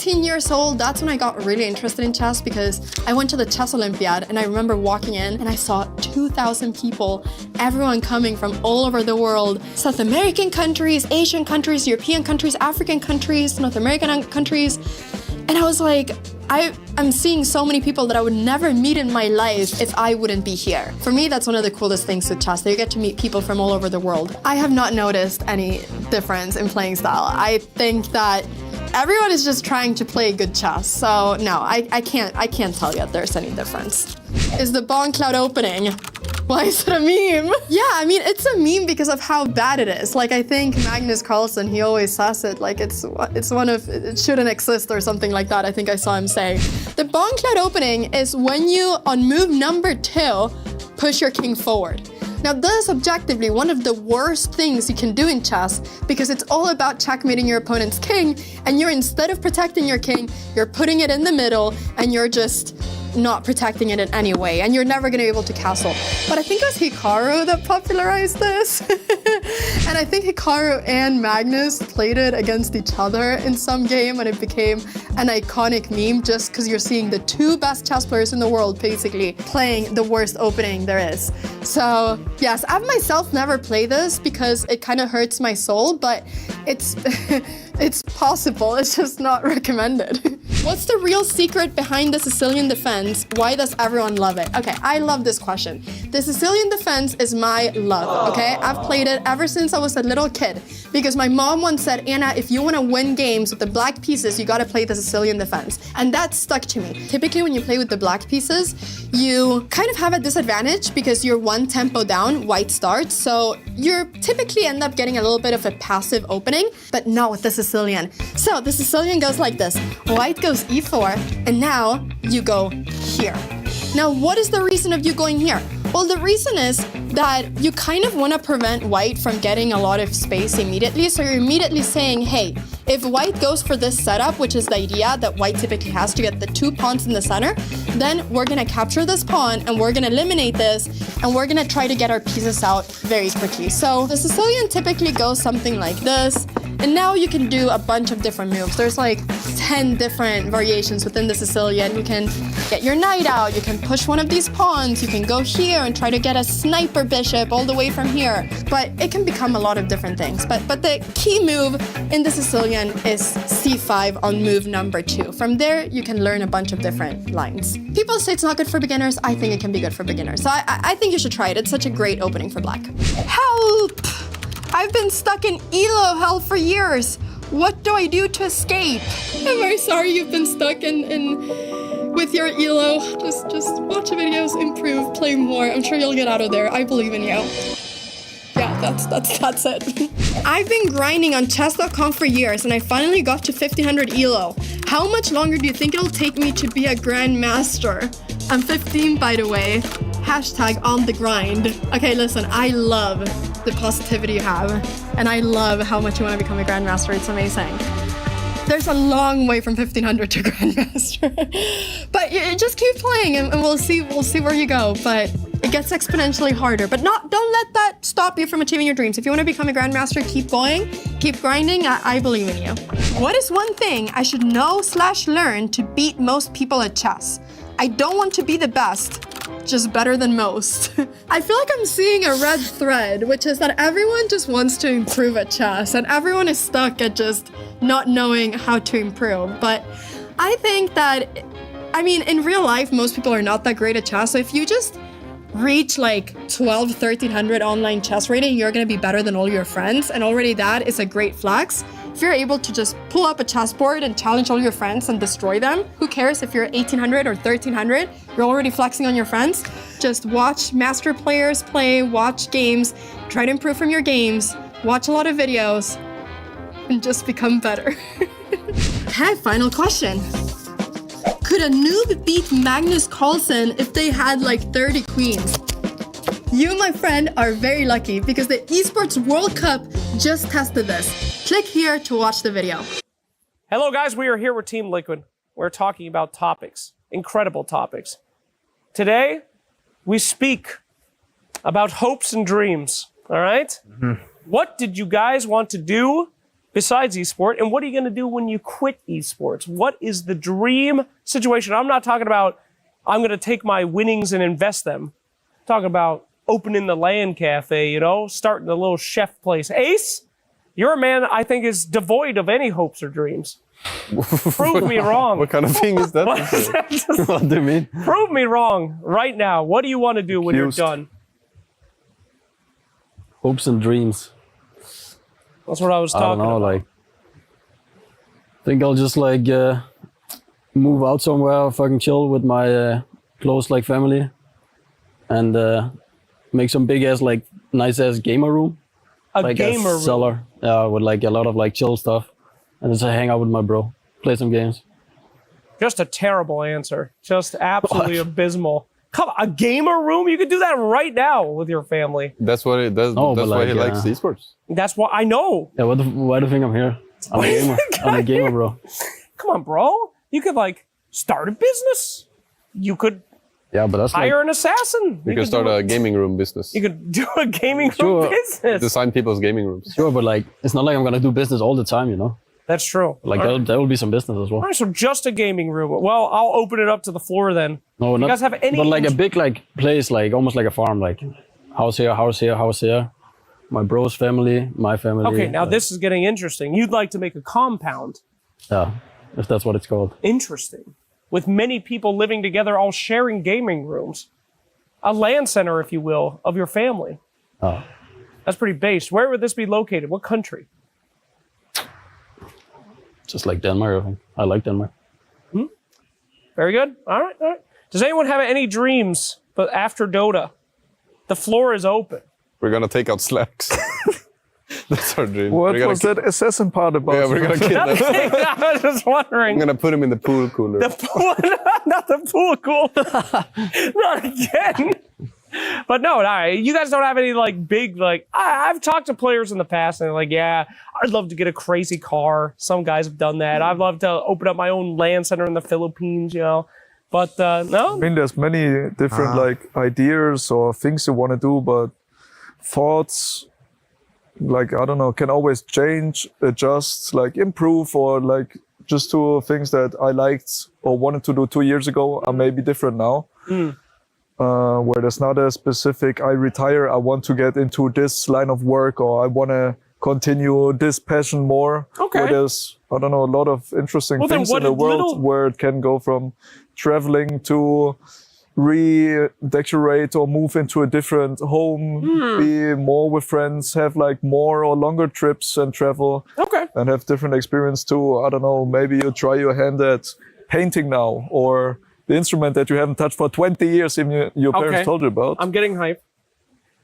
18 years old, that's when I got really interested in chess because I went to the chess Olympiad and I remember walking in and I saw 2,000 people, everyone coming from all over the world, South American countries, Asian countries, European countries, African countries, North American countries. And I was like, I'm seeing so many people that I would never meet in my life if I wouldn't be here. For me, that's one of the coolest things with chess, that you get to meet people from all over the world. I have not noticed any difference in playing style. I think that everyone is just trying to play good chess. So no, I can't tell you if there's any difference. Is the Bond Cloud opening? Why is it a meme? Yeah, I mean, it's a meme because of how bad it is. Like, I think Magnus Carlsen, he always says it, like it shouldn't exist or something like that. I think I saw him say. The Bond Cloud opening is when you, on move number 2, push your king forward. Now, this is objectively one of the worst things you can do in chess because it's all about checkmating your opponent's king, and you're, instead of protecting your king, you're putting it in the middle and you're just not protecting it in any way, and you're never going to be able to castle. But I think it was Hikaru that popularized this. And I think Hikaru and Magnus played it against each other in some game, and it became an iconic meme just because you're seeing the 2 best chess players in the world basically playing the worst opening there is. So yes, I've myself never played this because it kind of hurts my soul, but it's it's possible, it's just not recommended. What's the real secret behind the Sicilian defense? Why does everyone love it? Okay, I love this question. The Sicilian defense is my love, okay? I've played it ever since I was a little kid because my mom once said, Anna, if you want to win games with the black pieces, you got to play the Sicilian defense. And that stuck to me. Typically, when you play with the black pieces, you kind of have a disadvantage because you're 1 tempo down, white starts. So you typically end up getting a little bit of a passive opening, but not with the Sicilian. So the Sicilian goes like this. White goes e4, and now you go here. Now, what is the reason of you going here? Well, the reason is that you kind of want to prevent white from getting a lot of space immediately. So you're immediately saying, hey, if white goes for this setup, which is the idea that white typically has to get the 2 pawns in the center, then we're going to capture this pawn and we're going to eliminate this and we're going to try to get our pieces out very quickly. So the Sicilian typically goes something like this. And now you can do a bunch of different moves. There's like 10 different variations within the Sicilian. You can get your knight out, you can push one of these pawns, you can go here and try to get a sniper bishop all the way from here. But it can become a lot of different things. But the key move in the Sicilian is c5 on move number 2. From there, you can learn a bunch of different lines. People say it's not good for beginners. I think it can be good for beginners. So I think you should try it. It's such a great opening for black. Help! I've been stuck in ELO hell for years. What do I do to escape? I'm very sorry you've been stuck with your ELO. Just watch the videos, improve, play more. I'm sure you'll get out of there. I believe in you. Yeah, that's it. I've been grinding on chess.com for years and I finally got to 1500 ELO. How much longer do you think it'll take me to be a grandmaster? I'm 15, by the way. Hashtag on the grind. Okay, listen, I love the positivity you have, and I love how much you want to become a grandmaster. It's amazing. There's a long way from 1500 to grandmaster, but just keep playing, and we'll see where you go. But it gets exponentially harder. But don't let that stop you from achieving your dreams. If you want to become a grandmaster, keep going, keep grinding. I believe in you. What is one thing I should know/learn to beat most people at chess? I don't want to be the best, just better than most. I feel like I'm seeing a red thread, which is that everyone just wants to improve at chess and everyone is stuck at just not knowing how to improve. But I think that, I mean, in real life, most people are not that great at chess. So if you just reach like 1300 online chess rating, you're gonna be better than all your friends. And already that is a great flex. If you're able to just pull up a chessboard and challenge all your friends and destroy them, who cares if you're 1800 or 1300? You're already flexing on your friends. Just watch master players play, watch games, try to improve from your games, watch a lot of videos, and just become better. Okay, final question. Could a noob beat Magnus Carlsen if they had like 30 queens? You, my friend, are very lucky because the Esports World Cup just tested this. Click here to watch the video. Hello guys, we are here with Team Liquid. We're talking about topics, incredible topics. Today, we speak about hopes and dreams, all right? What did you guys want to do besides esport? And what are you going to do when you quit esports? What is the dream situation? I'm not talking about I'm going to take my winnings and invest them. I'm talking about opening the LAN cafe, you know, starting a little chef place. Ace, you're a man I think is devoid of any hopes or dreams. Prove me wrong. What kind of thing is that? What do you mean? Prove me wrong right now. What do you want to do when you're done? Hopes and dreams. That's what I was talking I don't know, about. like, I think I'll just like move out somewhere, fucking chill with my close like family, and make some big ass like nice ass gamer room. A gamer room. Cellar, yeah, with like a lot of like chill stuff, and just hang out with my bro, play some games. Just a terrible answer. Just absolutely abysmal. Come on, a gamer room? You could do that right now with your family. That's what it does. No, that's but why he like, likes esports. That's what I know. Yeah, why do you think I'm here? I'm a gamer. I'm a gamer, bro. Come on, bro. You could like start a business. You could Yeah, but that's hire like, an assassin. you can start a gaming room business. You could do a gaming room Sure. business. Design people's gaming rooms. Sure, but like, it's not like I'm gonna do business all the time, you know? That's true. Like, there will be some business as well. All right, so just a gaming room. Well, I'll open it up to the floor then. No, You guys have any? But like a big like place, like almost like a farm, like house here, house here, house here. My bro's family, my family. Okay, now like, this is getting interesting. You'd like to make a compound. Yeah, if that's what it's called. Interesting. With many people living together, all sharing gaming rooms. A LAN center, if you will, of your family. Oh. That's pretty based. Where would this be located? What country? Just like Denmark, I think. I like Denmark. Very good. All right, all right. Does anyone have any dreams but after Dota? The floor is open. We're gonna take out slacks. That's our dream. What was that assassin part about? Yeah, we're gonna kidnap him. I was just wondering. I'm gonna put him in the pool cooler. The pool, not the pool cool. Not again. But no, you guys don't have any like big like. I've talked to players in the past and they're like, yeah, I'd love to get a crazy car. Some guys have done that. I'd love to open up my own LAN center in the Philippines, you know. But no. I mean, there's many different like ideas or things you want to do, but thoughts, like I don't know, can always change, adjust, like improve, or like just do things that I liked or wanted to do 2 years ago are maybe different now. Where there's not a specific, I retire, I want to get into this line of work, or I want to continue this passion more. Okay. Where there's, I don't know, a lot of interesting things in the world where it can go from traveling to redecorate or move into a different home, be more with friends, have like more or longer trips and travel. Okay. And have different experience too. I don't know, maybe you try your hand at painting now, or the instrument that you haven't touched for 20 years even your parents told you about. I'm getting hype.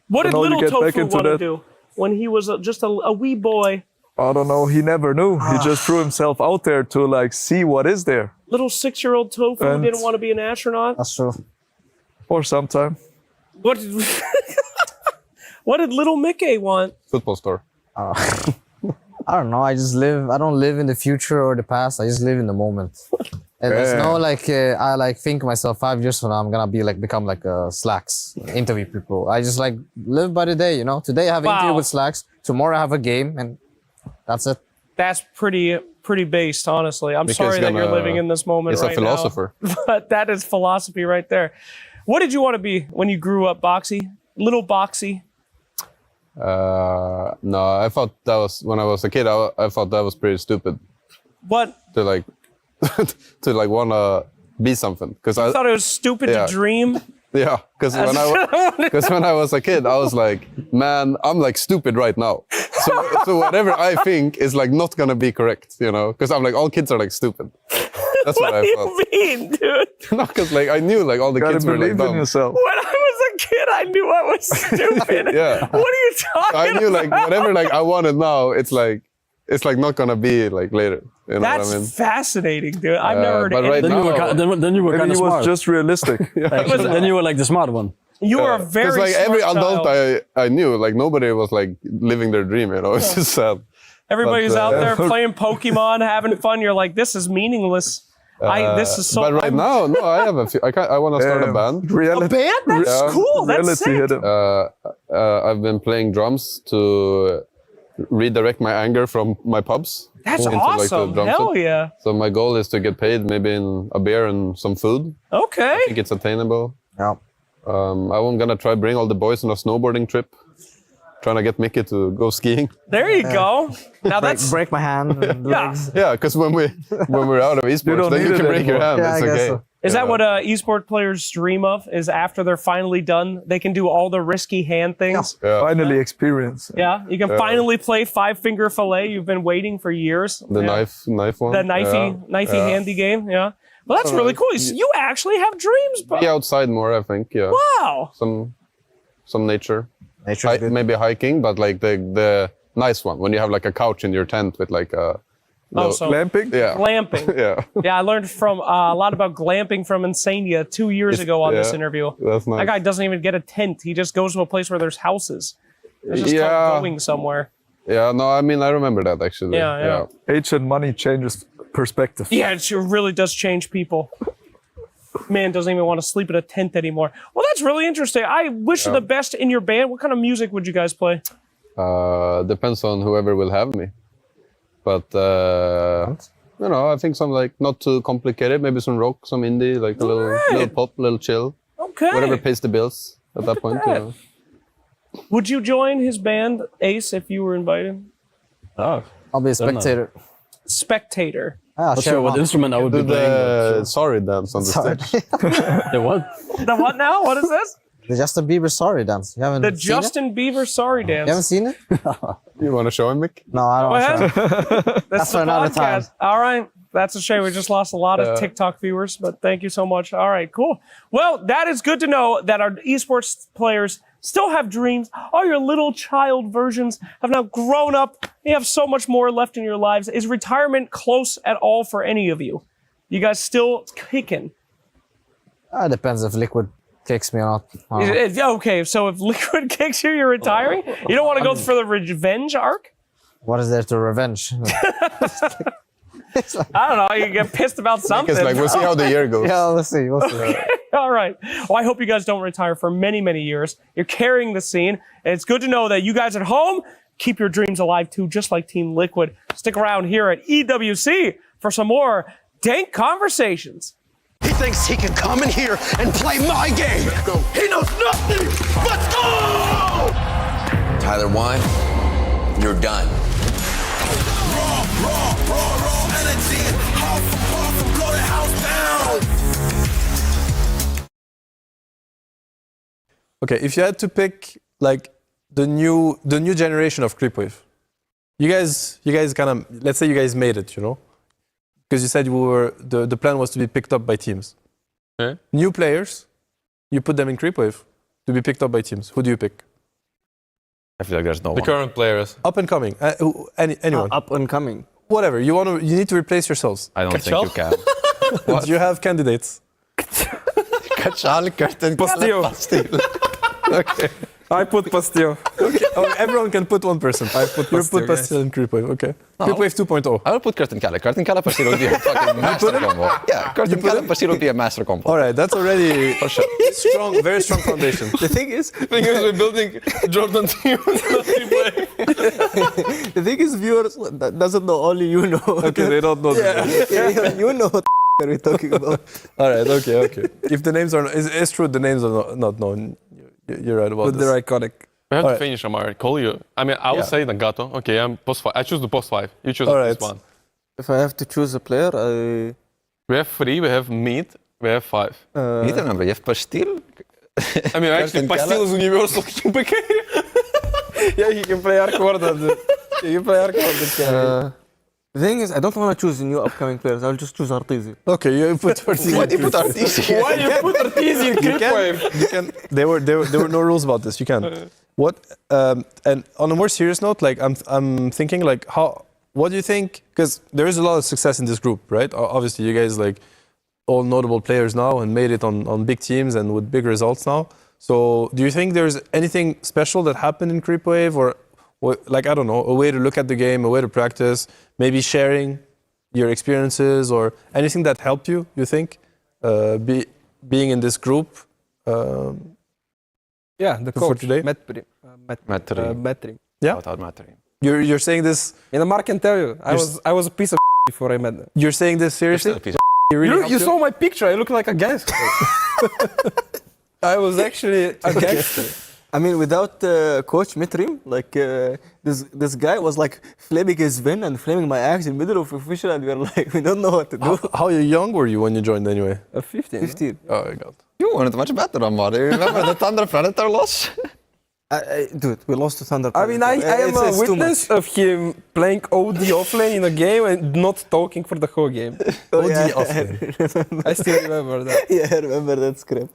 What did now you little get back Tofu into want to that. do when he was just a wee boy? I don't know, he never knew. He just threw himself out there to like see what is there. Little 6-year-old Tofu And- didn't want to be an astronaut? That's true. Or sometime. What did, what did little Mickey want? Football store. I don't know. I don't live in the future or the past. I just live in the moment. And there's no like, I like think myself 5 years from now, I'm gonna be like, become like Slacks, interview people. I just like live by the day, you know? Today I have an interview with Slacks. Tomorrow I have a game, and that's it. That's pretty based, honestly. I'm sorry that you're living in this moment He's right a philosopher. now. But that is philosophy right there. What did you want to be when you grew up, Boxy? Little Boxy? No, I thought that was, when I was a kid, I thought that was pretty stupid. What? To like, to like wanna be something. Cause I thought it was stupid to dream. Yeah, because when I was a kid, I was like, man, I'm like stupid right now. So whatever I think is like not gonna be correct, you know? Because I'm like, all kids are like stupid. That's what I thought. What do you mean, dude? No, because like I knew like all the kids were like believe in dumb. yourself. When I was a kid, I knew I was stupid. Yeah. What are you talking I knew like whatever like I wanted now, it's like not gonna be like later. You know That's what I mean? fascinating, dude. I've never heard but right anything. now, Then you were kind Maybe of he was smart. just realistic. then you were like the smart one. You are a very like smart every adult child. I knew, like nobody was like living their dream. You know, it's just sad. Everybody's But, out there playing Pokemon, having fun. You're like, this is meaningless. This is so. But right now, no, I have a few. I want to start a band. Reality. A band? That's cool. That's Reality sick. hit him. I've been playing drums to redirect my anger from my pubs. That's into, awesome. Like, the drum Hell set. yeah. So my goal is to get paid maybe in a beer and some food. Okay. I think it's attainable. Yeah. I'm gonna try bring all the boys on a snowboarding trip. Trying to get Mickey to go skiing. There you go. Now that's break my hand and Yeah. legs. Yeah, because when we're out of esports, don't then need you it can break your anymore. hand. Yeah, It's I guess okay. so. Is that what esport players dream of? Is after they're finally done, they can do all the risky hand things? Yeah. Finally experience. Yeah, you can finally play 5-finger fillet. You've been waiting for years. The Yeah. knife one. The knifey handy game. Yeah. Well, that's really cool. You actually have dreams, bro. Be outside more, I think. Yeah. Wow. Some nature. Nature's good. Maybe hiking, but like the nice one when you have like a couch in your tent with like a. Oh, so Glamping? Yeah. glamping. Yeah. Yeah, I learned from a lot about glamping from Insania 2 years ago on this yeah, interview. that's nice. That guy doesn't even get a tent. He just goes to a place where there's houses. It's just Yeah. called going somewhere. Yeah, no, I mean I remember that actually. Yeah. Age and money changes perspective. Yeah, it sure really does change people. Man doesn't even want to sleep in a tent anymore. Well, that's really interesting. I wish you the best in your band. What kind of music would you guys play? Depends on whoever will have me. But you know, I think some like not too complicated, maybe some rock, some indie, like a little pop, a little chill. Okay. Whatever pays the bills at that point, you know. Would you join his band, Ace, if you were invited? Oh, I'll be a Don't know. spectator. Spectator. I'll not share sure what one. instrument I would Do be playing. the sorry dance on the Sorry. stage. The what? The what now? What is this? The Justin Bieber sorry dance. You haven't The seen it? Justin Bieber sorry You haven't dance. seen it? You want to show him, Mick? No, I don't Go want to ahead. show it. That's for another time. All right. That's a shame. We just lost a lot of TikTok viewers, but thank you so much. All right, cool. Well, that is good to know that our esports players still have dreams. All your little child versions have now grown up. You have so much more left in your lives. Is retirement close at all for any of you? You guys still kicking? It depends if Liquid kicks me or not. I don't know. Okay, so if Liquid kicks you, you're retiring? You don't want to go for the revenge arc? What is there to revenge? I don't know. You get pissed about something. Because like we'll see how the year goes. Yeah, we'll see. We'll see. All right. Well, I hope you guys don't retire for many, many years. You're carrying the scene. And it's good to know that you guys at home keep your dreams alive too, just like Team Liquid. Stick around here at EWC for some more dank conversations. He thinks he can come in here and play my game. Let's go. He knows nothing. Let's go! Tyler 1, you're done. Raw energy. Half and blow the house down. Okay, if you had to pick like the new generation of Creepwave, you guys kind of, let's say you guys made it, you know, because you said the plan was to be picked up by teams. Yeah. New players, you put them in Creepwave to be picked up by teams. Who do you pick? I feel like there's no The one. current players. Up and coming, anyone, Up and coming. whatever. You need to replace yourselves. I don't think you can. Do you have candidates? Bastille. Okay. I put Bastille. Oh, everyone can put one person. I put You put Bastille, Bastille in Creepwave. Okay. Creepwave 2.0. I will put Curtin Kalle. Curtin Kalle Bastille would be a fucking master combo. Yeah, Curtin Kalle Bastille would be a master combo. All right, that's already strong, very strong foundation. The thing is, We're building Jordan team. the thing is, viewers doesn't know. Only you know. Okay, they don't know. You know what we're talking about. All right, okay. If the names are, it's true, the names are not known. You're right about But this. they're iconic. We have All to right. finish, Amar. Call you. I mean, I would say Nagato. Okay, I'm post 5. I choose the post 5. You choose All the right. post 1. If I have to choose a player, I. We have 3, we have meat, we have 5. Niet remember, je hebt Bastille. I mean, actually, Bastille is universal. Yeah, he can play hardcore. He can play hardcore. The thing is, I don't want to choose new upcoming players. I'll just choose Arteezy. Okay, you put Arteezy. Why do you put Arteezy? Why you put Arteezy in Creepwave? You can. There were no rules about this. You can. What? And on a more serious note, like I'm thinking, like what do you think? Because there is a lot of success in this group, right? Obviously, you guys like all notable players now and made it on big teams and with big results now. So, do you think there's anything special that happened in Creepwave, or like I don't know, a way to look at the game, a way to practice, maybe sharing your experiences or anything that helped you? You think being in this group? Yeah, the For coach. today? Matri. Matri. Matri. Yeah. Without Matri. You're saying this? And Mark can tell you, I was a piece of before I met them. You're saying this seriously? You really You saw my picture. I look like a gangster. I was actually a gangster. I mean, without Coach Mitrim, like this guy was like flaming his ven and flaming my axe in the middle of official, and we were like, we don't know what to do. How young were you when you joined anyway? 15. 15. Oh my god. You weren't much better, Amar. You remember the Thunder Predator loss? Dude, we lost to Thunder. I mean, I am a witness of him playing OD offlane in a game and not talking for the whole game. OD offlane. I still remember that. Yeah, I remember that script.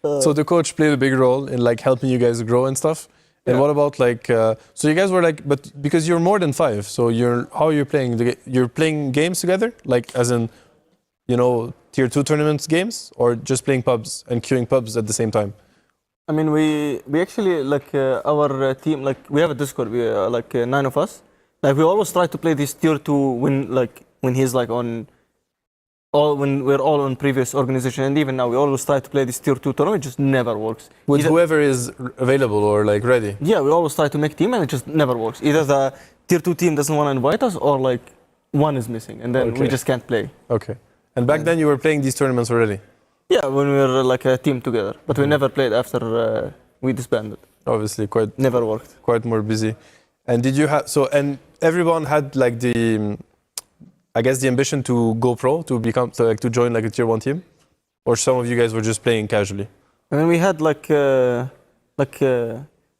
So the coach played a big role in like helping you guys grow and stuff. And what about like, so you guys were like, but because you're more than 5, so how are you playing? You're playing games together, like as in, you know, tier 2 tournaments games, or just playing pubs and queuing pubs at the same time? I mean, we actually like our team, like we have a Discord, we like 9 of us. Like we always try to play this tier 2 when he's like on. When we're all on previous organization, and even now we always try to play this tier 2 tournament, it just never works. With whoever is available or like ready? Yeah, we always try to make team and it just never works. Either the tier 2 team doesn't want to invite us or like one is missing and then we just can't play. Okay. And back then you were playing these tournaments already? Yeah, when we were like a team together, but we never played after we disbanded. Obviously, never worked. Quite more busy. And did you have, and everyone had like the, I guess the ambition to go pro, to join like a tier 1 team? Or some of you guys were just playing casually? I mean, we had so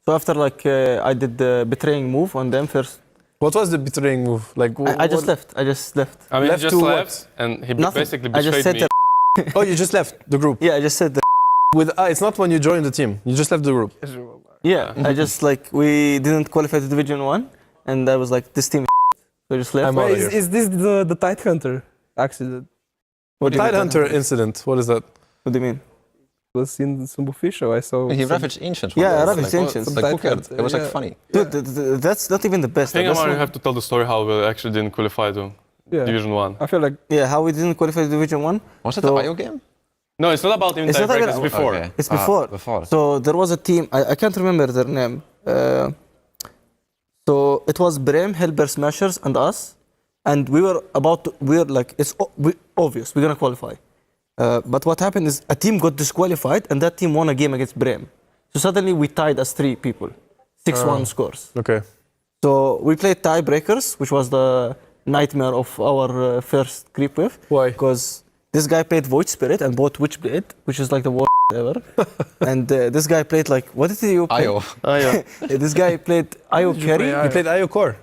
after I did the betraying move on them first. What was the betraying move? Like I just left. I I mean, left he just left and he basically betrayed me. Oh, you just left the group? Yeah, I just said it's not when you joined the team. You just left the group. Yeah, I just we didn't qualify to Division 1 and I was like, this team so I just left. Is this the Tidehunter accident? Tidehunter incident, what is that? What do you mean? It was in Sumbufi show, I saw. He ravaged Ancients. Yeah, ravaged Ancients. Like, who cared? It was like funny. Dude, that's not even the best. I think Amar, you have to tell the story how we actually didn't qualify to Division 1. I feel like... Yeah, how we didn't qualify to Division 1. Was it the IO game? No, it's not about even tiebreakers, it's before. Okay. It's before. So there was a team, I can't remember their name. So it was Brehm, Helber Smashers and us. And we were it's obvious, we're gonna qualify. But what happened is a team got disqualified and that team won a game against Brehm. So suddenly we tied as 3 people, 6-1 scores. Okay. So we played tiebreakers, which was the nightmare of our first creep wave. Why? Because this guy played Void Spirit and bought Witchblade, which is like the worst ever. And this guy played what did you play? IO. This guy played IO carry. You played IO core?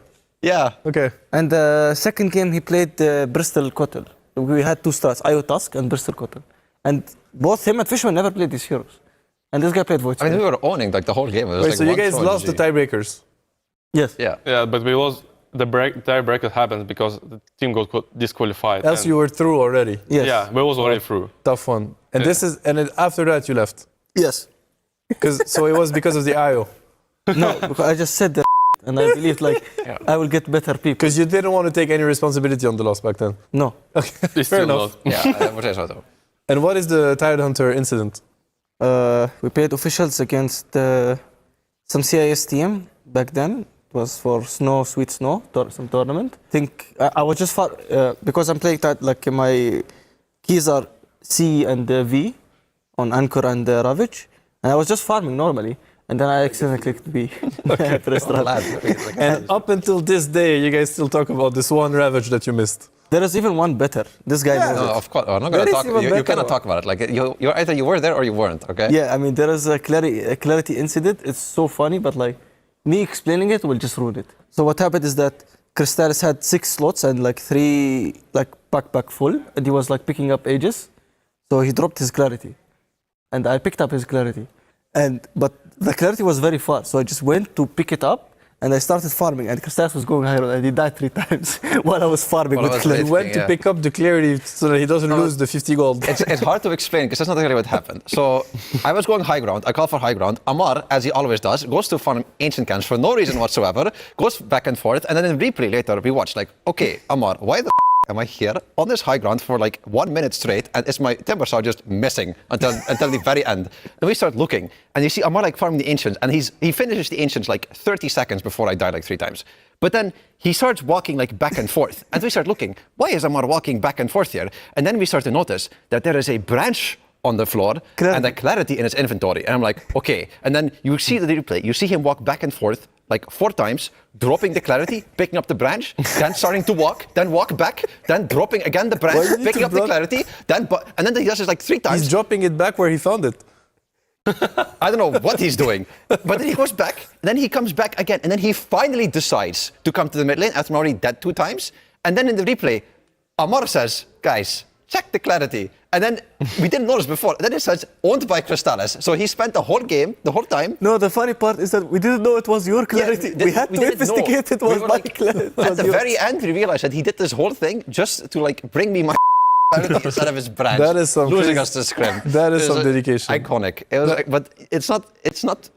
Yeah. Okay. And the second game he played Bristol Cottle. We had 2 starts, IO Tusk and Bristol Cottle. And both him and Fishman never played these heroes. And this guy played Void Spirit. I mean, we were owning like the whole game. It was, Wait, so you guys lost the tiebreakers? Yes. Yeah. Yeah, but we lost. The tiebreaker happened because the team got disqualified. Else you were through already? Yes. Yeah, we was already through. Tough one. And then after that you left? Yes. So it was because of the IO? No, because I just said that and I believed I will get better people. Because you didn't want to take any responsibility on the loss back then? No. Okay, fair enough. Yeah, I would say so though. And what is the Tidehunter incident? We played officials against some CIS team back then. It was for Sweet Snow, some tournament. I think I was just because I'm playing that, my keys are C and V on Anchor and Ravage. And I was just farming normally. And then I accidentally clicked B. And up until this day, you guys still talk about this one Ravage that you missed. There is even one better. This guy knows No, it. of course. I'm not gonna talk. You cannot talk about it. Like you either you were there or you weren't. Okay. Yeah, I mean there is a clarity incident. It's so funny, but me explaining it will just ruin it. So what happened is that Crystallis had 6 slots and 3 backpack full, and he was picking up ages. So he dropped his clarity, and I picked up his clarity, but the clarity was very far. So I just went to pick it up. And I started farming, and Crystallis was going higher, and he died 3 times while I was farming with clarity. He went to pick up the clarity so that he doesn't lose the 50 gold. It's hard to explain because that's not really what happened. So I was going high ground. I called for high ground. Amar, as he always does, goes to farm ancient cans for no reason whatsoever, goes back and forth, and then in replay later we watch okay, Amar, why the am I here on this high ground for like 1 minute straight, and is my timbers are just missing until the very end. Then we start looking, and you see Amar like farming the ancients, and he finishes the ancients like 30 seconds before I die like 3 times. But then he starts walking like back and forth, and we start looking, why is Amar walking back and forth here? And then we start to notice that there is a branch on the floor and a clarity in his inventory. And I'm like, okay. And then you see the replay, you see him walk back and forth like 4 times, dropping the clarity, picking up the branch, then starting to walk, then walk back, then dropping again the branch, picking up the clarity, and then he does it like 3 times. He's dropping it back where he found it. I don't know what he's doing. But then he goes back, and then he comes back again, and then he finally decides to come to the mid lane after I'm already dead 2 times. And then in the replay, Amar says, guys, check the clarity. And then we didn't notice before. Then it says owned by Crystales. So he spent the whole game, the whole time. No, the funny part is that we didn't know it was your clarity. Yeah, we had to investigate it was my clarity. At the very end, we realized that he did this whole thing just to like bring me my clarity instead of his branch. That is some losing us to scrim. That is some dedication. Iconic. It was, but it's not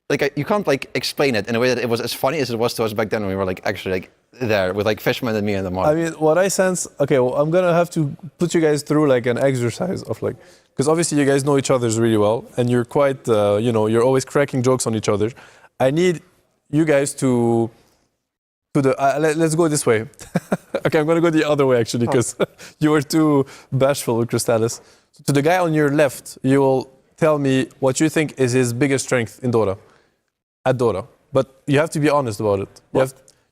like you can't like explain it in a way that it was as funny as it was to us back then when we were like actually like there with like Fishman and me and the Mark. I mean, what I sense, okay, well, I'm gonna have to put you guys through like an exercise of like, because obviously you guys know each other really well, and you're quite, you're always cracking jokes on each other. I need you guys to let's go this way. Okay, I'm gonna go the other way actually, because you were too bashful with Crystales. So to the guy on your left, you will tell me what you think is his biggest strength in Dota, at Dota. But you have to be honest about it.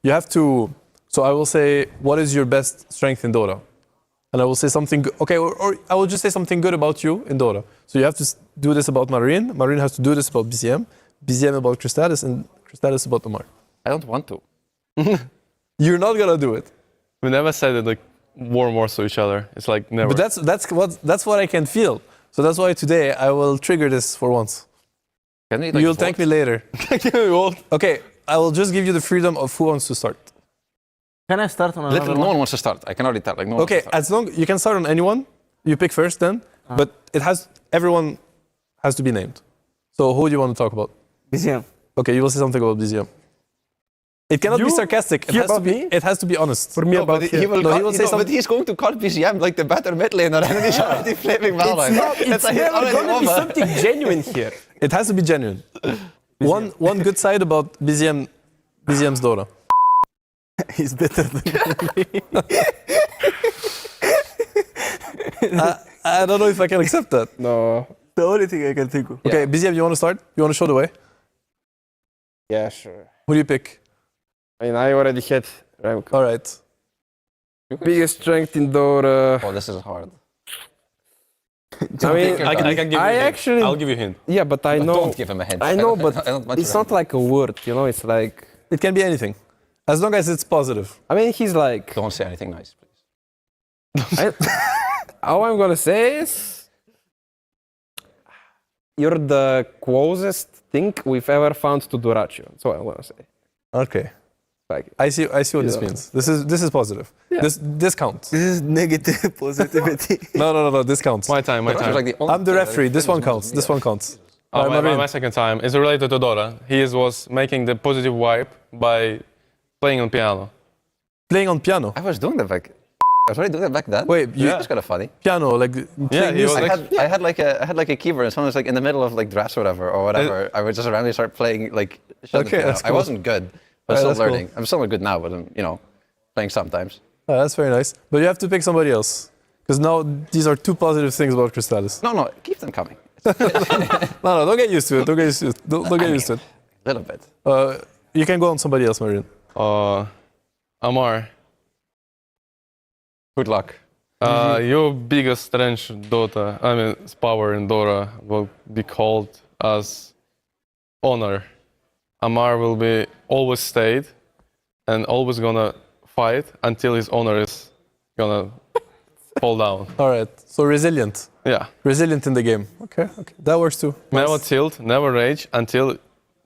You have to. So I will say, what is your best strength in Dota? And I will say something. Okay, or I will just say something good about you in Dota. So you have to do this about Marine. Marine has to do this about BCM. BCM about Crystales, and Crystales about Amar. I don't want to. You're not gonna do it. We never said it like warm words to each other. It's like never. But that's what I can feel. So that's why today I will trigger this for once. Can we, like, You'll vote? thank me later. Okay, I will just give you the freedom of who wants to start. Can I start on another Literally, no one wants to start. I can already tell. Like, no one Okay, wants to as long you can start on anyone. You pick first then, but everyone has to be named. So who do you want to talk about? BCM. Okay, you will say something about BZM. It cannot be sarcastic. It has to be honest. For me, start. He will say something. But he's going to call BCM like the better mid laner, and he's already flaming Valorant. It's never going to be something genuine here. It has to be genuine. One good side about BZM's Dota. He's better than me. I don't know if I can accept that. No. The only thing I can think of. Okay, BZM, you want to start? You want to show the way? Yeah, sure. Who do you pick? I mean, I already had Remco. All right. Biggest strength in Dota. Oh, this is hard. I mean, I can give you a hint. actually. I'll give you a hint. Yeah, but I But know. don't give him a hint. I know, I but don't want it's to not like a word, you know? It's like. It can be anything. As long as it's positive. I mean, he's like. Don't say anything nice, please. All I'm gonna say is. You're the closest thing we've ever found to Duracho. That's what I'm gonna say. Okay. Like, I see what this means. This is positive. Yeah. This counts. This is negative positivity. No, this counts. My time. Like I'm the referee. This one counts. This one counts. My second time is related to Dota. He was making the positive vibe by playing on piano. Playing on piano. I was doing that back. I was already doing that back then. Wait, That's kind of funny. Piano, like playing music. I had like a keyboard, and someone was like in the middle of like drafts or whatever. I would just randomly start playing like. Okay, that's I cool. wasn't good. I'm still learning. Cool. I'm still good now, but I'm playing sometimes. Oh, that's very nice. But you have to pick somebody else. Because now these are 2 positive things about Crystales. No, keep them coming. No, don't get used to it. Don't get used to it. A little bit. You can go on somebody else, Marian. Amar. Good luck. Your biggest strength in Dota, power in Dota will be called as honor. Amar will be always stayed and always gonna fight until his honor is gonna fall down. All right. So resilient. Yeah. Resilient in the game. Okay. That works too. Never tilt, never rage until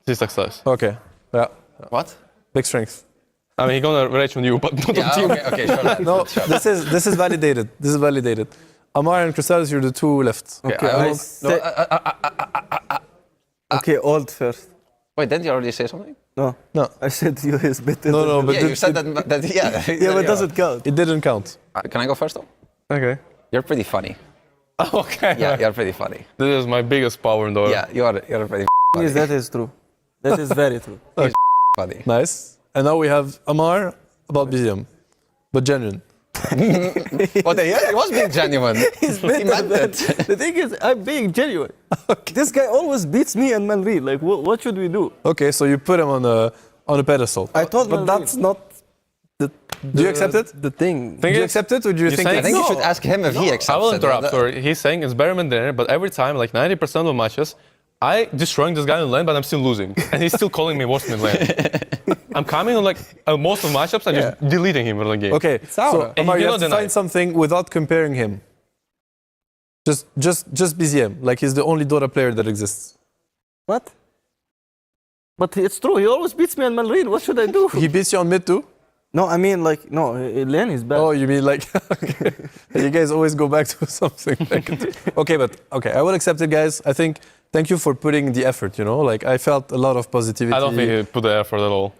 his success. Okay. Yeah. What? Big strength. I mean, he's gonna rage on you, but not on team. Okay, sure. No, this is validated. This is validated. Amar and Crystales, you're the 2 left. Okay, okay, old first. Wait, didn't you already say something? No. No. I said you is better. No, no, but Yeah, you said that. Yeah. Yeah, but does it count? it didn't count. Can I go first though? Okay. You're pretty funny. Okay. Yeah, you're pretty funny. This is my biggest power in Dota. Yeah, you're pretty Yes, that is true. That is very true. funny. Nice. And now we have Amar about BZM, but genuine. Well, yeah, it was being genuine. He meant it. The thing is, I'm being genuine. This guy always beats me and Manri. Like, what should we do? Okay, so you put him on a pedestal. I told But Manri. that's not the. Do you accept it? The thing. Do you accept it, or do you think? I think you should ask him if he accepts I will it. interrupt. Sorry. He's saying it's better than dinner, but every time, like 90% of matches, I destroying this guy in lane, but I'm still losing, and he's still calling me worse in lane. I'm coming on like most of matchups and just deleting him in the game. Okay, so Amar, you you know have to the find night. something without comparing him. Just BZM, like he's the only Dota player that exists. What? But it's true. He always beats me and Manri. What should I do? He beats you on mid too? No, I mean like no. Lane is bad. Oh, you mean like okay. You guys always go back to something negative. Okay, I will accept it, guys. I think thank you for putting the effort. You know, like I felt a lot of positivity. I don't think he put the effort at all.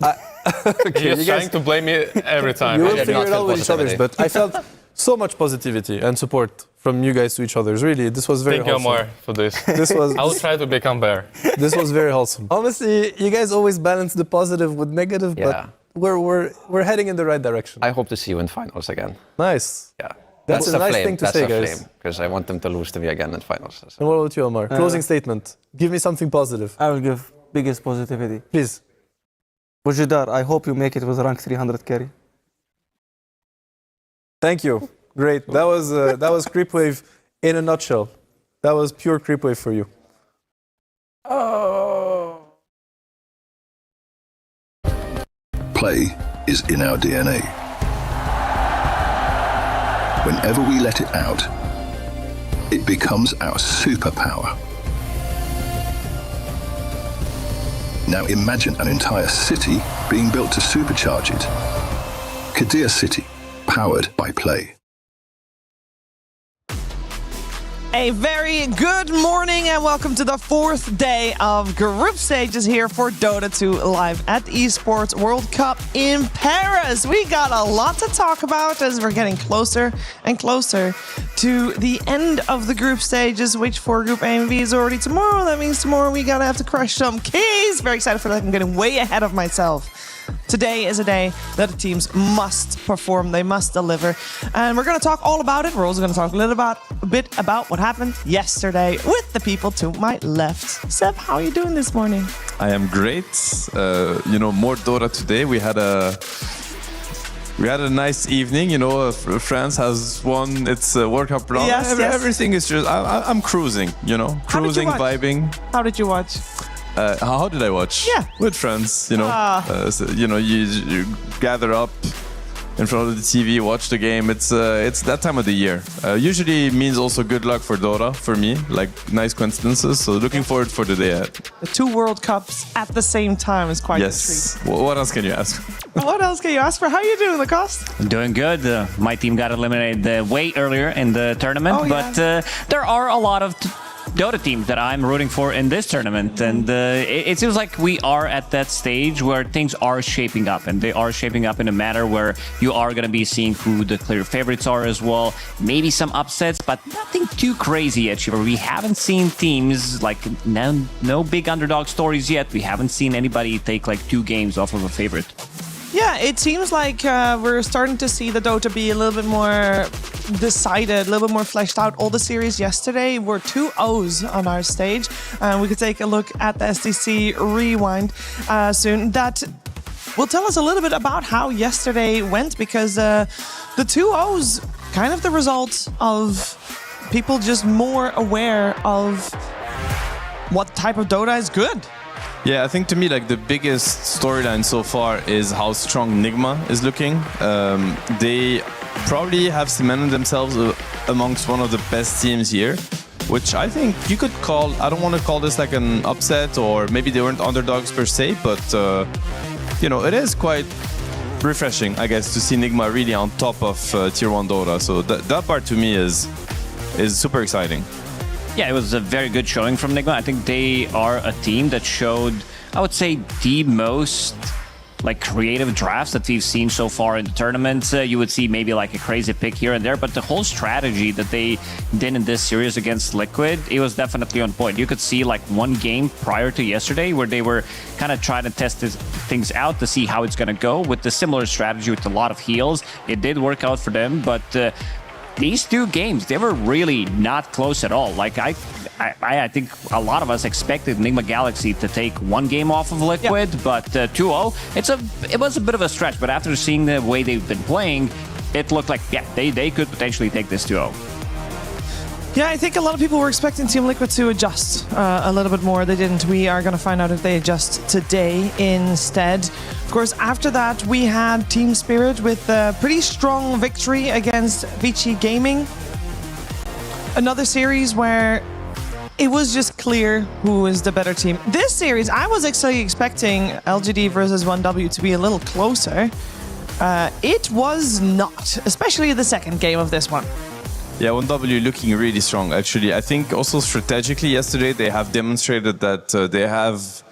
Okay, He's trying to blame me every time. You will I did figure not it out feel with each other, positivity. but I felt so much positivity and support from you guys to each other. Really, this was very Thank you, wholesome. Amar, for this. This was I will try to become better. this was very wholesome. Honestly, you guys always balance the positive with negative, Yeah. but we're heading in the right direction. I hope to see you in finals again. Nice. Yeah. That's a nice thing to say, guys. Because I want them to lose to me again in finals. And what about you, Omar? Closing statement. Give me something positive, I will give biggest positivity. please. Bujidar, I hope you make it with rank 300 carry. Thank you. Great. That was Creepwave in a nutshell. That was pure Creepwave for you. Play is in our DNA. Whenever we let it out, it becomes our superpower. Now imagine an entire city being built to supercharge it. Kadir City, powered by Play. A very good morning and welcome to the fourth day of group stages here for Dota 2 live at Esports World Cup in Paris. We got a lot to talk about as we're getting closer and closer to the end of the group stages, which for Group A and B is already tomorrow. That means tomorrow we gotta have to crush some keys. Very excited for that. I'm getting way ahead of myself. Today is a day that the teams must perform, they must deliver. And we're going to talk all about it. We're also going to talk a bit about what happened yesterday with the people to my left. Seb, how are you doing this morning? I am great. More Dota today. We had a nice evening. France has won its World Cup run. Yes, yes. Everything is just, I'm cruising, cruising, watch? vibing. How did you watch? How did I watch? Yeah. With friends, you gather up in front of the TV, watch the game. It's that time of the year. Usually means also good luck for Dota, for me, like nice coincidences. So looking forward for the day ahead. The 2 World Cups at the same time is quite a Yes. What else can you ask? treat. What else can you ask for? How are you doing, Lacoste? Doing good. My team got eliminated way earlier in the tournament, Oh, yeah. but there are a lot of Dota teams that I'm rooting for in this tournament, and it seems like we are at that stage where things are shaping up, and they are shaping up in a manner where you are going to be seeing who the clear favorites are as well. Maybe some upsets, but nothing too crazy yet. We haven't seen teams like no big underdog stories yet. We haven't seen anybody take like 2 games off of a favorite. Yeah, it seems like we're starting to see the Dota be a little bit more decided, a little bit more fleshed out. All the series yesterday were 2 O's on our stage. We could take a look at the SDC rewind soon. That will tell us a little bit about how yesterday went, because the 2 O's kind of the result of people just more aware of what type of Dota is good. Yeah, I think to me, like the biggest storyline so far is how strong Nigma is looking. They probably have cemented themselves amongst one of the best teams here, which I think you could call, I don't want to call this like an upset, or maybe they weren't underdogs per se, but it is quite refreshing, I guess, to see Nigma really on top of Tier 1 Dota. So that part to me is super exciting. Yeah, it was a very good showing from Nigma. I think they are a team that showed I would say, the most like creative drafts that we've seen so far in the tournament. You would see maybe like a crazy pick here and there, but the whole strategy that they did in this series against Liquid, it was definitely on point. You could see like one game prior to yesterday where they were kind of trying to test things out to see how it's going to go with the similar strategy with a lot of heals. It did work out for them, but these two games, they were really not close at all. Like I think a lot of us expected Enigma Galaxy to take one game off of Liquid, but 2-0, it was a bit of a stretch. But after seeing the way they've been playing, it looked like, yeah, they could potentially take this 2-0. Yeah, I think a lot of people were expecting Team Liquid to adjust a little bit more. They didn't. We are going to find out if they adjust today instead. Of course, after that, we had Team Spirit with a pretty strong victory against Vici Gaming. Another series where it was just clear who is the better team. This series, I was actually expecting LGD versus 1W to be a little closer. It was not, especially the second game of this one. Yeah, 1W looking really strong, actually. I think also strategically yesterday they have demonstrated that they have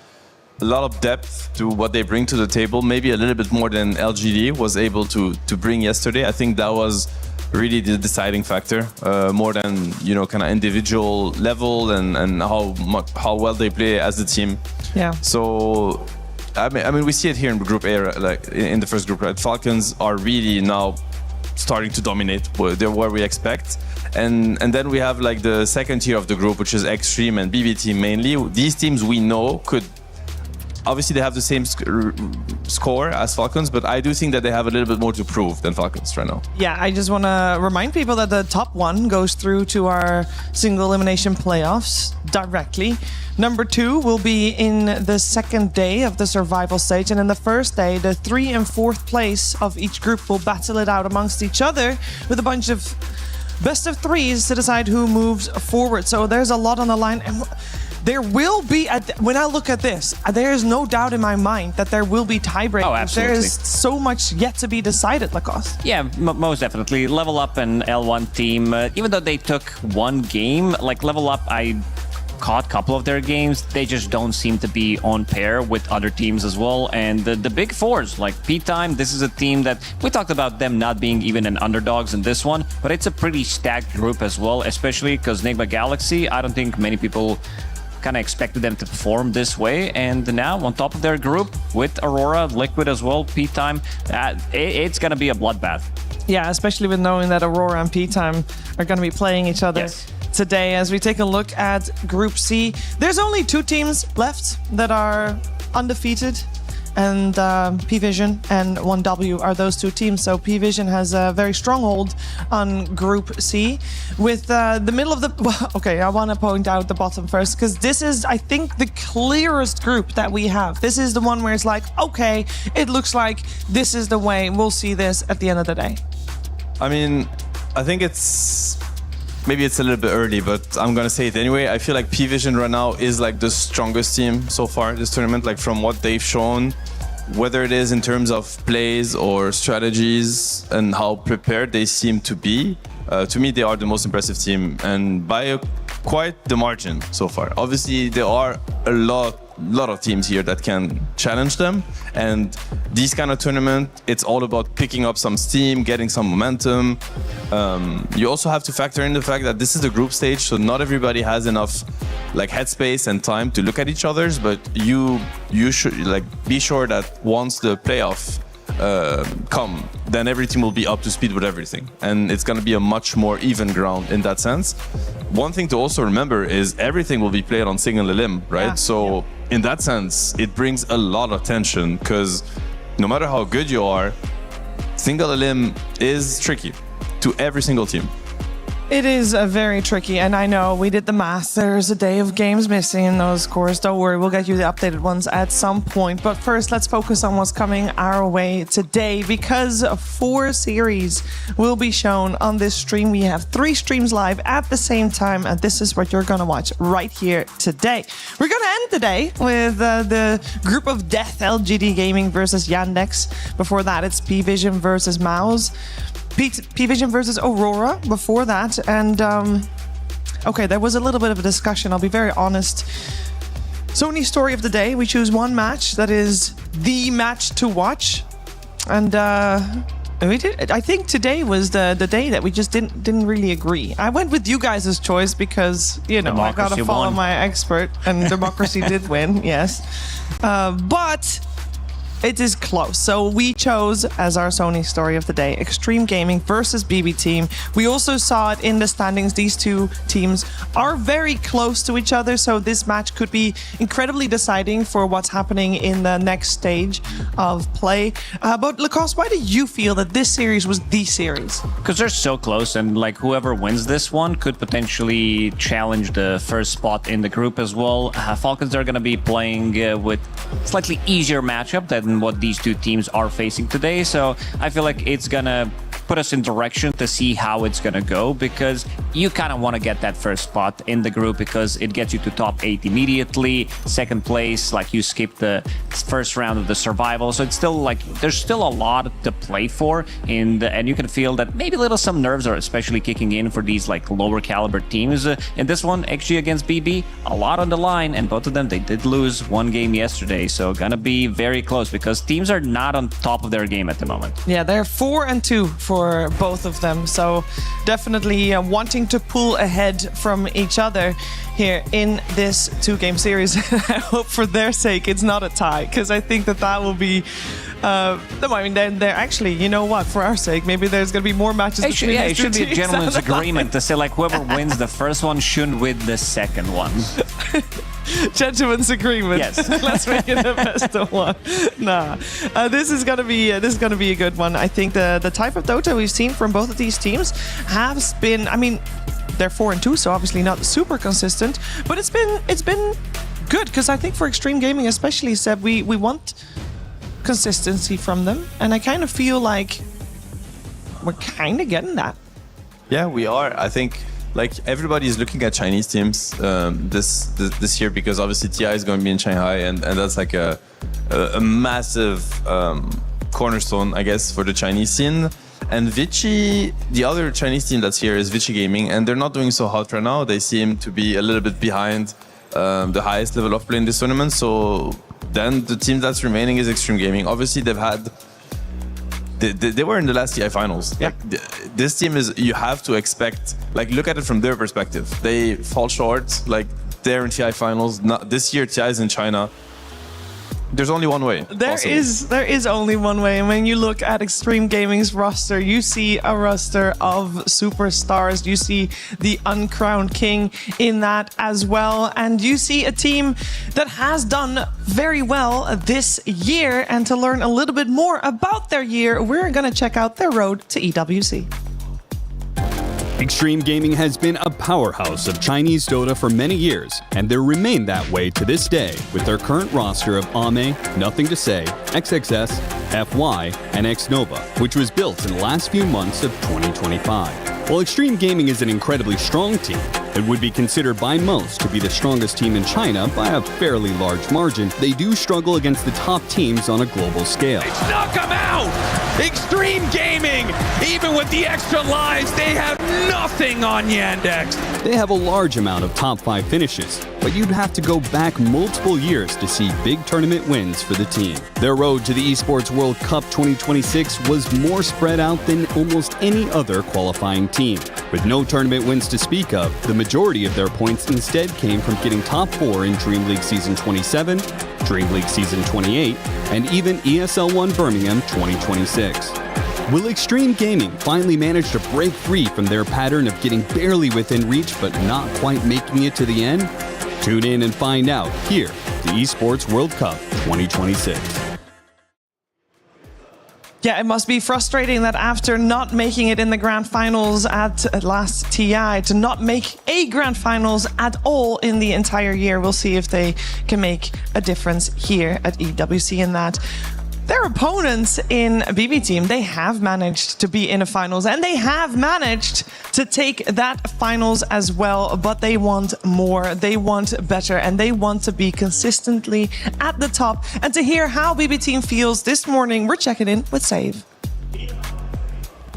a lot of depth to what they bring to the table, maybe a little bit more than LGD was able to bring yesterday. I think that was really the deciding factor, more than, you know, kind of individual level and how well they play as a team. Yeah. So, I mean, we see it here in Group A, like in the first group, right? Falcons are really now starting to dominate where we expect. And then we have like the second tier of the group, which is Extreme and BBT mainly. These teams we know could, obviously they have the same score as Falcons, but I do think that they have a little bit more to prove than Falcons right now. Yeah, I just want to remind people that the top one goes through to our single elimination playoffs directly. Number 2 will be in the second day of the survival stage, and in the first day, the 3 and 4th place of each group will battle it out amongst each other with a bunch of best of 3s to decide who moves forward. So there's a lot on the line. And there will be, when I look at this, there is no doubt in my mind that there will be tiebreakers. Oh, absolutely. There is so much yet to be decided, Lacoste. Yeah, most definitely. Level Up and L1 team, even though they took one game, like Level Up, I caught a couple of their games. They just don't seem to be on pair with other teams as well. And the big fours, like P-Time, this is a team that we talked about them not being even an underdogs in this one, but it's a pretty stacked group as well, especially because Enigma Galaxy, I don't think many people kind of expected them to perform this way, and now on top of their group with Aurora, Liquid as well, P-Time, it's going to be a bloodbath. Yeah, especially with knowing that Aurora and P-Time are going to be playing each other today. As we take a look at Group C, there's only 2 teams left that are undefeated, and P-Vision and 1W are those 2 teams. So P-Vision has a very strong hold on Group C. With the middle of the... Well, okay, I want to point out the bottom first, because this is, I think, the clearest group that we have. This is the one where it's like, okay, it looks like this is the way. We'll see this at the end of the day. I mean, I think maybe it's a little bit early, but I'm gonna say it anyway. I feel like P-Vision right now is like the strongest team so far this tournament, like from what they've shown, whether it is in terms of plays or strategies and how prepared they seem to be. To me, they are the most impressive team, and by quite the margin so far. Obviously, there are a lot of teams here that can challenge them, and these kind of tournament, it's all about picking up some steam, getting some momentum. You also have to factor in the fact that this is the group stage, so not everybody has enough like headspace and time to look at each other's, but you should like be sure that once the playoff come, then every team will be up to speed with everything, and it's going to be a much more even ground in that sense. One thing to also remember is everything will be played on single elim, right? So in that sense, it brings a lot of tension, because no matter how good you are, single elim is tricky to every single team. It is very tricky, and I know we did the math. There's a day of games missing in those scores. Don't worry, we'll get you the updated ones at some point. But first, let's focus on what's coming our way today, because 4 series will be shown on this stream. We have 3 streams live at the same time, and this is what you're going to watch right here today. We're going to end today with the Group of Death, LGD Gaming versus Yandex. Before that, it's P-Vision versus Mouse. P-Vision versus Aurora before that, and okay, there was a little bit of a discussion, I'll be very honest. Sony story of the day. We choose one match that is the match to watch. And I think today was the day that we just didn't really agree. I went with you guys' choice because, you know, I gotta follow my expert, and democracy did win, yes. But it is close. So we chose as our Sony story of the day, Extreme Gaming versus BB Team. We also saw it in the standings. These two teams are very close to each other, so this match could be incredibly deciding for what's happening in the next stage of play. But Lacoste, why do you feel that this series was the series? Because they're so close, and like whoever wins this one could potentially challenge the first spot in the group as well. Falcons are going to be playing with slightly easier matchup than what these two teams are facing today, so I feel like it's gonna put us in direction to see how it's gonna go, because you kind of want to get that first spot in the group because it gets you to top 8 immediately. Second place, like you skip the first round of the survival, so it's still like there's still a lot to play for, and you can feel that maybe some nerves are especially kicking in for these like lower caliber teams. In this one, XG against BB, a lot on the line, and both of them, they did lose one game yesterday, so gonna be very close because teams are not on top of their game at the moment. Yeah, they're 4-2 for both of them, so definitely wanting to pull ahead from each other here in this 2-game series. I hope for their sake it's not a tie, because I think that will be I mean, they're actually, you know what, for our sake, maybe there's going to be more matches. It should be a gentleman's agreement to say like whoever wins the first one shouldn't win the second one. Gentleman's agreement. Yes. Let's make it the best of one. Nah, this is gonna be a good one. I think the type of Dota we've seen from both of these teams has been, I mean, they're 4-2, so obviously not super consistent, but it's been good, because I think for Extreme Gaming especially, Seb, we want consistency from them, and I kind of feel like we're kind of getting that. Yeah, we are. I think like everybody is looking at Chinese teams this year, because obviously TI is going to be in Shanghai, and that's like a massive cornerstone, I guess, for the Chinese scene. And Vichy, the other Chinese team that's here is Vichy Gaming, and they're not doing so hot right now. They seem to be a little bit behind the highest level of play in this tournament. So then the team that's remaining is Extreme Gaming. Obviously, they've had they were in the last TI finals. Yeah. Like, this team is, you have to expect, like, look at it from their perspective. They fall short, like, they're in TI finals. This year, TI is in China. There's only one way. There is only one way, and when you look at Extreme Gaming's roster, you see a roster of superstars. You see the uncrowned king in that as well, and you see a team that has done very well this year. And to learn a little bit more about their year, we're gonna check out their road to EWC. Extreme Gaming has been a powerhouse of Chinese Dota for many years, and they remain that way to this day with their current roster of Ame, Nothing to Say, XXS, FY, and XNova, which was built in the last few months of 2025. While Extreme Gaming is an incredibly strong team, it would be considered by most to be the strongest team in China by a fairly large margin, they do struggle against the top teams on a global scale. Knock them out! Extreme Gaming! Even with the extra lives, they have nothing on Yandex! They have a large amount of top 5 finishes, but you'd have to go back multiple years to see big tournament wins for the team. Their road to the Esports World Cup 2026 was more spread out than almost any other qualifying team. With no tournament wins to speak of, the majority of their points instead came from getting top 4 in Dream League Season 27, Dream League Season 28, and even ESL 1 Birmingham 2026. Will Extreme Gaming finally manage to break free from their pattern of getting barely within reach but not quite making it to the end? Tune in and find out here, the Esports World Cup 2026. Yeah, it must be frustrating that after not making it in the grand finals at last TI, to not make a grand finals at all in the entire year. We'll see if they can make a difference here at EWC in that. Their opponents in BB Team, they have managed to be in a finals, and they have managed to take that finals as well, but they want more, they want better, and they want to be consistently at the top. And to hear how BB Team feels this morning, we're checking in with Save.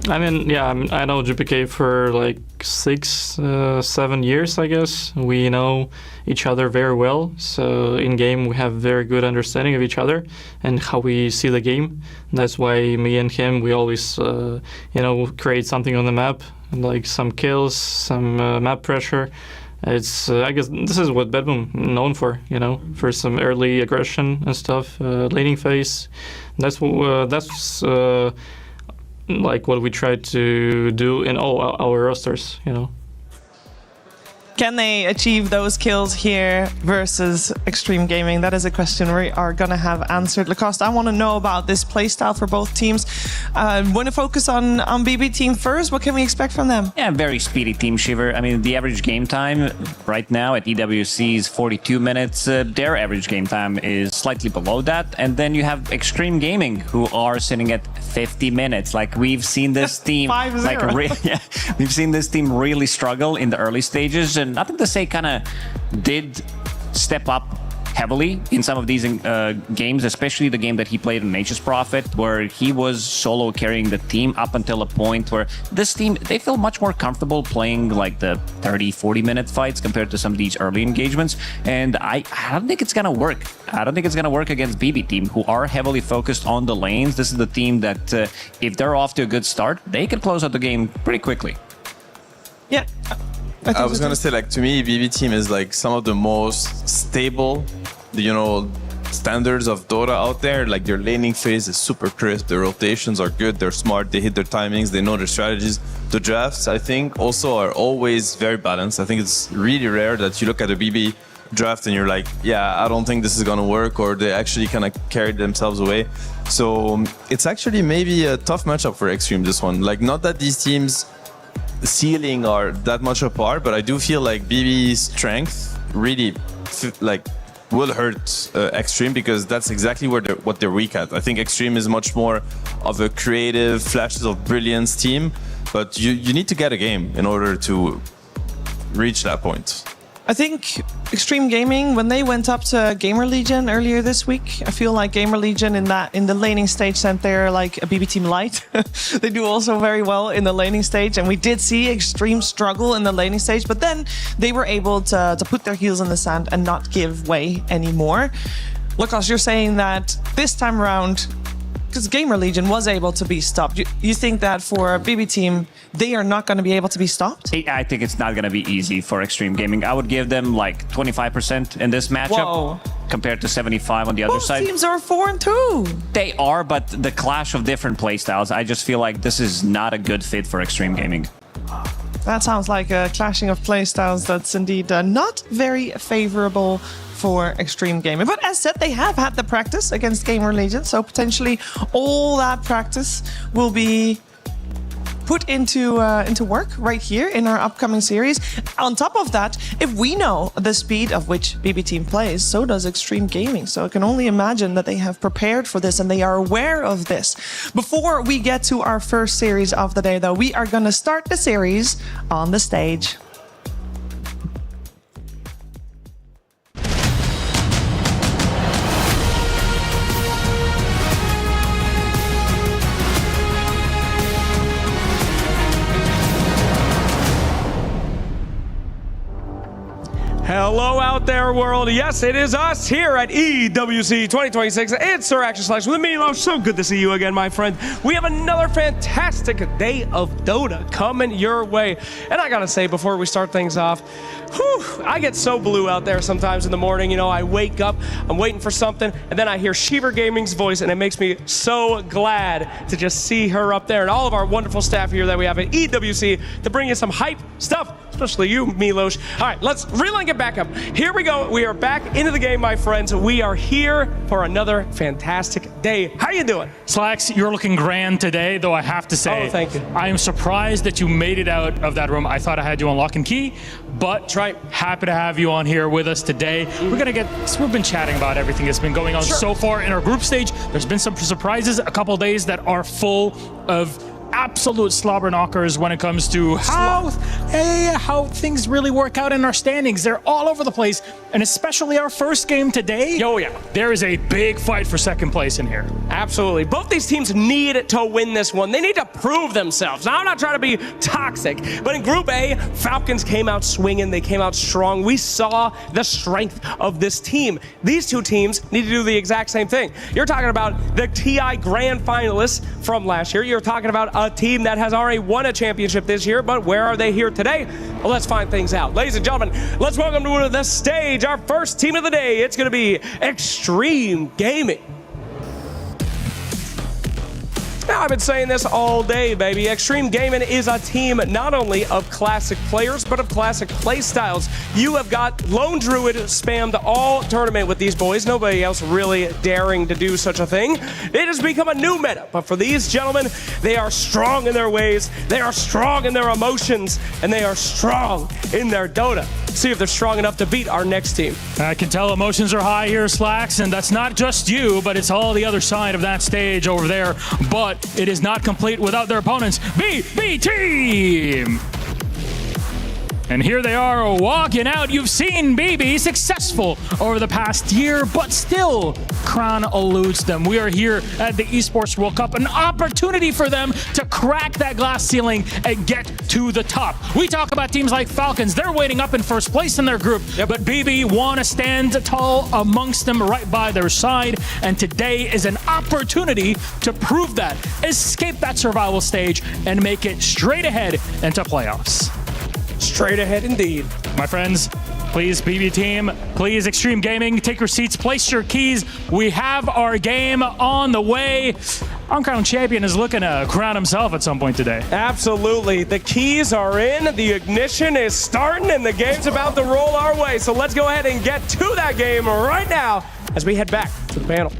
I mean, yeah, I know GPK for like 6-7 years, I guess. We know each other very well. So in game, we have very good understanding of each other and how we see the game. That's why me and him, we always, create something on the map, like some kills, some map pressure. It's, I guess, this is what Bedboom known for, for some early aggression and stuff, laning phase. That's like what we try to do in all our rosters, Can they achieve those kills here versus Extreme Gaming? That is a question we are going to have answered. Lacoste, I want to know about this playstyle for both teams. Want to focus on BB team first? What can we expect from them? Yeah, very speedy team, Shiver. I mean, the average game time right now at EWC is 42 minutes. Their average game time is slightly below that. And then you have Extreme Gaming, who are sitting at 50 minutes. Like, we've seen this team... we've seen this team really struggle in the early stages. And nothing to say kind of did step up heavily in some of these games, especially the game that he played in Nature's Prophet, where he was solo carrying the team up until a point where this team, they feel much more comfortable playing like the 30-40 minute fights compared to some of these early engagements. And I don't think it's gonna work. I don't think it's gonna work against BB team, who are heavily focused on the lanes. This is the team that if they're off to a good start, they can close out the game pretty quickly. Yeah. I was gonna say, like, to me, BB team is like some of the most stable, standards of Dota out there. Like, their laning phase is super crisp, their rotations are good, they're smart, they hit their timings, they know their strategies. The drafts, I think, also are always very balanced. I think it's really rare that you look at a BB draft and you're like, yeah, I don't think this is gonna work, or they actually kind of carried themselves away. So it's actually maybe a tough matchup for Extreme, this one. Like, not that these teams ceiling are that much apart, but I do feel like BB's strength really will hurt Extreme, because that's exactly what they're weak at. I think Extreme is much more of a creative, flashes of brilliance team, but you need to get a game in order to reach that point. I think Extreme Gaming, when they went up to Gamer Legion earlier this week, I feel like Gamer Legion in the laning stage sent there like a BB team light. They do also very well in the laning stage, and we did see Extreme struggle in the laning stage, but then they were able to put their heels in the sand and not give way anymore. Lucas, you're saying that this time around, because Gamer Legion was able to be stopped, you think that for a BB team, they are not going to be able to be stopped? I think it's not going to be easy for Extreme Gaming. I would give them like 25% in this matchup compared to 75 on the other side. Both teams are 4-2. They are, but the clash of different playstyles, I just feel like this is not a good fit for Extreme Gaming. That sounds like a clashing of playstyles that's indeed not very favorable for Extreme Gaming. But as said, they have had the practice against Gamer Legion, so potentially all that practice will be put into work right here in our upcoming series. On top of that, if we know the speed of which BB team plays, so does Extreme Gaming. So I can only imagine that they have prepared for this and they are aware of this. Before we get to our first series of the day, though, we are going to start the series on the stage. Hello out there, world. Yes, it is us here at EWC 2026. It's Sir Action Slash with Milo. So good to see you again, my friend. We have another fantastic day of Dota coming your way. And I gotta say, before we start things off, I get so blue out there sometimes in the morning. I wake up, I'm waiting for something, and then I hear Shiver Gaming's voice, and it makes me so glad to just see her up there and all of our wonderful staff here that we have at EWC to bring you some hype stuff, especially you, Milos. All right, let's reel and get back up. Here we go. We are back into the game, my friends. We are here for another fantastic day. How you doing? Slacks, you're looking grand today, though I have to say, thank you. I am surprised that you made it out of that room. I thought I had you on lock and key, but happy to have you on here with us today. We've been chatting about everything that's been going on so far in our group stage. There's been some surprises, a couple of days that are full of absolute slobber knockers when it comes to how how things really work out in our standings. They're all over the place, and especially our first game today. Oh yeah, there is a big fight for second place in here. Absolutely. Both these teams need to win this one. They need to prove themselves. Now, I'm not trying to be toxic, but in Group A, Falcons came out swinging. They came out strong. We saw the strength of this team. These two teams need to do the exact same thing. You're talking about the TI Grand Finalists from last year. You're talking about a team that has already won a championship this year, but where are they here today? Well, let's find things out. Ladies and gentlemen, let's welcome to the stage our first team of the day. It's going to be Extreme Gaming. Now, I've been saying this all day, baby. Extreme Gaming is a team not only of classic players, but of classic play styles. You have got Lone Druid spammed all tournament with these boys. Nobody else really daring to do such a thing. It has become a new meta, but for these gentlemen, they are strong in their ways, they are strong in their emotions, and they are strong in their Dota. See if they're strong enough to beat our next team. I can tell emotions are high here, Slacks, and that's not just you, but it's all the other side of that stage over there. But it is not complete without their opponents, BB Team! And here they are walking out. You've seen BB successful over the past year, but still, Crown eludes them. We are here at the Esports World Cup, an opportunity for them to crack that glass ceiling and get to the top. We talk about teams like Falcons. They're waiting up in first place in their group, but BB want to stand tall amongst them right by their side, and today is an opportunity to prove that, escape that survival stage, and make it straight ahead into playoffs. Straight ahead indeed. My friends, please BB Team, please Extreme Gaming, take your seats, place your keys. We have our game on the way. Uncrowned Champion is looking to crown himself at some point today. Absolutely. The keys are in, the ignition is starting, and the game's about to roll our way. So let's go ahead and get to that game right now as we head back to the panel.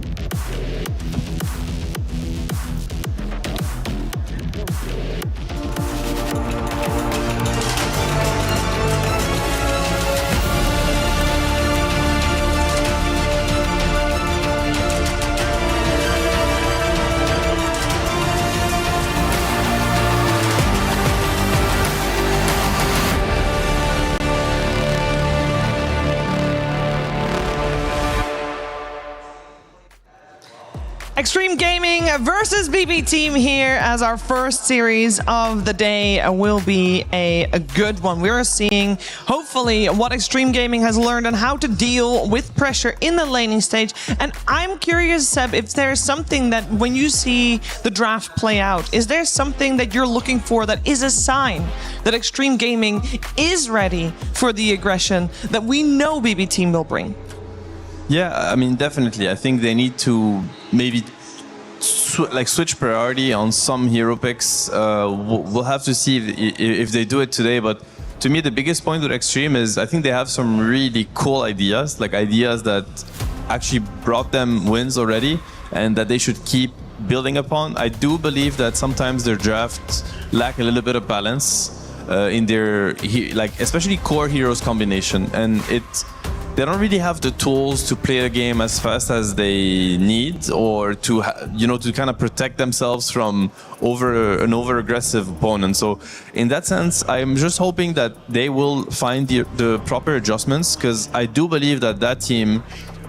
Extreme Gaming versus BB Team here as our first series of the day will be a good one. We're seeing, hopefully, what Extreme Gaming has learned on how to deal with pressure in the laning stage. And I'm curious, Seb, if there's something that when you see the draft play out, is there something that you're looking for that is a sign that Extreme Gaming is ready for the aggression that we know BB Team will bring? Yeah, I mean, definitely. I think they need to maybe switch priority on some hero picks. We'll have to see if they do it today. But to me, the biggest point with Extreme is I think they have some really cool ideas, like ideas that actually brought them wins already and that they should keep building upon. I do believe that sometimes their drafts lack a little bit of balance in their, especially core heroes combination. And they don't really have the tools to play a game as fast as they need, or to to kind of protect themselves from an over-aggressive opponent. So in that sense, I'm just hoping that they will find the proper adjustments, because I do believe that team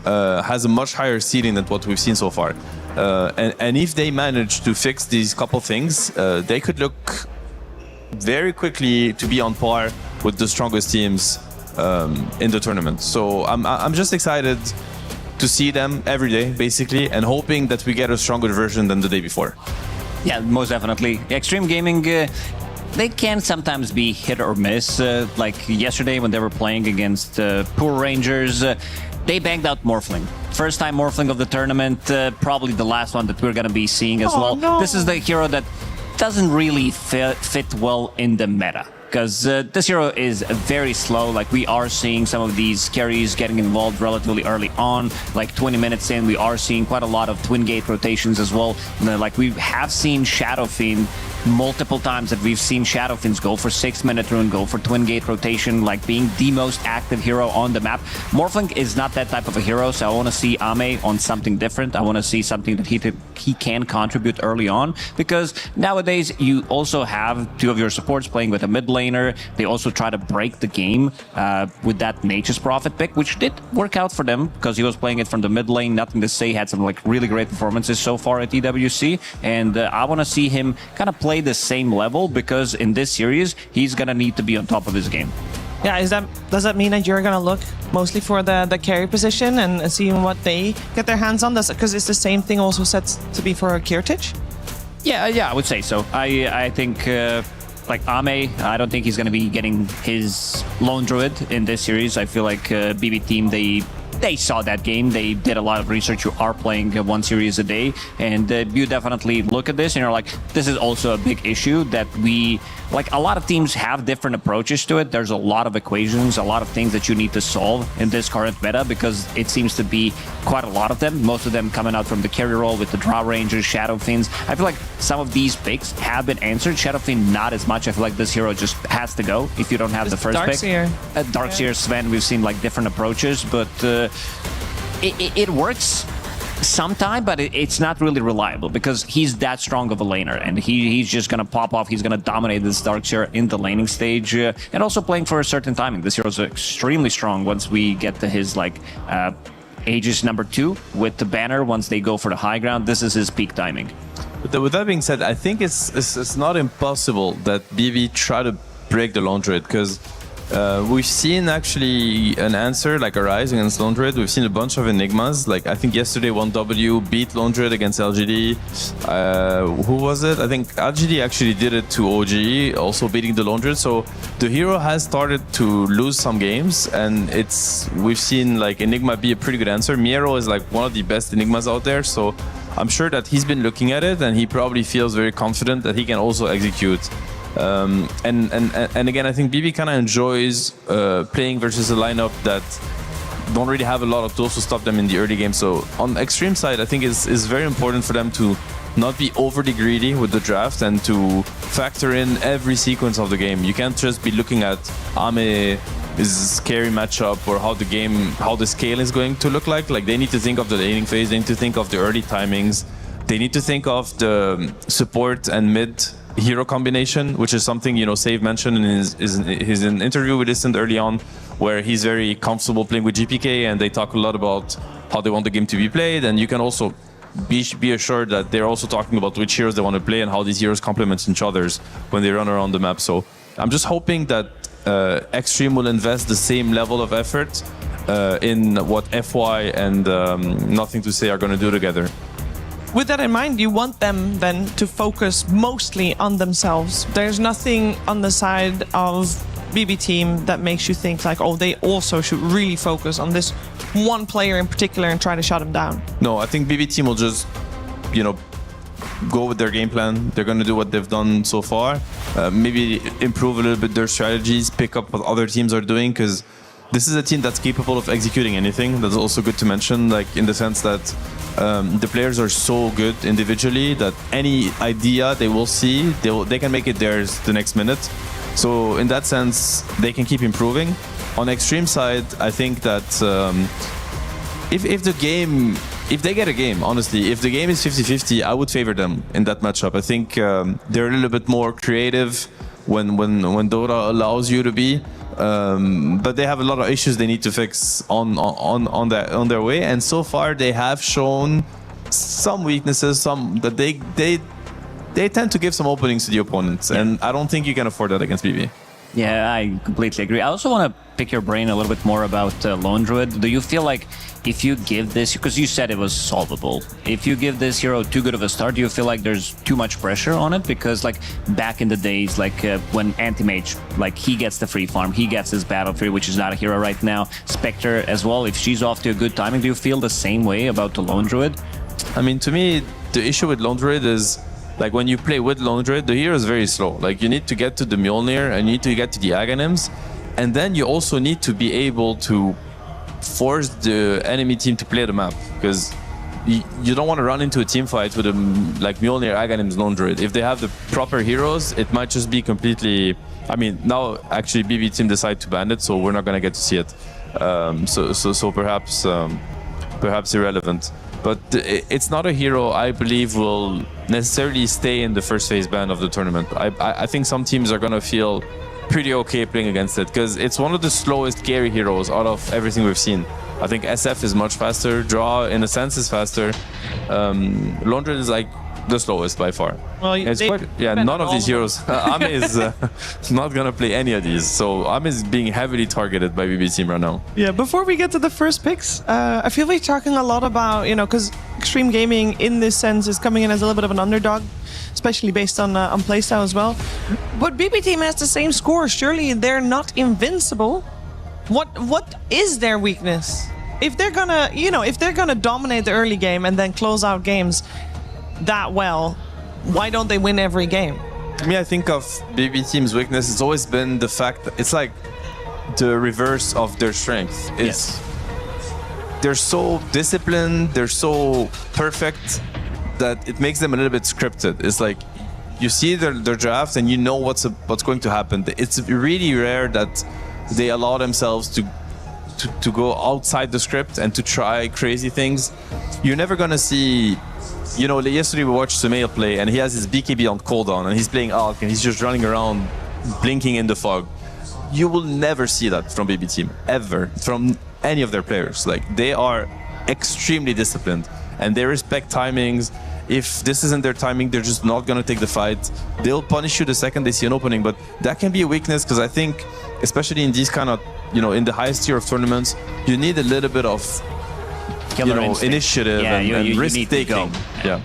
has a much higher ceiling than what we've seen so far. And if they manage to fix these couple things, they could look very quickly to be on par with the strongest teams in the tournament. So I'm just excited to see them every day, basically, and hoping that we get a stronger version than the day before. Yeah, most definitely. Extreme Gaming, they can sometimes be hit or miss. Like yesterday when they were playing against Poor Rangers, they banged out Morphling. First time Morphling of the tournament, probably the last one that we're going to be seeing as well. No. This is the hero that doesn't really fit well in the meta, because this hero is very slow. Like, we are seeing some of these carries getting involved relatively early on, like 20 minutes in. We are seeing quite a lot of twin gate rotations as well. Like, we have seen Shadow Fiend multiple times that we've seen Shadowfiends go for 6-minute rune, go for twin gate rotation, like being the most active hero on the map. Morphling is not that type of a hero, so I want to see Ame on something different. I want to see something that he can contribute early on, because nowadays you also have two of your supports playing with a mid laner. They also try to break the game with that Nature's Prophet pick, which did work out for them because he was playing it from the mid lane. Nothing to say, had some like really great performances so far at EWC, and I want to see him kind of play the same level, because in this series he's gonna need to be on top of his game. Yeah, does that mean that you're gonna look mostly for the carry position and see what they get their hands on? Because it's the same thing also set to be for Kirtich? Yeah, I would say so. I think like Ame, I don't think he's gonna be getting his lone druid in this series. I feel like BB team, they saw that game. They did a lot of research. You are playing one series a day, and you definitely look at this and you're like, this is also a big issue that a lot of teams have different approaches to it. There's a lot of equations, a lot of things that you need to solve in this current meta, because it seems to be quite a lot of them. Most of them coming out from the carry role with the Drow Rangers, Shadowfiends. I feel like some of these picks have been answered. Shadowfiend, not as much. I feel like this hero just has to go if you don't have the first pick. Darkseer, Sven, we've seen like different approaches, but it works sometime, but it's not really reliable because he's that strong of a laner, and he's just gonna pop off. He's gonna dominate this Darkseer in the laning stage, and also playing for a certain timing. This hero's extremely strong once we get to his Aegis #2 with the banner. Once they go for the high ground, this is his peak timing. But with that being said, I think it's not impossible that BB try to break the lone druid, because we've seen actually an answer like Arise against Lone Druid. We've seen a bunch of Enigmas. Like I think yesterday 1W beat Lone Druid against LGD. Who was it? I think LGD actually did it to OG, also beating the Lone Druid. So the hero has started to lose some games, and we've seen like Enigma be a pretty good answer. Miero is like one of the best Enigmas out there, so I'm sure that he's been looking at it and he probably feels very confident that he can also execute. And again, I think BB kind of enjoys playing versus a lineup that don't really have a lot of tools to stop them in the early game. So on the extreme side, I think it's very important for them to not be overly greedy with the draft and to factor in every sequence of the game. You can't just be looking at Ame's carry matchup or how the scale is going to look like. Like they need to think of the laning phase, they need to think of the early timings, they need to think of the support and mid hero combination, which is something, Save mentioned in his interview we listened early on, where he's very comfortable playing with GPK, and they talk a lot about how they want the game to be played. And you can also be assured that they're also talking about which heroes they want to play and how these heroes complement each other's when they run around the map. So I'm just hoping that Extreme will invest the same level of effort in what FY and Nothing to Say are going to do together. With that in mind, you want them then to focus mostly on themselves. There's nothing on the side of BB team that makes you think like, oh, they also should really focus on this one player in particular and try to shut him down. No, I think BB team will just, go with their game plan. They're going to do what they've done so far. Maybe improve a little bit their strategies, pick up what other teams are doing, because this is a team that's capable of executing anything. That's also good to mention, like in the sense that the players are so good individually that any idea they will see, they can make it theirs the next minute. So in that sense, they can keep improving. On extreme side, I think that if they get a game, honestly, if the game is 50-50, I would favor them in that matchup. I think they're a little bit more creative when Dota allows you to be. But they have a lot of issues they need to fix on their way, and so far they have shown some weaknesses, that they tend to give some openings to the opponents, and I don't think you can afford that against BB. Yeah, I completely agree. I also want to pick your brain a little bit more about Lone Druid. Do you feel like if you give this, because you said it was solvable, if you give this hero too good of a start, do you feel like there's too much pressure on it? Because like back in the days, like when Anti-Mage, like he gets the free farm, he gets his battle free, which is not a hero right now. Spectre as well, if she's off to a good timing, do you feel the same way about the Lone Druid? I mean, to me, the issue with Lone Druid is, like when you play with Lone Druid, the hero is very slow. Like you need to get to the Mjolnir and you need to get to the Aghanims, and then you also need to be able to force the enemy team to play the map, because you don't want to run into a team fight with like Mjolnir, Aghanim's Lone Druid. If they have the proper heroes, it might just be completely. I mean, now actually BB team decide to ban it, so we're not gonna get to see it. So perhaps irrelevant. But it's not a hero I believe will necessarily stay in the first phase ban of the tournament. I think some teams are gonna feel pretty okay playing against it because it's one of the slowest carry heroes out of everything we've seen. I think SF is much faster, Draw in a sense is faster. Lone Druid is like the slowest by far. Well, none of these heroes. Ame is not gonna play any of these, so Ame is being heavily targeted by BB team right now. Yeah, before we get to the first picks, I feel we're talking a lot about, because Extreme Gaming in this sense is coming in as a little bit of an underdog, especially based on playstyle as well. But BB team has the same score. Surely they're not invincible. What is their weakness? If they're gonna dominate the early game and then close out games that well, why don't they win every game? To me, I think of BB team's weakness, it's always been the fact that it's like the reverse of their strength. They're so disciplined, they're so perfect that it makes them a little bit scripted. It's like you see their draft and you know what's going to happen. It's really rare that they allow themselves to go outside the script and to try crazy things. You're never gonna see. Yesterday we watched Sumail play and he has his BKB on cooldown and he's playing Alk and he's just running around blinking in the fog. You will never see that from BB team, ever, from any of their players. Like, they are extremely disciplined and they respect timings. If this isn't their timing, they're just not gonna take the fight. They'll punish you the second they see an opening, but that can be a weakness because I think, especially in these kind of, in the highest tier of tournaments, you need a little bit of initiative and risk-taking. Yeah.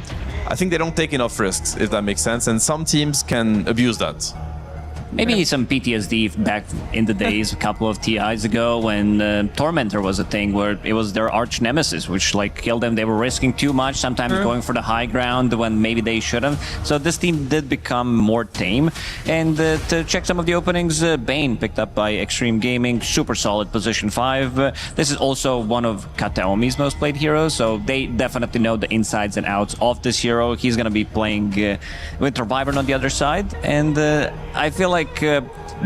I think they don't take enough risks, if that makes sense, and some teams can abuse that. Maybe some PTSD back in the days, a couple of TIs ago, when Tormentor was a thing where it was their arch nemesis, which killed them. They were risking too much, sometimes going for the high ground when maybe they shouldn't. So this team did become more tame. And to check some of the openings, Bane picked up by Extreme Gaming, super solid position 5. This is also one of Kataomi's most played heroes, so they definitely know the insides and outs of this hero. He's going to be playing Winter Wyvern on the other side, and I feel like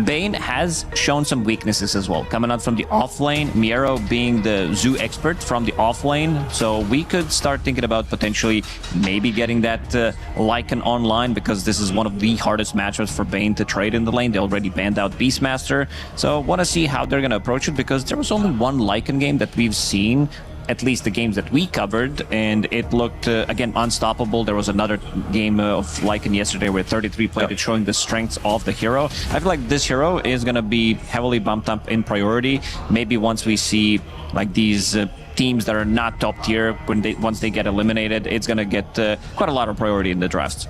Bane has shown some weaknesses as well. Coming out from the off lane, Miero being the Zoo expert from the off lane, so we could start thinking about potentially maybe getting that Lycan online, because this is one of the hardest matchups for Bane to trade in the lane. They already banned out Beastmaster, so want to see how they're going to approach it, because there was only one Lycan game that we've seen, at least the games that we covered, and it looked, again, unstoppable. There was another game of Lycan yesterday where 33 played it, showing the strengths of the hero. I feel like this hero is going to be heavily bumped up in priority. Maybe once we see these teams that are not top tier, once they get eliminated, it's going to get quite a lot of priority in the drafts.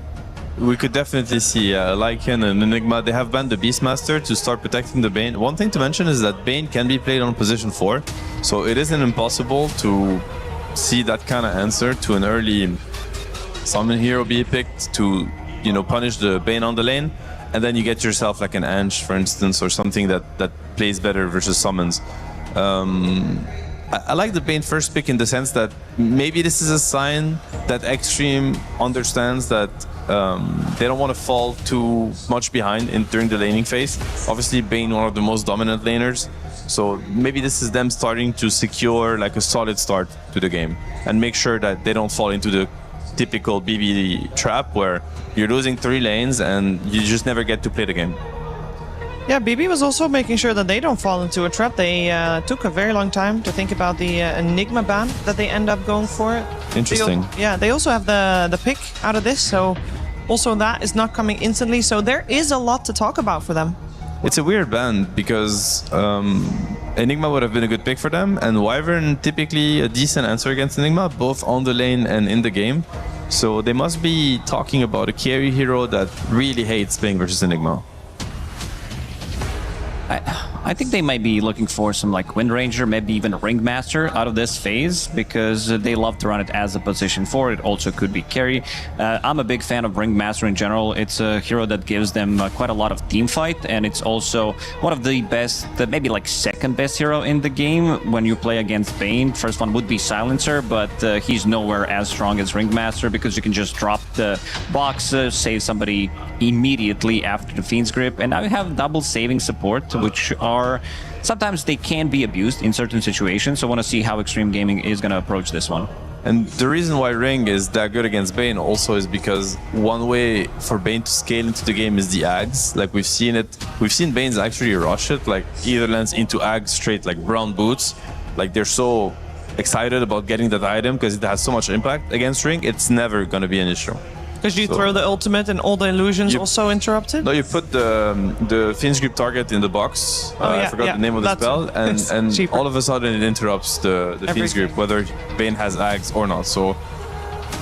We could definitely see Lycan and Enigma. They have banned the Beastmaster to start protecting the Bane. One thing to mention is that Bane can be played on position 4, so it isn't impossible to see that kind of answer to an early summon hero be picked to, punish the Bane on the lane, and then you get yourself like an Ange, for instance, or something that plays better versus summons. I like the Bane first pick in the sense that maybe this is a sign that Extreme understands that they don't want to fall too much behind during the laning phase. Obviously, Bane, one of the most dominant laners, so maybe this is them starting to secure a solid start to the game and make sure that they don't fall into the typical BB trap where you're losing 3 lanes and you just never get to play the game. Yeah, BB was also making sure that they don't fall into a trap. They took a very long time to think about the Enigma ban that they end up going for. Interesting. They also have the pick out of this, so also that is not coming instantly. So there is a lot to talk about for them. It's a weird ban because Enigma would have been a good pick for them, and Wyvern typically a decent answer against Enigma, both on the lane and in the game. So they must be talking about a carry hero that really hates playing versus Enigma. I think they might be looking for some like Wind Ranger, maybe even Ringmaster out of this phase, because they love to run it as a position 4. It also could be carry. I'm a big fan of Ringmaster in general. It's a hero that gives them quite a lot of team fight, and it's also one of the best, maybe like second best hero in the game when you play against Bane. First one would be Silencer, but he's nowhere as strong as Ringmaster because you can just drop the box, save somebody immediately after the Fiend's Grip, and now you have double saving support, which are sometimes they can be abused in certain situations. So I want to see how Extreme Gaming is going to approach this one. And the reason why Ring is that good against Bane also is because one way for Bane to scale into the game is the Ags. Like we've seen it, we've seen Bane's actually rush it, like either lands into Ags straight, like brown boots. Like they're so excited about getting that item because it has so much impact against Ring, it's never going to be an issue. Because you throw the ultimate and all the illusions also interrupted? No, you put the Fiend's Grip target in the box. I forgot the name of the spell, and all of a sudden it interrupts the Fiend's Grip, whether Bane has Ags or not. So,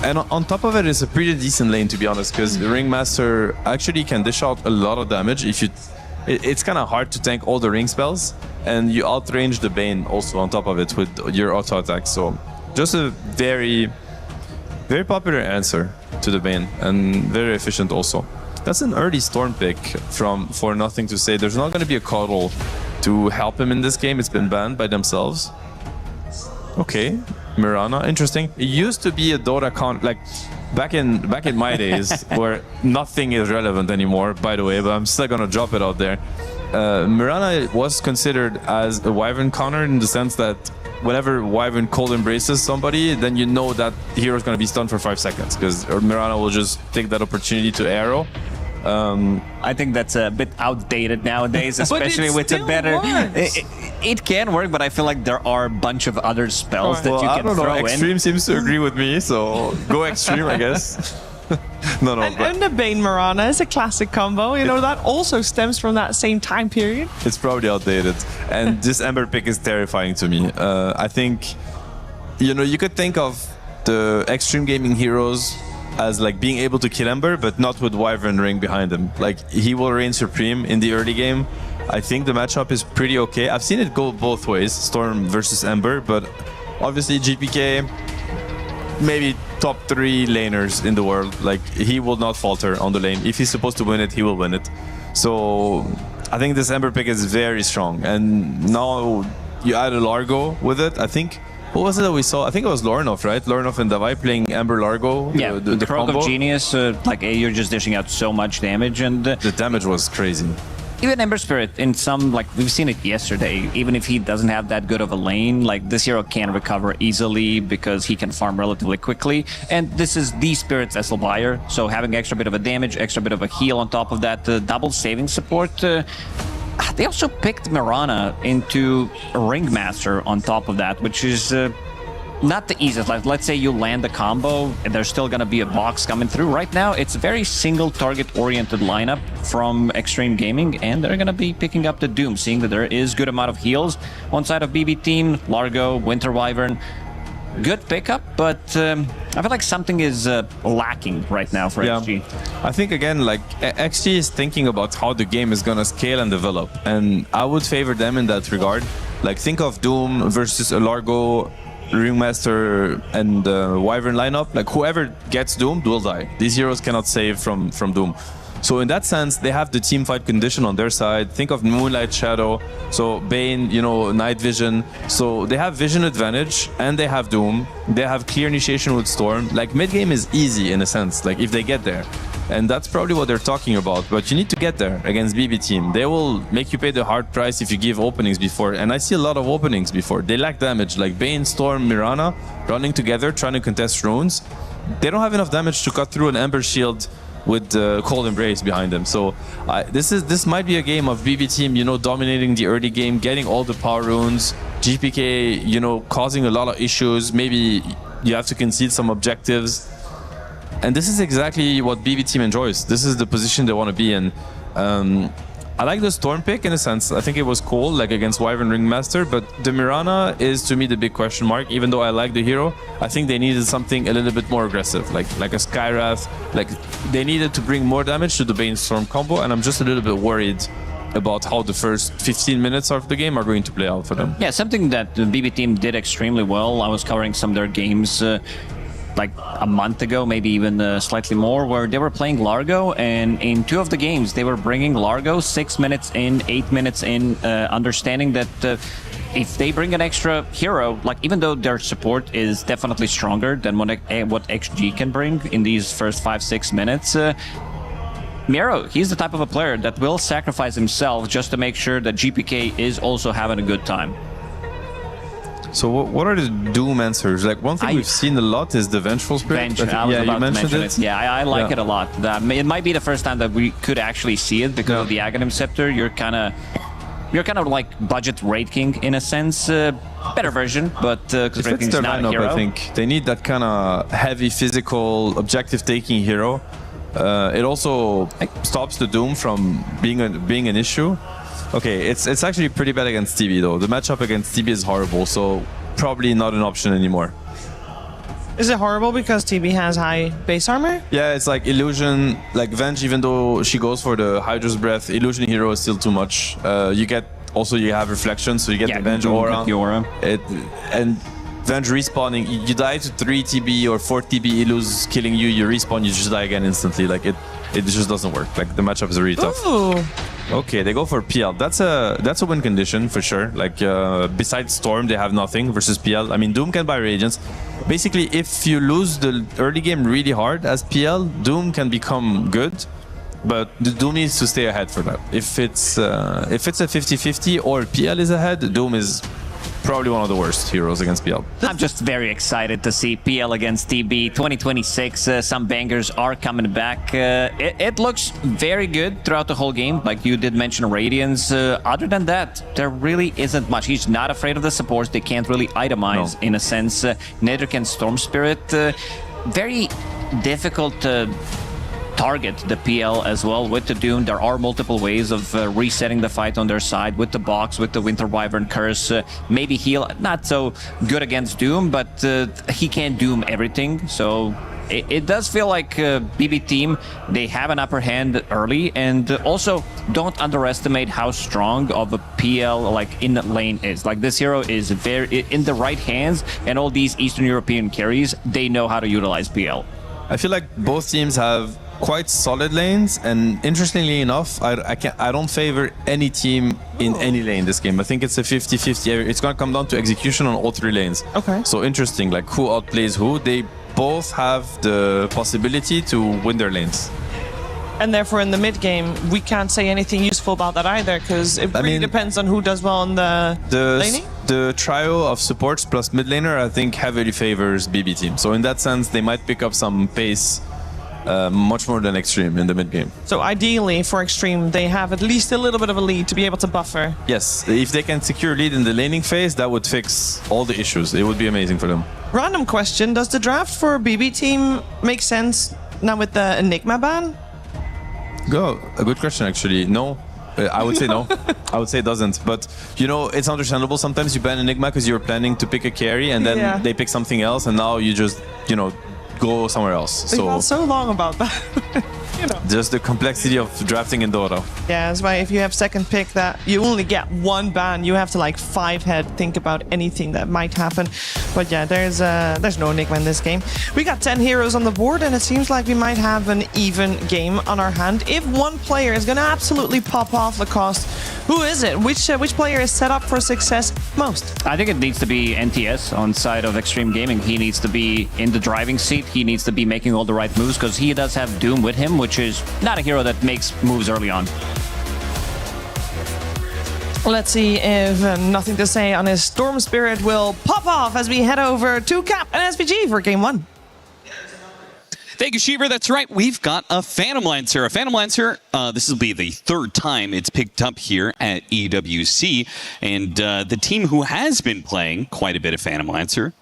and on top of it, it's a pretty decent lane, to be honest, because the Ringmaster actually can dish out a lot of damage. If you, it's kind of hard to tank all the ring spells, and you outrange the Bane also on top of it with your auto attack. So, just a very popular answer to the Bane, and very efficient also. That's an early Storm pick for nothing to say. There's not going to be a cuddle to help him in this game. It's been banned by themselves. Okay, Mirana, interesting. It used to be a Dota con, like back in my days, where nothing is relevant anymore, by the way, but I'm still going to drop it out there. Mirana was considered as a Wyvern counter in the sense that whenever Wyvern cold embraces somebody, then you know that the hero is going to be stunned for 5 seconds because Mirana will just take that opportunity to arrow. I think that's a bit outdated nowadays, especially with the better. It can work, but I feel like there are a bunch of other spells that you can throw in. Extreme seems to agree with me, so go Extreme, I guess. No, and the Bane Mirana is a classic combo. You know, that also stems from that same time period. It's probably outdated. And this Ember pick is terrifying to me. I think, you know, you could think of the Extreme Gaming heroes as like being able to kill Ember, but not with Wyvern Ring behind him. Like, he will reign supreme in the early game. I think the matchup is pretty okay. I've seen it go both ways, Storm versus Ember, but obviously GPK, maybe top 3 laners in the world. Like, he will not falter on the lane. If he's supposed to win it, he will win it. So I think this Ember pick is very strong. And now you add a Largo with it. I think, what was it that we saw? I think it was Lornoff, right? Lornoff and Davai playing Ember Largo. Yeah, the Croak combo. of Genius, like you're just dishing out so much damage, and the damage was crazy. Even Ember Spirit, in some, like, we've seen it yesterday, even if he doesn't have that good of a lane, like, this hero can recover easily because he can farm relatively quickly. And this is the Spirit's Essel buyer, so having extra bit of a damage, extra bit of a heal on top of that, double saving support. They also picked Mirana into Ringmaster on top of that, which is not the easiest. Like, let's say you land a combo and there's still going to be a box coming through. Right now, it's a very single target oriented lineup from Extreme Gaming, and they're going to be picking up the Doom, seeing that there is good amount of heals on side of BB team, Largo, Winter Wyvern. Good pickup, but I feel like something is lacking right now for XG. I think, again, like, XG is thinking about how the game is going to scale and develop, and I would favor them in that regard. Like, think of Doom versus a Largo, Ringmaster, and Wyvern lineup. Like, whoever gets doomed will die. These heroes cannot save from Doom. So in that sense, they have the team fight condition on their side. Think of Moonlight Shadow, so Bane, you know, Night Vision. So they have vision advantage, and they have Doom. They have clear initiation with Storm. Like, mid-game is easy in a sense, like, if they get there. And that's probably what they're talking about. But you need to get there against BB team. They will make you pay the hard price if you give openings before. And I see a lot of openings before. They lack damage, like Bane, Storm, Mirana, running together, trying to contest runes. They don't have enough damage to cut through an Ember Shield with Cold Embrace behind them. So this might be a game of BB team, you know, dominating the early game, getting all the power runes, GPK, you know, causing a lot of issues. Maybe you have to concede some objectives. And this is exactly what BB team enjoys. This is the position they want to be in. I like the Storm pick in a sense. I think it was cool, like against Wyvern Ringmaster, but the Mirana is to me the big question mark. Even though I like the hero, I think they needed something a little bit more aggressive, like a Skywrath. Like, they needed to bring more damage to the Bane Storm combo, and I'm just a little bit worried about how the first 15 minutes of the game are going to play out for them. Yeah, something that the BB team did extremely well. I was covering some of their games like a month ago, maybe even slightly more, where they were playing Largo, and in 2 of the games they were bringing Largo 6 minutes in, 8 minutes in, understanding that if they bring an extra hero, like even though their support is definitely stronger than what XG can bring in these first 5-6 minutes, Miro, he's the type of a player that will sacrifice himself just to make sure that GPK is also having a good time. So what are the Doom answers? Like one thing we've seen a lot is the Vengeful Spirit. I was yeah, about you mentioned to mention it. Yeah, I like it a lot. It might be the first time that we could actually see it because of the Aghanim Scepter. You're kind of like budget Raid King in a sense. Better version, but because Raid King's not a hero. I think they need that kind of heavy physical objective taking hero. It also stops the Doom from being an issue. Okay, it's actually pretty bad against TB though. The matchup against TB is horrible, so probably not an option anymore. Is it horrible because TB has high base armor? Yeah, it's like Illusion, like Venge, even though she goes for the Hydra's Breath, Illusion hero is still too much. You have Reflection, so you get the Venge aura. And Venge respawning, you die to 3 TB or 4 TB Illus killing you, you respawn, you just die again instantly. Like it just doesn't work. Like the matchup is really tough. Ooh. Okay, they go for PL. That's a win condition for sure. Like besides Storm, they have nothing versus PL. I mean, Doom can buy Radiance. Basically, if you lose the early game really hard as PL, Doom can become good, but the Doom needs to stay ahead for that. If it's a 50-50 or PL is ahead, Doom is probably one of the worst heroes against PL. I'm just very excited to see PL against TB 2026. Some bangers are coming back. It looks very good throughout the whole game. Like you did mention Radiance. Other than that, there really isn't much. He's not afraid of the supports. They can't really itemize in a sense. Neither can Storm Spirit. Very difficult to target the PL as well. With the Doom, there are multiple ways of resetting the fight on their side with the box, with the Winter Wyvern Curse, maybe heal. Not so good against Doom, but he can't Doom everything. So it does feel like BB team, they have an upper hand early, and also don't underestimate how strong of a PL like in the lane is. Like this hero is very in the right hands, and all these Eastern European carries, they know how to utilize PL. I feel like both teams have quite solid lanes, and interestingly enough, I don't favor any team in any lane this game. I think it's a 50-50. It's gonna come down to execution on all 3 lanes. Okay. So interesting, like who outplays who. They both have the possibility to win their lanes. And therefore, in the mid game, we can't say anything useful about that either, because it really depends on who does well on the laning. The trio of supports plus mid laner, I think, heavily favors BB team. So in that sense, they might pick up some pace. Much more than Extreme in the mid game. So ideally for Extreme, they have at least a little bit of a lead to be able to buffer. Yes, if they can secure lead in the laning phase, that would fix all the issues. It would be amazing for them. Random question, does the draft for BB team make sense now with the Enigma ban? A good question actually. No. I would say no. I would say it doesn't. But, you know, it's understandable. Sometimes you ban Enigma because you're planning to pick a carry and then they pick something else and now you just, you know, go somewhere else. We've had so long about that. You know. Just the complexity of drafting in Dota. Yeah, that's why if you have second pick that you only get 1 ban, you have to like 5-head think about anything that might happen. But yeah, there's no Enigma in this game. We got 10 heroes on the board, and it seems like we might have an even game on our hand. If one player is gonna absolutely pop off Lacoste, who is it? Which player is set up for success most? I think it needs to be NTS on side of Extreme Gaming. He needs to be in the driving seat. He needs to be making all the right moves because he does have Doom with him, which is not a hero that makes moves early on. Let's see if nothing to say on his Storm Spirit will pop off as we head over to Cap and SVG for game 1. Thank you, Sheever. That's right. We've got a Phantom Lancer. A Phantom Lancer, this will be the 3rd time it's picked up here at EWC. And the team who has been playing quite a bit of Phantom Lancer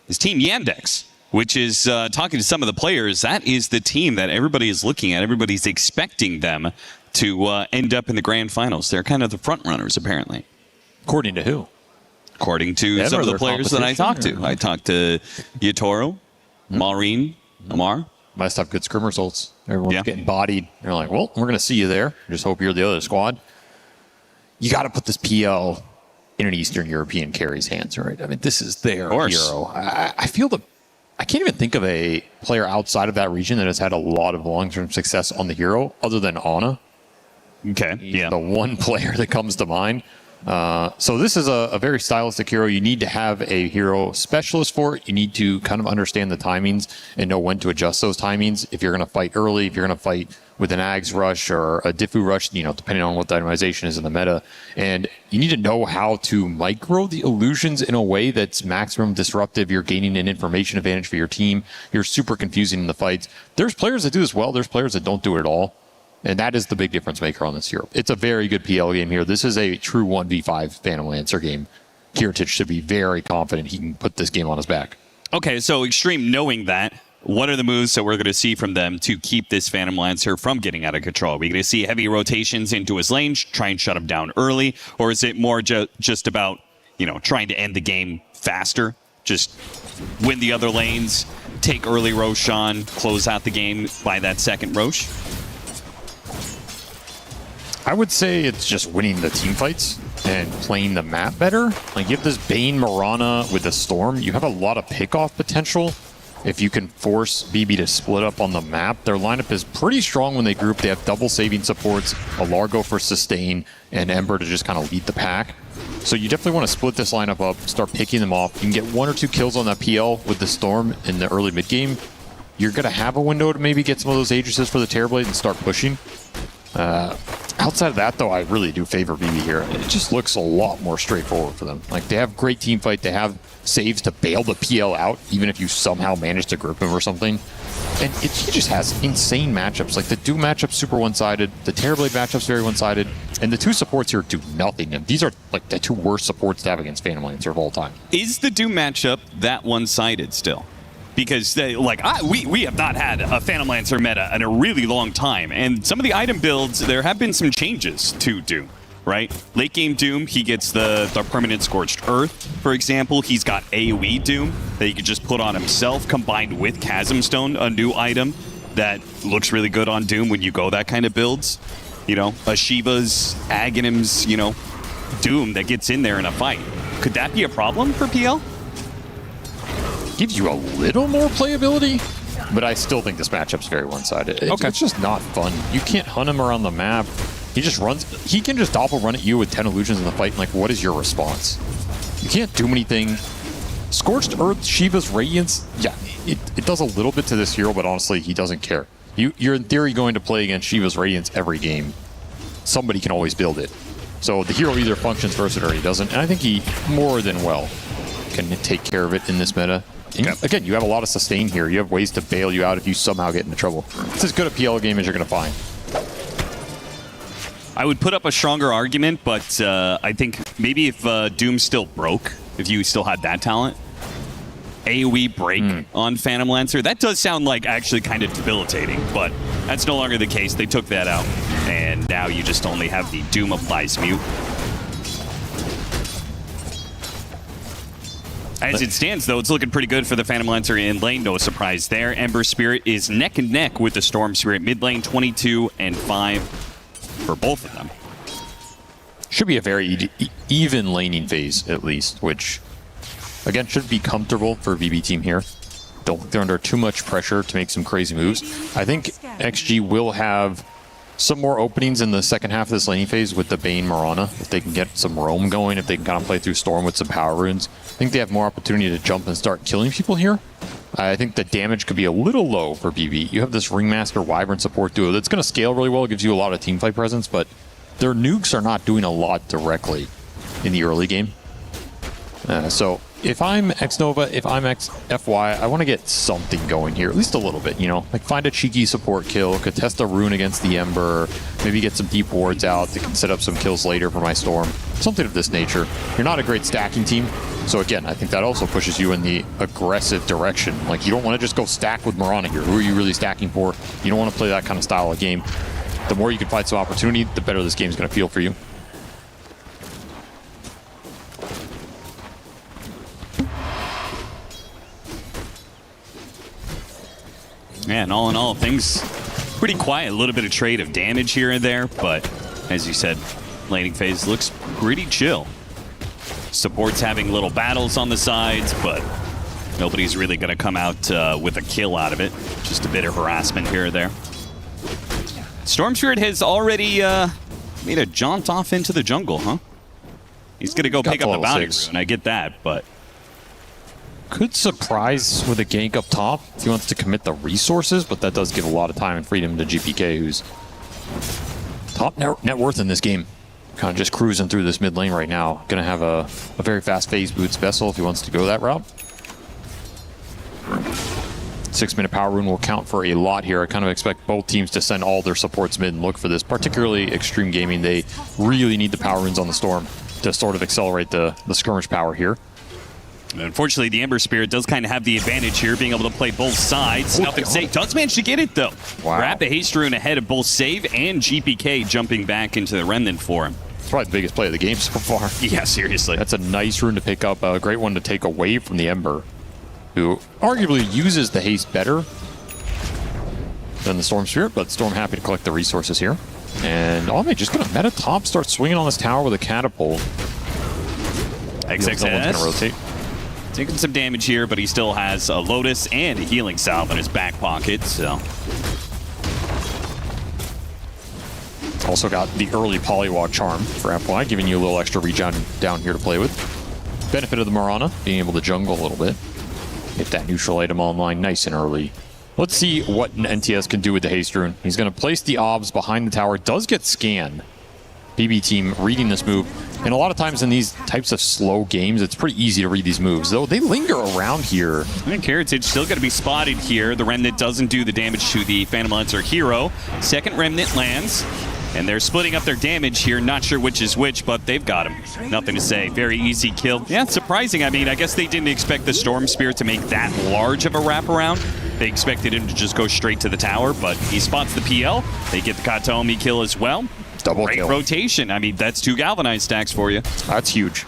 is Team Yandex, which is, talking to some of the players, that is the team that everybody is looking at. Everybody's expecting them to end up in the grand finals. They're kind of the front runners, apparently. According to who? According to some of the players that I talked to. I talked to Yatoro, Maureen, Amar. Must have good scrim results. Everyone's getting bodied. They're like, well, we're going to see you there. Just hope you're the other squad. you got to put this PL in an Eastern European carry's hands, right? I mean, this is their hero. I feel I can't even think of a player outside of that region that has had a lot of long-term success on the hero other than Ana. Okay, He's the one player that comes to mind. So this is a very stylistic hero. You need to have a hero specialist for it. You need to kind of understand the timings and know when to adjust those timings. If you're going to fight early, if you're going to fight with an Ags rush or a Diffu rush, you know, depending on what the itemization is in the meta. And you need to know how to micro the illusions in a way that's maximum disruptive. You're gaining an information advantage for your team. You're super confusing in the fights. There's players that do this well. There's players that don't do it at all. And that is the big difference maker on this hero. It's a very good PL game here. This is a true 1v5 Phantom Lancer game. Kiritich should be very confident he can put this game on his back. Okay, so Extreme, knowing that, what are the moves that we're going to see from them to keep this Phantom Lancer from getting out of control? Are we going to see heavy rotations into his lane, try and shut him down early? Or is it more just about, you know, trying to end the game faster? Just win the other lanes, take early Roshan, close out the game by that second Rosh? I would say it's just winning the team fights and playing the map better. Like, you have this Bane Mirana with the Storm. You have a lot of pickoff potential if you can force BB to split up on the map. Their lineup is pretty strong when they group. They have double saving supports, a Largo for sustain, and Ember to just kind of lead the pack. So you definitely want to split this lineup up, start picking them off. You can get 1 or 2 kills on that PL with the Storm in the early mid game. You're going to have a window to maybe get some of those Aegrises for the Terrorblade and start pushing. Outside of that, though, I really do favor BB here. It just looks a lot more straightforward for them. Like, they have great team fight. They have saves to bail the PL out, even if you somehow manage to grip him or something. And he just has insane matchups. Like, the Doom matchup's super one-sided. The Terrorblade matchup's very one-sided. And the 2 supports here do nothing. And these are, like, the 2 worst supports to have against Phantom Lancer of all time. Is the Doom matchup that one-sided still? Because we have not had a Phantom Lancer meta in a really long time, and some of the item builds, there have been some changes to Doom, right? Late game Doom, he gets the permanent Scorched Earth, for example. He's got AoE Doom that he could just put on himself, combined with Chasm Stone, a new item that looks really good on Doom when you go that kind of builds. You know, Ashiva's, Aghanim's, you know, Doom that gets in there in a fight. Could that be a problem for PL? Gives you a little more playability, but I still think this matchup's very one-sided. It's just not fun. You can't hunt him around the map. He just runs. He can just doppel run at you with 10 illusions in the fight, and like, what is your response? You can't do anything. Scorched Earth, Shiva's Radiance, yeah, it does a little bit to this hero, but honestly, he doesn't care. You're in theory going to play against Shiva's Radiance every game. Somebody can always build it. So the hero either functions first or he doesn't, and I think he more than well can take care of it in this meta. And again, you have a lot of sustain here. You have ways to bail you out if you somehow get into trouble. It's as good a PL game as you're going to find. I would put up a stronger argument, but I think maybe if Doom still broke, if you still had that talent, AoE break on Phantom Lancer, that does sound like actually kind of debilitating, but that's no longer the case. They took that out, and now you just only have the Doom applies mute. As it stands, though, it's looking pretty good for the Phantom Lancer in lane. No surprise there. Ember Spirit is neck and neck with the Storm Spirit. Mid lane, 22 and 5 for both of them. Should be a very even laning phase, at least, which, again, should be comfortable for VB team here. Don't think they're under too much pressure to make some crazy moves. I think XG will have some more openings in the second half of this laning phase with the Bane Mirana. If they can get some roam going, if they can kind of play through Storm with some power runes, I think they have more opportunity to jump and start killing people here. I think the damage could be a little low for BB. You have this Ringmaster Wyvern support duo that's going to scale really well. It gives you a lot of teamfight presence, but their nukes are not doing a lot directly in the early game. So if I'm Xnova, if I'm XFY, I want to get something going here, at least a little bit, you know? Like, find a cheeky support kill, contest a rune against the Ember, maybe get some deep wards out that can set up some kills later for my Storm. Something of this nature. You're not a great stacking team, so again, I think that also pushes you in the aggressive direction. Like, you don't want to just go stack with Mirana here. Who are you really stacking for? You don't want to play that kind of style of game. The more you can find some opportunity, the better this game is going to feel for you. Yeah, and all in all, things pretty quiet. A little bit of trade of damage here and there, but as you said, laning phase looks pretty chill. Support's having little battles on the sides, but nobody's really going to come out with a kill out of it. Just a bit of harassment here or there. Storm Spirit has already made a jaunt off into the jungle, huh? He's going to go pick up the bounty rune, I get that, but... Could surprise with a gank up top if he wants to commit the resources, but that does give a lot of time and freedom to GPK, who's top net worth in this game. Kind of just cruising through this mid lane right now. Going to have a very fast phase boots Vessel if he wants to go that route. 6-minute power rune will count for a lot here. I kind of expect both teams to send all their supports mid and look for this, particularly Extreme Gaming. They really need the power runes on the Storm to sort of accelerate the skirmish power here. Unfortunately, the Ember Spirit does kind of have the advantage here, being able to play both sides. Nothing safe. Does manage to get it, though. Wow. Grab the haste rune ahead of both Save and GPK jumping back into the Remnant for him. It's probably the biggest play of the game so far. Yeah, seriously. That's a nice rune to pick up. A great one to take away from the Ember, who arguably uses the haste better than the Storm Spirit, but Storm happy to collect the resources here. And Ame just going to meta top, start swinging on this tower with a catapult. XXS. No one's going to rotate. Taking some damage here, but he still has a Lotus and a healing salve in his back pocket, so... Also got the early Polywog Charm for FY, giving you a little extra regen down here to play with. Benefit of the Mirana, being able to jungle a little bit. Get that neutral item online nice and early. Let's see what NTS can do with the haste rune. He's going to place the obs behind the tower. Does get scanned. BB team reading this move. And a lot of times in these types of slow games, it's pretty easy to read these moves, though they linger around here. And Heritage still going to be spotted here. The Remnant doesn't do the damage to the Phantom Lancer hero. Second Remnant lands, and they're splitting up their damage here. Not sure which is which, but they've got him. Nothing to say. Very easy kill. Yeah, it's surprising. I mean, I guess they didn't expect the Storm Spirit to make that large of a wraparound. They expected him to just go straight to the tower, but he spots the PL. They get the Kataomi kill as well. Double Great kill. rotation. I mean, that's 2 Galvanized stacks for you. That's huge.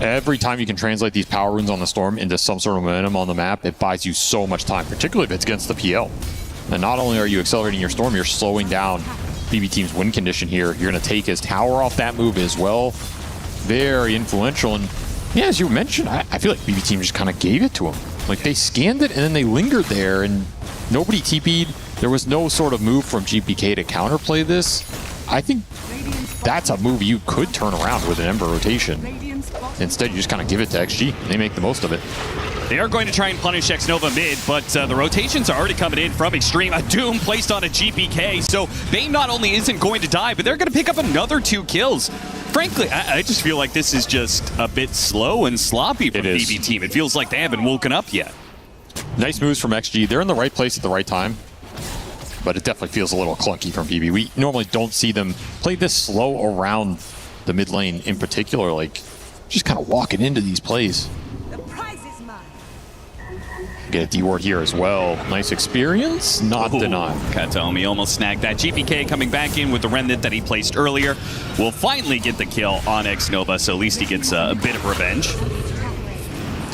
Every time you can translate these power runes on the Storm into some sort of momentum on the map, it buys you so much time, particularly if it's against the PL. And not only are you accelerating your Storm, you're slowing down BB Team's win condition here. You're going to take his tower off that move as well. Very influential. And yeah, as you mentioned, I feel like BB Team just kind of gave it to him. Like, they scanned it and then they lingered there and nobody TP'd. There was no sort of move from GPK to counterplay this. I think that's a move you could turn around with an Ember rotation. Instead, you just kind of give it to XG, and they make the most of it. They are going to try and punish X-Nova mid, but the rotations are already coming in from Extreme. A Doom placed on a GPK, so they not only isn't going to die, but they're going to pick up another 2 kills. Frankly, I just feel like this is just a bit slow and sloppy from BB Team. It feels like they haven't woken up yet. Nice moves from XG. They're in the right place at the right time. But it definitely feels a little clunky from BB. We normally don't see them play this slow around the mid lane in particular, like just kind of walking into these plays. The prize is mine. Get a D-ward here as well. Nice experience, not denied. Kataomi almost snagged that. GPK coming back in with the Remnant that he placed earlier. Will finally get the kill on X-Nova, so at least he gets a bit of revenge.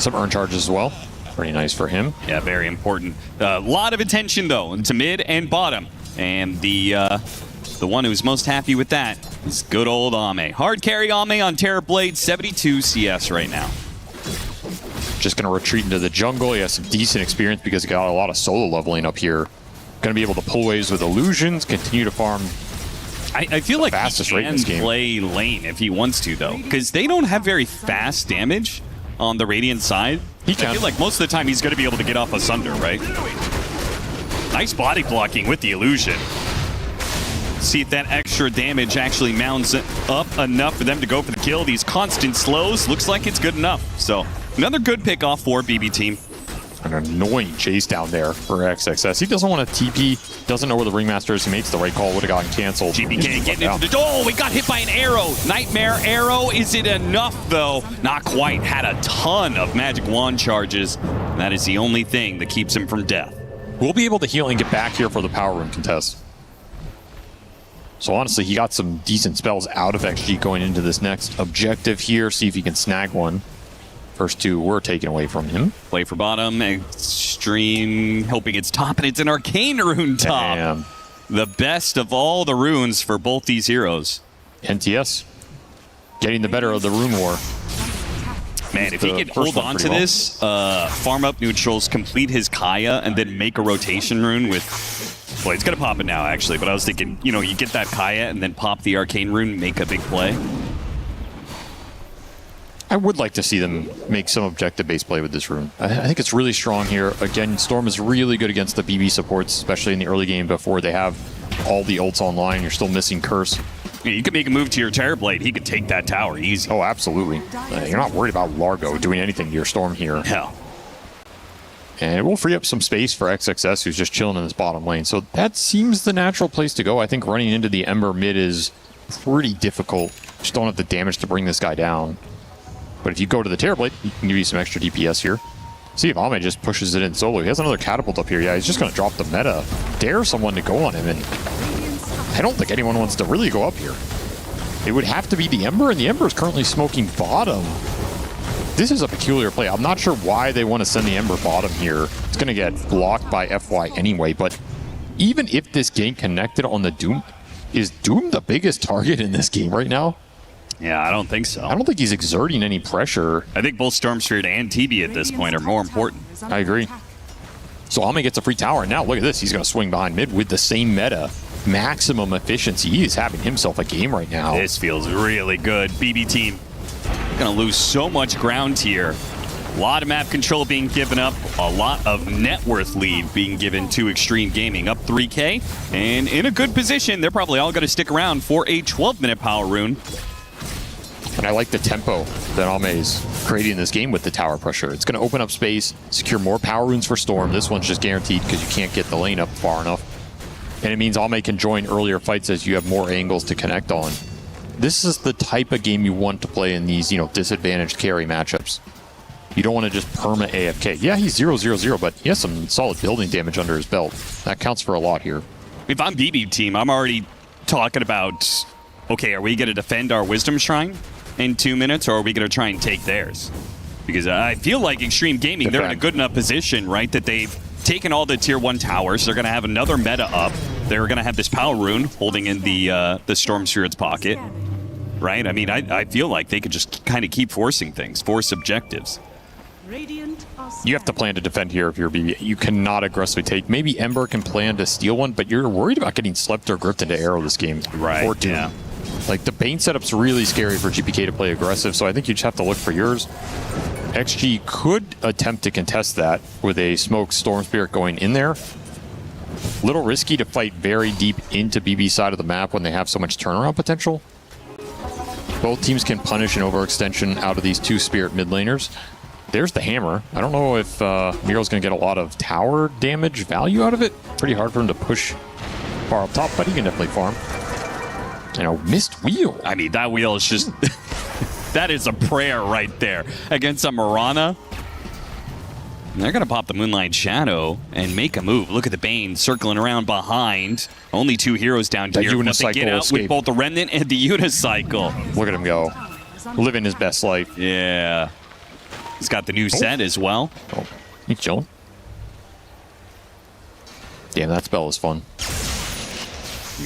Some earn charges as well. Pretty nice for him. Yeah, very important. A lot of attention, though, to mid and bottom. And the one who's most happy with that is good old Ame. Hard carry Ame on Terrorblade, 72 CS right now. Just going to retreat into the jungle. He has some decent experience because he got a lot of solo leveling up here. Going to be able to pull waves with illusions, continue to farm. I feel like fastest he rate in can this game. play lane if he wants to, though, because they don't have very fast damage on the Radiant side. I feel like most of the time he's going to be able to get off Asunder, right? Nice body blocking with the illusion. See if that extra damage actually mounts up enough for them to go for the kill. These constant slows, looks like it's good enough. So another good pick off for BB Team. An annoying chase down there for XXS. He doesn't want to TP, doesn't know where the Ringmaster is. He makes the right call, would have gotten canceled. GPK getting into the... Oh, we got hit by an arrow. Nightmare arrow. Is it enough, though? Not quite. Had a ton of magic wand charges. And that is the only thing that keeps him from death. We'll be able to heal and get back here for the power room contest. So honestly, he got some decent spells out of XG going into this next objective here. See if he can snag one. First 2 were taken away from him. Play for bottom. Extreme hoping it's top, and it's an arcane rune top. Damn. The best of all the runes for both these heroes. NTS getting the better of the rune war. Man, if he can hold on to this, farm up neutrals, complete his Kaya, and then make a rotation rune with... Well, he's going to pop it now, actually, but I was thinking, you know, you get that Kaya and then pop the Arcane rune, make a big play. I would like to see them make some objective-based play with this rune. I think it's really strong here. Again, Storm is really good against the BB supports, especially in the early game before they have all the ults online. You're still missing Curse. Yeah, you can make a move to your Terrorblade. He could take that tower easy. Oh, absolutely. You're not worried about Largo doing anything to your Storm here. Hell. And it will free up some space for XXS, who's just chilling in this bottom lane. So that seems the natural place to go. I think running into the Ember mid is pretty difficult. Just don't have the damage to bring this guy down. But if you go to the Terrorblade, he can give you some extra DPS here. See if Ame just pushes it in solo. He has another catapult up here. Yeah, he's just going to drop the meta. Dare someone to go on him, and I don't think anyone wants to really go up here. It would have to be the Ember, and the Ember is currently smoking bottom. This is a peculiar play. I'm not sure why they want to send the Ember bottom here. It's going to get blocked by FY anyway, but even if this gank connected on the Doom, is Doom the biggest target in this game right now? Yeah, I don't think so. I don't think he's exerting any pressure. I think both Storm Spirit and TB at this point are more important. I agree. So Ame gets a free tower. Now look at this. He's going to swing behind mid with the same meta. Maximum efficiency. He is having himself a game right now. This feels really good. BB team going to lose so much ground here. A lot of map control being given up. A lot of net worth lead being given to Extreme Gaming. Up 3K. And in a good position. They're probably all going to stick around for a 12-minute power rune. And I like the tempo that Ame is creating in this game with the tower pressure. It's going to open up space, secure more power runes for Storm. This one's just guaranteed because you can't get the lane up far enough. And it means Ame can join earlier fights as you have more angles to connect on. This is the type of game you want to play in these, disadvantaged carry matchups. You don't want to just perma AFK. Yeah, he's 0-0-0, but he has some solid building damage under his belt. That counts for a lot here. If I'm BB team, I'm already talking about, okay, are we going to defend our Wisdom Shrine in 2 minutes, or are we going to try and take theirs? Because I feel like Extreme Gaming, they're in a good enough position, right, that they've taken all the tier 1 towers. They're going to have another meta up. They're going to have this power rune holding in the Storm Spirit's pocket, right? I mean, I feel like they could just kind of keep forcing things, force objectives. You have to plan to defend here if you're BB. You cannot aggressively take. Maybe Ember can plan to steal one, but you're worried about getting slept or gripped into arrow this game. Right, or Doom. yeah. Like, the Bane setup's really scary for GPK to play aggressive, so I think you just have to look for yours. XG could attempt to contest that with a Smoke Storm Spirit going in there. Little risky to fight very deep into BB's side of the map when they have so much turnaround potential. Both teams can punish an overextension out of these two Spirit mid laners. There's the hammer. I don't know if Miro's going to get a lot of tower damage value out of it. Pretty hard for him to push far up top, but he can definitely farm. Missed wheel. I mean, that wheel is just... that is a prayer right there against a Mirana. And they're going to pop the Moonlight Shadow and make a move. Look at the Bane circling around behind. Only 2 heroes down here. But they get out with both the Remnant and the Unicycle. Look at him go. Living his best life. Yeah. He's got the new set as well. Oh, he's chilling. Damn, that spell is fun.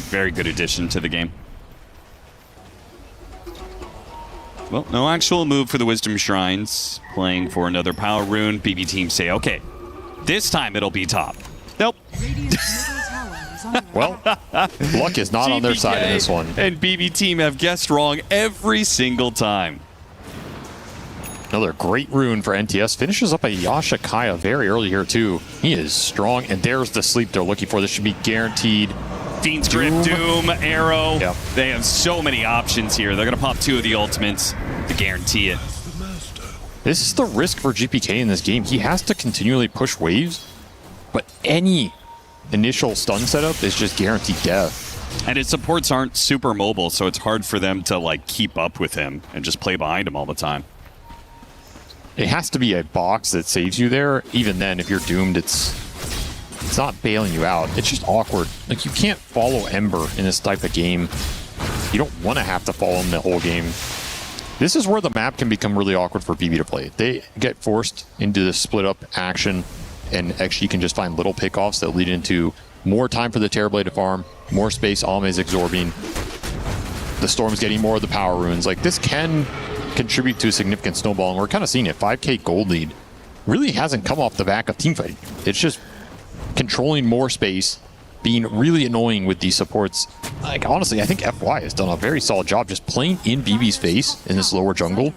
Very good addition to the game. Well, no actual move for the Wisdom Shrines. Playing for another power rune. BB team say, okay, this time it'll be top. Nope. Well, luck is not on their side in this one. And BB team have guessed wrong every single time. Another great rune for NTS. Finishes up a Yasha Kaya very early here, too. He is strong, and there's the sleep they're looking for. This should be guaranteed. Fiend's Grip, Doom, Arrow. Yep. They have so many options here. They're going to pop 2 of the ultimates to guarantee it. This is the risk for GPK in this game. He has to continually push waves, but any initial stun setup is just guaranteed death. And his supports aren't super mobile, so it's hard for them to keep up with him and just play behind him all the time. It has to be a box that saves you there. Even then, if you're doomed, it's not bailing you out. It's just awkward. You can't follow Ember in this type of game. You don't want to have to follow him the whole game. This is where the map can become really awkward for BB to play. They get forced into this split-up action, and XG can just find little pickoffs that lead into more time for the Terrorblade to farm, more space Alme's absorbing. The Storm's getting more of the power runes. Like, this can contribute to a significant snowball, and we're kind of seeing it. 5k gold lead really hasn't come off the back of teamfighting. It's just controlling more space, being really annoying with these supports. Like, honestly, I think FY has done a very solid job just playing in BB's face in this lower jungle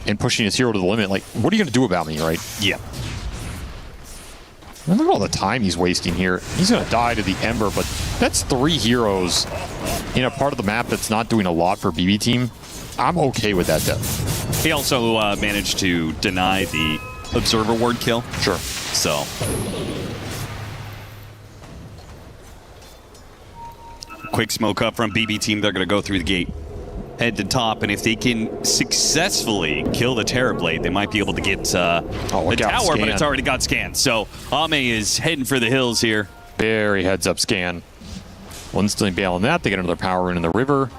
and pushing his hero to the limit. Like, what are you going to do about me, right? Yeah. Look at all the time he's wasting here. He's going to die to the Ember, but that's 3 heroes in a part of the map that's not doing a lot for BB team. I'm okay with that death. He also managed to deny the Observer Ward kill. Sure. So. Quick smoke up from BB team. They're going to go through the gate. Head to top, and if they can successfully kill the Terrorblade, they might be able to get the tower, but it's already got scanned. So Ame is heading for the hills here. Very heads up scan. Instantly bailing that. They get another power rune in the river.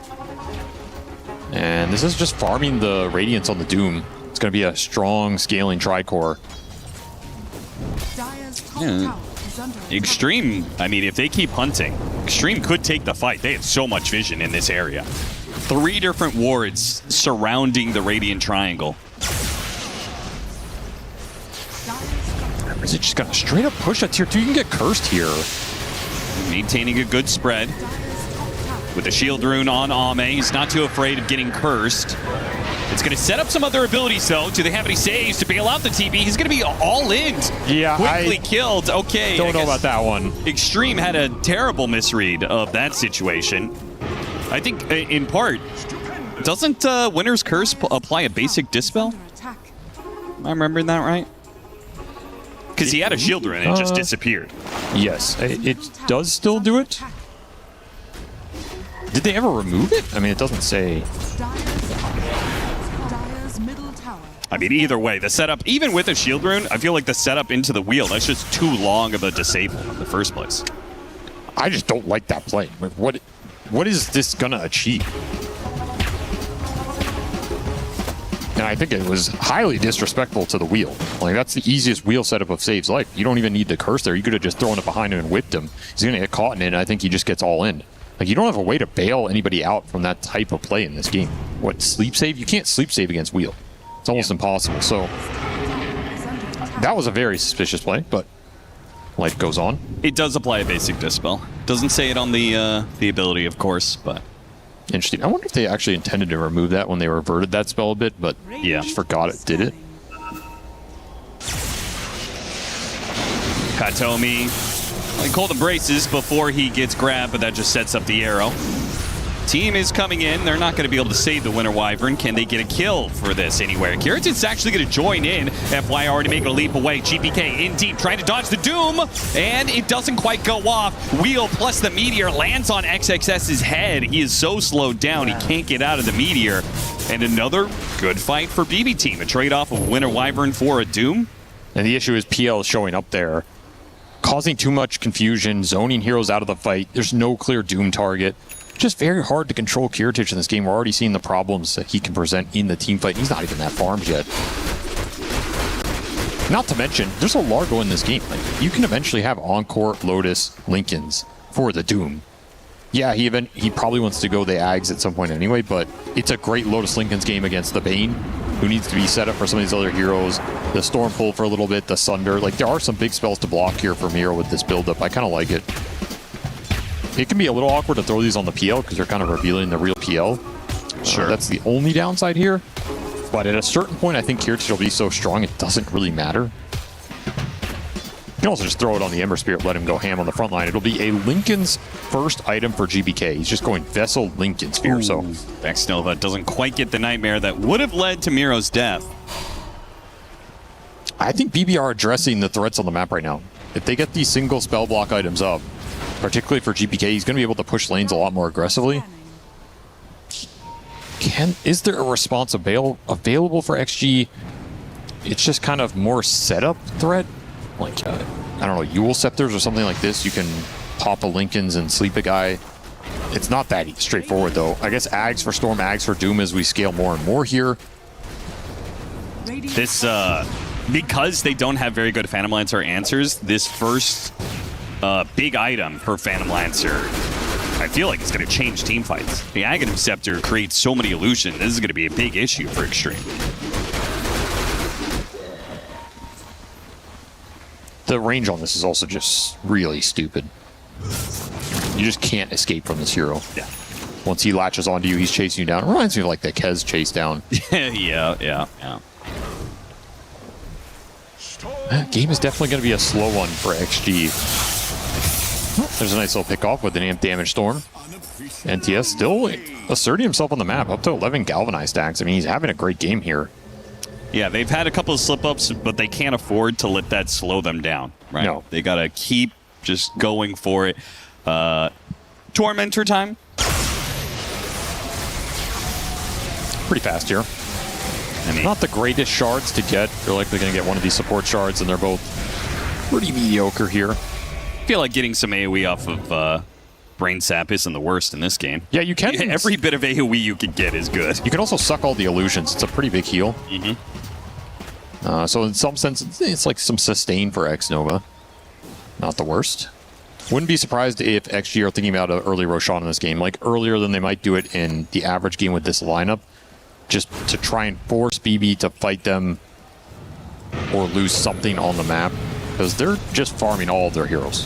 And this is just farming the Radiance on the Doom. It's going to be a strong scaling Tricore. Yeah. Extreme, I mean, if they keep hunting, Extreme could take the fight. They have so much vision in this area. 3 different wards surrounding the Radiant Triangle. Is it just going to straight up push a tier 2? You can get cursed here. Maintaining a good spread. With a shield rune on Ame, he's not too afraid of getting cursed. It's going to set up some other abilities, though. Do they have any saves to bail out the TB? He's going to be all in. Yeah, quickly killed. Okay. Don't know about that one. Extreme had a terrible misread of that situation. I think, in part, doesn't Winter's Curse apply a basic Dispel? Am I remembering that right? Because he had a shield rune and it just disappeared. Yes, it does still do it. Did they ever remove it? I mean, it doesn't say. I mean, either way, the setup, even with a shield rune, I feel like the setup into the wheel, that's just too long of a disable in the first place. I just don't like that play. What is this gonna achieve? And I think it was highly disrespectful to the wheel. Like, that's the easiest wheel setup of Save's life. You don't even need the curse there. You could have just thrown it behind him and whipped him. He's gonna get caught in it, and I think he just gets all in. Like, you don't have a way to bail anybody out from that type of play in this game. What, sleep save? You can't sleep save against wheel. It's almost impossible. So that was a very suspicious play, but life goes on. It does apply a basic Dispel. Doesn't say it on the ability, of course, but... Interesting. I wonder if they actually intended to remove that when they reverted that spell a bit, but yeah, just forgot it did it. Katomi, like, hold the braces before he gets grabbed, but that just sets up the arrow. Team is coming in. They're not going to be able to save the Winter Wyvern. Can they get a kill for this anywhere? Kiritan's actually going to join in. FY already making a leap away. GPK in deep, trying to dodge the Doom, and it doesn't quite go off. Wheel plus the Meteor lands on XXS's head. He is so slowed down, he can't get out of the Meteor. And another good fight for BB team. A trade-off of Winter Wyvern for a Doom. And the issue is PL showing up there, causing too much confusion, zoning heroes out of the fight. There's no clear Doom target. Just very hard to control Kiritich in this game. We're already seeing the problems that he can present in the team fight. He's not even that farmed yet. Not to mention, there's a Largo in this game. Like, you can eventually have Encore, Lotus, Lincolns for the Doom. Yeah, he probably wants to go the Ags at some point anyway, but it's a great Lotus Lincolns game against the Bane, who needs to be set up for some of these other heroes. The Stormpull for a little bit, the Sunder. Like, there are some big spells to block here for Miro with this build-up. I kind of like it. It can be a little awkward to throw these on the PL because they're kind of revealing the real PL. Sure. That's the only downside here. But at a certain point, I think Kiritich will be so strong it doesn't really matter. You can also just throw it on the Ember Spirit, let him go ham on the front line. It'll be a Lincoln's first item for GBK. He's just going Vessel Lincoln Sphere. So Vex Nova doesn't quite get the nightmare that would have led to Miro's death. I think BB are addressing the threats on the map right now. If they get these single spell block items up, particularly for GPK, he's going to be able to push lanes a lot more aggressively. Is there a response available for XG? It's just kind of more setup threat. Like, I don't know, Yule Scepters or something like this. You can pop a Lincolns and sleep a guy. It's not that straightforward, though. I guess Ags for Storm, Ags for Doom as we scale more and more here. This, because they don't have very good Phantom Lancer answers, this first big item for Phantom Lancer I feel like it's going to change team fights. The Aghanim Scepter creates so many illusions. This is going to be a big issue for Extreme. The range on this is also just really stupid. You just can't escape from this hero. Yeah. Once he latches onto you, he's chasing you down. It reminds me of like the Kez chase down. yeah. Game is definitely going to be a slow one for XG. There's a nice little pick off with an amp damage storm. NTS still asserting himself on the map, up to 11 galvanized stacks. I mean, he's having a great game here. Yeah, they've had a couple of slip-ups, but they can't afford to let that slow them down, right? No. They got to keep just going for it. Tormentor time. Pretty fast here. I mean, not the greatest shards to get. You're likely going to get one of these support shards, and they're both pretty mediocre here. I feel like getting some AoE off of Brain Sap isn't the worst in this game. Yeah, you can. Yeah, every bit of AoE you can get is good. You can also suck all the illusions. It's a pretty big heal. So in some sense, it's like some sustain for X-Nova. Not the worst. Wouldn't be surprised if XG are thinking about an early Roshan in this game, like earlier than they might do it in the average game with this lineup, just to try and force BB to fight them or lose something on the map, because they're just farming all of their heroes.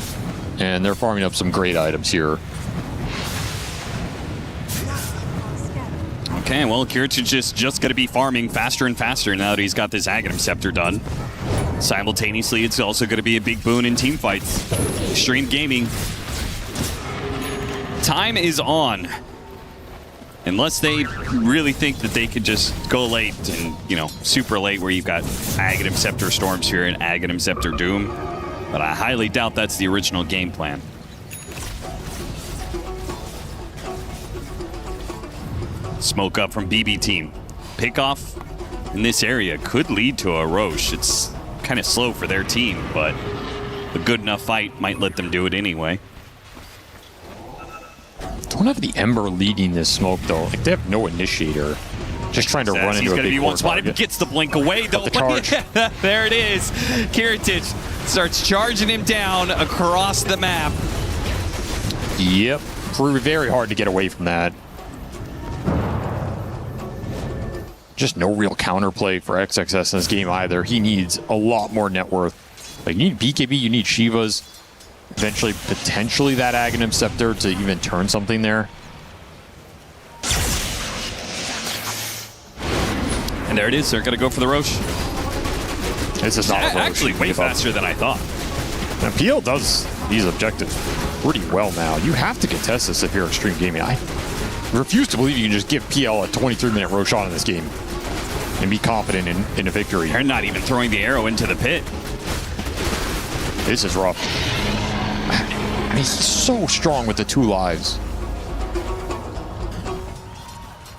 And they're farming up some great items here. Okay, well, Kiritich is just going to be farming faster and faster now that he's got this Aghanim Scepter done. Simultaneously, it's also going to be a big boon in team fights. Extreme Gaming. Time is on. Unless they really think that they could just go late and, you know, super late where you've got Aghanim Scepter Storm Sphere and Aghanim Scepter Doom. But I highly doubt that's the original game plan. Smoke up from BB team. Pickoff in this area could lead to a Roche. It's kind of slow for their team, but a good enough fight might let them do it anyway. Don't have the Ember leading this smoke, though. Like, they have no initiator. Just trying to run into a big be one spot. target. He gets the blink away, though. There it is. Kiritich starts charging him down across the map. Yep. Very hard to get away from that. Just no real counterplay for XXS in this game either. He needs a lot more net worth. Like, you need BKB, you need Shivas. Eventually, potentially that Aghanim Scepter to even turn something there. And there it is. They're going to go for the Roche. This is not a Roche. Actually, way faster than I thought. Now, PL does these objectives pretty well now. You have to contest this if you're Extreme Gaming. I refuse to believe you can just give PL a 23-minute Roshan in this game and be confident in a victory. They're not even throwing the arrow into the pit. This is rough. I mean, he's so strong with the 2 lives.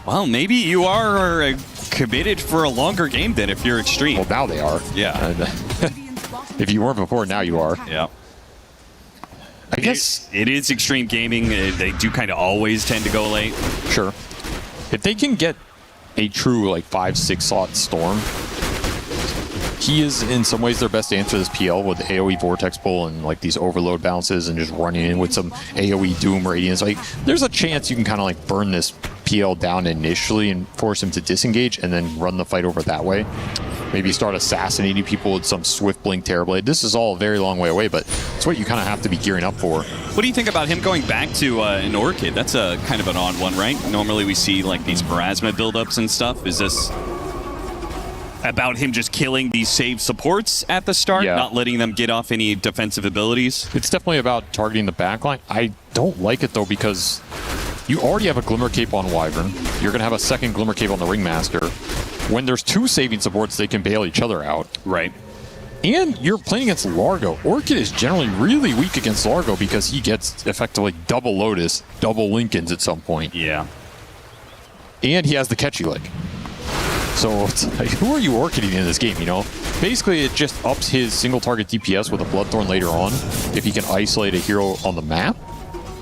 Well, maybe you are committed for a longer game then if you're Extreme. Well, now they are. Yeah. If you weren't before, now you are. Yeah. I guess it is Extreme Gaming. They do kind of always tend to go late. Sure. If they can get a true like 5-6 slot Storm, he is in some ways their best answer to this PL with the AoE Vortex Pull and like these overload bounces and just running in with some AoE Doom Radiance. Like, there's a chance you can kind of like burn this PL down initially and force him to disengage and then run the fight over that way. Maybe start assassinating people with some Swift Blink Terrorblade. This is all a very long way away, but it's what you kind of have to be gearing up for. What do you think about him going back to an Orchid? That's a kind of an odd one, right? Normally we see like these Pharasma buildups and stuff. Is this about him just killing these save supports at the start, not letting them get off any defensive abilities? It's definitely about targeting the backline. I don't like it though, because you already have a Glimmer Cape on Wyvern. You're going to have a second Glimmer Cape on the Ringmaster. When there's 2 saving supports, they can bail each other out. Right. And you're playing against Largo. Orchid is generally really weak against Largo because he gets effectively double Lotus, double Lincolns at some point. Yeah. And he has the catchy lick. So it's like, who are you Orchiding in this game, you know? Basically, it just ups his single target DPS with a Bloodthorn later on if he can isolate a hero on the map.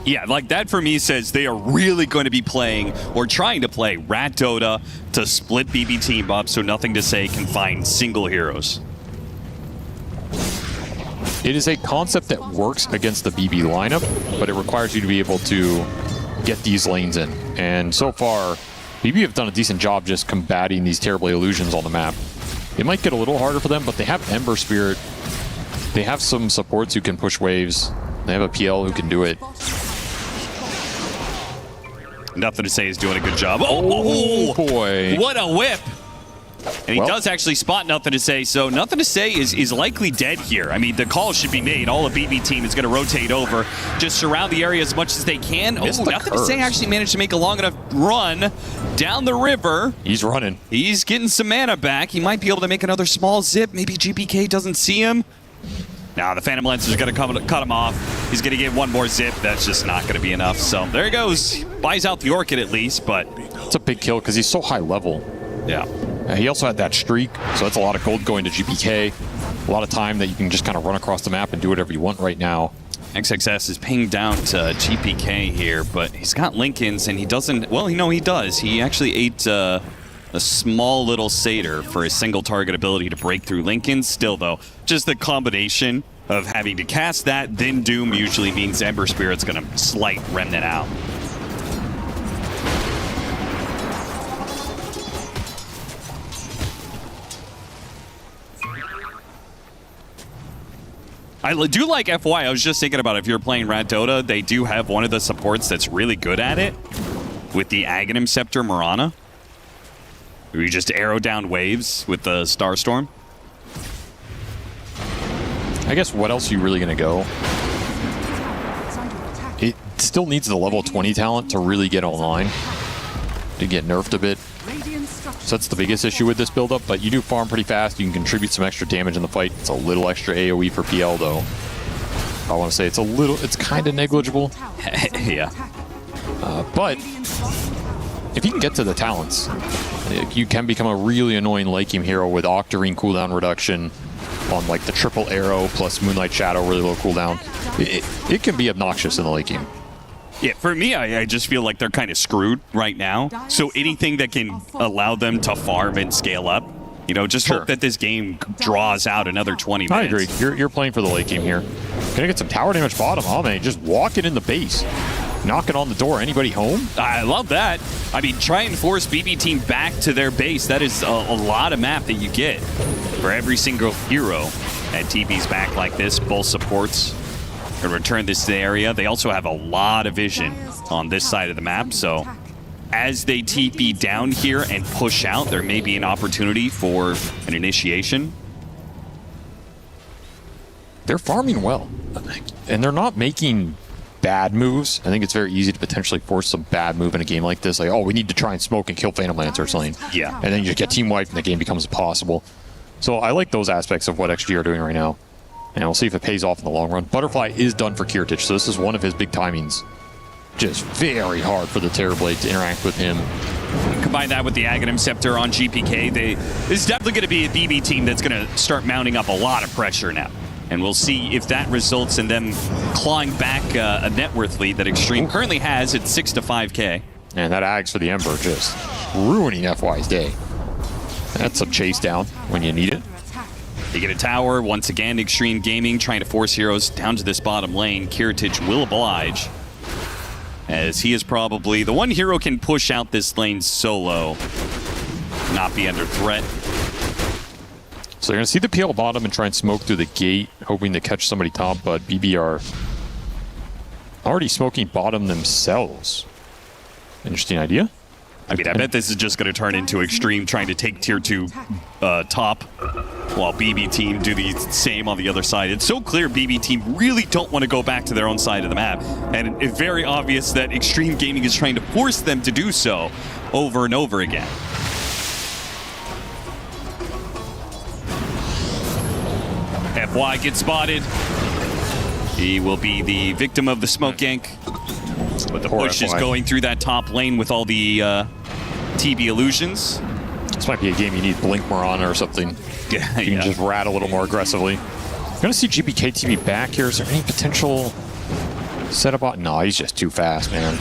Yeah, like that for me says they are really going to be playing or trying to play Rat Dota to split BB team up so Nothing to Say can find single heroes. It is a concept that works against the BB lineup, but it requires you to be able to get these lanes in. And so far, BB have done a decent job just combating these terrible illusions on the map. It might get a little harder for them, but they have Ember Spirit. They have some supports who can push waves. They have a PL who can do it. Nothing to say is doing a good job. Oh, boy. What a whip. And he Well, does actually spot Nothing to Say, so Nothing to Say is likely dead here. I mean, the call should be made. All the BB team is going to rotate over, just surround the area as much as they can. Oh, Nothing to Say actually managed to make a long enough run down the river. He's running. He's getting some mana back. He might be able to make another small zip. Maybe GPK doesn't see him. Now the Phantom Lancer's going to cut him off. He's going to get one more zip. That's just not going to be enough. So there he goes. Buys out the Orchid at least, but it's a big kill because he's so high level. Yeah. He also had that streak, so that's a lot of gold going to GPK. A lot of time that you can just kind of run across the map and do whatever you want right now. XXS is pinged down to GPK here, but he's got Lincolns and he doesn't... Well, he does. He actually ate a small little Satyr for his single target ability to break through Lincolns. Still, though, just the combination of having to cast that, then Doom usually means Ember Spirit's going to slight Remnant out. I do like FY. I was just thinking about if you're playing Rat Dota, they do have one of the supports that's really good at it with the Aghanim Scepter Mirana. Where you just arrow down waves with the Starstorm. I guess what else are you really going to go? It still needs the level 20 talent to really get online, to get nerfed a bit. So that's the biggest issue with this build-up, but you do farm pretty fast. You can contribute some extra damage in the fight. It's a little extra AoE for PL, though. I want to say it's kind of negligible. Yeah. But if you can get to the talents, you can become a really annoying late game hero with Octarine cooldown reduction on like the triple arrow plus Moonlight Shadow, really low cooldown. It can be obnoxious in the late game. Yeah, for me, I just feel like they're kind of screwed right now. So anything that can allow them to farm and scale up, just hope that this game draws out another 20 minutes. I agree. You're playing for the late game here. Gonna get some tower damage bottom. Oh man, just walking in the base. Knocking on the door. Anybody home? I love that. I mean, try and force BB team back to their base. That is a lot of map that you get for every single hero that TP's back like this. Both supports can return this to the area. They also have a lot of vision on this side of the map. So as they TP down here and push out, there may be an opportunity for an initiation. They're farming well. And they're not making bad moves. I think it's very easy to potentially force some bad move in a game like this. Like, oh, we need to try and smoke and kill Phantom Lancer or something. Yeah. And then you just get team wiped and the game becomes impossible. So I like those aspects of what XG are doing right now. And we'll see if it pays off in the long run. Butterfly is done for Kiritich, so this is one of his big timings. Just very hard for the Terrorblade to interact with him. Combine that with the Aghanim Scepter on GPK. This is definitely going to be a BB team that's going to start mounting up a lot of pressure now. And we'll see if that results in them clawing back a net worth lead that Extreme currently has at 6 to 5K. And that Ags for the Ember just ruining FY's day. That's some chase down when you need it. They get a tower. Once again, Extreme Gaming trying to force heroes down to this bottom lane. Kiritich will oblige, as he is probably the one hero can push out this lane solo, not be under threat. So you're going to see the PL bottom and try and smoke through the gate, hoping to catch somebody top, but BB are already smoking bottom themselves. Interesting idea. I mean, I bet this is just going to turn into Extreme trying to take tier 2 top, while BB team do the same on the other side. It's so clear BB team really don't want to go back to their own side of the map, and it's very obvious that Extreme Gaming is trying to force them to do so over and over again. FY gets spotted. He will be the victim of the smoke gank. But the push is going through that top lane with all the TB illusions. This might be a game you need Blink Mirana or something. Yeah, you can just rat a little more aggressively. I'm going to see GPK TV back here. Is there any potential setup on? No, he's just too fast, man.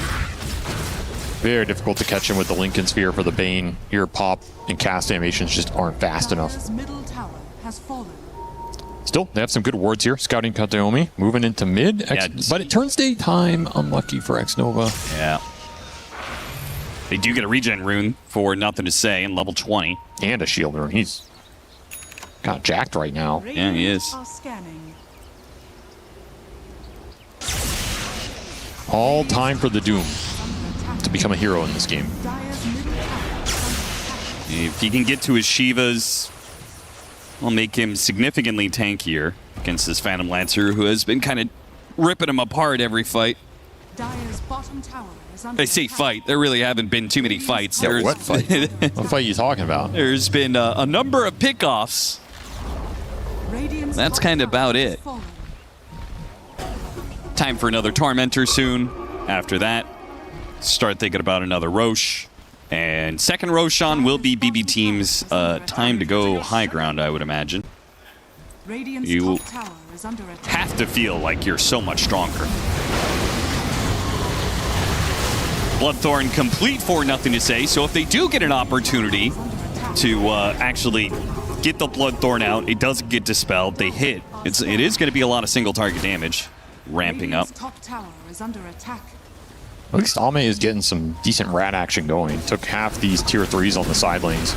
Very difficult to catch him with the Lincoln Sphere for the Bane. Your pop and cast animations just aren't fast enough. Still, they have some good wards here. Scouting Kataomi, moving into mid. But it turns daytime. Unlucky for X-Nova. Yeah. They do get a regen rune for nothing to say in level 20. And a shield rune. He's kind of jacked right now. Yeah, he is. All time for the Doom to become a hero in this game. If he can get to his Shivas, I'll make him significantly tankier against this Phantom Lancer, who has been kind of ripping him apart every fight. I say fight. There really haven't been too many fights. Yeah, what fight? What fight are you talking about? There's been a number of pickoffs. That's kind of about it. Time for another Tormentor soon. After that, start thinking about another Roche. And second Roshan will be BB Team's time to go high ground, I would imagine. You have to feel like you're so much stronger. Bloodthorn complete for nothing to say, so if they do get an opportunity to actually get the Bloodthorn out, it doesn't get dispelled, they hit. It is going to be a lot of single target damage ramping up. At least Ame is getting some decent rat action going. Took half these tier 3s on the side lanes.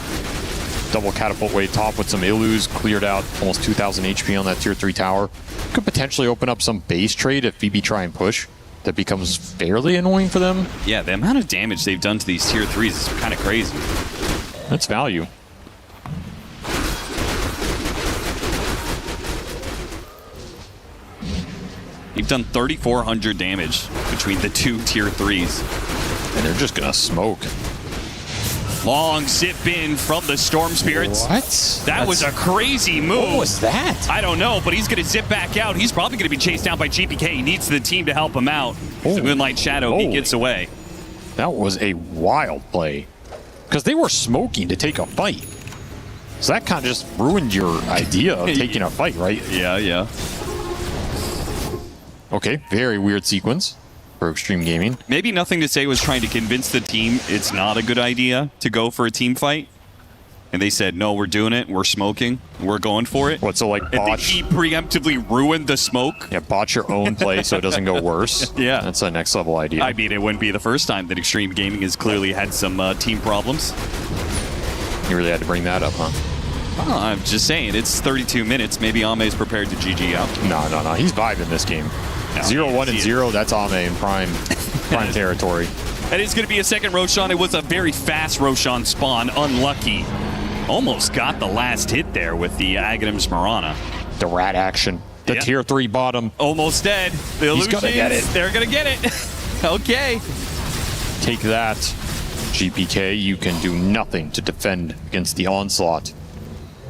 Double catapult way top with some Illus, cleared out almost 2,000 HP on that tier 3 tower. Could potentially open up some base trade if BB try and push. That becomes fairly annoying for them. Yeah, the amount of damage they've done to these tier 3s is kind of crazy. That's value. You've done 3,400 damage between the two tier 3s. And they're just gonna smoke. Long zip in from the Storm Spirits. What? That was a crazy move. What was that? I don't know, but he's going to zip back out. He's probably going to be chased down by GPK. He needs the team to help him out. The Moonlight Shadow, he gets away. That was a wild play. Because they were smoking to take a fight. So that kind of just ruined your idea of taking a fight, right? Yeah. Okay, very weird sequence for Extreme Gaming. Maybe Nothing to Say was trying to convince the team it's not a good idea to go for a team fight. And they said, no, we're doing it. We're smoking. We're going for it. What, so like botch? He preemptively ruined the smoke. Yeah, botch your own play so it doesn't go worse. Yeah. That's a next level idea. I mean, it wouldn't be the first time that Extreme Gaming has clearly had some team problems. You really had to bring that up, huh? Oh, I'm just saying, it's 32 minutes. Maybe Ame's prepared to GG out. No. He's vibing this game. No, 0-1 and 0, that's Ame in prime territory. That is going to be a second Roshan. It was a very fast Roshan spawn. Unlucky. Almost got the last hit there with the Aghanim's Marana. The rat action. The tier 3 bottom. Almost dead. The He's illusions, gonna get it. They're going to get it. Okay. Take that, GPK. You can do nothing to defend against the onslaught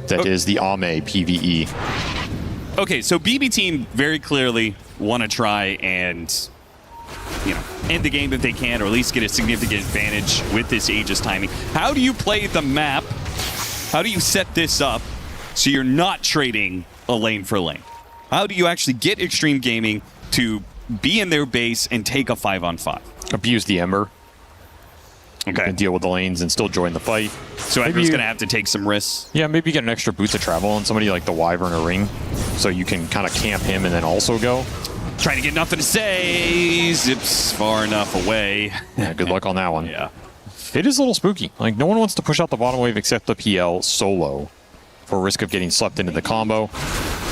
that is the Ame PvE. Okay, so BB Team very clearly want to try and, end the game if they can, or at least get a significant advantage with this Aegis timing. How do you play the map? How do you set this up so you're not trading a lane for lane? How do you actually get Extreme Gaming to be in their base and take a 5-on-5? Abuse the Ember. Okay. And deal with the lanes and still join the fight. So Ember's going to have to take some risks. Yeah, maybe you get an extra boost of travel on somebody like the Wyvern or Ring, so you can kind of camp him and then also go. Trying to get Nothing to Say. Zips far enough away. Yeah, good luck on that one. Yeah. It is a little spooky. Like, no one wants to push out the bottom wave except the PL solo for risk of getting slept into the combo.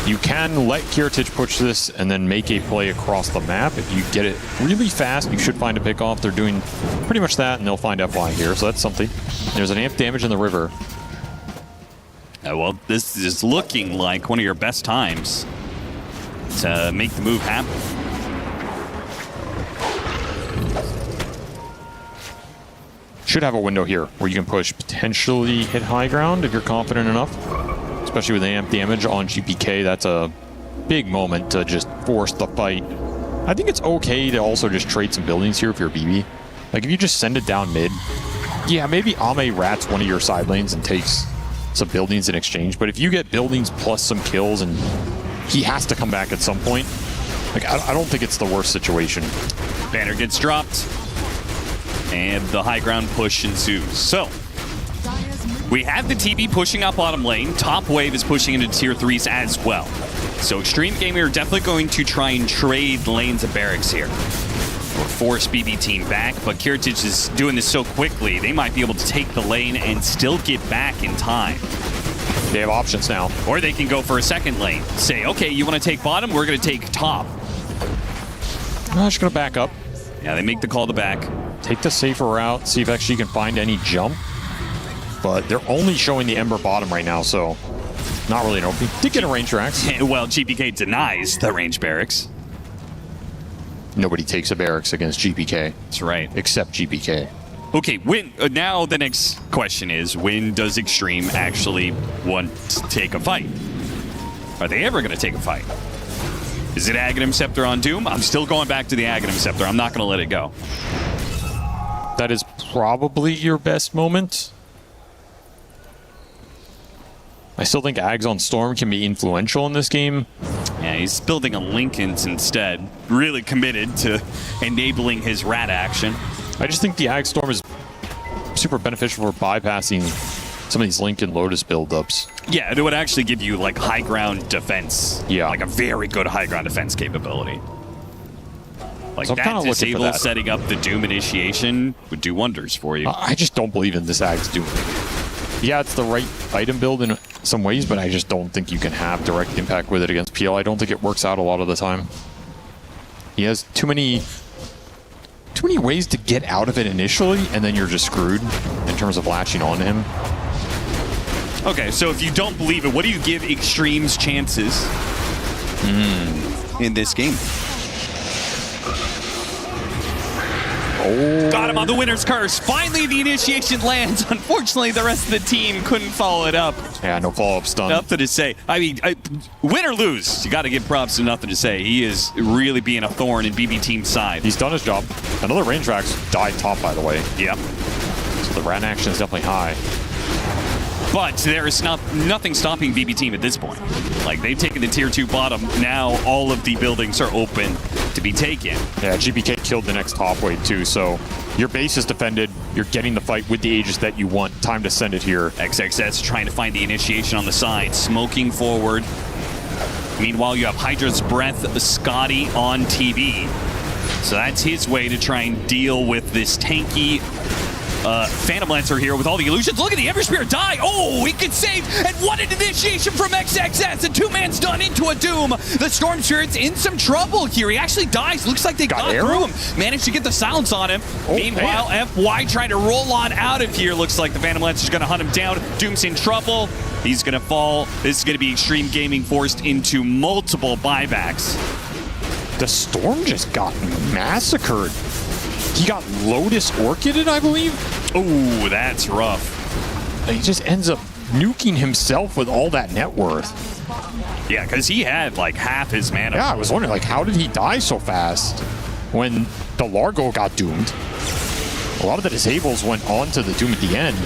You can let Kiritich push this and then make a play across the map. If you get it really fast, you should find a pick off. They're doing pretty much that, and they'll find FY here, so that's something. There's an amp damage in the river. Well, this is looking like one of your best times to make the move happen. Should have a window here where you can push, potentially hit high ground if you're confident enough. Especially with amp damage on GPK, that's a big moment to just force the fight. I think it's okay to also just trade some buildings here if you're BB. Like, if you just send it down mid, yeah, maybe Ame rats one of your side lanes and takes some buildings in exchange. But if you get buildings plus some kills and he has to come back at some point, like, I don't think it's the worst situation. Banner gets dropped, and the high ground push ensues. So, we have the TB pushing up bottom lane. Top wave is pushing into tier 3s as well. So Extreme Gaming are definitely going to try and trade lanes of barracks here. or force BB Team back, but Kirtic is doing this so quickly, they might be able to take the lane and still get back in time. They have options now. Or they can go for a second lane. Say, okay, you want to take bottom? We're going to take top. I'm just going to back up. Yeah, they make the call to back. Take the safer route, see if XG can find any jump. But they're only showing the Ember bottom right now, so not really an opening. Did get a range barracks. Well, GPK denies the range barracks. Nobody takes a barracks against GPK. That's right. Except GPK. Okay, when now the next question is, when does Extreme actually want to take a fight? Are they ever going to take a fight? Is it Aghanim Scepter on Doom? I'm still going back to the Aghanim Scepter. I'm not going to let it go. That is probably your best moment. I still think Ags on Storm can be influential in this game. Yeah, he's building a Linken's instead. Really committed to enabling his rat action. I just think the Ag Storm is super beneficial for bypassing some of these Lincoln Lotus buildups. Yeah, it would actually give you like high ground defense. Yeah. Like a very good high ground defense capability. Like So I'm kinda that looking for disable that. setting up the Doom initiation would do wonders for you. I just don't believe in this Ag's Doom. Yeah, it's the right item build in some ways, but I just don't think you can have direct impact with it against PL. I don't think it works out a lot of the time. He has too many ways to get out of it initially, and then you're just screwed in terms of latching on to him. Okay, so if you don't believe it, what do you give Extreme's chances in this game? Oh. Got him on the winner's curse. Finally, the initiation lands. Unfortunately, the rest of the team couldn't follow it up. Yeah, no follow-ups done. Nothing to say. I mean, win or lose, you got to give props to Nothing to Say. He is really being a thorn in BB Team's side. He's done his job. Another range tracks died top, by the way. Yep. So the rat action is definitely high. But there is nothing stopping BB Team at this point. Like, they've taken the tier 2 bottom. Now all of the buildings are open to be taken. Yeah, GPK killed the next top wave too, so your base is defended. You're getting the fight with the Aegis that you want. Time to send it here. XXS trying to find the initiation on the side, smoking forward. Meanwhile, you have Hydra's Breath, Scotty on TV. So that's his way to try and deal with this tanky Phantom Lancer here with all the illusions. Look at the Ember Spear die. Oh, he can save. And what an initiation from XXS. A two-man stun into a Doom. The Storm Spirit's in some trouble here. He actually dies. Looks like they got through him. Managed to get the silence on him. Oh, Meanwhile, FY trying to roll on out of here. Looks like the Phantom Lancer's going to hunt him down. Doom's in trouble. He's going to fall. This is going to be Extreme Gaming forced into multiple buybacks. The Storm just got massacred. He got Lotus Orchided, I believe. Oh, that's rough. He just ends up nuking himself with all that net worth. Yeah, because he had like half his mana. Yeah, I was wondering, like, how did he die so fast when the Largo got doomed? A lot of the disables went on to the Doom at the end.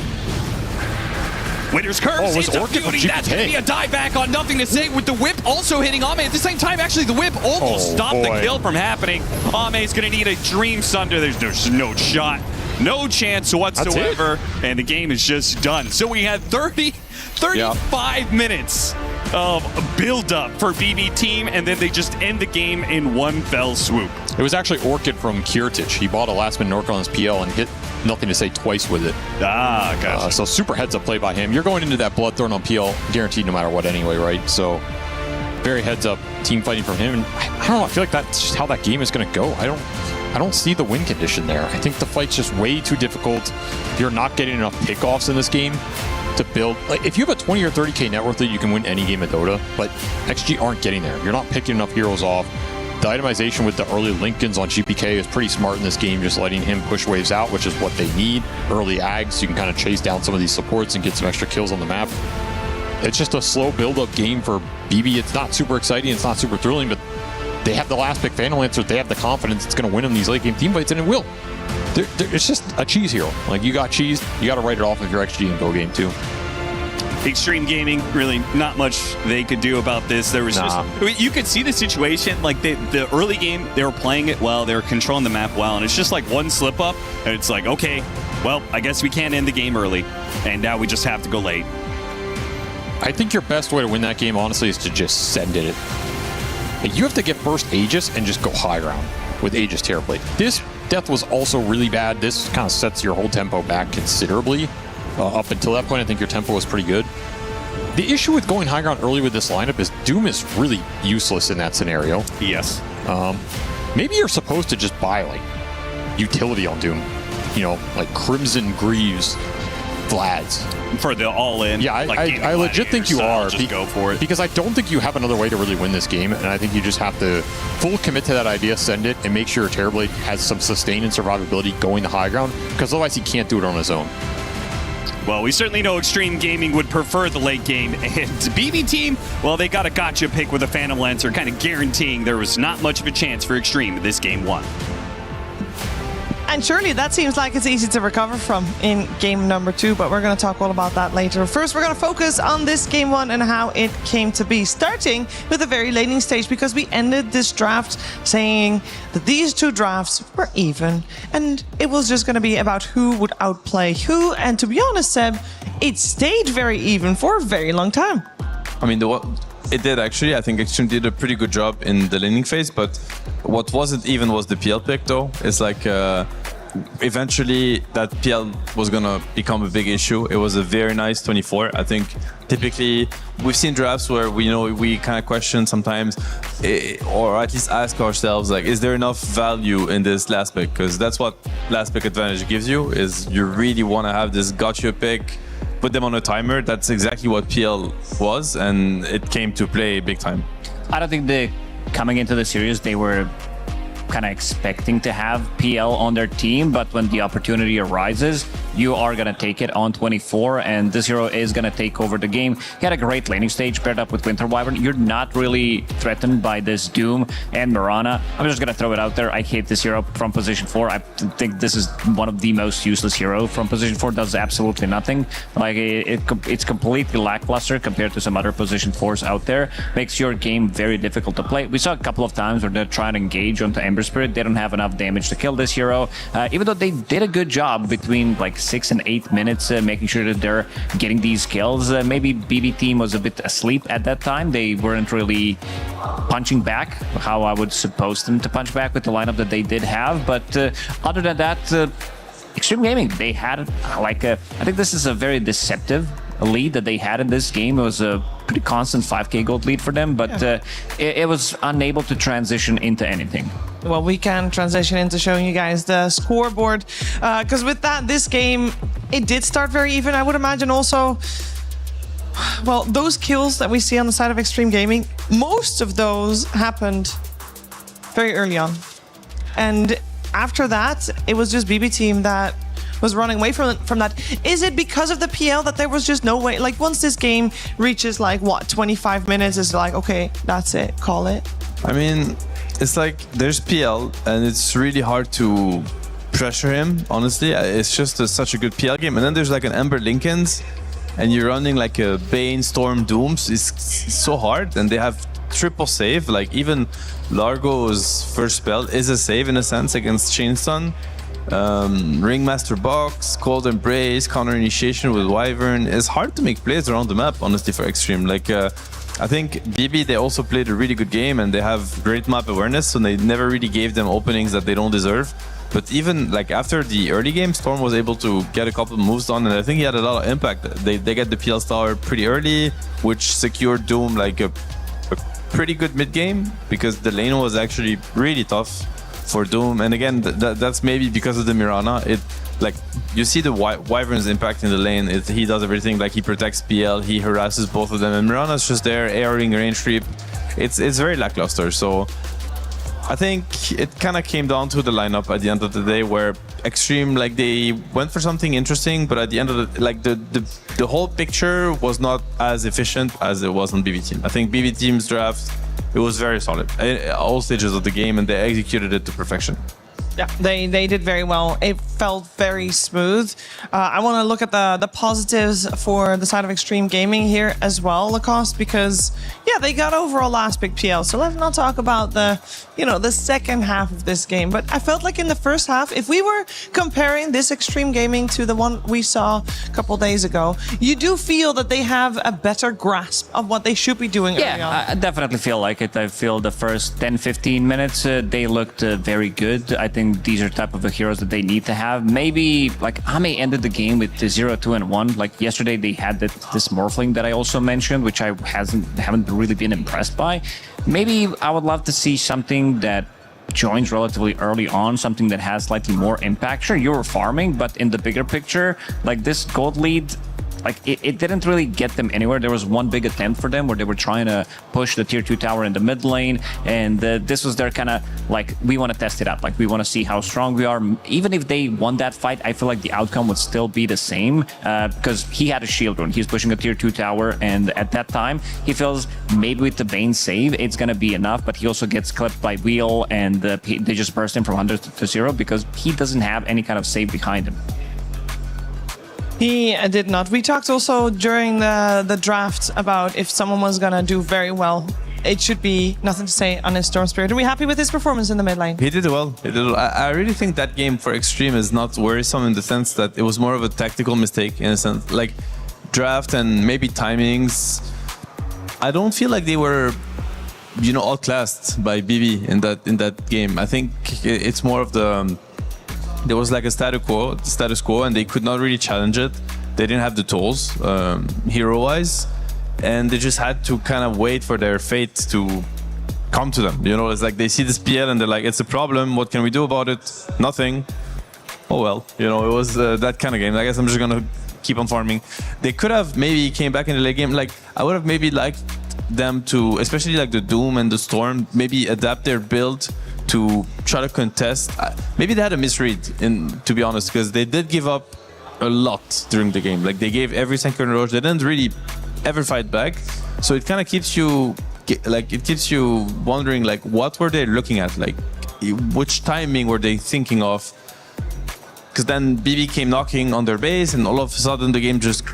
Winner's Curse. Oh, it was it's Orchid a from beauty. That's going to be a dieback on Nothing to Say with the whip also hitting Ame. At the same time, actually, the whip almost stopped the kill from happening. Ame's going to need a Dream Sunder. There's no shot. No chance whatsoever. And the game is just done. So we had 35 minutes of build-up for BB Team, and then they just end the game in one fell swoop. It was actually Orchid from Kirtic. He bought a last-minute Orchid on his PL and hit Nothing to Say twice with it. Ah, gotcha. So super heads-up play by him. You're going into that Bloodthorn on PL guaranteed no matter what anyway, right? So very heads-up team fighting from him. And I don't know. I feel like that's just how that game is going to go. I don't see the win condition there. I think the fight's just way too difficult. You're not getting enough pickoffs in this game to build. Like, if you have a 20 or 30k net worth, you can win any game of Dota, but XG aren't getting there. You're not picking enough heroes off. The itemization with the early Lincolns on GPK is pretty smart in this game, just letting him push waves out, which is what they need. Early ags, so you can kind of chase down some of these supports and get some extra kills on the map. It's just a slow build-up game for BB. It's not super exciting, it's not super thrilling, but they have the last pick Phantom Lancer. They have the confidence it's going to win them these late-game team fights, and it will. It's just a cheese hero. Like, you got cheesed, you got to write it off of your XG and go game too. Extreme Gaming, really not much they could do about this. There was just, you could see the situation, like the early game, they were playing it well, they were controlling the map well, and it's just like one slip up, and it's like, okay, well, I guess we can't end the game early, and now we just have to go late. I think your best way to win that game, honestly, is to just send it. You have to get first Aegis and just go high ground. with Aegis Terrorblade. This death was also really bad. This kind of sets your whole tempo back considerably. Up until that point, I think your tempo was pretty good. The issue with going high ground early with this lineup is Doom is really useless in that scenario. Yes. Maybe you're supposed to just buy like utility on Doom. You know, like Crimson Greaves, Vlads. For the all-in. Yeah, I legit think you are. Just go for it. Because I don't think you have another way to really win this game, and I think you just have to full commit to that idea, send it, and make sure Terrorblade has some sustain and survivability going to high ground, because otherwise he can't do it on his own. Well, we certainly know Extreme Gaming would prefer the late game, and BB Team, well, they got a gotcha pick with a Phantom Lancer, kind of guaranteeing there was not much of a chance for Extreme in this game 1. And surely that seems like it's easy to recover from in game number 2, but we're going to talk all about that later. First, we're going to focus on this game 1 and how it came to be, starting with the very laning stage, because we ended this draft saying that these two drafts were even, and it was just going to be about who would outplay who. And to be honest, Seb, it stayed very even for a very long time. I mean, it did actually. I think Extreme did a pretty good job in the laning phase, but what wasn't even was the PL pick, though. It's like eventually that PL was gonna become a big issue. It was a very nice 24. I think typically we've seen drafts where we kind of question sometimes, or at least ask ourselves, like, is there enough value in this last pick? Because that's what last pick advantage gives you, is you really want to have this gotcha pick, put them on a timer. That's exactly what PL was, and it came to play big time. I don't think coming into the series, they were kind of expecting to have PL on their team, but when the opportunity arises, you are going to take it on 24, and this hero is going to take over the game. He had a great laning stage paired up with Winter Wyvern. You're not really threatened by this Doom and Mirana. I'm just going to throw it out there. I hate this hero from position 4. I think this is one of the most useless hero from position 4. Does absolutely nothing. Like it's completely lackluster compared to some other position 4s out there. Makes your game very difficult to play. We saw a couple of times where they're trying to engage onto Ember Spirit. They don't have enough damage to kill this hero, even though they did a good job between like 6 and 8 minutes making sure that they're getting these kills. Maybe BB Team was a bit asleep at that time. They weren't really punching back how I would suppose them to punch back with the lineup that they did have. But other than that, Extreme Gaming, they had I think this is a very deceptive lead that they had in this game. It was a pretty constant 5k gold lead for them, but it was unable to transition into anything. Well, we can transition into showing you guys the scoreboard, because with that, this game, it did start very even. I would imagine also, well, those kills that we see on the side of Extreme Gaming, most of those happened very early on. And after that, it was just BB Team that was running away from that. Is it because of the PL that there was just no way? Like, once this game reaches like, what, 25 minutes, it's like, okay, that's it, call it? I mean, it's like there's PL and it's really hard to pressure him, honestly. It's just such a good PL game. And then there's like an Ember Lincolns and you're running like a Bane Storm Dooms. It's so hard, and they have triple save. Like even Largo's first spell is a save in a sense against Chainstun. Ringmaster Box, Cold Embrace, Counter Initiation with Wyvern. It's hard to make plays around the map, honestly, for Extreme. Like I think BB, they also played a really good game and they have great map awareness, so they never really gave them openings that they don't deserve. But even like after the early game, Storm was able to get a couple of moves done, and I think he had a lot of impact. They get the PL star pretty early, which secured Doom like a pretty good mid game, because the lane was actually really tough for Doom. And again, that's maybe because of the Mirana. It like you see the Wyvern's impact in the lane. He does everything. Like he protects PL, he harasses both of them, and Mirana's just there ARing range creep. It's very lackluster. So I think it kind of came down to the lineup at the end of the day, where Extreme, like, they went for something interesting, but at the end of the whole picture was not as efficient as it was on BB Team. I think BB Team's draft, it was very solid at all stages of the game, and they executed it to perfection. Yeah, they did very well. It felt very smooth. I want to look at the positives for the side of Extreme Gaming here as well, Lacoste, because yeah, they got overall last big PL. So let's not talk about the second half of this game. But I felt like in the first half, if we were comparing this Extreme Gaming to the one we saw a couple days ago, you do feel that they have a better grasp of what they should be doing early on. Yeah, I definitely feel like it. I feel the first 10-15 minutes, they looked very good. I think these are type of the heroes that they need to have. Maybe like Ame ended the game with the 0-2-1. Like yesterday they had this Morphling that I also mentioned, which I haven't really been impressed by. Maybe I would love to see something that joins relatively early on, something that has slightly more impact. Sure, you were farming, but in the bigger picture, like this gold lead, like it didn't really get them anywhere. There was one big attempt for them where they were trying to push the tier 2 tower in the mid lane, and this was their kind of like, we want to test it out, like we want to see how strong we are. Even if they won that fight, I feel like the outcome would still be the same, because he had a shield rune, he's pushing a tier 2 tower, and at that time he feels maybe with the Bane save it's gonna be enough, but he also gets clipped by Wheel, and they just burst him from 100 to 0 because he doesn't have any kind of save behind him. He did not. We talked also during the draft about if someone was going to do very well, it should be nothing to say on his Storm Spirit. Are we happy with his performance in the mid lane? He did well. I really think that game for Extreme is not worrisome in the sense that it was more of a tactical mistake in a sense. Like draft and maybe timings. I don't feel like they were, outclassed by BB in that game. I think it's more of the... There was like a status quo, and they could not really challenge it. They didn't have the tools, hero-wise, and they just had to kind of wait for their fate to come to them. It's like they see this PL and they're like, it's a problem. What can we do about it? Nothing. Oh well, it was that kind of game. I guess I'm just gonna keep on farming. They could have maybe came back in the late game. Like I would have maybe liked them to, especially like the Doom and the Storm, maybe adapt their build to try to contest. Maybe they had a misread, to be honest, because they did give up a lot during the game. Like they gave every second rush. They didn't really ever fight back. So it kind of keeps you, wondering, like, what were they looking at? Like, which timing were they thinking of? Because then BB came knocking on their base, and all of a sudden the game just,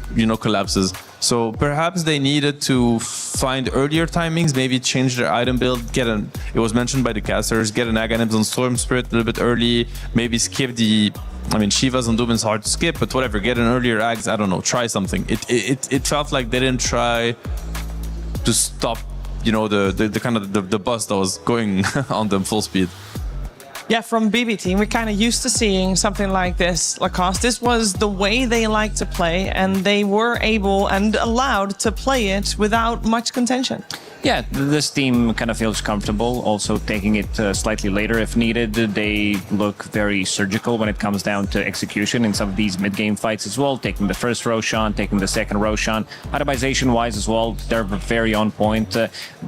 collapses. So perhaps they needed to find earlier timings, maybe change their item build, it was mentioned by the casters, get an Aghanims on Storm Spirit a little bit early, maybe skip Shivas on Doom is hard to skip, but whatever, get an earlier Aghs, I don't know, try something. It felt like they didn't try to stop, the kind of the bus that was going on them full speed. Yeah, from BB team, we're kind of used to seeing something like this, Lacoste. This was the way they like to play, and they were able and allowed to play it without much contention. Yeah, this team kind of feels comfortable, also taking it slightly later if needed. They look very surgical when it comes down to execution in some of these mid-game fights as well, taking the first Roshan, taking the second Roshan. Itemization-wise as well, they're very on point.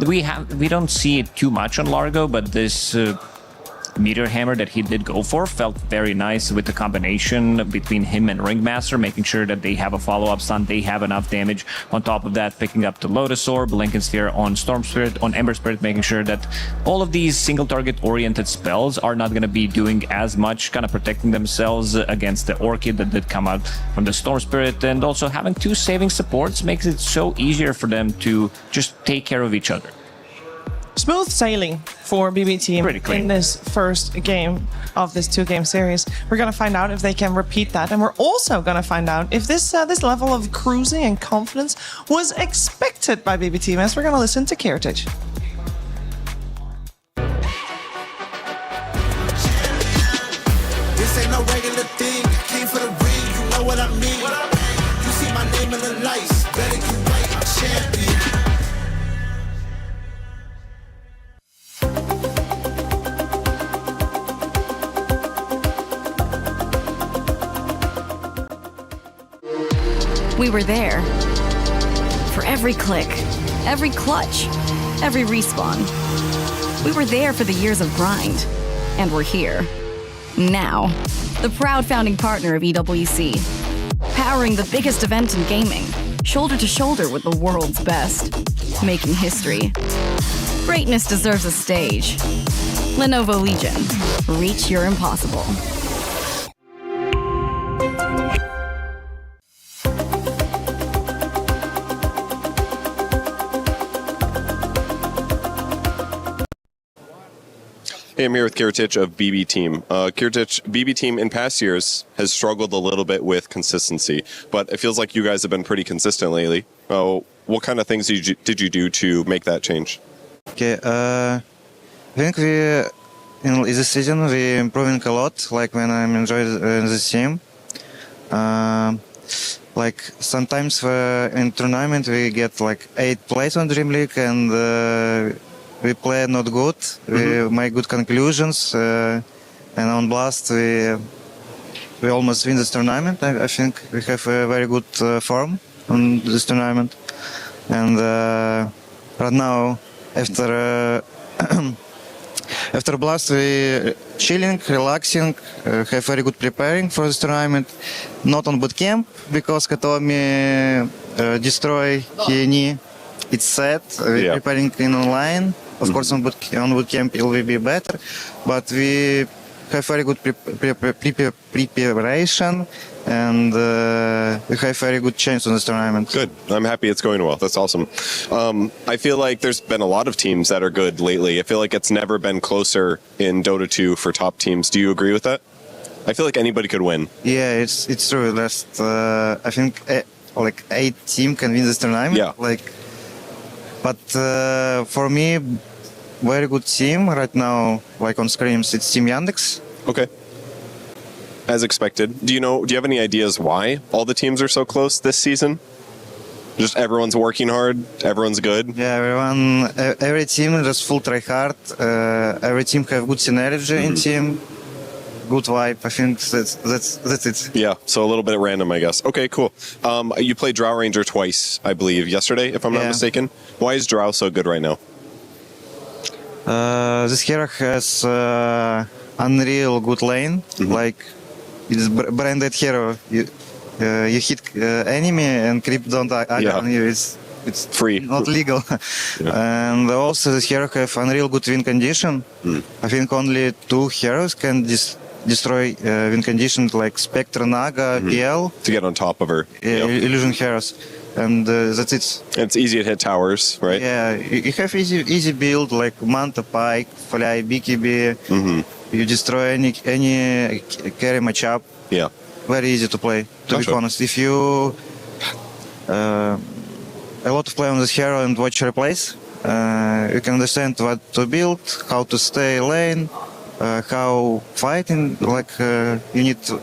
We don't see it too much on Largo, but this... Meteor Hammer that he did go for felt very nice with the combination between him and Ringmaster, making sure that they have a follow-up stun, they have enough damage. On top of that, picking up the Lotus Orb, Lincoln Sphere on Storm Spirit, on Ember Spirit, making sure that all of these single target oriented spells are not going to be doing as much, kind of protecting themselves against the Orchid that did come out from the Storm Spirit, and also having two saving supports makes it so easier for them to just take care of each other. Smooth sailing for BB team in this first game of this 2-game series. We're going to find out if they can repeat that, and we're also going to find out if this level of cruising and confidence was expected by BB team, as we're going to listen to Karatage. This ain't no regular thing. I came for the ring, you know what I mean. You see my name in the lights, better get right, I'm champion. We were there for every click, every clutch, every respawn. We were there for the years of grind, and we're here. Now, the proud founding partner of EWC, powering the biggest event in gaming, shoulder to shoulder with the world's best, making history. Greatness deserves a stage, Lenovo Legion. Reach your impossible. Hey, I'm here with Kiritic of BB Team. Kiritic, BB Team in past years has struggled a little bit with consistency, but it feels like you guys have been pretty consistent lately. What kind of things did you do to make that change? Okay, I think we in this season we improving a lot. Like when I'm enjoying this team, like sometimes in tournament we get like 8 plays on Dream League and we play not good. We make good conclusions, and on Blast we almost win this tournament. I think we have a very good form on this tournament, and right now after after Blast we chilling, relaxing, have very good preparing for this tournament. Not on boot camp because Katomi destroy knee. It's sad. We're preparing in online. Of course, on boot camp it will be better, but we have very good preparation and we have very good chance on this tournament. Good. I'm happy it's going well. That's awesome. I feel like there's been a lot of teams that are good lately. I feel like it's never been closer in Dota 2 for top teams. Do you agree with that? I feel like anybody could win. Yeah, it's true. Last I think like 8 teams can win this tournament. Yeah. But for me, very good team right now. Like on scrims, it's Team Yandex. Okay. As expected. Do you have any ideas why all the teams are so close this season? Just everyone's working hard. Everyone's good. Yeah, every team just full try hard. Every team have good synergy in team. Good vibe. I think that's it. Yeah, so a little bit random, I guess. Okay, cool. You played Drow Ranger twice, I believe, yesterday, if I'm not mistaken. Why is Drow so good right now? This hero has unreal good lane. Like it's branded hero. You hit enemy and creep don't aggro on you. It's free, not legal. And also this hero have unreal good win condition. I think only 2 heroes can destroy win condition like Spectre, Naga, PL. To get on top of her. Illusion heroes. And that's it. It's easy to hit towers, right? Yeah, you have easy build like Manta, Pike, Fly, BKB. You destroy any carry matchup. Yeah. Very easy to play, to be honest. If you a lot of play on this hero and watch replays, you can understand what to build, how to stay lane, how fighting. Like you need to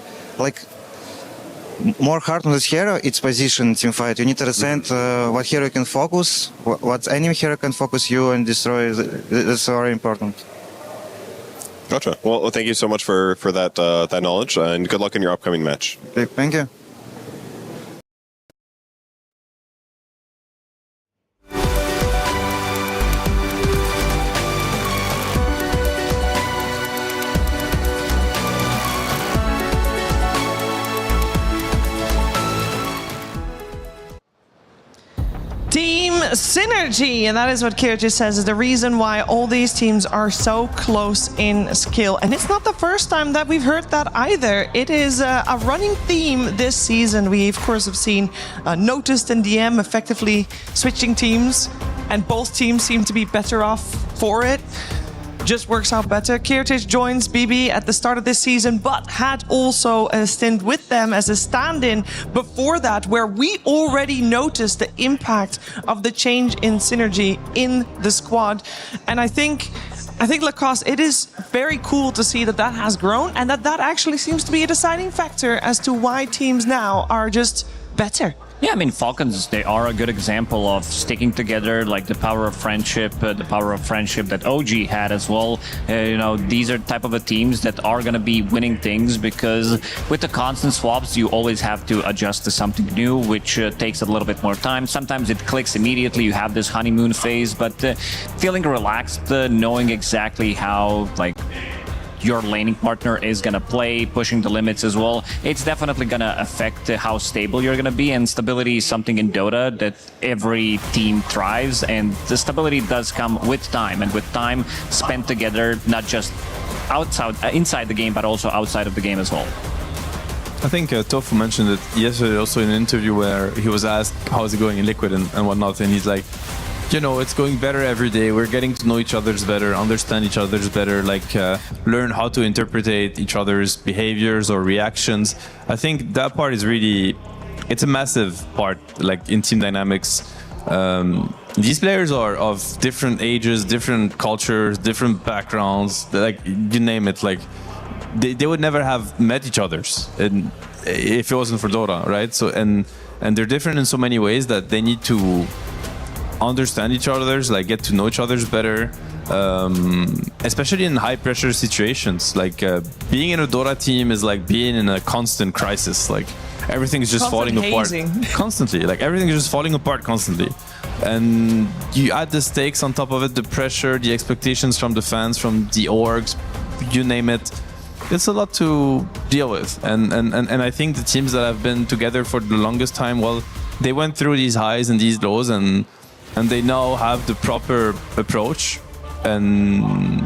more hard on this hero, it's position team fight. You need to understand what hero can focus, what enemy hero can focus you and destroy. That's very important. Gotcha. Well, thank you so much for that knowledge, and good luck in your upcoming match. Okay, thank you. Team synergy, and that is what Kiric says is the reason why all these teams are so close in skill. And it's not the first time that we've heard that either. It is a running theme this season. We, of course, have seen Noticed and DM effectively switching teams, and both teams seem to be better off for it. Just works out better. Kiric joins BB at the start of this season, but had also a stint with them as a stand-in before that, where we already noticed the impact of the change in synergy in the squad. And I think Lacoste, it is very cool to see that that has grown and that actually seems to be a deciding factor as to why teams now are just better. Yeah, I mean, Falcons, they are a good example of sticking together, like the power of friendship that OG had as well. These are type of teams that are going to be winning things because with the constant swaps, you always have to adjust to something new, which takes a little bit more time. Sometimes it clicks immediately. You have this honeymoon phase, but feeling relaxed, knowing exactly how, your laning partner is going to play, pushing the limits as well. It's definitely going to affect how stable you're going to be, and stability is something in Dota that every team thrives, and the stability does come with time, and with time spent together, not just inside the game, but also outside of the game as well. I think Tofu mentioned it yesterday also in an interview where he was asked how is it going in Liquid and whatnot, and he's like, you know, it's going better every day. We're getting to know each other's better, understand each other's better, like learn how to interpret each other's behaviors or reactions. I think that part is really, it's a massive part, like in team dynamics. These players are of different ages, different cultures, different backgrounds, like you name it, like they would never have met each other's if it wasn't for Dota, right? So and they're different in so many ways that they need to understand each other's, like get to know each other's better, especially in high pressure situations. Like being in a Dota team is like being in a constant crisis. Like everything's just falling apart constantly. Like everything's just falling apart constantly. And you add the stakes on top of it, the pressure, the expectations from the fans, from the orgs, you name it. It's a lot to deal with. And I think the teams that have been together for the longest time, well, they went through these highs and these lows, and they now have the proper approach, and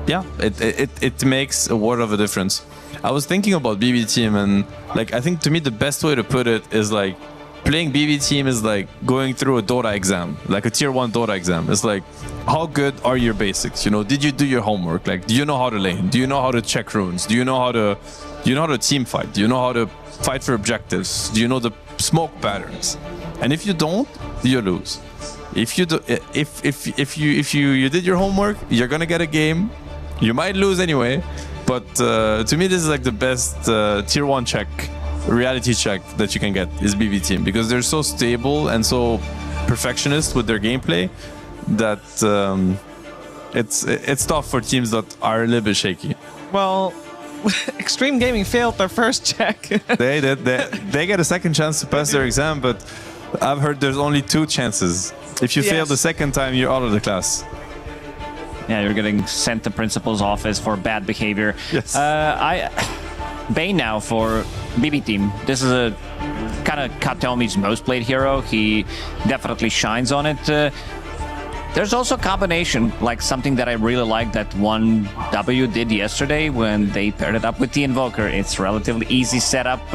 yeah, it makes a world of a difference. I was thinking about BB team, and like I think to me the best way to put it is like playing BB team is like going through a Dota exam, like a tier 1 Dota exam. It's like, how good are your basics? You know, did you do your homework? Like, do you know how to lane? Do you know how to check runes? Do you know how to team fight? Do you know how to fight for objectives? Do you know the smoke patterns? And if you don't, you lose. If you do, if you did your homework, you're gonna get a game. You might lose anyway, but to me this is like the best tier 1 check, reality check that you can get is BB team, because they're so stable and so perfectionist with their gameplay that it's tough for teams that are a little bit shaky. Well, Extreme Gaming failed their first check. They did. They get a second chance to pass their exam, but I've heard there's only 2 chances. If you fail the second time, you're out of the class. Yeah, you're getting sent to principal's office for bad behavior. Yes. Bane now for BB team. This is a kind of Katomi's most played hero. He definitely shines on it. There's also a combination, like something that I really like that 1W did yesterday when they paired it up with the Invoker. It's relatively easy setup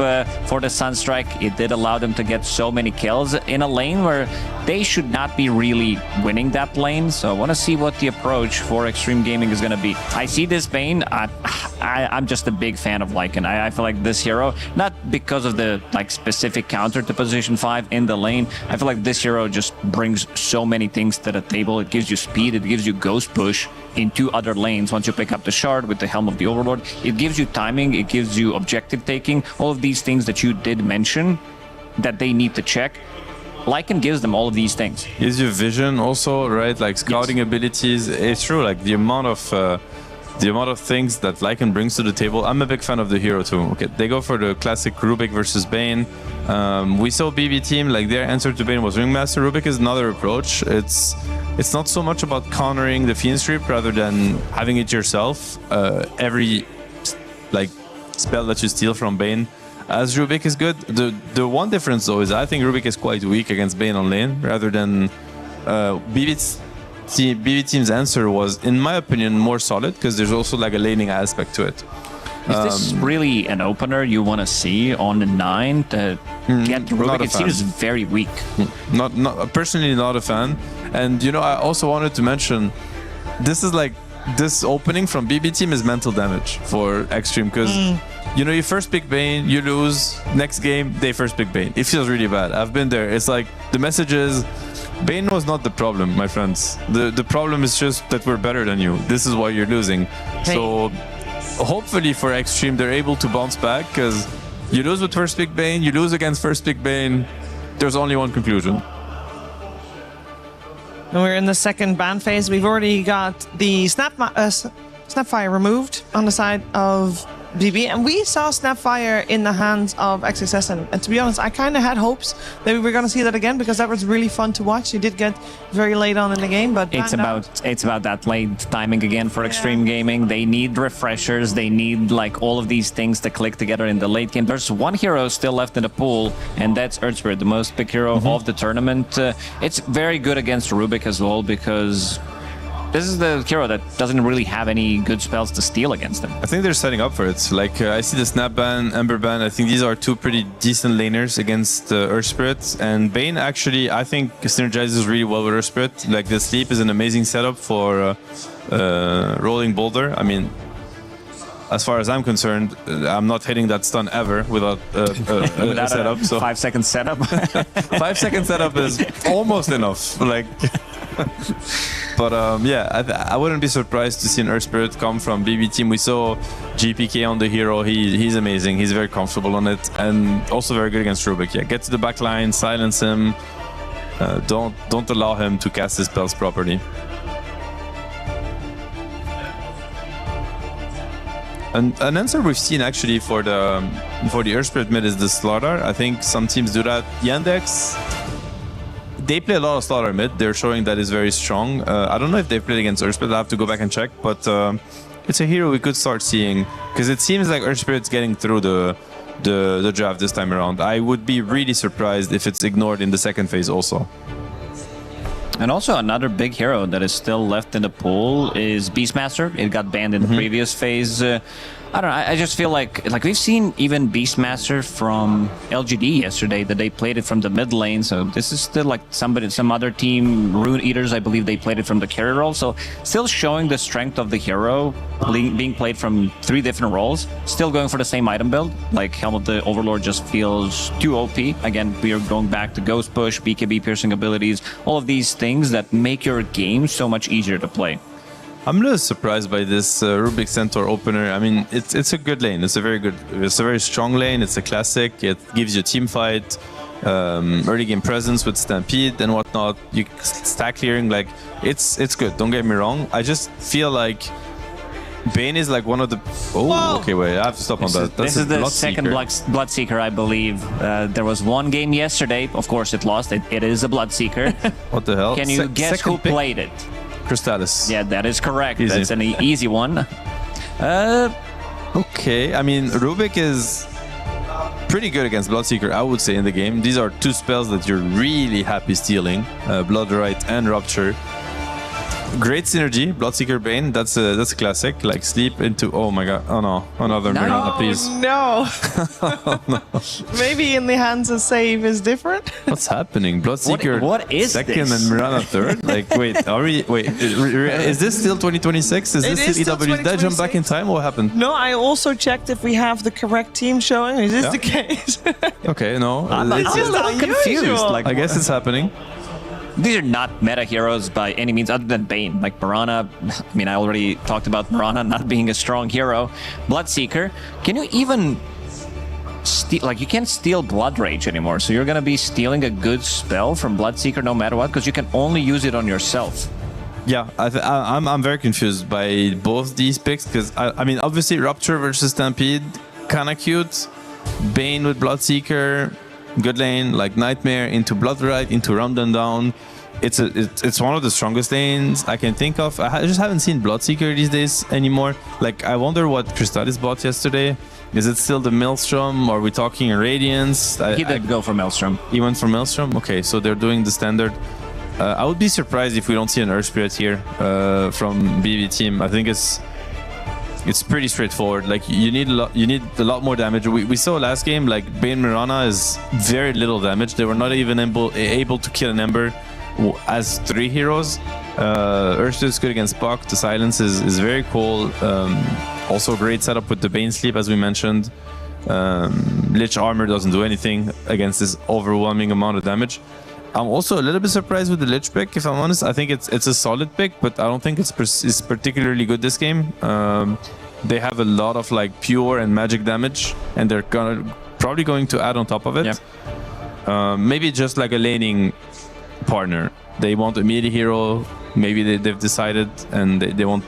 for the Sunstrike. It did allow them to get so many kills in a lane where they should not be really winning that lane. So I want to see what the approach for Extreme Gaming is going to be. I see this Bane. I'm just a big fan of Lycan. I feel like this hero, not because of the like specific counter to position 5 in the lane. I feel like this hero just brings so many things to the table. It gives you speed, it gives you ghost push in 2 other lanes once you pick up the shard with the Helm of the Overlord. It gives you timing, it gives you objective taking, all of these things that you did mention that they need to check. Lycan gives them all of these things. Gives you vision also, right? Like scouting abilities. It's true, like the amount of things that Lycan brings to the table. I'm a big fan of the hero too. Okay, they go for the classic Rubik versus Bane. We saw BB team, like their answer to Bane was Ringmaster. Rubik is another approach. It's not so much about countering the Fiend Strip rather than having it yourself. Every like spell that you steal from Bane as Rubik is good. The one difference though is I think Rubik is quite weak against Bane on lane rather than BB team's answer was, in my opinion, more solid because there's also like a laning aspect to it. Is this really an opener you want to see on the 9 to get Rubik? It seems very weak. Not personally not a fan. And you know, I also wanted to mention this is like this opening from BB team is mental damage for Extreme because you know, you first pick Bane, you lose, next game they first pick Bane. It feels really bad. I've been there. It's like the message is Bane was not the problem, my friends. The problem is just that we're better than you. This is why you're losing. Hey. So hopefully for Extreme they're able to bounce back because you lose with first pick Bane, you lose against first pick Bane. There's only one conclusion. And we're in the second ban phase. We've already got the Snapfire removed on the side of BB, and we saw Snapfire in the hands of XSS, and to be honest, I kind of had hopes that we were going to see that again, because that was really fun to watch. He did get very late on in the game, but it's about that late timing again for Extreme Gaming. They need refreshers. They need like all of these things to click together in the late game. There's one hero still left in the pool, and that's Earthspirit, the most pick hero of the tournament. It's very good against Rubik as well, because this is the hero that doesn't really have any good spells to steal against them. I think they're setting up for it. Like, I see the Snap ban, Ember ban. I think these are two pretty decent laners against Earthspirit. And Bane actually, I think, synergizes really well with Earthspirit. Like, the Sleep is an amazing setup for Rolling Boulder. I mean, as far as I'm concerned, I'm not hitting that stun ever without a setup. So 5 second setup. 5 second setup is almost enough. Like, but yeah, I wouldn't be surprised to see an Earthspirit come from BB team. We saw GPK on the hero. He's amazing. He's very comfortable on it, and also very good against Rubik. Yeah, get to the back line, silence him. Don't allow him to cast his spells properly. And an answer we've seen actually for the Earthspirit mid is the Slaughter. I think some teams do that. Yandex, they play a lot of Slaughter mid. They're showing that is very strong. I don't know if they've played against Earthspirit. I have to go back and check, but it's a hero we could start seeing, because it seems like Earthspirit's getting through the draft this time around. I would be really surprised if it's ignored in the second phase also. And also another big hero that is still left in the pool is Beastmaster. It got banned in the previous phase. I don't know, I just feel like we've seen even Beastmaster from LGD yesterday, that they played it from the mid lane. So this is still like some other team, Rune Eaters, I believe they played it from the carry role. So still showing the strength of the hero being played from 3 different roles. Still going for the same item build. Like Helm of the Overlord just feels too OP. Again, we are going back to Ghost Push, BKB piercing abilities, all of these things that make your game so much easier to play. I'm a little surprised by this Rubik Centaur opener. I mean, it's a good lane. It's a very strong lane. It's a classic. It gives you team fight, early game presence with Stampede and whatnot. You stack clearing, like it's good. Don't get me wrong. I just feel like Bane is like one of the. Oh, okay, wait. I have to stop on that. This is the second Bloodseeker, I believe. There was one game yesterday. Of course, it lost. It is a Bloodseeker. What the hell? Can you guess who played it? Crystallis. Yeah, that is correct. Easy. That's an easy one. Okay, I mean, Rubik is pretty good against Bloodseeker, I would say, in the game. These are 2 spells that you're really happy stealing, Bloodrite and Rupture. Great synergy, Bloodseeker Bane, that's a classic. Like, sleep into, oh my god, oh no, another Miranda, please. No. Oh, no. Maybe in the hands of Save is different. What's happening? Bloodseeker what is second this? and Miranda third? Like, wait, is this still 2026? Is this still EWC? Did I jump back in time? What happened? No, I also checked if we have the correct team showing. Is this the case? Okay, no. I'm a little confused. Like, I guess it's happening. These are not meta heroes by any means, other than Bane. Like Mirana, I mean, I already talked about Mirana not being a strong hero. Bloodseeker, can you even steal? Like, you can't steal Blood Rage anymore, so you're gonna be stealing a good spell from Bloodseeker no matter what, because you can only use it on yourself. Yeah, I'm very confused by both these picks, because I mean, obviously Rupture versus Stampede, kind of cute. Bane with Bloodseeker, good lane, like Nightmare into Bloodrite into Run Down. It's one of the strongest lanes I can think of. I just haven't seen Bloodseeker these days anymore. Like, I wonder what Crystallis bought yesterday. Is it still the Maelstrom? Or are we talking Radiance? He did go for Maelstrom. He went for Maelstrom? Okay, so they're doing the standard. I would be surprised if we don't see an Earthspirit here from BB team. I think it's pretty straightforward. Like, you need a lot more damage. We saw last game, like, Bane Mirana is very little damage. They were not even able to kill an Ember as 3 heroes. Earth is good against Puck. The silence is very cool. Also great setup with the Bane Sleep, as we mentioned. Lich Armor doesn't do anything against this overwhelming amount of damage. I'm also a little bit surprised with the Lich pick, if I'm honest. I think it's a solid pick, but I don't think it's particularly good this game. They have a lot of like pure and magic damage, and they're probably going to add on top of it. Yeah. Maybe just like a laning partner. They want a melee hero. Maybe they've decided, and they want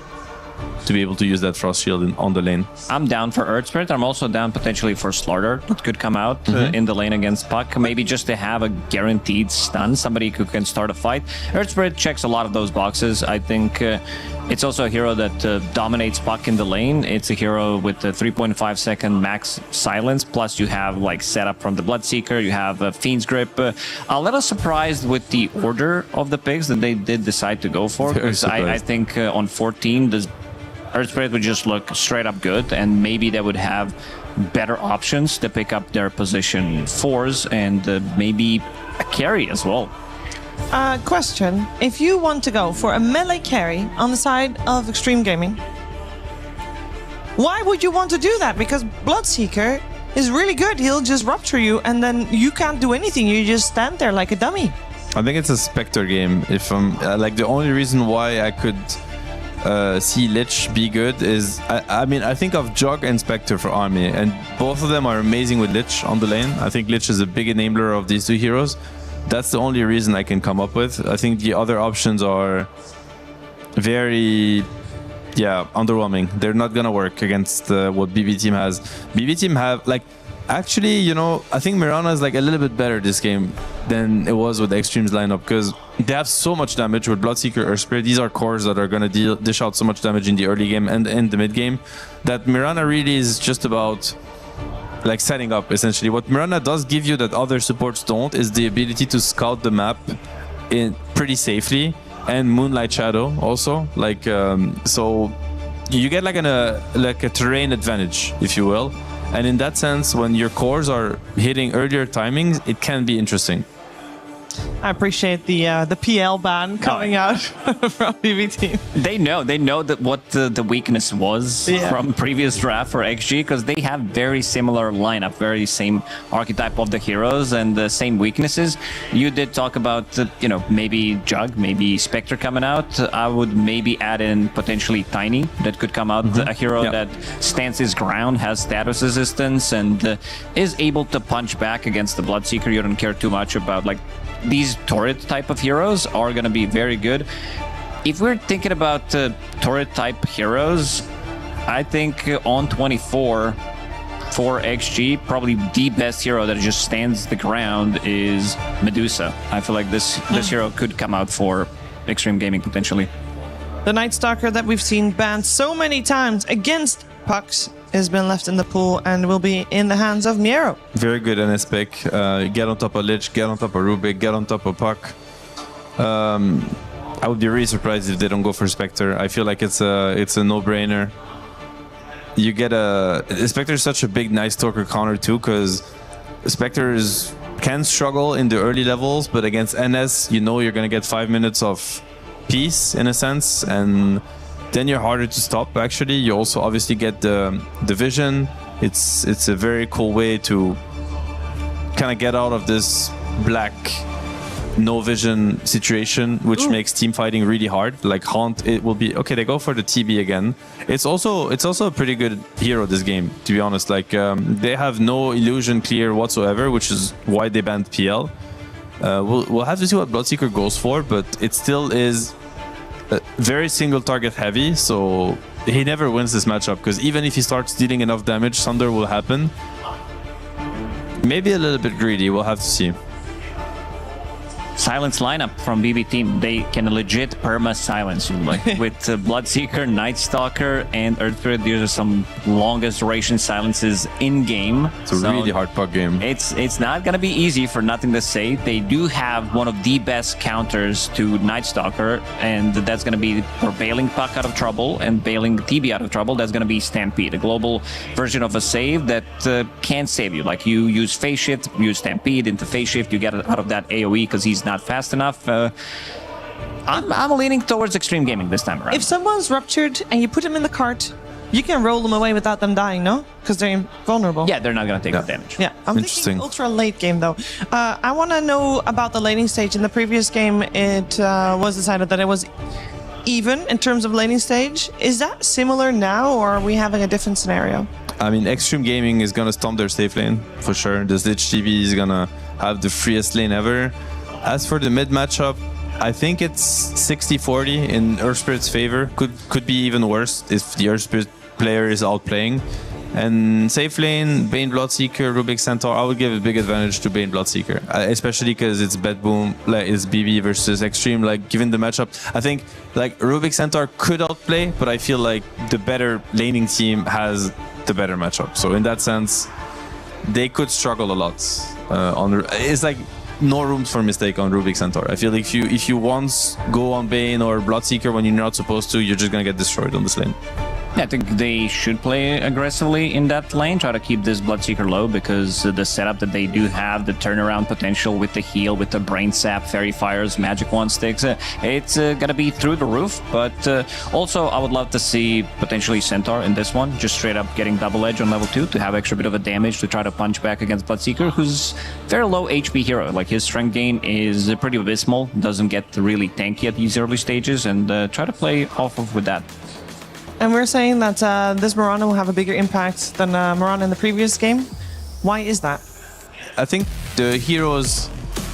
to be able to use that Frost Shield on the lane. I'm down for Earth Spirit. I'm also down potentially for Slaughter. That could come out in the lane against Puck. Maybe just to have a guaranteed stun, somebody who can start a fight. Earth Spirit checks a lot of those boxes. I think it's also a hero that dominates Puck in the lane. It's a hero with a 3.5 second max silence. Plus you have like setup from the Bloodseeker. You have Fiend's Grip. A little surprised with the order of the picks that they did decide to go for. Because I think on 14, the Earth Spirit would just look straight up good, and maybe they would have better options to pick up their position 4s and maybe a carry as well. Question. If you want to go for a melee carry on the side of Extreme Gaming, why would you want to do that? Because Bloodseeker is really good. He'll just rupture you and then you can't do anything. You just stand there like a dummy. I think it's a Spectre game. If I'm like, the only reason why I could see Lich be good is, I mean, I think of Jug and Spectre for Army, and both of them are amazing with Lich on the lane. I think Lich is a big enabler of these two heroes. That's the only reason I can come up with. I think the other options are very, underwhelming. They're not gonna work against what BB Team has. BB Team have, like, actually, you know, I think Mirana is like a little bit better this game than it was with the Extremes lineup, because they have so much damage with Bloodseeker, Earth Spirit. These are cores that are gonna dish out so much damage in the early game and in the mid game, that Mirana really is just about like setting up, essentially. What Mirana does give you that other supports don't is the ability to scout the map in pretty safely, and Moonlight Shadow also. Like, so you get like a terrain advantage, if you will. And in that sense, when your cores are hitting earlier timings, it can be interesting. I appreciate the PL ban coming out from BB Team. They know that what the weakness was from previous draft for XG, because they have very similar lineup, very same archetype of the heroes and the same weaknesses. You did talk about you know, maybe Jug, maybe Spectre coming out. I would maybe add in potentially Tiny, that could come out, a hero that stands his ground, has status resistance, and is able to punch back against the Bloodseeker. You don't care too much about like these turret type of heroes are going to be very good. If we're thinking about turret type heroes, I think on 24 for XG, probably the best hero that just stands the ground is Medusa. I feel like this hero could come out for Extreme Gaming potentially. The Night Stalker that we've seen banned so many times against Pucks has been left in the pool and will be in the hands of Miero. Very good NS pick. Get on top of Lich, get on top of Rubik, get on top of Puck. I would be really surprised if they don't go for Spectre. I feel like it's a no-brainer. You get Spectre is such a big Night Stalker counter too, because Spectre can struggle in the early levels, but against NS, you know you're gonna get 5 minutes of peace in a sense, and then you're harder to stop. Actually, you also obviously get the vision. It's a very cool way to kind of get out of this black no vision situation, which makes team fighting really hard. Like Haunt, it will be okay. They go for the TB again. It's also a pretty good hero this game, to be honest. Like they have no illusion clear whatsoever, which is why they banned PL. We'll have to see what Bloodseeker goes for, but it still is very single target heavy, so he never wins this matchup, because even if he starts dealing enough damage, Thunder will happen. Maybe a little bit greedy, we'll have to see. Silence lineup from BB Team. They can legit perma silence you, like with Bloodseeker, Night Stalker, and Earth Spirit. These are some longest duration silences in game. It's a really hard puck game. It's not gonna be easy, for nothing to say. They do have one of the best counters to Night Stalker, and that's gonna be for bailing Puck out of trouble and bailing TB out of trouble. That's gonna be Stampede, a global version of a save that can save you. Like you use Phase Shift, use Stampede into Phase Shift, you get it out of that AoE because he's not fast enough. I'm leaning towards Extreme Gaming this time around. If someone's ruptured and you put them in the cart, you can roll them away without them dying, no? Because they're vulnerable. Yeah, they're not going to take the damage. Yeah, I'm thinking ultra late game though. I want to know about the laning stage. In the previous game, it was decided that it was even in terms of laning stage. Is that similar now, or are we having a different scenario? I mean, Extreme Gaming is gonna stomp their safe lane for sure. The Lich TB is gonna have the freest lane ever. As for the mid matchup, I think it's 60-40 in Earth Spirit's favor. Could be even worse if the Earth Spirit player is outplaying. And safe lane, Bane Bloodseeker, Rubik Centaur, I would give a big advantage to Bane Bloodseeker, especially because it's Bet Boom, like it's BB versus Extreme. Like given the matchup, I think like Rubik Centaur could outplay, but I feel like the better laning team has the better matchup. So in that sense, they could struggle a lot. It's like no room for mistake on Rubik Centaur. I feel like if you once go on Bane or Bloodseeker when you're not supposed to, you're just gonna get destroyed on this lane. Yeah, I think they should play aggressively in that lane, try to keep this Bloodseeker low, because the setup that they do have, the turnaround potential with the heal, with the Brain Sap, Fairy Fires, Magic Wand Sticks, it's gonna be through the roof. But also, I would love to see potentially Centaur in this one, just straight up getting double edge on level 2 to have extra bit of a damage to try to punch back against Bloodseeker, who's very low HP hero. Like his strength gain is pretty abysmal, doesn't get really tanky at these early stages, and try to play off of with that. And we're saying that this Mirana will have a bigger impact than Mirana in the previous game. Why is that? I think the heroes,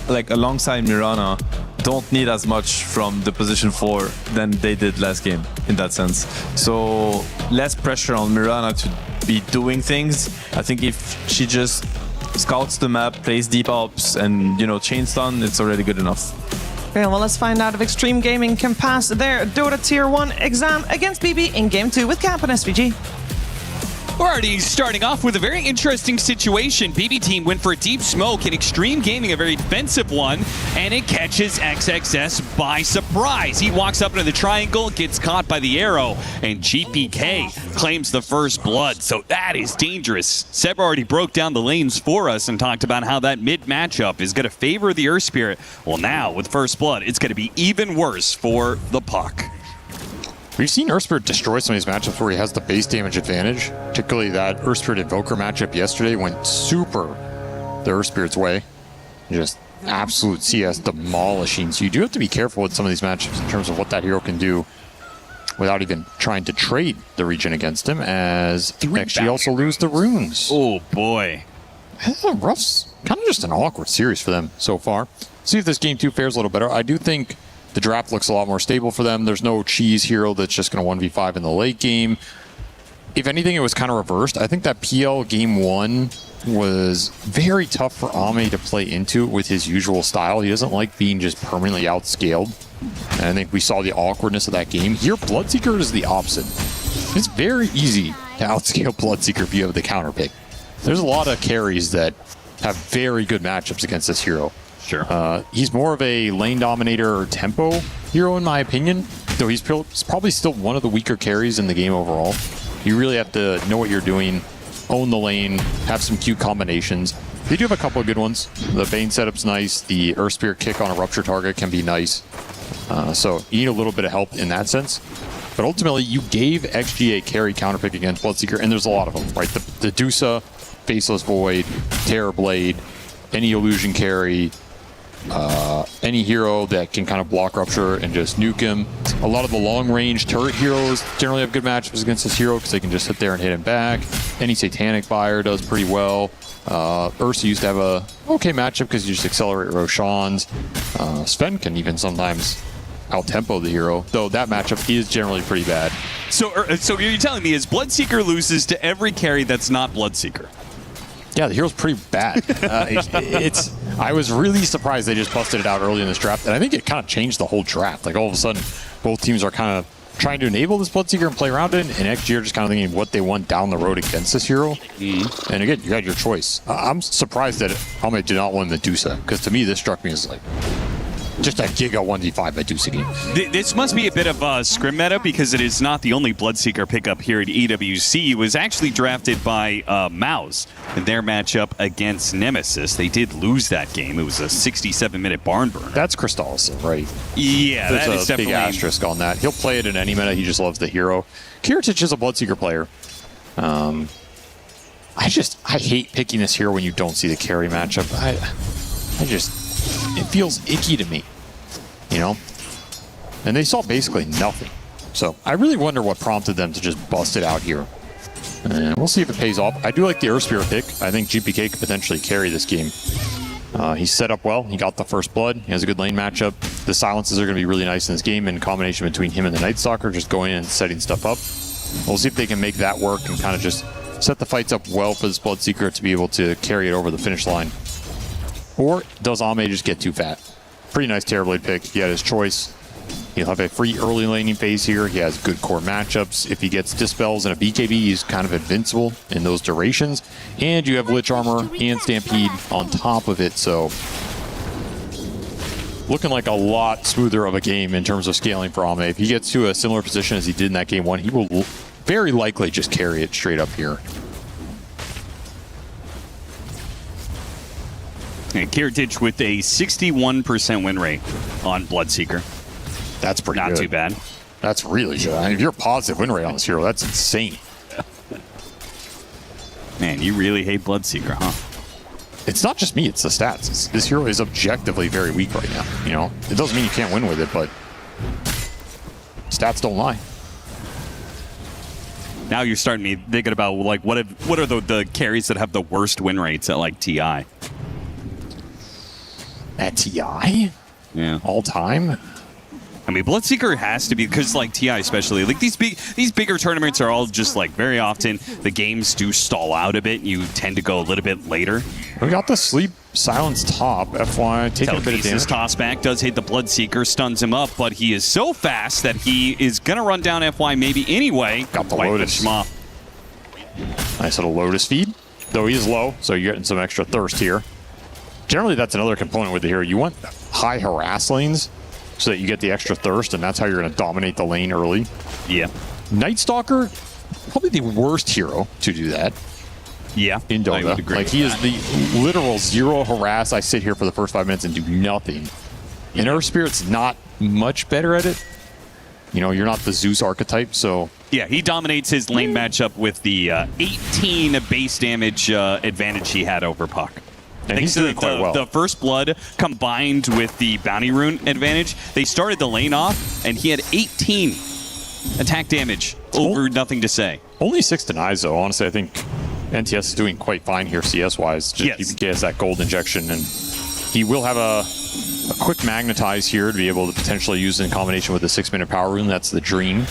like alongside Mirana, don't need as much from the position 4 than they did last game, in that sense. So less pressure on Mirana to be doing things. I think if she just scouts the map, plays deep ops, and chain stun, it's already good enough. Okay, well, let's find out if Extreme Gaming can pass their Dota Tier 1 exam against BB in Game 2 with Camp and SVG. We're already starting off with a very interesting situation. BB team went for a deep smoke and Extreme Gaming a very defensive one, and it catches XXS by surprise. He walks up into the triangle, gets caught by the arrow, and GPK claims the first blood. So that is dangerous. Seb already broke down the lanes for us and talked about how that mid matchup is going to favor the Earth Spirit. Well, now with first blood, it's going to be even worse for the Puck. We've seen Earth Spirit destroy some of these matchups where he has the base damage advantage. Particularly that Earth Spirit Invoker matchup yesterday went super the Earth Spirit's way. Just absolute CS demolishing. So you do have to be careful with some of these matchups in terms of what that hero can do without even trying to trade the region against him, as XG also lose the runes. Oh boy. Rough's kind of just an awkward series for them so far. See if this game 2 fares a little better. I do think the draft looks a lot more stable for them. There's no cheese hero that's just going to 1v5 in the late game. If anything, it was kind of reversed. I think that PL game 1 was very tough for Ame to play into with his usual style. He doesn't like being just permanently outscaled. And I think we saw the awkwardness of that game. Here, Bloodseeker is the opposite. It's very easy to outscale Bloodseeker if you have the counter pick. There's a lot of carries that have very good matchups against this hero. Sure. He's more of a lane dominator or tempo hero, in my opinion, though he's probably still one of the weaker carries in the game overall. You really have to know what you're doing, own the lane, have some cute combinations. They do have a couple of good ones. The Bane setup's nice. The Earth Spirit kick on a Rupture target can be nice. So you need a little bit of help in that sense. But ultimately, you gave XGA carry counterpick against Bloodseeker, and there's a lot of them, right? The DOTA, Faceless Void, Terror Blade, any illusion carry, any hero that can kind of block Rupture and just nuke him. A lot of the long-range turret heroes generally have good matchups against this hero because they can just sit there and hit him back. Any Satanic Buyer does pretty well. Ursa used to have a okay matchup because you just accelerate Roshan's. Sven can even sometimes out-tempo the hero, though that matchup is generally pretty bad. So you're telling me is Bloodseeker loses to every carry that's not Bloodseeker? Yeah, the hero's pretty bad. I was really surprised they just busted it out early in this draft, and I think it kind of changed the whole draft. Like all of a sudden, both teams are kind of trying to enable this Bloodseeker and play around it, and XG are just kind of thinking what they want down the road against this hero. And again, you had your choice. I'm surprised that Ame did not win the Medusa, because to me, this struck me as like just a Giga 1v5 Medusa game. This must be a bit of a scrim meta because it is not the only Bloodseeker pickup here at EWC. It was actually drafted by Mouse in their matchup against Nemesis. They did lose that game. It was a 67-minute barn burner. That's Crystallis, right? Yeah, There's that is a definitely big asterisk on that. He'll play it in any meta. He just loves the hero. Kiritich is a Bloodseeker player. I hate picking this hero when you don't see the carry matchup. It feels icky to me, you know? And they saw basically nothing. So I really wonder what prompted them to just bust it out here. And we'll see if it pays off. I do like the Earth Spirit pick. I think GPK could potentially carry this game. He's set up well. He got the first blood. He has a good lane matchup. The silences are going to be really nice in this game in combination between him and the Night Stalker, just going in and setting stuff up. We'll see if they can make that work and kind of just set the fights up well for this Bloodseeker to be able to carry it over the finish line. Or does Ame just get too fat? Pretty nice Terrorblade pick. He had his choice. He'll have a free early laning phase here. He has good core matchups. If he gets Dispels and a BKB, he's kind of invincible in those durations. And you have Lich Armor and Stampede on top of it, so looking like a lot smoother of a game in terms of scaling for Ame. If he gets to a similar position as he did in that game 1, he will very likely just carry it straight up here. And Kiritich with a 61% win rate on Bloodseeker. That's pretty Not good. too bad. That's really good. I mean, if you're a positive win rate on this hero, that's insane. Man, you really hate Bloodseeker, huh? It's not just me, it's the stats. This hero is objectively very weak right now. You know, it doesn't mean you can't win with it, but stats don't lie. Now you're starting me thinking about, like, what are the carries that have the worst win rates at, like, TI? At TI? Yeah. All time? I mean, Bloodseeker has to be, because like TI especially, like these bigger tournaments are all just like very often the games do stall out a bit and you tend to go a little bit later. We got the Sleep Silence top, FY, taking a bit of damage. Toss back does hit the Bloodseeker, stuns him up, but he is so fast that he is going to run down FY maybe anyway. Got the Lotus. Nice little Lotus feed, though he is low, so you're getting some extra thirst here. Generally, that's another component with the hero. You want high harass lanes, so that you get the extra thirst, and that's how you're going to dominate the lane early. Yeah. Night Stalker, probably the worst hero to do that. Yeah. In Dota. I would agree Like, he is the literal zero harass. I sit here for the first 5 minutes and do nothing. And Earth Spirit's not much better at it. You know, you're not the Zeus archetype, so... Yeah, he dominates his lane matchup with the 18 base damage advantage he had over Puck. And he's doing quite well. The first blood combined with the bounty rune advantage, they started the lane off, and he had 18 attack damage over nothing to say. Only 6 denies, though. Honestly, I think NTS is doing quite fine here CS-wise. Just he has that gold injection, and he will have a quick magnetize here to be able to potentially use in combination with the 6-minute power rune. That's the dream.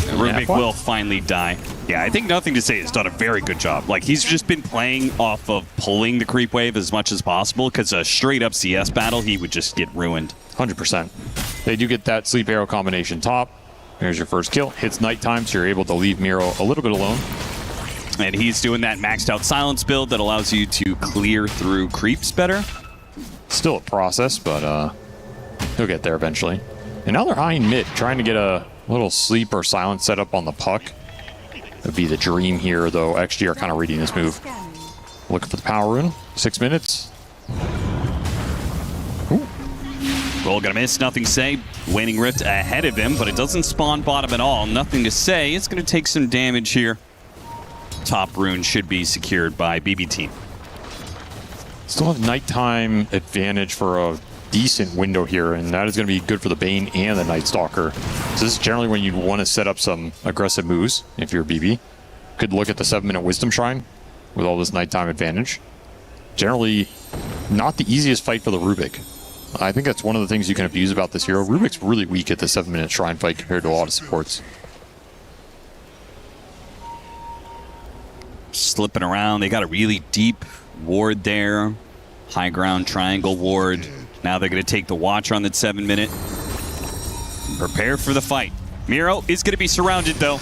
Rubik will finally die. Yeah, I think Nothing to Say has done a very good job. Like, he's just been playing off of pulling the creep wave as much as possible, because a straight-up CS battle, he would just get ruined. 100%. They do get that Sleep Arrow combination top. Here's your first kill. Hits nighttime, so you're able to leave Miro a little bit alone. And he's doing that maxed out silence build that allows you to clear through creeps better. Still a process, but he'll get there eventually. And now they're eyeing mid, trying to get a little sleep or silence set up on the Puck. Would be the dream here, though. XG are kind of reading this move. Looking for the power rune. 6 minutes. Roll gonna miss, Nothing to Say. Waning Rift ahead of him, but it doesn't spawn bottom at all. Nothing to Say. It's gonna take some damage here. Top rune should be secured by BB Team. Still have nighttime advantage for a decent window here, and that is going to be good for the Bane and the Night Stalker. So this is generally when you'd want to set up some aggressive moves if you're BB. Could look at the 7-minute Wisdom Shrine with all this nighttime advantage. Generally, not the easiest fight for the Rubik. I think that's one of the things you can abuse about this hero. Rubik's really weak at the 7-minute Shrine fight compared to a lot of supports. Slipping around, they got a really deep ward there. High ground triangle ward. Now they're going to take the Watcher on that 7-minute. Prepare for the fight. Miro is going to be surrounded, though.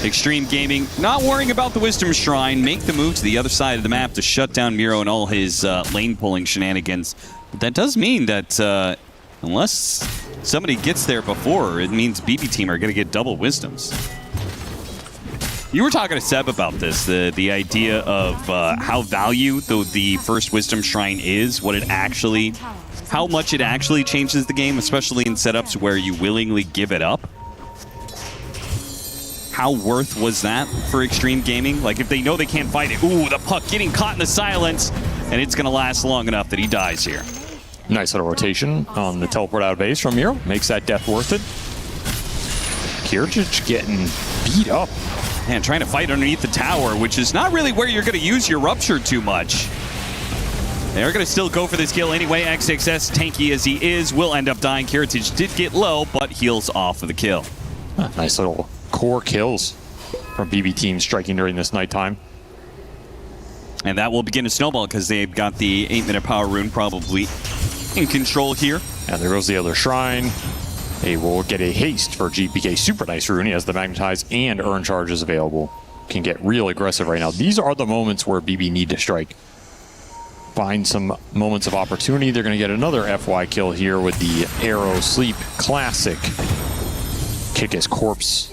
Extreme Gaming not worrying about the Wisdom Shrine. Make the move to the other side of the map to shut down Miro and all his lane-pulling shenanigans. But that does mean that unless somebody gets there before, it means BB Team are going to get double Wisdoms. You were talking to Seb about this, the idea of how value the first Wisdom Shrine is, how much it actually changes the game, especially in setups where you willingly give it up. How worth was that for Extreme Gaming? Like, if they know they can't fight it, ooh, the Puck getting caught in the silence, and it's going to last long enough that he dies here. Nice little rotation on the teleport out of base from Miro. Makes that death worth it. Kiritich getting beat up. Man, trying to fight underneath the tower, which is not really where you're going to use your Rupture too much. They're going to still go for this kill anyway. XXS, tanky as he is, will end up dying. Kiritich did get low, but heals off of the kill. Nice little core kills from BB team striking during this nighttime. And that will begin to snowball because they've got the 8-minute power rune probably in control here. And there goes the other shrine. They will get a haste for GPK. Super nice rune. He has the magnetize and earn charges available. Can get real aggressive right now. These are the moments where BB need to strike. Find some moments of opportunity. They're going to get another FY kill here with the Arrow Sleep Classic. Kick his corpse.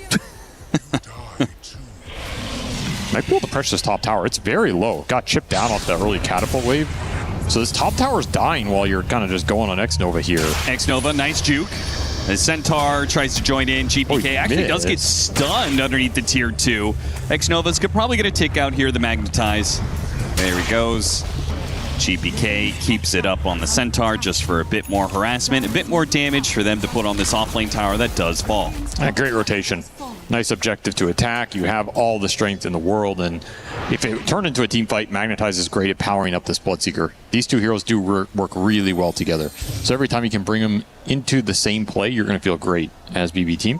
Might be able to pressure this top tower. It's very low. Got chipped down off the early catapult wave. So this top tower is dying while you're kind of just going on X-Nova here. X-Nova, nice juke. The Centaur tries to join in. GPK actually does get stunned underneath the tier 2. X-Nova's probably going to tick out here the magnetize. There he goes. GPK keeps it up on the Centaur just for a bit more harassment, a bit more damage for them to put on this offlane tower that does fall. Great rotation. Nice objective to attack. You have all the strength in the world, and if it turned into a team fight, Magnetize is great at powering up this Bloodseeker. These two heroes do work really well together. So every time you can bring them into the same play, you're going to feel great as BB team.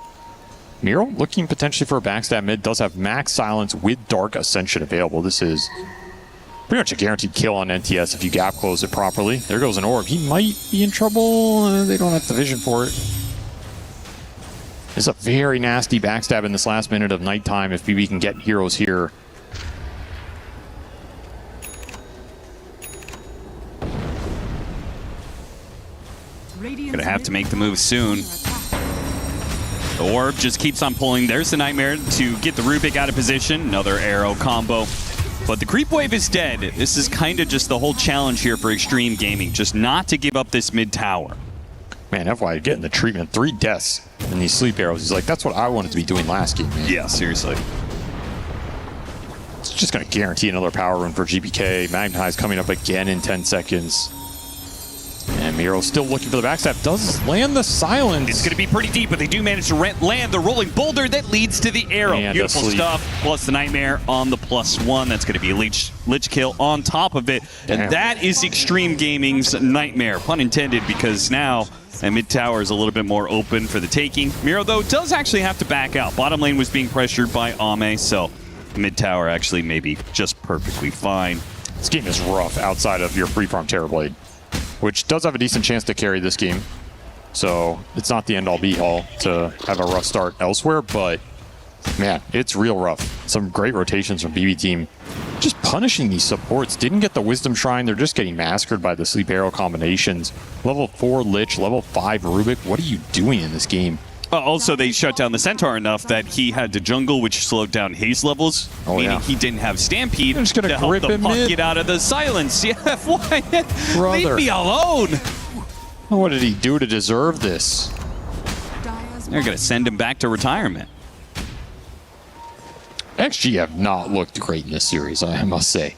Miro looking potentially for a backstab mid, does have max silence with Dark Ascension available. This is pretty much a guaranteed kill on NTS if you gap close it properly. There goes an orb. He might be in trouble. They don't have the vision for it. It's a very nasty backstab in this last minute of nighttime if BB can get heroes here. Gonna have to make the move soon. The orb just keeps on pulling. There's the Nightmare to get the Rubik out of position. Another arrow combo. But the creep wave is dead. This is kind of just the whole challenge here for Extreme Gaming, just not to give up this mid tower. Man, FY getting the treatment. 3 deaths in these sleep arrows. He's like, that's what I wanted to be doing last game, man. Yeah, seriously. It's just going to guarantee another power run for GPK. Magnetize coming up again in 10 seconds. And Miro still looking for the backstab. Does land the silence. It's going to be pretty deep, but they do manage to land the rolling boulder that leads to the arrow. And beautiful stuff. Plus the Nightmare on the +1. That's going to be a Lich kill on top of it. Damn. And that is Extreme Gaming's Nightmare. Pun intended, because now that mid tower is a little bit more open for the taking. Miro, though, does actually have to back out. Bottom lane was being pressured by Ame, so mid tower actually maybe just perfectly fine. This game is rough outside of your free farm Terrorblade, which does have a decent chance to carry this game. So it's not the end-all be-all to have a rough start elsewhere, but man, it's real rough. Some great rotations from BB team. Just punishing these supports. Didn't get the Wisdom Shrine. They're just getting massacred by the Sleep Arrow combinations. Level 4 Lich, level 5 Rubik. What are you doing in this game? Also, they shut down the Centaur enough that he had to jungle, which slowed down haste levels, meaning he didn't have Stampede just gonna to help grip the him puck mid. get out of the silence. Yeah, why? Brother. Leave me alone. What did he do to deserve this? They're going to send him back to retirement. XG have not looked great in this series, I must say.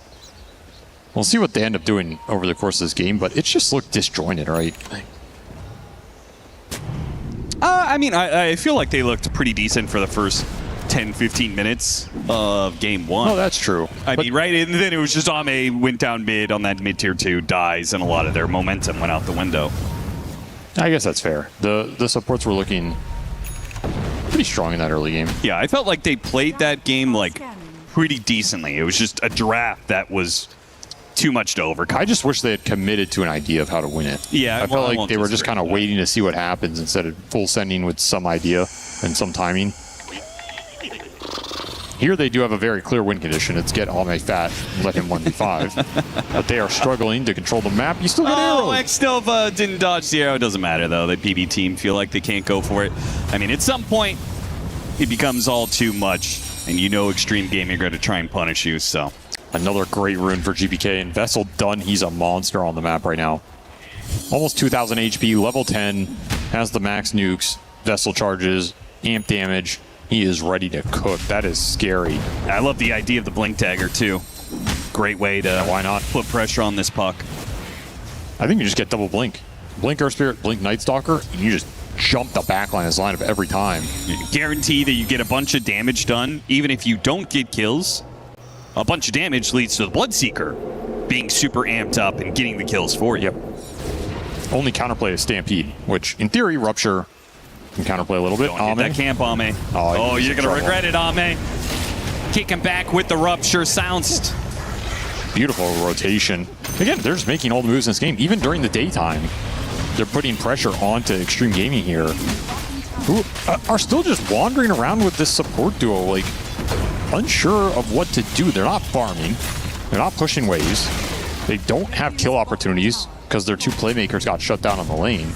We'll see what they end up doing over the course of this game, but it's just looked disjointed, right? I mean, I feel like they looked pretty decent for the first 10, 15 minutes of game 1. Oh, that's true. I mean, right? And then it was just Ame went down mid on that mid tier 2, dies, and a lot of their momentum went out the window. I guess that's fair. The supports were looking pretty strong in that early game. Yeah, I felt like they played that game like pretty decently. It was just a draft that was too much to overcome. I just wish they had committed to an idea of how to win it. Yeah, I felt like they were just kind of waiting to see what happens instead of full sending with some idea and some timing. Here they do have a very clear win condition. It's get Ame fat and let him 1v5. But they are struggling to control the map. You still get arrows. X-Nova didn't dodge the arrow. Doesn't matter, though. The PB team feel like they can't go for it. I mean, at some point, it becomes all too much. And you know Extreme Gaming are going to try and punish you, so. Another great rune for GPK. And Vessel done. He's a monster on the map right now. Almost 2,000 HP, level 10. Has the max nukes, Vessel charges, amp damage. He is ready to cook. That is scary. I love the idea of the Blink Dagger, too. Great way to why not put pressure on this puck. I think you just get double Blink. Blink Earth Spirit, Blink Night Stalker, and you just jump the backline as lineup every time. You guarantee that you get a bunch of damage done, even if you don't get kills. A bunch of damage leads to the Bloodseeker. being super amped up and getting the kills for you. Only counterplay is Stampede, which in theory, Rupture can counterplay a little bit. Don't hit that camp, Ame. Oh, you're going to regret it, Ame. Kicking back with the Rupture Sounds. Beautiful rotation. Again, they're just making all the moves in this game. Even during the daytime, they're putting pressure onto Extreme Gaming here, who are still just wandering around with this support duo, like unsure of what to do. They're not farming. They're not pushing waves. They don't have kill opportunities because their two playmakers got shut down on the lane.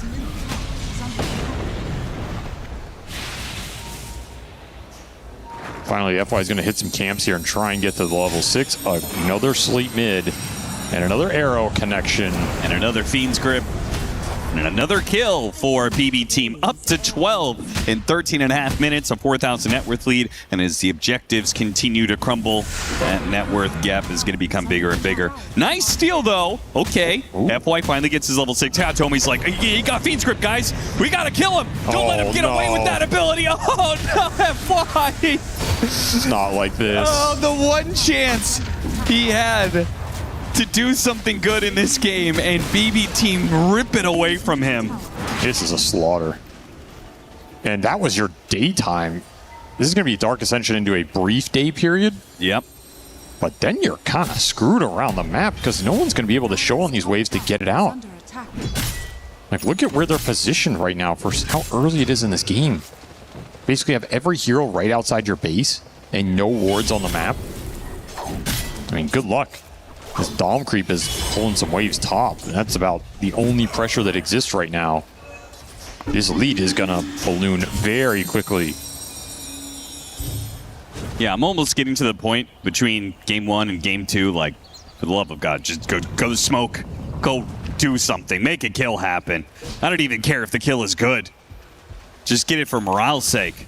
Finally, FY is going to hit some camps here and try and get to the level 6. Another Sleep mid and another arrow connection. And another Fiend's Grip. And another kill for BB Team, up to 12 in 13.5 minutes, a 4,000 net worth lead. And as the objectives continue to crumble, that net worth gap is going to become bigger and bigger. Nice steal, though. Okay. FY finally gets his level 6. Tommy's like, he got Fiend's Grip, guys. We got to kill him. Don't let him get away with that ability. Oh, no, FY. It's not like this. Oh, the one chance he had to do something good in this game, and BB Team rip it away from him. This is a slaughter. And that was your daytime. This is going to be Dark Ascension into a brief day period. Yep. But then you're kind of screwed around the map because no one's going to be able to show on these waves to get it out. Like, look at where they're positioned right now for how early it is in this game. Basically have every hero right outside your base and no wards on the map. I mean, good luck. This Dom creep is pulling some waves top, and that's about the only pressure that exists right now. This lead is gonna balloon very quickly. Yeah, I'm almost getting to the point between game 1 and game 2, like, for the love of God, just go smoke. Go do something. Make a kill happen. I don't even care if the kill is good. Just get it for morale's sake.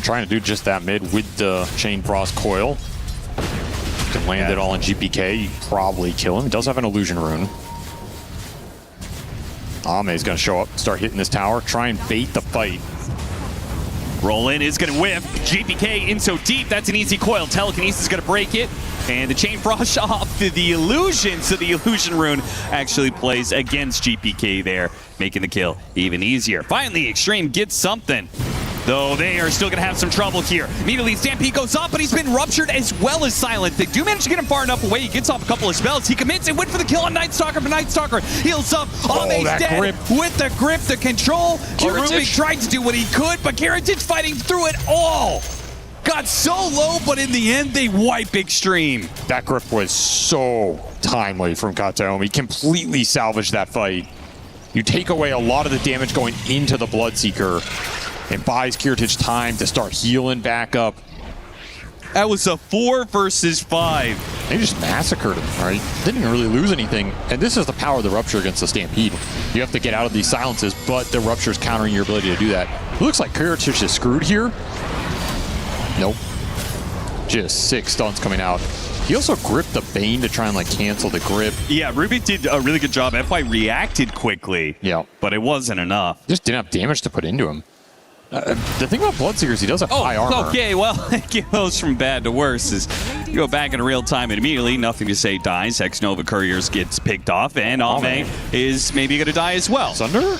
Trying to do just that mid with the Chain Frost coil. Can land it all in GPK. You probably kill him. He does have an illusion rune. Ame's going to show up, start hitting this tower, try and bait the fight. Roll in is going to whiff. GPK in so deep. That's an easy coil. Telekinesis is going to break it. And the Chain Frost off to the illusion. So the illusion rune actually plays against GPK there, making the kill even easier. Finally, Extreme gets something. Though they are still going to have some trouble here. Immediately, Stampede goes up, but he's been ruptured as well as silent. They do manage to get him far enough away. He gets off a couple of spells. He commits and went for the kill on Night Stalker, but Night Stalker heals up. Ame's dead grip. with the grip, the control. Rubik tried to do what he could, but Kiritich fighting through it all. Got so low, but in the end, they wipe Extreme. That grip was so timely from Kataomi. Completely salvaged that fight. You take away a lot of the damage going into the Bloodseeker. It buys Kiritich time to start healing back up. That was a 4 versus 5. They just massacred him, right? Didn't really lose anything. And this is the power of the Rupture against the Stampede. You have to get out of these silences, but the Rupture's countering your ability to do that. It looks like Kiritich is screwed here. Nope. Just 6 stuns coming out. He also gripped the Bane to try and like cancel the grip. Yeah, Rubik did a really good job. FY reacted quickly. Yeah. But it wasn't enough. Just didn't have damage to put into him. The thing about Bloodseeker is he does have high armor. Okay, well, it goes from bad to worse. Is you go back in real time and immediately Nothing to Say dies. Ex-Nova Couriers gets picked off, and Ame is maybe going to die as well. Sunder?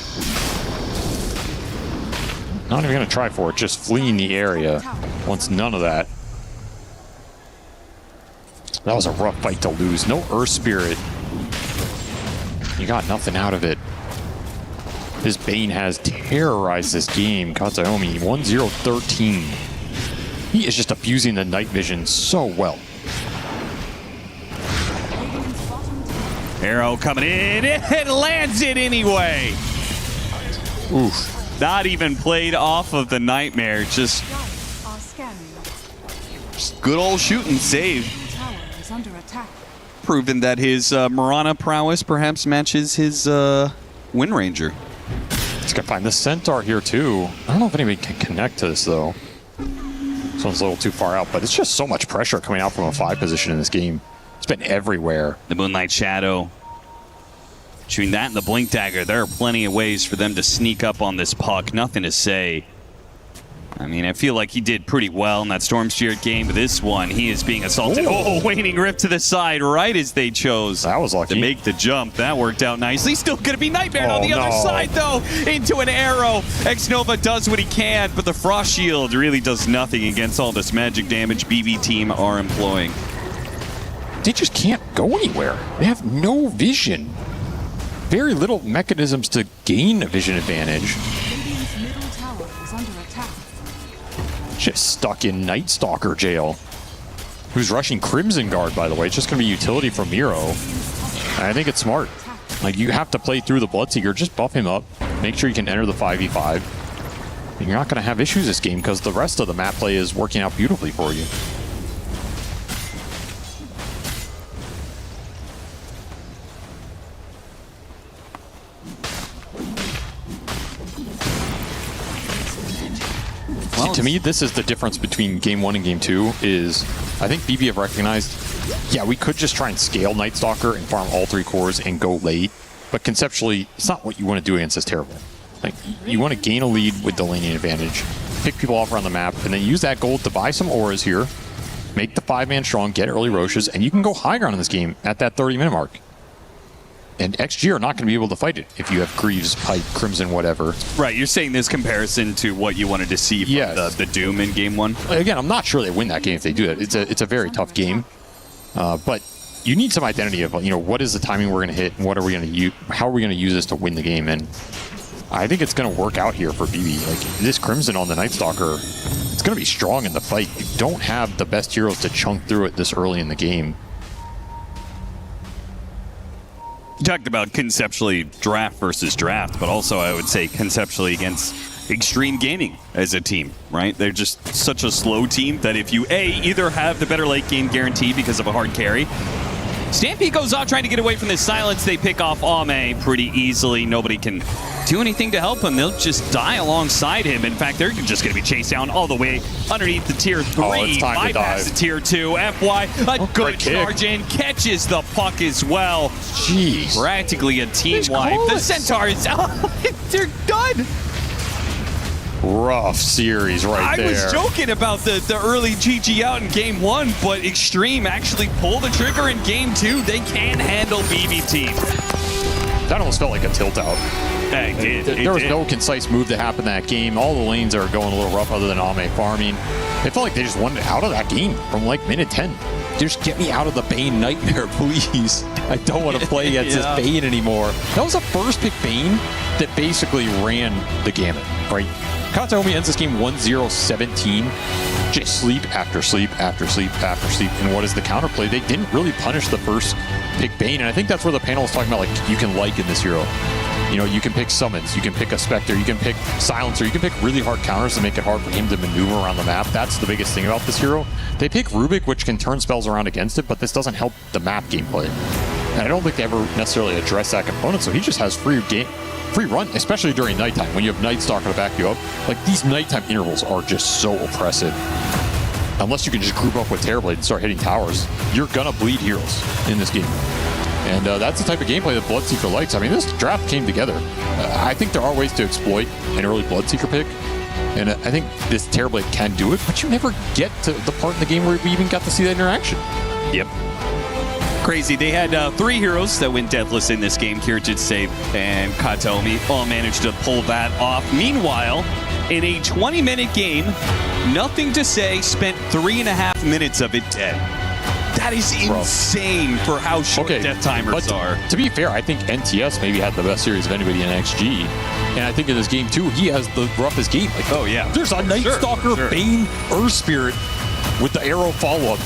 Not even going to try for it, just fleeing the area. Wants none of that. That was a rough fight to lose. No Earth Spirit. You got nothing out of it. This Bane has terrorized this game. Kataomi, 1-0-13. He is just abusing the night vision so well. Arrow coming in. It lands it anyway. Oof. Not even played off of the Nightmare. Just good old shooting save. Proving that his Mirana prowess perhaps matches his Wind Ranger. He's got to find the Centaur here, too. I don't know if anybody can connect to this, though. This one's a little too far out, but it's just so much pressure coming out from a 5 position in this game. It's been everywhere. The Moonlight Shadow. Between that and the Blink Dagger, there are plenty of ways for them to sneak up on this puck. Nothing to say. I mean, I feel like he did pretty well in that Storm Spirit game, but this one, he is being assaulted. Oh, waning rift to the side right as they chose that was lucky to make the jump. That worked out nicely. Still going to be Nightmare on the other side, though, into an arrow. X-Nova does what he can, but the Frost Shield really does nothing against all this magic damage BB team are employing. They just can't go anywhere. They have no vision. Very little mechanisms to gain a vision advantage. Just stuck in Night Stalker jail. Who's rushing Crimson Guard, by the way. It's just going to be utility from Miro. And I think it's smart. Like, you have to play through the Bloodseeker. Just buff him up. Make sure you can enter the 5v5. And you're not going to have issues this game because the rest of the map play is working out beautifully for you. See, to me, this is the difference between Game 1 and Game 2 is I think BB have recognized, yeah, we could just try and scale Night Stalker and farm all 3 cores and go late, but conceptually, it's not what you want to do against this terrible. Like, you want to gain a lead with the laning advantage, pick people off around the map, and then use that gold to buy some auras here, make the 5-man strong, get early Roches, and you can go high ground in this game at that 30-minute mark. And XG are not going to be able to fight it if you have Greaves, Pipe, Crimson, whatever. Right, you're saying this comparison to what you wanted to see from the Doom in Game 1? Again, I'm not sure they win that game if they do that. It's a very tough game. But you need some identity of, what is the timing we're going to hit, and what are we going to use, how are we going to use this to win the game? And I think it's going to work out here for BB. Like, this Crimson on the Night Stalker, it's going to be strong in the fight. You don't have the best heroes to chunk through it this early in the game. You talked about conceptually draft versus draft, but also I would say conceptually against Extreme Gaming as a team, right? They're just such a slow team that if you, either have the better late game guarantee because of a hard carry, Stampede goes off trying to get away from this silence. They pick off Ame pretty easily. Nobody can do anything to help him. They'll just die alongside him. In fact, they're just going to be chased down all the way underneath the tier 3, bypass the tier 2. FY, a good charge in, catches the puck as well. Jeez. Practically a team wipe. The Centaurs, they're done. Rough series right there. I was joking about the early GG out in Game 1, but Extreme actually pulled the trigger in Game 2. They can handle BB team. That almost felt like a tilt out. Yeah, it did. There was no concise move that happened that game. All the lanes are going a little rough other than Ame farming. It felt like they just wanted out of that game from like minute 10. Just get me out of the Bane Nightmare, please. I don't want to play against this Bane anymore. That was a first pick Bane that basically ran the gamut, right? Kataomi ends this game 1-0-17. Just sleep after sleep after sleep after sleep. And what is the counterplay? They didn't really punish the first pick Bane. And I think that's where the panel was talking about, like, you can liken this hero. You can pick summons, you can pick a Spectre, you can pick Silencer, you can pick really hard counters to make it hard for him to maneuver around the map. That's the biggest thing about this hero. They pick Rubik, which can turn spells around against it, but this doesn't help the map gameplay. And I don't think they ever necessarily address that component, so he just has free run, especially during nighttime when you have Night Stalker to back you up. Like, these nighttime intervals are just so oppressive. Unless you can just group up with Terrorblade and start hitting towers, you're gonna bleed heroes in this game. And that's the type of gameplay that Bloodseeker likes. I mean, this draft came together. I think there are ways to exploit an early Bloodseeker pick, and I think this Terrorblade can do it, but you never get to the part in the game where we even got to see that interaction. Yep. Crazy. They had 3 heroes that went deathless in this game. Kirchit, Save, and Kataomi all managed to pull that off. Meanwhile, in a 20-minute game, Nothing to Say spent 3.5 minutes of it dead. That is insane for how short death timers are. To be fair, I think NTS maybe had the best series of anybody in XG. And I think in this game, too, he has the roughest game. Like, there's a Night Stalker, Bane, Earth Spirit with the arrow follow-up.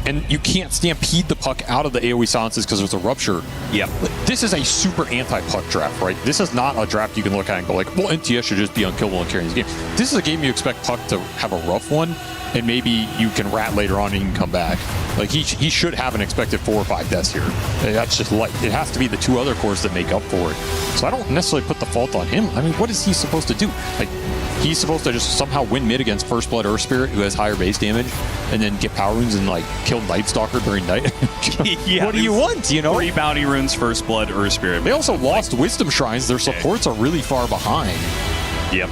And you can't stampede the puck out of the AoE silences because there's a rupture. Yeah. This is a super anti-puck draft, right? This is not a draft you can look at and go like, well, NTS should just be unkillable and carry this game. This is a game you expect puck to have a rough one, and maybe you can rat later on and you can come back. Like, he should have an expected 4 or 5 deaths here. That's just light. It has to be the 2 other cores that make up for it. So I don't necessarily put the fault on him. I mean, what is he supposed to do? Like, he's supposed to just somehow win mid against First Blood Earth Spirit, who has higher base damage, and then get power runes and, like, kill Night Stalker during night. What do you want, 3 bounty runes, First Blood, Earth Spirit. They also lost Wisdom Shrines. Their supports are really far behind. Yep.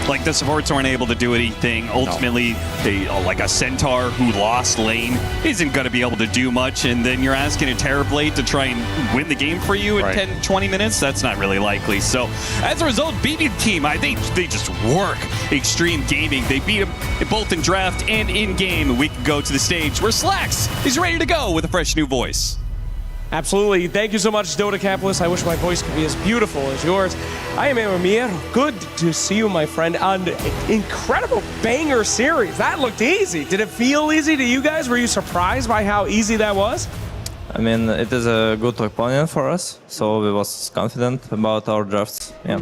Like the supports weren't able to do anything. Ultimately, like a Centaur who lost lane isn't going to be able to do much, and then you're asking a Terrorblade to try and win the game for you in 10, 20 minutes? That's not really likely. So as a result, BB team, I think they just work Extreme Gaming. They beat them both in draft and in game. We can go to the stage where Slacks is ready to go with a fresh new voice. Absolutely. Thank you so much, Dota Capitalist. I wish my voice could be as beautiful as yours. I am Amir. Good to see you, my friend, on an incredible banger series. That looked easy. Did it feel easy to you guys? Were you surprised by how easy that was? I mean, it is a good opponent for us, so we was confident about our drafts. Yeah.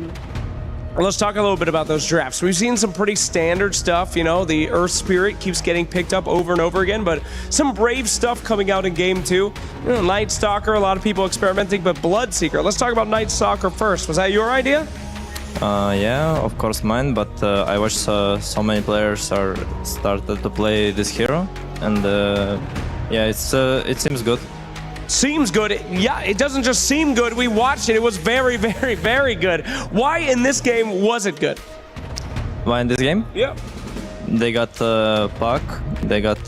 Well, let's talk a little bit about those drafts. We've seen some pretty standard stuff, you know, the Earth Spirit keeps getting picked up over and over again, but some brave stuff coming out in Game 2. You know, Night Stalker, a lot of people experimenting, but Bloodseeker. Let's talk about Night Stalker first. Was that your idea? Yeah, of course mine, but I watched so many players are started to play this hero, and yeah, it seems good. Seems good. Yeah, it doesn't just seem good. We watched it. It was very, very, very good. Why in this game was it good? Why in this game? Yeah. They got Puck, they got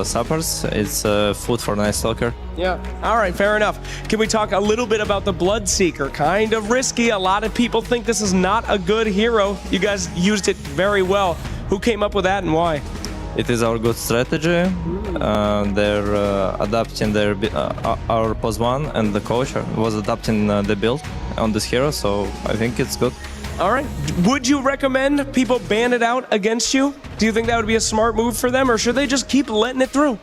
Sappers. It's food for Night Stalker. Yeah. All right, fair enough. Can we talk a little bit about the Bloodseeker? Kind of risky. A lot of people think this is not a good hero. You guys used it very well. Who came up with that and why? It is our good strategy. They're adapting their our pos one, and the coach was adapting the build on this hero, so I think it's good. All right. Would you recommend people ban it out against you? Do you think that would be a smart move for them, or should they just keep letting it through?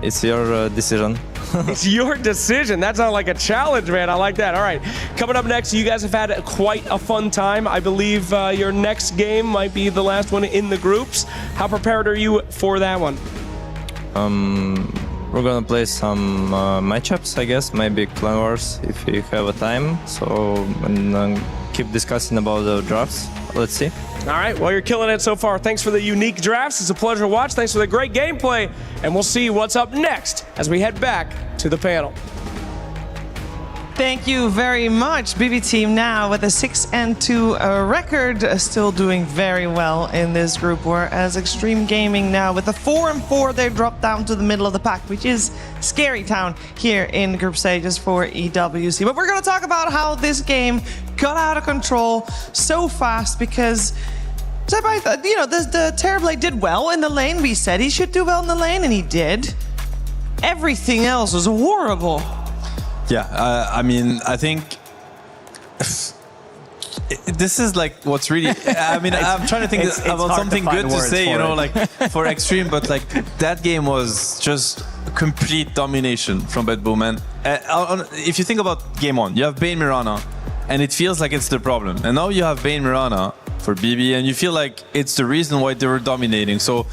It's your decision. It's your decision. That sounds like a challenge, man. I like that. All right. Coming up next, you guys have had quite a fun time. I believe your next game might be the last one in the groups. How prepared are you for that one? We're gonna play some matchups, I guess. Maybe Clan Wars if we have a time. So and keep discussing about the drafts. Let's see. All right, well, you're killing it so far. Thanks for the unique drafts. It's a pleasure to watch. Thanks for the great gameplay. And we'll see what's up next as we head back to the panel. Thank you very much. BB team now with a 6-2 record, still doing very well in this group, whereas Extreme Gaming now with a 4-4, they've dropped down to the middle of the pack, which is scary town here in group stages for EWC. But we're going to talk about how this game got out of control so fast, because you know, the Terrorblade did well in the lane. We said he should do well in the lane, and he did. Everything else was horrible. Yeah, I mean, I think this is like what's really. I mean, I'm trying to think about something good to say, you know, like for Extreme, but like that game was just complete domination from Bad Boom. And if you think about game 1, you have Bane Mirana, and it feels like it's the problem. And now you have Bane Mirana for BB, and you feel like it's the reason why they were dominating. So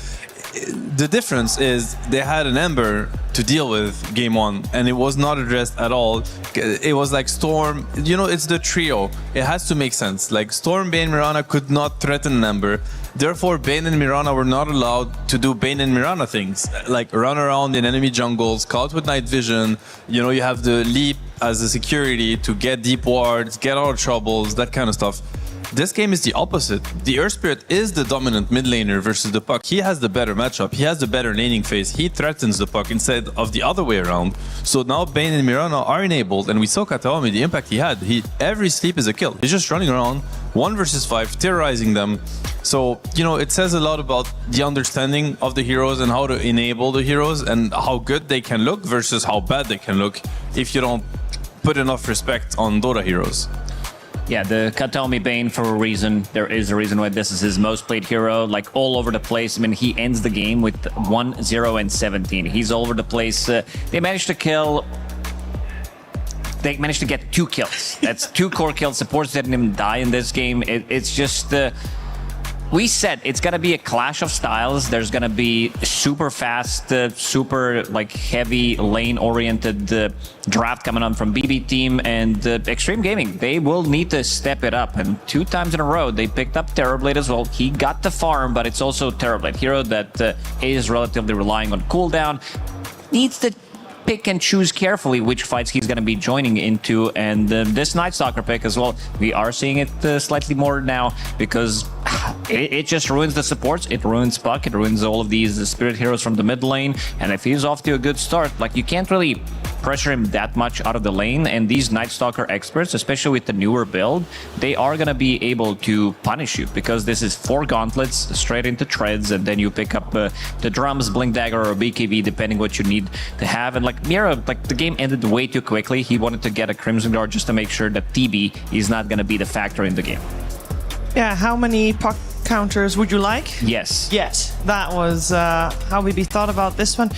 the difference is they had an Ember to deal with game 1, and it was not addressed at all. It was like Storm, you know, it's the trio. It has to make sense. Like Storm, Bane, Mirana could not threaten an Ember. Therefore, Bane and Mirana were not allowed to do Bane and Mirana things, like run around in enemy jungles, scout with night vision. You know, you have the leap as a security to get deep wards, get out of troubles, that kind of stuff. This game is the opposite. The Earth Spirit is the dominant mid laner versus the Puck. He has the better matchup. He has the better laning phase. He threatens the Puck instead of the other way around. So now Bane and Mirana are enabled, and we saw Kataomi, the impact he had. Every sleep is a kill. He's just running around 1 versus 5, terrorizing them. So, you know, it says a lot about the understanding of the heroes and how to enable the heroes and how good they can look versus how bad they can look if you don't put enough respect on Dota heroes. Yeah, the Kataomi Bane for a reason. There is a reason why this is his most played hero, like all over the place. I mean, he ends the game with 1, 0, and 17. He's all over the place. They managed to kill... They managed to get 2 kills. That's 2 core kills. Supports didn't even die in this game. It's just... we said it's gonna be a clash of styles. There's gonna be super fast, super like heavy lane-oriented draft coming on from BB team and Extreme Gaming. They will need to step it up. And 2 times in a row, they picked up Terrorblade as well. He got the farm, but it's also Terrorblade hero that is relatively relying on cooldown. Needs to pick and choose carefully which fights he's going to be joining into. And this Night Stalker pick as well, we are seeing it slightly more now because it just ruins the supports. It ruins Puck. It ruins all of these Spirit Heroes from the mid lane. And if he's off to a good start, like, you can't really pressure him that much out of the lane. And these Night Stalker experts, especially with the newer build, they are going to be able to punish you because this is 4 gauntlets straight into treads, and then you pick up the drums, Blink Dagger, or BKB, depending what you need to have. And like Mira, like, the game ended way too quickly. He wanted to get a Crimson Guard just to make sure that TB is not going to be the factor in the game. Yeah, how many Puck counters would you like? Yes. Yes, that was how we thought about this one.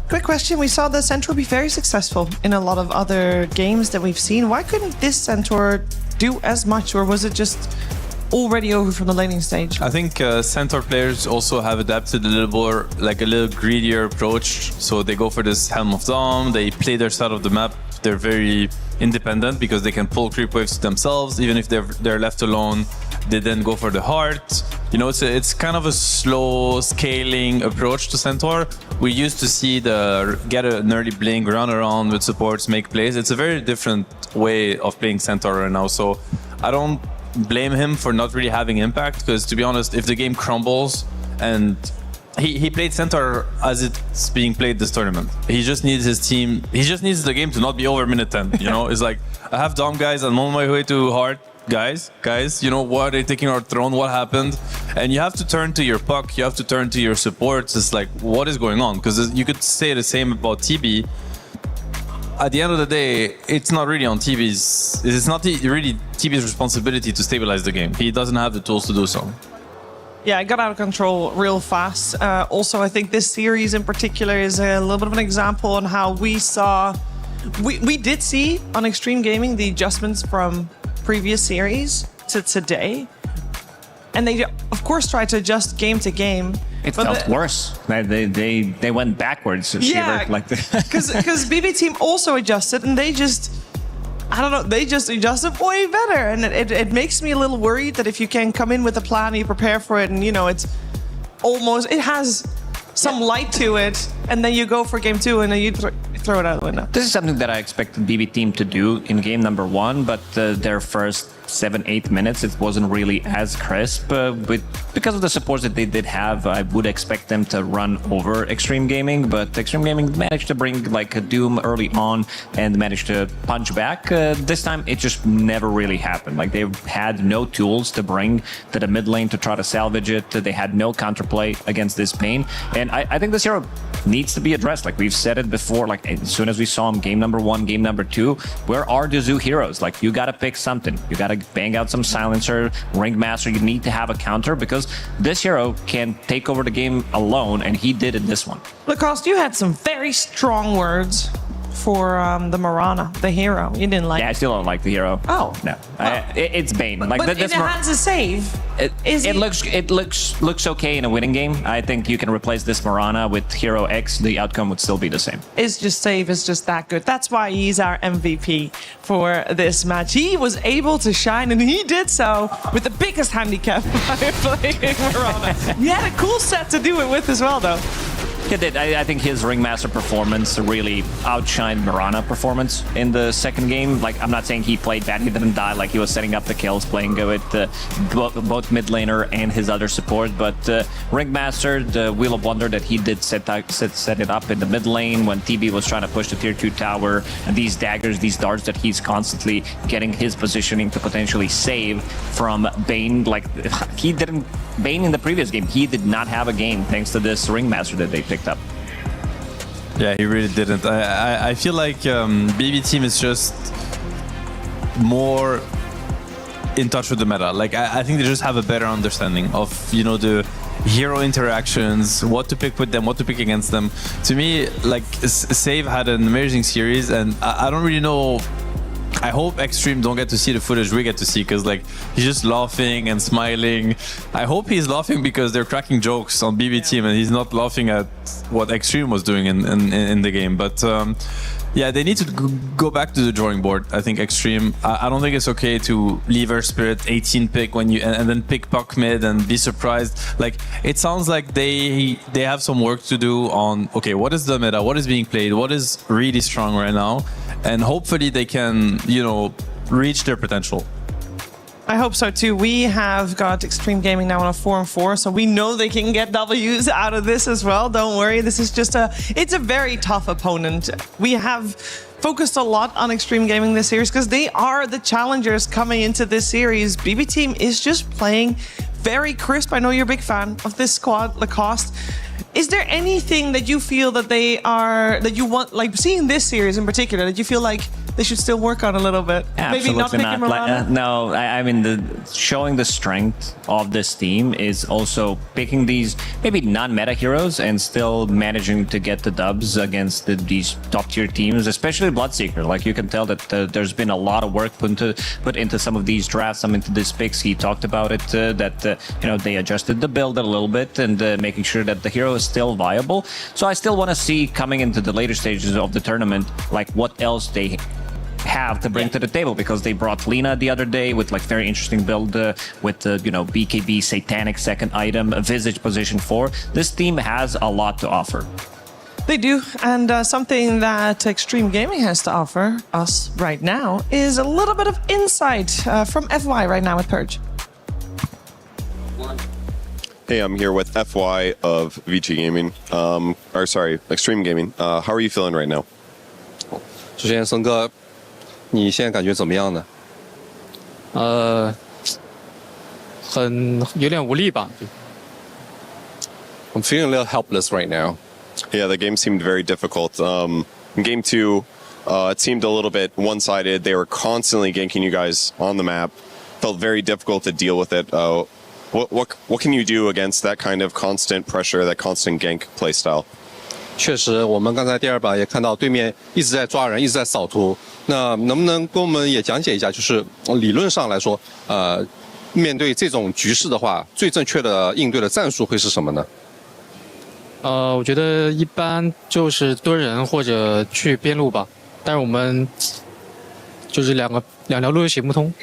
Quick question, we saw the Centaur be very successful in a lot of other games that we've seen. Why couldn't this Centaur do as much, or was it just already over from the laning stage? I think Centaur players also have adapted a little more, like a little greedier approach. So they go for this Helm of Dawn, they play their side of the map. They're very independent because they can pull creep waves themselves. Even if they're left alone, they then go for the heart. You know, it's kind of a slow scaling approach to Centaur. We used to see the get an early blink, run around with supports, make plays. It's a very different way of playing Centaur right now. So I don't blame him for not really having impact, because to be honest, if the game crumbles, and he played Centaur as it's being played this tournament. He just needs his team. He just needs the game to not be over minute 10. You know, it's like, I have Dom guys, I'm on my way to heart. Guys, you know, why are they taking our throne? What happened? And you have to turn to your Puck, you have to turn to your supports. It's like, what is going on? Because you could say the same about TB. At the end of the day, it's not really on TB's. It's not really TB's responsibility to stabilize the game. He doesn't have the tools to do so. Yeah, it got out of control real fast. Also, I think this series in particular is a little bit of an example on how we saw... We did see on Extreme Gaming the adjustments from previous series to today. And they, of course, tried to adjust game to game. It felt worse. They went backwards. Yeah, because BB Team also adjusted, and they just... I don't know, they just adjusted way better. And it makes me a little worried that if you can come in with a plan, you prepare for it, and, you know, it's almost... It has some light to it, and then you go for game 2, and then you throw it out the window. This is something that I expected BB Team to do in game number 1, but their first 7-8 minutes, it wasn't really as crisp. Because of the supports that they did have, I would expect them to run over Extreme Gaming, but Extreme Gaming managed to bring like a Doom early on and managed to punch back. This time, it just never really happened. Like, they had no tools to bring to the mid lane to try to salvage it. They had no counterplay against this Bane, and I think this hero needs to be addressed. Like, we've said it before, like, as soon as we saw him game number 1, game number 2, where are the Zoo heroes? Like, you gotta pick something. You gotta bang out some silencer, Ringmaster. You need to have a counter, because this hero can take over the game alone, and he did in this one. Lacoste, you had some very strong words for the Marana, the hero. You didn't like. Yeah, I still don't like the hero. Oh no, it's Bane. Like, but it has a save. It looks okay in a winning game. I think you can replace this Marana with Hero X. The outcome would still be the same. It's just save is just that good. That's why he's our MVP for this match. He was able to shine, and he did so with the biggest handicap by playing Marana. He had a cool set to do it with as well, though. He did. I think his Ringmaster performance really outshined Marana performance in the second game. Like, I'm not saying he played bad. He didn't die. Like, he was setting up the kills, playing with both mid laner and his other support. But Ringmaster, the Wheel of Wonder that he did set it up in the mid lane when TB was trying to push the tier 2 tower, and these daggers, these darts that he's constantly getting his positioning to potentially save from Bane. Like, he didn't... Bane in the previous game, he did not have a game thanks to this Ringmaster that they picked up. Yeah, he really didn't. I feel like BB Team is just more in touch with the meta. Like, I think they just have a better understanding of, you know, the hero interactions, what to pick with them, what to pick against them. To me, like, Save had an amazing series, and I don't really know. I hope Extreme don't get to see the footage we get to see, because, like, he's just laughing and smiling. I hope he's laughing because they're cracking jokes on BB Team, and he's not laughing at what Extreme was doing in the game. But Yeah, they need to go back to the drawing board. I think Extreme. I don't think it's okay to leave Earth Spirit 18 pick when you and then pick puck mid and be surprised. Like it sounds like they have some work to do on okay, what is the meta? What is being played? What is really strong right now? And hopefully they can, reach their potential. I hope so too. We have got Extreme Gaming now on a 4-4, so we know they can get W's out of this as well. Don't worry, this is just it's a very tough opponent. We have focused a lot on Extreme Gaming this series because they are the challengers coming into this series. BB Team is just playing very crisp. I know you're a big fan of this squad, Lacoste. Is there anything that you feel that that you want, like seeing this series in particular, that you feel like they should still work on a little bit? Absolutely Maybe not picking Mirana? No, I mean, showing the strength of this team is also picking these maybe non-meta heroes and still managing to get the dubs against these top-tier teams, especially Bloodseeker. Like, you can tell that there's been a lot of work put into some of these drafts, some into these picks. He talked about it, they adjusted the build a little bit and making sure that the hero is still viable. So I still want to see, coming into the later stages of the tournament, like what else they have to bring to the table, because they brought Lina the other day with like very interesting build with the BKB Satanic second item, a Visage position 4. This team has a lot to offer. They do, and something that Extreme Gaming has to offer us right now is a little bit of insight from FY right now with Purge. Hey, I'm here with FY of VG Gaming. Extreme Gaming. How are you feeling right now? 首先，森哥，你现在感觉怎么样呢？有点无力吧。I'm feeling a little helpless right now. Yeah, the game seemed very difficult. In game 2, it seemed a little bit one-sided. They were constantly ganking you guys on the map. Felt very difficult to deal with it. What can you do against that kind of constant pressure, that constant gank playstyle? 确实，我们刚才第二把也看到对面一直在抓人，一直在扫图。那能不能跟我们也讲解一下，就是理论上来说，面对这种局势的话，最正确的应对的战术会是什么呢？我觉得一般就是蹲人或者去边路吧，但是我们就是两条路都行不通。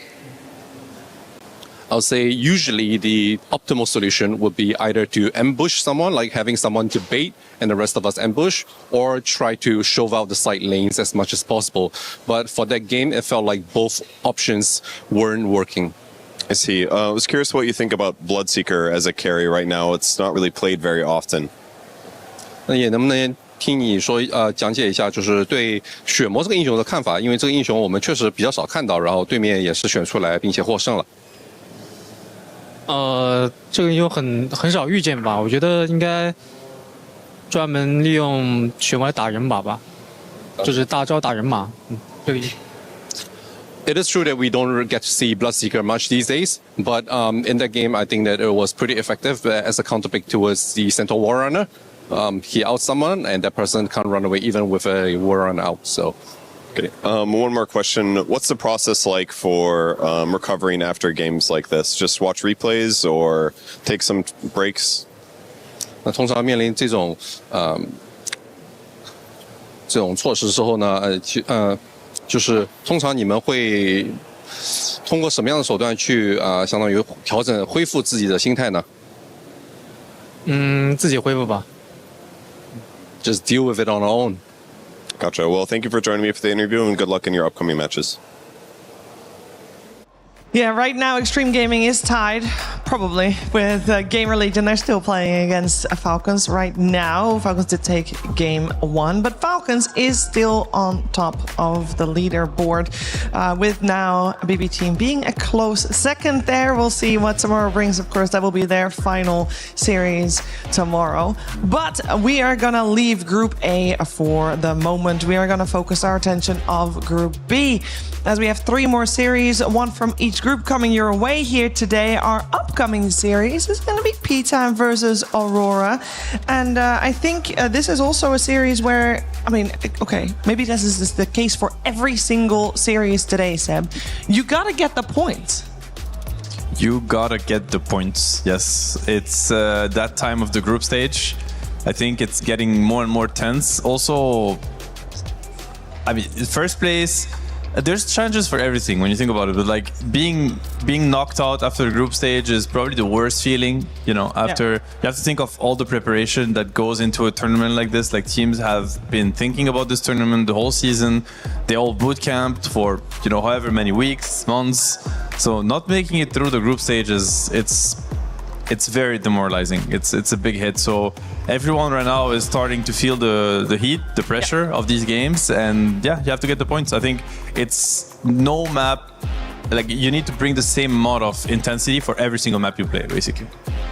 I'll say usually the optimal solution would be either to ambush someone, like having someone to bait and the rest of us ambush, or try to shove out the side lanes as much as possible. But for that game, it felt like both options weren't working. I see. I was curious what you think about Bloodseeker as a carry right now. It's not really played very often. 那也能不能听你说讲解一下，就是对血魔这个英雄的看法？因为这个英雄我们确实比较少看到，然后对面也是选出来并且获胜了。这个英雄很少遇见吧？我觉得应该专门利用血魔来打人马吧，就是大招打人马。这个。It is true that we don't get to see Bloodseeker much these days, but in that game, I think that it was pretty effective as a counterpick towards the Centaur Warrunner. He outs someone, and that person can't run away even with a Warrunner out. So. Okay. One more question. What's the process like for recovering after games like this? Just watch replays or take some breaks? 那通常面临这种措施之后呢，就是通常你们会通过什么样的手段去相当于调整恢复自己的心态呢？自己恢复吧。Just deal with it on our own. Gotcha. Well, thank you for joining me for the interview, and good luck in your upcoming matches. Yeah, right now Extreme Gaming is tied, probably, with Gamer Legion. They're still playing against Falcons right now. Falcons did take game 1, but Falcons is still on top of the leaderboard, with now BB Team being a close second there. We'll see what tomorrow brings. Of course, that will be their final series tomorrow. But we are gonna leave Group A for the moment. We are gonna focus our attention of Group B, as we have 3 more series, 1 from each group coming your way here today. Our upcoming series is going to be P-Time versus Aurora. And I think this is also a series where, I mean, okay, maybe this is the case for every single series today, Seb. You got to get the points. You gotta get the points, yes. It's that time of the group stage. I think it's getting more and more tense. Also, I mean, first place. There's challenges for everything when you think about it, but like being knocked out after the group stage is probably the worst feeling. You know, after you have to think of all the preparation that goes into a tournament like this. Like teams have been thinking about this tournament the whole season. They all boot camped for however many weeks, months. So not making it through the group stages, it's very demoralizing. It's a big hit. So everyone right now is starting to feel the heat, the pressure of these games, and you have to get the points. I think it's no map. Like you need to bring the same amount of intensity for every single map you play, basically.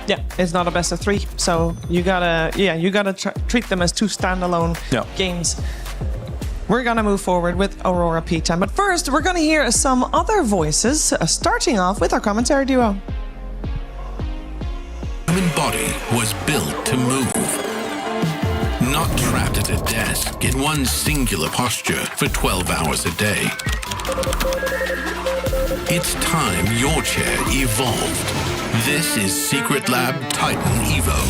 Yeah, it's not a best of 3, so you gotta treat them as 2 standalone games. We're gonna move forward with Aurora P-Time, but first we're gonna hear some other voices, starting off with our commentary duo. The human body was built to move, not trapped at a desk in one singular posture for 12 hours a day. It's time your chair evolved. This is Secret Lab Titan Evo.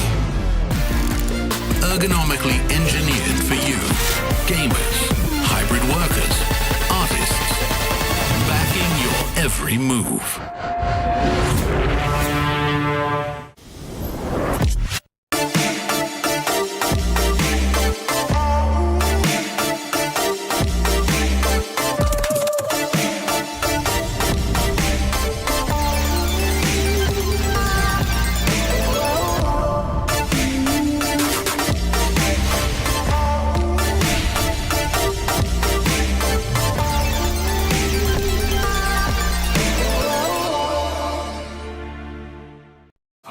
Ergonomically engineered for you, gamers, hybrid workers, artists, backing your every move.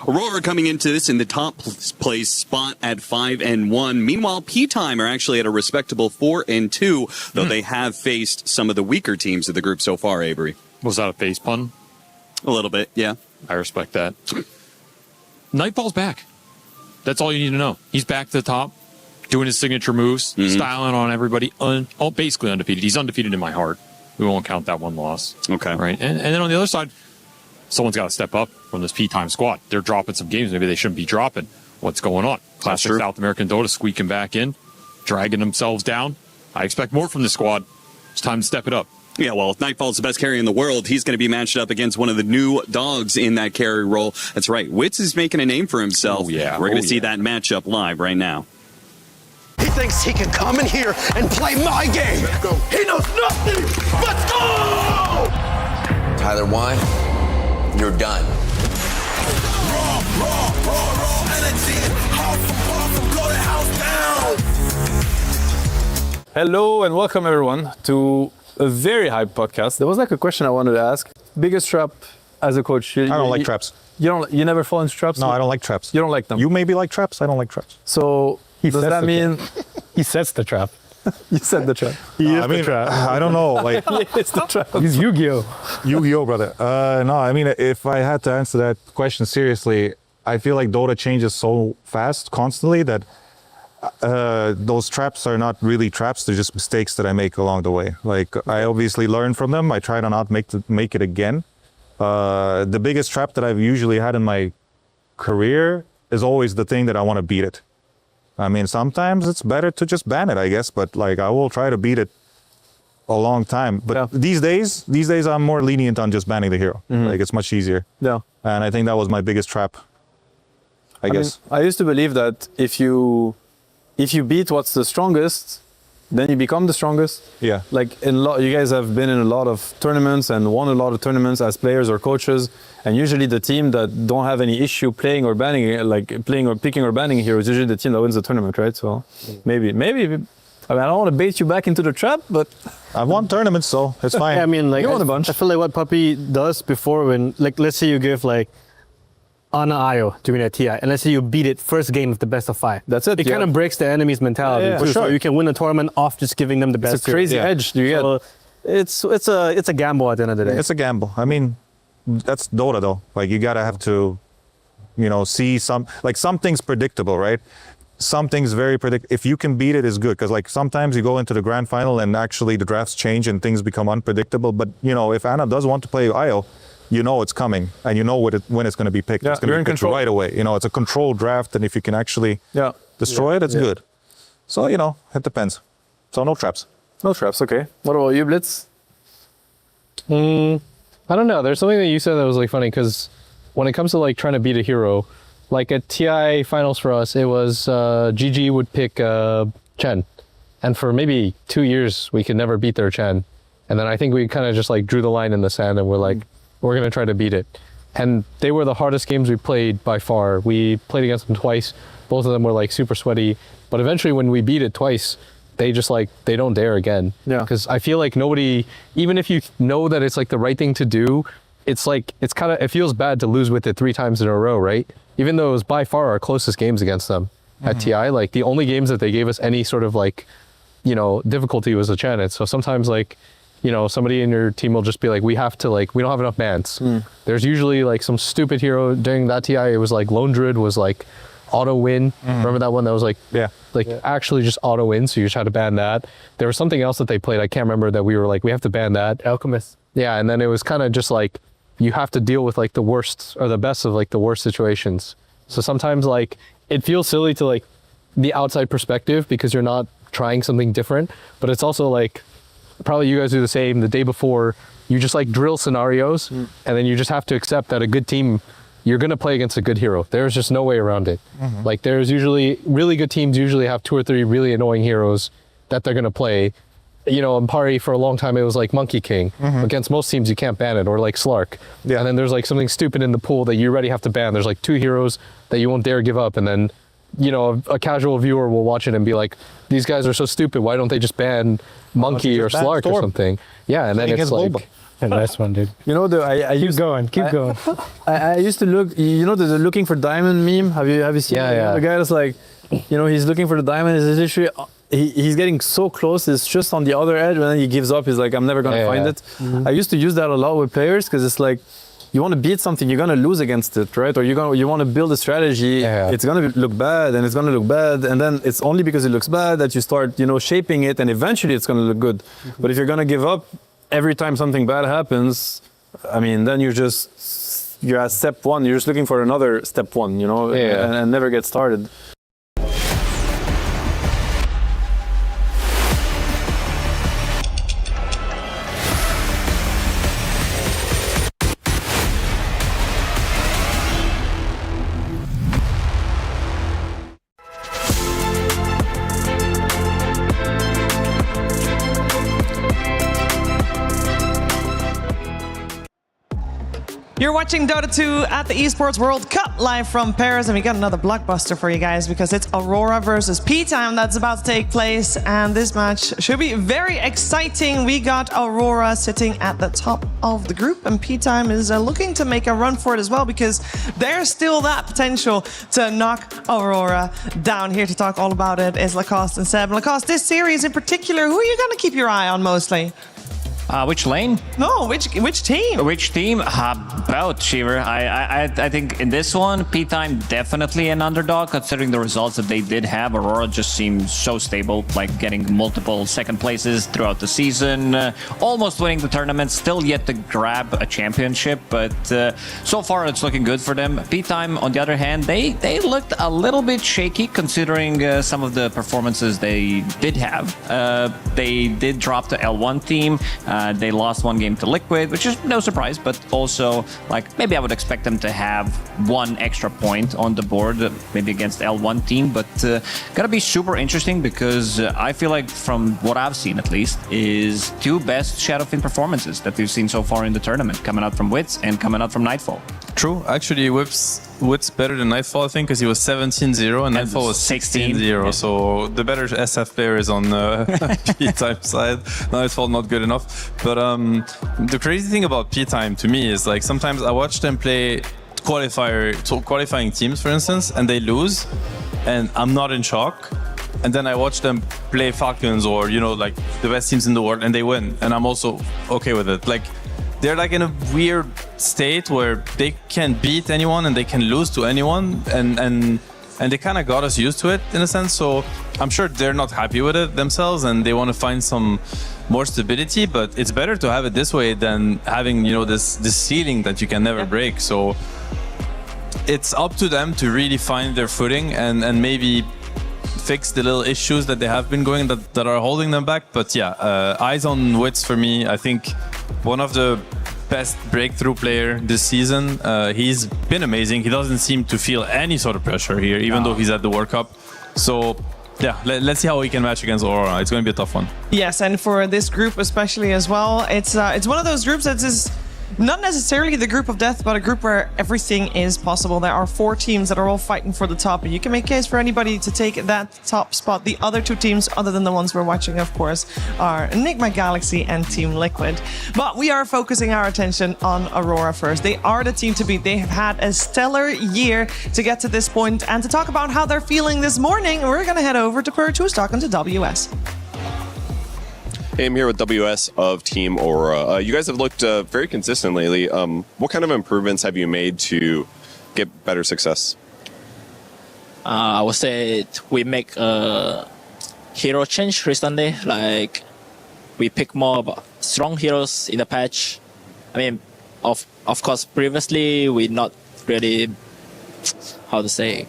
Aurora coming into this in the top place spot at 5-1. Meanwhile, P-Time are actually at a respectable 4-2, though they have faced some of the weaker teams of the group so far, Avery. Was that a face pun? A little bit, yeah. I respect that. Nightfall's back. That's all you need to know. He's back to the top, doing his signature moves, styling on everybody, basically undefeated. He's undefeated in my heart. We won't count that one loss. Okay. Right? And then on the other side, someone's got to step up from this P-Time squad. They're dropping some games maybe they shouldn't be dropping. What's going on? Classic South American Dota squeaking back in, dragging themselves down. I expect more from this squad. It's time to step it up. Yeah, well, if Nightfall's the best carry in the world, he's going to be matched up against one of the new dogs in that carry role. That's right. Wits is making a name for himself. Oh, yeah. We're going to see that matchup live right now. He thinks he can come in here and play my game. Let's go. He knows nothing. Let's go! Tyler, why? You're done. Raw energy. Half blow the house down. Hello and welcome everyone to a very hype podcast. There was like a question I wanted to ask. Biggest trap as a coach? I don't like traps. You never fall into traps? No, I don't like traps. You don't like them? You maybe like traps. I don't like traps. So does that mean he sets the trap? You set the trap? He is the trap. I don't know. Like it's the trap. He's Yu-Gi-Oh. Yu-Gi-Oh, brother. No, I mean, if I had to answer that question seriously, I feel like Dota changes so fast, constantly, that those traps are not really traps. They're just mistakes that I make along the way. Like I obviously learn from them. I try to not make it again. The biggest trap that I've usually had in my career is always the thing that I want to beat it. I mean, sometimes it's better to just ban it, I guess, but like I will try to beat it a long time. But these days I'm more lenient on just banning the hero. Like it's much easier. Yeah. And I think that was my biggest trap, I guess. I used to believe that if you beat what's the strongest, then you become the strongest. Yeah. Like you guys have been in a lot of tournaments and won a lot of tournaments as players or coaches, and usually the team that don't have any issue playing or banning, like playing or picking or banning here, is usually the team that wins the tournament, right? So maybe. I mean, I don't want to bait you back into the trap, but I've won tournaments, so it's fine. Yeah, I mean, like you won a bunch. I feel like what Puppy does before, when, like, let's say you give like on IO during a TI, and let's say you beat it first game of the best of 5. That's it. It kind of breaks the enemy's mentality. Yeah, too. for sure. So you can win a tournament off just giving them the best. It's a crazy edge you get. So it's a gamble at the end of the day. It's a gamble. I mean, that's Dota though. Like you gotta have to, see something's predictable, right? Something's very predictable. If you can beat it, is good, because like sometimes you go into the grand final and actually the drafts change and things become unpredictable. But if Anna does want to play IO, it's coming, and when it's going to be picked. Yeah, it's going to be picked right away. It's a controlled draft, and if you can actually destroy it, it's good. So, it depends. So no traps. No traps, okay. What about you, Blitz? I don't know. There's something that you said that was like funny because when it comes to like trying to beat a hero, like at TI finals for us, it was GG would pick Chen, and for maybe 2 years we could never beat their Chen, and then I think we kind of just like drew the line in the sand and we're like, we're gonna try to beat it, and they were the hardest games we played by far. We played against them twice. Both of them were like super sweaty, but eventually when we beat it twice, they just like, they don't dare again. Yeah. Because I feel like nobody, even if you know that it's like the right thing to do, it's like, it's kind of, it feels bad to lose with it 3 times in a row, right? Even though it was by far our closest games against them at TI, like the only games that they gave us any sort of like, you know, difficulty was a Channel. So sometimes like, you know, somebody in your team will just be like, we have to like, we don't have enough bans. There's usually like some stupid hero during that TI. It was like Lone Druid was like auto win. Remember that one that was like, actually just auto win. So you just had to ban that. There was something else that they played. I can't remember that we were like, we have to ban that. Alchemist. Yeah. And then it was kind of just like, you have to deal with like the worst or the best of like the worst situations. So sometimes like it feels silly to like the outside perspective because you're not trying something different, but it's also like, probably you guys do the same. The day before, you just like drill scenarios and then you just have to accept that a good team, you're going to play against a good hero. There's just no way around it. Like there's usually, really good teams usually have 2 or 3 really annoying heroes that they're going to play. You know, in Pari for a long time, it was like Monkey King. Against most teams, you can't ban it, or like Slark. And then there's like something stupid in the pool that you already have to ban. There's like 2 heroes that you won't dare give up. And then, you know, a casual viewer will watch it and be like, these guys are so stupid. Why don't they just ban Monkey or Slark or something? Yeah, and then it's like... Nice one, dude. You know, keep going. I used to look, you know, the looking for diamond meme. Have you seen it? Yeah. The guy that's like, you know, he's looking for the diamond. Is literally, he's getting so close. It's just on the other edge, and then he gives up. He's like, I'm never gonna find it. I used to use that a lot with players because it's like, you want to beat something, you're gonna lose against it, right? Or you want to build a strategy. It's gonna look bad, and it's gonna look bad, and then it's only because it looks bad that you start, you know, shaping it, and eventually it's gonna look good. But if you're gonna give up every time something bad happens, I mean, then you're at step 1. You're just looking for another step 1, you know, and never get started. You're watching Dota 2 at the Esports World Cup live from Paris, and we got another blockbuster for you guys because it's Aurora versus P-Time that's about to take place, and this match should be very exciting. We got Aurora sitting at the top of the group, and P-Time is looking to make a run for it as well because there's still that potential to knock Aurora down. Here to talk all about it is Lacoste and Seb. Lacoste, this series in particular, who are you going to keep your eye on mostly? Which lane? No, which team? Which team? Both, Shiver. I think in this one, P-Time definitely an underdog, considering the results that they did have. Aurora just seems so stable, like getting multiple second places throughout the season, almost winning the tournament, still yet to grab a championship, but so far it's looking good for them. P-Time, on the other hand, they looked a little bit shaky considering some of the performances they did have. They did drop the L1 team. They lost 1 game to Liquid, which is no surprise, but also like maybe I would expect them to have 1 extra point on the board, maybe against L1 team, but gonna be super interesting because I feel like from what I've seen at least is 2 best Shadowfin performances that we've seen so far in the tournament, coming out from Wits and coming out from Nightfall. True, actually Wits better than Nightfall, I think, because he was 17-0 and Nightfall was 16-0, so the better SF player is on P-Time side. Nightfall not good enough. But the crazy thing about P-Time to me is like sometimes I watch them play qualifying teams, for instance, and they lose, and I'm not in shock. And then I watch them play Falcons or, you know, like the best teams in the world, and they win, and I'm also okay with it. Like, they're like in a weird state where they can beat anyone and they can lose to anyone, and they kind of got us used to it in a sense. So I'm sure they're not happy with it themselves and they want to find some more stability, but it's better to have it this way than having, you know, this ceiling that you can never break. So it's up to them to really find their footing and maybe fix the little issues that they have been going that are holding them back. But yeah, eyes on Wits for me. I think one of the best breakthrough player this season. He's been amazing. He doesn't seem to feel any sort of pressure here, even though he's at the World Cup. So yeah, let's see how he can match against Aurora. It's going to be a tough one. Yes, and for this group especially as well, it's one of those groups that is not necessarily the group of death, but a group where everything is possible. There are 4 teams that are all fighting for the top, and you can make a case for anybody to take that top spot. The other 2 teams, other than the ones we're watching, of course, are Enigma Galaxy and Team Liquid. But we are focusing our attention on Aurora first. They are the team to beat. They have had a stellar year to get to this point, and to talk about how they're feeling this morning, we're going to head over to Perch, who's talking to WS. Hey, I'm here with WS of Team Aurora. You guys have looked very consistent lately. What kind of improvements have you made to get better success? I would say we make a hero change recently. Like we pick more strong heroes in the patch. I mean, of course, previously we not really, how to say,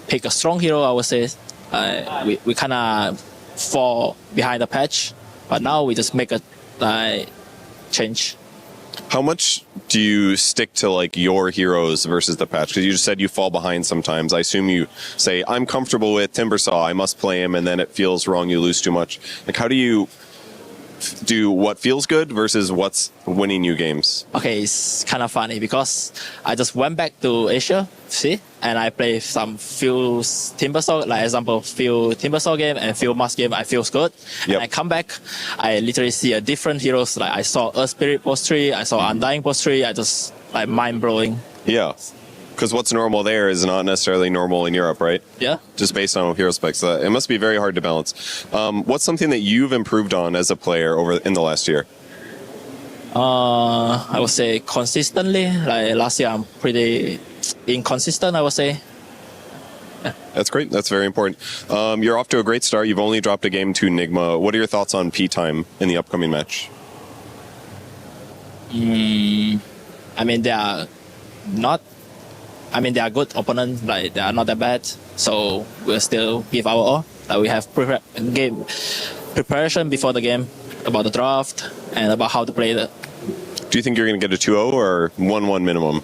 pick a strong hero. I would say we kind of fall behind the patch, but now we just make a change. How much do you stick to like your heroes versus the patch? Because you just said you fall behind sometimes. I assume you say, I'm comfortable with Timbersaw, I must play him, and then it feels wrong, you lose too much. Like, how do you do what feels good versus what's winning you games? Okay, it's kind of funny because I just went back to Asia, and I play few Timbersaw, like example, few Timbersaw game and few Must game. I feels good. Yep. And I come back, I literally see a different heroes. Like I saw Earth Spirit post 3, I saw Undying post 3. I just like mind blowing. Yeah, because what's normal there is not necessarily normal in Europe, right? Yeah. Just based on hero specs, it must be very hard to balance. What's something that you've improved on as a player in the last year? I would say consistently. Like last year, I'm pretty inconsistent, I would say. Yeah. That's great. That's very important. You're off to a great start. You've only dropped a game to Enigma. What are your thoughts on P time in the upcoming match? I mean, they are good opponents. Like they are not that bad. So we'll still give our all. Like we have game preparation before the game about the draft and about how to play it. Do you think you're going to get a 2-0 or 1-1 minimum?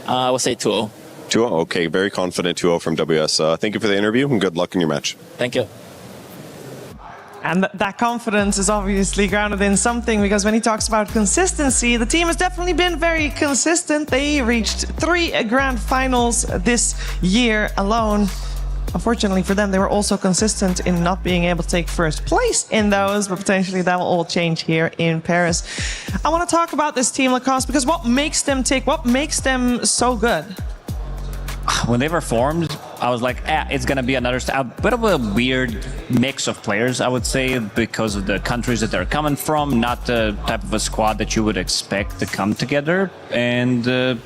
I would say 2-0. 2-0? Okay, very confident 2-0 from WS. Thank you for the interview and good luck in your match. Thank you. And that confidence is obviously grounded in something, because when he talks about consistency, the team has definitely been very consistent. They reached 3 grand finals this year alone. Unfortunately for them, they were also consistent in not being able to take first place in those, but potentially that will all change here in Paris. I want to talk about this team, Lacoste, because what makes them tick? What makes them so good? When they were formed, I was like, it's going to be another a bit of a weird mix of players, I would say, because of the countries that they're coming from, not the type of a squad that you would expect to come together. And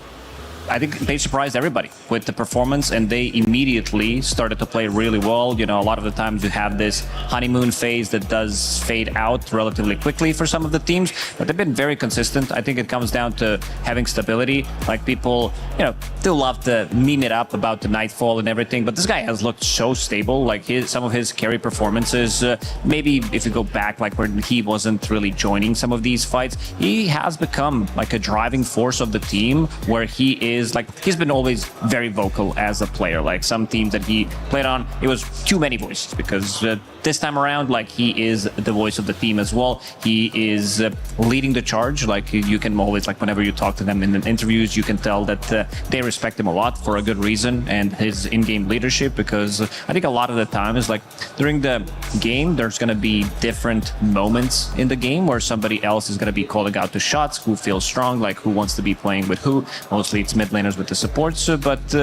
I think they surprised everybody with the performance, and they immediately started to play really well. You know, a lot of the times you have this honeymoon phase that does fade out relatively quickly for some of the teams, but they've been very consistent. I think it comes down to having stability. Like people, you know, still love to meme it up about the Nightfall and everything, but this guy has looked so stable. Like some of his carry performances, maybe if you go back, like where he wasn't really joining some of these fights, he has become like a driving force of the team, where he is like, he's been always very vocal as a player. Like some teams that he played on, it was too many voices, because this time around, like, he is the voice of the team as well. He is leading the charge. Like you can always, like whenever you talk to them in the interviews, you can tell that they respect him a lot for a good reason, and his in-game leadership, because I think a lot of the time is like during the game, there's going to be different moments in the game where somebody else is going to be calling out the shots, who feels strong, like who wants to be playing with who. Mostly it's mid laners with the supports, but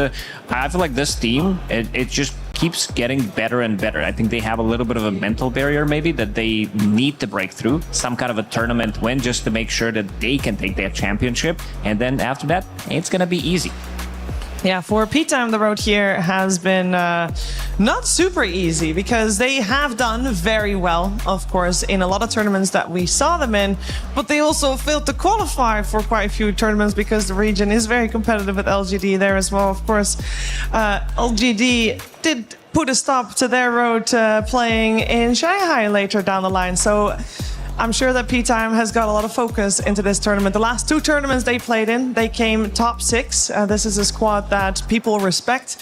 I feel like this team, it just keeps getting better and better. I think they have a little bit of a mental barrier maybe that they need to break through, some kind of a tournament win, just to make sure that they can take their championship, and then after that it's gonna be easy. Yeah, for P-Time, the road here has been not super easy, because they have done very well, of course, in a lot of tournaments that we saw them in, but they also failed to qualify for quite a few tournaments, because the region is very competitive with LGD there as well. Of course, LGD did put a stop to their road to playing in Shanghai later down the line. So I'm sure that P-Time has got a lot of focus into this tournament. The last 2 tournaments they played in, they came top 6. This is a squad that people respect.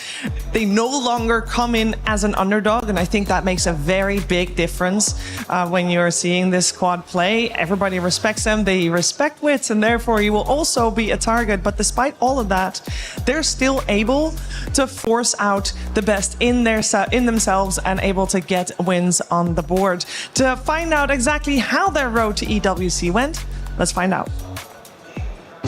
They no longer come in as an underdog, and I think that makes a very big difference when you're seeing this squad play. Everybody respects them, they respect Wits, and therefore you will also be a target. But despite all of that, they're still able to force out the best in themselves and able to get wins on the board. To find out exactly how their road to EWC went, let's find out.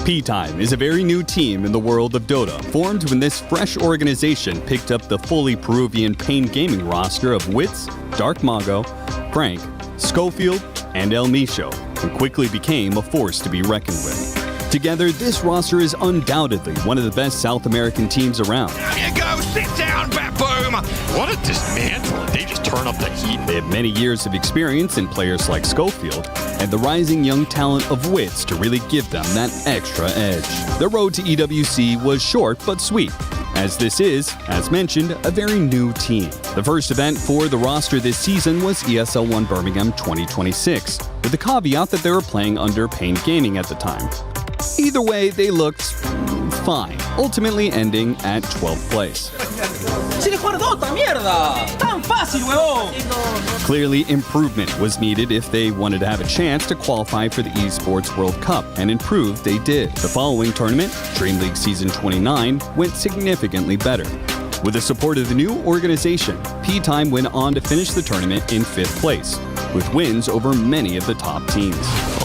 P-Time is a very new team in the world of Dota, formed when this fresh organization picked up the fully Peruvian Pain Gaming roster of Wits, Dark Mago, Frank, Schofield, and El Micho, and quickly became a force to be reckoned with. Together, this roster is undoubtedly one of the best South American teams around. There you go, sit down, Baboom! What a dismantle. They just turn up the heat. They have many years of experience in players like Schofield and the rising young talent of Wits to really give them that extra edge. The road to EWC was short but sweet, as this is, as mentioned, a very new team. The first event for the roster this season was ESL 1 Birmingham 2026, with the caveat that they were playing under Pain Gaming at the time. Either way, they looked fine, ultimately ending at 12th place. Clearly, improvement was needed if they wanted to have a chance to qualify for the Esports World Cup, and in proof they did. The following tournament, Dream League Season 29, went significantly better. With the support of the new organization, P-Time went on to finish the tournament in 5th place, with wins over many of the top teams.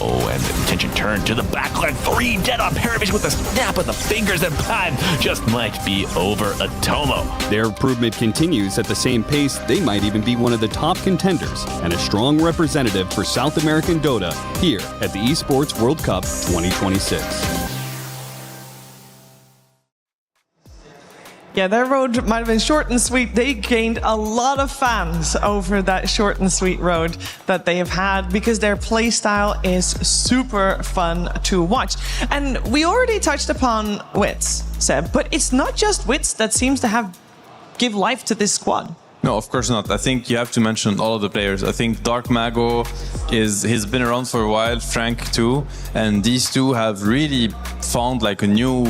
Oh, and the attention turned to the backline 3, dead on Paravision with a snap of the fingers, and plan just might be over Atomo. Their improvement continues at the same pace. They might even be one of the top contenders and a strong representative for South American Dota here at the Esports World Cup 2026. Yeah, their road might have been short and sweet. They gained a lot of fans over that short and sweet road that they have had because their play style is super fun to watch. And we already touched upon Wits, Seb, but it's not just Wits that seems to give life to this squad. No, of course not. I think you have to mention all of the players. I think Dark Mago he's been around for a while, Frank too, and these two have really found like a new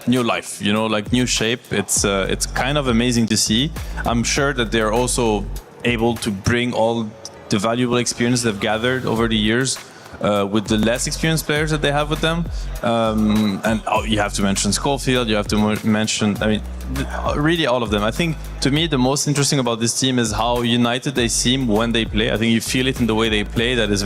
life, you know, like new shape. It's kind of amazing to see. I'm sure that they're also able to bring all the valuable experience they've gathered over the years with the less experienced players that they have with them. And you have to mention Schofield, you have to mention, I mean, really all of them. I think, to me, the most interesting about this team is how united they seem when they play. I think you feel it in the way they play. That is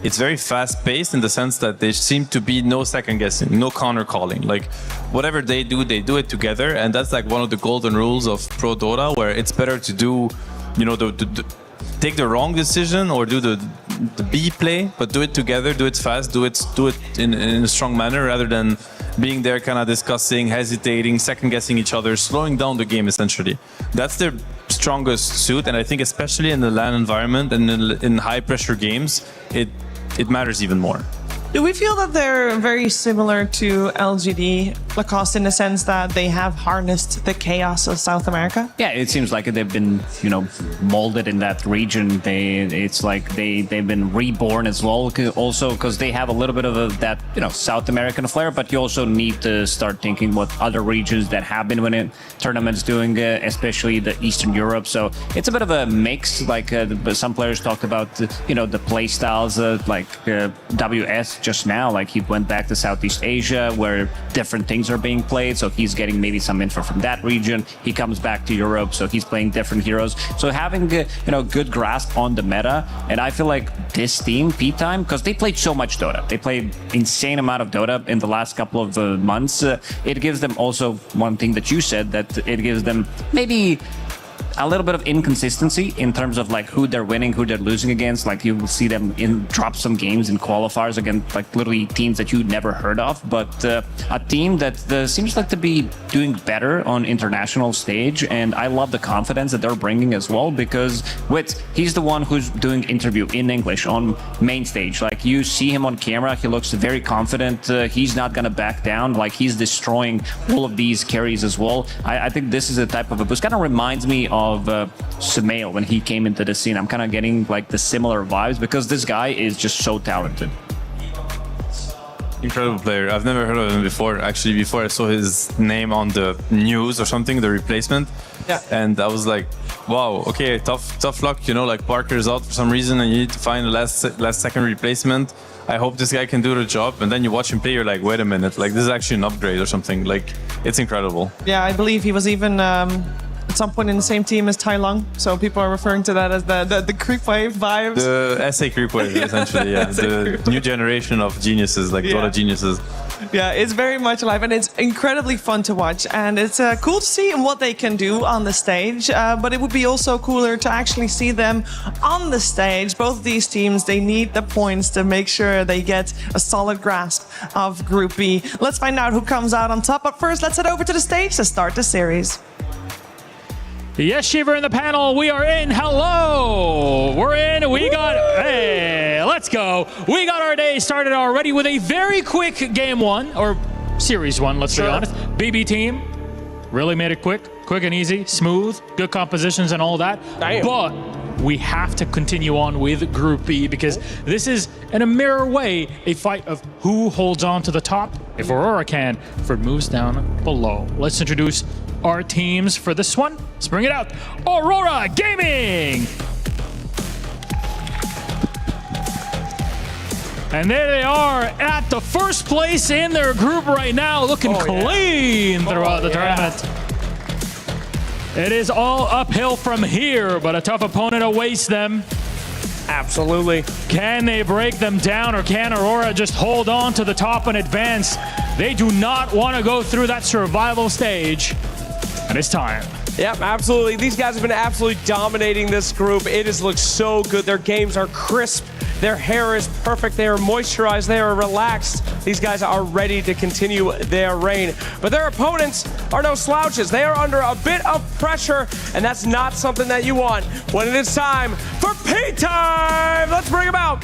it's very fast-paced in the sense that there seem to be no second-guessing, no counter-calling. Like, whatever they do it together, and that's like one of the golden rules of Pro Dota, where it's better to do, you know, take the wrong decision or do the B play, but do it together, do it fast, do it in a strong manner, rather than being there kind of discussing, hesitating, second-guessing each other, slowing down the game, essentially. That's their strongest suit, and I think especially in the LAN environment and in high-pressure games, it matters even more. Do we feel that they're very similar to LGD Lacoste in the sense that they have harnessed the chaos of South America? Yeah, it seems like they've been, you know, molded in that region. It's like they've been reborn as well. Also, because they have a little bit of that, you know, South American flair. But you also need to start thinking what other regions that have been winning tournaments doing, especially the Eastern Europe. So it's a bit of a mix. Like some players talked about, you know, the play styles, like WS. Just now, like he went back to Southeast Asia where different things are being played, so he's getting maybe some info from that region. He comes back to Europe, so he's playing different heroes. So having you know, good grasp on the meta, and I feel like this team, P-Time, because they played so much Dota, they played insane amount of Dota in the last couple of months. It gives them also one thing that you said, that it gives them maybe a little bit of inconsistency in terms of like who they're winning, who they're losing against. Like you will see them drop some games in qualifiers against like literally teams that you never heard of. But a team that seems like to be doing better on international stage, and I love the confidence that they're bringing as well, because he's the one who's doing interview in English on main stage. Like you see him on camera, he looks very confident. He's not gonna back down. Like he's destroying all of these carries as well. I think this is a type of a boost. Kind of reminds me of Sumail when he came into the scene. I'm kind of getting like the similar vibes because this guy is just so talented. Incredible player. I've never heard of him before. Actually, before I saw his name on the news or something, the replacement. Yeah. And I was like, wow, okay, tough luck. You know, like Parker's out for some reason and you need to find a last second replacement. I hope this guy can do the job. And then you watch him play, you're like, wait a minute, like this is actually an upgrade or something. Like, it's incredible. Yeah, I believe he was even at some point in the same team as Tai Lung. So people are referring to that as the creep wave vibes. The SA creep wave, essentially, yeah. The new generation of geniuses, like Dota geniuses. Yeah, it's very much alive and it's incredibly fun to watch, and it's cool to see what they can do on the stage, but it would be also cooler to actually see them on the stage. Both of these teams, they need the points to make sure they get a solid grasp of Group B. Let's find out who comes out on top, but first let's head over to the stage to start the series. Yes, Shiver in the panel, we are in. Hello! We're in, we got, hey, let's go. We got our day started already with a very quick game one, or series one, let's be honest. BB team, really made it quick and easy, smooth, good compositions and all that. Damn. But we have to continue on with Group B because this is, in a mirror way, a fight of who holds on to the top, if Aurora can, for moves down below. Let's introduce our teams for this one. Let's bring it out. Aurora Gaming! And there they are at the first place in their group right now, looking clean throughout the tournament. It is all uphill from here, but a tough opponent awaits them. Absolutely. Can they break them down, or can Aurora just hold on to the top and advance? They do not want to go through that survival stage. And it's time. Yep, absolutely. These guys have been absolutely dominating this group. It has looked so good. Their games are crisp. Their hair is perfect. They are moisturized. They are relaxed. These guys are ready to continue their reign. But their opponents are no slouches. They are under a bit of pressure, and that's not something that you want when it is time for P time. Let's bring them out.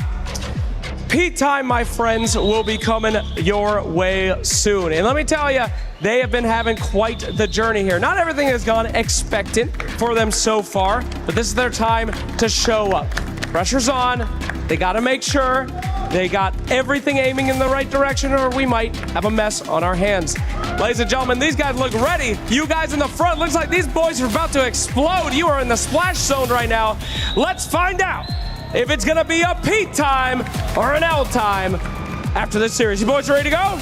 P time, my friends, will be coming your way soon. And let me tell you, they have been having quite the journey here. Not everything has gone expectant for them so far, but this is their time to show up. Pressure's on. They got to make sure they got everything aiming in the right direction, or we might have a mess on our hands. Ladies and gentlemen, these guys look ready. You guys in the front, looks like these boys are about to explode. You are in the splash zone right now. Let's find out if it's going to be a P time or an L time after this series. You boys ready to go?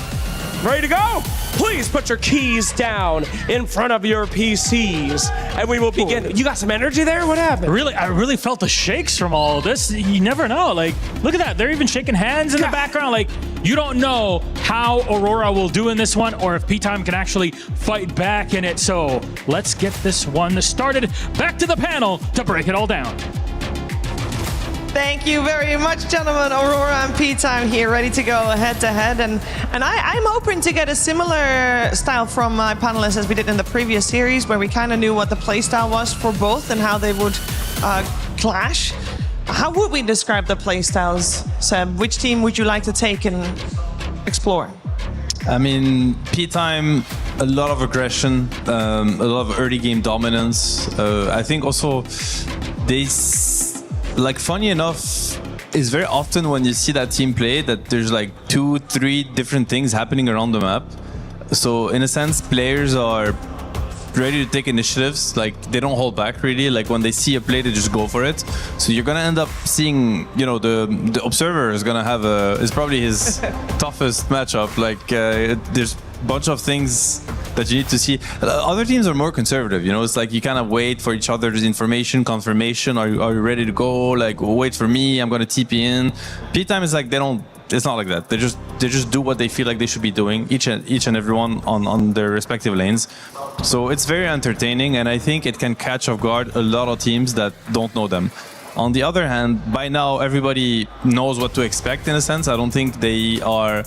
Ready to go? Please put your keys down in front of your PCs, and we will begin. You got some energy there? What happened? Really, I really felt the shakes from all of this. You never know. Like, look at that. They're even shaking hands in the background. Like, you don't know how Aurora will do in this one, or if P-Time can actually fight back in it. So let's get this one started. Back to the panel to break it all down. Thank you very much, gentlemen. Aurora and P-Time here, ready to go head-to-head. And I'm hoping to get a similar style from my panelists as we did in the previous series, where we kind of knew what the playstyle was for both and how they would clash. How would we describe the playstyles, Seb? Which team would you like to take and explore? I mean, P-Time, a lot of aggression, a lot of early game dominance. I think also they... Like, funny enough, it's very often when you see that team play that there's like 2-3 different things happening around the map. So in a sense, players are ready to take initiatives. Like, they don't hold back really. Like, when they see a play, they just go for it. So you're gonna end up seeing, you know, the observer is gonna have is probably his toughest matchup. Like, there's a bunch of things that you need to see. Other teams are more conservative, you know. It's like you kind of wait for each other's information, confirmation. Are you ready to go? Like, wait for me, I'm gonna TP in. P-Time is like they don't it's not like that. They just do what they feel like they should be doing, each and everyone on their respective lanes. So it's very entertaining, and I think it can catch off guard a lot of teams that don't know them. On the other hand, by now everybody knows what to expect in a sense. I don't think they are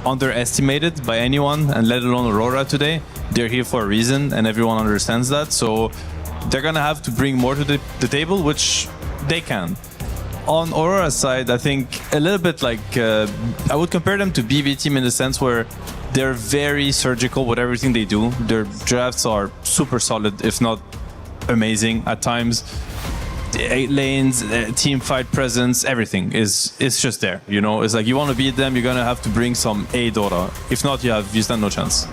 underestimated by anyone, and let alone Aurora today. They're here for a reason, and everyone understands that. So they're gonna have to bring more to the table, which they can. On Aurora's side, I think a little bit like I would compare them to BB team in the sense where they're very surgical with everything they do. Their drafts are super solid, if not amazing at times. The 8 lanes, team fight presence, everything is just there. You know, it's like you want to beat them, you're gonna have to bring some DOTA. If not, you stand no chance.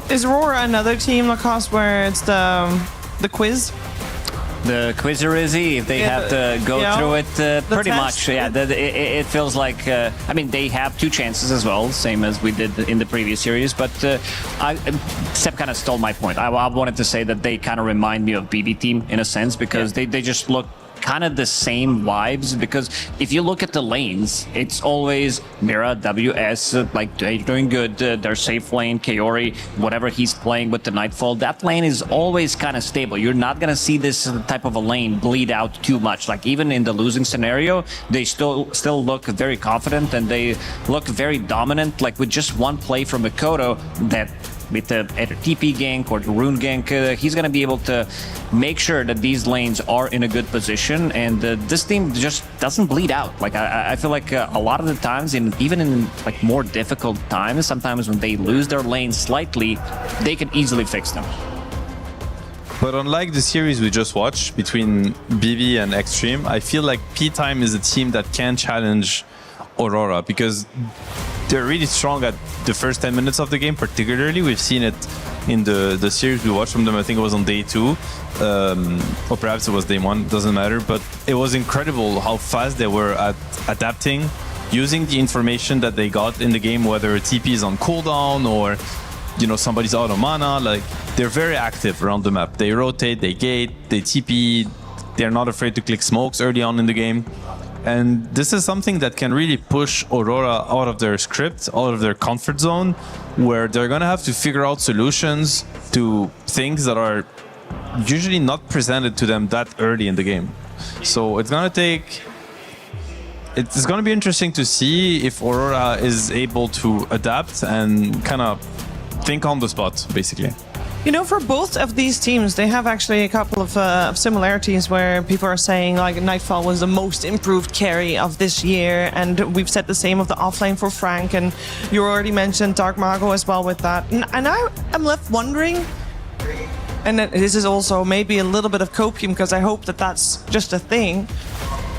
Is Aurora another team, Lacoste, where it's the quiz? The Quizerizzi, if they have to go through it, pretty much, yeah. It feels like, I mean, they have 2 chances as well, same as we did in the previous series, but Seb kind of stole my point. I wanted to say that they kind of remind me of BB Team in a sense, because they just look kind of the same vibes, because if you look at the lanes, it's always Mira, WS, like they're doing good, their safe lane, Kaori, whatever he's playing with the Nightfall, that lane is always kind of stable. You're not going to see this type of a lane bleed out too much. Like even in the losing scenario, they still look very confident, and they look very dominant, like with just one play from Mikoto that with the either TP gank or the rune gank, he's going to be able to make sure that these lanes are in a good position, and this team just doesn't bleed out. Like I feel like a lot of the times, even in like more difficult times, sometimes when they lose their lane slightly, they can easily fix them. But unlike the series we just watched between BB and Extreme, I feel like P-Time is a team that can challenge Aurora, because they're really strong at the first 10 minutes of the game, particularly. We've seen it in the series we watched from them. I think it was on day 2, or perhaps it was day 1, doesn't matter. But it was incredible how fast they were at adapting, using the information that they got in the game, whether TP is on cooldown or, you know, somebody's out of mana. Like, they're very active around the map. They rotate, they gate, they TP. They're not afraid to click smokes early on in the game. And this is something that can really push Aurora out of their script, out of their comfort zone, where they're going to have to figure out solutions to things that are usually not presented to them that early in the game. So it's going to be interesting to see if Aurora is able to adapt and kind of think on the spot, basically. You know, for both of these teams, they have actually a couple of similarities where people are saying like Nightfall was the most improved carry of this year, and we've said the same of the offlane for Frank, and you already mentioned Dark Mago as well with that. And I am left wondering, and this is also maybe a little bit of copium because I hope that that's just a thing.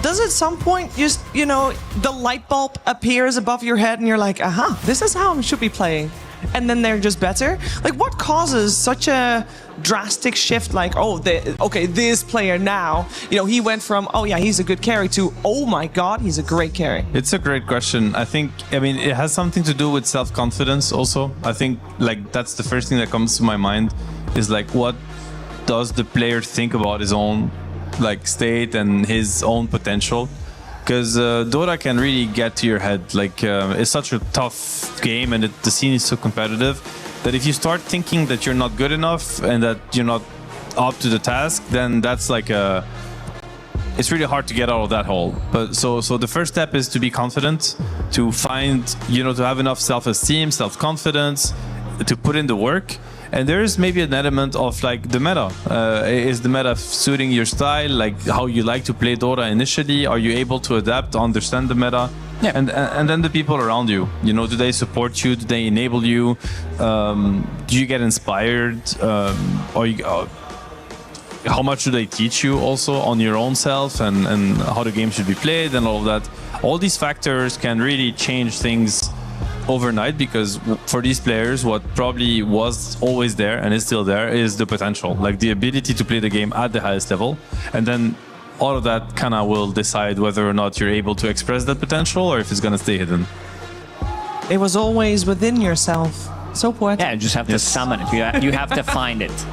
Does at some point just, you know, the light bulb appears above your head and you're like, aha, this is how I should be playing. And then they're just better? Like, what causes such a drastic shift? Like, okay, this player now, you know, he went from, oh yeah, he's a good carry to, oh my god, he's a great carry. It's a great question. I mean, it has something to do with self-confidence also. I think, like, that's the first thing that comes to my mind is, like, what does the player think about his own, like, state and his own potential? Because Dota can really get to your head. Like, it's such a tough game, and the scene is so competitive that if you start thinking that you're not good enough and that you're not up to the task, then that's like it's really hard to get out of that hole. But so the first step is to be confident, to find, you know, to have enough self-esteem, self-confidence, to put in the work. And there is maybe an element of like the meta. Is the meta suiting your style, like how you like to play Dota initially? Are you able to adapt, to understand the meta? Yeah. And then the people around you, you know, do they support you? Do they enable you? Do you get inspired? How much do they teach you also on your own self and how the game should be played and all of that? All these factors can really change things overnight, because for these players what probably was always there and is still there is the potential, like the ability to play the game at the highest level, and then all of that kind of will decide whether or not you're able to express that potential or if it's going to stay hidden. It was always within yourself. So poetic. Yeah, you just have to summon it. You have to find it.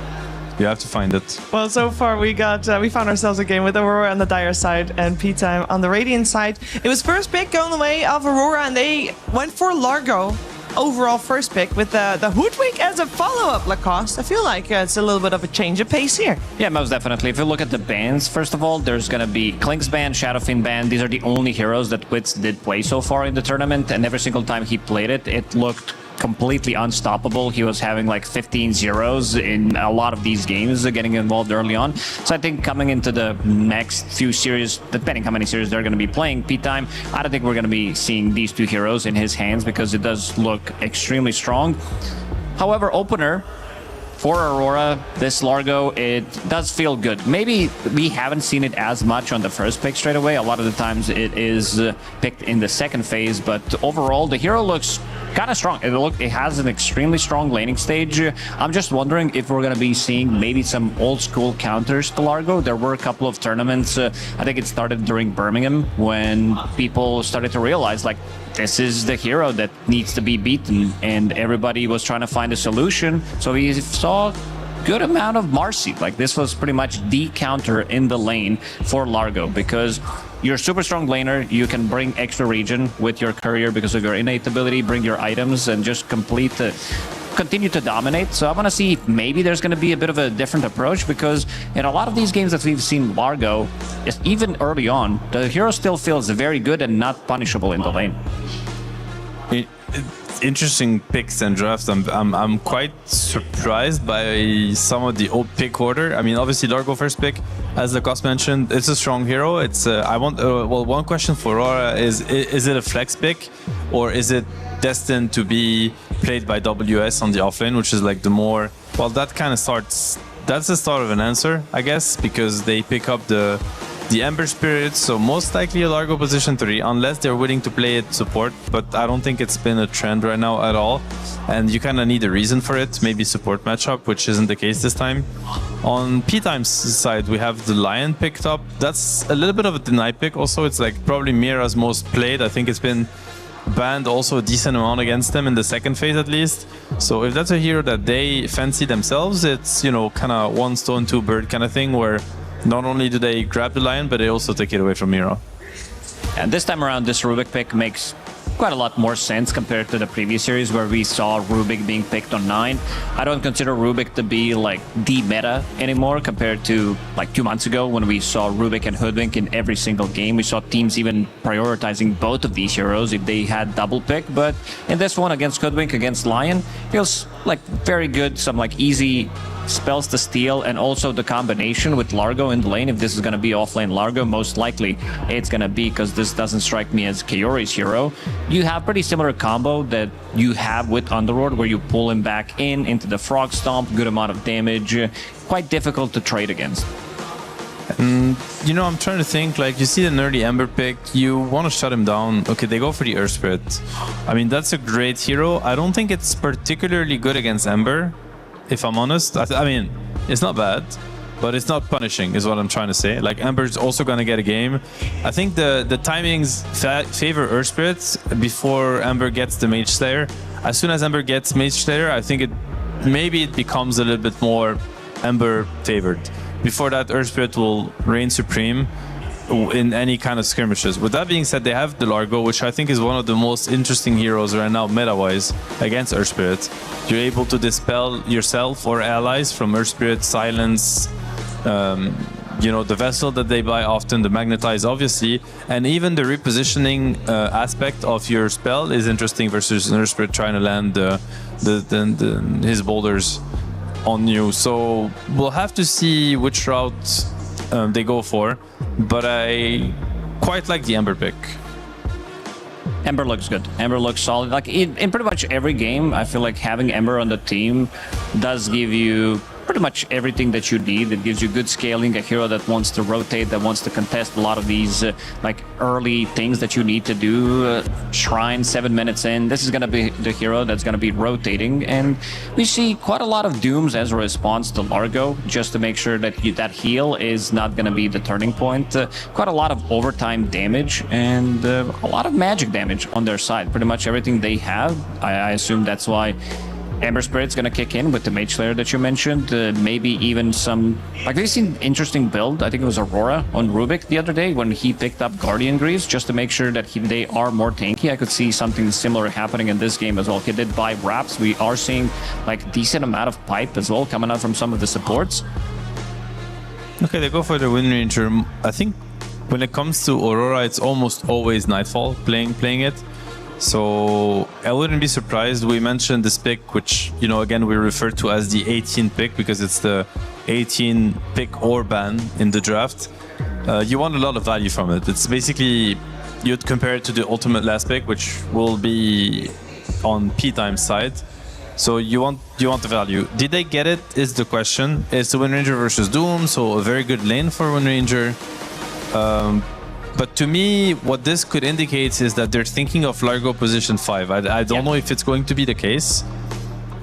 You have to find it. Well, so far we found ourselves a game with Aurora on the Dire side and P-Time on the Radiant side. It was first pick going the way of Aurora, and they went for Largo. Overall first pick with the Hoodwink as a follow-up, Lacoste. I feel like it's a little bit of a change of pace here. Yeah, most definitely. If you look at the bans, first of all, there's going to be Klink's ban, Shadowfiend ban. These are the only heroes that Wits did play so far in the tournament, and every single time he played it, it looked completely unstoppable. He was having like 15 zeros in a lot of these games, getting involved early on. So I think coming into the next few series, depending how many series they're going to be playing, P-Time, I don't think we're going to be seeing these two heroes in his hands because it does look extremely strong. However, opener for Aurora, this Largo, it does feel good. Maybe we haven't seen it as much on the first pick straight away. A lot of the times it is picked in the second phase, but overall the hero looks kind of strong. It has an extremely strong laning stage. I'm just wondering if we're going to be seeing maybe some old school counters to Largo. There were a couple of tournaments, I think it started during Birmingham, when people started to realize like this is the hero that needs to be beaten, and everybody was trying to find a solution. So we saw good amount of Marcy. Like this was pretty much the counter in the lane for Largo, because you're a super strong laner, you can bring extra region with your courier because of your innate ability, bring your items and just continue to dominate. So I want to see if maybe there's going to be a bit of a different approach, because in a lot of these games that we've seen Largo, even early on, the hero still feels very good and not punishable in the lane. Interesting picks and drafts. I'm quite surprised by some of the old pick order. I mean, obviously Largo first pick, as Lacoste mentioned, it's a strong hero. It's one question for Aurora is it a flex pick, or is it destined to be played by WS on the offlane, which is like the more, well, that kind of starts, that's the start of an answer, I guess, because they pick up the Ember Spirit, so most likely a Largo position 3, unless they're willing to play it support, but I don't think it's been a trend right now at all, and you kind of need a reason for it, maybe support matchup, which isn't the case this time. On P-Time's side, we have the Lion picked up. That's a little bit of a deny pick also. It's like probably Mira's most played. I think it's been banned also a decent amount against them in the second phase at least. So if that's a hero that they fancy themselves, it's, you know, kind of one stone, two bird kind of thing, where not only do they grab the Lion, but they also take it away from Mira. And this time around, this Rubik pick makes quite a lot more sense compared to the previous series where we saw Rubik being picked on 9. I don't consider Rubik to be like the meta anymore compared to like 2 months ago when we saw Rubik and Hoodwink in every single game. We saw teams even prioritizing both of these heroes if they had double pick, but in this one against Hoodwink, against Lion, feels like very good, some like easy spells to steal, and also the combination with Largo in the lane. If this is going to be offlane Largo, most likely it's going to be, because this doesn't strike me as Kaori's hero. You have pretty similar combo that you have with Underlord, where you pull him back into the Frog Stomp, good amount of damage, quite difficult to trade against. You know, I'm trying to think, like, you see the nerdy Ember pick, you want to shut him down. Okay, they go for the Earth Spirit. I mean, that's a great hero. I don't think it's particularly good against Ember, if I'm honest. I mean, it's not bad, but it's not punishing, is what I'm trying to say. Like, Ember's also going to get a game. I think the timings favor Earth Spirit before Ember gets the Mage Slayer. As soon as Ember gets Mage Slayer, I think maybe it becomes a little bit more Ember favored. Before that, Earth Spirit will reign supreme in any kind of skirmishes. With that being said, they have the Largo, which I think is one of the most interesting heroes right now meta-wise against Earth Spirit. You're able to dispel yourself or allies from Earth Spirit, silence, you know, the vessel that they buy often, the magnetize obviously, and even the repositioning aspect of your spell is interesting versus Earth Spirit trying to land his boulders on you. So we'll have to see which route they go for, but I quite like the Ember pick. Ember looks good. Ember looks solid. Like in pretty much every game, I feel like having Ember on the team does give you pretty much everything that you need. It gives you good scaling, a hero that wants to rotate, that wants to contest a lot of these like early things that you need to do. Shrine 7 minutes in, this is going to be the hero that's going to be rotating, and we see quite a lot of dooms as a response to Largo, just to make sure that that heal is not going to be the turning point. Quite a lot of overtime damage and a lot of magic damage on their side. Pretty much everything they have. I assume that's why Ember Spirit's gonna kick in with the Mage Slayer that you mentioned. Maybe even some... Like, we've seen interesting build. I think it was Aurora on Rubik the other day when he picked up Guardian Greaves just to make sure that they are more tanky. I could see something similar happening in this game as well. He did buy wraps. We are seeing like decent amount of pipe as well coming out from some of the supports. Okay, they go for the Wind Ranger. I think when it comes to Aurora, it's almost always Nightfall playing it. So I wouldn't be surprised. We mentioned this pick, which, you know, again, we refer to as the 18 pick because it's the 18 pick or ban in the draft. You want a lot of value from it. It's basically, you'd compare it to the ultimate last pick, which will be on P-Time's side. So you want the value. Did they get it is the question. It's the Wind Ranger versus Doom, so a very good lane for Wind Ranger. But to me, what this could indicate is that they're thinking of Largo position 5. I don't know if it's going to be the case,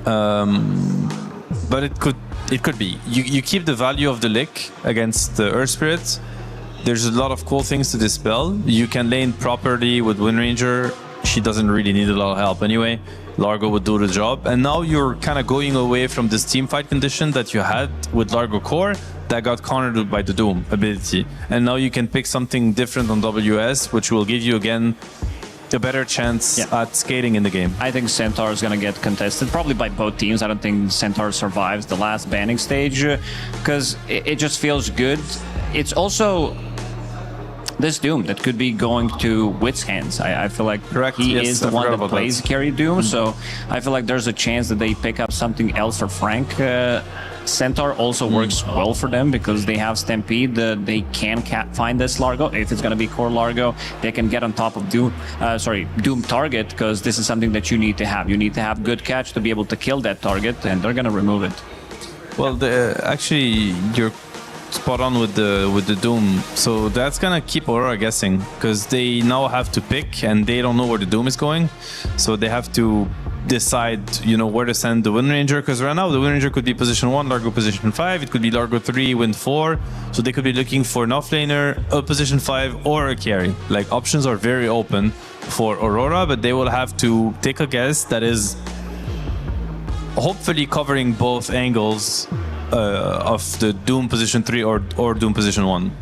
but it could be. You keep the value of the lick against the Earth Spirit. There's a lot of cool things to dispel. You can lane properly with Wind Ranger. She doesn't really need a lot of help anyway. Largo would do the job. And now you're kind of going away from this team fight condition that you had with Largo Core that got countered by the Doom ability. And now you can pick something different on WS, which will give you again a better chance at skating in the game. I think Centaur is going to get contested, probably by both teams. I don't think Centaur survives the last banning stage because it just feels good. It's also this Doom that could be going to Wit's hands. I feel like he is the one that plays carry Doom, so I feel like there's a chance that they pick up something else for Frank. Centaur also works well for them because they have Stampede. They can find this Largo. If it's going to be core Largo, they can get on top of Doom target because this is something that you need to have. You need to have good catch to be able to kill that target, and they're going to remove it. Well, actually, you're spot on with the Doom. So that's gonna keep Aurora guessing because they now have to pick and they don't know where the Doom is going. So they have to decide, you know, where to send the Wind Ranger, because right now the Wind Ranger could be position 1, Largo position 5, it could be Largo 3, Wind 4. So they could be looking for an offlaner, a position 5, or a carry. Like, options are very open for Aurora, but they will have to take a guess that is hopefully covering both angles of the Doom position 3 or Doom position 1.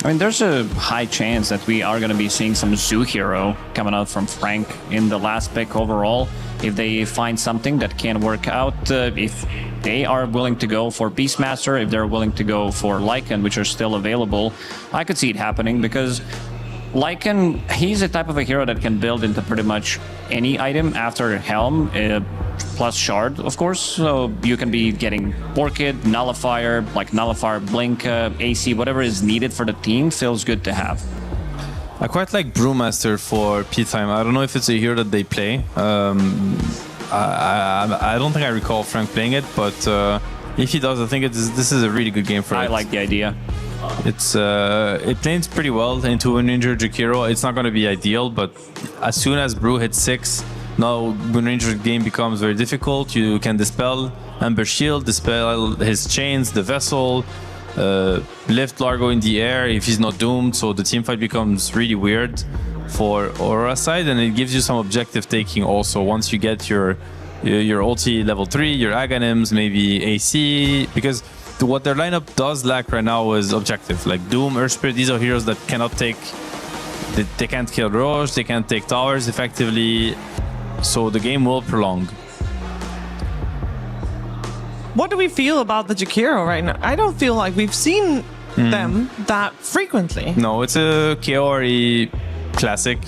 I mean, there's a high chance that we are going to be seeing some Zoo Hero coming out from Frank in the last pick overall. If they find something that can work out, if they are willing to go for Beastmaster, if they're willing to go for Lycan, which are still available, I could see it happening because Lycan, he's a type of a hero that can build into pretty much any item after Helm, plus Shard, of course. So you can be getting Orchid, Nullifier, like Nullifier, Blink, AC, whatever is needed for the team feels good to have. I quite like Brewmaster for P-Time. I don't know if it's a hero that they play. I don't think I recall Frank playing it, but if he does, I think this is a really good game for it. I like the idea. It lanes pretty well into Wind Ranger Jakiro. It's not going to be ideal, but as soon as Brew hits 6, now Wind Ranger game becomes very difficult. You can dispel Ember Shield, dispel his chains, the vessel, lift Largo in the air if he's not doomed. So the team fight becomes really weird for Aurora side, and it gives you some objective taking also once you get your ulti level 3, your Aghanims, maybe AC, because what their lineup does lack right now is objective. Like Doom, Earth Spirit, these are heroes that cannot take... They can't kill Roche, they can't take towers effectively, so the game will prolong. What do we feel about the Jakiro right now? I don't feel like we've seen them that frequently. No, it's a KORE classic.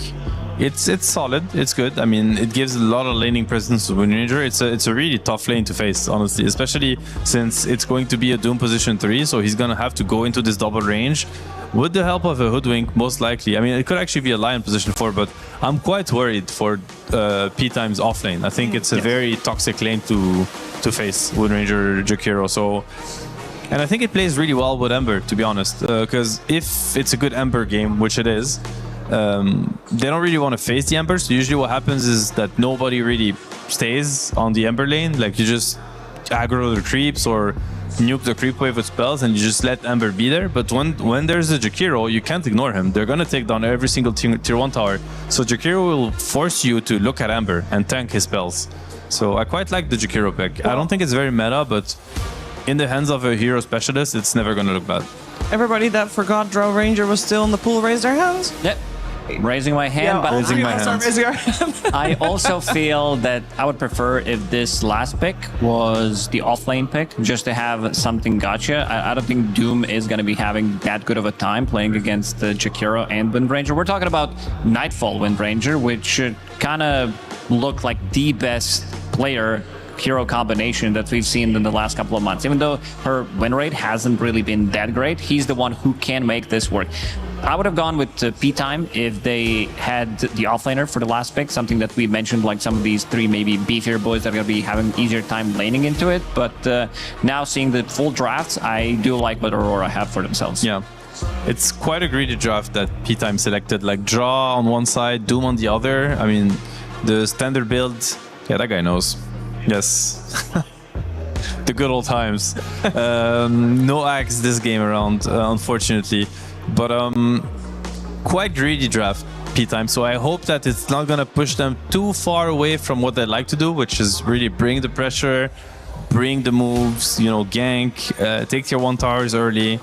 It's solid, it's good. I mean, it gives a lot of laning presence to Wind Ranger. It's a really tough lane to face, honestly, especially since it's going to be a Doom position 3, so he's gonna have to go into this double range with the help of a Hoodwink, most likely. I mean, it could actually be a Lion position 4, but I'm quite worried for P-Time's off lane. I think it's a very toxic lane to face Wind Ranger Jakiro. So, and I think it plays really well with Ember, to be honest, because if it's a good Ember game, which it is, they don't really want to face the Ember. So usually what happens is that nobody really stays on the Ember lane. Like, you just aggro the creeps or nuke the creep wave with spells and you just let Ember be there. But when there's a Jakiro, you can't ignore him. They're gonna take down every single tier 1 tower. So Jakiro will force you to look at Ember and tank his spells. So I quite like the Jakiro pick. I don't think it's very meta, but in the hands of a hero specialist, it's never gonna look bad. Everybody that forgot Drow Ranger was still in the pool raised their hands? Yep. Raising my hand, but raising my hand. I also feel that I would prefer if this last pick was the offlane pick, just to have something gotcha. I don't think Doom is going to be having that good of a time playing against the Jakiro and Wind Ranger. We're talking about Nightfall Wind Ranger, which should kind of look like the best player hero combination that we've seen in the last couple of months. Even though her win rate hasn't really been that great, he's the one who can make this work. I would have gone with P-Time if they had the offlaner for the last pick, something that we mentioned, like some of these 3 maybe beefier boys that are going to be having easier time laning into it. But now seeing the full drafts, I do like what Aurora have for themselves. Yeah. It's quite a greedy draft that P-Time selected. Like Draw on one side, Doom on the other. I mean, the standard build, yeah, that guy knows. Yes. The good old times. No axe this game around, unfortunately. But quite greedy draft P-Time, so I hope that it's not gonna push them too far away from what they like to do, which is really bring the pressure, bring the moves, you know, gank, take tier 1 towers early.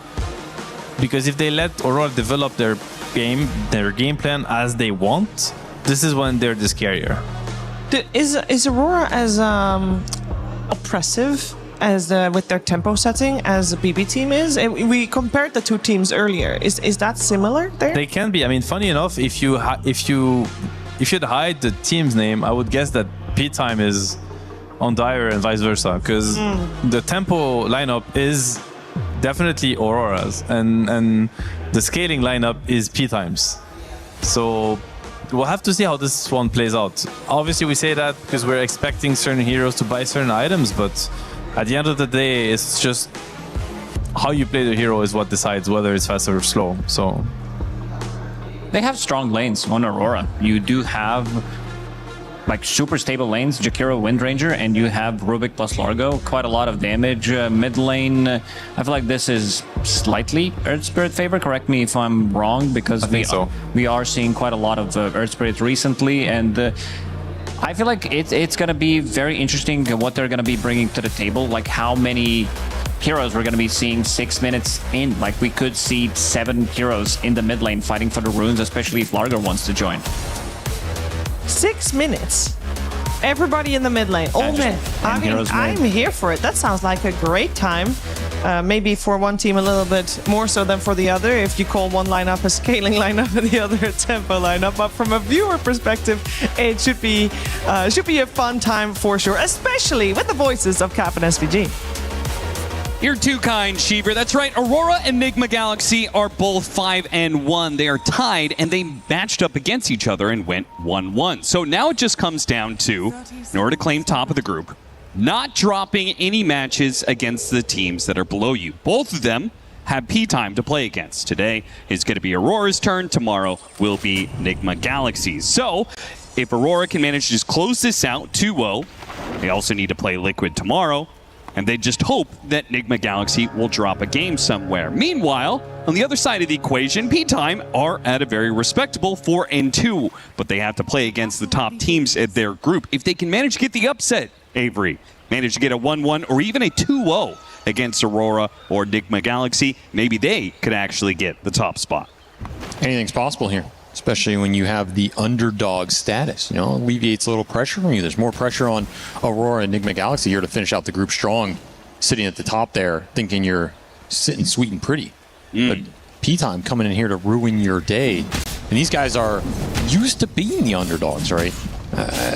Because if they let Aurora develop their game plan as they want, this is when they're the scarier. Is Aurora as oppressive as with their tempo setting as the BB team is? We compared the two teams earlier. Is that similar there? They can be. I mean, funny enough, if you'd hide the team's name, I would guess that P-Time is on Dire and vice versa, because the tempo lineup is definitely Aurora's, and the scaling lineup is P-Time's. So we'll have to see how this one plays out. Obviously, we say that because we're expecting certain heroes to buy certain items, but at the end of the day, it's just how you play the hero is what decides whether it's fast or slow. So they have strong lanes on Aurora. You do have like super stable lanes, Jakiro, Wind Ranger, and you have Rubik plus Largo. Quite a lot of damage. Mid lane, I feel like this is slightly Earth Spirit favor. Correct me if I'm wrong, because we are seeing quite a lot of Earth Spirit recently, and I feel like it's going to be very interesting what they're going to be bringing to the table, like how many heroes we're going to be seeing 6 minutes in. Like we could see 7 heroes in the mid lane fighting for the runes, especially if Largo wants to join. 6 minutes. Everybody in the mid lane. All men. I mean, I'm here for it. That sounds like a great time. Maybe for one team a little bit more so than for the other, if you call one lineup a scaling lineup and the other a tempo lineup. But from a viewer perspective, it should be a fun time for sure, especially with the voices of Cap and SVG. You're too kind, Sheever. That's right. Aurora and Enigma Galaxy are both 5-1. They are tied, and they matched up against each other and went 1-1. So now it just comes down to, in order to claim top of the group, not dropping any matches against the teams that are below you. Both of them have P-Time to play against. Today is going to be Aurora's turn. Tomorrow will be Enigma Galaxy's. So if Aurora can manage to just close this out 2-0, they also need to play Liquid tomorrow. And they just hope that Enigma Galaxy will drop a game somewhere. Meanwhile, on the other side of the equation, P-Time are at a very respectable 4-2, but they have to play against the top teams at their group. If they can manage to get the upset, Avery, manage to get a 1-1 or even a 2-0 against Aurora or Enigma Galaxy, maybe they could actually get the top spot. Anything's possible here, especially when you have the underdog status. You know, alleviates a little pressure from you. There's more pressure on Aurora and Enigma Galaxy here to finish out the group strong, sitting at the top there, thinking you're sitting sweet and pretty. But P-Time coming in here to ruin your day. And these guys are used to being the underdogs, right?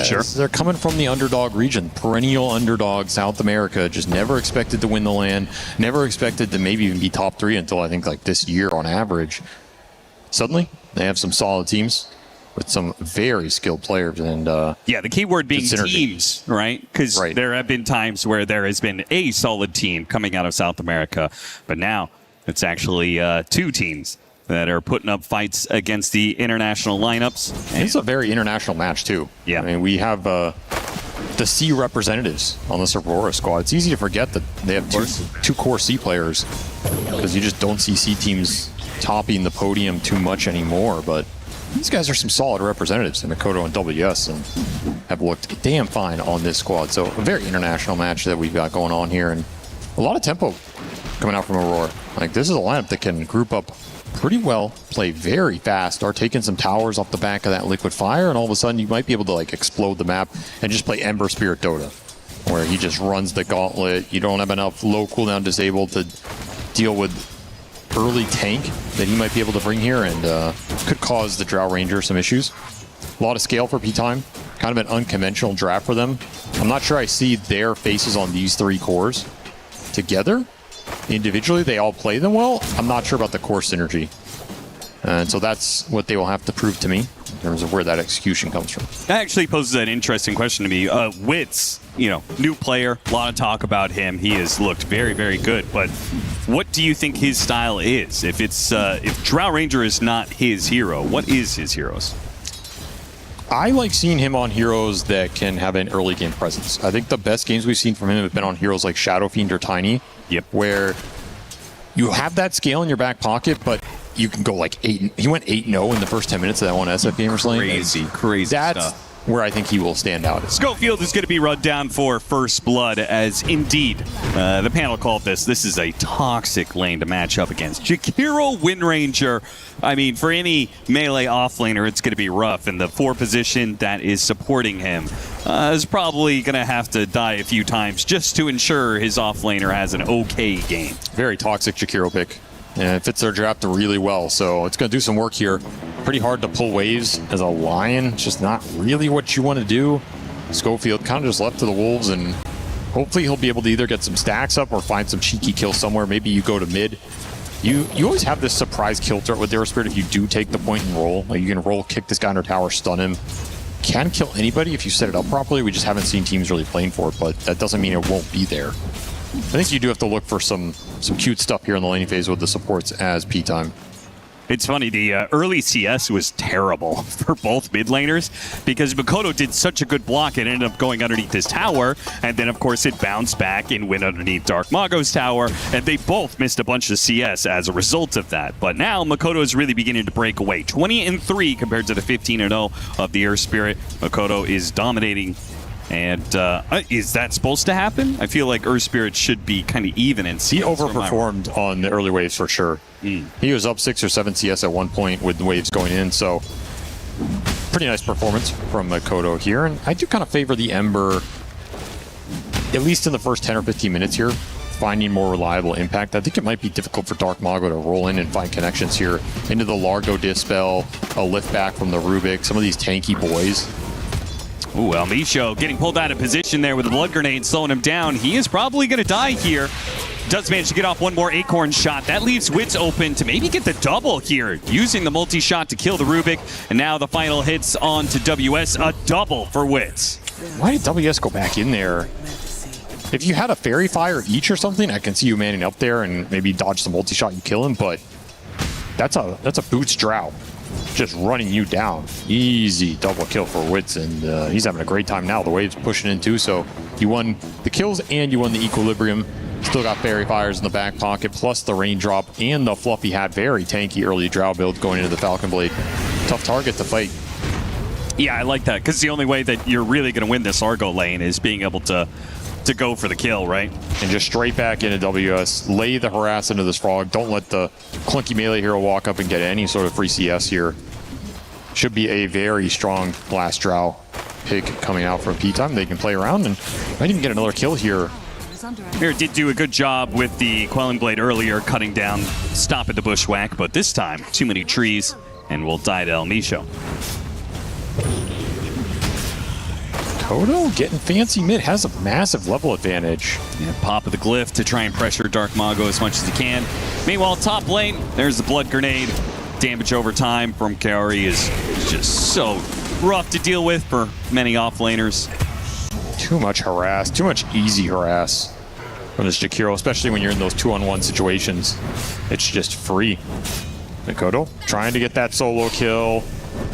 Sure. They're coming from the underdog region, perennial underdog, South America, just never expected to win the LAN, never expected to maybe even be top 3 until I think like this year on average. Suddenly, they have some solid teams with some very skilled players. And yeah, the key word being teams, right? Because there have been times where there has been a solid team coming out of South America, but now it's actually 2 teams that are putting up fights against the international lineups. And it's a very international match, too. Yeah. I mean, we have the C representatives on this Aurora squad. It's easy to forget that they have two core C players because you just don't see C teams topping the podium too much anymore. But these guys are some solid representatives in Makoto and WS and have looked damn fine on this squad. So a very international match that we've got going on here, and a lot of tempo coming out from Aurora. Like, this is a lineup that can group up pretty well, play very fast, start taking some towers off the back of that liquid fire, and all of a sudden you might be able to like explode the map and just play Ember Spirit Dota, where he just runs the gauntlet. You don't have enough low cooldown disabled to deal with early tank that he might be able to bring here, and could cause the Drow Ranger some issues. A lot of scale for P-Time, kind of an unconventional draft for them. I'm not sure I see their faces on these three cores together. Individually, they all play them well. I'm not sure about the core synergy. And so that's what they will have to prove to me in terms of where that execution comes from. That actually poses an interesting question to me. Wits, you know, new player, a lot of talk about him. He has looked very, very good. But what do you think his style is? If it's if Drow Ranger is not his hero, what is his heroes? I like seeing him on heroes that can have an early game presence. I think the best games we've seen from him have been on heroes like Shadow Fiend or Tiny. Yep. Where you have that scale in your back pocket, but you can go like 8. He went 8-0 in the first 10 minutes of that one SF game or something. Crazy That's stuff. Where I think he will stand out. Schofield is going to be run down for first blood, as indeed the panel called this. This is a toxic lane to match up against. Jakiro Windranger. I mean, for any melee offlaner, it's going to be rough, and the 4 position that is supporting him is probably going to have to die a few times just to ensure his offlaner has an okay game. Very toxic Jakiro pick. And it fits their draft really well, so it's going to do some work here. Pretty hard to pull waves as a Lion. It's just not really what you want to do. Schofield kind of just left to the Wolves, and hopefully he'll be able to either get some stacks up or find some cheeky kills somewhere. Maybe you go to mid. You always have this surprise kill threat with Aerospirit if you do take the point and roll. Like, you can roll, kick this guy under tower, stun him. Can kill anybody if you set it up properly. We just haven't seen teams really playing for it, but that doesn't mean it won't be there. I think you do have to look for some cute stuff here in the laning phase with the supports as P-Time. It's funny, the early CS was terrible for both mid laners because Makoto did such a good block, it ended up going underneath his tower, and then of course it bounced back and went underneath Dark Mago's tower, and they both missed a bunch of CS as a result of that. But now Makoto is really beginning to break away. 20-3 compared to the 15-0 of the Earth Spirit. Makoto is dominating. And is that supposed to happen? I feel like Earth Spirit should be kind of even in CS. He overperformed on the early waves for sure. He was up 6 or 7 CS at one point with the waves going in, so pretty nice performance from Makoto here. And I do kind of favor the Ember, at least in the first 10 or 15 minutes here, finding more reliable impact. I think it might be difficult for Dark Mago to roll in and find connections here into the Largo Dispel, a lift back from the Rubik, some of these tanky boys. Ooh, Elmisho getting pulled out of position there with a blood grenade, slowing him down. He is probably going to die here. Does manage to get off one more Acorn shot. That leaves Wits open to maybe get the double here, using the multi-shot to kill the Rubik. And now the final hits on to WS, a double for Wits. Why did WS go back in there? If you had a Fairy Fire each or something, I can see you manning up there and maybe dodge the multi-shot and kill him, but that's a Boots Drow. Just running you down. Easy double kill for Wits, and he's having a great time now. The wave's pushing in too, so you won the kills and you won the equilibrium. Still got Fairy Fires in the back pocket, plus the Raindrop and the Fluffy Hat. Very tanky early Drow build going into the Falcon Blade. Tough target to fight. Yeah, I like that, because the only way that you're really going to win this Argo lane is being able to go for the kill, right? And just straight back into WS, lay the harass into this Frog. Don't let the clunky melee hero walk up and get any sort of free CS here. Should be a very strong last Drow pick coming out from P-Time. They can play around and might even get another kill here. Mir did do a good job with the Quelling Blade earlier, cutting down, stopping the bushwhack, but this time, too many trees, and will die to Elmisho. Kodo getting fancy mid, has a massive level advantage. Yeah, pop of the glyph to try and pressure Dark Mago as much as he can. Meanwhile, top lane, there's the blood grenade. Damage over time from Kaori is just so rough to deal with for many offlaners. Too much harass, too much easy harass from this Jakiro, especially when you're in those 2-on-1 situations. It's just free. Makoto trying to get that solo kill.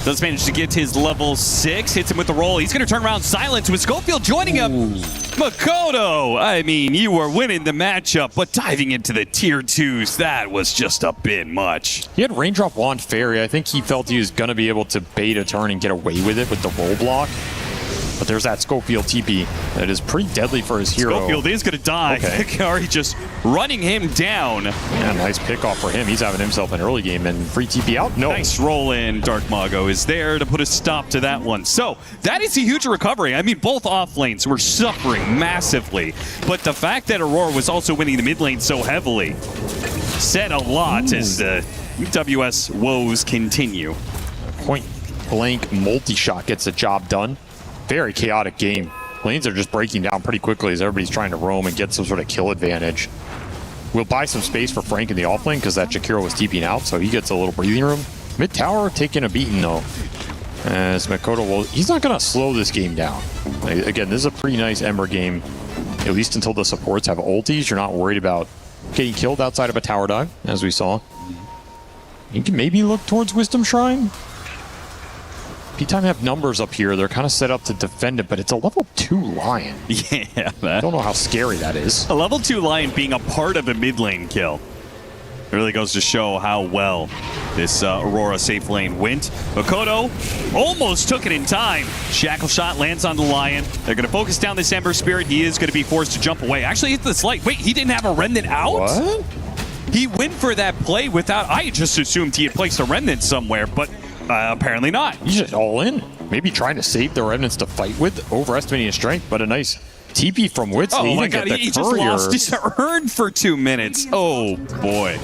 Does manage to get his level 6, hits him with the roll. He's going to turn around Silence with Schofield joining him. Makoto, I mean, you were winning the matchup, but diving into the tier 2s, that was just a bit much. He had Raindrop Wand Fairy. I think he felt he was going to be able to bait a turn and get away with it with the roll block. But there's that Schofield TP that is pretty deadly for his hero. Schofield is going to die. Okay. Kari just running him down. Yeah, nice pickoff for him. He's having himself an early game and free TP out. No. Nice roll in. Dark Mago is there to put a stop to that one. So that is a huge recovery. I mean, both off lanes were suffering massively. But the fact that Aurora was also winning the mid lane so heavily said a lot as the EWS woes continue. Point blank multi-shot gets the job done. Very chaotic game. Lanes are just breaking down pretty quickly as everybody's trying to roam and get some sort of kill advantage. We'll buy some space for Frank in the offlane because that Jakiro was TPing out, so he gets a little breathing room. Mid tower taking a beating though. As Makoto will, he's not going to slow this game down. Again, this is a pretty nice Ember game, at least until the supports have ultis. You're not worried about getting killed outside of a tower dive, as we saw. You can maybe look towards Wisdom Shrine. P-Time have numbers up here. They're kind of set up to defend it, but it's a level 2 Lion. Yeah, I don't know how scary that is. A level 2 Lion being a part of a mid lane kill. It really goes to show how well this Aurora safe lane went. Makoto almost took it in time. Shackle shot lands on the Lion. They're going to focus down this Ember Spirit. He is going to be forced to jump away. Actually, hits the slight. Wait, he didn't have a Remnant out? What? He went for that play without... I just assumed he had placed a Remnant somewhere, but apparently not. He's just all in. Maybe trying to save the Remnants to fight with, overestimating his strength, but a nice TP from Wits. Oh my god, he just lost his urn for 2 minutes. Oh boy.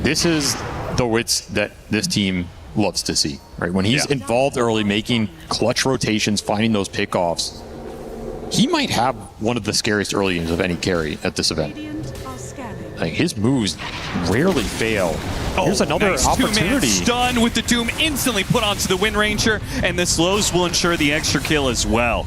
This is the Wits that this team loves to see, right? When he's involved early, making clutch rotations, finding those pickoffs, he might have one of the scariest early games of any carry at this event. Like, his moves rarely fail. Here's another nice opportunity. Stun with the Doom instantly put onto the Wind Ranger, and the slows will ensure the extra kill as well.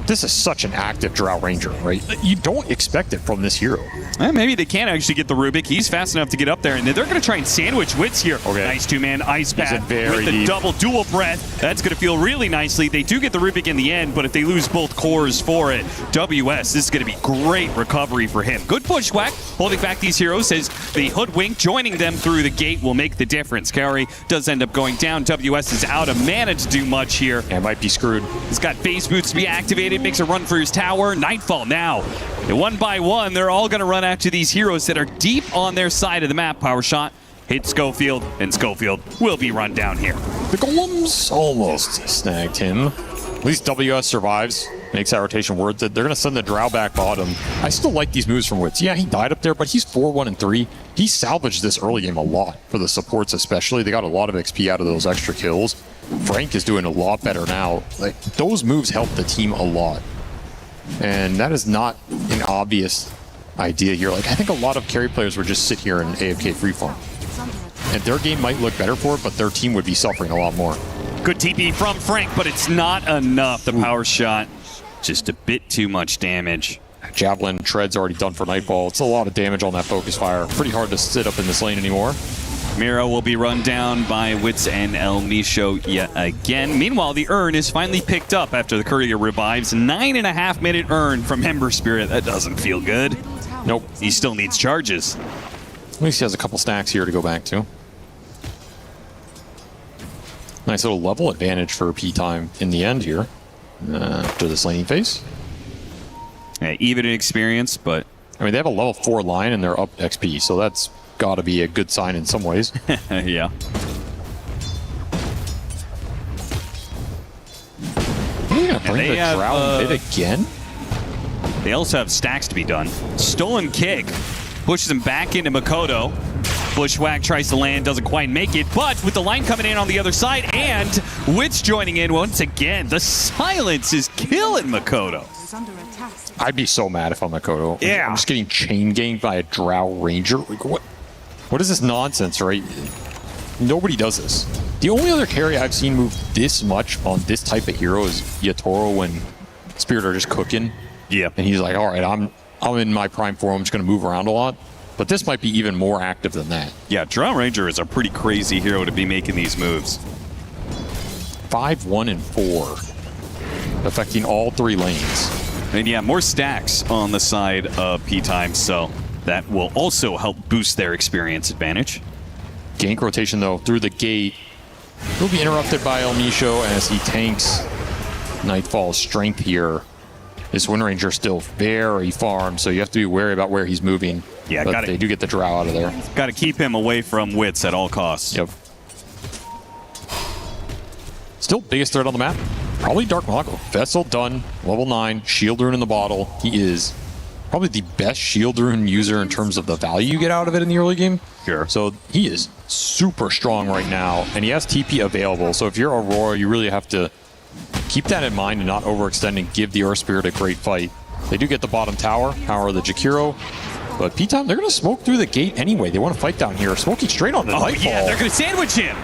This is such an active Drow Ranger, right? You don't expect it from this hero. Maybe they can actually get the Rubik. He's fast enough to get up there, and they're going to try and sandwich Wits here. Okay. Nice two-man ice pad with the deep. double dual breath. That's going to feel really nicely. They do get the Rubik in the end, but if they lose both cores for it, WS, this is going to be great recovery for him. Good bushwhack, holding back these heroes as the Hoodwink joining them through the gate will make the difference. Kaori does end up going down. WS is out of mana to do much here. Yeah, might be screwed. He's got phase boots to be activated, makes a run for his tower. Nightfall now. And one by one, they're all going to run after these heroes that are deep on their side of the map. Power shot hits Schofield, and Schofield will be run down here. The Golems almost snagged him. At least WS survives. Makes that rotation worth it. They're going to send the Drow back bottom. I still like these moves from Wits. Yeah, he died up there, but he's 4-1-3. He salvaged this early game a lot for the supports especially. They got a lot of XP out of those extra kills. Frank is doing a lot better now. Like, those moves help the team a lot. And that is not an obvious idea here. Like, I think a lot of carry players would just sit here and AFK freeform. And their game might look better for it, but their team would be suffering a lot more. Good TP from Frank, but it's not enough. The power shot, just a bit too much damage. Javelin tread's already done for Nightfall. It's a lot of damage on that focus fire. Pretty hard to sit up in this lane anymore. Mira will be run down by Wits and El Misho yet again. Meanwhile, the urn is finally picked up after the courier revives. 9.5 minute urn from Ember Spirit. That doesn't feel good. Nope. He still needs charges. At least he has a couple stacks here to go back to. Nice little level advantage for P-Time in the end here. After this laning phase. Yeah, even in experience, but... I mean, they have a level 4 line and they're up XP, so that's got to be a good sign in some ways. Yeah. Are gonna bring the Drow mid again? They also have stacks to be done. Stolen kick pushes him back into Makoto. Bushwhack tries to land, doesn't quite make it, but with the line coming in on the other side and Wits joining in once again, the silence is killing Makoto. I'd be so mad if I'm Makoto. Yeah. I'm just getting chain ganked by a Drow Ranger. Like, what is this nonsense, right? Nobody does this. The only other carry I've seen move this much on this type of hero is Yatoro when Spirit are just cooking. Yeah. And he's like, all right, I'm in my prime form. I'm just going to move around a lot. But this might be even more active than that. Yeah, Drow Ranger is a pretty crazy hero to be making these moves. 5, 1, and 4, affecting all 3 lanes. And yeah, more stacks on the side of P-Time, so that will also help boost their experience advantage. Gank rotation, though, through the gate will be interrupted by El Misho as he tanks Nightfall's strength here. This Wind Ranger still very farmed, so you have to be wary about where he's moving. Yeah, but they do get the drow out of there. Got to keep him away from Wits at all costs. Yep. Still biggest threat on the map. Probably Dark Mago. Vessel done. Level 9. Shield Rune in the bottle. He is probably the best Shield Rune user in terms of the value you get out of it in the early game. Sure. So he is super strong right now, and he has TP available. So if you're Aurora, you really have to keep that in mind and not overextend and give the Earth Spirit a great fight. They do get the bottom tower, power of the Jakiro. But P-Time, they're going to smoke through the gate anyway. They want to fight down here. Smoking straight on the Nightfall. Yeah, they're going to sandwich him.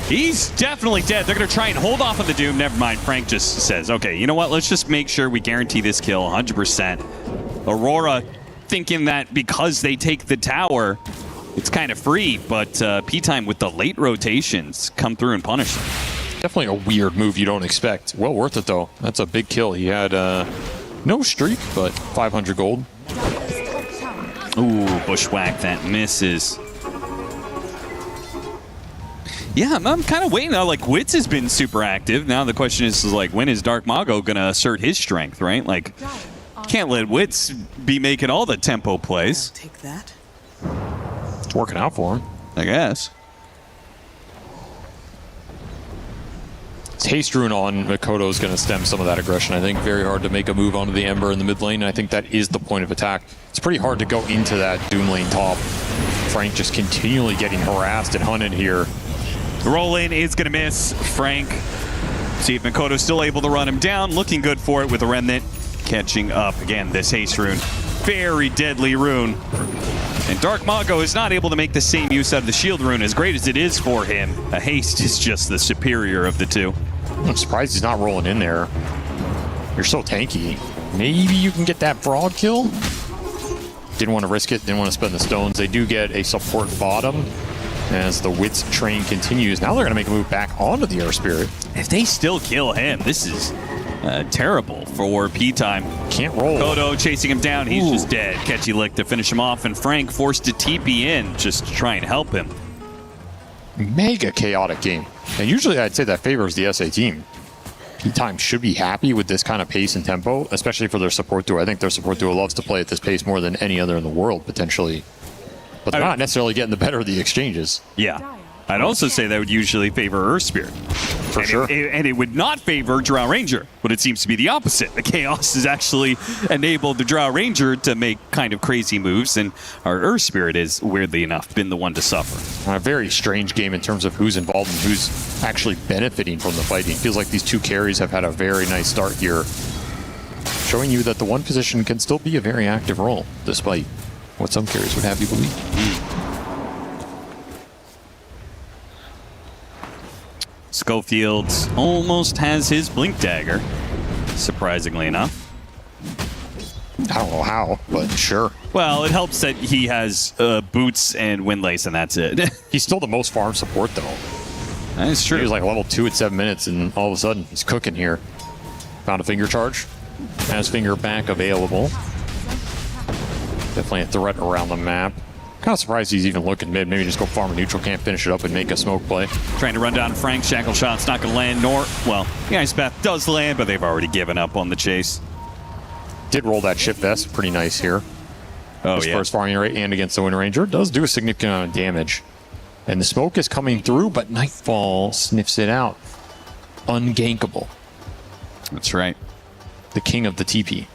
He's definitely dead. They're going to try and hold off of the Doom. Never mind. Frank just says, okay, you know what? Let's just make sure we guarantee this kill 100%. Aurora thinking that because they take the tower, it's kind of free. But P-Time with the late rotations come through and punish them. Definitely a weird move you don't expect. Well worth it, though. That's a big kill. He had no streak, but 500 gold. Ooh, bushwhack that misses. Yeah, I'm kind of waiting now. Like, Wits has been super active. Now the question is like, when is Dark Mago going to assert his strength, right? Like, can't let Wits be making all the tempo plays. Take that. It's working out for him, I guess. Haste Rune on Mikoto is going to stem some of that aggression. I think very hard to make a move onto the Ember in the mid lane, and I think that is the point of attack. It's pretty hard to go into that Doom lane top. Frank just continually getting harassed and hunted here. The roll in is going to miss. Frank, see if Mikoto's still able to run him down. Looking good for it with a Remnant. Catching up again, this Haste Rune. Very deadly rune. And Dark Mago is not able to make the same use out of the Shield Rune. As great as it is for him, a Haste is just the superior of the two. I'm surprised he's not rolling in there. You're so tanky. Maybe you can get that broad kill? Didn't want to risk it, didn't want to spend the stones. They do get a support bottom as the Wits train continues. Now they're going to make a move back onto the Earth Spirit. If they still kill him, this is terrible for P-Time. Can't roll. Kodo chasing him down. He's just dead. Catchy lick to finish him off, and Frank forced to TP in just to try and help him. Mega chaotic game. And usually I'd say that favors the SA team. P-Time should be happy with this kind of pace and tempo, especially for their support duo. I think their support duo loves to play at this pace more than any other in the world, potentially. But they're not necessarily getting the better of the exchanges. Yeah. I'd also say that would usually favor Earth Spirit. For sure. And it would not favor Drow Ranger, but it seems to be the opposite. The Chaos has actually enabled the Drow Ranger to make kind of crazy moves, and our Earth Spirit is, weirdly enough, been the one to suffer. A very strange game in terms of who's involved and who's actually benefiting from the fighting. Feels like these two carries have had a very nice start here, showing you that the one position can still be a very active role, despite what some carries would have you believe. Schofields almost has his Blink Dagger, surprisingly enough. I don't know how, but sure. Well, it helps that he has boots and Windlace, and that's it. He's still the most farm support, though. That's true. He was like level 2 at 7 minutes, and all of a sudden, he's cooking here. Found a finger charge. Has finger back available. Definitely a threat around the map. Kind of surprised he's even looking mid. Maybe just go farm a neutral camp, finish it up, and make a smoke play. Trying to run down Frank. Shackle shot's not going to land, nor, well, the Ice Bath does land, but they've already given up on the chase. Did roll that ship vest. Pretty nice here. Oh, his yeah. first farming rate and against the Wind Ranger. Does do a significant amount of damage. And the smoke is coming through, but Nightfall sniffs it out. Ungankable. That's right. The king of the TP.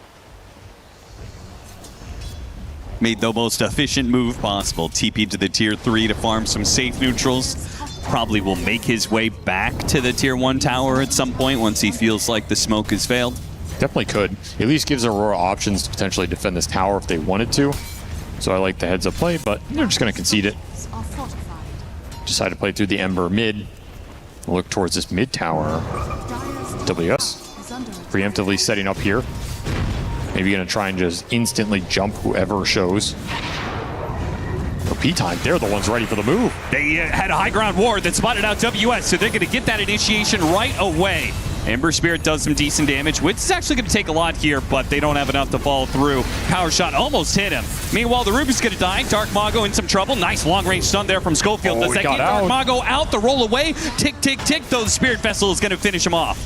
Made the most efficient move possible. TP to the tier 3 to farm some safe neutrals. Probably will make his way back to the tier 1 tower at some point once he feels like the smoke has failed. Definitely could. At least gives Aurora options to potentially defend this tower if they wanted to. So I like the heads up play, but they're just going to concede it. Decide to play through the Ember mid. Look towards this mid tower. WS preemptively setting up here. Maybe going to try and just instantly jump whoever shows. P-Time, they're the ones ready for the move. They had a high ground ward that spotted out WS, so they're going to get that initiation right away. Ember Spirit does some decent damage. Witz is actually going to take a lot here, but they don't have enough to follow through. Power shot almost hit him. Meanwhile, the Ruby's going to die. Dark Mago in some trouble. Nice long-range stun there from Schofield. Oh, Does that he got get Dark out. Mago out? The roll away. Tick, tick, tick, though the Spirit Vessel is going to finish him off.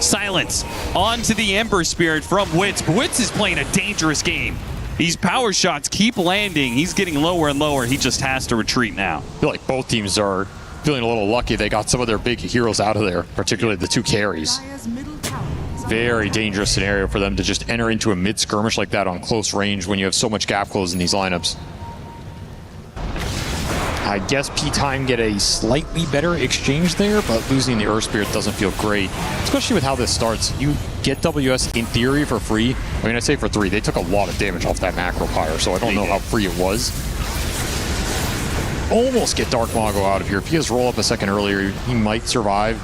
Silence onto the Ember Spirit from Witz. But Witz is playing a dangerous game. These power shots keep landing. He's getting lower and lower. He just has to retreat now. I feel like both teams are feeling a little lucky they got some of their big heroes out of there, particularly the 2 carries. Very dangerous scenario for them to just enter into a mid-skirmish like that on close range when you have so much gap close in these lineups. I guess P-Time get a slightly better exchange there, but losing the Earth Spirit doesn't feel great, especially with how this starts. You get WS in theory for free. I mean, I say for 3. They took a lot of damage off that macro pyre, so I don't know how free it was. Almost get Dark Mago out of here. If he has roll up a second earlier, he might survive.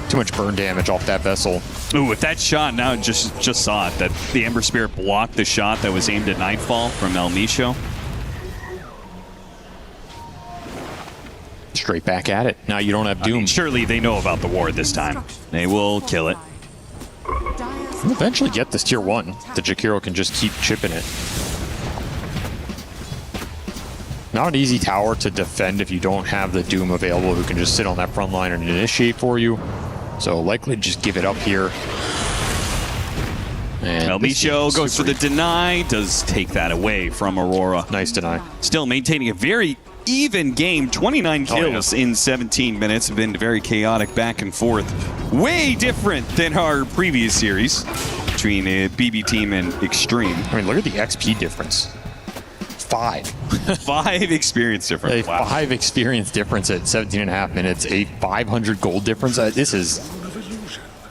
Too much burn damage off that vessel. Ooh, with that shot, now just saw it, that the Ember Spirit blocked the shot that was aimed at Nightfall from El Micho. Straight back at it. Now you don't have Doom. I mean, surely they know about the ward this time. They will kill it. We'll eventually get this tier 1. The Jakiro can just keep chipping it. Not an easy tower to defend if you don't have the Doom available who can just sit on that front line and initiate for you. So likely just give it up here. And El Micho goes for the deny, does take that away from Aurora. Nice deny. Still maintaining a very even game, 29 kills in 17 minutes. Have been very chaotic back and forth. Way different than our previous series between BB Team and Extreme. I mean, look at the XP difference. 5. 5 experience difference. A 5 experience difference at 17.5 minutes. A 500 gold difference. This is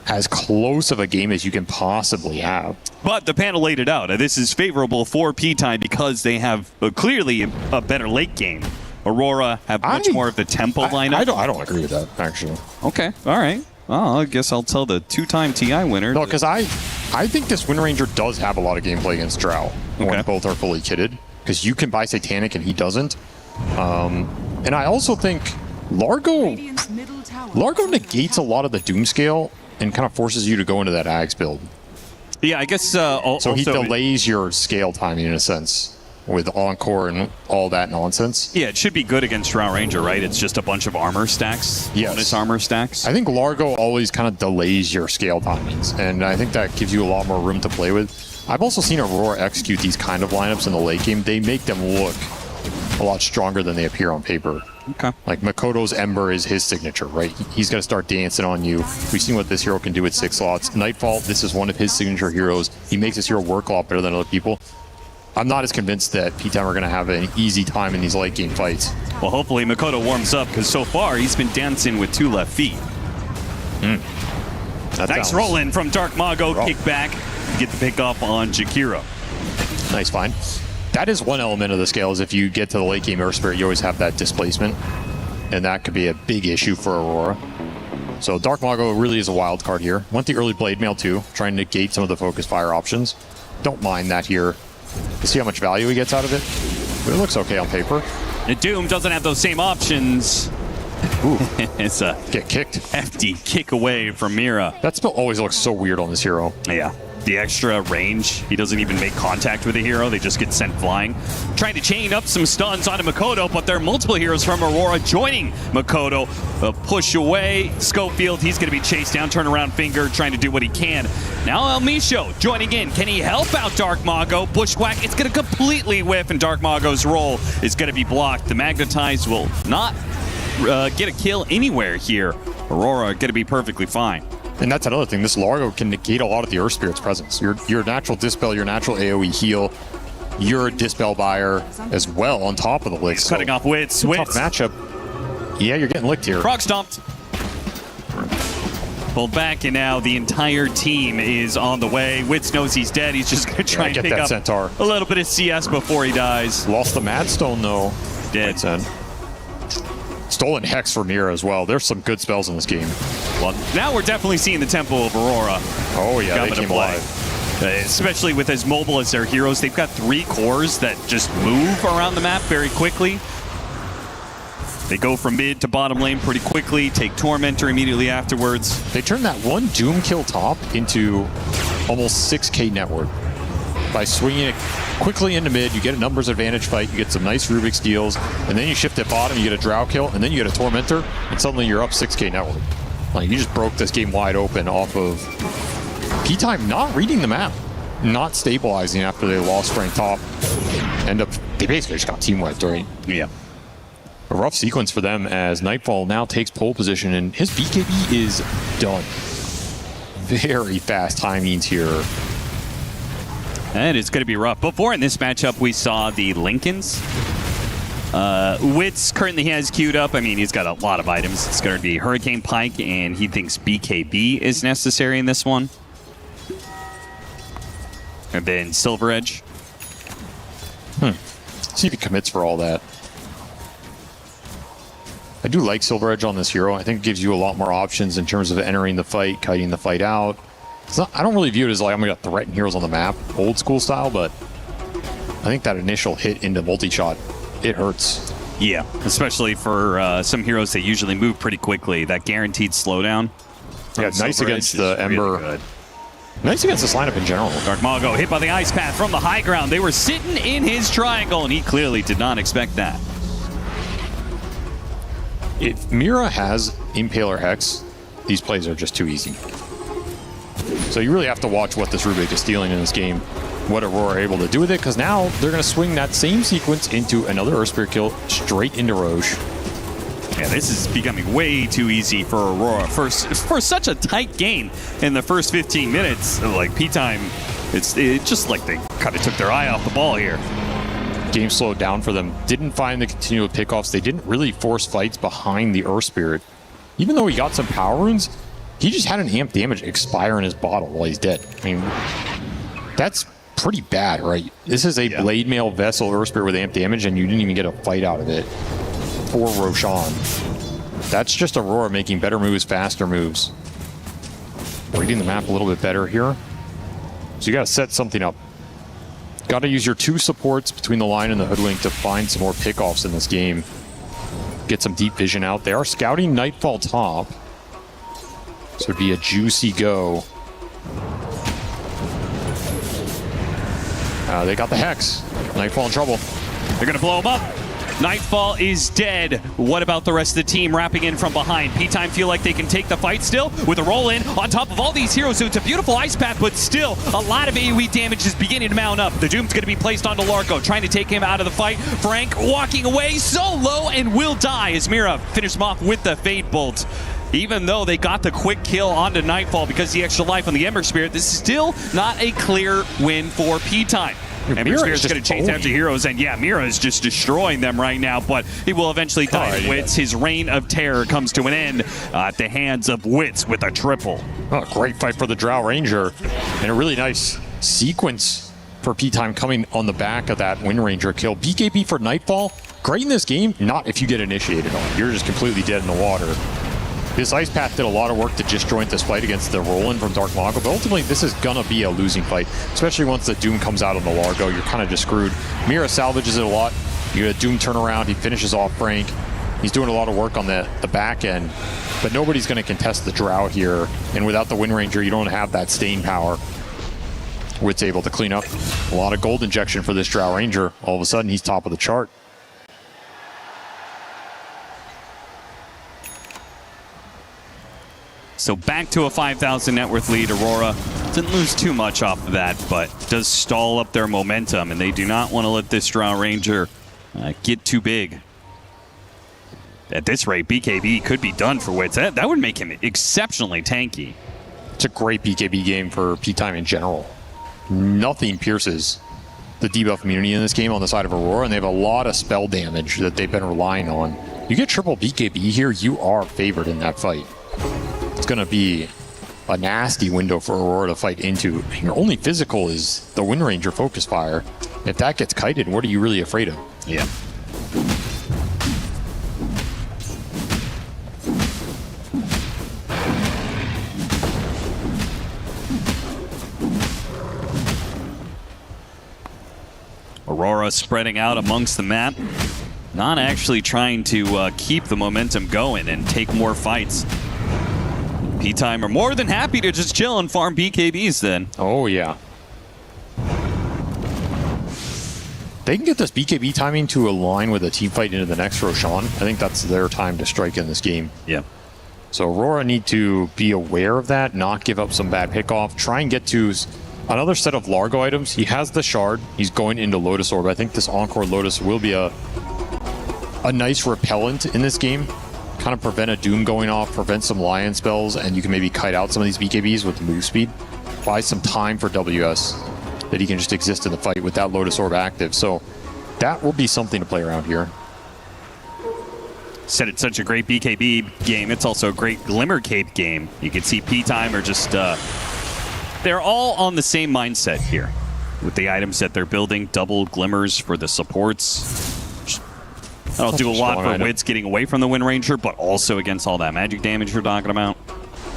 as close of a game as you can possibly have. But the panel laid it out. This is favorable for P-Time because they have clearly a better late game. Aurora have much more of the tempo lineup. I don't agree with that, actually. Okay, all right. Well, I guess I'll tell the 2-time TI winner. No, because I think this Wind Ranger does have a lot of gameplay against Drow when both are fully kitted. Because you can buy Satanic and he doesn't. And I also think Largo negates a lot of the Doom scale and kind of forces you to go into that Ags build. Yeah, I guess so he delays your scale timing in a sense with Encore and all that nonsense. Yeah, it should be good against Drow Ranger, right? It's just a bunch of armor stacks. Yes. Bonus armor stacks. I think Largo always kind of delays your scale timings, and I think that gives you a lot more room to play with. I've also seen Aurora execute these kind of lineups in the late game. They make them look a lot stronger than they appear on paper. Okay. Like Makoto's Ember is his signature, right? He's going to start dancing on you. We've seen what this hero can do with 6 slots. Nightfall, this is one of his signature heroes. He makes his hero work a lot better than other people. I'm not as convinced that P-Time are going to have an easy time in these late game fights. Well, hopefully Makoto warms up because so far he's been dancing with 2 left feet. Nice roll-in from Dark Mago, kick back, get the pick off on Jakiro. Nice find. That is one element of the scale, is if you get to the late game Earth Spirit, you always have that displacement, and that could be a big issue for Aurora. So Dark Mago really is a wild card here. Want the early Blade Mail too, trying to negate some of the focus fire options. Don't mind that here. To see how much value he gets out of it. But it looks okay on paper. And Doom doesn't have those same options. Ooh. It's a get kicked. Hefty kick away from Mira. That spell always looks so weird on this hero. Yeah. The extra range. He doesn't even make contact with the hero. They just get sent flying. Trying to chain up some stuns onto Makoto, but there are multiple heroes from Aurora joining Makoto. A push away. Schofield, he's going to be chased down. Turn around finger, trying to do what he can. Now El Micho joining in. Can he help out Dark Mago? Bushwhack, it's going to completely whiff, and Dark Mago's roll is going to be blocked. The Magnetize will not get a kill anywhere here. Aurora going to be perfectly fine. And that's another thing. This Largo can negate a lot of the Earth Spirit's presence. Your natural Dispel, your natural AoE heal, you're a Dispel buyer as well on top of the list. Cutting off Witz. Tough matchup. Yeah, you're getting licked here. Frog stomped. Pulled back, and now the entire team is on the way. Witz knows he's dead. He's just going to try and pick up Centaur. A little bit of CS before he dies. Lost the Madstone, though. Dead. Stolen Hex for Mira as well. There's some good spells in this game. Well, now we're definitely seeing the tempo of Aurora. Oh, yeah, coming they to came play. alive. especially with as mobile as their heroes. They've got 3 cores that just move around the map very quickly. They go from mid to bottom lane pretty quickly, take Tormentor immediately afterwards. They turn that one Doom kill top into almost 6k net worth. By swinging it quickly into mid, you get a numbers advantage fight, you get some nice Rubik's deals, and then you shift at bottom, you get a Drow kill, and then you get a Tormentor, and suddenly you're up 6k net worth. Like, you just broke this game wide open off of P-Time not reading the map, not stabilizing after they lost rank top. They basically just got team wiped, right? Yeah. A rough sequence for them as Nightfall now takes pole position, and his BKB is done. Very fast timings here. And it's going to be rough. Before in this matchup, we saw the Lincolns. Wits currently has queued up. I mean, he's got a lot of items. It's going to be Hurricane Pike, and he thinks BKB is necessary in this one. And then Silver Edge. See if he commits for all that. I do like Silver Edge on this hero. I think it gives you a lot more options in terms of entering the fight, kiting the fight out. It's not, I don't really view it as like I'm going to threaten heroes on the map, old school style, but I think that initial hit into multi-shot, it hurts. Yeah, especially for some heroes that usually move pretty quickly. That guaranteed slowdown. Yeah, nice against the Ember. Really good. Nice against this lineup in general. Dark Mago hit by the Ice Path from the high ground. They were sitting in his triangle, and he clearly did not expect that. If Mira has Impaler Hex, these plays are just too easy. So you really have to watch what this Rubik is stealing in this game, what Aurora are able to do with it, because now they're going to swing that same sequence into another Earth Spirit kill straight into Roche. Yeah, this is becoming way too easy for Aurora. For such a tight game in the first 15 minutes, like P-Time, it's just like they kind of took their eye off the ball here. Game slowed down for them. Didn't find the continual pickoffs. They didn't really force fights behind the Earth Spirit. Even though he got some power runes, he just had an amp damage expire in his bottle while he's dead. I mean, that's pretty bad, right? This is a Blade Mail Vessel Earth Spirit with amp damage, and you didn't even get a fight out of it for Roshan. That's just Aurora making better moves, faster moves. Reading the map a little bit better here. So you got to set something up. Got to use your 2 supports between the line and the Hoodwink to find some more pickoffs in this game. Get some deep vision out. They are scouting Nightfall top. So it'd be a juicy go. They got the Hex. Nightfall in trouble. They're going to blow him up. Nightfall is dead. What about the rest of the team wrapping in from behind? P-Time feel like they can take the fight still with a roll in on top of all these heroes. So it's a beautiful ice path, but still a lot of AoE damage is beginning to mount up. The Doom's going to be placed onto Larko, trying to take him out of the fight. Frank walking away solo and will die as Mira finishes him off with the Fade Bolt. Even though they got the quick kill onto Nightfall because of the extra life on the Ember Spirit, this is still not a clear win for P-Time. Ember Spirit's going to chase after heroes, and yeah, Mira is just destroying them right now, but he will eventually die. Wits, his reign of terror comes to an end at the hands of Wits with a triple. Oh, great fight for the Drow Ranger, and a really nice sequence for P-Time coming on the back of that Wind Ranger kill. BKB for Nightfall, great in this game, not if you get initiated on. You're just completely dead in the water. This Ice Path did a lot of work to disjoint this fight against the Roland from Dark Mago, but ultimately this is gonna be a losing fight, especially once the Doom comes out on the Largo. You're kind of just screwed. Mira salvages it a lot. You get a Doom turnaround, he finishes off Frank. He's doing a lot of work on the back end, but nobody's gonna contest the Drow here, and without the Wind Ranger, you don't have that stain power. Wit's able to clean up a lot of gold injection for this Drow Ranger. All of a sudden, he's top of the chart. So back to a 5,000 net worth lead. Aurora didn't lose too much off of that, but does stall up their momentum, and they do not want to let this Drow Ranger get too big. At this rate, BKB could be done for Wits. That would make him exceptionally tanky. It's a great BKB game for P-Time in general. Nothing pierces the debuff immunity in this game on the side of Aurora, and they have a lot of spell damage that they've been relying on. You get triple BKB here, you are favored in that fight. It's going to be a nasty window for Aurora to fight into. Your only physical is the Wind Ranger Focus Fire. If that gets kited, what are you really afraid of? Yeah. Aurora spreading out amongst the map, not actually trying to keep the momentum going and take more fights. P-Time are more than happy to just chill and farm BKBs then. Oh, yeah. They can get this BKB timing to align with a team fight into the next Roshan. I think that's their time to strike in this game. Yeah. So Aurora need to be aware of that, not give up some bad pickoff, try and get to another set of Largo items. He has the shard. He's going into Lotus Orb. I think this Encore Lotus will be a nice repellent in this game. Kind of prevent a Doom going off, prevent some Lion spells, and you can maybe kite out some of these BKBs with move speed. Buy some time for WS that he can just exist in the fight with that Lotus Orb active. So that will be something to play around here. Said it's such a great BKB game. It's also a great Glimmer Cape game. You can see P-Time are just... they're all on the same mindset here. With the items that they're building, double Glimmers for the supports. That'll do a lot for Wits getting away from the Wind Ranger, but also against all that magic damage you're talking about.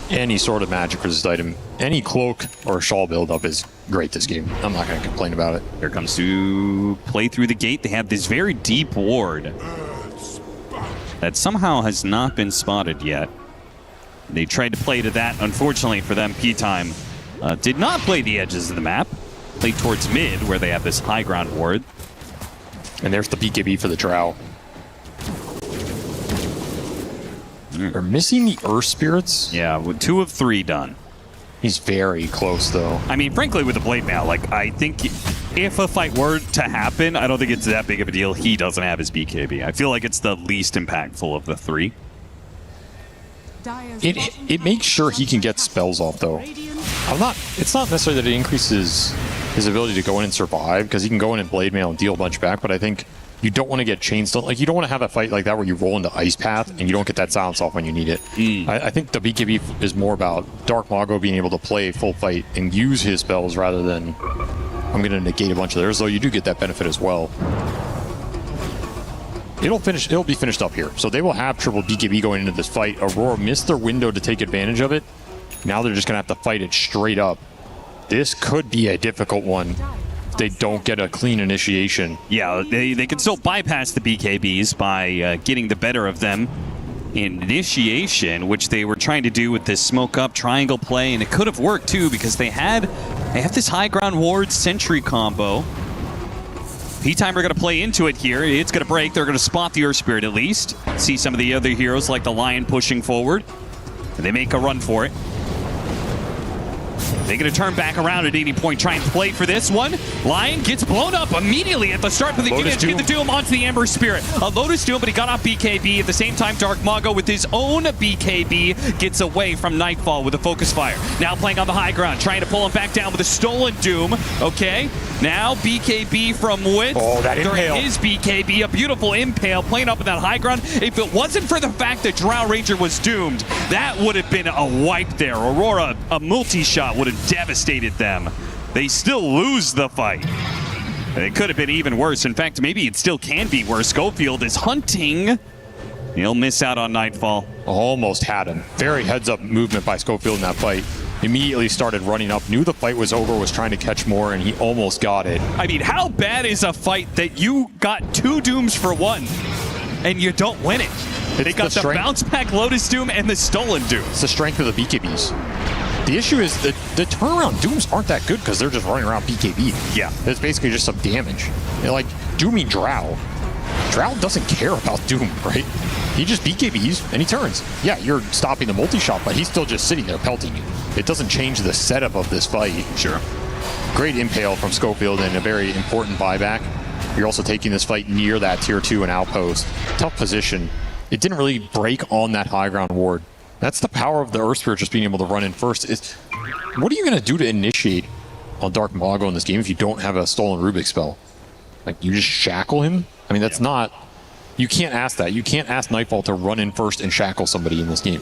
Any sort of magic resist item, any cloak or shawl buildup is great this game. I'm not going to complain about it. Here comes to play through the gate. They have this very deep ward that somehow has not been spotted yet. They tried to play to that. Unfortunately for them, P-Time did not play the edges of the map. Played towards mid, where they have this high ground ward. And there's the BKB for the Drow. They're missing the Earth Spirits. Yeah, with 2 of 3 done. He's very close, though. I mean, frankly, with the Blade Mail, like, I think if a fight were to happen, I don't think it's that big of a deal. He doesn't have his BKB. I feel like it's the least impactful of the 3. It makes sure he can get spells off, though. It's not necessarily that it increases his ability to go in and survive, because he can go in and Blade Mail and deal a bunch back, but I think you don't want to get chain stone. Like, you don't want to have a fight like that where you roll into Ice Path and you don't get that silence off when you need it. I think the BKB is more about Dark Mago being able to play full fight and use his spells rather than I'm going to negate a bunch of theirs, though you do get that benefit as well. It'll be finished up here. So they will have triple BKB going into this fight. Aurora missed their window to take advantage of it. Now they're just going to have to fight it straight up. This could be a difficult one. They don't get a clean initiation. Yeah, they can still bypass the BKBs by getting the better of them in initiation, which they were trying to do with this smoke up triangle play, and it could have worked too because they have this high ground ward sentry combo. P-Time are going to play into it here. It's going to break. They're going to spot the Earth Spirit at least. See some of the other heroes like the Lion pushing forward. And they make a run for it. They're going to turn back around at any point, try and play for this one. Lion gets blown up immediately at the start, but they get the Doom onto the Ember Spirit. A Lotus Doom, but he got off BKB. At the same time, Dark Mago with his own BKB gets away from Nightfall with a Focus Fire. Now playing on the high ground, trying to pull him back down with a Stolen Doom. Okay, now BKB from Wits. Oh, that impale. There is BKB, a beautiful impale, playing up in that high ground. If it wasn't for the fact that Drow Ranger was doomed, that would have been a wipe there. Aurora, a multi-shot would have devastated them. They still lose the fight. It could have been even worse. In fact, maybe it still can be worse. Schofield is hunting. He'll miss out on Nightfall. Almost had him. Very heads-up movement by Schofield in that fight. Immediately started running up, knew the fight was over, was trying to catch more, and he almost got it. I mean, how bad is a fight that you got 2 Dooms for 1 and you don't win it? They got the bounce back Lotus Doom and the Stolen Doom. It's the strength of the BKBs. The issue is that the turnaround Dooms aren't that good because they're just running around BKB. Yeah. It's basically just some damage. And like, Dooming Drow. Drow doesn't care about Doom, right? He just BKBs and he turns. Yeah, you're stopping the multi-shot, but he's still just sitting there pelting you. It doesn't change the setup of this fight. Sure. Great impale from Schofield and a very important buyback. You're also taking this fight near that tier 2 and outpost. Tough position. It didn't really break on that high ground ward. That's the power of the Earth Spirit just being able to run in first. What are you going to do to initiate on Dark Mago in this game if you don't have a Stolen Rubik spell? Like, you just shackle him? I mean, that's not... You can't ask that. You can't ask Nightfall to run in first and shackle somebody in this game.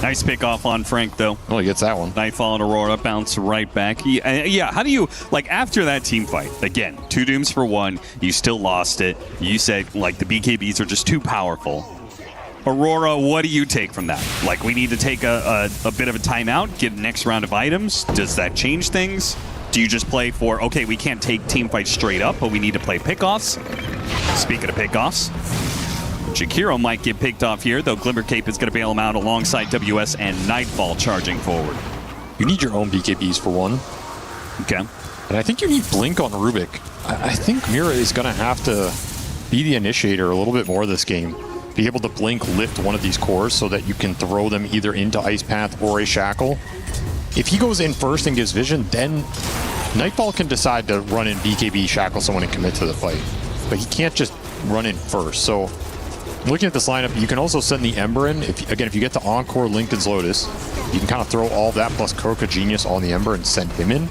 Nice pick off on Frank, though. Oh, he gets that one. Nightfall and Aurora bounce right back. Yeah, how do you, like, after that team fight, again, 2 Dooms for 1, you still lost it. You said, like, the BKBs are just too powerful. Aurora, what do you take from that? Like, we need to take a bit of a timeout, get the next round of items. Does that change things? Do you just play for, okay, we can't take team fights straight up, but we need to play pickoffs? Speaking of pickoffs, Jakiro might get picked off here, though Glimmer Cape is going to bail him out alongside WS and Nightfall charging forward. You need your own BKBs for one. Okay. And I think you need Blink on Rubik. I think Mira is going to have to be the initiator a little bit more this game. Be able to Blink lift one of these cores so that you can throw them either into Ice Path or a Shackle. If he goes in first and gives vision, then Nightfall can decide to run in BKB, Shackle someone and commit to the fight. But he can't just run in first. So looking at this lineup, you can also send the Ember in. If you get to Encore Lincoln's Lotus, you can kind of throw all that plus Croca Genius on the Ember and send him in.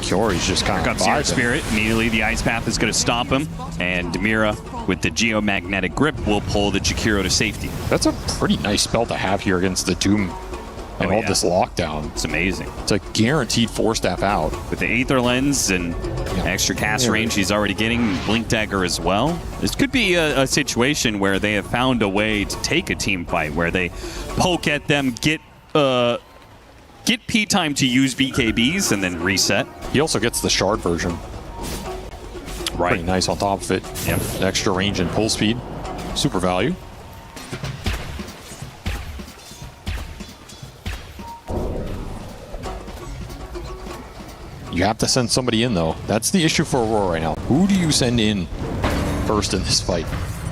Kiori's just kind of comes here Spirit. Immediately the Ice Path is going to stop him. And Mira, with the Geomagnetic Grip, will pull the Jakiro to safety. That's a pretty nice spell to have here against the Doom and all this lockdown. It's amazing. It's a guaranteed 4-staff out. With the Aether Lens and extra cast range he's already getting, Blink Dagger as well. This could be a situation where they have found a way to take a team fight, where they poke at them, get P time to use BKBs, and then reset. He also gets the Shard version. Right. Pretty nice on top of it. Yep. Extra range and pull speed. Super value. You have to send somebody in, though. That's the issue for Aurora right now. Who do you send in first in this fight?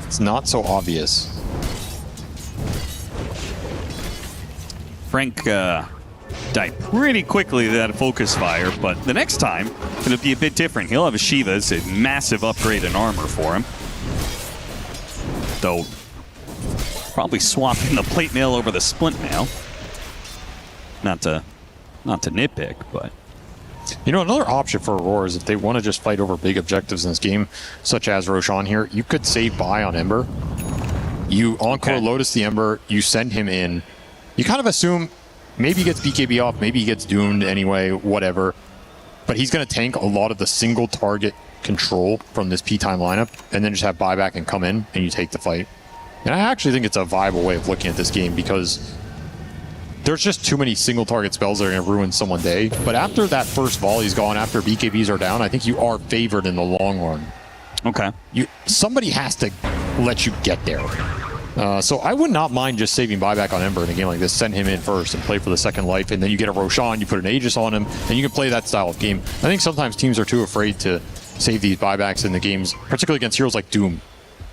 It's not so obvious. Frank died pretty quickly to that focus fire, but the next time it'll be a bit different. He'll have a Shiva's, a massive upgrade in armor for him. Though, probably swapping the plate mail over the splint mail. Not to nitpick, but... You know, another option for Aurora is if they want to just fight over big objectives in this game, such as Roshan here, you could save buy on Ember. You Encore Lotus the Ember, you send him in. You kind of assume maybe he gets BKB off, maybe he gets doomed anyway, whatever. But he's going to tank a lot of the single target control from this P-time lineup, and then just have buyback and come in, and you take the fight. And I actually think it's a viable way of looking at this game, because there's just too many single target spells that are going to ruin someone's day. But after that first volley's gone, after BKBs are down, I think you are favored in the long run. Okay. Somebody has to let you get there. So I would not mind just saving buyback on Ember in a game like this. Send him in first and play for the second life, and then you get a Roshan, you put an Aegis on him, and you can play that style of game. I think sometimes teams are too afraid to save these buybacks in the games, particularly against heroes like Doom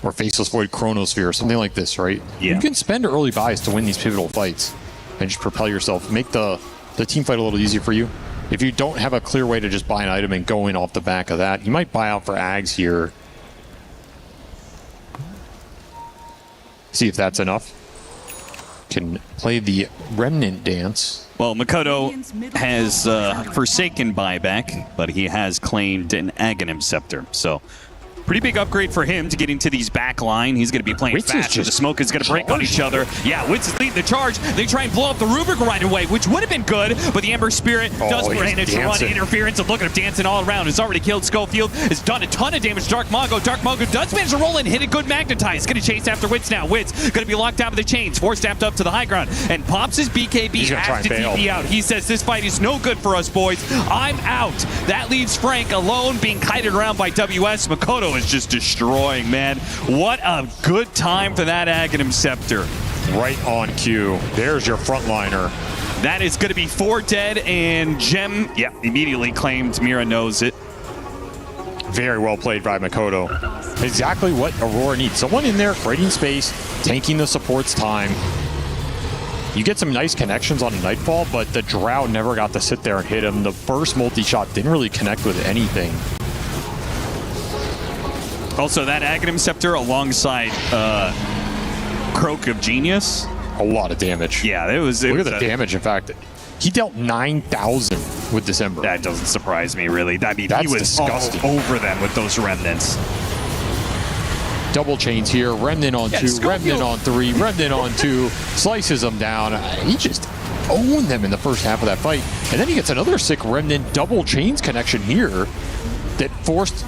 or Faceless Void Chronosphere, something like this, right? Yeah. You can spend early buys to win these pivotal fights and just propel yourself, make the team fight a little easier for you. If you don't have a clear way to just buy an item and go in off the back of that, you might buy out for Ags here. See if that's enough. Can play the Remnant dance. Well, Makoto has forsaken buyback, but he has claimed an Aghanim Scepter, so pretty big upgrade for him to get into these back line. He's going to be playing fast. The smoke is going to break on each other. Yeah, Witz is leading the charge. They try and blow up the Rubik right away, which would have been good, but the Ember Spirit does manage to run interference. And look at him dancing all around. Has already killed Schofield. Has done a ton of damage to Dark Mongo. Dark Mongo does manage to roll in, hit a good Magnetize. Going to chase after Witz now. Witz going to be locked down with the chains. Four-staffed up to the high ground. And pops his BKB has to TP out. He says, this fight is no good for us, boys. I'm out. That leaves Frank alone, being kited around by WS. Makoto is just destroying, man. What a good time for that Aghanim Scepter. Right on cue. There's your frontliner. That is going to be 4 dead, and Gem, immediately claimed. Mira knows it. Very well played by Makoto. Exactly what Aurora needs. Someone in there creating space, tanking the support's time. You get some nice connections on Nightfall, but the Drow never got to sit there and hit him. The first multi-shot didn't really connect with anything. Also, that Aghanim Scepter alongside Croak of Genius. A lot of damage. Yeah, it was. Look at the damage, in fact. He dealt 9,000 with December. That doesn't surprise me, really. I mean, That's he was disgusting. all over them with those remnants. Double chains here. Remnant on 2, Remnant on 3, Remnant on 2. Slices them down. He just owned them in the first half of that fight. And then he gets another sick Remnant double chains connection here that forced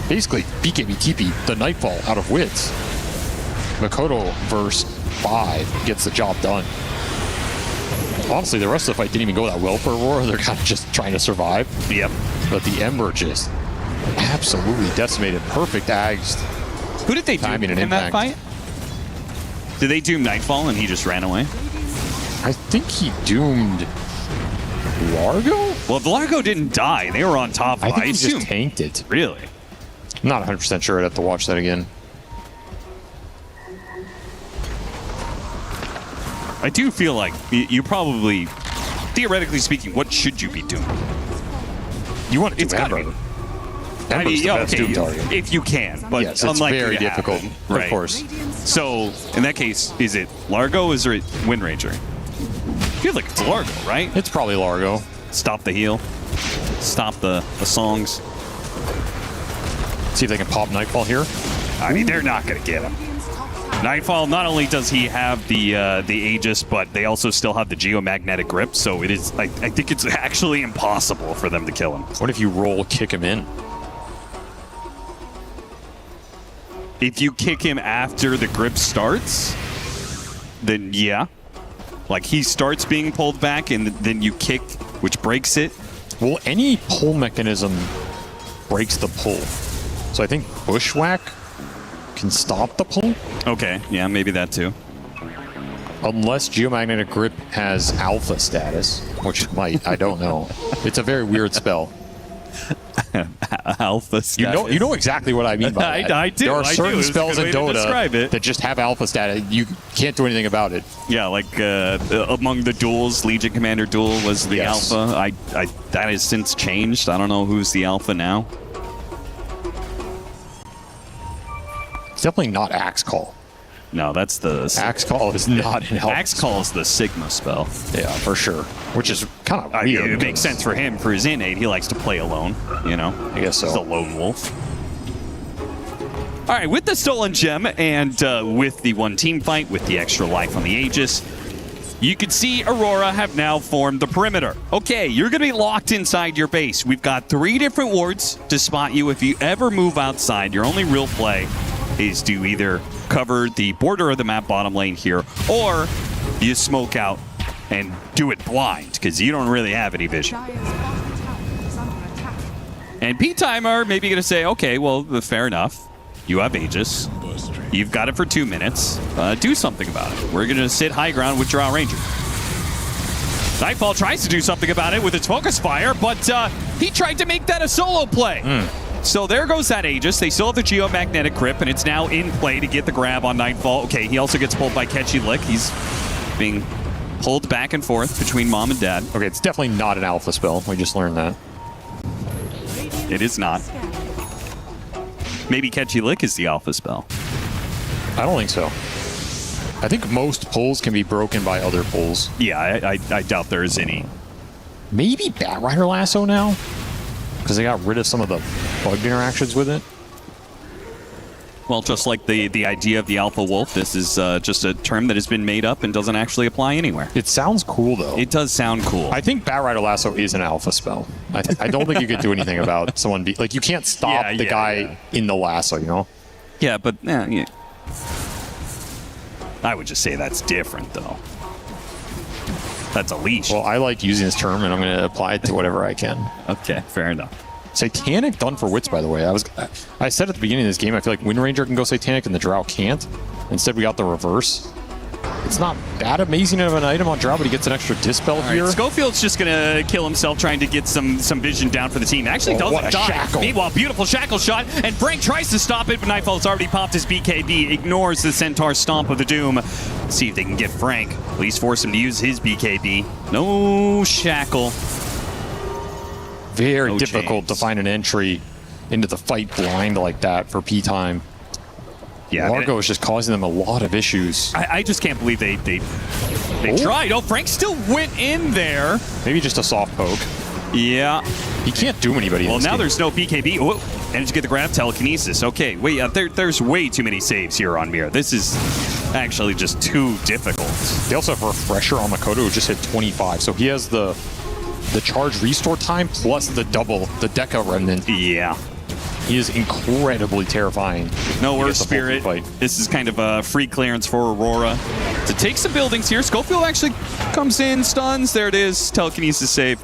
basically BKB TP the Nightfall out of Wits. Makoto verse 5 gets the job done. Honestly, the rest of the fight didn't even go that well for Aurora. They're kind of just trying to survive. Yep. But the Ember just absolutely decimated. Perfect ags. Who did they doom Timing and in that impact. fight? Did they doom Nightfall and he just ran away? I think he doomed Largo? Well, if Largo didn't die, they were on top of I it. think he assume. just tanked it. Really? I'm not 100% sure. I'd have to watch that again. I do feel like you probably, theoretically speaking, what should you be doing? You want to do It's gotta Ember. I Ember's mean, the best okay, doom target. if you can, but Yes, it's unlikely very to difficult, happen. of Right. course. So, in that case, is it Largo or is it Wind Ranger? I feel like it's Largo, right? It's probably Largo. Stop the heal. Stop the songs. See if they can pop Nightfall here. I mean, they're not going to get him. Nightfall, not only does he have the Aegis, but they also still have the geomagnetic grip, so it is. I think it's actually impossible for them to kill him. What if you roll kick him in? If you kick him after the grip starts, then yeah. Like he starts being pulled back and then you kick, which breaks it. Well, any pull mechanism breaks the pull. So I think Bushwhack can stop the pull. Okay, yeah, maybe that too. Unless Geomagnetic Grip has alpha status, which it might, I don't know. It's a very weird spell. Alpha status. You know exactly what I mean by that. I do. There are I certain do. It's a spells good in way to describe Dota it. that just have alpha status. You can't do anything about it. Yeah, like among the duels, Legion Commander duel was the Yes. alpha. I that has since changed. I don't know who's the alpha now. It's definitely not Axe Call. No, that's the Axe Call is not an alpha. Axe Call is the Sigma spell. Yeah, for sure. Which is kind of I mean, weird. it makes sense for him for his innate. He likes to play alone. You know, I guess so. He's a lone wolf. All right, with the stolen gem and with the one team fight with the extra life on the Aegis, you can see Aurora have now formed the perimeter. Okay, you're going to be locked inside your base. We've got 3 different wards to spot you if you ever move outside. Your only real play is to either cover the border of the map bottom lane here, or you smoke out and do it blind, because you don't really have any vision. And P-Time are maybe going to say, okay, well, fair enough. You have Aegis. You've got it for 2 minutes. Do something about it. We're going to sit high ground with Drow Ranger. Nightfall tries to do something about it with its focus fire, but he tried to make that a solo play. So there goes that Aegis. They still have the geomagnetic grip, and it's now in play to get the grab on Nightfall. Okay, he also gets pulled by Catchy Lick. He's being pulled back and forth between mom and dad. Okay, it's definitely not an alpha spell. We just learned that. It is not. Maybe Catchy Lick is the alpha spell. I don't think so. I think most pulls can be broken by other pulls. Yeah, I doubt there is any. Maybe Batrider Lasso now? Because they got rid of some of the bugged interactions with it. Well, just like the idea of the alpha wolf, this is just a term that has been made up and doesn't actually apply anywhere. It sounds cool, though. It does sound cool. I think Batrider Lasso is an alpha spell. I don't think you could do anything about someone like, you can't stop the guy in the lasso, you know? Yeah, but yeah. I would just say that's different, though. That's a leash. Well, I like using this term, and I'm going to apply it to whatever I can. Okay, fair enough. Satanic done for wits, by the way. I said at the beginning of this game, I feel like Wind Ranger can go Satanic and the Drow can't. Instead, we got the reverse. It's not that amazing of an item on Drow, but he gets an extra Dispel here. Right, Schofield's just going to kill himself trying to get some vision down for the team. Actually doesn't die. Shackle. Meanwhile, beautiful shackle shot, and Frank tries to stop it, but Nightfall's already popped his BKB, ignores the Centaur Stomp of the Doom. See if they can get Frank. At least force him to use his BKB. No shackle. Very difficult to find an entry into the fight blind like that for P-Time. Yeah, Largo is just causing them a lot of issues. I just can't believe they tried. Oh, Frank still went in there. Maybe just a soft poke. Yeah. He can't doom anybody in Well, this now game. there's no BKB. Oh, managed to get the grab. Telekinesis. Okay, wait, there's way too many saves here on Mir. This is actually just too difficult. They also have Refresher on Makoto, who just hit 25. So he has the charge restore time plus the double, the Deca Remnant. Yeah. He is incredibly terrifying. Nowhere Spirit. This is kind of a free clearance for Aurora to take some buildings here. Schofield actually comes in, stuns. There it is. Telekinesis save.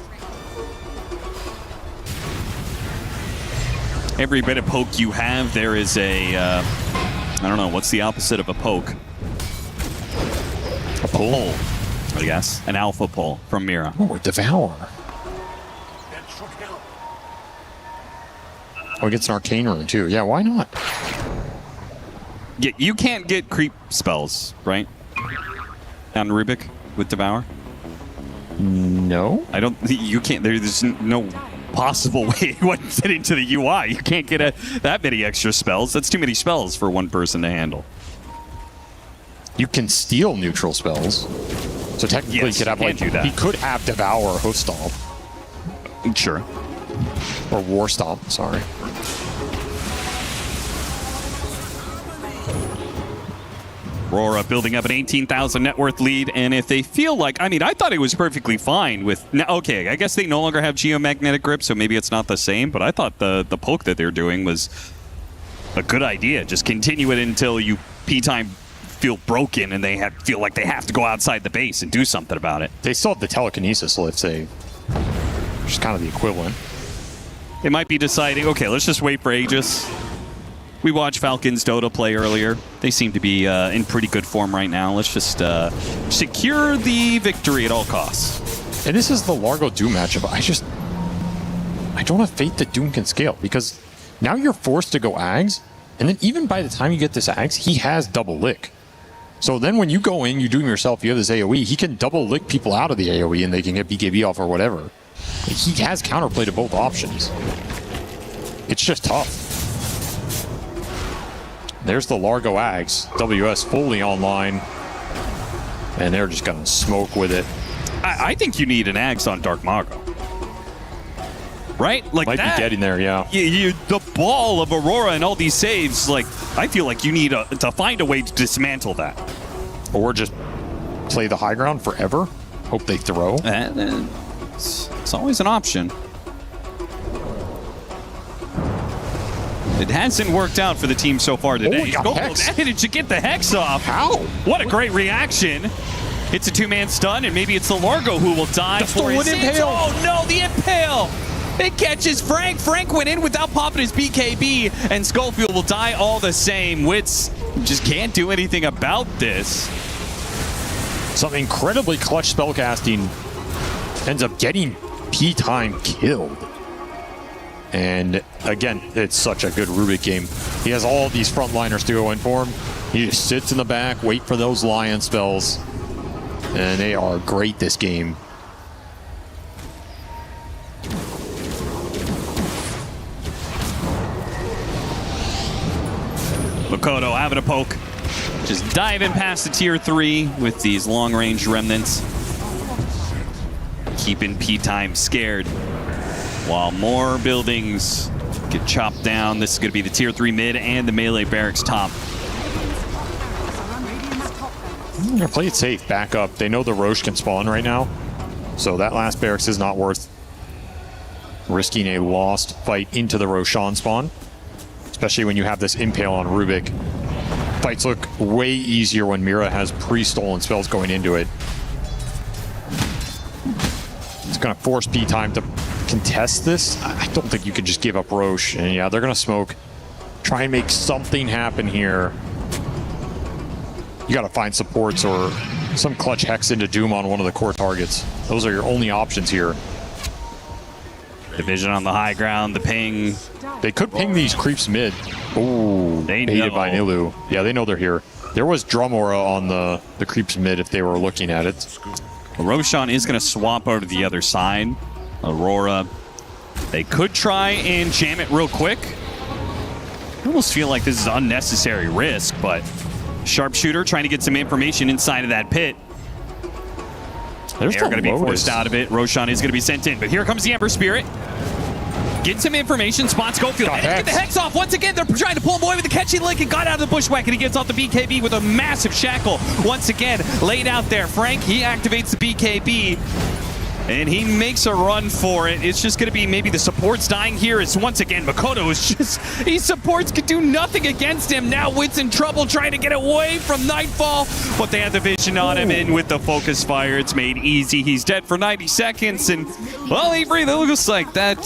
Every bit of poke you have, there is a, I don't know, what's the opposite of a poke? A pull, I guess. An alpha pull from Mira. Oh, Devour. Oh, he gets an Arcane Rune too. Yeah, why not? Yeah, you can't get creep spells, right? Down Rubik with Devour? No. I don't, you can't, there's no possible way you wouldn't fit into the UI. You can't get that many extra spells. That's too many spells for one person to handle. You can steal neutral spells. So technically Yes, he could have you like, can do that. he could have Devour or Host Stomp. Sure. Or War Stomp, sorry. Aurora building up an 18,000 net worth lead, and if they feel like, I mean, I thought it was perfectly fine with, okay, I guess they no longer have geomagnetic grip, so maybe it's not the same, but I thought the poke that they're doing was a good idea. Just continue it until you P-time feel broken and they feel like they have to go outside the base and do something about it. They still have the telekinesis lift save, which is kind of the equivalent. They might be deciding, okay, let's just wait for Aegis. We watched Falcons Dota play earlier. They seem to be in pretty good form right now. Let's just secure the victory at all costs. And this is the Largo Doom matchup. I don't have faith that Doom can scale, because now you're forced to go Ags, and then even by the time you get this Ags, he has double lick. So then when you go in, you Doom yourself, you have this AoE, he can double lick people out of the AoE and they can get BKB off or whatever. He has counterplay to both options. It's just tough. There's the Largo Ags. WS fully online. And they're just going to smoke with it. I think you need an Ags on Dark Mago. Right? Like Might that, be getting there, yeah. The ball of Aurora and all these saves, like, I feel like you need to find a way to dismantle that. Or just play the high ground forever. Hope they throw. It's always an option. It hasn't worked out for the team so far today. Oh, he got Hex. Managed to get the Hex off. How? What a great reaction. It's a two-man stun, and maybe it's the Largo who will die for his sins. Impale. Oh no, the Impale! It catches Frank. Frank went in without popping his BKB, and Schofield will die all the same. Wits just can't do anything about this. Some incredibly clutch spellcasting ends up getting P-time killed. And again, it's such a good Rubik game. He has all these frontliners to go in for him. He just sits in the back, wait for those Lion spells. And they are great this game. Makoto having a poke. Just diving past the tier 3 with these long-range remnants. Keeping P-time scared. While more buildings get chopped down. This is going to be the tier 3 mid and the melee barracks top. I'm going to play it safe, back up. They know the Roche can spawn right now. So that last barracks is not worth risking a lost fight into the Roshan spawn. Especially when you have this Impale on Rubik. Fights look way easier when Mira has pre-stolen spells going into it. It's going to force P-time to contest this. I don't think you can just give up Roche. And yeah, they're going to smoke. Try and make something happen here. You got to find supports or some clutch Hex into Doom on one of the core targets. Those are your only options here. Division on the high ground, the ping. They could ping these creeps mid. Ooh, they baited know. by Nilu. Yeah, they know they're here. There was Drum Aura on the creeps mid if they were looking at it. Roshan is going to swap over to the other side. Aurora, they could try and jam it real quick. I almost feel like this is unnecessary risk, but Sharpshooter trying to get some information inside of that pit. They're going to be forced out of it. Roshan is going to be sent in, but here comes the Ember Spirit. Get some information, spot Schofield. Get the Hex off once again. They're trying to pull him away with the catching link and got out of the bushwhack, and he gets off the BKB with a massive shackle. Once again, laid out there. Frank, he activates the BKB. And he makes a run for it. It's just going to be maybe the supports dying here. It's once again, Makoto is just, these supports could do nothing against him. Now Wit's in trouble trying to get away from Nightfall, but they had the vision on him, and with the focus fire, it's made easy. He's dead for 90 seconds, and well, Avery, it looks like that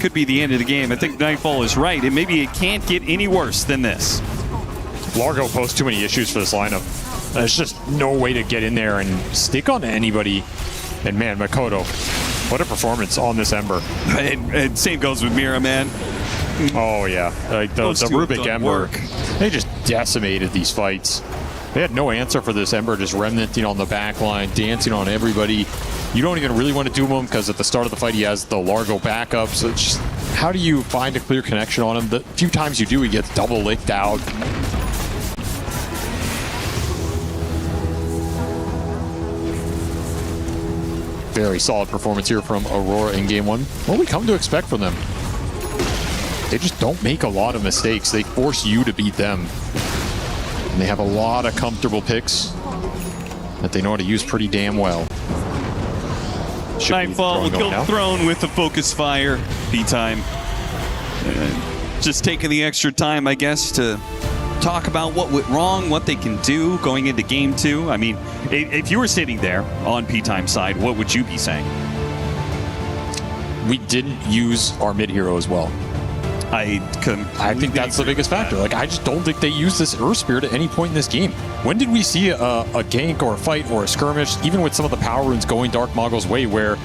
could be the end of the game. I think Nightfall is right, and maybe it can't get any worse than this. Largo posed too many issues for this lineup. There's just no way to get in there and stick on anybody. And man, Makoto, what a performance on this Ember. And same goes with Mira, man. Oh yeah, like the Rubik Ember, they just decimated these fights. They had no answer for this Ember, just remnanting on the back line, dancing on everybody. You don't even really want to doom him because at the start of the fight he has the Largo backup. So it's just, how do you find a clear connection on him? The few times you do, he gets double licked out. Very solid performance here from Aurora in game one. What we come to expect from them. They just don't make a lot of mistakes. They force you to beat them. And they have a lot of comfortable picks that they know how to use pretty damn well. Nightfall will kill Throne with the focus fire. B-time. Just taking the extra time, I guess, to talk about what went wrong, what they can do going into game two. I mean, if you were sitting there on P-Time's side, what would you be saying? We didn't use our mid hero as well. I think that's the biggest factor. Like, I just don't think they used this Earth Spirit at any point in this game. When did we see a gank or a fight or a skirmish, even with some of the power runes going Dark Mogul's way, where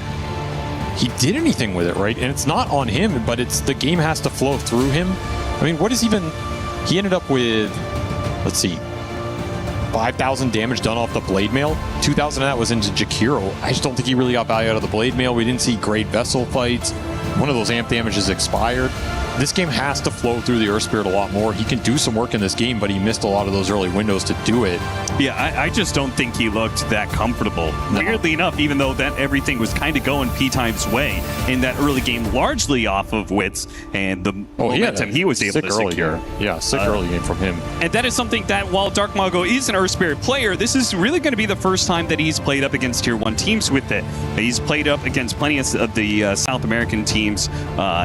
he did anything with it, right? And it's not on him, but it's the game has to flow through him. I mean, what is even... He ended up with, let's see, 5,000 damage done off the Blade Mail. 2,000 of that was into Jakiro. I just don't think he really got value out of the Blade Mail. We didn't see great Vessel fights. One of those amp damages expired. This game has to flow through the Earth Spirit a lot more. He can do some work in this game, but he missed a lot of those early windows to do it. Yeah, I just don't think he looked that comfortable. No. Weirdly enough, even though that everything was kind of going P-Time's way in that early game, largely off of Wits and the momentum he was able to secure. Yeah, sick early game from him. And that is something that, while Dark Mogul is an Earth Spirit player, this is really going to be the first time that he's played up against Tier 1 teams with it. He's played up against plenty of the South American teams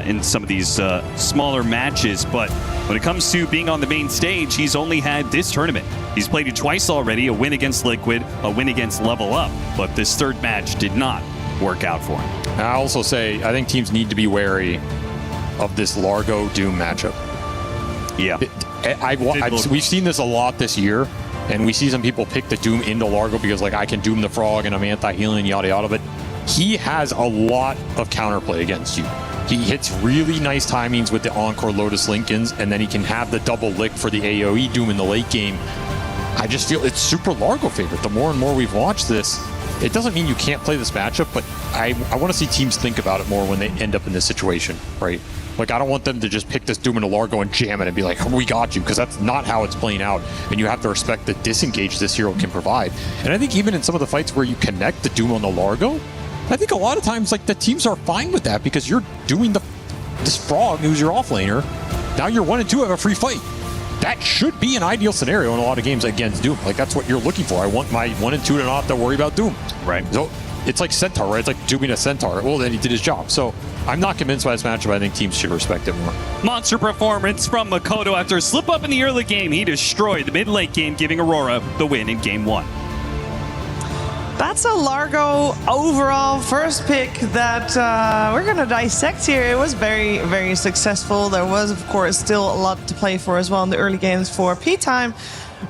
in some of these smaller matches, but when it comes to being on the main stage, he's only had this tournament. He's played it twice already, a win against Liquid, a win against Level Up, but this third match did not work out for him. I also say, I think teams need to be wary of this Largo Doom matchup. Yeah. We've seen this a lot this year, and we see some people pick the Doom into Largo because, like, I can Doom the Frog and I'm anti-healing, yada yada, but he has a lot of counterplay against you. He hits really nice timings with the Encore Lotus Lincolns, and then he can have the double lick for the AoE Doom in the late game. I just feel it's super Largo favorite. The more and more we've watched this, it doesn't mean you can't play this matchup, but I want to see teams think about it more when they end up in this situation, right? Like, I don't want them to just pick this Doom into Largo and jam it and be like, oh, we got you, because that's not how it's playing out. And you have to respect the disengage this hero can provide. And I think even in some of the fights where you connect the Doom on the Largo, I think a lot of times, like, the teams are fine with that because you're doing this Frog who's your offlaner. Now you're 1 and 2 have a free fight. That should be an ideal scenario in a lot of games against Doom. Like, that's what you're looking for. I want my 1 and 2 to not have to worry about Doom. Right. So it's like Centaur, right? It's like dooming a Centaur. Well, then he did his job. So I'm not convinced by this matchup. I think teams should respect it more. Monster performance from Makoto after a slip up in the early game. He destroyed the mid-late game, giving Aurora the win in game 1. That's a Largo overall first pick that we're going to dissect here. It was very, very successful. There was, of course, still a lot to play for as well in the early games for P-Time.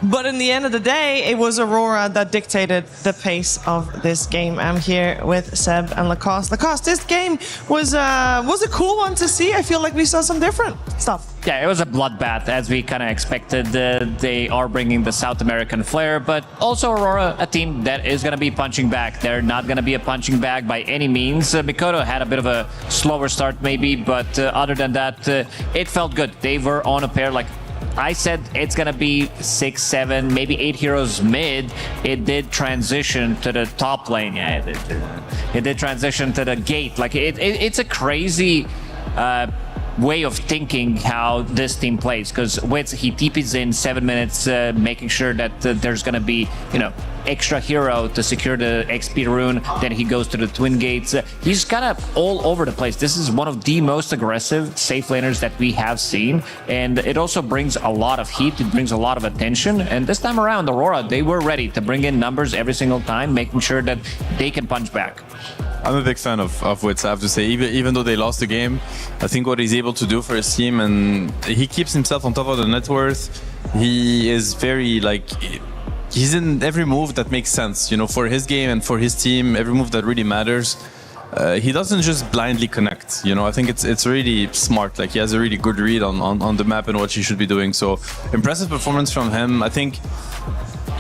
But in the end of the day, it was Aurora that dictated the pace of this game. I'm here with Seb and Lacoste. Lacoste, this game was a cool one to see. I feel like we saw some different stuff. Yeah, it was a bloodbath, as we kind of expected. They are bringing the South American flair, but also Aurora, a team that is going to be punching back. They're not going to be a punching bag by any means. Makoto had a bit of a slower start maybe, but other than that, it felt good. They were on a pair. Like I said, it's going to be 6, 7, maybe 8 heroes mid. It did transition to the top lane. Yeah, it did transition to the gate. Like it's a crazy way of thinking how this team plays, because Wits, he TPs in 7 minutes, making sure that there's gonna be, extra hero to secure the XP rune, then he goes to the twin gates. He's kind of all over the place. This is one of the most aggressive safe laners that we have seen, and it also brings a lot of heat, it brings a lot of attention, and this time around Aurora, they were ready to bring in numbers every single time, making sure that they can punch back. I'm a big fan of Wits, I have to say. Even though they lost the game, I think what he's able to do for his team, and he keeps himself on top of the net worth. He is very, he's in every move that makes sense, for his game and for his team, every move that really matters. He doesn't just blindly connect, I think it's really smart. He has a really good read on the map and what he should be doing. So impressive performance from him. I think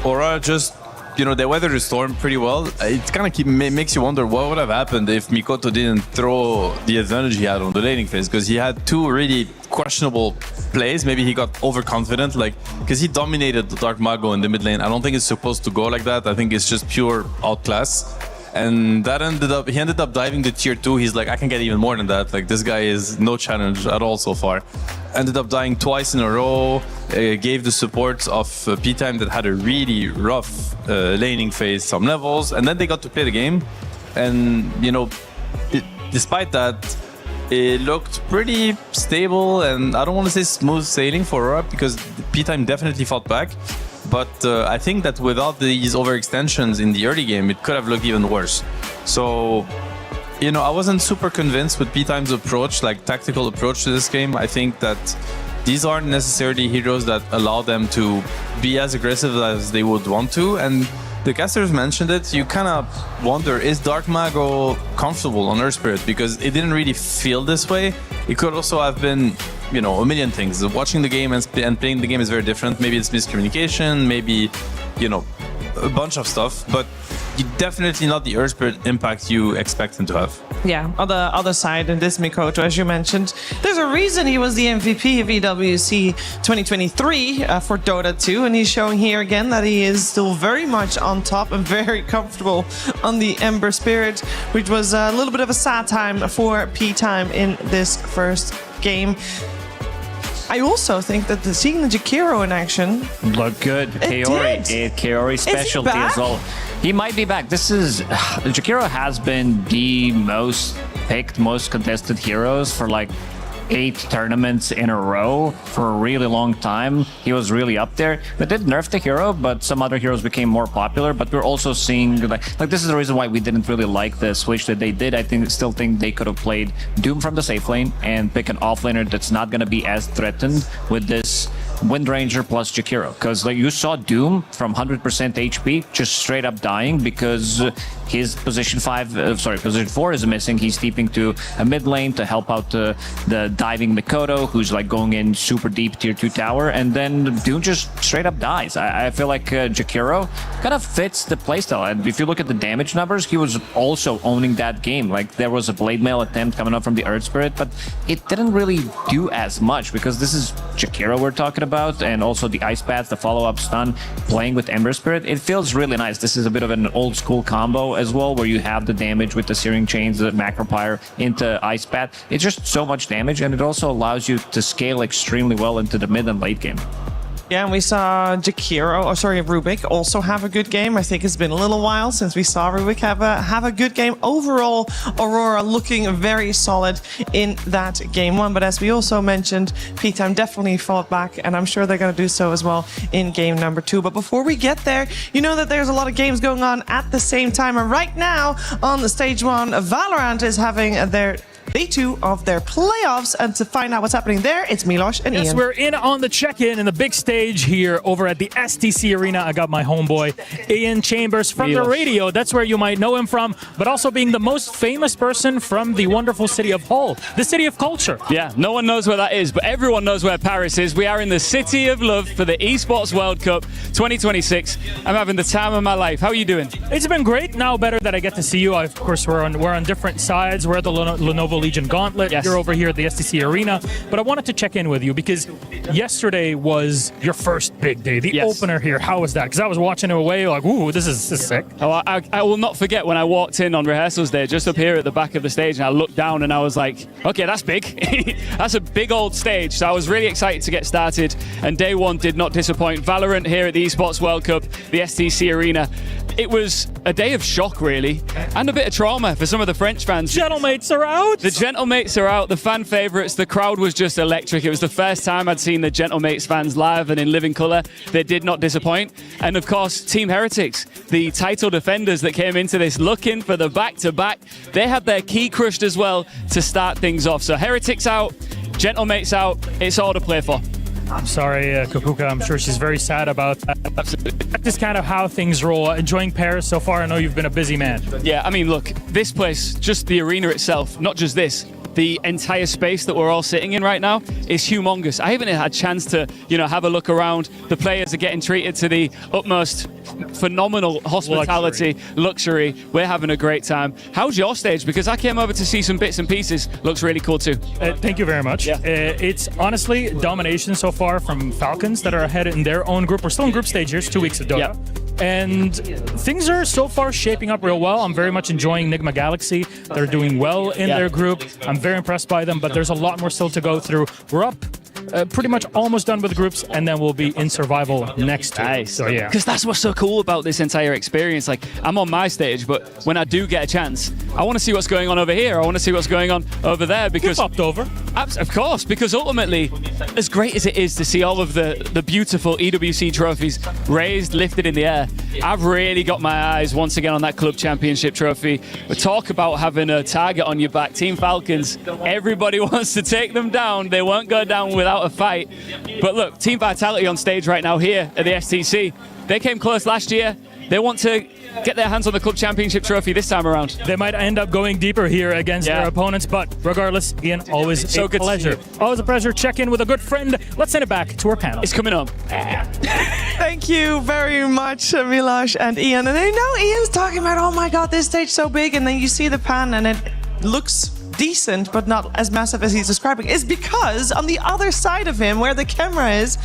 Aura just, they weathered the storm pretty well. It kind of makes you wonder what would have happened if Mikoto didn't throw the advantage he had on the laning phase, because he had two really questionable plays. Maybe he got overconfident, because he dominated the Dark Mago in the mid lane. I don't think it's supposed to go like that. I think it's just pure outclass. And that he ended up diving to tier 2. He's like, I can get even more than that. This guy is no challenge at all so far. Ended up dying twice in a row. Gave the support of P-Time that had a really rough laning phase, some levels. And then they got to play the game. And, despite that, it looked pretty stable. And I don't want to say smooth sailing for Aura, because P-Time definitely fought back. But I think that without these overextensions in the early game, it could have looked even worse. So, I wasn't super convinced with P-Time's approach, tactical approach to this game. I think that these aren't necessarily heroes that allow them to be as aggressive as they would want to. And the casters mentioned it. You kind of wonder, is Dark Mago comfortable on Earth Spirit? Because it didn't really feel this way. It could also have been, a million things. Watching the game and playing the game is very different. Maybe it's miscommunication, maybe, a bunch of stuff. But definitely not the Earth Spirit impact you expect him to have. Yeah, on the other side, in this Mikoto, as you mentioned, there's a reason he was the MVP of EWC 2023 for Dota 2, and he's showing here again that he is still very much on top and very comfortable on the Ember Spirit, which was a little bit of a sad time for P-Time in this first game. I also think that seeing the Jakiro in action looked good. Kaori specialty as well. He might be back. Jakiro has been the most picked, most contested heroes for 8 tournaments in a row for a really long time. He was really up there. They did nerf the hero, but some other heroes became more popular. But we're also seeing this is the reason why we didn't really like the switch that they did. I still think they could have played Doom from the safe lane and pick an offlaner that's not going to be as threatened with this Windranger plus Jakiro, because you saw Doom from 100% HP just straight up dying because his position 4 is missing. He's TPing to a mid lane to help out the diving Mikoto, who's going in super deep tier 2 tower, and then Doom just straight up dies. I feel like Jakiro kind of fits the playstyle, and if you look at the damage numbers, he was also owning that game. There was a blade mail attempt coming up from the Earth Spirit, but it didn't really do as much because this is Jakiro we're talking about, and also the Ice Path, the follow-up stun, playing with Ember Spirit. It feels really nice. This is a bit of an old school combo as well, where you have the damage with the Searing Chains, the Macro Pyre into Ice Path. It's just so much damage, and it also allows you to scale extremely well into the mid and late game. Yeah, and we saw Rubik also have a good game. I think it's been a little while since we saw Rubik have a good game. Overall, Aurora looking very solid in that game 1. But as we also mentioned, P-Time definitely fought back, and I'm sure they're going to do so as well in game number 2. But before we get there, you know that there's a lot of games going on at the same time. And right now, on the stage 1, Valorant is having their day 2 of their playoffs, and to find out what's happening there, it's Milos and Ian. Yes, we're in on the check-in in the big stage here over at the STC Arena. I got my homeboy Ian Chambers from the radio. That's where you might know him from, but also being the most famous person from the wonderful city of Hull, the city of culture. Yeah, no one knows where that is, but everyone knows where Paris is. We are in the city of love for the Esports World Cup 2026. I'm having the time of my life. How are you doing? It's been great. Now better that I get to see you. Of course, we're on different sides. We're at the Lenovo Legion Gauntlet. Yes. You're over here at the STC Arena. But I wanted to check in with you because yesterday was your first big day, the opener here. How was that? Because I was watching it away like, ooh, this is sick. Oh, I will not forget when I walked in on rehearsals day, just up here at the back of the stage, and I looked down and I was like, okay, that's big. That's a big old stage. So I was really excited to get started, and day one did not disappoint. Valorant here at the Esports World Cup, the STC Arena. It was a day of shock, really, and a bit of trauma for some of the French fans. Gentlemates are out. The Gentlemates are out. The fan favourites. The crowd was just electric. It was the first time I'd seen the Gentlemates fans live and in living colour. They did not disappoint. And of course, Team Heretics, the title defenders that came into this looking for the back-to-back. They had their key crushed as well to start things off. So Heretics out, Gentlemates out. It's all to play for. I'm sorry, Kapuka. I'm sure she's very sad about that. That's just kind of how things roll. Enjoying Paris so far? I know you've been a busy man. Yeah, I mean, look, this place, just the arena itself, not just this, the entire space that we're all sitting in right now is humongous. I haven't had a chance to, have a look around. The players are getting treated to the utmost phenomenal hospitality, luxury. We're having a great time. How's your stage? Because I came over to see some bits and pieces. Looks really cool too. Thank you very much. Yeah. It's honestly domination so far from Falcons that are ahead in their own group. We're still in group stage here. It's 2 weeks of Dota. Yeah. And things are so far shaping up real well. I'm very much enjoying Nigma Galaxy. They're doing well in their group. I'm very impressed by them, but there's a lot more still to go through. We're up pretty much almost done with the groups, and then we'll be in survival next year. Nice. So yeah. Because that's what's so cool about this entire experience. Like, I'm on my stage, but when I do get a chance, I want to see what's going on over here. I want to see what's going on over there because you popped over. Of course, because ultimately, as great as it is to see all of the beautiful EWC trophies raised, lifted in the air, I've really got my eyes once again on that club championship trophy. We talk about having a target on your back. Team Falcons, everybody wants to take them down. They won't go down without a fight. But look, Team Vitality on stage right now here at the STC. They came close last year. They want to get their hands on the club championship trophy this time around. They might end up going deeper here against their opponents, but regardless, Ian, always so a good pleasure. Always a pleasure. Check in with a good friend. Let's send it back to our panel. It's coming on. Thank you very much, Milosh and Ian. And I know Ian's talking about, oh my god, this stage so big, and then you see the pan and it looks decent, but not as massive as he's describing, is because on the other side of him, where the camera is,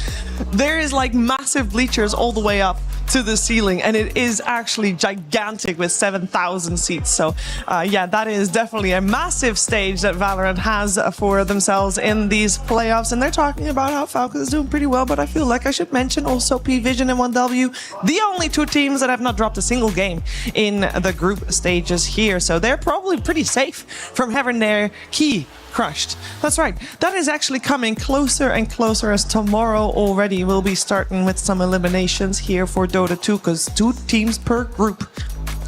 there is like massive bleachers all the way up to the ceiling, and it is actually gigantic with 7,000 seats. So yeah, that is definitely a massive stage that Valorant has for themselves in these playoffs. And they're talking about how Falcons is doing pretty well, but I feel like I should mention also P-Vision and 1W, the only two teams that have not dropped a single game in the group stages here. So they're probably pretty safe from having their key crushed. That's right. That is actually coming closer and closer, as tomorrow already we'll be starting with some eliminations here for Dota 2, because 2 teams per group.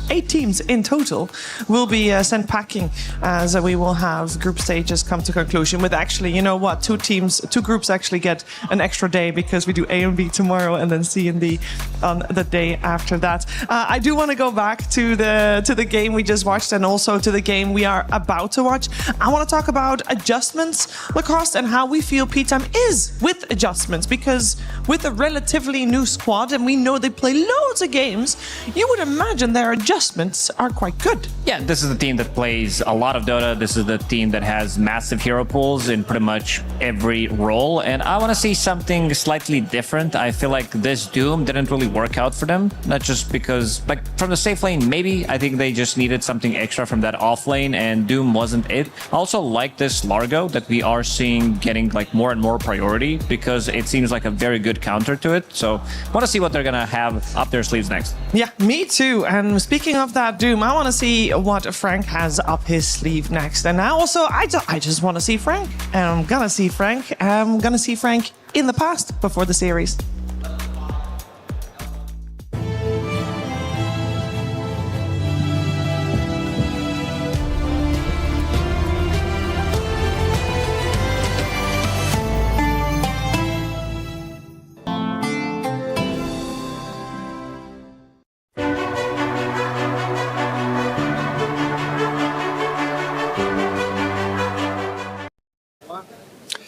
8 teams in total will be sent packing, as we will have group stages come to conclusion with actually, you know what, 2 groups actually get an extra day, because we do A and B tomorrow and then C and D on the day after that. I do want to go back to the game we just watched, and also to the game we are about to watch. I want to talk about adjustments, Lacoste, and how we feel P-Time is with adjustments, because with a relatively new squad, and we know they play loads of games, you would imagine their adjustments are quite good. Yeah, this is the team that plays a lot of Dota. This is the team that has massive hero pools in pretty much every role, and I want to see something slightly different. I feel like this Doom didn't really work out for them, not just because, like, from the safe lane, maybe. I think they just needed something extra from that off lane, and Doom wasn't it. I also like this Largo that we are seeing getting like more and more priority, because it seems like a very good counter to it. So I want to see what they're gonna have up their sleeves next. Yeah, me too. And speaking of that Doom, I want to see what Frank has up his sleeve next. And I just want to see Frank. And I'm gonna see Frank. I'm gonna see Frank in the past before the series.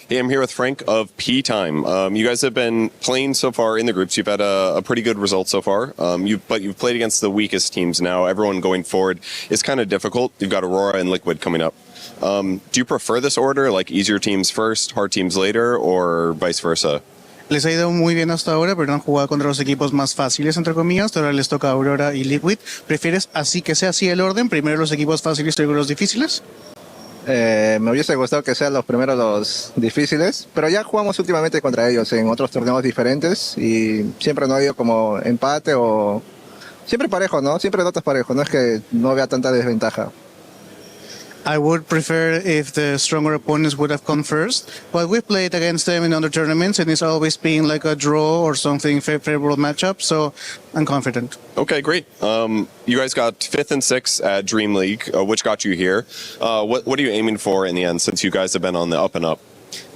Hey, I'm here with Frank of P-Time. You guys have been playing so far in the groups. You've had a pretty good result so far. But you've played against the weakest teams now. Everyone going forward is kind of difficult. You've got Aurora and Liquid coming up. Do you prefer this order, like easier teams first, hard teams later, or vice versa? Les ha ido muy bien hasta ahora, pero han jugado contra los equipos más fáciles, entre comillas. Ahora les toca Aurora y Liquid. ¿Prefieres así que sea así el orden? ¿Primero los equipos fáciles y luego los difíciles? Me hubiese gustado que sean los primeros los difíciles, pero ya jugamos últimamente contra ellos en otros torneos diferentes y siempre no ha habido como empate o... Siempre parejo, ¿no? Siempre notas parejo, no es que no vea tanta desventaja. I would prefer if the stronger opponents would have come first, but we've played against them in other tournaments and it's always been like a draw or something favorable matchup, so I'm confident. Okay, great. You guys got 5th and 6th at Dream League, which got you here. What are you aiming for in the end, since you guys have been on the up and up?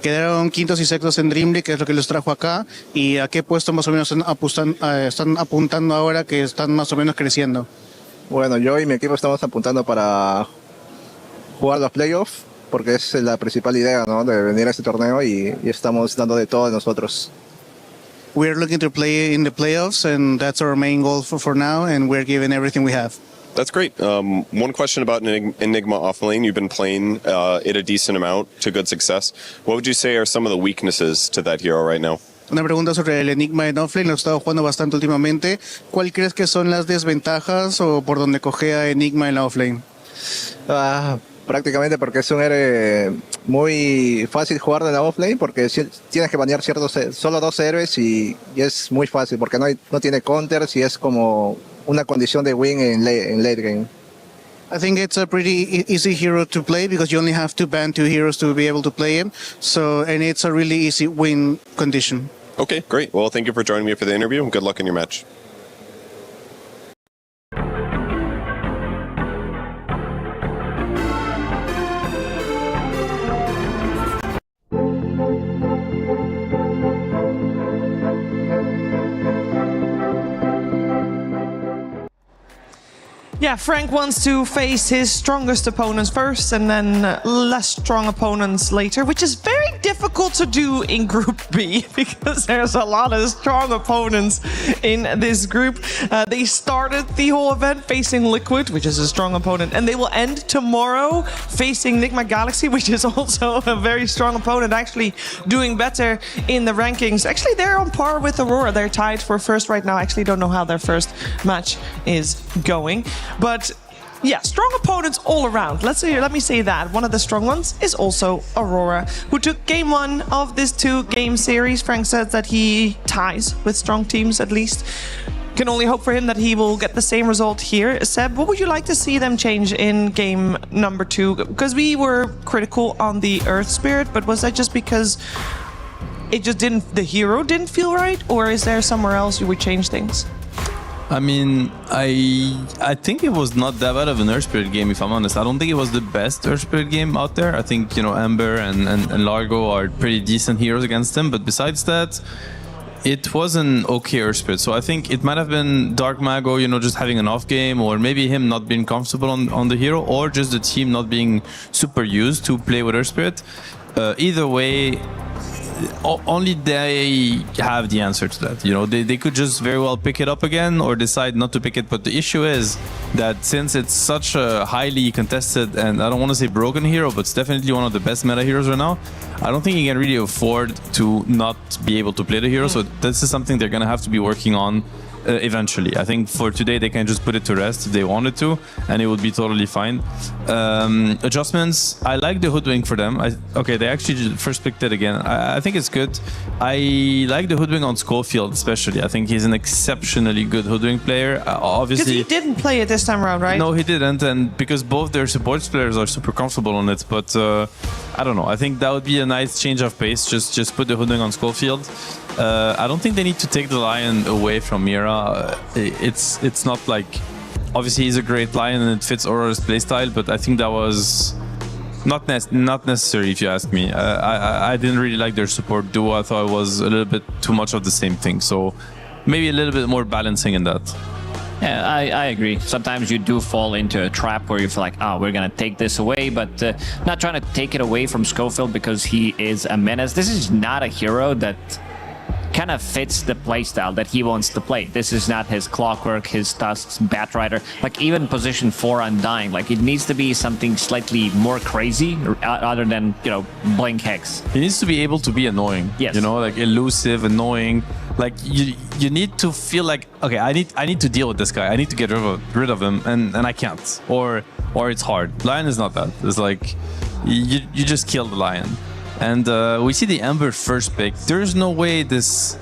Quedaron quintos y sextos en Dream League, que es lo que los trajo acá, y a qué puesto más o menos están apuntando ahora que están más o menos creciendo. Bueno, yo y mi equipo estamos apuntando para jugar los playoffs, porque es la principal idea, ¿no? De venir a este torneo y estamos dando de todo de nosotros. We're looking to play in the playoffs, and that's our main goal for now, and we're giving everything we have. That's great. One question about Enigma off lane. You've been playing it a decent amount to good success. What would you say are some of the weaknesses to that hero right now? Una pregunta sobre el Enigma en offlane, lo he estado jugando bastante últimamente. ¿Cuál crees que son las desventajas o por donde cogea Enigma en la offlane? Prácticamente porque es un héroe muy fácil jugar de la offlane, porque tienes que banear solo 2 héroes y es muy fácil, porque no tiene counters y es como una condición de win en late game. I think it's a pretty easy hero to play because you only have to ban 2 heroes to be able to play him. And it's a really easy win condition. Okay, great. Well, thank you for joining me for the interview and good luck in your match. Yeah, Frank wants to face his strongest opponents first and then less strong opponents later, which is very difficult to do in Group B because there's a lot of strong opponents in this group. They started the whole event facing Liquid, which is a strong opponent, and they will end tomorrow facing Nigma Galaxy, which is also a very strong opponent, actually doing better in the rankings. Actually, they're on par with Aurora. They're tied for first right now. I actually don't know how their first match is going. But yeah, strong opponents all around. Let me say that. One of the strong ones is also Aurora, who took game 1 of this 2-game series. Frank says that he ties with strong teams at least. Can only hope for him that he will get the same result here. Seb, what would you like to see them change in game number 2? Because we were critical on the Earth Spirit, but was that just because the hero didn't feel right? Or is there somewhere else you would change things? I mean, I think it was not that bad of an Earth Spirit game, if I'm honest. I don't think it was the best Earth Spirit game out there. I think, Ember and Largo are pretty decent heroes against them. But besides that, it was an okay Earth Spirit. So I think it might have been Dark Mago, just having an off game, or maybe him not being comfortable on the hero, or just the team not being super used to play with Earth Spirit. Either way, only they have the answer to that. They could just very well pick it up again or decide not to pick it. But the issue is that since it's such a highly contested, and I don't want to say broken hero, but it's definitely one of the best meta heroes right now, I don't think you can really afford to not be able to play the hero. So this is something they're going to have to be working on eventually. I think for today they can just put it to rest if they wanted to, and it would be totally fine. Adjustments, I like the Hoodwink for them. They actually first picked it again. I think it's good. I like the Hoodwink on Schofield especially. I think he's an exceptionally good Hoodwink player. Obviously, because he didn't play it this time around, right? No, he didn't, and because both their supports players are super comfortable on it. But I don't know. I think that would be a nice change of pace. Just put the Hoodwink on Schofield. I don't think they need to take the Lion away from Mira. It's not like, obviously he's a great Lion and it fits Aurora's playstyle, but I think that was not necessary if you ask me. I didn't really like their support duo. I thought it was a little bit too much of the same thing. So maybe a little bit more balancing in that. Yeah, I agree. Sometimes you do fall into a trap where you feel like, we're going to take this away, but not trying to take it away from Schofield because he is a menace. This is not a hero that kind of fits the playstyle that he wants to play. This is not his Clockwork, his Tusks, Batrider. Like even position 4 Undying, like it needs to be something slightly more crazy other than, you know, Blink Hex. He needs to be able to be annoying. Yes. You know, like elusive, annoying. Like you need to feel like, okay, I need to deal with this guy. I need to get rid of him, and I can't. Or it's hard. Lion is not that. It's like you just kill the Lion. And we see the Ember first pick. There's no way this...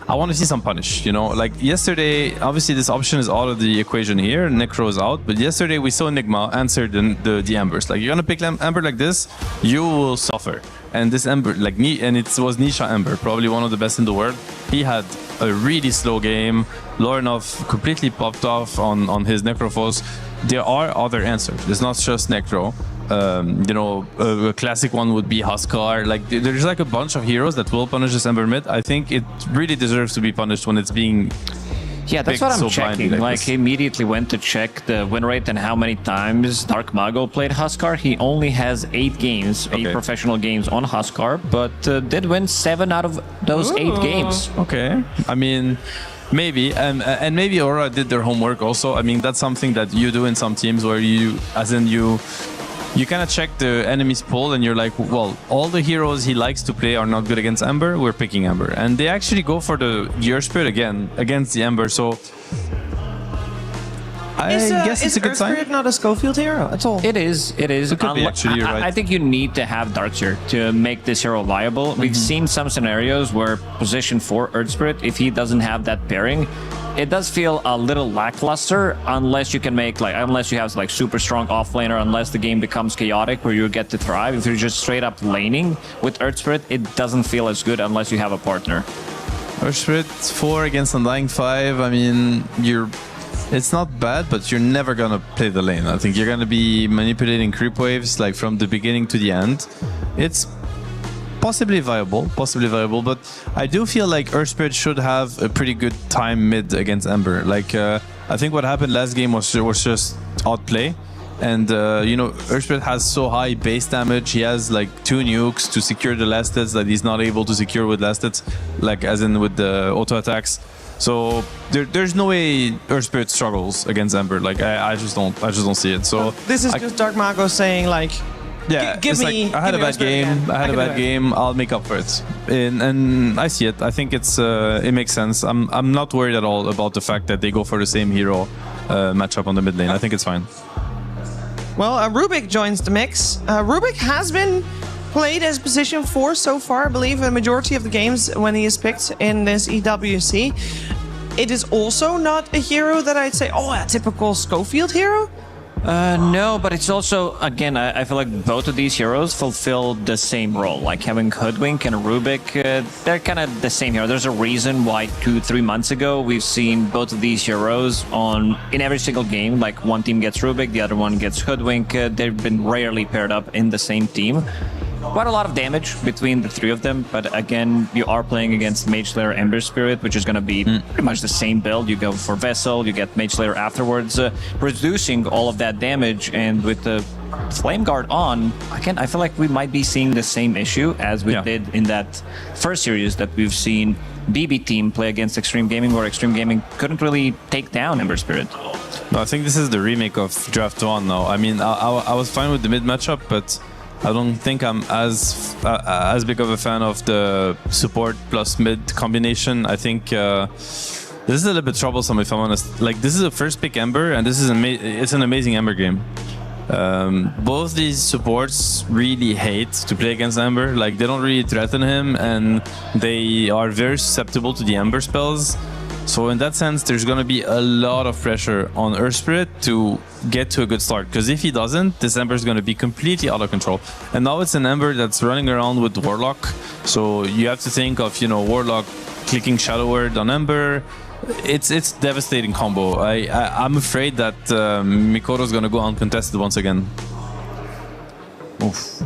I want to see some punish, you know? Like yesterday, obviously this option is out of the equation here. Necro is out. But yesterday we saw Enigma answer the Embers. Like, you're going to pick Ember like this, you will suffer. And this Ember, like me, and it was Nisha Ember, probably one of the best in the world. He had a really slow game. Lorenov completely popped off on his Necrophos. There are other answers. It's not just Necro. You know, a classic one would be Huskar. Like, there's like a bunch of heroes that will punish this Ember mid. I think it really deserves to be punished when it's being... Yeah, that's what I'm checking. Like he immediately went to check the win rate and how many times Dark Mago played Huskar. He only has 8 games, 8 professional games on Huskar, but did win 7 out of those 8 games. Okay. I mean, maybe. And maybe Aura did their homework also. I mean, that's something that you do in some teams where you kind of check the enemy's pool and you're like, well, all the heroes he likes to play are not good against Ember, we're picking Ember. And they actually go for the Gear Spirit again against the Ember, so I guess it's a good sign. Is not a Schofield hero at all? It is. It is. It could be, actually, you're right. I think you need to have Darkseer to make this hero viable. We've seen some scenarios where position 4 Earth Spirit, if he doesn't have that pairing, it does feel a little lackluster unless you can make unless you have like super strong offlaner, unless the game becomes chaotic where you get to thrive. If you're just straight up laning with Earth Spirit, it doesn't feel as good unless you have a partner. Earth Spirit 4 against Undying 5, I mean, it's not bad, but you're never gonna play the lane. I think you're gonna be manipulating creep waves like from the beginning to the end. It's possibly viable, but I do feel like Earth Spirit should have a pretty good time mid against Ember. Like, I think what happened last game was just outplay. And, you know, Earth Spirit has so high base damage. He has, like, 2 nukes to secure the last hits that he's not able to secure with last hits, like, as in with the auto attacks. So there's no way Earth Spirit struggles against Ember. Like, I just don't see it. So this is just Dark Mago saying, like, yeah, give me. Like, I had a bad game. I'll make up for it, and I see it. I think it makes sense. I'm not worried at all about the fact that they go for the same hero matchup on the mid lane. I think it's fine. Well, Rubik joins the mix. Rubik has been played as position 4 so far, I believe, a majority of the games when he is picked in this EWC. It is also not a hero that I'd say, oh, a typical Schofield hero. No, but it's also, again, I feel like both of these heroes fulfill the same role. Like having Hoodwink and Rubik, they're kind of the same hero. There's a reason why 2-3 months ago we've seen both of these heroes in every single game. Like one team gets Rubik, the other one gets Hoodwink. They've been rarely paired up in the same team. Quite a lot of damage between the 3 of them, but again, you are playing against Mage Slayer Ember Spirit, which is going to be pretty much the same build. You go for Vessel, you get Mage Slayer afterwards, reducing all of that damage, and with the Flame Guard on, again, I feel like we might be seeing the same issue as we did in that first series that we've seen BB team play against Extreme Gaming, where Extreme Gaming couldn't really take down Ember Spirit. No, I think this is the remake of Draft 1 now. I mean, I was fine with the mid matchup, but I don't think I'm as big of a fan of the support plus mid combination. I think this is a little bit troublesome, if I'm honest. Like, this is a first pick Ember, and this is it's an amazing Ember game. Both these supports really hate to play against Ember. Like, they don't really threaten him, and they are very susceptible to the Ember spells. So in that sense, there's going to be a lot of pressure on Earth Spirit to get to a good start. Because if he doesn't, this Ember is going to be completely out of control. And now it's an Ember that's running around with Warlock. So you have to think of, you know, Warlock clicking Shadow Word on Ember. It's devastating combo. I'm afraid that Mikoto's going to go uncontested once again. Oof.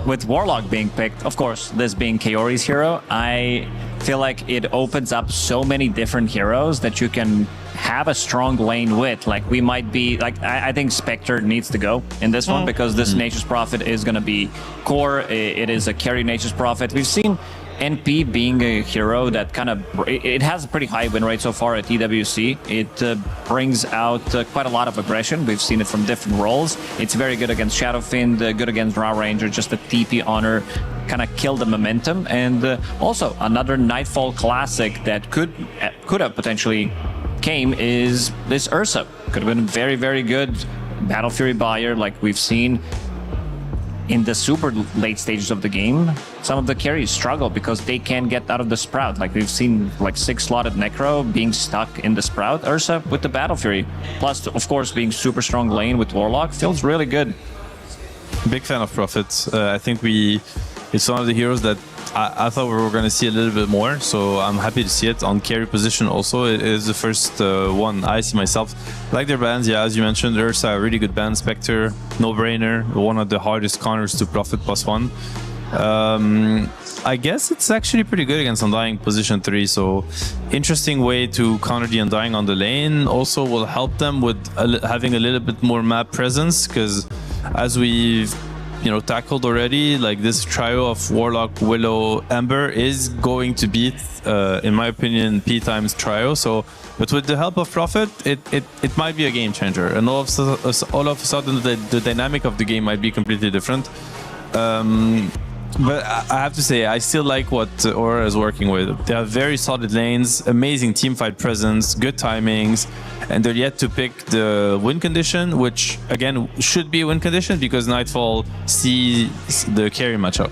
With Warlock being picked, of course, this being Kaori's hero, I feel like it opens up so many different heroes that you can have a strong lane with. Like, we might be, like, I think Spectre needs to go in this one, because this Nature's Prophet is going to be core. It is a carry Nature's Prophet. We've seen NP being a hero that kind of, it has a pretty high win rate so far at EWC. It brings out quite a lot of aggression. We've seen it from different roles. It's very good against Shadowfiend, good against Raw Ranger, just a TP honor, kind of kill the momentum. And also another Nightfall classic that could have potentially came is this Ursa. Could have been very, very good Battle Fury buyer like we've seen in the super late stages of the game. Some of the carries struggle because they can't get out of the Sprout. Like we've seen like 6-slotted Necro being stuck in the Sprout. Ursa with the Battle Fury. Plus, of course, being super strong lane with Warlock feels really good. Big fan of Prophet. I think it's one of the heroes that I thought we were going to see a little bit more, so I'm happy to see it on carry position also. It is the first one I see myself. Like their bans, yeah, as you mentioned, Ursa, a really good ban. Spectre, no-brainer, one of the hardest counters to Prophet +1. I guess it's actually pretty good against Undying position 3, so interesting way to counter the Undying on the lane. Also will help them with having a little bit more map presence, because as we've tackled already, like this trio of Warlock, Willow, Ember is going to beat, in my opinion, P times trio. So, but with the help of Prophet, it might be a game changer, and all of a sudden the dynamic of the game might be completely different. But I have to say, I still like what Aurora is working with. They have very solid lanes, amazing teamfight presence, good timings, and they're yet to pick the win condition, which again should be a win condition because Nightfall sees the carry matchup.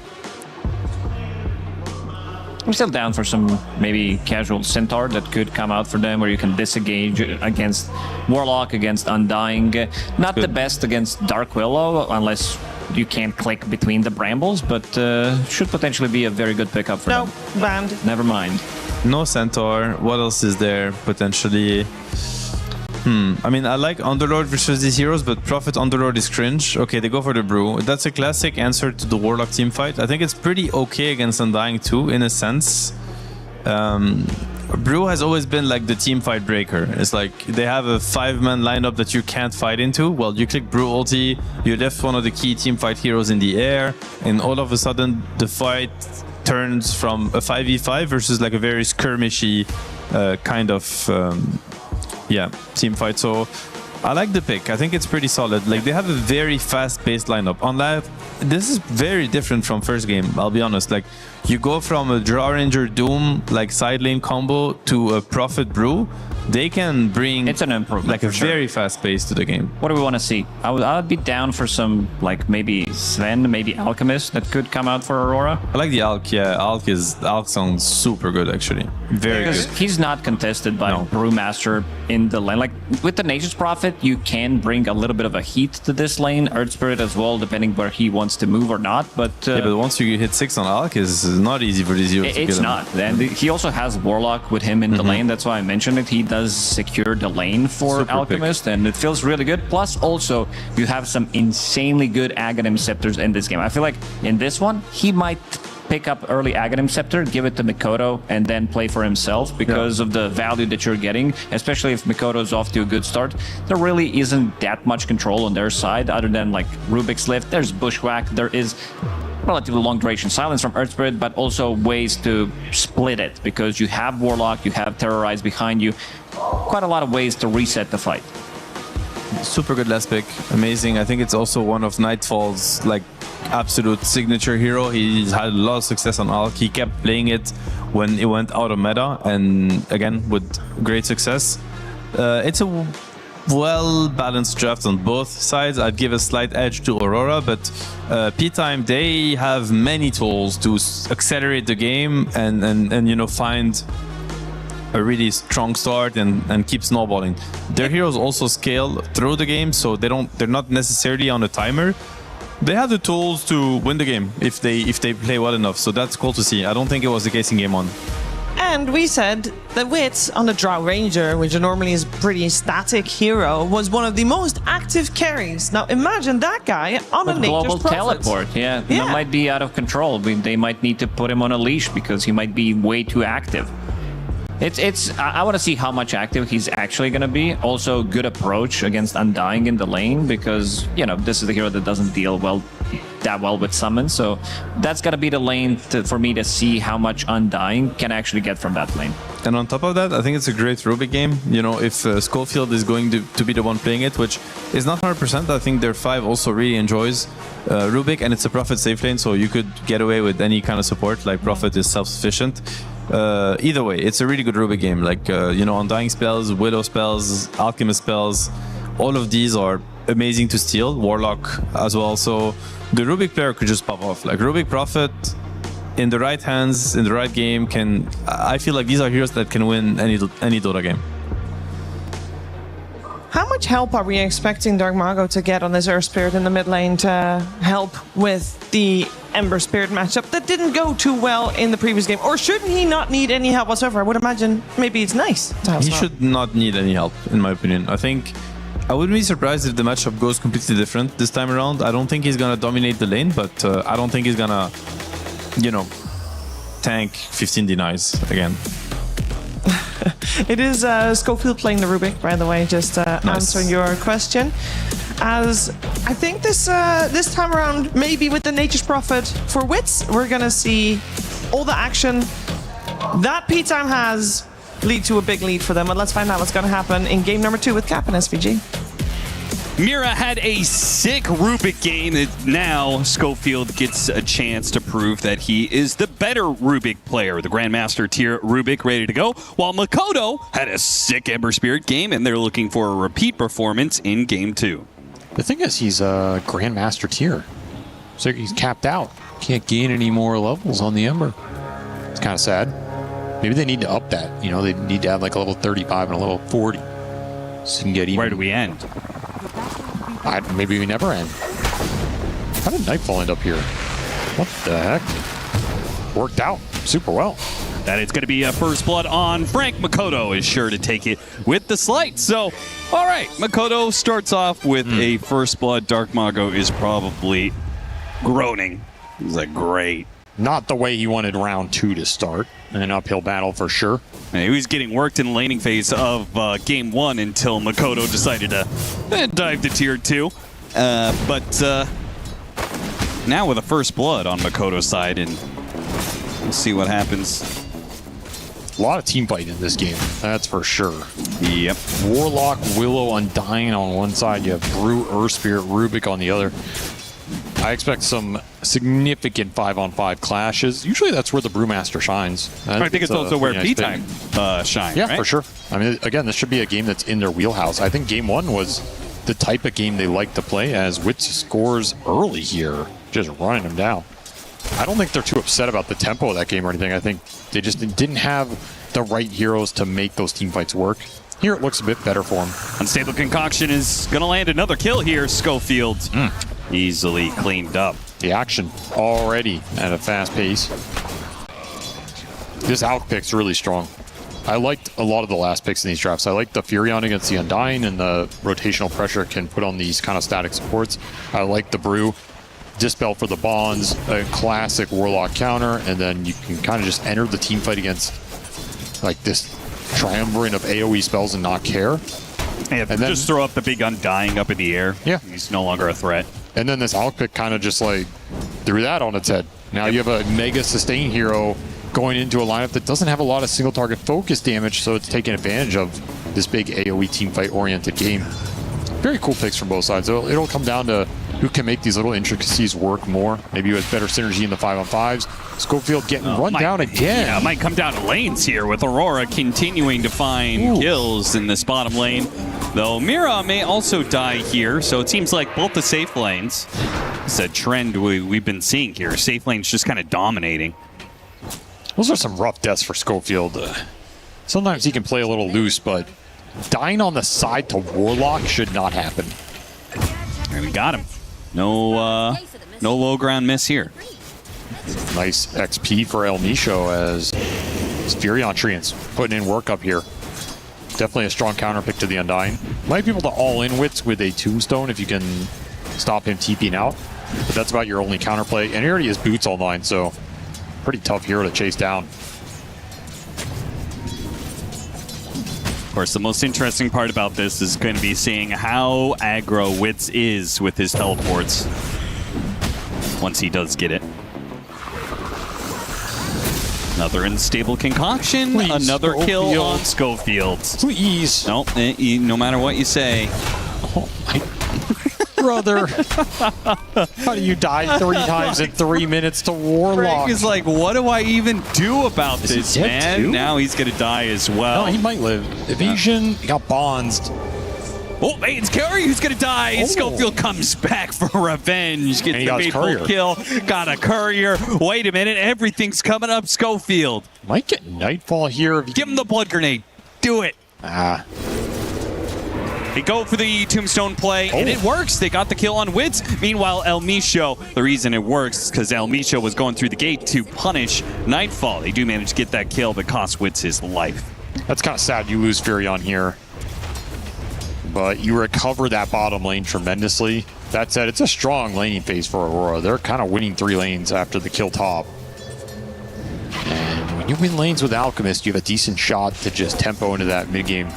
I'm still down for some maybe casual Centaur that could come out for them, where you can disengage against Warlock, against Undying. Not the best against Dark Willow, unless you can't click between the brambles, but should potentially be a very good pickup for them. No, banned. Never mind. No Centaur. What else is there potentially? I mean, I like Underlord versus these heroes, but Prophet Underlord is cringe. Okay, they go for the Brew. That's a classic answer to the Warlock team fight. I think it's pretty okay against Undying too, in a sense. Brew has always been like the team fight breaker. It's like they have a 5-man lineup that you can't fight into. Well, you click Brew ulti, you left one of the key team fight heroes in the air, and all of a sudden the fight turns from a 5v5 versus like a very skirmishy kind of team fight. So I like the pick. I think it's pretty solid. Like they have a very fast-paced lineup. On live, this is very different from first game, I'll be honest. Like you go from a Draw Ranger Doom like side lane combo to a Prophet Brew. They can bring it's an improvement, like a very fast pace to the game. What do we want to see? I'd be down for some like maybe Sven, maybe Alchemist that could come out for Aurora. I like the Alch. Yeah, Alch sounds super good actually. Very good. He's not contested by Brewmaster in the lane. Like with the Nature's Prophet, you can bring a little bit of a heat to this lane. Earth Spirit as well, depending where he wants to move or not. But but once you hit 6 on Alch, it's not easy for these heroes to it's get not. And he also has Warlock with him in the lane. That's why I mentioned it. He does secure the lane for Super Alchemist, and it feels really good. Plus, also, you have some insanely good Aghanim Scepters in this game. I feel like in this one, he might pick up early Aghanim Scepter, give it to Mikoto, and then play for himself because of the value that you're getting, especially if Mikoto's off to a good start. There really isn't that much control on their side other than like Rubik's Lift. There's Bushwhack. There is relatively long duration silence from Earth Spirit, but also ways to split it because you have Warlock, you have Terrorize behind you. Quite a lot of ways to reset the fight. Super good last pick. Amazing. I think it's also one of Nightfall's like absolute signature hero. He's had a lot of success on Alch. He kept playing it when it went out of meta, and again with great success. It's a well-balanced draft on both sides. I'd give a slight edge to Aurora, but P-Time, they have many tools to accelerate the game and find a really strong start and keep snowballing. Their heroes also scale through the game, so they're not necessarily on a timer. They have the tools to win the game if they play well enough, so that's cool to see. I don't think it was the case in game 1. And we said that Wits on the Drow Ranger, which normally is a pretty static hero, was one of the most active carries. Now imagine that guy on a Nature's global Prophet. teleport. Yeah, that might be out of control. They might need to put him on a leash because he might be way too active. I want to see how much active he's actually going to be. Also, good approach against Undying in the lane because, this is the hero that doesn't deal well that well with summon. So that's got to be the lane for me to see how much Undying can actually get from that lane. And on top of that, I think it's a great Rubik game. You know, if Schofield is going to be the one playing it, which is not 100%, I think their 5 also really enjoys Rubik, and it's a Prophet safe lane, so you could get away with any kind of support, like Prophet is self-sufficient. Either way, it's a really good Rubik game. Like, you know, Undying spells, Widow spells, Alchemist spells, all of these are amazing to steal. Warlock as well. So the Rubik player could just pop off. Like Rubik Prophet, in the right hands, in the right game, can... I feel like these are heroes that can win any Dota game. How much help are we expecting Dark Mago to get on this Earth Spirit in the mid lane to help with the Ember Spirit matchup that didn't go too well in the previous game? Or shouldn't he not need any help whatsoever? I would imagine maybe it's nice to have He some should not need any help, in my opinion. I think... I wouldn't be surprised if the matchup goes completely different this time around. I don't think he's gonna dominate the lane, but I don't think he's gonna, you know, tank 15 denies again. It is Schofield playing the Rubik, by the way, just answering your question. As I think this time around, maybe with the Nature's Prophet for Wits, we're gonna see all the action that P-Time has lead to a big lead for them. And let's find out what's gonna happen in game number 2 with Cap and SVG. Mira had a sick Rubik game, and now Schofield gets a chance to prove that he is the better Rubik player. The Grandmaster tier Rubik ready to go, while Makoto had a sick Ember Spirit game, and they're looking for a repeat performance in game 2. The thing is, he's a Grandmaster tier, so he's capped out. Can't gain any more levels on the Ember. It's kind of sad. Maybe they need to up that. You know, they need to have like a level 35 and a level 40. So you can get even. Where do we end? Maybe we never end. How did Nightfall end up here? What the heck? Worked out super well. That it's going to be a first blood on Frank. Makoto is sure to take it with the slight. So, all right, Makoto starts off with a first blood. Dark Mago is probably groaning. He's like, great. Not the way he wanted round 2 to start. An uphill battle for sure. And he was getting worked in the laning phase of game 1 until Makoto decided to dive to tier 2. But now with a first blood on Makoto's side, and we'll see what happens. A lot of team fight in this game, that's for sure. Yep. Warlock, Willow, Undying on one side. You have Brew, Earth Spirit, Rubik on the other. I expect some significant 5-on-5 clashes. Usually that's where the Brewmaster shines. I think it's also where P-Time shines, Yeah, right? for sure. I mean, again, this should be a game that's in their wheelhouse. I think game 1 was the type of game they like to play, as Wits scores early here, just running them down. I don't think they're too upset about the tempo of that game or anything. I think they just didn't have the right heroes to make those team fights work. Here it looks a bit better for them. Unstable Concoction is going to land another kill here. Schofield easily cleaned up. The action already at a fast pace. This out pick's really strong. I liked a lot of the last picks in these drafts. I liked the Furion against the Undying and the rotational pressure it can put on these kind of static supports. I like the Brew. Dispel for the bonds, a classic Warlock counter, and then you can kind of just enter the team fight against like this triumvirate of AoE spells and not care. Yeah, and then just throw up the big Undying up in the air. Yeah. He's no longer a threat. And then this Alc pick kind of just like threw that on its head. Now you have a mega sustain hero going into a lineup that doesn't have a lot of single target focus damage, so it's taking advantage of this big AoE team fight oriented game. Very cool picks from both sides. It'll come down to who can make these little intricacies work more. Maybe with better synergy in the 5-on-5s. Schofield getting run down again. Yeah, it might come down to lanes here with Aurora continuing to find kills in this bottom lane. Though Mira may also die here, so it seems like both the safe lanes. It's a trend we've been seeing here. Safe lanes just kind of dominating. Those are some rough deaths for Schofield. Sometimes he can play a little loose, but dying on the side to Warlock should not happen. And we got him. No low ground miss here. Nice XP for El Nisho as Furion Treants putting in work up here. Definitely a strong counter pick to the Undying. Might be able to all-in Wits with a Tombstone if you can stop him TPing out. But that's about your only counterplay. And he already has boots online, so pretty tough hero to chase down. Of course, the most interesting part about this is going to be seeing how aggro Wits is with his teleports. once he does get it. Another unstable concoction. Please, another kill Schofield. on Schofield. Please. Nope, no matter what you say. Oh my brother. How do you die 3 times in 3 minutes to Warlock? Frank is like, what do I even do about Is he this, dead man? too? Now he's going to die as well. No, he might live. Evasion, he got bonzed. Oh, hey, it's Curry who's going to die. Oh. Schofield comes back for revenge. And Gets he the got his faithful courier. kill. Got a courier. Wait a minute. Everything's coming up Schofield. Might get Nightfall here. Give him the blood grenade. Do it. Ah. They go for the tombstone play, and it works. They got the kill on Wits. Meanwhile, El Micho, the reason it works is because El Micho was going through the gate to punish Nightfall. They do manage to get that kill, but cost Wits his life. That's kind of sad you lose Furion here. But you recover that bottom lane tremendously. That said, it's a strong laning phase for Aurora. They're kind of winning 3 lanes after the kill top. And when you win lanes with Alchemist, you have a decent shot to just tempo into that mid-game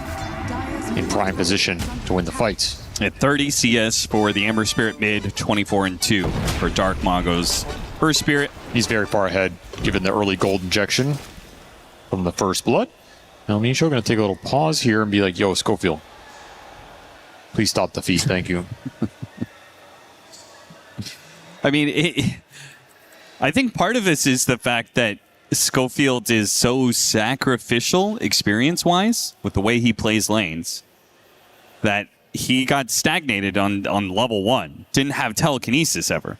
in prime position to win the fights. At 30 CS for the Ember Spirit mid, 24-2 for Dark Mago's first Spirit. He's very far ahead, given the early gold injection from the first blood. Now, Misho going to take a little pause here and be like, yo, Schofield, please stop the feast. Thank you. I mean, I think part of this is the fact that Schofield is so sacrificial experience-wise with the way he plays lanes that he got stagnated on level 1. Didn't have telekinesis ever.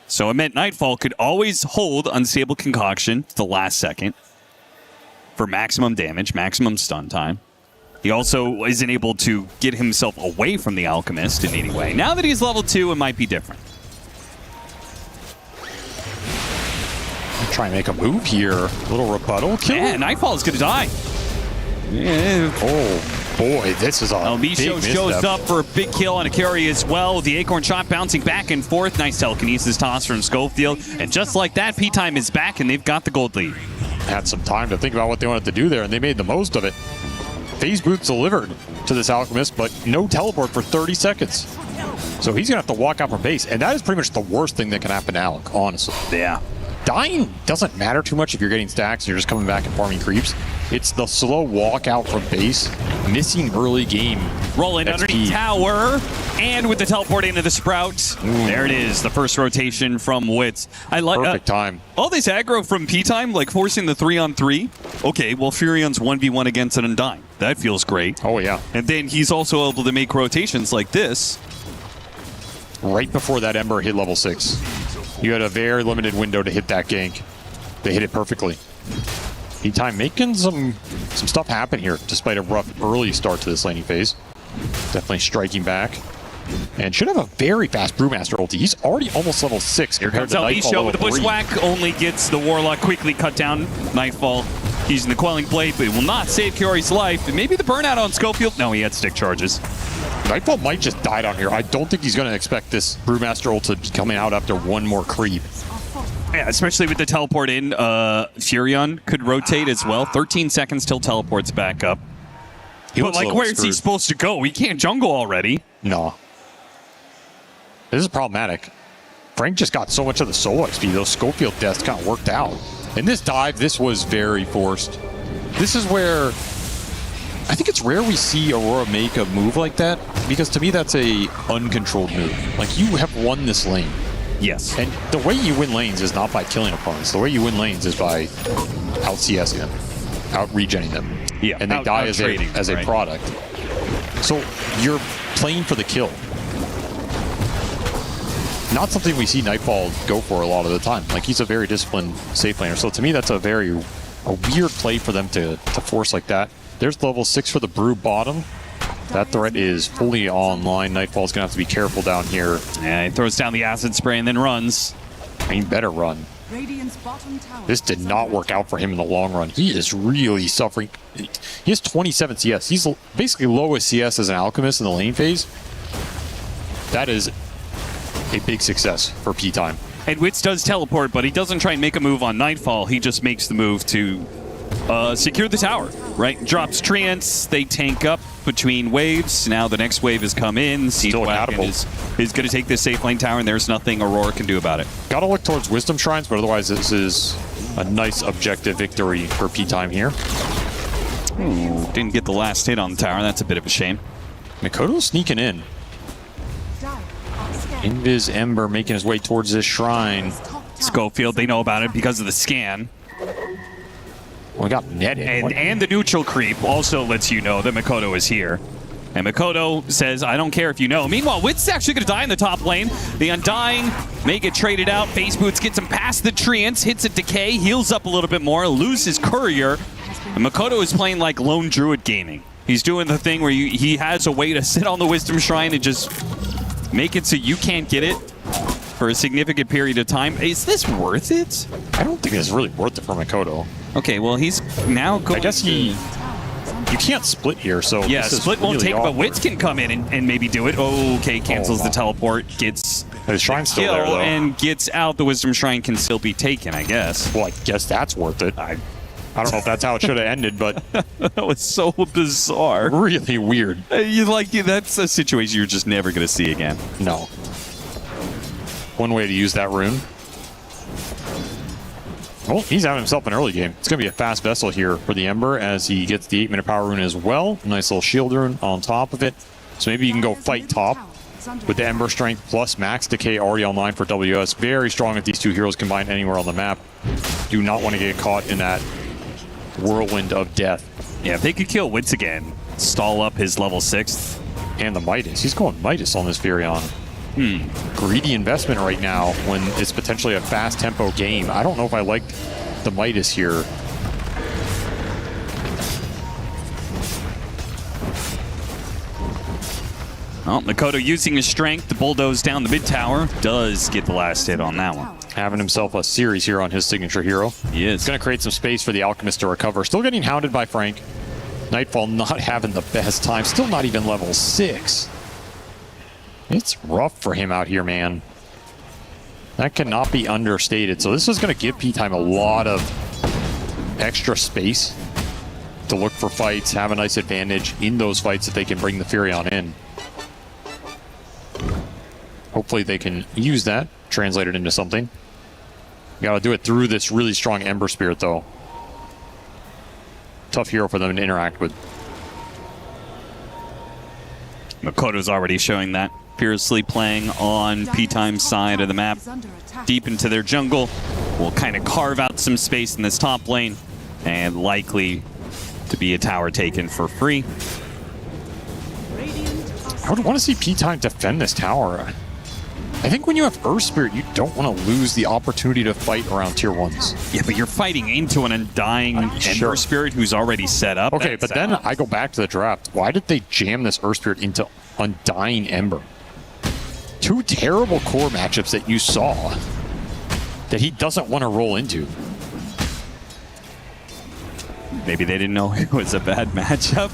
So it meant Nightfall could always hold Unstable Concoction to the last second for maximum damage, maximum stun time. He also isn't able to get himself away from the Alchemist in any way. Now that he's level 2, it might be different. Try and make a move here. A little rebuttal kill. Yeah, Nightfall is going to die. Yeah. Oh, boy, this is a El big Micho shows misstep. up for a big kill on a carry as well. The Acorn shot bouncing back and forth. Nice telekinesis toss from Schofield. And just like that, P-Time is back, and they've got the gold lead. Had some time to think about what they wanted to do there, and they made the most of it. Phase boots delivered to this Alchemist, but no teleport for 30 seconds. So he's going to have to walk out from base, and that is pretty much the worst thing that can happen to Alec, honestly. Yeah. Dying doesn't matter too much if you're getting stacks and you're just coming back and farming creeps. It's the slow walk out from base, missing early game. Rolling XP. underneath tower, and with the teleport into the Sprout. There it is, the first rotation from Wits. I like Perfect time. all this aggro from P-Time, like forcing the 3-on-3. Okay, well, Furion's 1v1 against an Undying. That feels great. Oh, yeah. And then he's also able to make rotations like this. Right before that Ember hit level 6. You had a very limited window to hit that gank. They hit it perfectly. P-Time making some stuff happen here, despite a rough early start to this laning phase. Definitely striking back. And should have a very fast Brewmaster ulti. He's already almost level 6 Here compared comes to El Nightfall Micho with the level 3. Bushwhack. Only gets the Warlock quickly cut down. Nightfall using the Quelling Blade, but it will not save Kiori's life. And maybe the burnout on Schofield. No, he had stick charges. Nightfall might just die down here. I don't think he's going to expect this Brewmaster ult to be coming out after one more creep. Yeah, especially with the teleport in. Furion could rotate as well. 13 seconds till teleports back up. He But looks a like, little where is he screwed. supposed to go? He can't jungle already. No. This is problematic. Frank just got so much of the solo XP. Those Schofield deaths kind of worked out. In this dive, this was very forced. This is where I think it's rare we see Aurora make a move like that, because to me that's a uncontrolled move. Like, you have won this lane. Yes. And the way you win lanes is not by killing opponents. The way you win lanes is by out-CSing them, out-regenning them. Yeah, and they die as a right. product. So you're playing for the kill. Not something we see Nightfall go for a lot of the time. Like, he's a very disciplined safe laner. So to me, that's a weird play for them to force like that. There's level 6 for the Brew bottom. That threat is fully online. Nightfall's going to have to be careful down here. Yeah, he throws down the acid spray and then runs. He better run. This did not work out for him in the long run. He is really suffering. He has 27 CS. He's basically lowest CS as an Alchemist in the lane phase. That is a big success for P-Time. And Wits does teleport, but he doesn't try and make a move on Nightfall. He just makes the move to secure the tower. Right, drops Treants. They tank up between waves. Now the next wave has come in. Still a Wagon is going to take this safe lane tower, and there's nothing Aurora can do about it. Gotta look towards Wisdom Shrines, but otherwise this is a nice objective victory for P-Time here. Ooh, didn't get the last hit on the tower. That's a bit of a shame. Mikoto's sneaking in. Invis Ember making his way towards this shrine. Schofield, they know about it because of the scan. We got netted. And the neutral creep also lets you know that Mikoto is here. And Mikoto says, I don't care if you know. Meanwhile, Witt's actually going to die in the top lane. The Undying may get traded out. Face Boots gets him past the Treants, hits a Decay, heals up a little bit more, loses Courier. And Mikoto is playing like Lone Druid gaming. He's doing the thing where he has a way to sit on the Wisdom Shrine and just make it so you can't get it for a significant period of time. Is this worth it? I don't think it's really worth it for Mikoto. Okay, well, he's now going. I guess you can't split here, so yeah, this is split won't really take, awkward. but Witz can come in and maybe do it. Oh, okay, cancels the teleport, gets the shrine's still kill, there, though. and gets out. The Wisdom Shrine can still be taken, I guess. Well, I guess that's worth it. I don't know if that's how it should have ended, but that was so bizarre. Really weird. That's a situation you're just never going to see again. No. One way to use that rune. Well, he's having himself an early game. It's going to be a fast vessel here for the Ember as he gets the 8-minute power rune as well. Nice little shield rune on top of it. So maybe you can go fight top with the Ember Strength plus Max Decay already online for WS. Very strong if these two heroes combine anywhere on the map. Do not want to get caught in that whirlwind of death. Yeah, if they could kill Witz again, stall up his level 6th. And the Midas. He's going Midas on this Furion. Greedy investment right now when it's potentially a fast tempo game. I don't know if I like the Midas here. Well, Mikoto using his strength to bulldoze down the mid tower. Does get the last hit on that one. Having himself a series here on his signature hero. He is. It's going to create some space for the Alchemist to recover. Still getting hounded by Frank. Nightfall not having the best time. Still not even level 6. It's rough for him out here, man. That cannot be understated. So this is going to give P-Time a lot of extra space to look for fights, have a nice advantage in those fights if they can bring the Furion in. Hopefully they can use that, translate it into something. You gotta do it through this really strong Ember Spirit, though. Tough hero for them to interact with. Makoto's already showing that. Fiercely playing on P-Time's side of the map. Deep into their jungle. Will kind of carve out some space in this top lane. And likely to be a tower taken for free. I would want to see P-Time defend this tower. I think when you have Earth Spirit, you don't want to lose the opportunity to fight around tier 1s. Yeah, but you're fighting into an Undying Ember Spirit who's already set up. Okay, but then I go back to the draft. Why did they jam this Earth Spirit into Undying Ember? Two terrible core matchups that you saw that he doesn't want to roll into. Maybe they didn't know it was a bad matchup.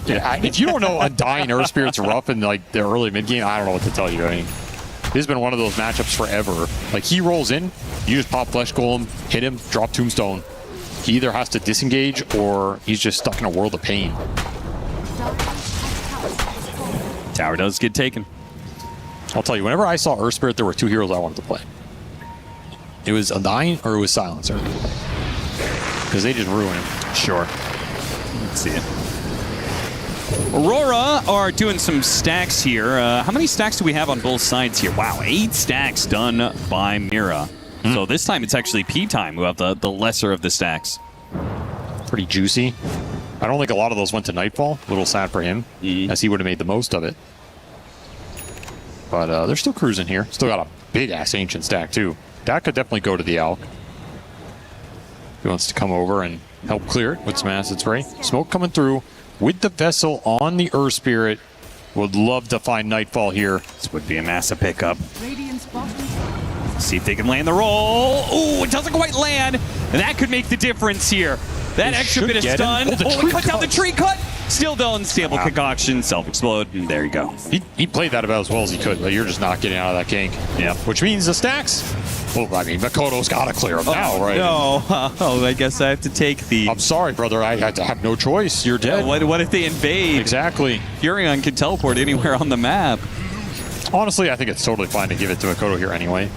Yeah, if you don't know Undying Earth Spirit's rough in like the early mid game, I don't know what to tell you. I mean, this has been one of those matchups forever. Like he rolls in, you just pop Flesh Golem, hit him, drop Tombstone. He either has to disengage or he's just stuck in a world of pain. Tower does get taken. I'll tell you, whenever I saw Earth Spirit, there were two heroes I wanted to play. It was Undying or it was Silencer. Because they just ruin him. Sure. Let's see it. Aurora are doing some stacks here. How many stacks do we have on both sides here? Wow, 8 stacks done by Mira. So this time it's actually P-Time who have the lesser of the stacks. Pretty juicy. I don't think a lot of those went to Nightfall. A little sad for him, as he would have made the most of it. But they're still cruising here. Still got a big-ass Ancient stack, too. That could definitely go to the Alk. He wants to come over and help clear it with some Acid Spray. Smoke coming through with the Vessel on the Earth Spirit. Would love to find Nightfall here. This would be a massive pickup. See if they can land the roll. Oh, it doesn't quite land. And that could make the difference here. That extra bit of stun. Oh, it cut down the tree cut. Still though, unstable concoction, self-explode, and there you go. He played that about as well as he could, but you're just not getting out of that gank. Yeah. Which means the stacks Well, I mean, Makoto's got to clear him now, right? No. Oh, I guess I have to take the... I'm sorry, brother. I have no choice. You're dead. Yeah, what if they invade? Exactly. Furion can teleport anywhere on the map. Honestly, I think it's totally fine to give it to Makoto here anyway.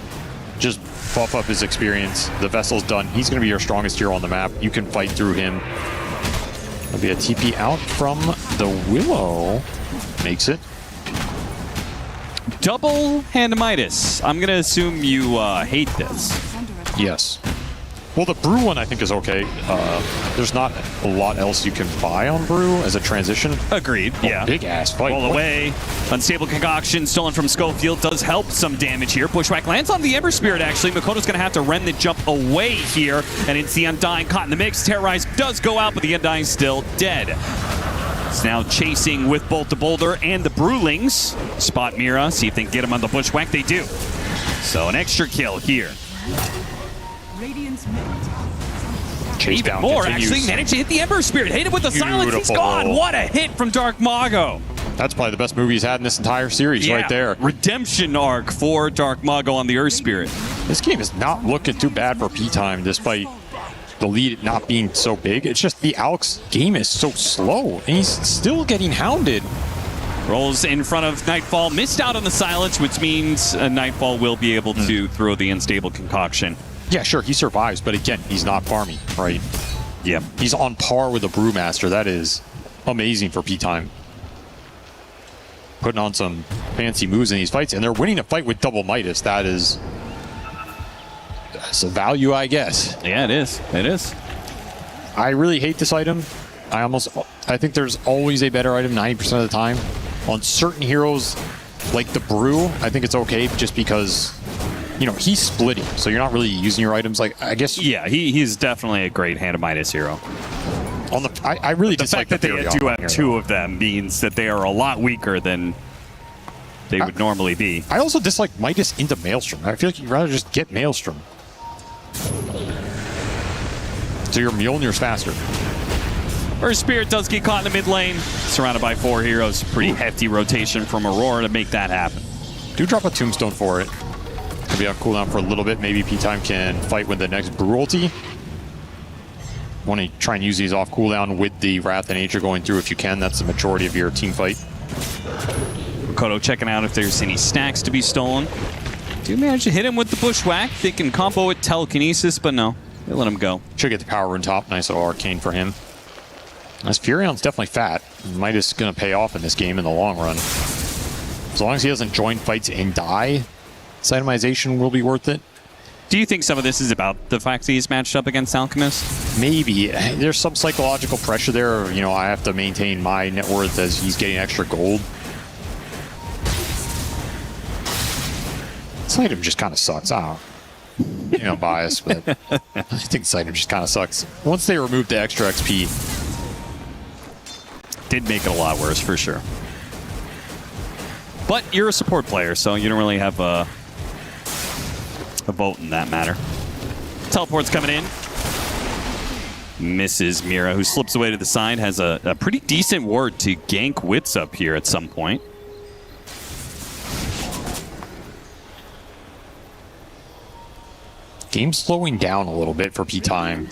Just buff up his experience. The vessel's done. He's going to be your strongest hero on the map. You can fight through him. There'll be a TP out from the Willow. Makes it. Double hand Midas. I'm going to assume you hate this. Yes. Well, the Brew one I think is okay. There's not a lot else you can buy on Brew as a transition. Agreed. Yeah. Big ass fight. All the way. Unstable Concoction stolen from Schofield does help some damage here. Bushwhack lands on the Ember Spirit, actually. Makoto's going to have to remnant jump away here. And it's the Undying caught in the mix. Terrorize does go out, but the Undying's still dead. It's now chasing with Bolt the Boulder and the Brewlings. Spot Mira, see if they can get him on the Bushwhack. They do. So an extra kill here. Chase Even down more, continues. actually. Managed to hit the Ember Spirit. Hit it with the silence. He's gone. What a hit from Dark Mago. That's probably the best movie he's had in this entire series right there. Redemption arc for Dark Mago on the Earth Spirit. This game is not looking too bad for P-Time despite the lead not being so big. It's just the Alex game is so slow and he's still getting hounded. Rolls in front of Nightfall. Missed out on the silence, which means Nightfall will be able to throw the Unstable Concoction. Yeah, sure, he survives, but again, he's not farming, right? Yeah. He's on par with the Brewmaster. That is amazing for P-Time. Putting on some fancy moves in these fights, and they're winning a fight with double Midas. That's a value, I guess. Yeah, it is. It is. I really hate this item. I think there's always a better item 90% of the time. On certain heroes, like the Brew, I think it's okay just because, you know, he's splitting, so you're not really using your items. Like, I guess. Yeah, he's definitely a great Hand of Midas hero. On the, I really the dislike fact that they do have here, two of them means that they are a lot weaker than they would normally be. I also dislike Midas into Maelstrom. I feel like you'd rather just get Maelstrom. So your Mjolnir's faster. Earth Spirit does get caught in the mid lane. Surrounded by 4 heroes. Pretty hefty rotation from Aurora to make that happen. Do drop a Tombstone for it. Could be on cooldown for a little bit. Maybe P-Time can fight with the next Brew ulti. Want to try and use these off cooldown with the Wrath of Nature going through if you can. That's the majority of your team fight. Makoto checking out if there's any stacks to be stolen. Do manage to hit him with the Bushwhack. They can combo it Telekinesis, but no. They let him go. Should get the power rune top. Nice little arcane for him. As Furion's definitely fat. Midas going to pay off in this game in the long run. As long as he doesn't join fights and die, this itemization will be worth it. Do you think some of this is about the fact that he's matched up against Alchemist? Maybe. There's some psychological pressure there. You know, I have to maintain my net worth as he's getting extra gold. This item just kind of sucks. You know, biased, but I think this item just kind of sucks. Once they remove the extra XP, did make it a lot worse for sure. But you're a support player, so you don't really have a vote in that matter. Teleport's coming in. Misses Mira, who slips away to the side, has a pretty decent ward to gank Wits up here at some point. Game's slowing down a little bit for P-Time.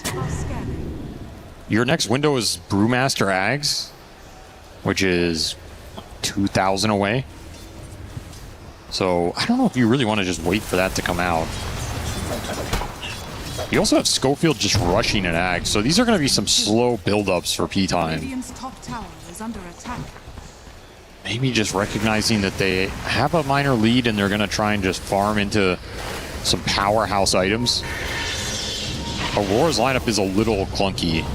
Your next window is Brewmaster Ags, which is 2,000 away. So I don't know if you really want to just wait for that to come out. You also have Schofield just rushing an Ag, so these are going to be some slow build-ups for P-Time. Radiant's top tower is under attack. Maybe just recognizing that they have a minor lead and they're going to try and just farm into some powerhouse items. Aurora's lineup is a little clunky.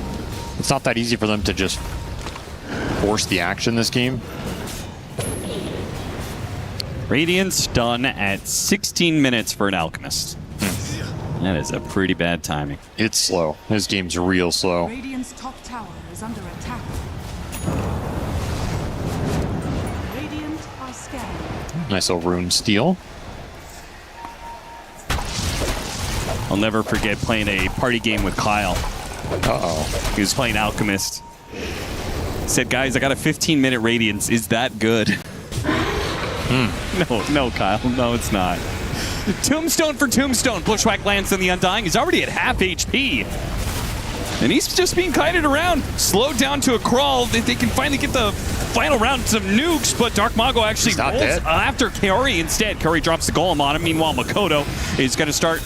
It's not that easy for them to just force the action this game. Radiant's done at 16 minutes for an Alchemist. That is a pretty bad timing. It's slow. This game's real slow. Radiant's top tower is under attack. Radiant are scanning. Nice little rune steal. I'll never forget playing a party game with Kyle. Uh-oh. He was playing Alchemist. He said, guys, I got a 15-minute Radiance. Is that good? No, Kyle. No, it's not. Tombstone for Tombstone. Bushwhack lands on the Undying. He's already at half HP. And he's just being kited around, slowed down to a crawl. They can finally get the final round some nukes, but Dark Mago actually rolls after Kaori instead. Kaori drops the golem on him. Meanwhile, Makoto is going to start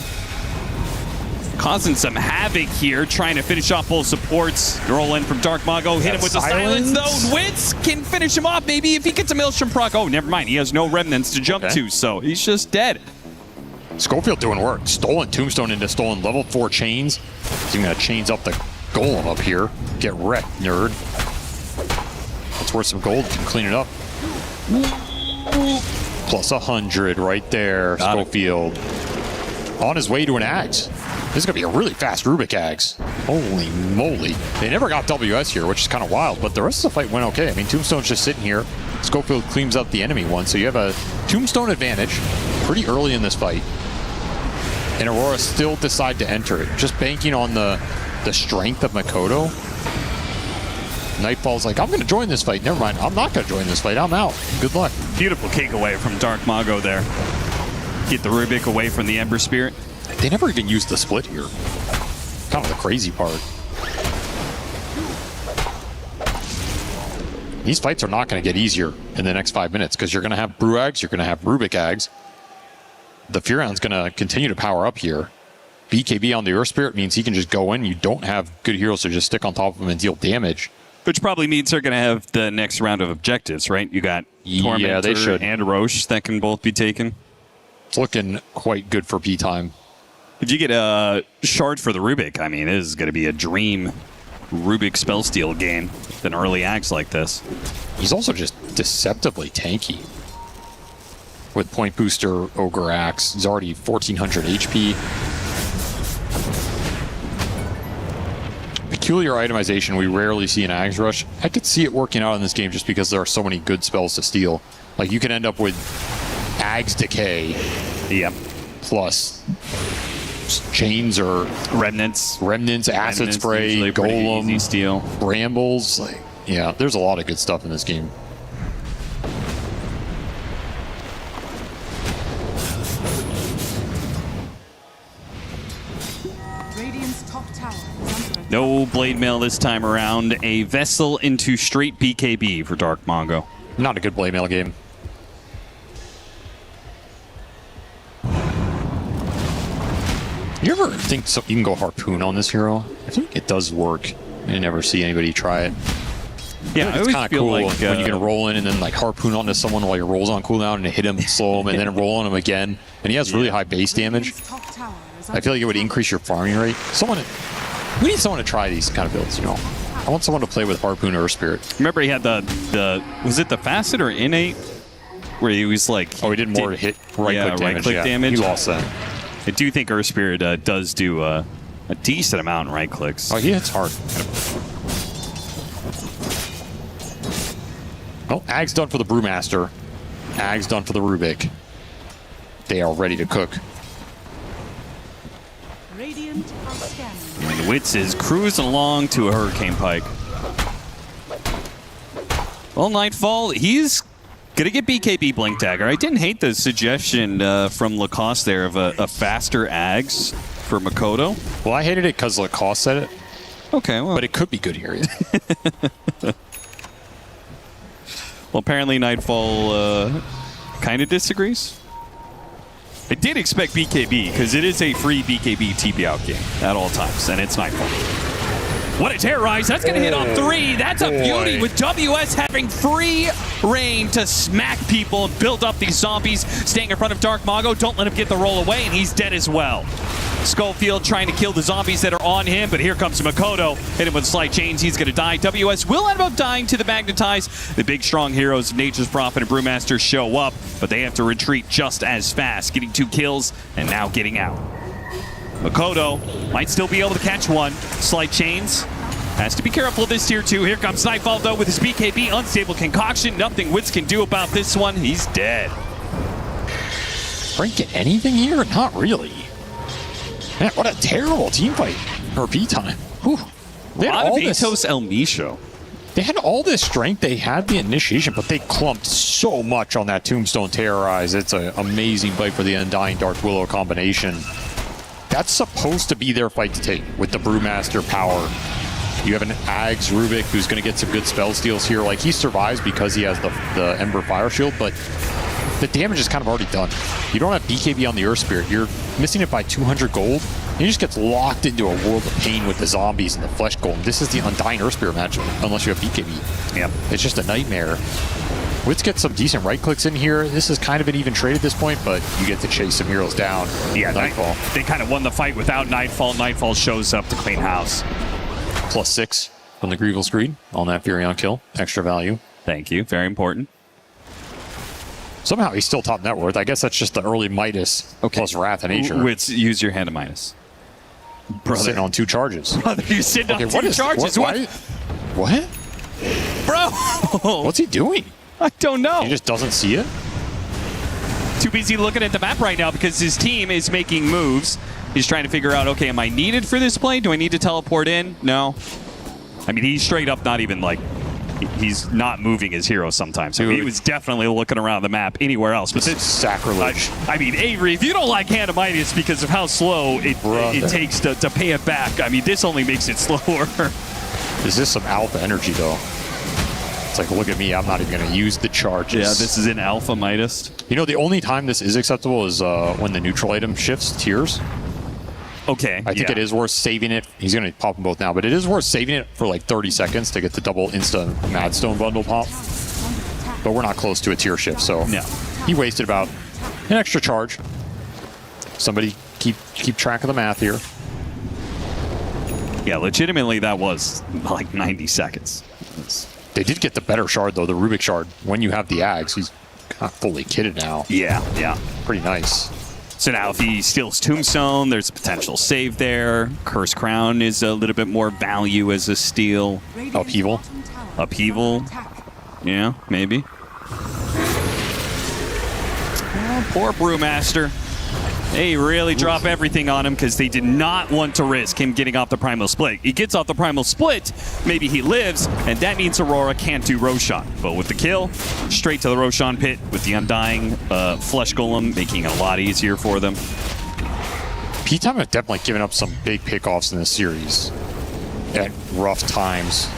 causing some havoc here, trying to finish off both supports. Roll in from Dark Mago, hit him with the silence, though. Wits can finish him off, maybe, if he gets a Maelstrom proc. Oh, never mind. He has no remnants to jump to, so he's just dead. Schofield doing work. Stolen Tombstone into stolen level 4 chains. He's even gonna chains up the golem up here. Get wrecked, nerd. That's worth some gold. Can clean it up. Plus 100 right there, Schofield. On his way to an Axe. This is gonna be a really fast Rubik Axe. Holy moly. They never got WS here, which is kind of wild, but the rest of the fight went okay. I mean, Tombstone's just sitting here. Schofield cleans up the enemy one, so you have a Tombstone advantage pretty early in this fight. And Aurora still decide to enter it, just banking on the strength of Makoto. Nightfall's like, I'm going to join this fight. Never mind, I'm not going to join this fight. I'm out. Good luck. Beautiful kick away from Dark Mago there. Get the Rubik away from the Ember Spirit. They never even used the split here. Kind of the crazy part. These fights are not going to get easier in the next 5 minutes because you're going to have Brew Ags, you're going to have Rubik Ags. The Furon's going to continue to power up here. BKB on the Earth Spirit means he can just go in. You don't have good heroes to just stick on top of him and deal damage. Which probably means they're going to have the next round of objectives, right? You got Tormentor they should. and Roche that can both be taken. It's looking quite good for P-time. If you get a shard for the Rubik, I mean, it is going to be a dream Rubik spellsteal game with an early axe like this. He's also just deceptively tanky. With Point Booster, Ogre Axe, he's already 1400 HP. Peculiar itemization we rarely see in Ags Rush. I could see it working out in this game just because there are so many good spells to steal. Like, you can end up with Ags Decay. Yep. Plus chains or remnants, acid spray, golem, easy steal, brambles. Like, yeah, there's a lot of good stuff in this game. Radiant's top tower is under No Blade Mail this time around. A Vessel into straight BKB for Dark Mago. Not a good Blade Mail game. You ever think you can go Harpoon on this hero? I think it does work. I never see anybody try it. Yeah, it's kind of cool like, when you can roll in and then like Harpoon onto someone while your rolls on cooldown and hit him, slow him, and then roll on him again. And he has really high base damage. I feel like it would increase your farming rate. We need someone to try these kind of builds, you know. I want someone to play with Harpoon or Spirit. Remember he had the was it the Facet or Innate? Where he was like... Oh, he did more to hit right-click damage. He lost that. I do think Earth Spirit does do a decent amount in right clicks. Oh, he hits hard. Well, Ag's done for the Brewmaster. Ag's done for the Rubik. They are ready to cook. Radiant are scanning. And Wits is cruising along to a Hurricane Pike. Well, Nightfall, he's gonna get BKB Blink Dagger. I didn't hate the suggestion from Lacoste there of a faster Ags for Makoto. Well, I hated it because Lacoste said it. Okay, well. But it could be good here. Well, apparently Nightfall kind of disagrees. I did expect BKB because it is a free BKB TP out game at all times, and it's Nightfall. What a terrorize. That's going to hit on 3. That's a beauty with WS having free reign to smack people and build up these zombies. Staying in front of Dark Mago. Don't let him get the roll away, and he's dead as well. Schofield trying to kill the zombies that are on him, but here comes Makoto. Hit him with slight chains. He's going to die. WS will end up dying to the Magnetize. The big, strong heroes of Nature's Prophet and Brewmaster show up, but they have to retreat just as fast, getting 2 kills and now getting out. Makoto might still be able to catch one. Slight chains. Has to be careful of this tier 2. Here comes Nightfall, though, with his BKB. Unstable concoction. Nothing Wits can do about this one. He's dead. Frank get anything here? Not really. Man, what a terrible team fight for P-time. A lot of Atos El Micho. They had all this strength. They had the initiation, but they clumped so much on that Tombstone Terrorize. It's an amazing fight for the Undying Dark Willow combination. That's supposed to be their fight to take with the Brewmaster power. You have an Ags Rubik who's going to get some good spell steals here. Like, he survives because he has the Ember Fire Shield, but the damage is kind of already done. You don't have BKB on the Earth Spirit. You're missing it by 200 gold. He just gets locked into a world of pain with the zombies and the Flesh Golem. This is the Undying Earth Spirit match, unless you have BKB. Yep. It's just a nightmare. Wits get some decent right clicks in here. This is kind of an even trade at this point, but you get to chase some heroes down. Yeah, Nightfall. They kind of won the fight without Nightfall. Nightfall shows up to clean house. +6 from the Greevil's Greed on that Furion kill. Extra value. Thank you. Very important. Somehow he's still top net worth. I guess that's just the early Midas plus Wrath and Nature. Wits, use your hand of Midas. Brother. Sitting on 2 charges. Brother, you're sitting on 2 charges. What? Bro! What's he doing? I don't know. He just doesn't see it? Too busy looking at the map right now because his team is making moves. He's trying to figure out, okay, am I needed for this play? Do I need to teleport in? No. I mean, he's straight up not even like, he's not moving his hero sometimes. So he was definitely looking around the map anywhere else. But this is sacrilege. I mean, Avery, if you don't like Hand of Midas because of how slow it takes to pay it back, I mean, this only makes it slower. Is this some alpha energy, though? It's like, look at me, I'm not even going to use the charges. Yeah, this is an alpha Midas. You know, the only time this is acceptable is when the neutral item shifts tiers. Okay. I think it is worth saving it. He's going to pop them both now, but it is worth saving it for like 30 seconds to get the double insta Madstone bundle pop. But we're not close to a tier shift, so no. He wasted about an extra charge. Somebody keep track of the math here. Yeah, legitimately, that was like 90 seconds. They did get the better shard, though, the Rubik shard. When you have the Ags, he's kind of fully kitted now. Yeah. Pretty nice. So now if he steals Tombstone, there's a potential save there. Curse Crown is a little bit more value as a steal. Upheaval. Yeah, maybe. Oh, poor Brewmaster. They really drop everything on him because they did not want to risk him getting off the Primal Split. He gets off the Primal Split, maybe he lives, and that means Aurora can't do Roshan. But with the kill, straight to the Roshan pit with the Undying Flesh Golem, making it a lot easier for them. P-Time have definitely given up some big pickoffs in this series at rough times.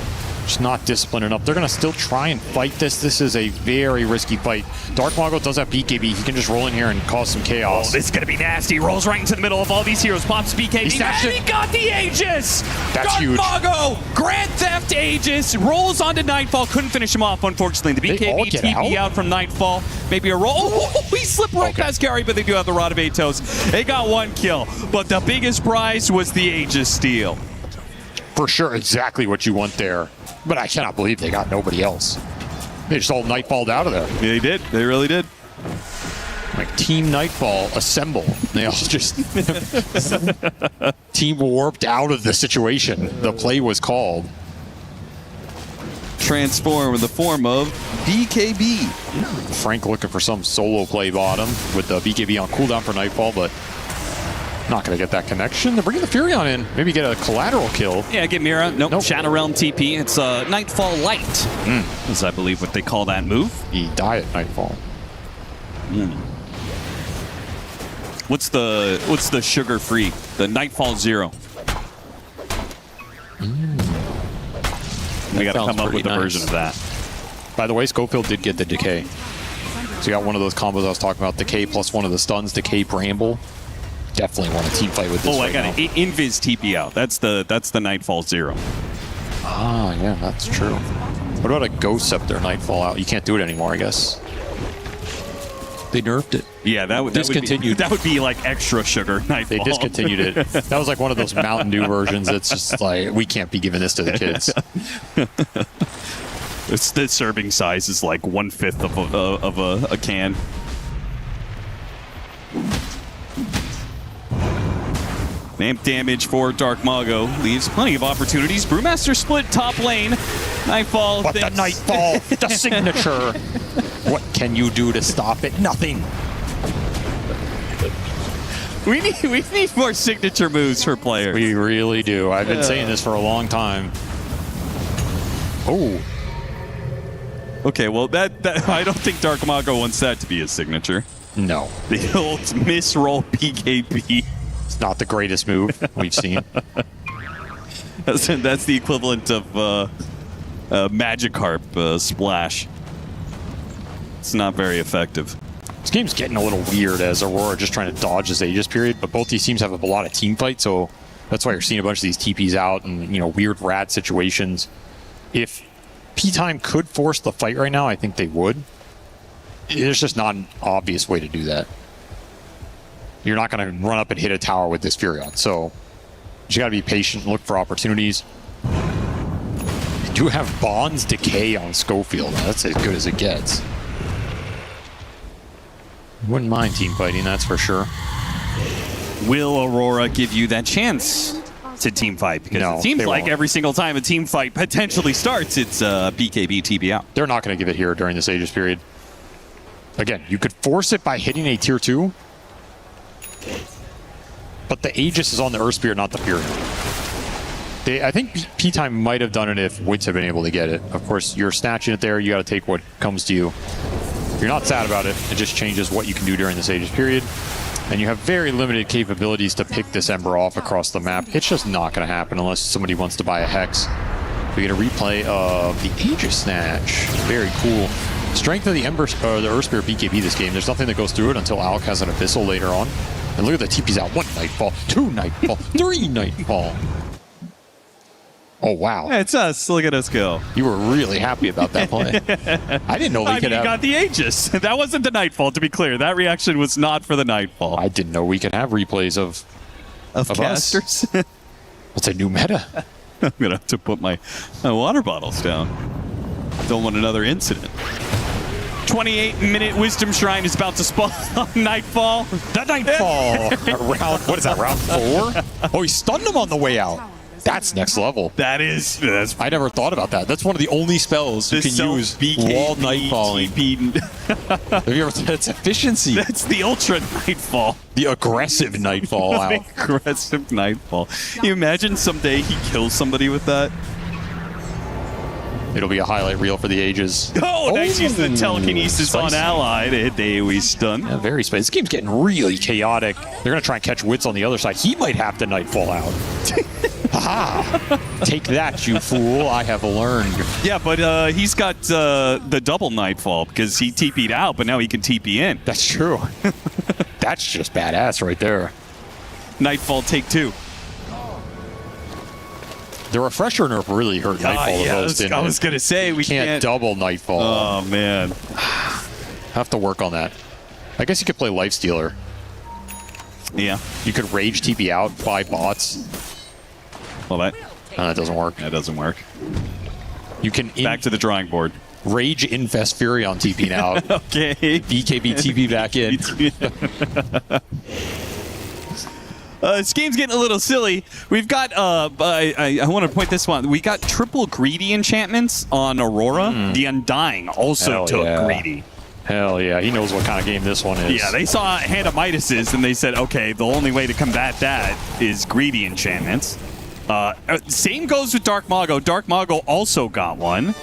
Just not disciplined enough. They're going to still try and fight this. This is a very risky fight. Dark Mago does have BKB. He can just roll in here and cause some chaos. Oh, this is going to be nasty. Rolls right into the middle of all these heroes. Pops BKB. And he got the Aegis! That's huge. Dark Mago! Grand Theft Aegis. Rolls onto Nightfall. Couldn't finish him off, unfortunately. The BKB TP out from Nightfall. Maybe a roll. Oh, he slipped right past Gary, but they do have the Rod of Atos. They got 1 kill. But the biggest prize was the Aegis steal. For sure, exactly what you want there. But I cannot believe they got nobody else. They just all Nightfalled out of there. Yeah, they did. They really did. Like Team Nightfall, assemble. They all just team warped out of the situation. The play was called. Transform in the form of BKB. Frank looking for some solo play bottom with the BKB on cooldown for Nightfall, but not going to get that connection. They're bringing the Furion in. Maybe get a collateral kill. Yeah, get Mira. Nope. Shadow Realm TP. It's Nightfall Light. Is I believe what they call that move. He died at Nightfall. What's the sugar free? The Nightfall Zero. We got to come up with a version of that. By the way, Schofield did get the Decay. So you got one of those combos I was talking about. Decay plus one of the stuns. Decay Bramble. Definitely want a team fight with this. I got an Invis TP out. That's the Nightfall Zero. Ah, yeah, that's true. What about a Ghost Scepter Nightfall out? You can't do it anymore, I guess. They nerfed it. Yeah, that would be like extra sugar Nightfall. They discontinued it. That was like one of those Mountain Dew versions. It's just like, we can't be giving this to the kids. The serving size is like 1/5 of a can. Amp damage for Dark Mago leaves plenty of opportunities. Brewmaster split top lane. Nightfall. But the Nightfall, the signature. What can you do to stop it? Nothing. We need more signature moves for players. We really do. I've been saying this for a long time. Oh. Okay, well, that I don't think Dark Mago wants that to be his signature. No. The old misroll BKB. It's not the greatest move we've seen. That's the equivalent of Magikarp splash. It's not very effective. This game's getting a little weird as Aurora just trying to dodge this Aegis period, but both these teams have a lot of team fight, so that's why you're seeing a bunch of these TPs out and, you know, weird rad situations. If P-Time could force the fight right now, I think they would. There's just not an obvious way to do that. You're not going to run up and hit a tower with this Furion, so you got to be patient and look for opportunities. You do have Bond's Decay on Schofield. That's as good as it gets. Wouldn't mind team fighting, that's for sure. Will Aurora give you that chance to team fight? Because it seems like every single time a team fight potentially starts, it's BKB TP out. They're not going to give it here during this Aegis period. Again, you could force it by hitting a tier 2, but the Aegis is on the Earth Spear, not the Furion. I think P-Time might have done it if Wits had been able to get it. Of course, you're snatching it there, you got to take what comes to you. You're not sad about it, it just changes what you can do during this Aegis period. And you have very limited capabilities to pick this Ember off across the map. It's just not going to happen unless somebody wants to buy a Hex. We get a replay of the Aegis Snatch. Very cool. Strength of the Ember, the Earth Spear BKB this game. There's nothing that goes through it until Alec has an Abyssal later on. And look at the TPs out. 1 Nightfall, 2 Nightfall, 3 Nightfall. Oh, wow. It's us. Look at us go. You were really happy about that play. I didn't know we could have... got the Aegis. That wasn't the Nightfall, to be clear. That reaction was not for the Nightfall. I didn't know we could have replays of casters. What's a new meta? I'm going to have to put my water bottles down. Don't want another incident. 28-minute Wisdom Shrine is about to spawn on Nightfall. The Nightfall! What is that, round 4? Oh, he stunned him on the way out. That's next level. That's I never thought about that. That's one of the only spells you can use while Nightfalling. Have you ever thought it's efficiency? That's the Ultra Nightfall. The aggressive Nightfall out. Aggressive Nightfall. Can you imagine someday he kills somebody with that? It'll be a highlight reel for the Aegis. Oh, nice use of the telekinesis on Ally to hit the AoE stun. Yeah, very spicy. This game's getting really chaotic. They're going to try and catch Wits on the other side. He might have to Nightfall out. Haha! Take that, you fool. I have learned. Yeah, but he's got the double Nightfall because he TP'd out, but now he can TP in. That's true. That's just badass right there. Nightfall take 2. The refresher nerf really hurt Nightfall the most, didn't it? I was going to say, we can't double Nightfall. Oh, man. Have to work on that. I guess you could play Lifestealer. Yeah. You could Rage TP out, buy bots. Well, that doesn't work. That doesn't work. You can... Back to the drawing board. Rage Infest Furion TP out. Okay. BKB TP back in. This game's getting a little silly. We've got, I want to point this one. We got triple greedy enchantments on Aurora. The Undying also took greedy. Hell yeah, he knows what kind of game this one is. Yeah, they saw Hand of Midas's and they said, okay, the only way to combat that is greedy enchantments. Same goes with Dark Mago. Dark Mago also got one,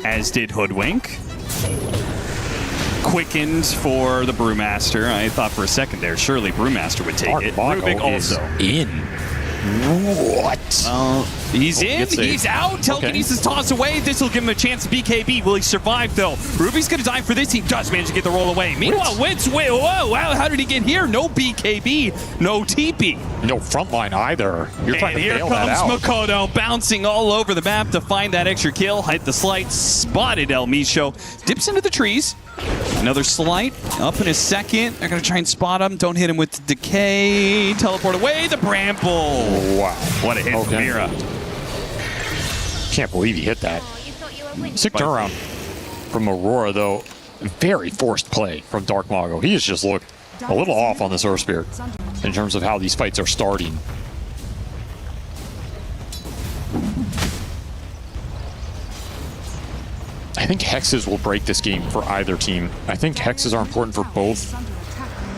as did Hoodwink. Quickened for the Brewmaster. I thought for a second there, surely Brewmaster would take it. Rubik also in. What? He's in. He's out. Telekinesis toss away. This will give him a chance to BKB. Will he survive, though? Ruby's going to die for this. He does manage to get the roll away. Meanwhile, Wits, whoa, wow, how did he get here? No BKB, no TP. No frontline either. You're trying to bail that out. Here comes Makoto bouncing all over the map to find that extra kill. Hit the slight, spotted El Micho. Dips into the trees. Another slight, up in a second. They're going to try and spot him. Don't hit him with the decay. Teleport away, the Bramble. Wow. What a hit from Mira. Can't believe he hit that. Sick turnaround from Aurora, though. Very forced play from Dark Mago. He has just looked a little off on this Earth Spirit in terms of how these fights are starting. I think hexes will break this game for either team. I think hexes are important for both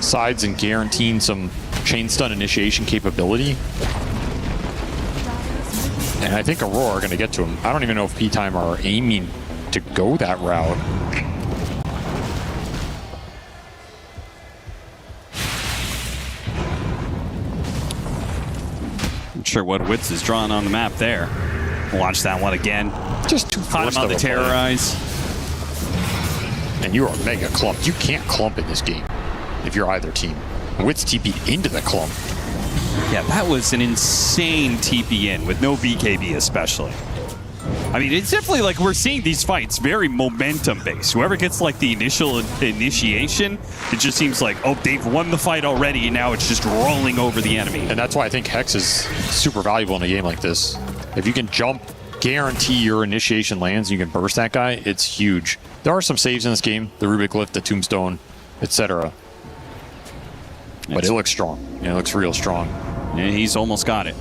sides and guaranteeing some chain stun initiation capability. And I think Aurora are going to get to him. I don't even know if P-Time are aiming to go that route. Not sure what Wits is drawing on the map there. Watch that one again. Just too caught him on the terrorize. And you are mega clumped. You can't clump in this game if you're either team. Wits TP'd into the clump. Yeah, that was an insane TP in with no BKB especially. I mean, it's definitely like we're seeing these fights very momentum based. Whoever gets like the initial initiation, it just seems like, oh, they've won the fight already and now it's just rolling over the enemy. And that's why I think Hex is super valuable in a game like this. If you can jump, guarantee your initiation lands, you can burst that guy, it's huge. There are some saves in this game, the Rubik Lift, the Tombstone, etc. But it looks strong. Yeah, it looks real strong. And he's almost got it.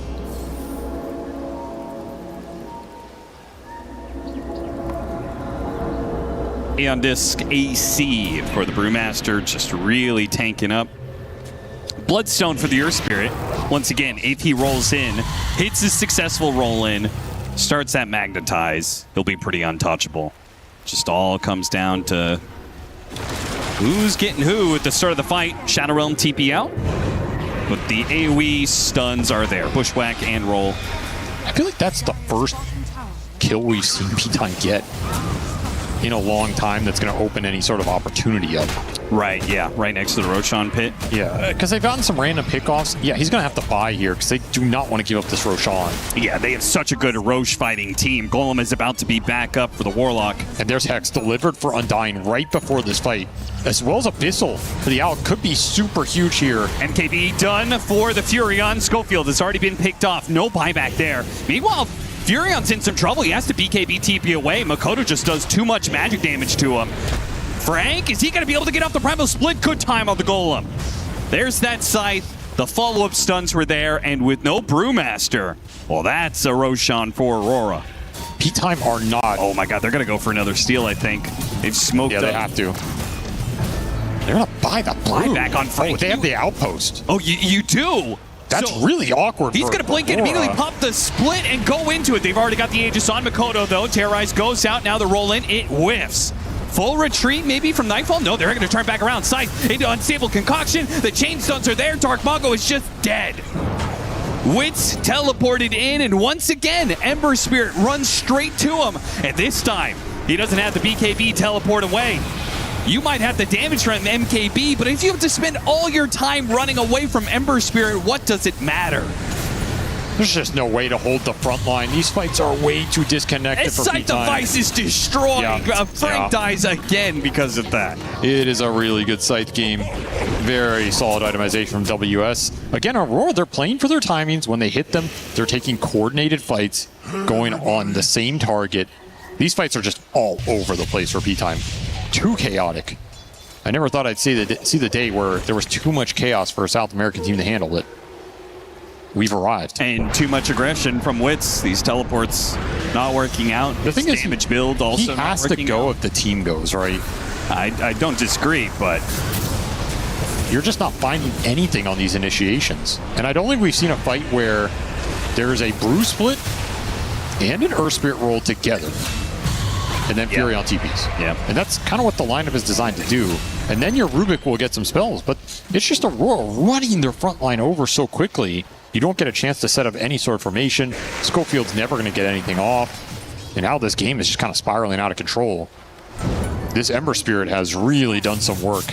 On disc AC for the Brewmaster, just really tanking up. Bloodstone for the Earth Spirit. Once again, if he rolls in, hits his successful roll in, starts that Magnetize, he'll be pretty untouchable. Just all comes down to who's getting who at the start of the fight. Shadow Realm TP out, but the AoE stuns are there. Bushwhack and roll. I feel like that's the first kill we've seen P-Time get in a long time that's going to open any sort of opportunity up. Right, yeah, right next to the Roshan pit. Yeah, because they've gotten some random pickoffs. Yeah, he's going to have to buy here because they do not want to give up this Roshan. Yeah, they have such a good Roche fighting team. Golem is about to be back up for the Warlock. And there's Hex delivered for Undying right before this fight, as well as Abyssal for the out. Could be super huge here. MKB done for the Furion. Schofield has already been picked off. No buyback there. Meanwhile, Furion's in some trouble. He has to BKB TP away. Makoto just does too much magic damage to him. Frank, is he going to be able to get off the Primal Split? Good time on the Golem. There's that Scythe. The follow-up stuns were there, and with no Brewmaster, well, that's a Roshan for Aurora. P-Time are not. Oh my god, they're going to go for another steal, I think. They've smoked up. Yeah, they have to. They're going to buy the buyback on Frank. Oh, they have the outpost. Oh, you do? That's really awkward. He's going to blink and immediately pop the split and go into it. They've already got the Aegis on Makoto, though. Terrorize goes out. Now the roll in. It whiffs. Full retreat maybe from Nightfall? No, they're going to turn back around. Scythe into Unstable Concoction. The chain stuns are there. Dark Mongo is just dead. Wits teleported in, and once again, Ember Spirit runs straight to him. And this time, he doesn't have the BKB teleport away. You might have the damage from MKB, but if you have to spend all your time running away from Ember Spirit, what does it matter? There's just no way to hold the front line. These fights are way too disconnected for Sight Device is destroyed. Yeah. Frank dies again because of that. It is a really good Scythe game. Very solid itemization from WS. Again, Aurora, they're playing for their timings. When they hit them, they're taking coordinated fights, going on the same target. These fights are just all over the place for P-Time. Too chaotic. I never thought I'd see the day where there was too much chaos for a South American team to handle it. We've arrived. And too much aggression from Wits. These teleports not working out. The thing is, damage build also he has to go if the team goes, right? I don't disagree, but you're just not finding anything on these initiations. And I don't think we've seen a fight where there's a Brew Split and an Earth Spirit roll together. And then Fury on TPs. Yeah. And that's kind of what the lineup is designed to do. And then your Rubik will get some spells, but it's just Aurora running their front line over so quickly, you don't get a chance to set up any sort of formation. Schofield's never going to get anything off. And now this game is just kind of spiraling out of control. This Ember Spirit has really done some work.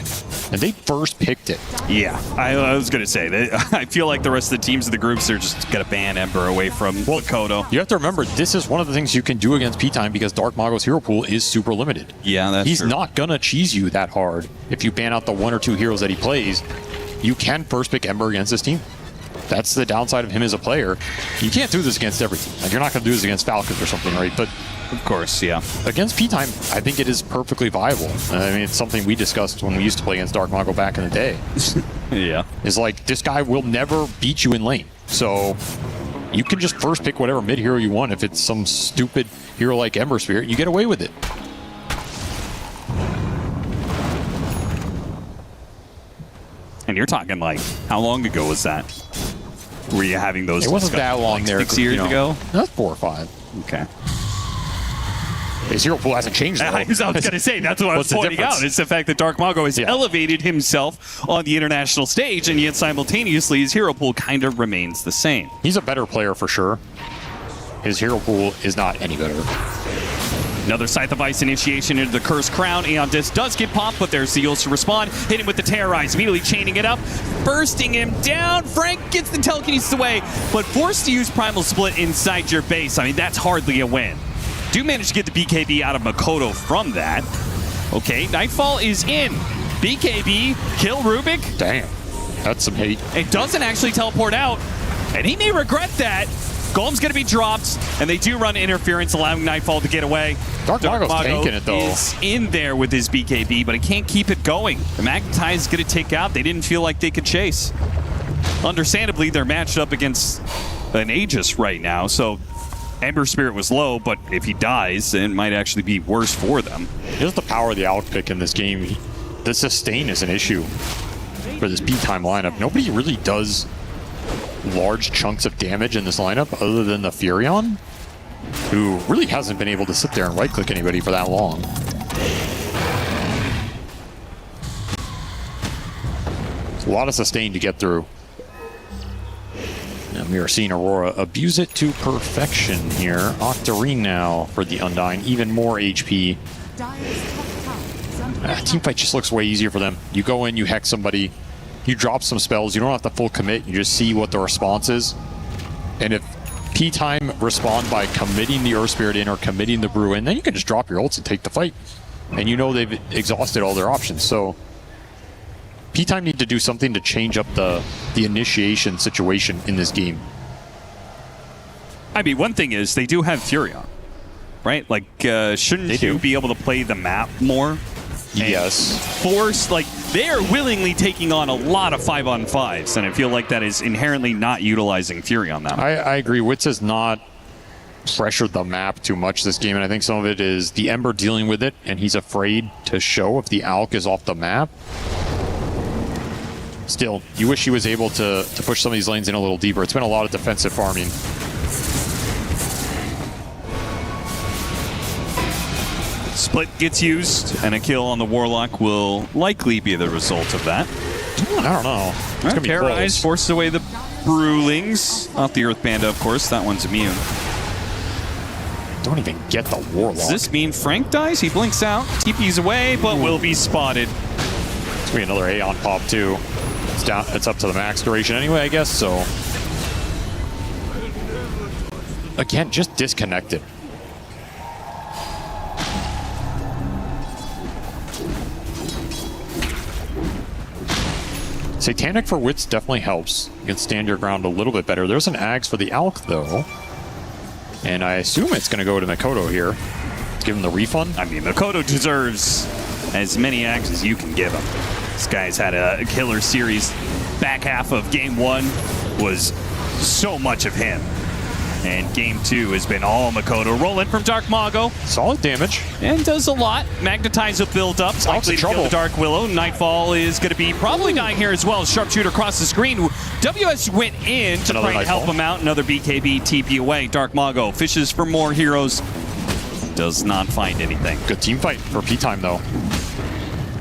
And they first picked it. Yeah, I was going to say, I feel like the rest of the teams in the groups are just going to ban Ember away from Makoto. You have to remember, this is one of the things you can do against P-Time because Dark Mago's hero pool is super limited. Yeah, that's He's true. not going to cheese you that hard. If you ban out the 1 or 2 heroes that he plays, you can first pick Ember against this team. That's the downside of him as a player. You can't do this against everything. Like, you're not going to do this against Falcons or something, right? But of course, yeah. Against P-Time, I think it is perfectly viable. I mean, it's something we discussed when we used to play against Dark Mago back in the day. Yeah. Is like, this guy will never beat you in lane. So you can just first pick whatever mid hero you want. If it's some stupid hero like Ember Spirit, you get away with it. And you're talking like, how long ago was that? Were you having those? It wasn't that long like there. 6 years ago. That's 4 or 5. Okay. His hero pool hasn't changed. Though. I was going to say, that's what I was pointing out. It's the fact that Dark Mago has elevated himself on the international stage, and yet simultaneously his hero pool kind of remains the same. He's a better player for sure. His hero pool is not any better. Another Scythe of Ice initiation into the Cursed Crown. Aeon Disc does get popped, but there's Zeals to respond. Hit him with the Terrorize, immediately chaining it up, bursting him down. Frank gets the telekinesis away, but forced to use Primal Split inside your base. I mean, that's hardly a win. Do manage to get the BKB out of Makoto from that. Okay, Nightfall is in. BKB, kill Rubik. Damn, that's some hate. It doesn't actually teleport out, and he may regret that. Golem's going to be dropped, and they do run interference, allowing Nightfall to get away. Dark Mago's tanking it, though. Is in there with his BKB, but he can't keep it going. The Magnetize is going to take out. They didn't feel like they could chase. Understandably, they're matched up against an Aegis right now, so Ember Spirit was low, but if he dies, it might actually be worse for them. Here's the power of the Alk pick in this game. The sustain is an issue for this B-Time lineup. Nobody really does large chunks of damage in this lineup other than the Furion, who really hasn't been able to sit there and right-click anybody for that long. A lot of sustain to get through. And we are seeing Aurora abuse it to perfection here. Octarine now for the Undying, even more HP. Teamfight just looks way easier for them. You go in, you hex somebody, you drop some spells, you don't have to full commit, you just see what the response is. And if P-Time respond by committing the Earth Spirit in or committing the Brew in, then you can just drop your ults and take the fight. And you know they've exhausted all their options. So P-Time need to do something to change up the initiation situation in this game. I mean, one thing is they do have Furion, right? Like, shouldn't you be able to play the map more? Yes. Force, like, they are willingly taking on a lot of 5-on-5s, and I feel like that is inherently not utilizing Furion that much. I agree. Witz has not pressured the map too much this game, and I think some of it is the Ember dealing with it, and he's afraid to show if the Alk is off the map. Still, you wish he was able to push some of these lanes in a little deeper. It's been a lot of defensive farming. Split gets used, and a kill on the Warlock will likely be the result of that. I don't know. It's gonna be Terrorize forces away the Brewlings. Off the Earth Panda, of course. That one's immune. Don't even get the Warlock. Does this mean Frank dies? He blinks out, TP's away, but will be spotted. It's gonna be another Aeon pop too. It's down. It's up to the max duration anyway, I guess. So again, just disconnected. Satanic for Wits definitely helps. You can stand your ground a little bit better. There's an Ags for the Alk, though. And I assume it's going to go to Makoto here. Let's give him the refund. I mean, Makoto deserves as many Ags as you can give him. This guy's had a killer series. Back half of Game 1 was so much of him. And Game 2 has been all Makoto. Rolling from Dark Mago. Solid damage. And does a lot. Magnetize will build up. Likely to kill the Dark Willow. Nightfall is going to be probably dying here as well. Sharpshooter across the screen. WS went in to try and help him out. Another BKB TP away. Dark Mago fishes for more heroes. Does not find anything. Good team fight for P-Time, though.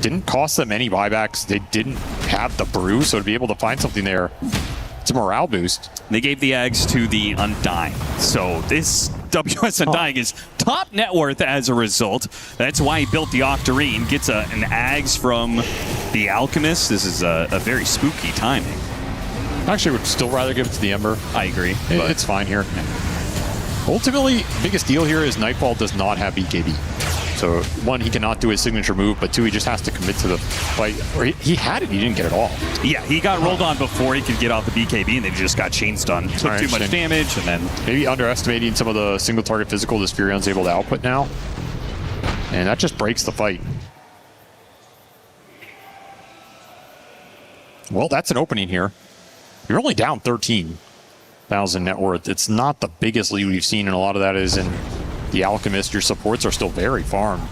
Didn't cost them any buybacks. They didn't have the Brew, so to be able to find something there, it's a morale boost. They gave the Ags to the Undying. So this WS Undying is top net worth as a result. That's why he built the Octarine. Gets an Ags from the Alchemist. This is a very spooky timing. I actually would still rather give it to the Ember. I agree. It's fine here. Ultimately, biggest deal here is Nightfall does not have BKB. So, one, he cannot do his signature move, but two, he just has to commit to the fight. Or he had it, he didn't get it all. Yeah, he got rolled on before he could get off the BKB, and then he just got chain stun. Took too much damage, and then... Maybe underestimating some of the single target physical this Furion's able to output now. And that just breaks the fight. Well, that's an opening here. You're only down 13,000 net worth. It's not the biggest lead we've seen, and a lot of that is in the Alchemist. Your supports are still very farmed.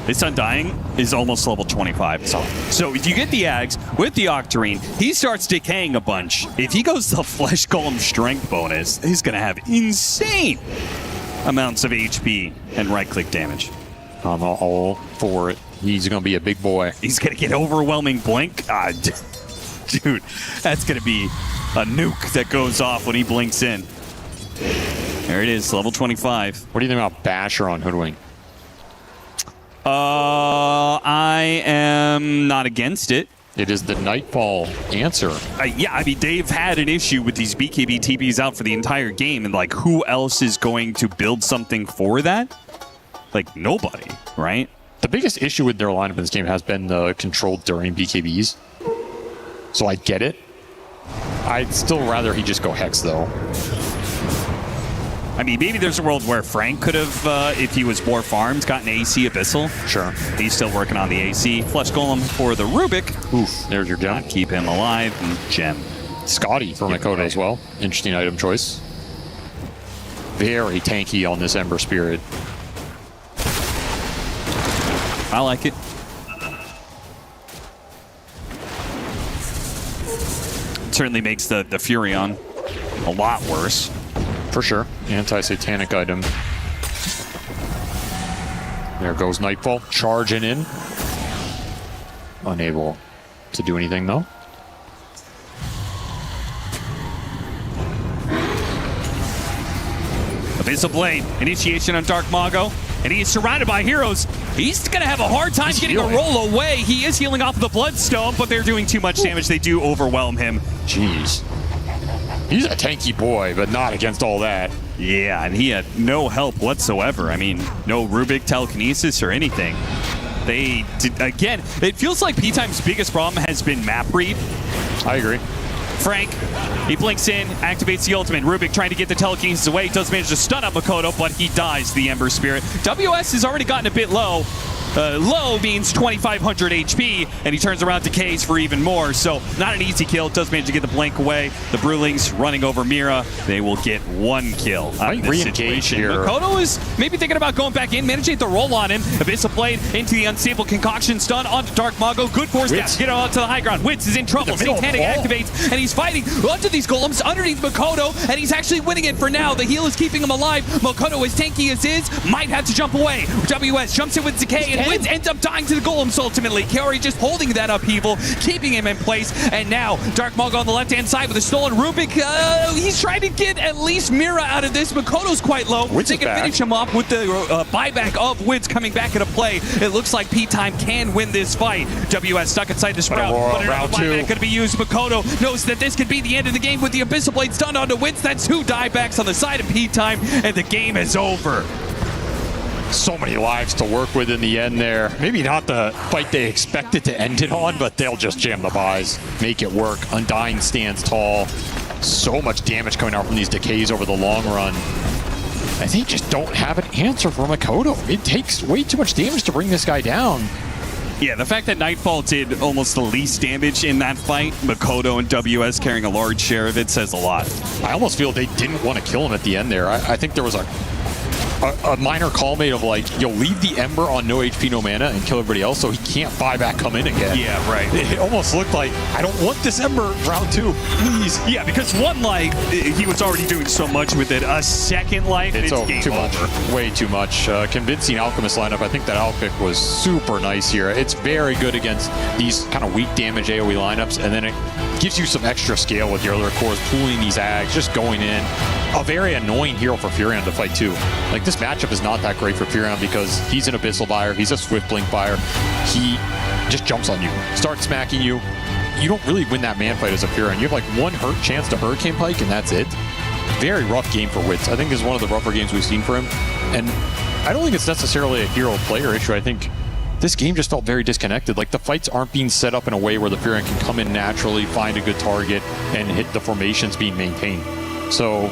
This Undying is almost level 25. So if you get the Ags, with the Octarine. He starts decaying a bunch. If he goes the Flesh Golem strength bonus, he's going to have insane amounts of HP and right-click damage. I'm all for it. He's going to be a big boy. He's going to get overwhelming blink. Dude, that's going to be a nuke that goes off when he blinks in. There it is, level 25. What do you think about Basher on Hoodwink? I am not against it. It is the Nightfall answer. Yeah, I mean, they've had an issue with these BKB TPs out for the entire game, and, like, who else is going to build something for that? Like, nobody, right? The biggest issue with their lineup in this game has been the control during BKBs. So I get it. I'd still rather he just go Hex, though. I mean, maybe there's a world where Frank could have, if he was more farmed, gotten AC Abyssal. Sure. He's still working on the AC. Flesh Golem for the Rubik. Oof, there's your gem. Keep him alive. And gem. Scotty for Makoto as well. Interesting item choice. Very tanky on this Ember Spirit. I like it. Certainly makes the Furion a lot worse. For sure. Anti-satanic item. There goes Nightfall. Charging in. Unable to do anything, though. Abyssal Blade. Initiation on Dark Mago. And he is surrounded by heroes. He's going to have a hard time getting a roll away. He is healing off of the Bloodstone, but they're doing too much damage. They do overwhelm him. Jeez. He's a tanky boy, but not against all that. Yeah, and he had no help whatsoever. I mean, no Rubik telekinesis or anything. They did, again, it feels like P-Time's biggest problem has been map read. I agree. Frank, he blinks in, activates the ultimate. Rubik trying to get the telekinesis away. Does manage to stun up Makoto, but he dies, the Ember Spirit. WS has already gotten a bit low. Low means 2,500 HP, and he turns around decays for even more. So not an easy kill. Does manage to get the blink away. The Brewlings running over Mira. They will get one kill out of this situation. Here. Makoto is maybe thinking about going back in, managing the roll on him. Abyssal Blade into the unstable concoction stun onto Dark Mago. Good force gas. Get out to the high ground. Witz is in trouble. Satanic activates, and he's fighting onto these golems underneath Makoto, and he's actually winning it for now. The heal is keeping him alive. Makoto, as tanky as is, might have to jump away. WS jumps in with decay, and Witz ends up dying to the golems ultimately. Kaori just holding that upheaval, keeping him in place, and now Dark Mago on the left-hand side with a stolen Rubik. He's trying to get at least Mira out of this. Makoto's quite low. They can finish him off with the buyback of Witz coming back into play. It looks like P-Time can win this fight. WS stuck inside the Sprout, but another buyback going to be used. Makoto knows that this could be the end of the game with the Abyssal Blade stunned onto Witz. That's 2 diebacks on the side of P-Time, and the game is over. So many lives to work with in the end there. Maybe not the fight they expected to end it on, but they'll just jam the buys, make it work. Undying stands tall. So much damage coming out from these decays over the long run. And they just don't have an answer for Makoto. It takes way too much damage to bring this guy down. Yeah, the fact that Nightfall did almost the least damage in that fight, Makoto and WS carrying a large share of it, says a lot. I almost feel they didn't want to kill him at the end there. I think there was a minor call made of like, yo, leave the Ember on no HP, no mana and kill everybody else so he can't buyback come in again. Yeah, right. It almost looked like, I don't want this Ember round 2, please. Yeah, because one life, he was already doing so much with it. A second life, it's game too over. Much. Way too much. Convincing Alchemist lineup. I think that outpick was super nice here. It's very good against these kind of weak damage AoE lineups, and then it gives you some extra scale with your other cores, pulling these ags, just going in. A very annoying hero for Furion to fight too. Like, this matchup is not that great for Furion because he's an Abyssal buyer, he's a Swift Blink buyer. He just jumps on you, starts smacking you. You don't really win that man fight as a Furion. You have like one hurt chance to Hurricane Pike and that's it. Very rough game for Witz. I think this is one of the rougher games we've seen for him. And I don't think it's necessarily a hero player issue. I think this game just felt very disconnected. Like, the fights aren't being set up in a way where the Furion can come in naturally, find a good target, and hit the formations being maintained. So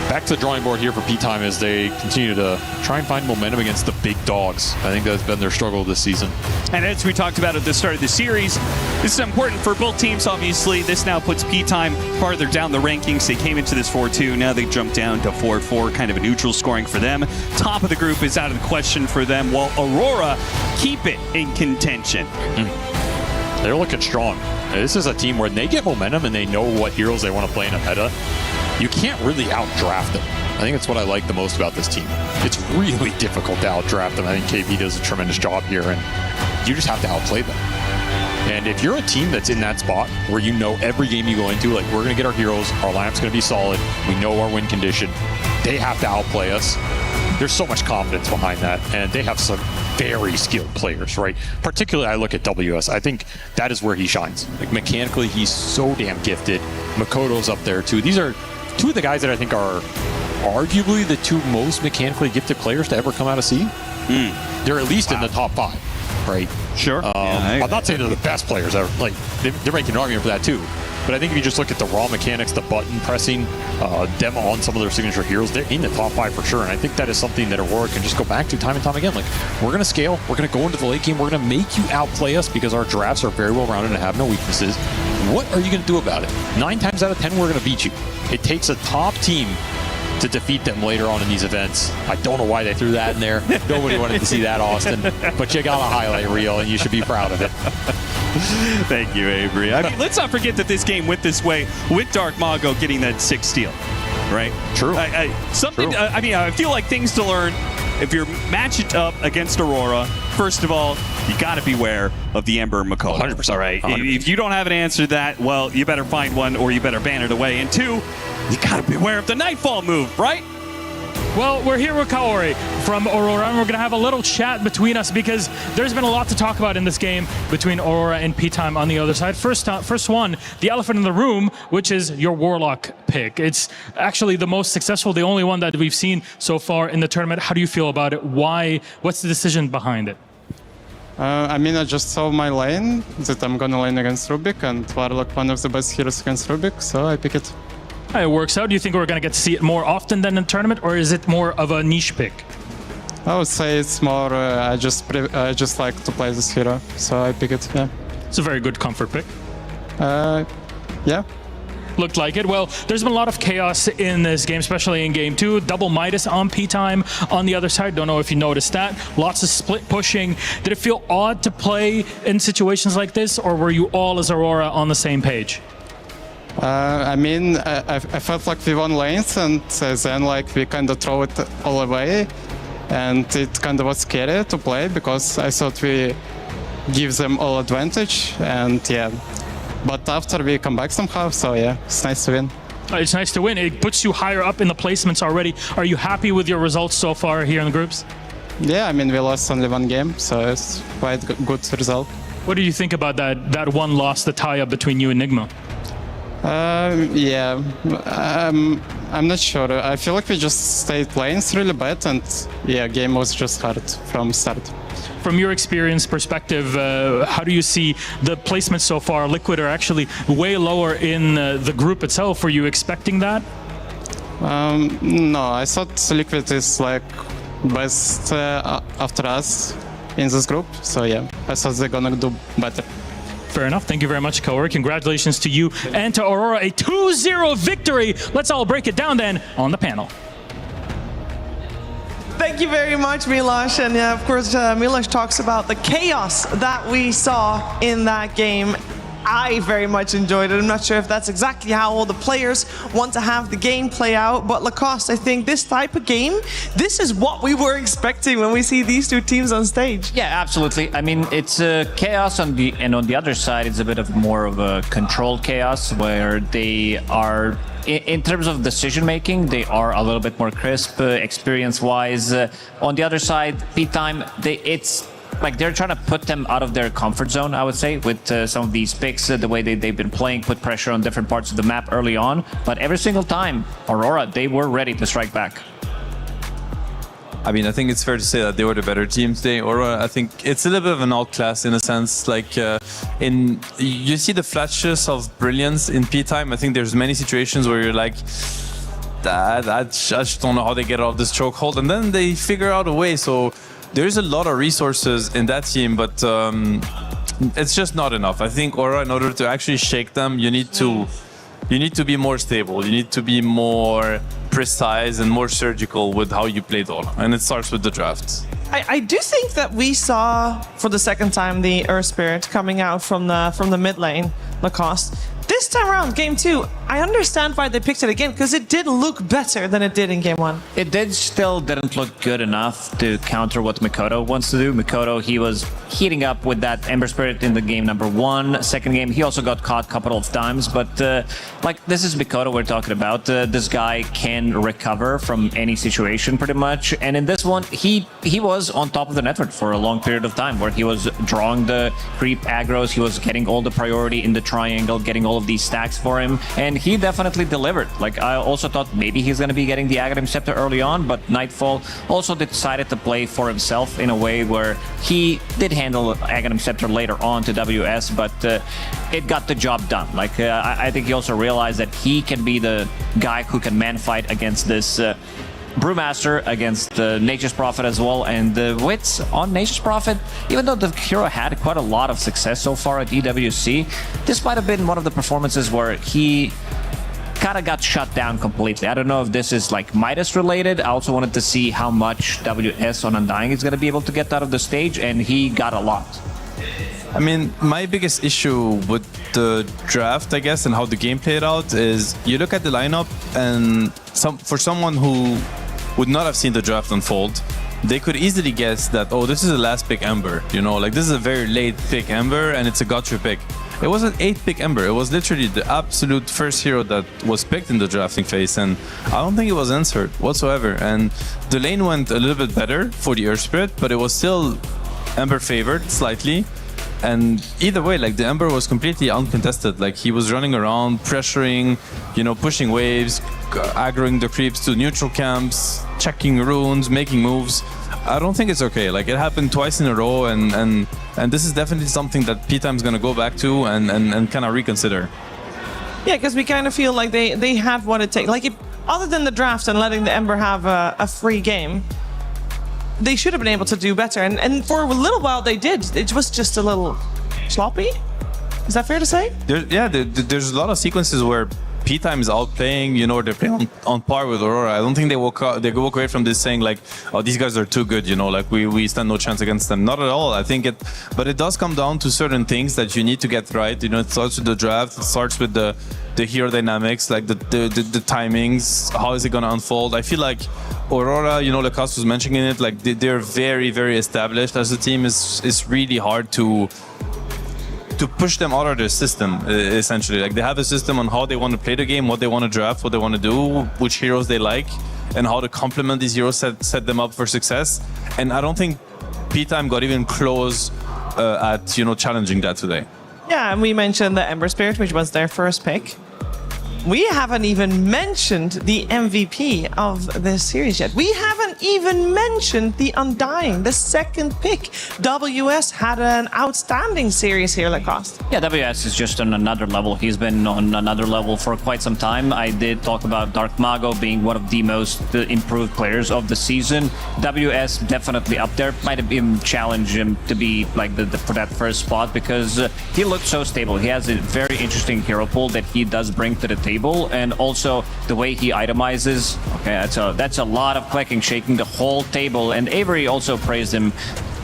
back to the drawing board here for P-Time as they continue to try and find momentum against the big dogs. I think that's been their struggle this season. And as we talked about at the start of the series, this is important for both teams, obviously. This now puts P-Time farther down the rankings. They came into this 4-2. Now they jumped down to 4-4, kind of a neutral scoring for them. Top of the group is out of the question for them, while Aurora keep it in contention. They're looking strong. This is a team where they get momentum and they know what heroes they want to play in a meta. You can't really outdraft them. I think that's what I like the most about this team. It's really difficult to outdraft them. I think KB does a tremendous job here, and you just have to outplay them. And if you're a team that's in that spot where you know every game you go into, like, we're going to get our heroes, our lineup's going to be solid, we know our win condition, they have to outplay us. There's so much confidence behind that, and they have some very skilled players, right? Particularly, I look at WS. I think that is where he shines. Like, mechanically, he's so damn gifted. Makoto's up there, too. These are two of the guys that I think are arguably the two most mechanically gifted players to ever come out of C. They're at least in the top 5, right? Sure. I'm not saying they're the best players ever. Like, they're making an argument for that, too. But I think if you just look at the raw mechanics, the button pressing, them on some of their signature heroes, they're in the top 5 for sure. And I think that is something that Aurora can just go back to time and time again. Like, we're going to scale, we're going to go into the late game, we're going to make you outplay us because our drafts are very well rounded and have no weaknesses. What are you going to do about it? 9 times out of 10, we're going to beat you. It takes a top team to defeat them later on in these events. I don't know why they threw that in there. Nobody wanted to see that, Austin. But you got a highlight reel, and you should be proud of it. Thank you, Avery. I mean, let's not forget that this game went this way with Dark Mago getting that 6th steal, right? True. I feel like things to learn. If you're matched up against Aurora, first of all, you got to beware of the Ember and Makoto. 100%. All right. 100%. If you don't have an answer to that, well, you better find one or you better ban it away. And 2, you got to beware of the Nightfall move, right? Well, we're here with Kaori from Aurora, and we're going to have a little chat between us because there's been a lot to talk about in this game between Aurora and P-Time on the other side. First one, the elephant in the room, which is your Warlock pick. It's actually the most successful, the only one that we've seen so far in the tournament. How do you feel about it? Why? What's the decision behind it? I just saw my lane, that I'm going to lane against Rubik, and Warlock one of the best heroes against Rubik, so I pick it. It works out. Do you think we're going to get to see it more often than in the tournament, or is it more of a niche pick? I would say it's more, I just like to play this hero, so I pick it, yeah. It's a very good comfort pick. Yeah. Looked like it. Well, there's been a lot of chaos in this game, especially in game 2. Double Midas on P-Time on the other side. Don't know if you noticed that. Lots of split pushing. Did it feel odd to play in situations like this, or were you all as Aurora on the same page? I felt like we won lanes, and then like we kind of throw it all away, and it kind of was scary to play because I thought we give them all advantage, and yeah. But after we come back somehow, so yeah, it's nice to win. It's nice to win. It puts you higher up in the placements already. Are you happy with your results so far here in the groups? Yeah, we lost only 1 game, so it's quite good result. What do you think about that one loss, the tie-up between you and Nigma? I'm not sure. I feel like we just stayed lanes really bad, and yeah, game was just hard from start. From your experience perspective, how do you see the placement so far? Liquid are actually way lower in the group itself. Were you expecting that? No, I thought Liquid is like best after us in this group. So yeah, I thought they're gonna do better. Fair enough. Thank you very much, Kaori. Congratulations to you and to Aurora. A 2-0 victory. Let's all break it down then on the panel. Thank you very much, Miloš. And of course, Miloš talks about the chaos that we saw in that game. I very much enjoyed it. I'm not sure if that's exactly how all the players want to have the game play out, but Lacoste, I think this type of game, this is what we were expecting when we see these two teams on stage. Yeah, absolutely. I mean, it's chaos and on the other side, it's a bit of more of a controlled chaos where they are, in terms of decision making, they are a little bit more crisp experience-wise. On the other side, P-Time, it's like they're trying to put them out of their comfort zone, I would say, with some of these picks, the way they've been playing, put pressure on different parts of the map early on. But every single time, Aurora, they were ready to strike back. I mean, I think it's fair to say that they were the better team today. Aurora, I think it's a little bit of an outclass in a sense. Like, you see the flashes of brilliance in P-Time. I think there's many situations where you're like, I just don't know how they get out of this chokehold. And then they figure out a way. So there's a lot of resources in that team, but it's just not enough. I think Aurora, in order to actually shake them, you need to be more stable. You need to be more precise and more surgical with how you play Dota. And it starts with the draft. I do think that we saw for the second time the Earth Spirit coming out from the mid lane, Lacoste. This time around, game 2, I understand why they picked it again, because it did look better than it did in game 1. It didn't look good enough to counter what Mikoto wants to do. Mikoto, he was heating up with that Ember Spirit in the game number 1. Second game, he also got caught a couple of times, but like, this is Mikoto we're talking about. This guy can recover from any situation pretty much, and in this one, he was on top of the network for a long period of time, where he was drawing the creep aggros, he was getting all the priority in the triangle, getting all of these stacks for him, and he definitely delivered. Like, I also thought maybe he's going to be getting the Aghanim Scepter early on, but Nightfall also decided to play for himself in a way where he did handle Aghanim Scepter later on to WS, but it got the job done. Like, I think he also realized that he can be the guy who can man fight against this Brewmaster, against Nature's Prophet as well, and the Wits on Nature's Prophet, even though the hero had quite a lot of success so far at EWC, this might have been one of the performances where he kind of got shut down completely. I don't know if this is like Midas related. I also wanted to see how much WS on Undying is going to be able to get out of the stage, and he got a lot. I mean, my biggest issue with the draft, I guess, and how the game played out is you look at the lineup, and for someone who would not have seen the draft unfold, they could easily guess that, oh, this is the last pick Ember, you know, like this is a very late pick Ember and it's a gotcha pick. It wasn't 8th pick Ember, it was literally the absolute first hero that was picked in the drafting phase, and I don't think it was answered whatsoever. And the lane went a little bit better for the Earth Spirit, but it was still Ember favored slightly. And either way, like, the Ember was completely uncontested. Like, he was running around, pressuring, you know, pushing waves, aggroing the creeps to neutral camps, checking runes, making moves. I don't think it's okay. Like, it happened twice in a row, and this is definitely something that P-Time's gonna go back to and kind of reconsider. Yeah, because we kind of feel like they had what it takes. Like, other than the draft and letting the Ember have a free game, they should have been able to do better, and for a little while they did. It was just a little sloppy. Is that fair to say? There's a lot of sequences where P-Time is outplaying, you know, they're playing on par with Aurora. I don't think they walk away from this saying like, oh, these guys are too good, you know, like we stand no chance against them. Not at all. I think but it does come down to certain things that you need to get right. You know, it starts with the draft, it starts with the hero dynamics, like the timings, how is it going to unfold. I feel like Aurora, you know, Lacoste was mentioning it, like they're very, very established as a team. It's really hard to push them out of their system, essentially. Like, they have a system on how they want to play the game, what they want to draft, what they want to do, which heroes they like, and how to complement these heroes, set them up for success. And I don't think P-Time got even close at, you know, challenging that today. Yeah, and we mentioned the Ember Spirit, which was their first pick. We haven't even mentioned the MVP of this series yet. We haven't even mentioned the Undying, the second pick. WS had an outstanding series here, Lacoste. Yeah, WS is just on another level. He's been on another level for quite some time. I did talk about Dark Mago being one of the most improved players of the season. WS definitely up there. Might have been challenged him to be like for that first spot, because he looked so stable. He has a very interesting hero pool that he does bring to the table. And also the way he itemizes. Okay, that's a lot of clicking, shaking the whole table. And Avery also praised him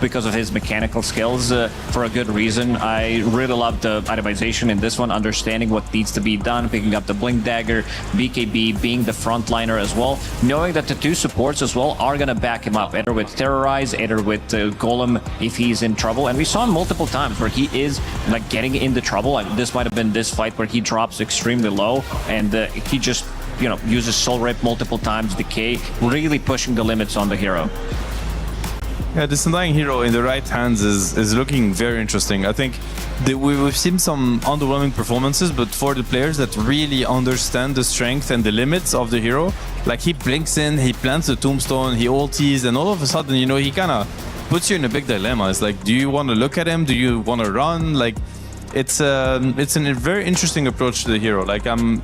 because of his mechanical skills for a good reason. I really love the itemization in this one, understanding what needs to be done, picking up the Blink Dagger, BKB being the frontliner as well, knowing that the two supports as well are gonna back him up, either with Terrorize, either with Golem if he's in trouble. And we saw him multiple times where he is like getting into trouble. Like, this might have been this fight where he drops extremely low and he just, you know, uses Soul Rip multiple times, Decay, really pushing the limits on the hero. Yeah, this Undying hero in the right hands is looking very interesting. I think we've seen some underwhelming performances, but for the players that really understand the strength and the limits of the hero, like, he blinks in, he plants the tombstone, he ultis, and all of a sudden, you know, he kind of puts you in a big dilemma. It's like, do you want to look at him? Do you want to run? Like, it's a very interesting approach to the hero. Like, I'm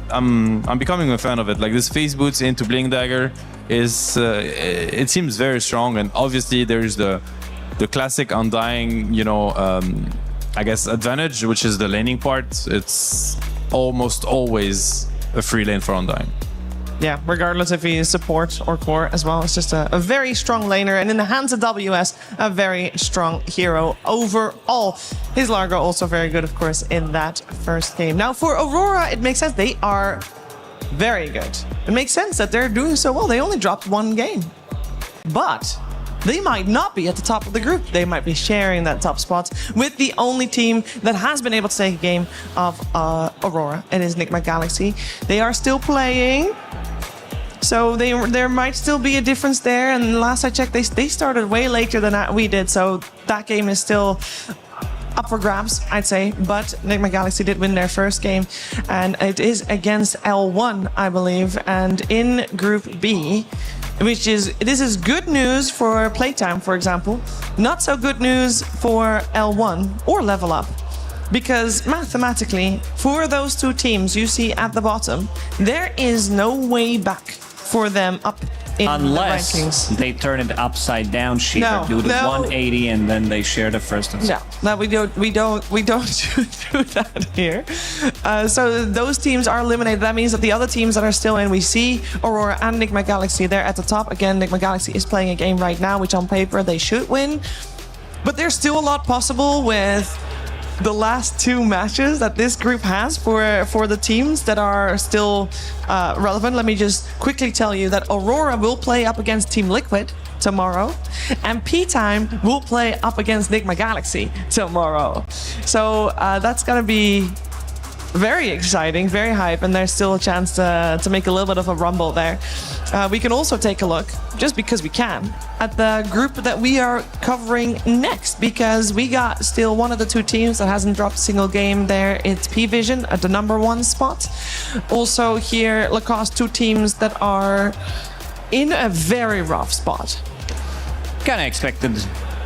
becoming a fan of it. Like, this phase boots into Blink Dagger is it seems very strong, and obviously there's the classic Undying, you know, I guess advantage, which is the laning part. It's almost always a free lane for Undying. Yeah, regardless if he is support or core as well. It's just a very strong laner. And in the hands of WS, a very strong hero overall. His Largo also very good, of course, in that first game. Now, for Aurora, it makes sense. They are very good. It makes sense that they're doing so well. They only dropped one game. But they might not be at the top of the group. They might be sharing that top spot with the only team that has been able to take a game of Aurora. It is Nigma Galaxy. They are still playing. So there might still be a difference there. And last I checked, they started way later than we did. So that game is still up for grabs, I'd say. But Nigma Galaxy did win their first game. And it is against L1, I believe. And in Group B, this is good news for Playtime, for example. Not so good news for L1 or Level Up. Because mathematically, for those two teams you see at the bottom, there is no way back for them up in unless the rankings. They turn it upside down, do the 180, and then they share the first and second. No, we don't do that here. So those teams are eliminated. That means that the other teams that are still in, we see Aurora and Nigma Galaxy. They're at the top. Again, Nigma Galaxy is playing a game right now, which on paper they should win. But there's still a lot possible with the last two matches that this group has for the teams that are still relevant. Let me just quickly tell you that Aurora will play up against Team Liquid tomorrow, and P-Time will play up against Nigma Galaxy tomorrow. So that's gonna be very exciting, very hype, and there's still a chance to make a little bit of a rumble there. We can also take a look, just because we can, at the group that we are covering next, because we got still one of the two teams that hasn't dropped a single game there. It's P-Vision at the #1 spot. Also here, Lacoste, two teams that are in a very rough spot. Kind of expected.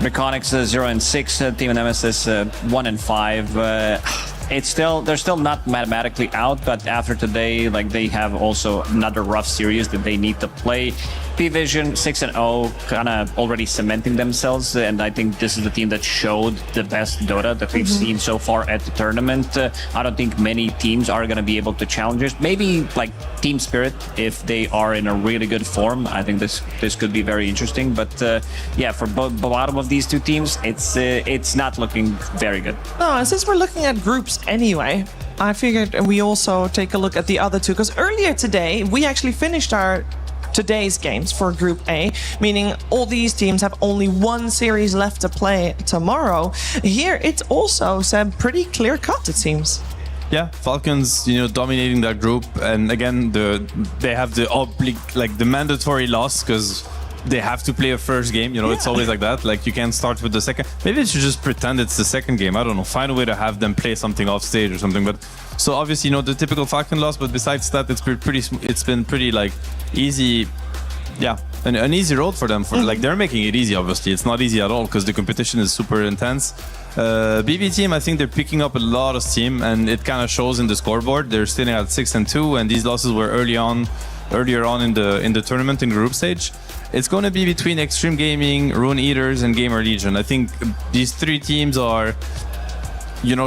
Mechanics 0 and 6, Team Nemesis 1 and 5. They're still not mathematically out, but after today, they have also another rough series that they need to play. P-Vision 6 and 0, kind of already cementing themselves, and I think this is the team that showed the best Dota that we've seen so far at the tournament. I don't think many teams are going to be able to challenge us. Maybe Team Spirit, if they are in a really good form. I think this could be very interesting. But yeah, for the bottom of these two teams, it's not looking very good. No, and since we're looking at groups anyway, I figured we also take a look at the other two, because earlier today we actually finished our today's games for Group A, meaning all these teams have only one series left to play tomorrow. Here it's also said pretty clear cut, it seems. Yeah, Falcons, dominating that group, and again, they have the mandatory loss because they have to play a first game. It's always like that. You can't start with the second. Maybe they should just pretend it's the second game. I don't know. Find a way to have them play something off stage or something. But so obviously, the typical Falcon loss. But besides that, it's been pretty easy. Yeah, an easy road for them. They're making it easy. Obviously, it's not easy at all because the competition is super intense. BB team, I think they're picking up a lot of steam, and it kind of shows in the scoreboard. They're sitting at 6 and 2, and these losses were earlier on in the tournament in group stage. It's going to be between Extreme Gaming, Rune Eaters, and Gamer Legion. I think these three teams are,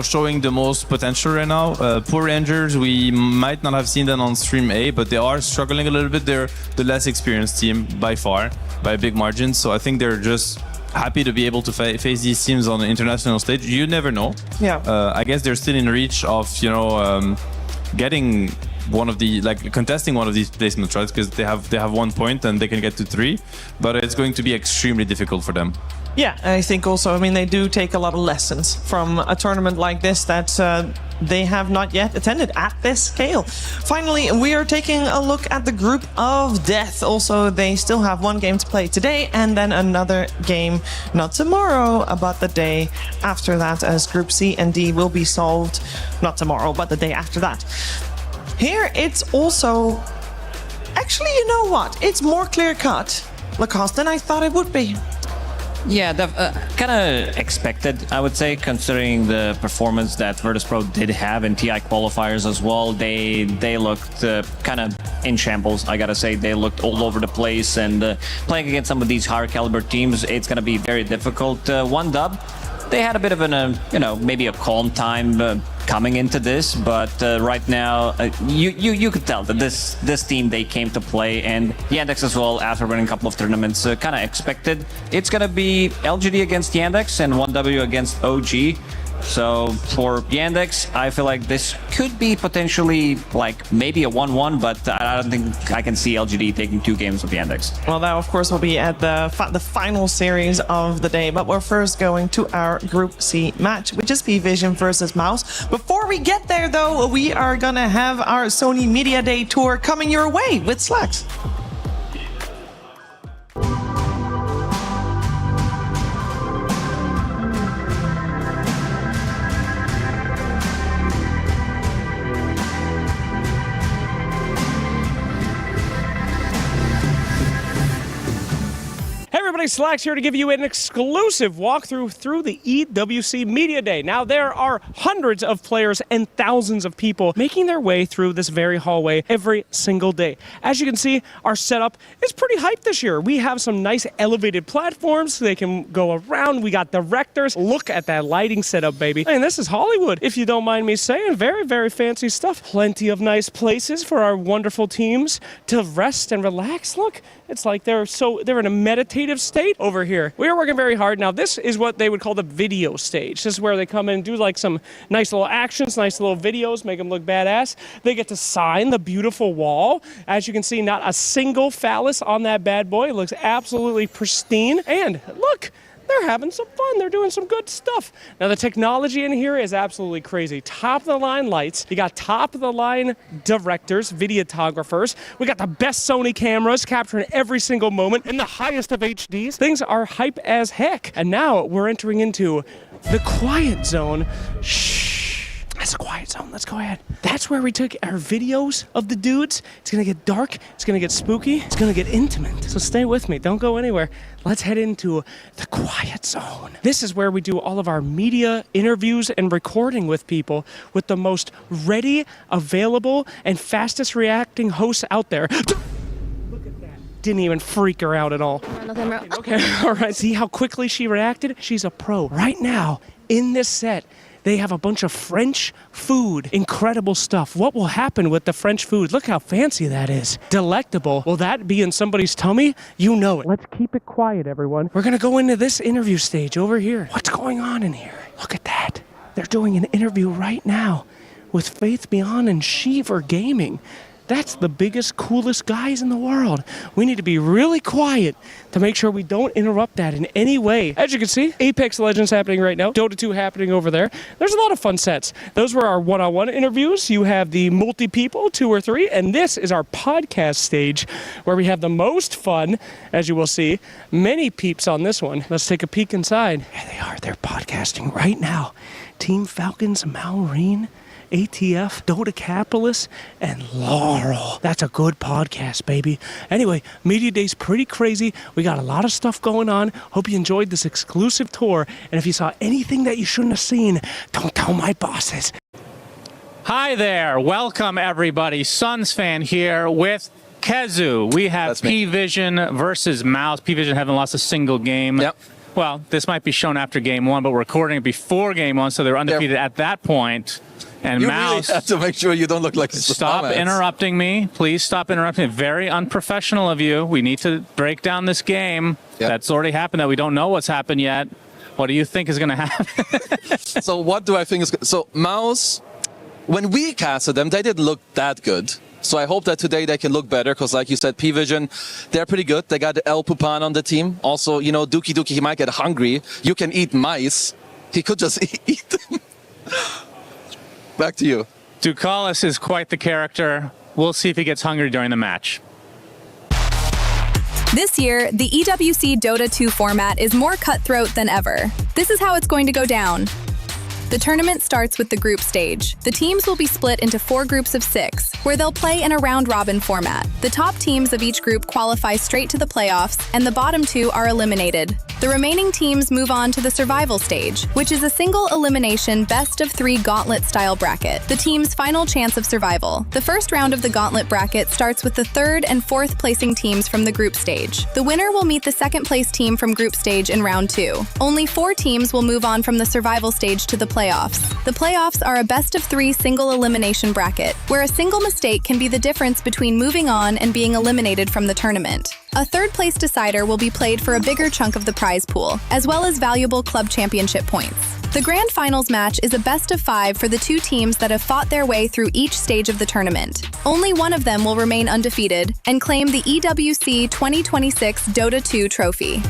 showing the most potential right now. Poor Rangers, we might not have seen them on Stream A, but they are struggling a little bit. They're the less experienced team by far, by a big margin. So I think they're just happy to be able to face these teams on the international stage. You never know. Yeah. I guess they're still in reach of, getting one of the contesting one of these placements, right? Because they have 1 point and they can get to 3, but it's going to be extremely difficult for them. Yeah, I think also, they do take a lot of lessons from a tournament like this that they have not yet attended at this scale. Finally, we are taking a look at the group of death. Also, they still have one game to play today and then another game, not tomorrow, but the day after that, as Group C and D will be solved, not tomorrow, but the day after that. Here, it's also... Actually, you know what? It's more clear-cut, Lacoste, than I thought it would be. Yeah, kind of expected, I would say, considering the performance that Virtus.pro did have in TI qualifiers as well. They looked kind of in shambles, I gotta say. They looked all over the place, and playing against some of these higher caliber teams, it's gonna be very difficult. One dub. They had a bit of maybe a calm time. coming into this, but right now you could tell that this team, they came to play, and Yandex as well, after winning a couple of tournaments, kind of expected it's gonna be LGD against Yandex and 1W against OG. So for Yandex, I feel like this could be potentially like maybe a 1-1, but I don't think I can see LGD taking 2 games with Yandex. Well, that of course will be at the final series of the day, but we're first going to our Group C match, which is P-Vision versus Mouse. Before we get there though, we are gonna have our Sony Media Day tour coming your way with Slacks. Slacks here to give you an exclusive walkthrough through the EWC Media Day. Now, there are hundreds of players and thousands of people making their way through this very hallway every single day. As you can see, our setup is pretty hyped this year. We have some nice elevated platforms so they can go around. We got directors. Look at that lighting setup, baby. And this is Hollywood, if you don't mind me saying. Very, very fancy stuff. Plenty of nice places for our wonderful teams to rest and relax. Look, it's like they're in a meditative state over here. We are working very hard. Now, this is what they would call the video stage. This is where they come in and do like some nice little actions, nice little videos, make them look badass. They get to sign the beautiful wall. As you can see, not a single phallus on that bad boy. It looks absolutely pristine. And look, they're having some fun. They're doing some good stuff. Now, the technology in here is absolutely crazy. Top-of-the-line lights. You got top-of-the-line directors, videographers. We got the best Sony cameras capturing every single moment in the highest of HDs. Things are hype as heck. And now we're entering into the quiet zone. Shh. That's a quiet zone. Let's go ahead. That's where we took our videos of the dudes. It's going to get dark. It's going to get spooky. It's going to get intimate. So stay with me. Don't go anywhere. Let's head into the quiet zone. This is where we do all of our media interviews and recording with people with the most ready, available, and fastest reacting hosts out there. Look at that. Didn't even freak her out at all. Okay, all right. See how quickly she reacted? She's a pro. Right now, in this set, they have a bunch of French food. Incredible stuff. What will happen with the French food? Look how fancy that is. Delectable. Will that be in somebody's tummy? You know it. Let's keep it quiet, everyone. We're going to go into this interview stage over here. What's going on in here? Look at that. They're doing an interview right now with Faith Beyond and Sheever Gaming. That's the biggest, coolest guys in the world. We need to be really quiet to make sure we don't interrupt that in any way. As you can see, Apex Legends happening right now. Dota 2 happening over there. There's a lot of fun sets. Those were our one-on-one interviews. You have the multi-people, 2 or 3, and this is our podcast stage where we have the most fun, as you will see. Many peeps on this one. Let's take a peek inside. There they are. They're podcasting right now. Team Falcons, Maureen, ATF, Dota Capitalist, and Laurel. That's a good podcast, baby. Anyway, Media Day's pretty crazy. We got a lot of stuff going on. Hope you enjoyed this exclusive tour. And if you saw anything that you shouldn't have seen, don't tell my bosses. Hi there. Welcome, everybody. Suns fan here with Kezu. We have P-Vision versus Mouse. P-Vision haven't lost a single game. Yep. Well, this might be shown after game 1, but we're recording it before game 1, so they're undefeated at that point. And you Mouse, really have to make sure you don't look like stop interrupting me. Please stop interrupting me. Very unprofessional of you. We need to break down this game. Yep. That's already happened. That we don't know what's happened yet. What do you think is going to happen? So what do I think is good? So Mouse, when we casted them, they didn't look that good. So I hope that today they can look better because, like you said, P-Vision, they're pretty good. They got El Pupan on the team. Also, you know, Dookie, he might get hungry. You can eat mice. He could just eat them. Back to you. Ducalis is quite the character. We'll see if he gets hungry during the match. This year, the EWC Dota 2 format is more cutthroat than ever. This is how it's going to go down. The tournament starts with the group stage. The teams will be split into 4 groups of 6, where they'll play in a round-robin format. The top teams of each group qualify straight to the playoffs, and the bottom 2 are eliminated. The remaining teams move on to the survival stage, which is a single elimination best-of-3 gauntlet-style bracket, the team's final chance of survival. The first round of the gauntlet bracket starts with the 3rd and 4th placing teams from the group stage. The winner will meet the 2nd place team from group stage in round 2. Only 4 teams will move on from the survival stage to the playoffs. The playoffs are a best-of-3 single elimination bracket, where a single mistake can be the difference between moving on and being eliminated from the tournament. A 3rd place decider will be played for a bigger chunk of the prize pool, as well as valuable club championship points. The grand finals match is a best-of-5 for the 2 teams that have fought their way through each stage of the tournament. Only one of them will remain undefeated and claim the EWC 2026 Dota 2 trophy.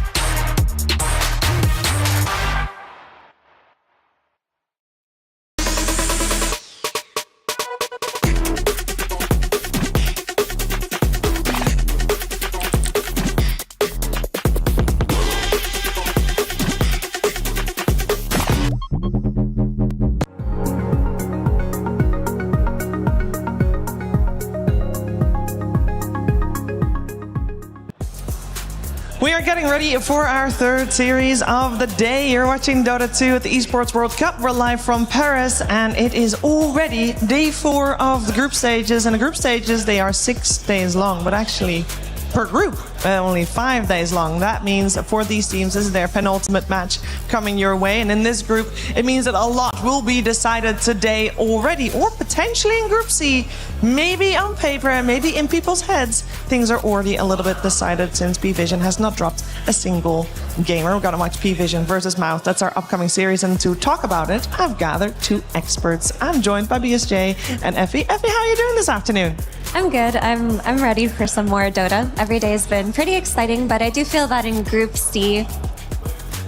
We are getting ready for our 3rd series of the day. You're watching Dota 2 at the Esports World Cup. We're live from Paris, and it is already day 4 of the group stages. And the group stages, they are 6 days long, but actually per group, only 5 days long. That means for these teams, this is their penultimate match coming your way. And in this group, it means that a lot will be decided today already, or potentially in Group C. Maybe on paper, maybe in people's heads, things are already a little bit decided since P-Vision has not dropped a single game. We're gonna watch P-Vision versus Mouse. That's our upcoming series. And to talk about it, I've gathered 2 experts. I'm joined by BSJ and Effie. Effie, how are you doing this afternoon? I'm good. I'm ready for some more Dota. Every day has been pretty exciting, but I do feel that in Group C,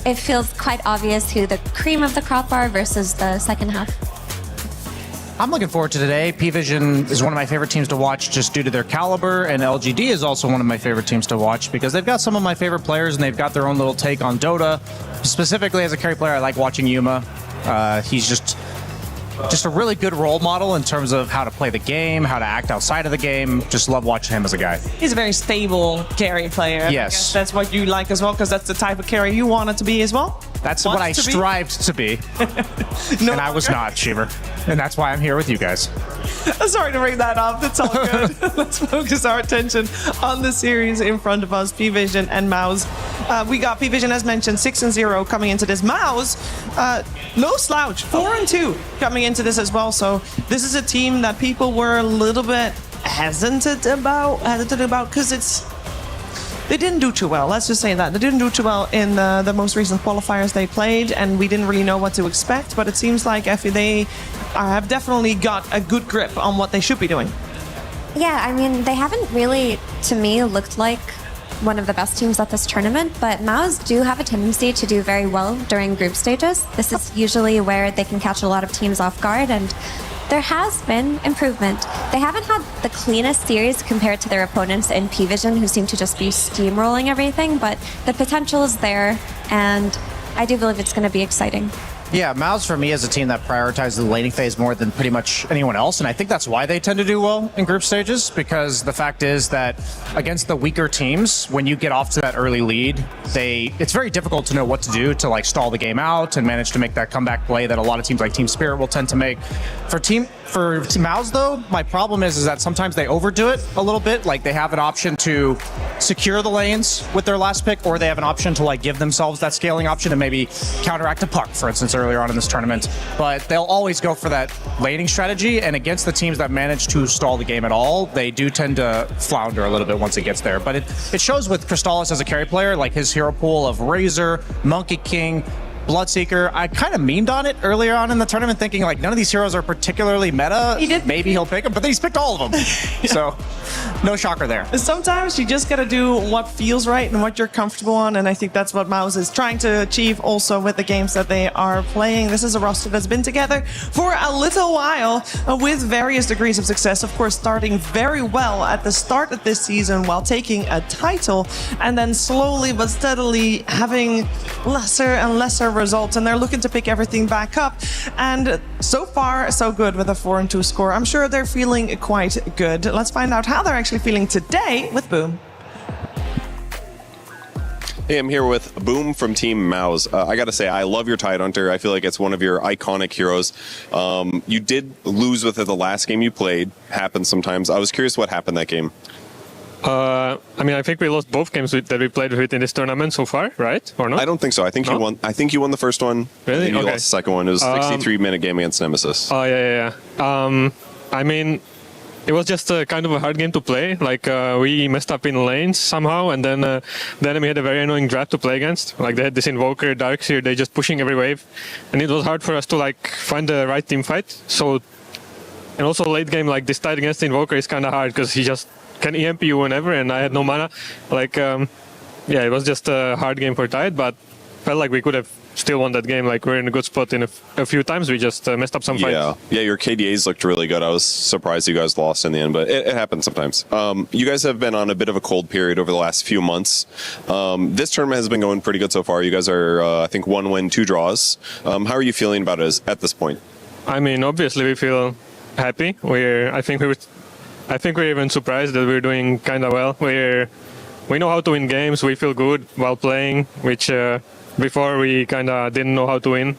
it feels quite obvious who the cream of the crop are versus the second half. I'm looking forward to today. P-Vision is one of my favorite teams to watch just due to their caliber, and LGD is also one of my favorite teams to watch because they've got some of my favorite players and they've got their own little take on Dota. Specifically as a carry player, I like watching Yuma. He's just a really good role model in terms of how to play the game, how to act outside of the game. Just love watching him as a guy. He's a very stable carry player. Yes. I guess that's what you like as well, because that's the type of carry you want it to be as well. That's what I strived to be. And I was not, Shiver. And that's why I'm here with you guys. Sorry to bring that up. That's all good. Let's focus our attention on the series in front of us, P-Vision and Mouse. We got P-Vision, as mentioned, 6-0 coming into this. Mouse, no slouch, 4-2 coming into this as well. So this is a team that people were a little bit hesitant about because they didn't do too well. Let's just say that. They didn't do too well in the most recent qualifiers they played, and we didn't really know what to expect. But it seems like Effie, they have definitely got a good grip on what they should be doing. Yeah, I mean, they haven't really, to me, looked like one of the best teams at this tournament, but Maus do have a tendency to do very well during group stages. This is usually where they can catch a lot of teams off guard, and there has been improvement. They haven't had the cleanest series compared to their opponents in P-Vision, who seem to just be steamrolling everything, but the potential is there, and I do believe it's going to be exciting. Yeah, Maus for me is a team that prioritizes the laning phase more than pretty much anyone else, and I think that's why they tend to do well in group stages, because the fact is that against the weaker teams, when you get off to that early lead, it's very difficult to know what to do to like stall the game out and manage to make that comeback play that a lot of teams like Team Spirit will tend to make. For Maus though, my problem is that sometimes they overdo it a little bit. Like they have an option to secure the lanes with their last pick, or they have an option to like give themselves that scaling option and maybe counteract a puck, for instance, earlier on in this tournament. But they'll always go for that laning strategy, and against the teams that manage to stall the game at all, they do tend to flounder a little bit once it gets there. But it shows with Crystallis as a carry player, like his hero pool of Razor, Monkey King, Bloodseeker. I kind of memed on it earlier on in the tournament, thinking like none of these heroes are particularly meta. Maybe he'll pick them, but then he's picked all of them. Yeah. So no shocker there. Sometimes you just got to do what feels right and what you're comfortable on, and I think that's what Maus is trying to achieve also with the games that they are playing. This is a roster that's been together for a little while with various degrees of success. Of course, starting very well at the start of this season while taking a title, and then slowly but steadily having lesser and lesser results, and they're looking to pick everything back up, and so far so good with a 4-2 score. I'm sure they're feeling quite good. Let's find out how they're actually feeling today with Boom. Hey, I'm here with Boom from Team Mouse. I gotta say, I love your Tide Hunter. I feel like it's one of your iconic heroes. You did lose with it the last game you played. Happens sometimes. I was curious what happened that game. I mean, I think we lost both games that we played with it in this tournament so far, right? Or not? I don't think so. I think you won. I think you won the first one. Really? You Okay. lost the second one. It was a 63-minute game against Nemesis. Oh, yeah. I mean, it was just kind of a hard game to play. Like, we messed up in lanes somehow, and then the enemy had a very annoying draft to play against. Like, they had this Invoker, Darkseer, they just pushing every wave. And it was hard for us to, like, find the right team fight. So, and also late game, like, this Tide against the Invoker is kind of hard, because he just can EMP you whenever, and I had no mana. Like, yeah, it was just a hard game for Tide, but felt like we could have still won that game. Like, we're in a good spot in a few times. We just messed up some fights. Yeah, your KDAs looked really good. I was surprised you guys lost in the end, but it happens sometimes. You guys have been on a bit of a cold period over the last few months. This tournament has been going pretty good so far. You guys are, I think, 1 win, 2 draws. How are you feeling about it at this point? I mean, obviously we feel happy. I think we're even surprised that we're doing kind of well. We know how to win games. We feel good while playing, which before we kind of didn't know how to win.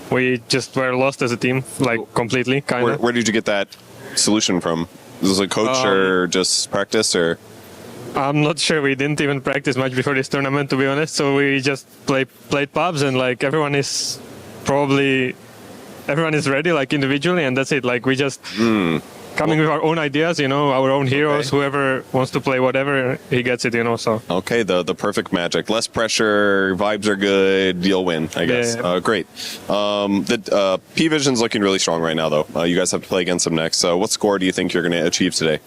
We just were lost as a team, like completely. Kind of. Where did you get that solution from? Was it a coach or just practice or? I'm not sure. We didn't even practice much before this tournament, to be honest. So we just played pubs, and like everyone is ready, like individually, and that's it. Like we just. Coming with our own ideas, our own heroes. Okay. Whoever wants to play whatever, he gets it, so. Okay, the perfect magic. Less pressure, vibes are good, you'll win, I guess. Yeah. Great. The P-Vision's looking really strong right now, though. You guys have to play against them next. What score do you think you're going to achieve today?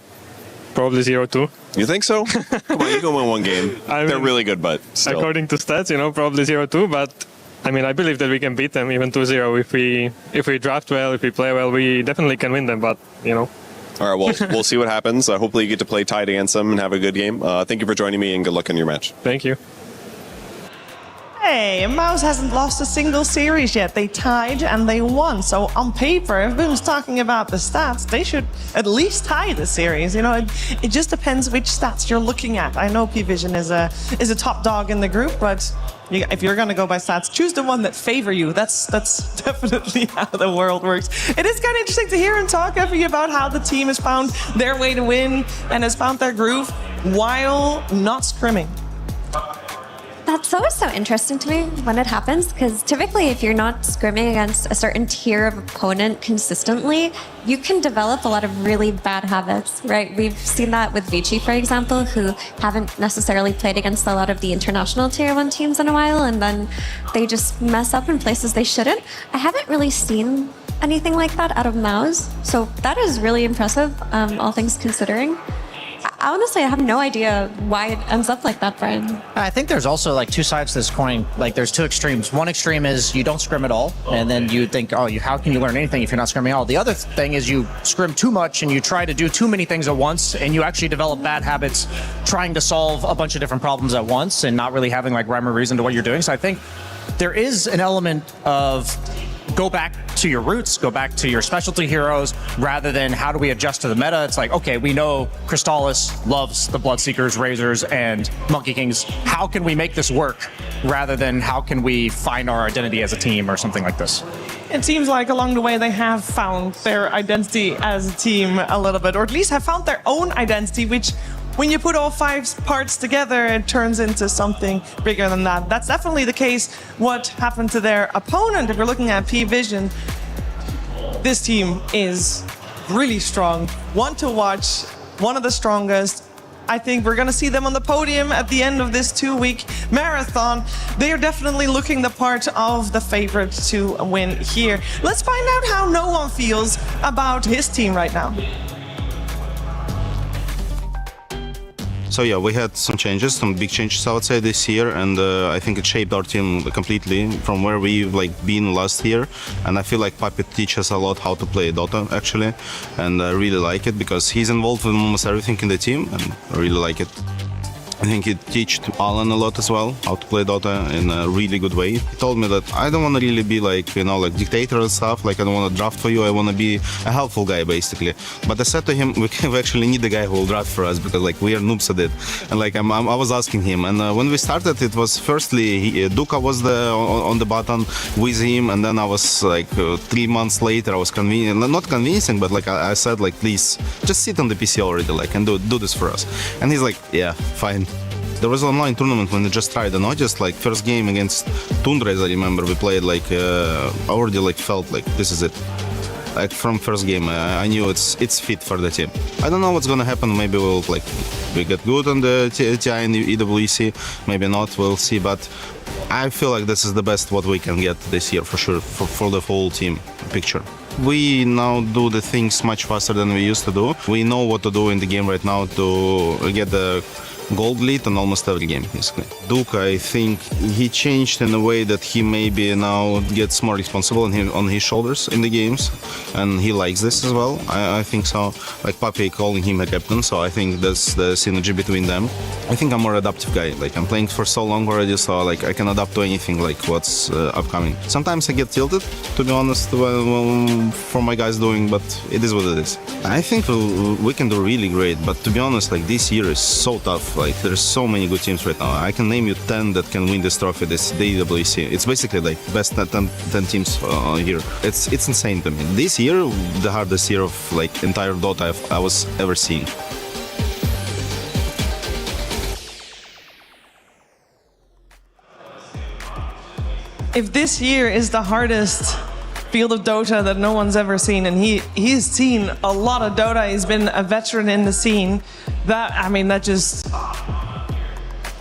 Probably 0-2. You think so? Come on, you can win one game. They're really good, but still. According to stats, probably 0-2, but I mean, I believe that we can beat them even 2-0 if we draft well, if we play well, we definitely can win them. But All right, well, we'll see what happens. Hopefully, you get to play Tide against them and have a good game. Thank you for joining me, and good luck in your match. Thank you. Hey, Mouse hasn't lost a single series yet. They tied and they won. So on paper, everyone's talking about the stats. They should at least tie the series. It just depends which stats you're looking at. I know P-Vision is a top dog in the group, but if you're going to go by stats, choose the one that favor you. That's definitely how the world works. It is kind of interesting to hear him talk about how the team has found their way to win and has found their groove while not scrimming. That's always so interesting to me when it happens, because typically if you're not scrimming against a certain tier of opponent consistently, you can develop a lot of really bad habits, right? We've seen that with Vici, for example, who haven't necessarily played against a lot of the international tier 1 teams in a while, and then they just mess up in places they shouldn't. I haven't really seen anything like that out of Mouse, so that is really impressive, all things considering. Honestly, I have no idea why it ends up like that, Brian. I think there's also like two sides to this coin. Like there's two extremes. One extreme is you don't scrim at all, and then you think, how can you learn anything if you're not scrimming at all? The other thing is you scrim too much and you try to do too many things at once, and you actually develop bad habits trying to solve a bunch of different problems at once and not really having like rhyme or reason to what you're doing. So I think there is an element of go back to your roots, go back to your specialty heroes, rather than how do we adjust to the meta. It's like, okay, we know Crystallis loves the Bloodseekers, Razors, and Monkey Kings. How can we make this work, rather than how can we find our identity as a team or something like this? It seems like along the way they have found their identity as a team a little bit, or at least have found their own identity, which when you put all 5 parts together, it turns into something bigger than that. That's definitely the case what happened to their opponent. If we're looking at P-Vision, this team is really strong. One to watch, one of the strongest. I think we're going to see them on the podium at the end of this 2-week marathon. They are definitely looking the part of the favorite to win here. Let's find out how no one feels about his team right now. So yeah, we had some changes, some big changes, I would say, this year, and I think it shaped our team completely from where we've been last year. And I feel like Puppet teaches a lot how to play Dota, actually, and I really like it because he's involved in almost everything in the team, and I really like it. I think he taught Alan a lot as well, how to play Dota in a really good way. He told me that I don't want to really be like, like dictator and stuff, like I don't want to draft for you, I want to be a helpful guy basically. But I said to him, we actually need a guy who will draft for us because like we are noobs at it. And like I was asking him, and when we started, it was firstly DOTA was on the button with him, and then I was like 3 months later, I was not convincing, but like I said, like please just sit on the PC already, like and do this for us. And he's like, yeah, fine. There was an online tournament when we just tried, and I just like first game against Tundra, as I remember, we played like I already like felt like this is it. Like from first game, I knew it's fit for the team. I don't know what's gonna happen. Maybe we get good on the TI and the EWC. Maybe not. We'll see. But I feel like this is the best what we can get this year for sure for the whole team picture. We now do the things much faster than we used to do. We know what to do in the game right now to get the gold lead on almost every game, basically. Duke, I think he changed in a way that he maybe now gets more responsible on his shoulders in the games, and he likes this as well. I think so. Like Papi calling him a captain, so I think that's the synergy between them. I think I'm a more adaptive guy. Like I'm playing for so long already, so like I can adapt to anything like what's upcoming. Sometimes I get tilted, to be honest, for my guys doing, but it is what it is. I think we can do really great, but to be honest, like this year is so tough. Like there's so many good teams right now. I can name you 10 that can win this trophy, the EWC. It's basically like best 10 teams here. It's insane to me. This year, the hardest year of like entire Dota I was ever seeing. If this year is the hardest field of Dota that no one's ever seen, and he's seen a lot of Dota, he's been a veteran in the scene, that just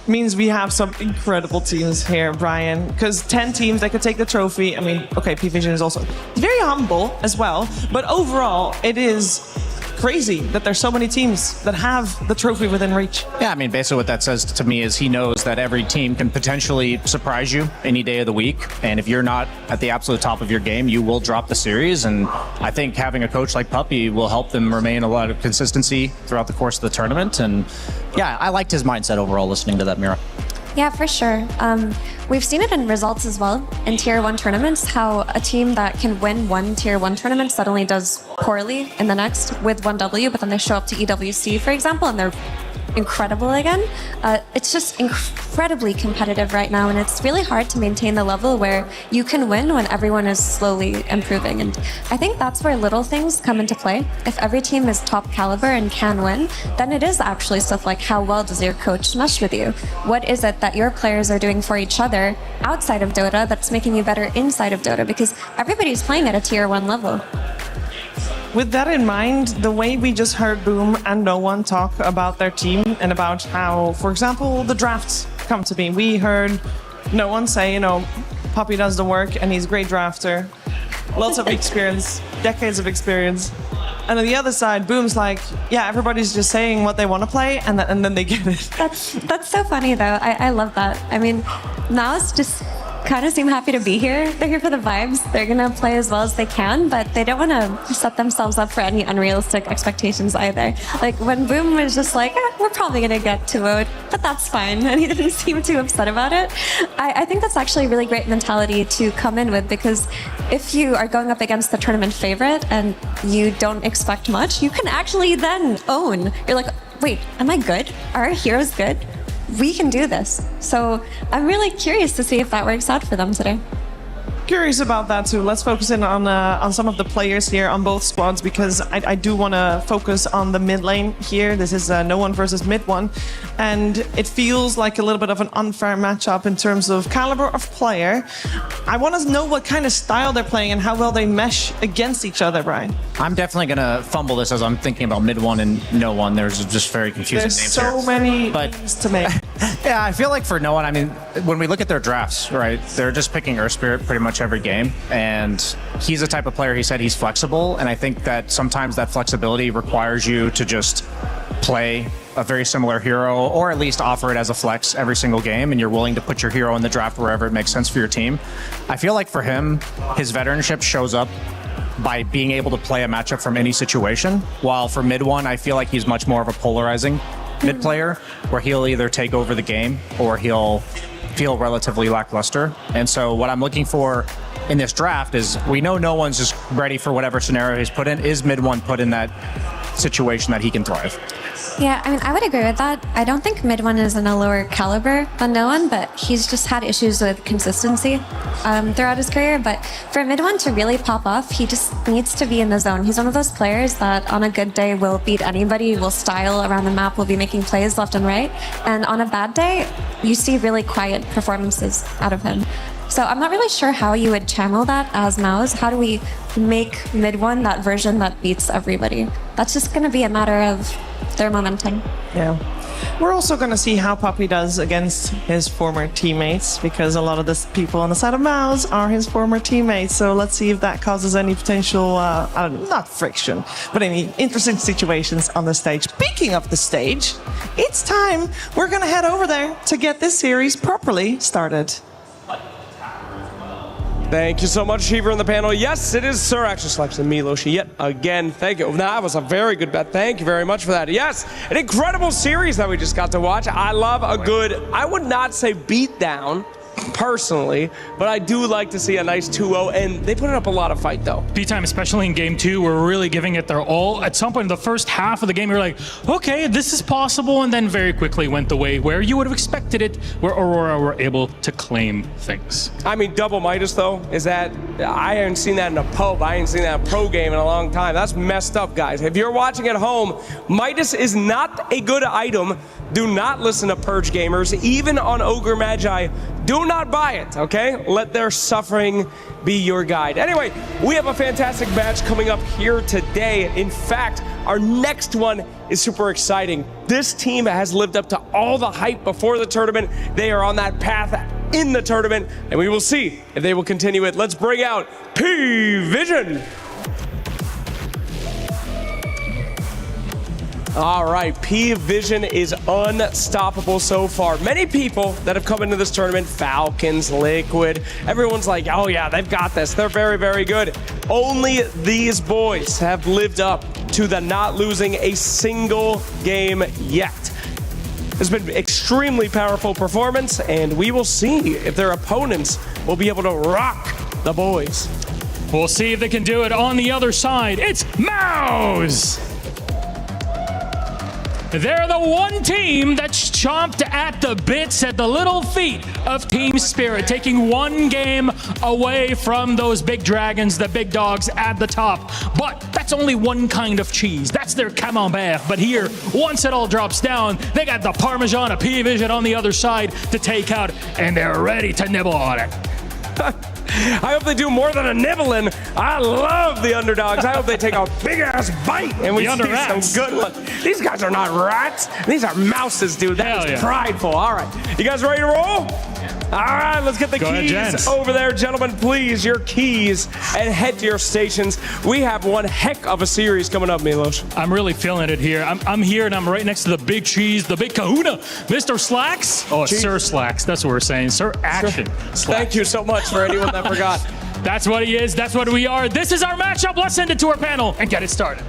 means we have some incredible teams here, Brian, because 10 teams that could take the trophy. I mean, okay, P-Vision is also very humble as well, but overall it is crazy that there's so many teams that have the trophy within reach. Yeah, I mean, basically what that says to me is he knows that every team can potentially surprise you any day of the week. And if you're not at the absolute top of your game, you will drop the series. And I think having a coach like Puppy will help them remain a lot of consistency throughout the course of the tournament. And yeah, I liked his mindset overall listening to that, Mira. Yeah, for sure. We've seen it in results as well in Tier 1 tournaments, how a team that can win one Tier 1 tournament suddenly does poorly in the next with 1W, but then they show up to EWC, for example, and they're incredible again. It's just incredibly competitive right now, and it's really hard to maintain the level where you can win when everyone is slowly improving. And I think that's where little things come into play. If every team is top caliber and can win, then it is actually stuff like how well does your coach mesh with you? What is it that your players are doing for each other outside of Dota that's making you better inside of Dota? Because everybody's playing at a Tier 1 level. With that in mind, the way we just heard Boom and No One talk about their team and about how, for example, the drafts come to be. We heard No One say, Poppy does the work and he's a great drafter. Lots of experience, decades of experience. And on the other side, Boom's like, yeah, everybody's just saying what they want to play and then they get it. That's so funny, though. I love that. I mean, Mouse just kind of seem happy to be here. They're here for the vibes. They're going to play as well as they can, but they don't want to set themselves up for any unrealistic expectations either. Like when Boom was just like, we're probably going to get to vote, but that's fine. And he didn't seem too upset about it. I think that's actually a really great mentality to come in with, because if you are going up against the tournament favorite and you don't expect much, you can actually then own. You're like, wait, am I good? Are our heroes good? We can do this. So I'm really curious to see if that works out for them today. Curious about that too. Let's focus in on some of the players here on both squads, because I do want to focus on the mid lane here. This is No One versus Mid One, and it feels like a little bit of an unfair matchup in terms of caliber of player. I want to know what kind of style they're playing and how well they mesh against each other, Brian. I'm definitely going to fumble this as I'm thinking about Mid One and No One. There's just very confusing names so here. many names to make. Yeah, I feel like for No One, I mean, when we look at their drafts, right, they're just picking Earth Spirit pretty much every game. And he's the type of player, he said he's flexible. And I think that sometimes that flexibility requires you to just play a very similar hero, or at least offer it as a flex every single game, and you're willing to put your hero in the draft wherever it makes sense for your team. I feel like for him, his veteranship shows up by being able to play a matchup from any situation, while for Mid One, I feel like he's much more of a polarizing mid player, where he'll either take over the game or he'll feel relatively lackluster. And so what I'm looking for in this draft is, we know no one's just ready for whatever scenario he's put in. Is mid one put in that situation that he can thrive? Yeah, I mean, I would agree with that. I don't think mid one is in a lower caliber than no one, but he's just had issues with consistency throughout his career. But for mid one to really pop off, he just needs to be in the zone. He's one of those players that on a good day will beat anybody, will style around the map, will be making plays left and right. And on a bad day, you see really quiet performances out of him. So I'm not really sure how you would channel that as Mouse. How do we make mid one that version that beats everybody? That's just going to be a matter of their momentum. Yeah. We're also going to see how Puppy does against his former teammates, because a lot of the people on the side of Mouse are his former teammates. So let's see if that causes any potential, not friction, but any interesting situations on the stage. Speaking of the stage, it's time. We're going to head over there to get this series properly started. Thank you so much, Shiver, in the panel. Yes, it is Sir Action Selection Miloshi yet again. Thank you. That was a very good bet. Thank you very much for that. Yes, an incredible series that we just got to watch. I love a good, I would not say beat down, personally, but I do like to see a nice 2-0, and they put up a lot of fight, though. P-Time, especially in Game 2, were really giving it their all. At some point in the first half of the game, you were like, okay, this is possible, and then very quickly went the way where you would have expected it, where Aurora were able to claim things. I mean, double Midas, though, is that, I haven't seen that in a pub. I haven't seen that in a pro game in a long time. That's messed up, guys. If you're watching at home, Midas is not a good item. Do not listen to Purge gamers, even on Ogre Magi. Do not buy it, okay? Let their suffering be your guide. Anyway, we have a fantastic match coming up here today. In fact, our next one is super exciting. This team has lived up to all the hype before the tournament. They are on that path in the tournament, and we will see if they will continue it. Let's bring out P-Vision. All right, P-Vision is unstoppable so far. Many people that have come into this tournament, Falcons, Liquid, everyone's like, oh yeah, they've got this. They're very, very good. Only these boys have lived up to the not losing a single game yet. It's been extremely powerful performance, and we will see if their opponents will be able to rock the boys. We'll see if they can do it on the other side. It's Mouse! They're the one team that's chomped at the bits, at the little feet of Team Spirit, taking one game away from those big dragons, the big dogs at the top. But that's only one kind of cheese. That's their camembert. But here, once it all drops down, they got the Parmesan of P-Vision on the other side to take out, and they're ready to nibble on it. I hope they do more than a nibbling. I love the underdogs. I hope they take a big-ass bite and we see some good ones. These guys are not rats. These are mouses, dude. That is prideful. All right. You guys ready to roll? All right, let's get the keys over there. Gentlemen, please, your keys, and head to your stations. We have one heck of a series coming up, Milos. I'm really feeling it here. I'm here, and I'm right next to the big cheese, the big kahuna, Mr. Slacks. Oh, Sir Slacks. That's what we're saying. Sir Action Slacks. Thank you so much for anyone that forgot. That's what he is. That's what we are. This is our matchup. Let's send it to our panel and get it started.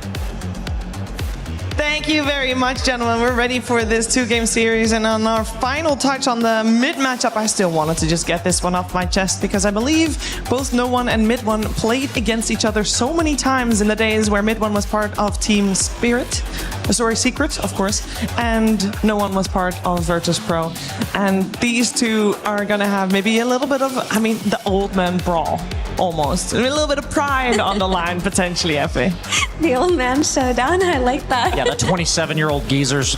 Thank you very much, gentlemen. We're ready for this two-game series, and on our final touch on the mid matchup, I still wanted to just get this one off my chest because I believe both No One and Mid One played against each other so many times in the days where Mid One was part of Team Spirit, Secret, of course, and No One was part of Virtus Pro. And these two are gonna have maybe a little bit of, the old man brawl, almost. A little bit of pride on the line, potentially, Effie. The old man showdown, I like that. Yeah, the 27-year-old geezers.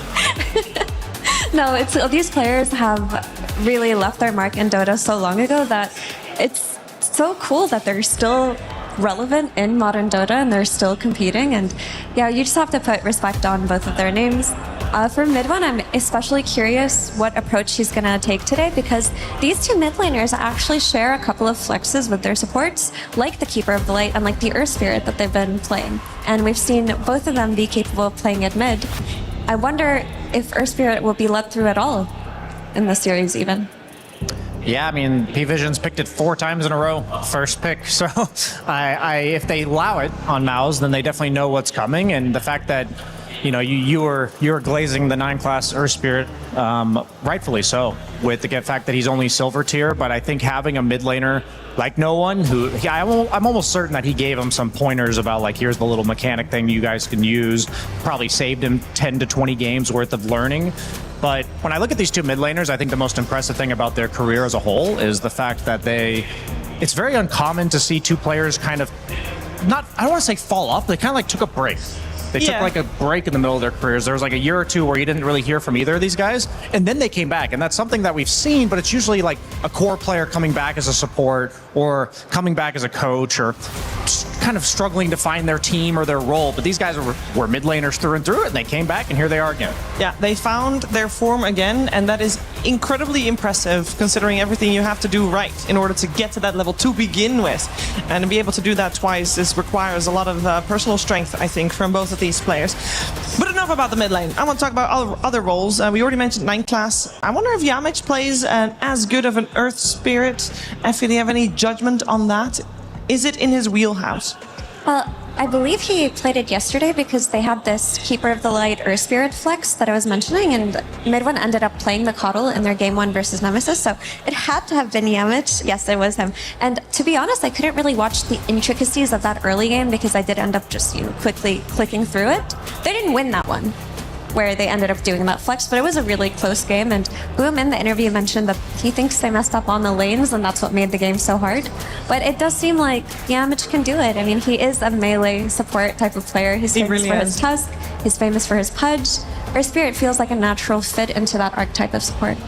No, it's these players have really left their mark in Dota so long ago that it's so cool that they're still relevant in modern Dota and they're still competing. And yeah, you just have to put respect on both of their names. For mid one, I'm especially curious what approach he's going to take today because these two mid laners actually share a couple of flexes with their supports, like the Keeper of the Light and like the Earth Spirit that they've been playing. And we've seen both of them be capable of playing at mid. I wonder if Earth Spirit will be let through at all in the series even. Yeah, P-Vision's picked it 4 times in a row, first pick. So if they allow it on Mouse, then they definitely know what's coming. And the fact that you were glazing the 9 class Earth Spirit, rightfully so, with the fact that he's only silver tier. But I think having a mid laner like No One, I'm almost certain that he gave him some pointers about like, here's the little mechanic thing you guys can use. Probably saved him 10 to 20 games worth of learning. But when I look at these two mid laners, I think the most impressive thing about their career as a whole is the fact that it's very uncommon to see two players kind of, I don't want to say fall off, but they kind of like took a break. They took like a break in the middle of their careers. There was like a year or two where you didn't really hear from either of these guys, and then they came back. And that's something that we've seen, but it's usually like a core player coming back as a support or coming back as a coach or kind of struggling to find their team or their role. But these guys were mid laners through and through, and they came back, and here they are again. Yeah, they found their form again, and that is incredibly impressive considering everything you have to do right in order to get to that level to begin with. And to be able to do that twice, this requires a lot of personal strength, I think, from both of these players. But enough about the mid lane. I want to talk about other roles. We already mentioned 9 class. I wonder if Yamich plays as good of an Earth Spirit. Effie, do you have any judgment on that? Is it in his wheelhouse? Well, I believe he played it yesterday because they had this Keeper of the Light Earth Spirit flex that I was mentioning, and Mid1 ended up playing the Coddle in their game 1 versus Nemesis, so it had to have been Yamich. Yes, it was him. And to be honest, I couldn't really watch the intricacies of that early game because I did end up just quickly clicking through it. They didn't win that one, where they ended up doing that flex, but it was a really close game. And Boom in the interview mentioned that he thinks they messed up on the lanes, and that's what made the game so hard. But it does seem like Yamich can do it. I mean, he is a melee support type of player. He's famous for his Tusk, he's famous for his Pudge. Earth Spirit feels like a natural fit into that archetype of support.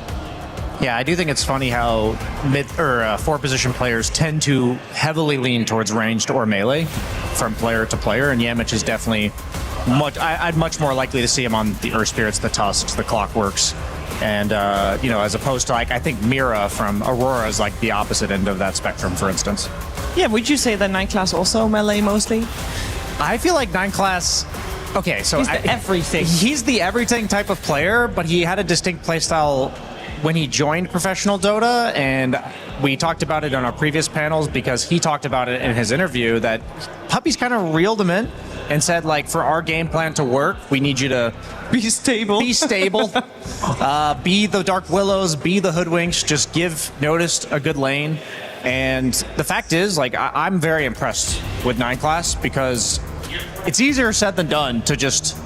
Yeah, I do think it's funny how mid or 4-position players tend to heavily lean towards ranged or melee from player to player, and Yamich is definitely I'd much more likely to see him on the Earth Spirits, the Tusks, the Clockworks, and as opposed to like I think Mira from Aurora is like the opposite end of that spectrum, for instance. Yeah, would you say that 9 class also melee mostly? I feel like 9 class. Okay, so he's the everything. He's the everything type of player, but he had a distinct playstyle when he joined professional Dota, and we talked about it on our previous panels because he talked about it in his interview that Puppies kind of reeled him in and said, like, for our game plan to work, we need you to be stable. Be the Dark Willows, be the Hoodwinks, just give Noticed a good lane. And the fact is, like, I'm very impressed with 9 class because it's easier said than done to just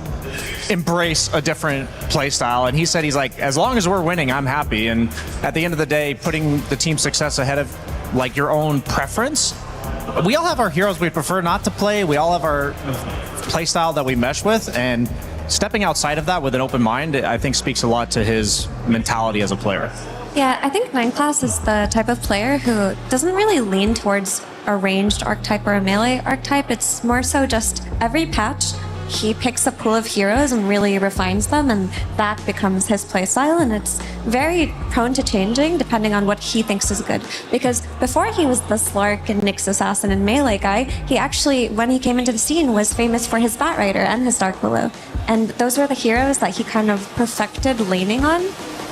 embrace a different play style. And he said, he's like, as long as we're winning, I'm happy. And at the end of the day, putting the team's success ahead of like your own preference. We all have our heroes we prefer not to play. We all have our play style that we mesh with, and stepping outside of that with an open mind, I think speaks a lot to his mentality as a player. Yeah, I think 9 class is the type of player who doesn't really lean towards a ranged archetype or a melee archetype. It's more so just every patch he picks a pool of heroes and really refines them, and that becomes his playstyle, and it's very prone to changing depending on what he thinks is good. Because before he was the Slark and Nyx Assassin and melee guy, he actually, when he came into the scene, was famous for his Bat Rider and his Dark Willow. And those were the heroes that he kind of perfected laning on.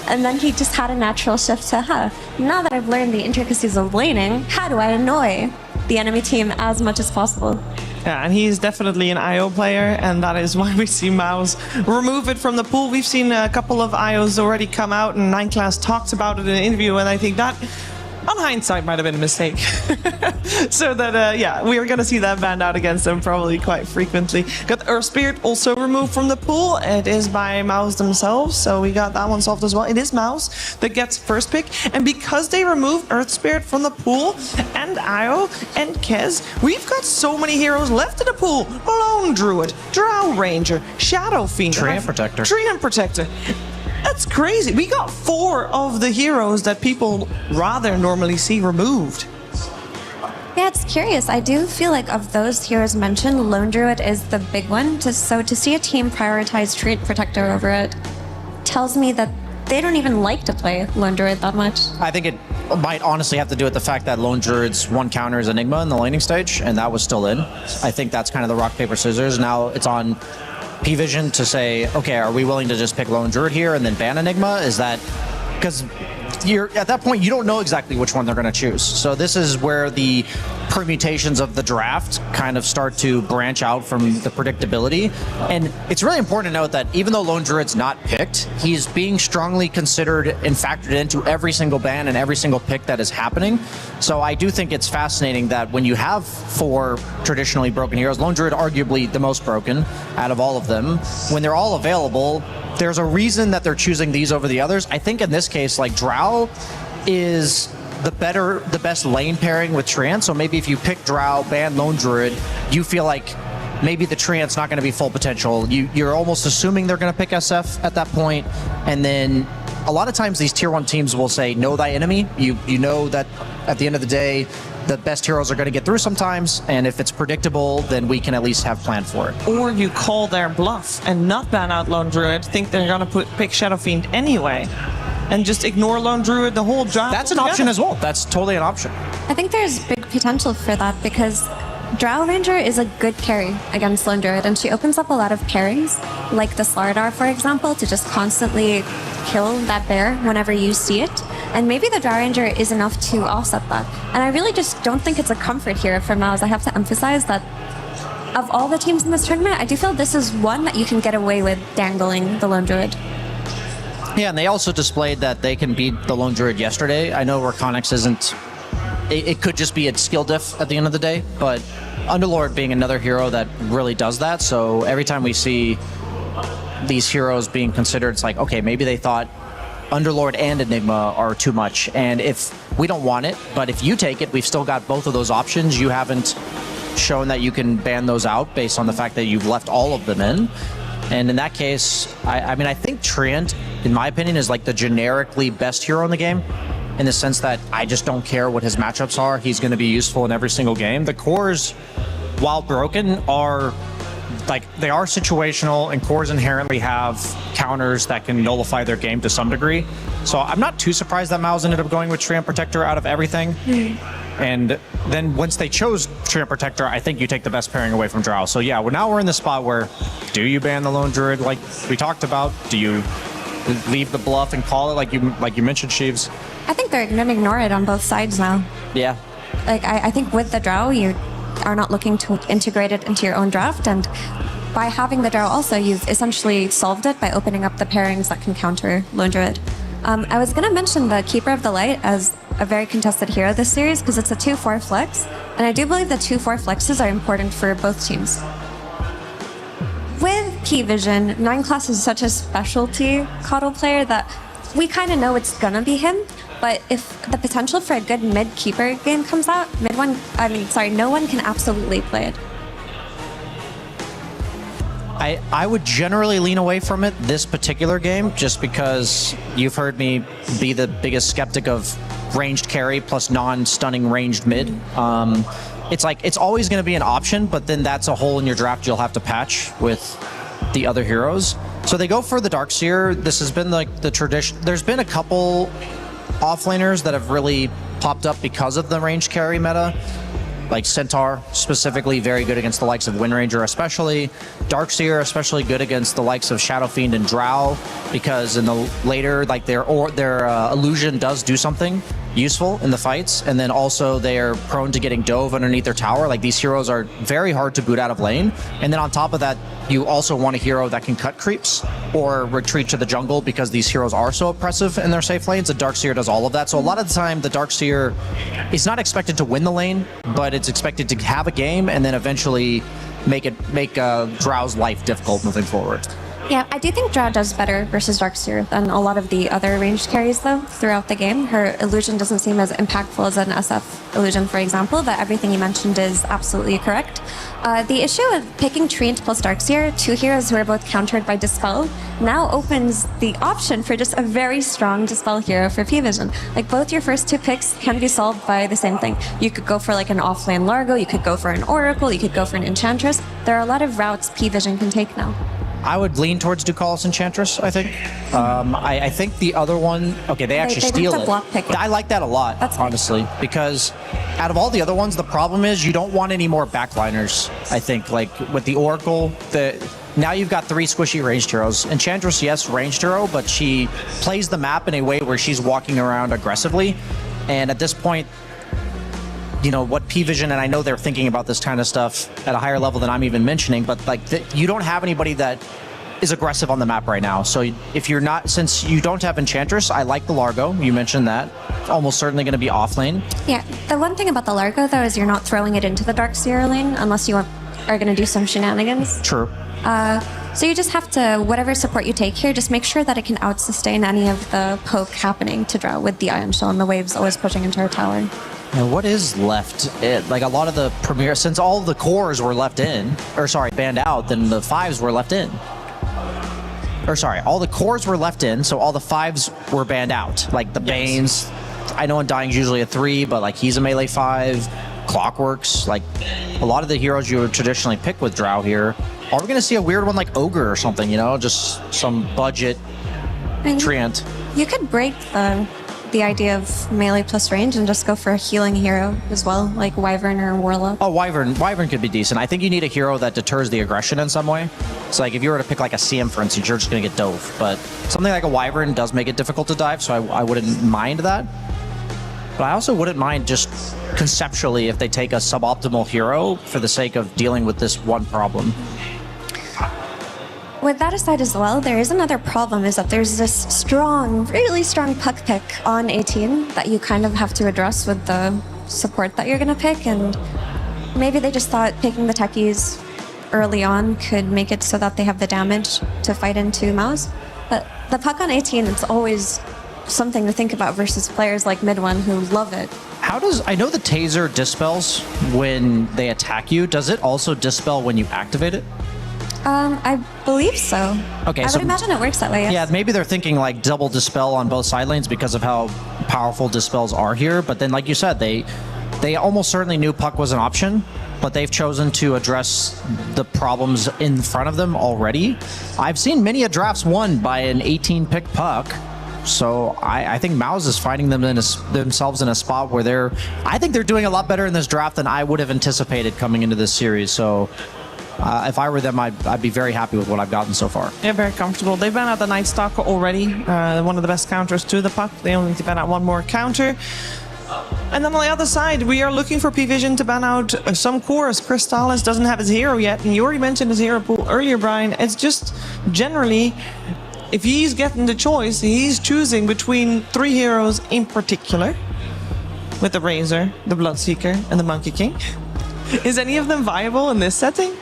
And then he just had a natural shift to, now that I've learned the intricacies of laning, how do I annoy the enemy team as much as possible? Yeah, and he's definitely an IO player, and that is why we see Mouse remove it from the pool. We've seen a couple of IOs already come out, and 9 class talked about it in an interview, and I think that, on hindsight, might have been a mistake. So that, we are going to see that banned out against them probably quite frequently. Got Earth Spirit also removed from the pool. It is by Mouse themselves, so we got that one solved as well. It is Mouse that gets first pick, and because they remove Earth Spirit from the pool, and Io and Kez, we've got so many heroes left in the pool. Lone Druid, Drow Ranger, Shadow Fiend, Treant Protector. Treant Protector. That's crazy. We got 4 of the heroes that people rather normally see removed. Yeah, it's curious. I do feel like of those heroes mentioned, Lone Druid is the big one. So to see a team prioritize Treant Protector over it tells me that they don't even like to play Lone Druid that much. I think it might honestly have to do with the fact that Lone Druid's one counter is Enigma in the laning stage, and that was still in. I think that's kind of the rock, paper, scissors. Now it's on P-Vision to say, okay, are we willing to just pick Lone Druid here and then ban Enigma? Is that because you're at that point you don't know exactly which one they're going to choose. So this is where the permutations of the draft kind of start to branch out from the predictability. And it's really important to note that even though Lone Druid's not picked, he's being strongly considered and factored into every single ban and every single pick that is happening. So I do think it's fascinating that when you have 4 traditionally broken heroes, Lone Druid arguably the most broken out of all of them, when they're all available, there's a reason that they're choosing these over the others. I think in this case, like, Drow is the best lane pairing with Treant. So maybe if you pick Drow, ban Lone Druid, you feel like maybe the Treant's not going to be full potential. You're almost assuming they're going to pick SF at that point. And then a lot of times these tier 1 teams will say, know thy enemy. You know that at the end of the day, the best heroes are going to get through sometimes. And if it's predictable, then we can at least have planned for it. Or you call their bluff and not ban out Lone Druid, think they're going to pick Shadow Fiend anyway, and just ignore Lone Druid the whole draft. That's an option as well. That's totally an option. I think there's big potential for that because Drow Ranger is a good carry against Lone Druid, and she opens up a lot of pairings, like the Slardar, for example, to just constantly kill that bear whenever you see it. And maybe the Drow Ranger is enough to offset that. And I really just don't think it's a comfort here for Mouse. I have to emphasize that of all the teams in this tournament, I do feel this is one that you can get away with dangling the Lone Druid. Yeah, and they also displayed that they can beat the Lone Druid yesterday. I know Rakonix isn't... It could just be a skill diff at the end of the day, but Underlord being another hero that really does that. So every time we see these heroes being considered, it's like, okay, maybe they thought Underlord and Enigma are too much. And if we don't want it, but if you take it, we've still got both of those options. You haven't shown that you can ban those out based on the fact that you've left all of them in. And in that case, I mean, I think Treant, in my opinion, is like the generically best hero in the game, in the sense that I just don't care what his matchups are. He's going to be useful in every single game. The cores, while broken, are like, they are situational, and cores inherently have counters that can nullify their game to some degree. So I'm not too surprised that Mouse ended up going with Treant Protector out of everything. And then once they chose Treant Protector, I think you take the best pairing away from Drow. So yeah, now we're in the spot where, do you ban the Lone Druid like we talked about? Do you leave the bluff and call it like you mentioned, Sheaves? I think they're going to ignore it on both sides now. Yeah. Like, I think with the Drow, you are not looking to integrate it into your own draft, and by having the Drow also, you've essentially solved it by opening up the pairings that can counter Lone Druid. I was going to mention the Keeper of the Light as a very contested hero this series because it's a 2-4 flex, and I do believe the 2-4 flexes are important for both teams. With P-Vision, 9 Class is such a specialty Coddle player that we kind of know it's gonna be him, but if the potential for a good mid-keeper game comes out, no one can absolutely play it. I would generally lean away from it this particular game, just because you've heard me be the biggest skeptic of ranged carry plus non-stunning ranged mid. It's like, it's always going to be an option, but then that's a hole in your draft you'll have to patch with the other heroes. So they go for the Darkseer. This has been like the tradition. There's been a couple offlaners that have really popped up because of the ranged carry meta. Like Centaur, specifically very good against the likes of Windranger especially. Darkseer, especially good against the likes of Shadow Fiend and Drow, because in the later, like their illusion does do something useful in the fights, and then also they're prone to getting dove underneath their tower. Like, these heroes are very hard to boot out of lane, and then on top of that, you also want a hero that can cut creeps or retreat to the jungle, because these heroes are so oppressive in their safe lanes. The Darkseer does all of that. So a lot of the time, the Darkseer is not expected to win the lane, but it's expected to have a game and then eventually make Drow's life difficult moving forward. Yeah, I do think Drow does better versus Darkseer than a lot of the other ranged carries, though, throughout the game. Her illusion doesn't seem as impactful as an SF illusion, for example, but everything you mentioned is absolutely correct. The issue of picking Treant plus Darkseer, 2 heroes who are both countered by Dispel, now opens the option for just a very strong Dispel hero for P-Vision. Like, both your first 2 picks can be solved by the same thing. You could go for like an offlane Largo, you could go for an Oracle, you could go for an Enchantress. There are a lot of routes P-Vision can take now. I would lean towards Ducalis Enchantress, I think. I think the other one, okay, they actually steal it. Block pick it. I like that a lot, honestly, because out of all the other ones, the problem is you don't want any more backliners, I think. Like, with the Oracle, now you've got 3 squishy ranged heroes. Enchantress, yes, ranged hero, but she plays the map in a way where she's walking around aggressively. And at this point, what P-Vision, and I know they're thinking about this kind of stuff at a higher level than I'm even mentioning, but like you don't have anybody that is aggressive on the map right now. So if you're not, since you don't have Enchantress, I like the Largo. You mentioned that. Almost certainly going to be off lane. Yeah, the one thing about the Largo, though, is you're not throwing it into the Darkseer lane unless you are going to do some shenanigans. True. So you just have to, whatever support you take here, just make sure that it can out-sustain any of the poke happening to Drow with the Ion Shell and the waves always pushing into her tower. Now, what is left? Like a lot of the Premier, since all the cores were left in, or sorry, banned out, then the 5s were left in. Or sorry, all the cores were left in, so all the 5s were banned out. Like the Banes, I know Undying's usually a 3, but like he's a melee 5. Clockworks, like a lot of the heroes you would traditionally pick with Drow here. Are we going to see a weird one like Ogre or something, just some budget treant? You could break the idea of melee plus range and just go for a healing hero as well, like Wyvern or Warlock. Oh, Wyvern could be decent. I think you need a hero that deters the aggression in some way. So like if you were to pick like a CM, for instance, you're just going to get dove. But something like a Wyvern does make it difficult to dive, so I wouldn't mind that. But I also wouldn't mind just conceptually if they take a suboptimal hero for the sake of dealing with this one problem. With that aside as well, there is another problem, is that there's this strong, really strong puck pick on 18 that you kind of have to address with the support that you're going to pick, and maybe they just thought picking the techies early on could make it so that they have the damage to fight into Mouse. But the puck on 18, it's always something to think about versus players like Mid1 who love it. I know the taser dispels when they attack you. Does it also dispel when you activate it? I believe so. Okay, I would imagine it works that way, yes. Yeah, maybe they're thinking like double dispel on both side lanes because of how powerful dispels are here. But then, like you said, they almost certainly knew puck was an option, but they've chosen to address the problems in front of them already. I've seen many a drafts won by an 18-pick puck. So I think Mouse is finding themselves in a spot where I think they're doing a lot better in this draft than I would have anticipated coming into this series. So if I were them, I'd be very happy with what I've gotten so far. Yeah, very comfortable. They've banned out the Night Stalker already, one of the best counters to the puck. They only need to ban out one more counter. And then on the other side, we are looking for P-Vision to ban out some cores. Crystallis doesn't have his hero yet, and you already mentioned his hero pool earlier, Brian. It's just generally, if he's getting the choice, he's choosing between 3 heroes in particular, with the Razor, the Bloodseeker, and the Monkey King. Is any of them viable in this setting?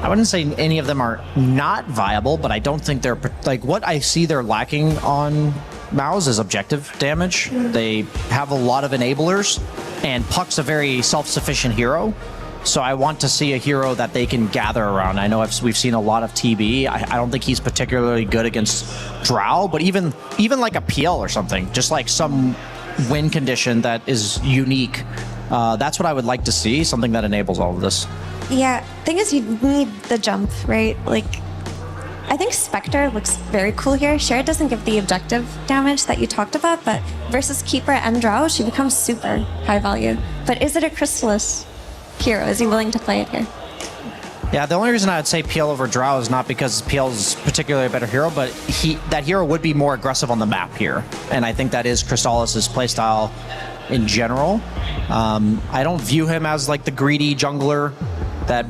I wouldn't say any of them are not viable, but I don't think they're like what I see they're lacking on Mouse is objective damage. They have a lot of enablers, and Puck's a very self-sufficient hero. So I want to see a hero that they can gather around. I know we've seen a lot of TB. I don't think he's particularly good against Drow, but even like a PL or something, just like some win condition that is unique. That's what I would like to see, something that enables all of this. Yeah, thing is you need the jump, right? Like, I think Spectre looks very cool here. Sure, it doesn't give the objective damage that you talked about, but versus Keeper and Drow, she becomes super high value. But is it a Crystallis hero? Is he willing to play it here? Yeah, the only reason I would say PL over Drow is not because PL's particularly a better hero, but that hero would be more aggressive on the map here. And I think that is Crystallis' playstyle in general. I don't view him as like the greedy jungler that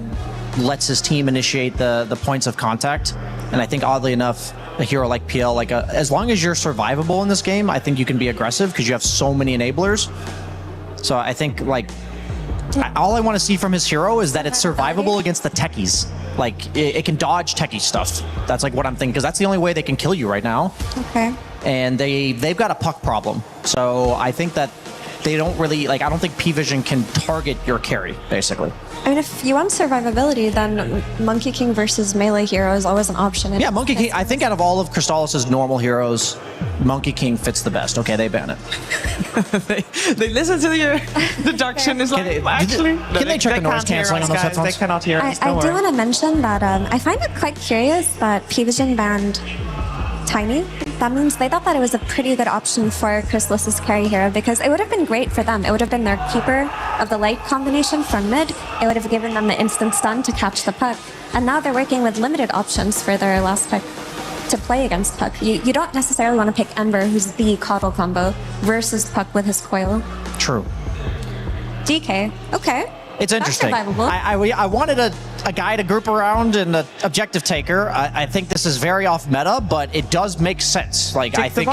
lets his team initiate the points of contact. And I think oddly enough, a hero like PL, as long as you're survivable in this game, I think you can be aggressive because you have so many enablers. So I think all I want to see from his hero is that it's survivable against the techies. Like it can dodge techie stuff. That's like what I'm thinking, because that's the only way they can kill you right now. Okay. And they've got a puck problem. So I think that they don't really I don't think P-Vision can target your carry, basically. I mean, if you want survivability, then Monkey King versus melee hero is always an option. Yeah, Monkey King, I think out of all of Crystallis' normal heroes, Monkey King fits the best. Okay, they ban it. they listen to the deduction. Is like, actually, can they check the noise canceling on those headphones? They cannot hear us. I do want to mention that I find it quite curious that P-Vision banned Tiny. That means they thought that it was a pretty good option for Crystallis' carry hero, because it would have been great for them. It would have been their Keeper of the Light combination from mid. It would have given them the instant stun to catch the puck. And now they're working with limited options for their last pick to play against Puck. You don't necessarily want to pick Ember, who's the Coddle combo, versus Puck with his coil. True. DK. Okay. It's interesting. That's survivable. I wanted a guy to group around and an objective taker. I think this is very off meta, but it does make sense. Like I think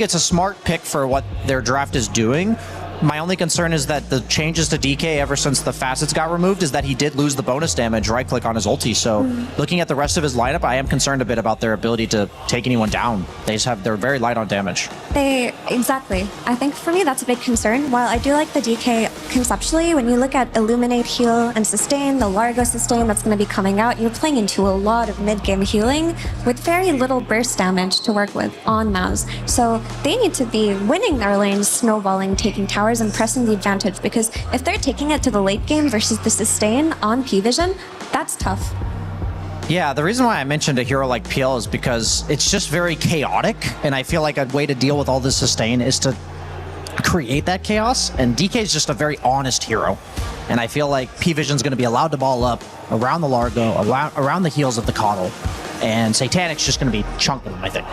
it's a smart pick for what their draft is doing. My only concern is that the changes to DK ever since the facets got removed is that he did lose the bonus damage right click on his ulti. So looking at the rest of his lineup, I am concerned a bit about their ability to take anyone down. They're very light on damage. Exactly. I think for me that's a big concern. While I do like the DK conceptually, when you look at Illuminate, Heal, and Sustain, the Largo Sustain that's going to be coming out, you're playing into a lot of mid-game healing with very little burst damage to work with on Mouse. So they need to be winning their lanes, snowballing, taking towers, and pressing the advantage, because if they're taking it to the late game versus the sustain on P-Vision, that's tough. Yeah, the reason why I mentioned a hero like PL is because it's just very chaotic, and I feel like a way to deal with all this sustain is to create that chaos, and DK is just a very honest hero. And I feel like P-Vision's going to be allowed to ball up around the Largo, around the heels of the Coddle, and Satanic's just going to be chunking them, I think.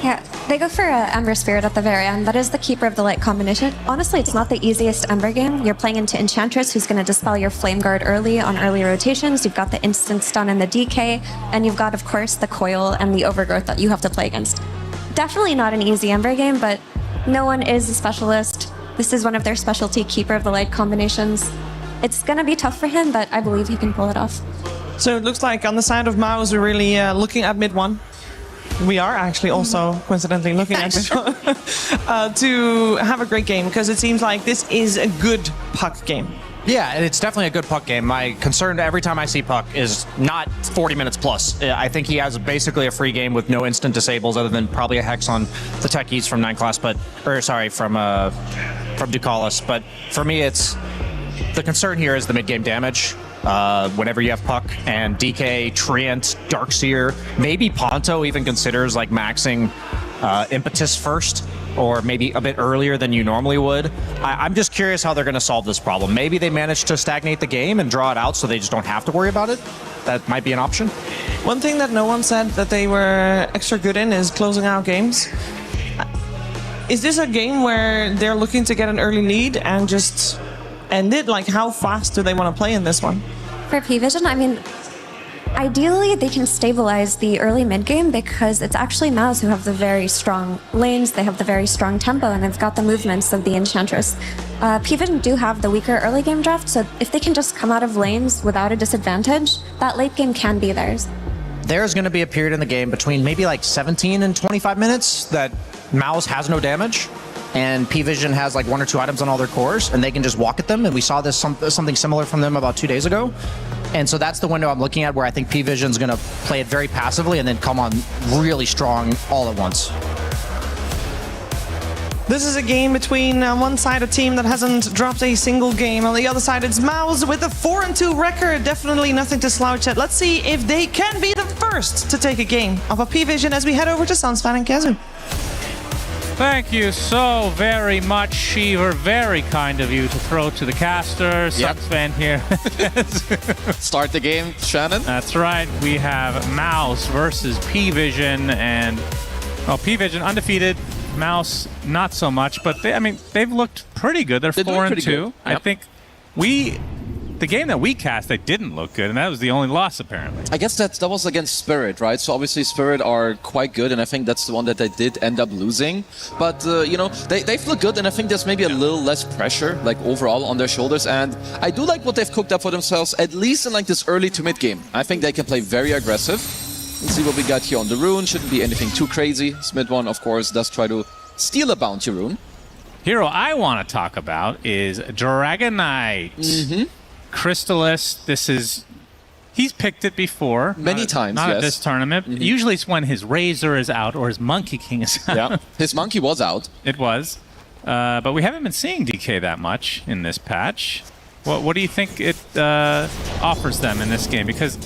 Yeah, they go for Ember Spirit at the very end. That is the Keeper of the Light combination. Honestly, it's not the easiest Ember game. You're playing into Enchantress, who's going to dispel your Flame Guard early on early rotations. You've got the instant stun and the DK, and you've got, of course, the Coil and the Overgrowth that you have to play against. Definitely not an easy Ember game, but no one is a specialist. This is one of their specialty Keeper of the Light combinations. It's going to be tough for him, but I believe he can pull it off. So it looks like on the side of Mouse, we're really looking at mid one. We are actually also coincidentally looking at it to have a great game, because it seems like this is a good puck game. Yeah, it's definitely a good puck game. My concern every time I see puck is not 40 minutes plus. I think he has basically a free game with no instant disables other than probably a hex on the techies from 9 class, from Ducalis. But for me, it's the concern here is the mid game damage. Whenever you have puck and DK, Treant, Darkseer, maybe Ponto even considers like maxing impetus first, or maybe a bit earlier than you normally would. I'm just curious how they're going to solve this problem. Maybe they manage to stagnate the game and draw it out so they just don't have to worry about it. That might be an option. One thing that no one said that they were extra good in is closing out games. Is this a game where they're looking to get an early lead and just end it? Like, how fast do they want to play in this one? For P-Vision, I mean, ideally they can stabilize the early mid game, because it's actually Mouse who have the very strong lanes, they have the very strong tempo, and they've got the movements of the Enchantress. P-Vision do have the weaker early game draft, so if they can just come out of lanes without a disadvantage, that late game can be theirs. There's going to be a period in the game between maybe like 17 and 25 minutes that Mouse has no damage, and P-Vision has like 1 or 2 items on all their cores, and they can just walk at them, and we saw this something similar from them about 2 days ago. And so that's the window I'm looking at, where I think P-Vision's going to play it very passively and then come on really strong all at once. This is a game between one side a team that hasn't dropped a single game. On the other side, it's Mouse with a 4-2 record. Definitely nothing to slouch at. Let's see if they can be the first to take a game of a P-Vision as we head over to Sunsfan and Kazu. Thank you so very much, Shiver. Very kind of you to throw to the caster. Yep. Sunsfan here. Start the game, Shannon. That's right. We have Mouse versus P-Vision, and P-Vision undefeated. Mouse not so much, but they've looked pretty good. They're 4-2. Yep. I think the game that we cast, they didn't look good, and that was the only loss apparently. I guess that was against Spirit, right? So obviously Spirit are quite good, and I think that's the one that they did end up losing. But they've looked good, and I think there's maybe a little less pressure, like overall, on their shoulders. And I do like what they've cooked up for themselves, at least in like this early to mid game. I think they can play very aggressive. Let's see what we got here on the rune. Shouldn't be anything too crazy. Smid one, of course, does try to steal a bounty rune. Hero I want to talk about is Dragon Knight. Crystallis, he's picked it before. Many times, Not yes. at this tournament. Usually it's when his Razor is out or his Monkey King is out. Yeah, his Monkey was out. It was. But we haven't been seeing DK that much in this patch. What do you think it offers them in this game? Because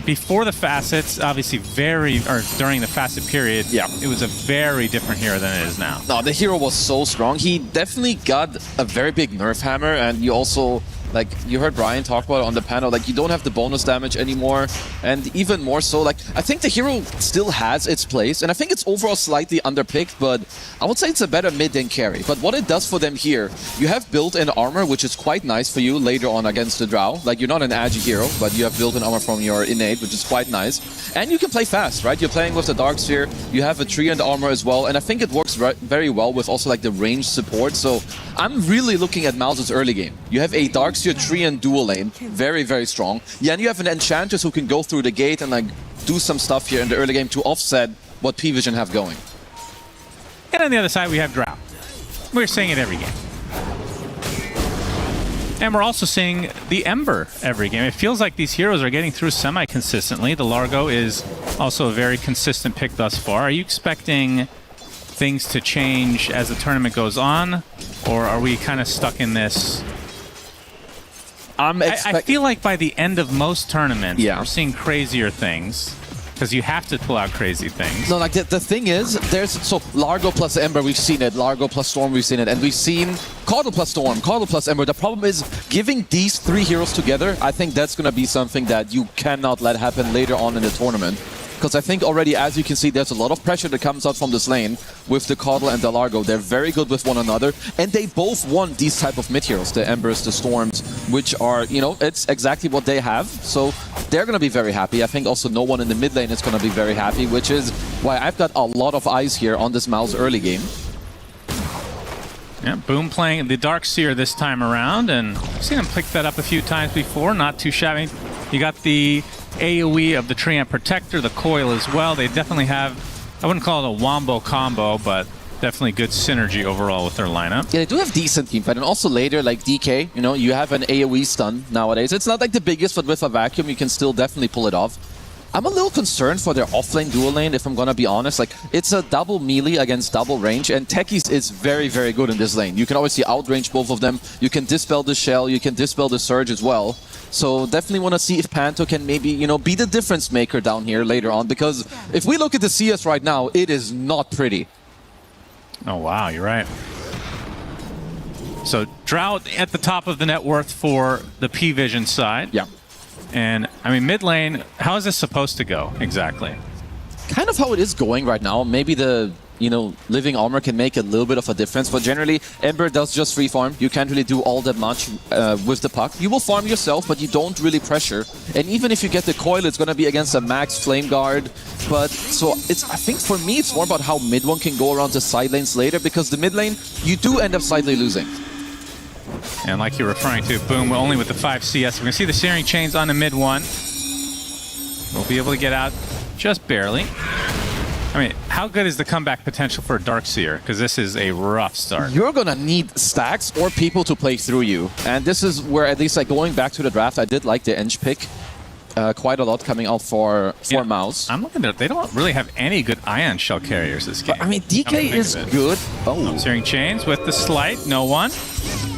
before the facets, obviously during the facet period, it was a very different hero than it is now. No, the hero was so strong. He definitely got a very big nerf hammer, and you also Like you heard Brian talk about it on the panel, like you don't have the bonus damage anymore, and even more so, like I think the hero still has its place, and I think it's overall slightly underpicked, but I would say it's a better mid than carry. But what it does for them here, you have built-in armor, which is quite nice for you later on against the Drow. Like you're not an agi hero, but you have built-in armor from your innate, which is quite nice. And you can play fast, right? You're playing with the Darkseer, you have a tree and armor as well, and I think it works very well with also like the range support. So I'm really looking at Mouse's early game. You have a Darkseer, tree and dual lane, very, very strong. Yeah, and you have an Enchantress who can go through the gate and like do some stuff here in the early game to offset what P-Vision have going. And on the other side, we have Drow. We're seeing it every game. And we're also seeing the Ember every game. It feels like these heroes are getting through semi-consistently. The Largo is also a very consistent pick thus far. Are you expecting things to change as the tournament goes on? Or are we kind of stuck in this? I feel like by the end of most tournaments, we're seeing crazier things. Because you have to pull out crazy things. No, like the thing is, so Largo plus Ember, we've seen it. Largo plus Storm, we've seen it. And we've seen Caudle plus Storm, Caudle plus Ember. The problem is, giving these three heroes together, I think that's going to be something that you cannot let happen later on in the tournament. Because I think already, as you can see, there's a lot of pressure that comes out from this lane with the Caudle and the Largo. They're very good with one another, and they both want these type of mid heroes, the Embers, the Storms, which are, you know, it's exactly what they have. So they're going to be very happy. I think also no one in the mid lane is going to be very happy, which is why I've got a lot of eyes here on this Mouse early game. Yeah, Boom playing the Darkseer this time around, and I've seen him pick that up a few times before. Not too shabby. You got the AoE of the Treant Protector, the Coil as well. They definitely have, I wouldn't call it a wombo combo, but definitely good synergy overall with their lineup. Yeah, they do have decent teamfight, and also later, like DK, you know, you have an AoE stun nowadays. It's not like the biggest, but with a vacuum, you can still definitely pull it off. I'm a little concerned for their offlane dual lane, if I'm gonna be honest. Like, it's a double melee against double range, and Techies is very, very good in this lane. You can obviously outrange both of them. You can dispel the Shell, you can dispel the Surge as well. So definitely want to see if Panto can maybe, you know, be the difference maker down here later on, because if we look at the CS right now, it is not pretty. Oh, wow, you're right. So Drow at the top of the net worth for the P-Vision side. Yeah. And, I mean, mid lane, how is this supposed to go exactly? Kind of how it is going right now. Maybe the, you know, living armor can make a little bit of a difference, but generally, Ember does just free farm. You can't really do all that much with the puck. You will farm yourself, but you don't really pressure. And even if you get the Coil, it's going to be against a max Flame Guard. But, so, it's, I think for me, it's more about how mid one can go around the side lanes later, because the mid lane, you do end up slightly losing. And like you're referring to, Boom, only with the 5 CS. We're going to see the Searing Chains on the mid one. We'll be able to get out just barely. I mean, how good is the comeback potential for Darkseer? Because this is a rough start. You're going to need stacks or people to play through you. And this is where, at least like going back to the draft, I did like the Eng pick. Quite a lot coming out for Mouse. I'm looking at, they don't really have any good Ion Shell carriers this game. But, I mean, DK is good. Oh. Searing Chains with the Slight, no one.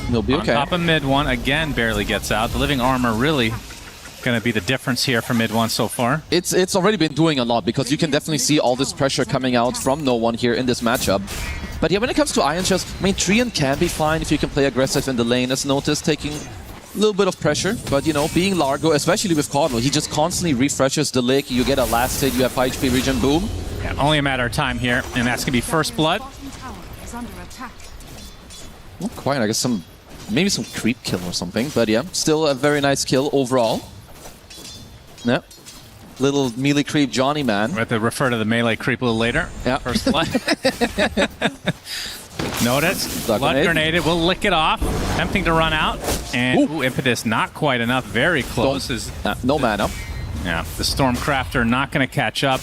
He'll be okay. On top of mid one, again, barely gets out. The Living Armor really going to be the difference here for mid one so far. It's already been doing a lot, because you can definitely see all this pressure coming out from no one here in this matchup. But yeah, when it comes to Ion Shells, I mean, Treant can be fine if you can play aggressive in the lane, as noticed, taking a little bit of pressure. But, you know, being Largo, especially with Caudle, he just constantly refreshes the lick. You get a last hit, you have high HP regen, boom. Yeah, only a matter of time here, and that's going to be first blood. Not quite, I guess maybe some creep kill or something, but yeah, still a very nice kill overall. Yeah. Little melee creep Johnny man. We'll have to refer to the melee creep a little later. Yeah. First blood. Notice. Blood grenade. We'll lick it off. Tempting to run out. And Impetus not quite enough. Very close. No mana. Yeah. The Stormcrafter not going to catch up.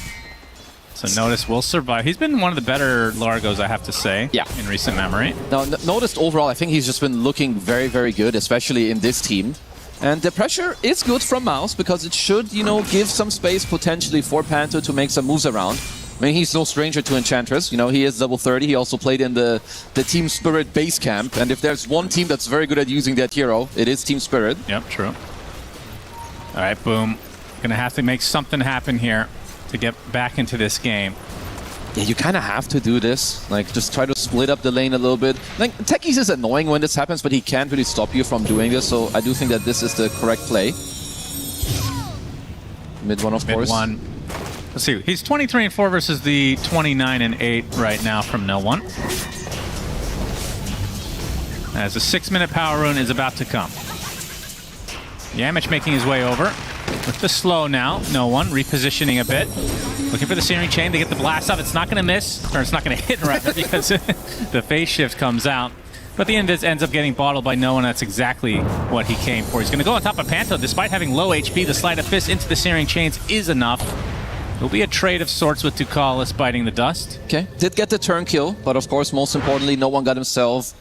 So Notice will survive. He's been one of the better Largos, I have to say, in recent memory. Now, Noticed overall, I think he's just been looking very, very good, especially in this team. And the pressure is good from Mouse, because it should, you know, give some space potentially for Panto to make some moves around. I mean, he's no stranger to Enchantress. You know, he is level 30. He also played in the Team Spirit base camp. And if there's one team that's very good at using that hero, it is Team Spirit. Yep, true. All right, Boom. Gonna have to make something happen here to get back into this game. Yeah, you kind of have to do this. Like, just try to split up the lane a little bit. Like, Techies is annoying when this happens, but he can't really stop you from doing this, so I do think that this is the correct play. Mid one, of course. Mid one. Let's see. He's 23-4 versus the 29-8 right now from No One. As a 6-minute power rune is about to come. Yamich making his way over with the slow now. No One repositioning a bit. Looking for the Searing Chain. They get the blast off. It's not going to miss, or it's not going to hit rather, because the phase shift comes out. But the Invis ends up getting bottled by No One. That's exactly what he came for. He's going to go on top of Panto. Despite having low HP, the Sleight of Fist into the Searing Chains is enough. It'll be a trade of sorts with Ducalis biting the dust. Okay, did get the turn kill, but of course, most importantly, No One got himself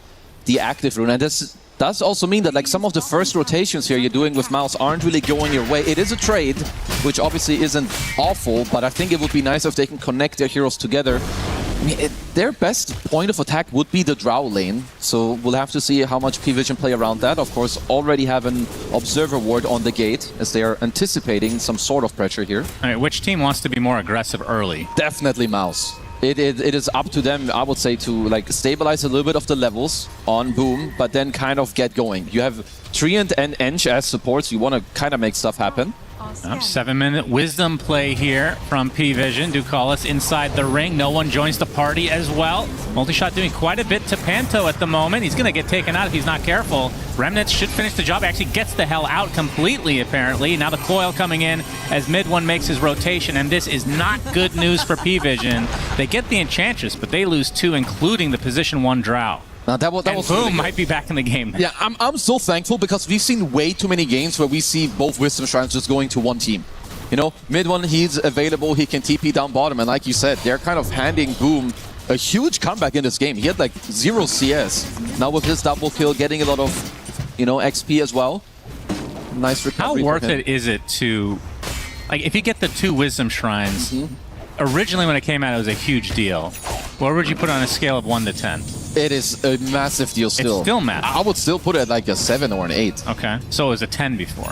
the active rune. And this does also mean that like some of the first rotations here you're doing with Mouse aren't really going your way. It is a trade, which obviously isn't awful, but I think it would be nice if they can connect their heroes together. I mean, their best point of attack would be the Drow lane, so we'll have to see how much P-Vision play around that. Of course, already have an Observer Ward on the gate, as they are anticipating some sort of pressure here. All right, which team wants to be more aggressive early? Definitely Mouse. It is up to them, I would say, to like stabilize a little bit of the levels on Boom, but then kind of get going. You have Treant and Ench as supports. You want to kind of make stuff happen. 7-minute wisdom play here from P-Vision. Ducalis inside the ring. No One joins the party as well. Multi-shot doing quite a bit to Panto at the moment. He's going to get taken out if he's not careful. Remnants should finish the job. Actually gets the hell out completely, apparently. Now the coil coming in as Mid One makes his rotation, and this is not good news for P-Vision. They get the Enchantress, but they lose 2, including the position 1 Drow. Now that was Boom really might be back in the game. Yeah, I'm so thankful because we've seen way too many games where we see both Wisdom Shrines just going to one team. You know, Mid One, he's available, he can TP down bottom, and like you said, they're kind of handing Boom a huge comeback in this game. He had like 0 CS. Now with his double kill, getting a lot of, you know, XP as well. Nice recovery. How worth it is it to, like, if you get the 2 Wisdom Shrines, originally when it came out, it was a huge deal. Where would you put on a scale of 1 to 10? It is a massive deal still. It's still massive. I would still put it at like a 7 or an 8. Okay, so it was a 10 before.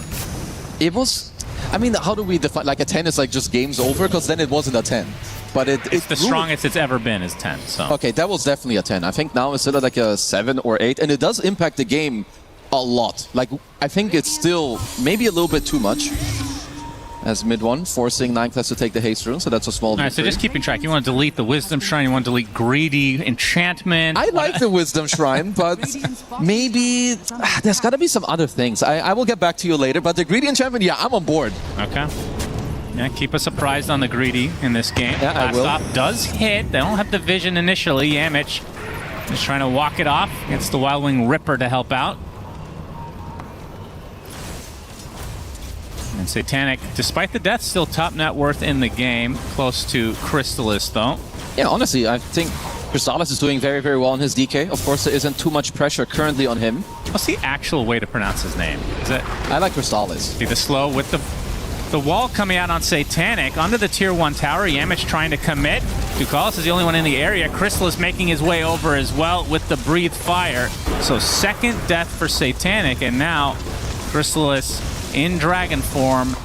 It was, I mean, how do we define, like a 10 is like just game's over, because then it wasn't a 10. But it's the strongest it's ever been is 10, so. Okay, that was definitely a 10. I think now it's still at like a 7 or 8, and it does impact the game a lot. Like, I think it's still maybe a little bit too much. As Mid One forcing 9class to take the haste rune, so that's a small victory. All right, so just keeping track. You want to delete the Wisdom Shrine, you want to delete Greedy Enchantment. I like the Wisdom Shrine, but maybe there's got to be some other things. I will get back to you later, but the Greedy Enchantment, yeah, I'm on board. Okay. Yeah, keep us surprised on the Greedy in this game. Yeah, Blast off does hit. They don't have the vision initially. Yamich is trying to walk it off. Gets the Wild Wing Ripper to help out. And Satanic, despite the death, still top net worth in the game. Close to Crystallis, though. Yeah, honestly, I think Crystallis is doing very, very well in his DK. Of course, there isn't too much pressure currently on him. What's the actual way to pronounce his name? Is it? I like Crystallis. See the slow with the wall coming out on Satanic. Under the tier 1 tower, Yamich trying to commit. Ducalis is the only one in the area. Crystallis making his way over as well with the Breathe Fire. So second death for Satanic, and now Crystallis in dragon form.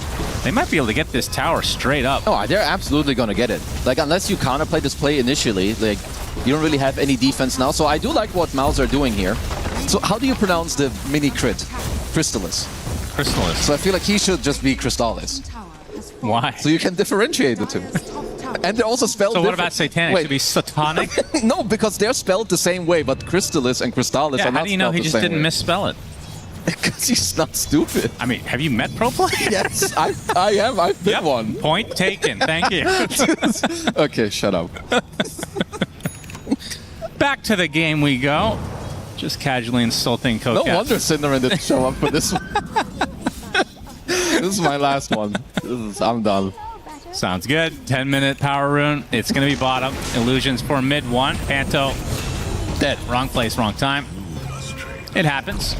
They might be able to get this tower straight up. Oh, they're absolutely going to get it. Like, unless you counterplay this play initially, like, you don't really have any defense now. So I do like what Mouse are doing here. So how do you pronounce the mini crit? Crystallis. Crystallis. So I feel like he should just be Crystallis. Why? So you can differentiate the two. And they're also spelled different. So what about Satanic? Should be Satanic? No, because they're spelled the same way, but Crystallis and Crystallis are not spelled the same way. How do you know he just didn't misspell it? Because he's not stupid. I mean, have you met pro players? Yes, I am. I've been one. Point taken. Thank you. Okay, shut up. Back to the game we go. Just casually insulting Coke. No wonder Cinder didn't show up for this one. This is my last one. I'm done. Sounds good. 10-minute power rune. It's going to be bottom. Illusions for Mid One. Panto dead. Wrong place, wrong time. It happens.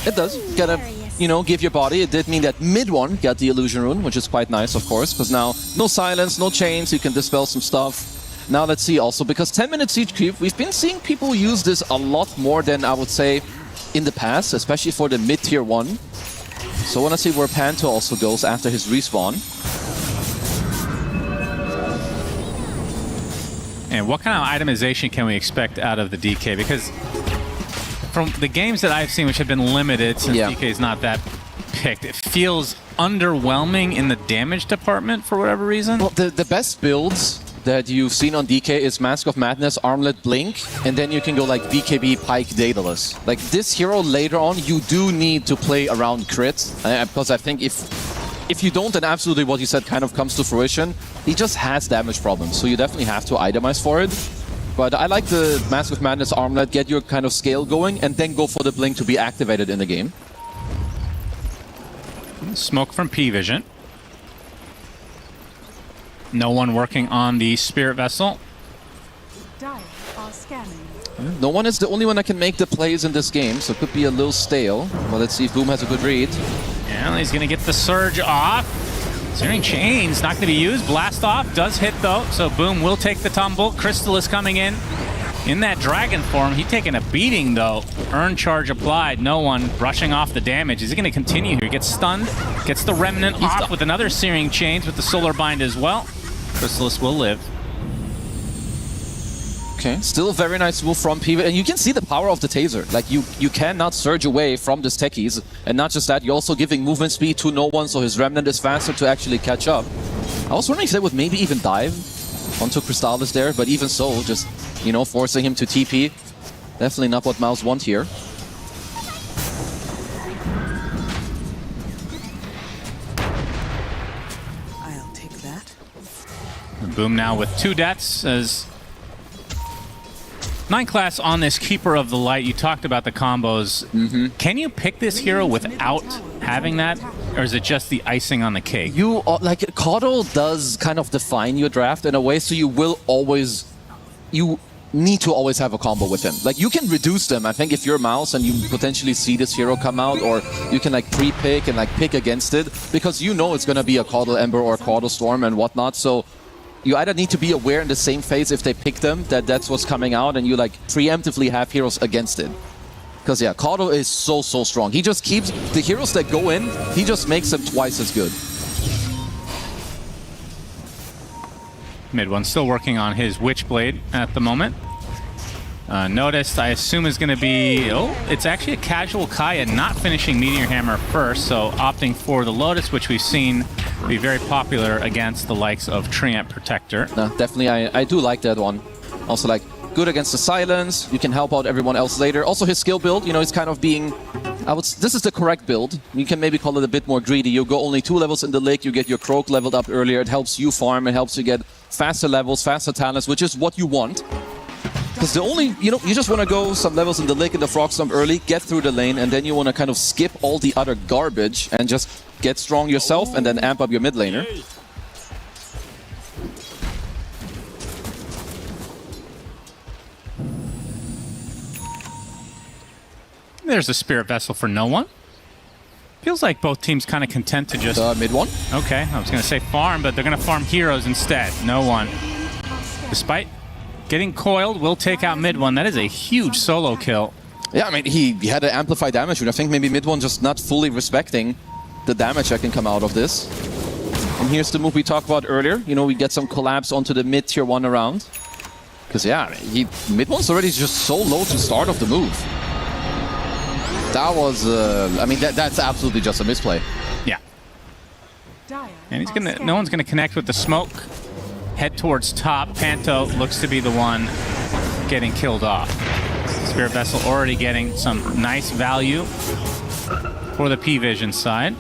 It does. Gotta, you know, give your body. It did mean that Mid One got the illusion rune, which is quite nice, of course, because now no silence, no chains, you can dispel some stuff. Now let's see also, because 10-minute siege creep, we've been seeing people use this a lot more than I would say in the past, especially for the mid-tier 1. So I want to see where Panto also goes after his respawn. And what kind of itemization can we expect out of the DK? Because from the games that I've seen, which have been limited since DK is not that picked, it feels underwhelming in the damage department for whatever reason. Well, the best builds that you've seen on DK is Mask of Madness, Armlet, Blink, and then you can go like BKB, Pike, Daedalus. Like this hero later on, you do need to play around crits, because I think if you don't, then absolutely what you said kind of comes to fruition. He just has damage problems, so you definitely have to itemize for it. But I like the Mask of Madness, Armlet, get your kind of scale going, and then go for the Blink to be activated in the game. Smoke from P-Vision. No one working on the Spirit Vessel. Dire are scanning. No one is the only one that can make the plays in this game, so it could be a little stale. Well, let's see if Boom has a good read. Yeah, he's going to get the Surge off. Searing Chains not going to be used. Blast off does hit, though, so Boom will take the tumble. Crystal is coming in that dragon form. He's taking a beating, though. Earn charge applied. No one brushing off the damage. Is he going to continue here? He gets stunned, gets the Remnant off with another Searing Chains with the Solar Bind as well. Chrysalis will live. Okay, still a very nice move from P, and you can see the power of the taser. Like you cannot surge away from this techies, and not just that, you're also giving movement speed to no one, so his Remnant is faster to actually catch up. I was wondering if they would maybe even dive onto Crystallis there, but even so, just, you know, forcing him to TP. Definitely not what Mouse want here. I'll take that. Boom now with 2 deaths as 9 class on this Keeper of the Light. You talked about the combos. Can you pick this hero without having that, or is it just the icing on the cake? You like Caudle does kind of define your draft in a way, so you need to always have a combo with him. Like you can reduce them. I think if you're Mouse and you potentially see this hero come out, or you can like pre-pick and like pick against it, because you know it's gonna be a Caudle Ember or Caudle Storm and whatnot. So you either need to be aware in the same phase if they pick them that that's what's coming out, and you like preemptively have heroes against it. Because yeah, Caudle is so strong. He just keeps the heroes that go in, he just makes them twice as good. Mid one still working on his Witchblade at the moment. Noticed, I assume, is going to be... Oh, it's actually a casual Kaya not finishing Meteor Hammer first, so opting for the Lotus, which we've seen be very popular against the likes of Treant Protector. No, definitely, I do like that one. Also, like, good against the Silence. You can help out everyone else later. Also, his skill build, you know, is kind of being... this is the correct build. You can maybe call it a bit more greedy. You go only 2 levels in the lake, you get your Croak leveled up earlier. It helps you farm, it helps you get faster levels, faster talents, which is what you want. Because the only, you know, you just want to go some levels in the lake and the Frog Stomp early, get through the lane, and then you want to kind of skip all the other garbage and just get strong yourself and then amp up your mid laner. There's a Spirit Vessel for no one. Feels like both teams kind of content to just... mid one? Okay, I was going to say farm, but they're going to farm heroes instead. No one. Despite getting coiled, will take out mid one. That is a huge solo kill. Yeah, I mean, he had to amplify damage, and I think maybe mid one just not fully respecting the damage that can come out of this. And here's the move we talked about earlier. You know, we get some collapse onto the mid tier 1 around. Because, yeah, mid one's already just so low to start of the move. That was, I mean, that's absolutely just a misplay. Yeah. And he's gonna, no one's gonna connect with the smoke. Head towards top. Panto looks to be the one getting killed off. Spirit Vessel already getting some nice value for the P-Vision side.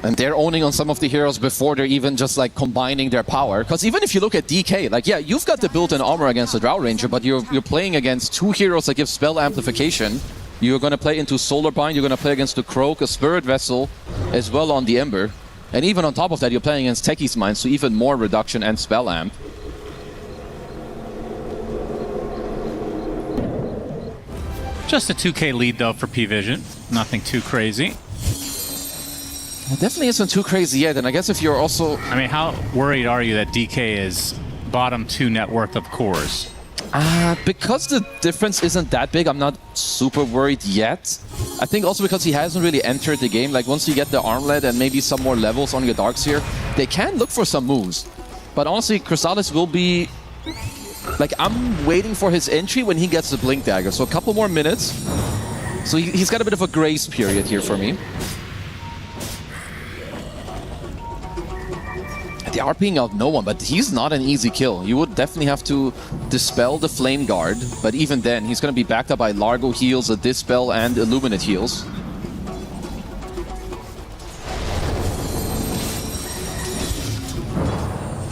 And they're owning on some of the heroes before they're even just like combining their power. Because even if you look at DK, like, yeah, you've got the built-in armor against the Drow Ranger, but you're playing against 2 heroes that give spell amplification. You're going to play into Solar Bind, you're going to play against the Croak, a Spirit Vessel, as well on the Ember. And even on top of that, you're playing against Techie's Mind, so even more reduction and spell amp. Just a 2k lead, though, for P-Vision. Nothing too crazy. It definitely isn't too crazy yet, and I guess if you're also... I mean, how worried are you that DK is bottom 2 net worth of cores? Because the difference isn't that big, I'm not super worried yet. I think also because he hasn't really entered the game. Like, once you get the armlet and maybe some more levels on your Darkseer, they can look for some moves. But honestly, Crystallis will be... Like, I'm waiting for his entry when he gets the Blink Dagger. So a couple more minutes. So he's got a bit of a grace period here for me. They are pinging out no one, but he's not an easy kill. You would definitely have to dispel the Flame Guard, but even then, he's going to be backed up by Largo heals, a Dispel, and Illuminate heals.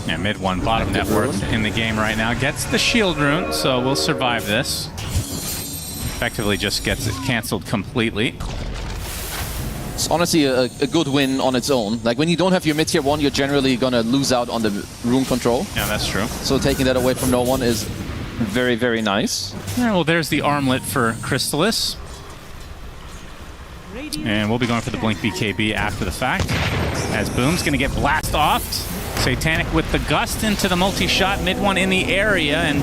Yeah, mid one, bottom net worth in the game right now. Gets the shield rune, so we'll survive this. Effectively just gets it canceled completely. It's honestly a good win on its own. Like, when you don't have your mid-tier 1, you're generally gonna lose out on the rune control. Yeah, that's true. So taking that away from no one is very, very nice. Yeah, well, there's the armlet for Crystallis. And we'll be going for the Blink BKB after the fact. As Boom's gonna get blast offed. Satanic with the Gust into the multi-shot, mid one in the area, and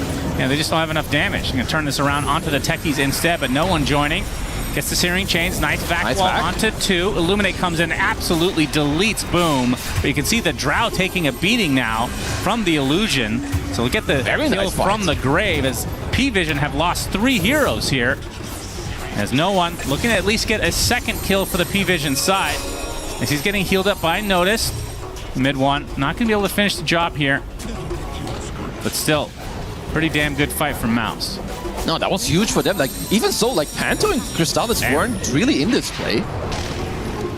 they just don't have enough damage. I'm gonna turn this around onto the Techies instead, but no one joining. Gets the Searing Chains, nice back wall onto 2. Illuminate comes in, absolutely deletes Boom. But you can see the Drow taking a beating now from the Illusion. So we'll get the kill from the grave as P-Vision have lost 3 heroes here. As no one looking to at least get a second kill for the P-Vision side. As he's getting healed up by Notice. Mid one, not gonna be able to finish the job here. But still, pretty damn good fight from Mouse. No, that was huge for them. Like, even so, like, Panto and Crystallis weren't really in this play.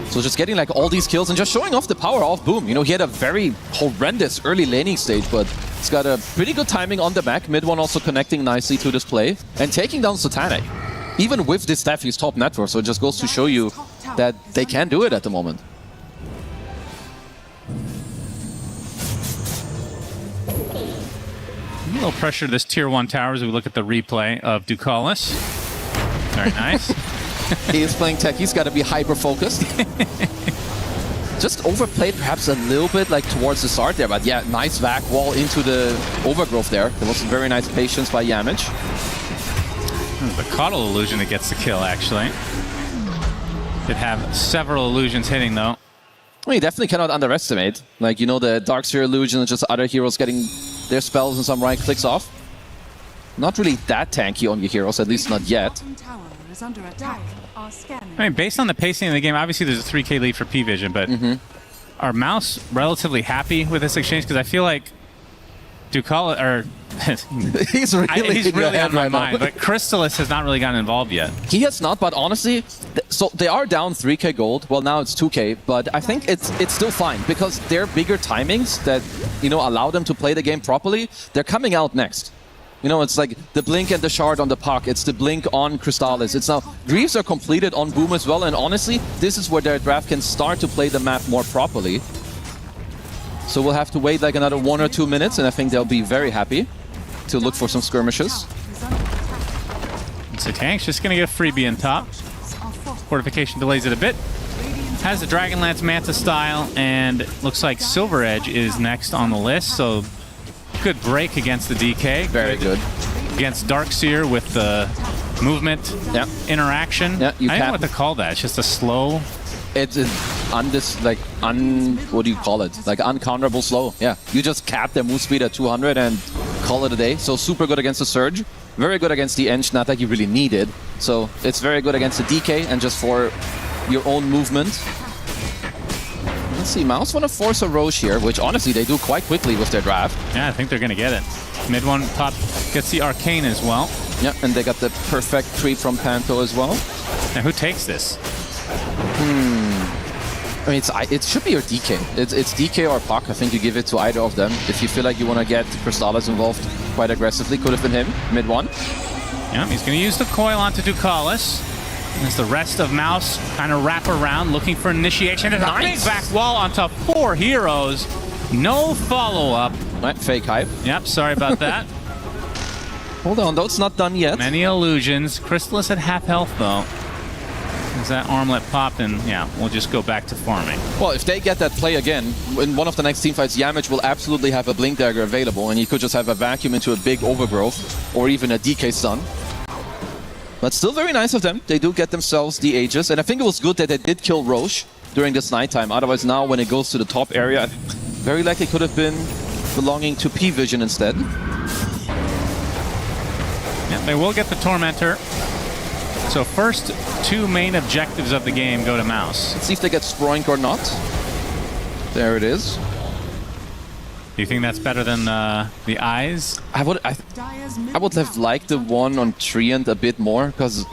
So just getting like all these kills and just showing off the power of Boom. You know, he had a very horrendous early laning stage, but he's got a pretty good timing on the back. Mid one also connecting nicely to this play and taking down Satanic. Even with this staff, he's top network, so it just goes to show you that they can do it at the moment. A little pressure to this tier 1 tower as we look at the replay of Ducalis. Very nice. He is playing tech. He's got to be hyper-focused. Just overplayed perhaps a little bit like towards the start there, but yeah, nice back wall into the overgrowth there. There was some very nice patience by Yamage. The Coddle illusion that gets the kill, actually. Did have several illusions hitting, though. I mean, you definitely cannot underestimate. Like, you know, the Darkseer illusion and just other heroes getting their spells and some right clicks off. Not really that tanky on your heroes, at least not yet. I mean, based on the pacing of the game, obviously there's a 3k lead for P-Vision, but are Mouse relatively happy with this exchange? Because I feel like Ducalis, or he's really on my mind, but Crystallis has not really gotten involved yet. He has not, but honestly, so they are down 3k gold. Well, now it's 2k, but I think it's still fine because their bigger timings that, you know, allow them to play the game properly, they're coming out next. You know, it's like the Blink and the Shard on the Puck. It's the Blink on Crystallis. It's now Greaves are completed on Boom as well, and honestly, this is where their draft can start to play the map more properly. So we'll have to wait like another 1 or 2 minutes, and I think they'll be very happy to look for some skirmishes. Satanic's just going to get a freebie in top. Fortification delays it a bit. Has the Dragonlance Manta style, and looks like Silver Edge is next on the list, so good break against the DK. Very good. Against Darkseer with the movement interaction. Yeah, I don't know what to call that. It's just a slow... It's what do you call it? Like uncounterable slow. Yeah, you just cap their move speed at 200 and call it a day. So super good against the Surge. Very good against the Ench, not that you really need it. So it's very good against the DK and just for your own movement. Let's see, Mouse want to force a Roche here, which honestly they do quite quickly with their draft. Yeah, I think they're going to get it. Mid one top gets the Arcane as well. Yeah, and they got the perfect creep from Panto as well. Now who takes this? I mean, it should be your DK. It's DK or Puck. I think you give it to either of them. If you feel like you want to get Crystallis involved quite aggressively, could have been him, mid one. Yeah, he's going to use the coil onto Ducalis. As the rest of Mouse kind of wrap around, looking for initiation. There's a big back wall onto 4 heroes. No follow-up. Right, fake hype. Yep, sorry about that. Hold on, though, it's not done yet. Many illusions. Crystallis at half health, though. As that armlet popped, and yeah, we'll just go back to farming. Well, if they get that play again, in one of the next team fights, Yamage will absolutely have a Blink Dagger available, and you could just have a vacuum into a big overgrowth, or even a DK stun. But still very nice of them. They do get themselves the Aegis, and I think it was good that they did kill Roche during this nighttime. Otherwise now, when it goes to the top area, very likely could have been belonging to P-Vision instead. Yeah, they will get the Tormentor. So first two main objectives of the game go to Mouse. Let's see if they get Sproink or not. There it is. Do you think that's better than the Eyes? I would have liked the one on Treant a bit more, because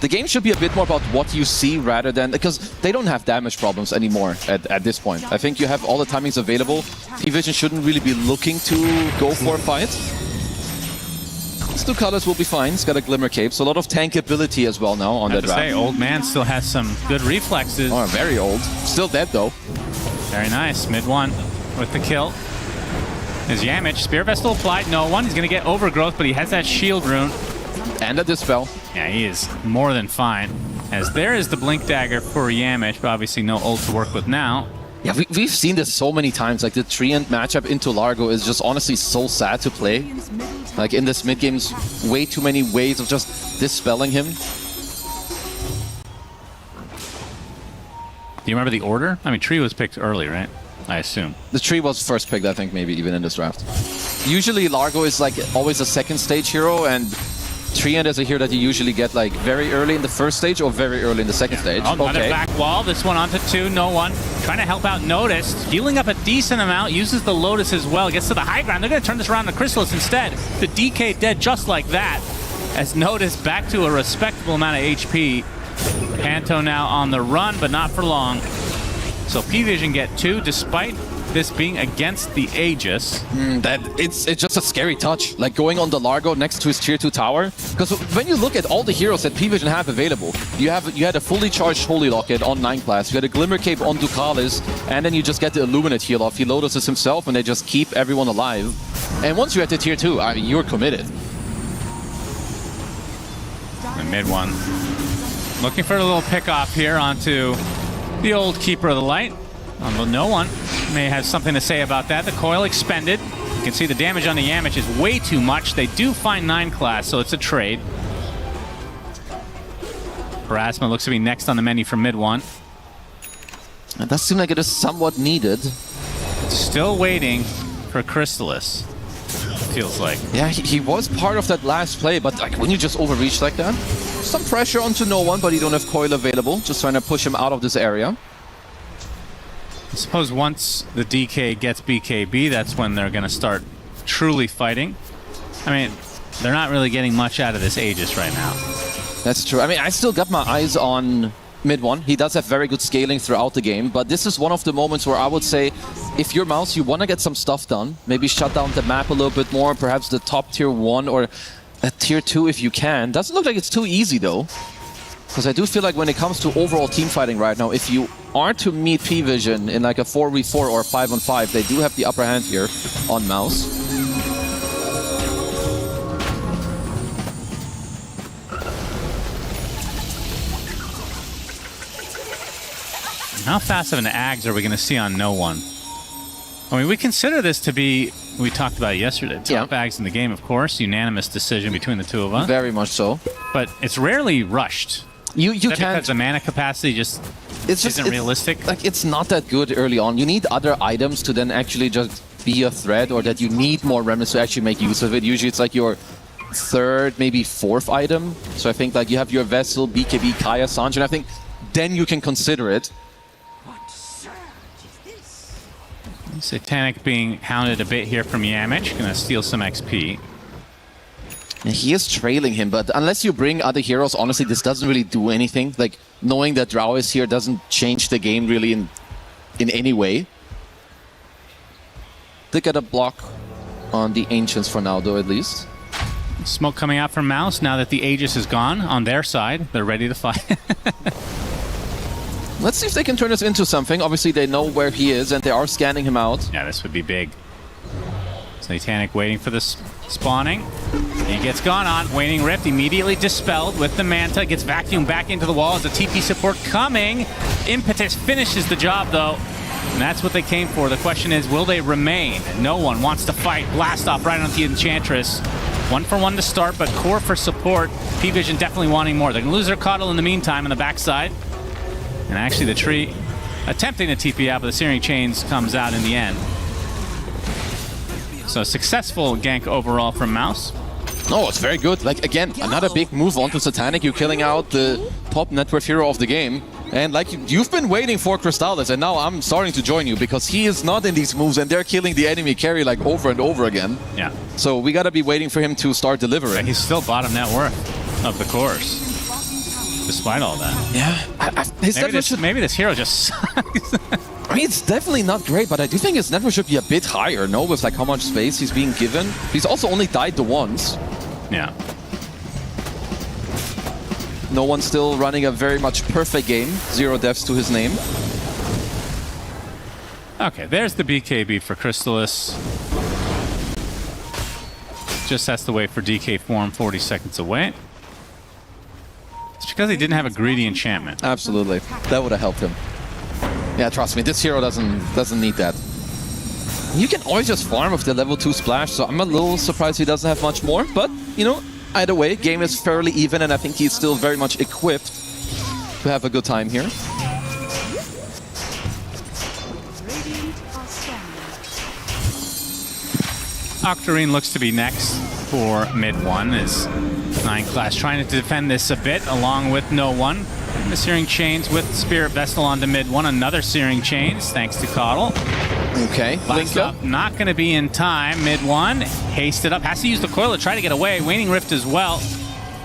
the game should be a bit more about what you see rather than... Because they don't have damage problems anymore at this point. I think you have all the timings available. P-Vision shouldn't really be looking to go for a fight. Stu Colors will be fine. He's got a Glimmer Cape, so a lot of tankability as well now on that draft. I have to say, Old Man still has some good reflexes. Oh, very old. Still dead, though. Very nice. Mid one with the kill. Is Yamich. Spear Vestal applied. No one. He's going to get Overgrowth, but he has that shield rune. And a Dispel. Yeah, he is more than fine. As there is the Blink Dagger for Yamich, but obviously no ult to work with now. Yeah, we've seen this so many times. Like, the Treant matchup into Largo is just honestly so sad to play. Like, in this mid-game's way too many ways of just dispelling him. Do you remember the order? I mean, Tree was picked early, right? I assume. The Tree was first picked, I think, maybe even in this draft. Usually Largo is like always a second stage hero, and Treant is a hero that you usually get like very early in the first stage or very early in the second stage. Oh, another back wall. This one onto two. No one. Trying to help out Noticed. Healing up a decent amount. Uses the Lotus as well. Gets to the high ground. They're going to turn this around to Chrysalis instead. The DK dead just like that. As Noticed back to a respectable amount of HP. Panto now on the run, but not for long. So P-Vision get two, despite this being against the Aegis. It's just a scary touch, like going on the Largo next to his tier 2 tower. Because when you look at all the heroes that P-Vision have available, you had a fully charged Holy Locket on 9 class, you had a Glimmer Cape on Ducalis, and then you just get the Illuminate heal off. He Lotuses himself, and they just keep everyone alive. And once you're at the tier 2, I mean, you're committed. The mid one. Looking for a little pick off here onto the old Keeper of the Light. Although no one may have something to say about that. The coil expended. You can see the damage on the Yamich is way too much. They do find 9 class, so it's a trade. Parasma looks to be next on the menu for mid one. It does seem like it is somewhat needed. Still waiting for Chrysalis, feels like. Yeah, he was part of that last play, but like when you just overreach like that, some pressure onto no one, but you don't have coil available. Just trying to push him out of this area. I suppose once the DK gets BKB, that's when they're going to start truly fighting. I mean, they're not really getting much out of this Aegis right now. That's true. I mean, I still got my eyes on mid one. He does have very good scaling throughout the game, but this is one of the moments where I would say, if you're Mouse, you want to get some stuff done. Maybe shut down the map a little bit more, perhaps the top tier 1 or a tier 2 if you can. Doesn't look like it's too easy though. Because I do feel like when it comes to overall team fighting right now, if you are to meet P-Vision in like a 4v4 or a 5-on-5, they do have the upper hand here on Mouse. How fast of an Ags are we going to see on no one? I mean, we consider this to be, we talked about it yesterday, top Ags in the game, of course, unanimous decision between the two of us. Very much so. But it's rarely rushed. You can't, because the mana capacity just isn't realistic. Like, it's not that good early on. You need other items to then actually just be a threat, or that you need more remnants to actually make use of it. Usually it's like your 3rd, maybe 4th item. So I think like you have your Vessel, BKB, Kaya, Sanj, and I think then you can consider it. Satanic being hounded a bit here from Yamich. Gonna steal some XP. And he is trailing him, but unless you bring other heroes, honestly, this doesn't really do anything. Like, knowing that Drow is here doesn't change the game really in any way. They get a block on the Ancients for now, though, at least. Smoke coming out from Mouse now that the Aegis is gone on their side. They're ready to fight. Let's see if they can turn this into something. Obviously, they know where he is, and they are scanning him out. Yeah, this would be big. Satanic waiting for this spawning. He gets gone on. Waning Rift immediately dispelled with the Manta. Gets vacuumed back into the wall as the TP support coming. Impetus finishes the job, though. And that's what they came for. The question is, will they remain? No one wants to fight. Blast off right onto the Enchantress. 1 for 1 to start, but core for support. P-Vision definitely wanting more. They're going to lose their Coddle in the meantime on the backside. And actually the tree attempting to TP out, but the Searing Chains comes out in the end. So successful gank overall from Mouse. No, it's very good. Like, again, another big move onto Satanic. You're killing out the top net worth hero of the game. And like, you've been waiting for Crystallis, and now I'm starting to join you because he is not in these moves and they're killing the enemy carry like over and over again. Yeah. So we gotta be waiting for him to start delivering. Yeah, he's still bottom net worth of the course, despite all that. Yeah. Maybe this hero just sucks. I mean, it's definitely not great, but I do think his net worth should be a bit higher, no? With like how much space he's being given. He's also only died the once. Yeah. No one's still running a very much perfect game. 0 deaths to his name. Okay, there's the BKB for Crystallis. Just has to wait for DK form 40 seconds away. It's because he didn't have a greedy enchantment. Absolutely. That would have helped him. Yeah, trust me, this hero doesn't need that. You can always just farm with the level 2 splash, so I'm a little surprised he doesn't have much more. But, you know, either way, game is fairly even, and I think he's still very much equipped to have a good time here. Octarine looks to be next for mid 1 as 9 class trying to defend this a bit along with no one. The Searing Chains with Spirit Vestal onto mid 1. Another Searing Chains thanks to Coddle. Okay, Link up. Not going to be in time. Mid 1. Hasted up. Has to use the coil to try to get away. Waning Rift as well.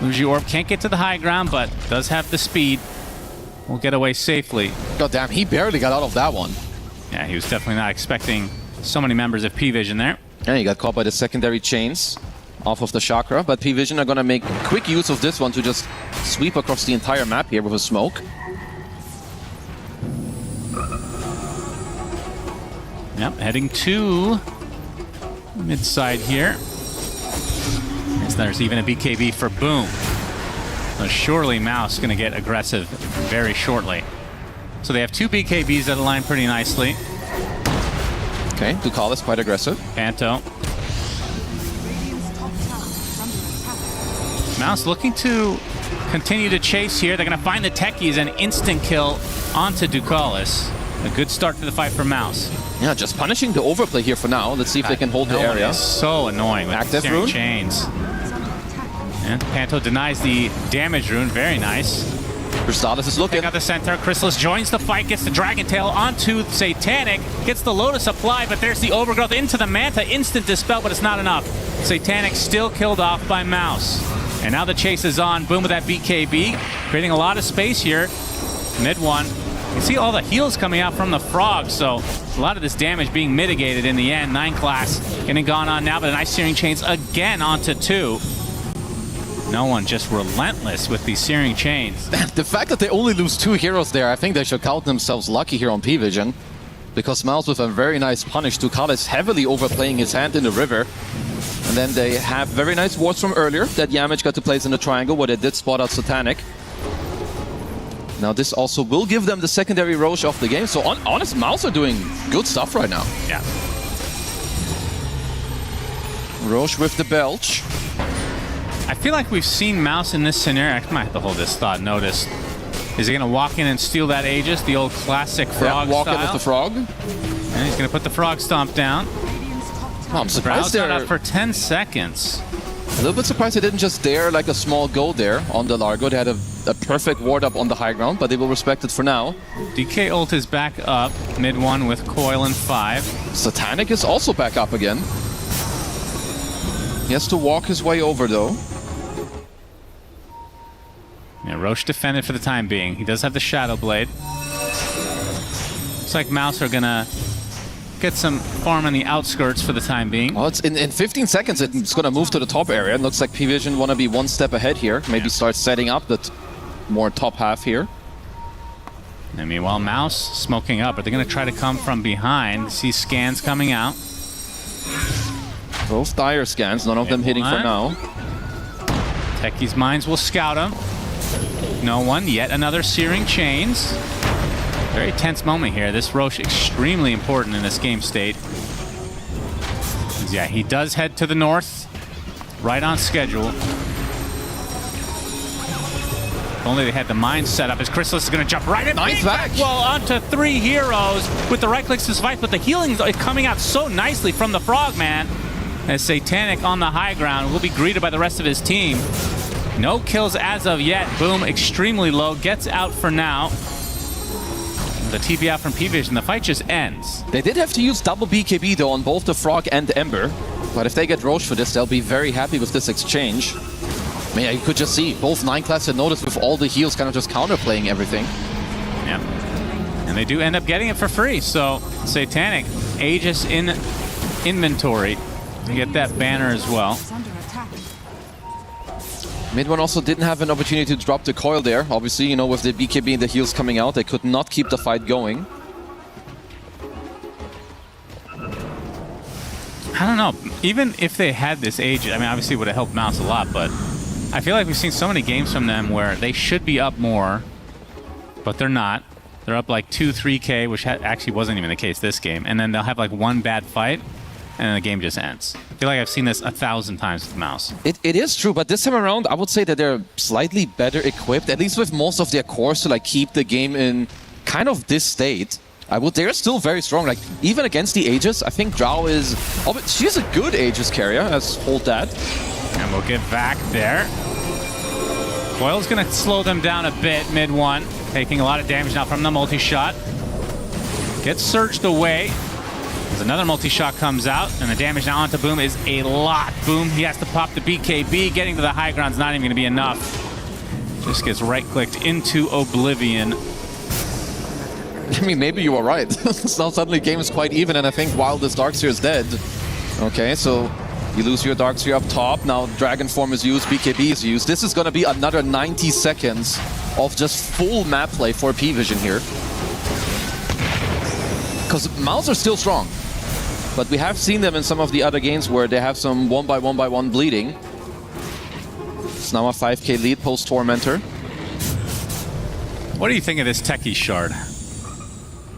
Luigi Orb can't get to the high ground, but does have the speed. Will get away safely. God damn, he barely got out of that one. Yeah, he was definitely not expecting so many members of P-Vision there. And he got caught by the secondary chains off of the chakra, but P-Vision are going to make quick use of this one to just sweep across the entire map here with a smoke. Yep, heading to mid-side here. As there's even a BKB for Boom. So surely Mouse going to get aggressive very shortly. So they have 2 BKBs that align pretty nicely. Okay, Ducal is quite aggressive. Panto. Mouse looking to continue to chase here. They're going to find the techies and instant kill onto Ducalis. A good start to the fight for Mouse. Yeah, just punishing the overplay here for now. Let's see if they can hold the area. Is so annoying with Active Searing rune. Chains. And Panto denies the damage rune. Very nice. Crystallis is looking. Take out the center. Crystallis joins the fight, gets the Dragon Tail onto Satanic, gets the Lotus applied, but there's the Overgrowth into the Manta. Instant dispel, but it's not enough. Satanic still killed off by Mouse. And now the chase is on. Boom with that BKB, creating a lot of space here. Mid 1. You see all the heals coming out from the Frog, so a lot of this damage being mitigated in the end. 9 class getting gone on now, but a nice Searing Chains again onto 2. No one just relentless with these Searing Chains. The fact that they only lose 2 heroes there, I think they should count themselves lucky here on P-Vision. Because Mouse with a very nice punish. Ducalis heavily overplaying his hand in the river. And then they have very nice wards from earlier that Yamage got to place in the triangle where they did spot out Satanic. Now this also will give them the secondary Roche of the game. So honest, Mouse are doing good stuff right now. Yeah. Roche with the Belch. I feel like we've seen Mouse in this scenario. I might have to hold this thought notice. Is he going to walk in and steal that Aegis, the old classic frog walk style? in with the frog. And he's going to put the frog stomp down. Oh, I'm surprised they're up for 10 seconds. A little bit surprised they didn't just dare like a small go there on the Largo. They had a perfect ward up on the high ground, but they will respect it for now. DK ult is back up, mid 1 with Coil and 5. Satanic is also back up again. He has to walk his way over though. Yeah, Roche defended for the time being. He does have the Shadow Blade. Looks like Mouse are gonna get some farm on the outskirts for the time being. Well, it's in 15 seconds it's gonna move to the top area. It looks like P-Vision wanna be one step ahead here. Maybe start setting up that more top half here. And meanwhile, Mouse smoking up. Are they gonna try to come from behind? See scans coming out. Both dire scans, none of them hitting for now. Techie's Minds will scout him. No one. Yet another Searing Chains. Very tense moment here. This Roche extremely important in this game state. Yeah, he does head to the north. Right on schedule. If only they had the mine set up as Crystallis is going to jump right in. Nice back. Well, onto 3 heroes with the right clicks to survive, but the healing is coming out so nicely from the Frogman. as Satanic on the high ground will be greeted by the rest of his team. No kills as of yet. Boom, extremely low, gets out for now. The TP out from P-Vision, the fight just ends. They did have to use double BKB though on both the Frog and Ember. But if they get Roche for this, they'll be very happy with this exchange. I mean, you could just see both 9 class and Notice with all the heals kind of just counterplaying everything. Yeah. And they do end up getting it for free. So Satanic, Aegis in inventory. You get that banner as well. Mid one also didn't have an opportunity to drop the coil there. Obviously, you know, with the BKB and the heals coming out, they could not keep the fight going. I don't know. Even if they had this Aegis, I mean, obviously it would have helped Mouse a lot, but I feel like we've seen so many games from them where they should be up more, but they're not. They're up like 2-3K, which actually wasn't even the case this game. And then they'll have like one bad fight, and then the game just ends. I feel like I've seen this 1,000 times with Mouse. It is true, but this time around, I would say that they're slightly better equipped, at least with most of their cores, to like keep the game in kind of this state. They're still very strong. Like even against the Aegis, I think Drow is. Oh, but she's a good Aegis carrier. Let's hold that. And we'll get back there. Coil's gonna slow them down a bit. Mid one, taking a lot of damage now from the multi-shot. Gets surged away. As another multi-shot comes out, and the damage now onto Boom is a lot. Boom, he has to pop the BKB. Getting to the high ground's not even gonna be enough. Just gets right-clicked into Oblivion. I mean, maybe you were right. Now suddenly game is quite even, and I think Wildest Darkseer is dead. Okay, so you lose your Darkseer up top. Now Dragon Form is used, BKB is used. This is going to be another 90 seconds of just full map play for P-Vision here. Because Mouse are still strong. But we have seen them in some of the other games where they have some 1x1x1 bleeding. It's now a 5k lead post Tormentor. What do you think of this Techie Shard?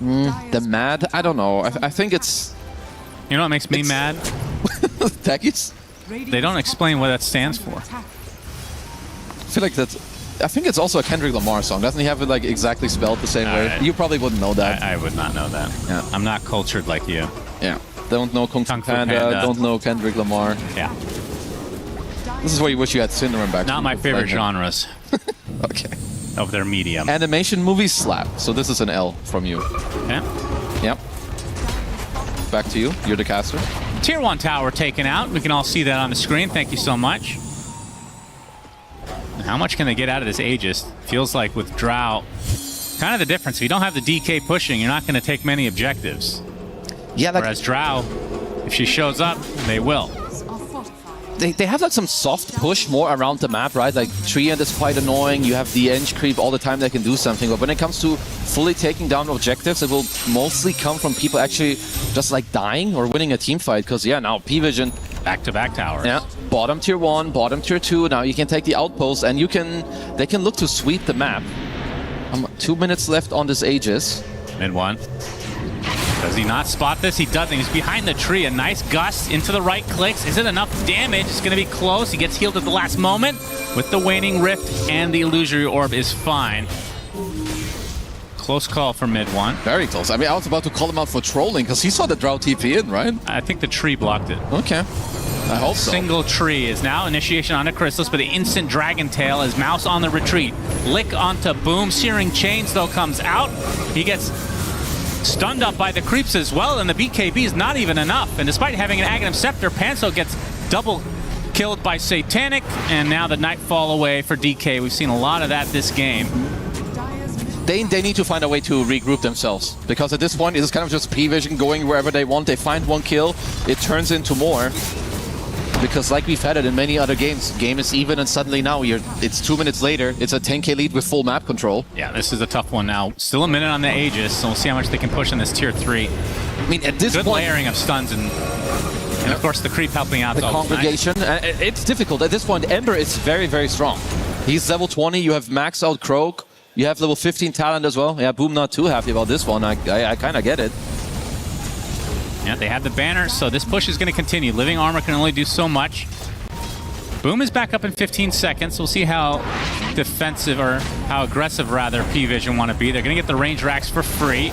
The mad? I don't know. I think it's... You know what makes me mad? Techies? They don't explain what that stands for. I feel like that's... I think it's also a Kendrick Lamar song. Doesn't he have it like exactly spelled the same way? You probably wouldn't know that. I would not know that. Yeah. I'm not cultured like you. Yeah. Don't know Kung Fu Panda, don't know Kendrick Lamar. Yeah. This is where you wish you had Syndrome back. Not my favorite genres. Okay. Of their medium. Animation movies slap. So this is an L from you. Yeah. Yep. Back to you. You're the caster. Tier 1 tower taken out. We can all see that on the screen. Thank you so much. How much can they get out of this Aegis? Feels like with Drow, kind of the difference. If you don't have the DK pushing, you're not going to take many objectives. Yeah. Whereas Drow, if she shows up, they will. They have like some soft push more around the map, right? Like Treant is quite annoying. You have the Eng creep all the time that can do something. But when it comes to fully taking down objectives, it will mostly come from people actually just like dying or winning a team fight. Because yeah, now P-Vision. Back-to-back towers. Yeah. Bottom tier 1, bottom tier 2. Now you can take the outpost and they can look to sweep the map. 2 minutes left on this Aegis. Mid one. Does he not spot this? He doesn't. He's behind the tree. A nice gust into the right clicks. Is it enough damage? It's going to be close. He gets healed at the last moment with the Waning Rift, and the Illusory Orb is fine. Close call for mid one. Very close. I mean, I was about to call him out for trolling because he saw the Drow TP in, right? I think the tree blocked it. Okay. I hope so. Single tree is now initiation onto Chrysalis, but the instant Dragon Tail is Mouse on the retreat. Lick onto Boom. Searing Chains, though, comes out. He gets stunned up by the creeps as well, and the BKB is not even enough. And despite having an Aghanim Scepter, Panso gets double killed by Satanic, and now the Nightfall away for DK. We've seen a lot of that this game. They need to find a way to regroup themselves, because at this point it's kind of just P-Vision going wherever they want. They find one kill, it turns into more. Because like we've had it in many other games, game is even, and suddenly now it's 2 minutes later, it's a 10k lead with full map control. Yeah, this is a tough one now. Still a minute on the Aegis, so we'll see how much they can push in this tier 3. I mean, at this Good point, layering of stuns and of course the creep helping out. The congregation. Nice. It's difficult. At this point, Ember is very, very strong. He's level 20, you have maxed out Croak, you have level 15 talent as well. Yeah, Boom not too happy about this one. I kind of get it. Yeah, they have the banner, so this push is going to continue. Living Armor can only do so much. Boom is back up in 15 seconds. We'll see how defensive, or how aggressive, rather, P-Vision want to be. They're going to get the range racks for free.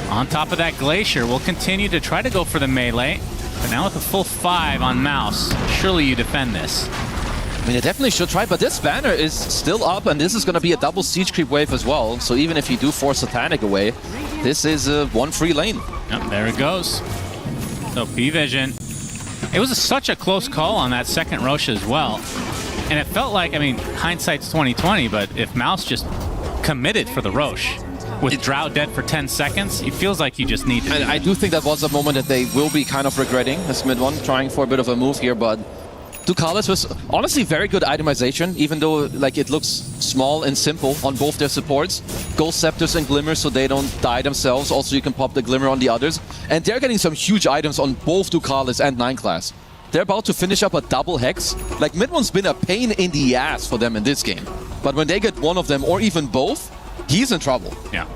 On top of that, Glacier will continue to try to go for the melee. But now with a full 5 on Mouse, surely you defend this. I mean, they definitely should try, but this banner is still up, and this is going to be a double siege creep wave as well. So even if you do force Satanic away, this is one free lane. Yep, there it goes. So P-Vision. It was such a close call on that second Rosh as well. And it felt like, I mean, hindsight's 20/20, but if Mouse just committed for the Rosh, with Drow dead for 10 seconds, it feels like you just need to. I do think that was a moment that they will be kind of regretting as mid one, trying for a bit of a move here, but Ducalis was honestly very good itemization, even though like it looks small and simple on both their supports. Ghost Scepters and Glimmer so they don't die themselves. Also, you can pop the Glimmer on the others. And they're getting some huge items on both Ducalis and 9 class. They're about to finish up a double Hex. Like, mid one's been a pain in the ass for them in this game. But when they get one of them, or even both, he's in trouble. Yeah.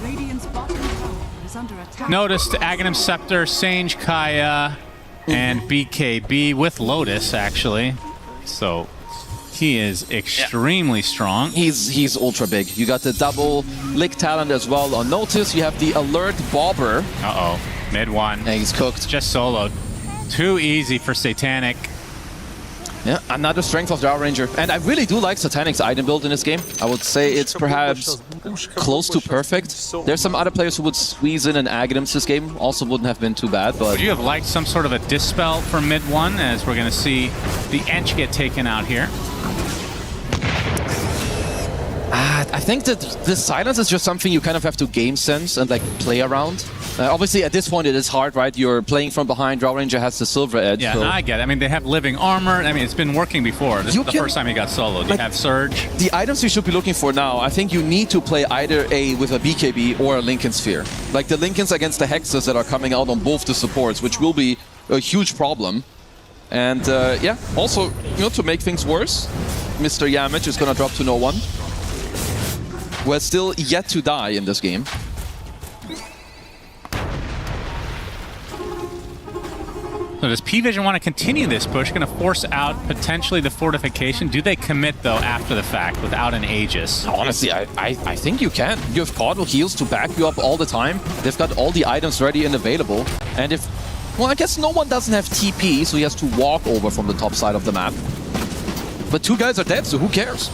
Radiant's bottom tower is under attack. Noticed Aghanim Scepter, Sange, Kaya, and BKB with Lotus, actually. So he is extremely strong. He's ultra big. You got the double Lick Talent as well on Notice. You have the Alert Bobber. Uh-oh. Mid one. Yeah, he's cooked. Just soloed. Too easy for Satanic. Yeah, another strength of Drow Ranger. And I really do like Satanic's item build in this game. I would say it's perhaps close to perfect. There's some other players who would squeeze in an Aghanim's this game. Also wouldn't have been too bad, but... Would you have liked some sort of a Dispel for mid one, as we're going to see the Ench get taken out here? I think that this silence is just something you kind of have to game sense and like play around. Obviously, at this point, it is hard, right? You're playing from behind. Drow Ranger has the silver edge. Yeah, so. no, I get it. I mean, they have living armor. I mean, it's been working before. This is the first time he got soloed. You have Surge. The items you should be looking for now, I think you need to play either with a BKB or a Lincoln Sphere. Like the Lincolns against the Hexes that are coming out on both the supports, which will be a huge problem. And yeah, also, you know, to make things worse, Mr. Yamich is going to drop to no one. We're still yet to die in this game. So does P-Vision want to continue this push? Going to force out potentially the fortification? Do they commit, though, after the fact without an Aegis? Honestly, I think you can. You have Caudal Heals to back you up all the time. They've got all the items ready and available. And if... Well, I guess no one doesn't have TP, so he has to walk over from the top side of the map. But 2 guys are dead, so who cares?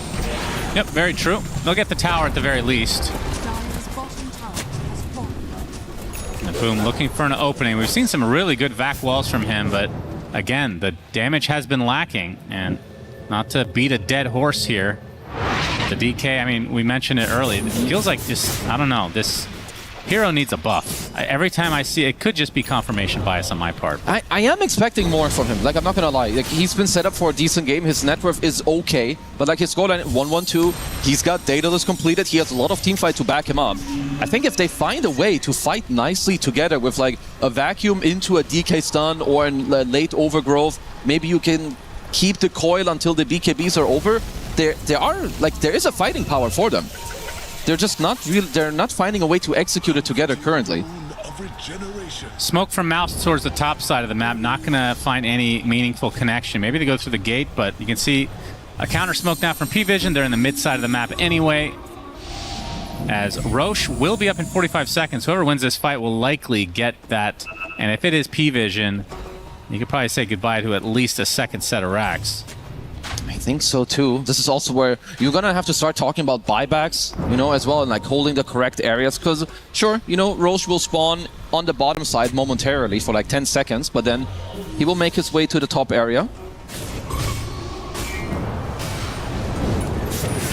Yep, very true. They'll get the tower at the very least. And boom, looking for an opening. We've seen some really good vac walls from him, but again, the damage has been lacking. And not to beat a dead horse here, the DK, I mean, we mentioned it earlier. It feels like this, I don't know, this hero needs a buff. Every time I see it, it could just be confirmation bias on my part. I am expecting more from him. Like, I'm not gonna lie. Like, he's been set up for a decent game. His net worth is okay. But like his scoreline 1-1-2, he's got Daedalus completed. He has a lot of teamfight to back him up. I think if they find a way to fight nicely together with like a vacuum into a DK stun or a late overgrowth, maybe you can keep the coil until the BKBs are over. There is a fighting power for them. They're just not real. They're not finding a way to execute it together currently. Smoke from Mouse towards the top side of the map. Not going to find any meaningful connection. Maybe they go through the gate, but you can see a counter smoke now from P-Vision. They're in the mid side of the map anyway. As Rosh will be up in 45 seconds. Whoever wins this fight will likely get that. And if it is P-Vision, you could probably say goodbye to at least a second set of racks. I think so too. This is also where you're gonna have to start talking about buybacks, you know, as well, and like holding the correct areas. Because sure, you know, Rosh will spawn on the bottom side momentarily for like 10 seconds, but then he will make his way to the top area.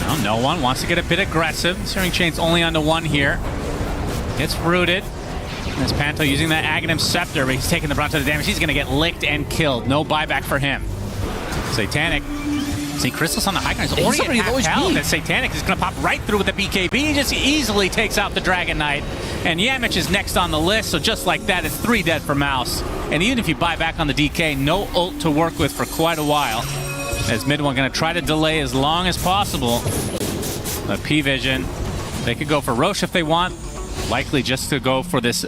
Well, no one wants to get a bit aggressive. Searing Chain's only onto one here. Gets rooted. This Panto using that Aghanim Scepter, but he's taking the brunt of the damage. He's gonna get licked and killed. No buyback for him. Satanic. See, Crystal's on the high ground. He's already at half health, and Satanic is going to pop right through with the BKB. He just easily takes out the Dragon Knight. And Yamich is next on the list, so just like that, it's 3 dead for Mouse. And even if you buy back on the DK, no ult to work with for quite a while. As mid one going to try to delay as long as possible. But P-Vision, they could go for Rosh if they want. Likely just to go for this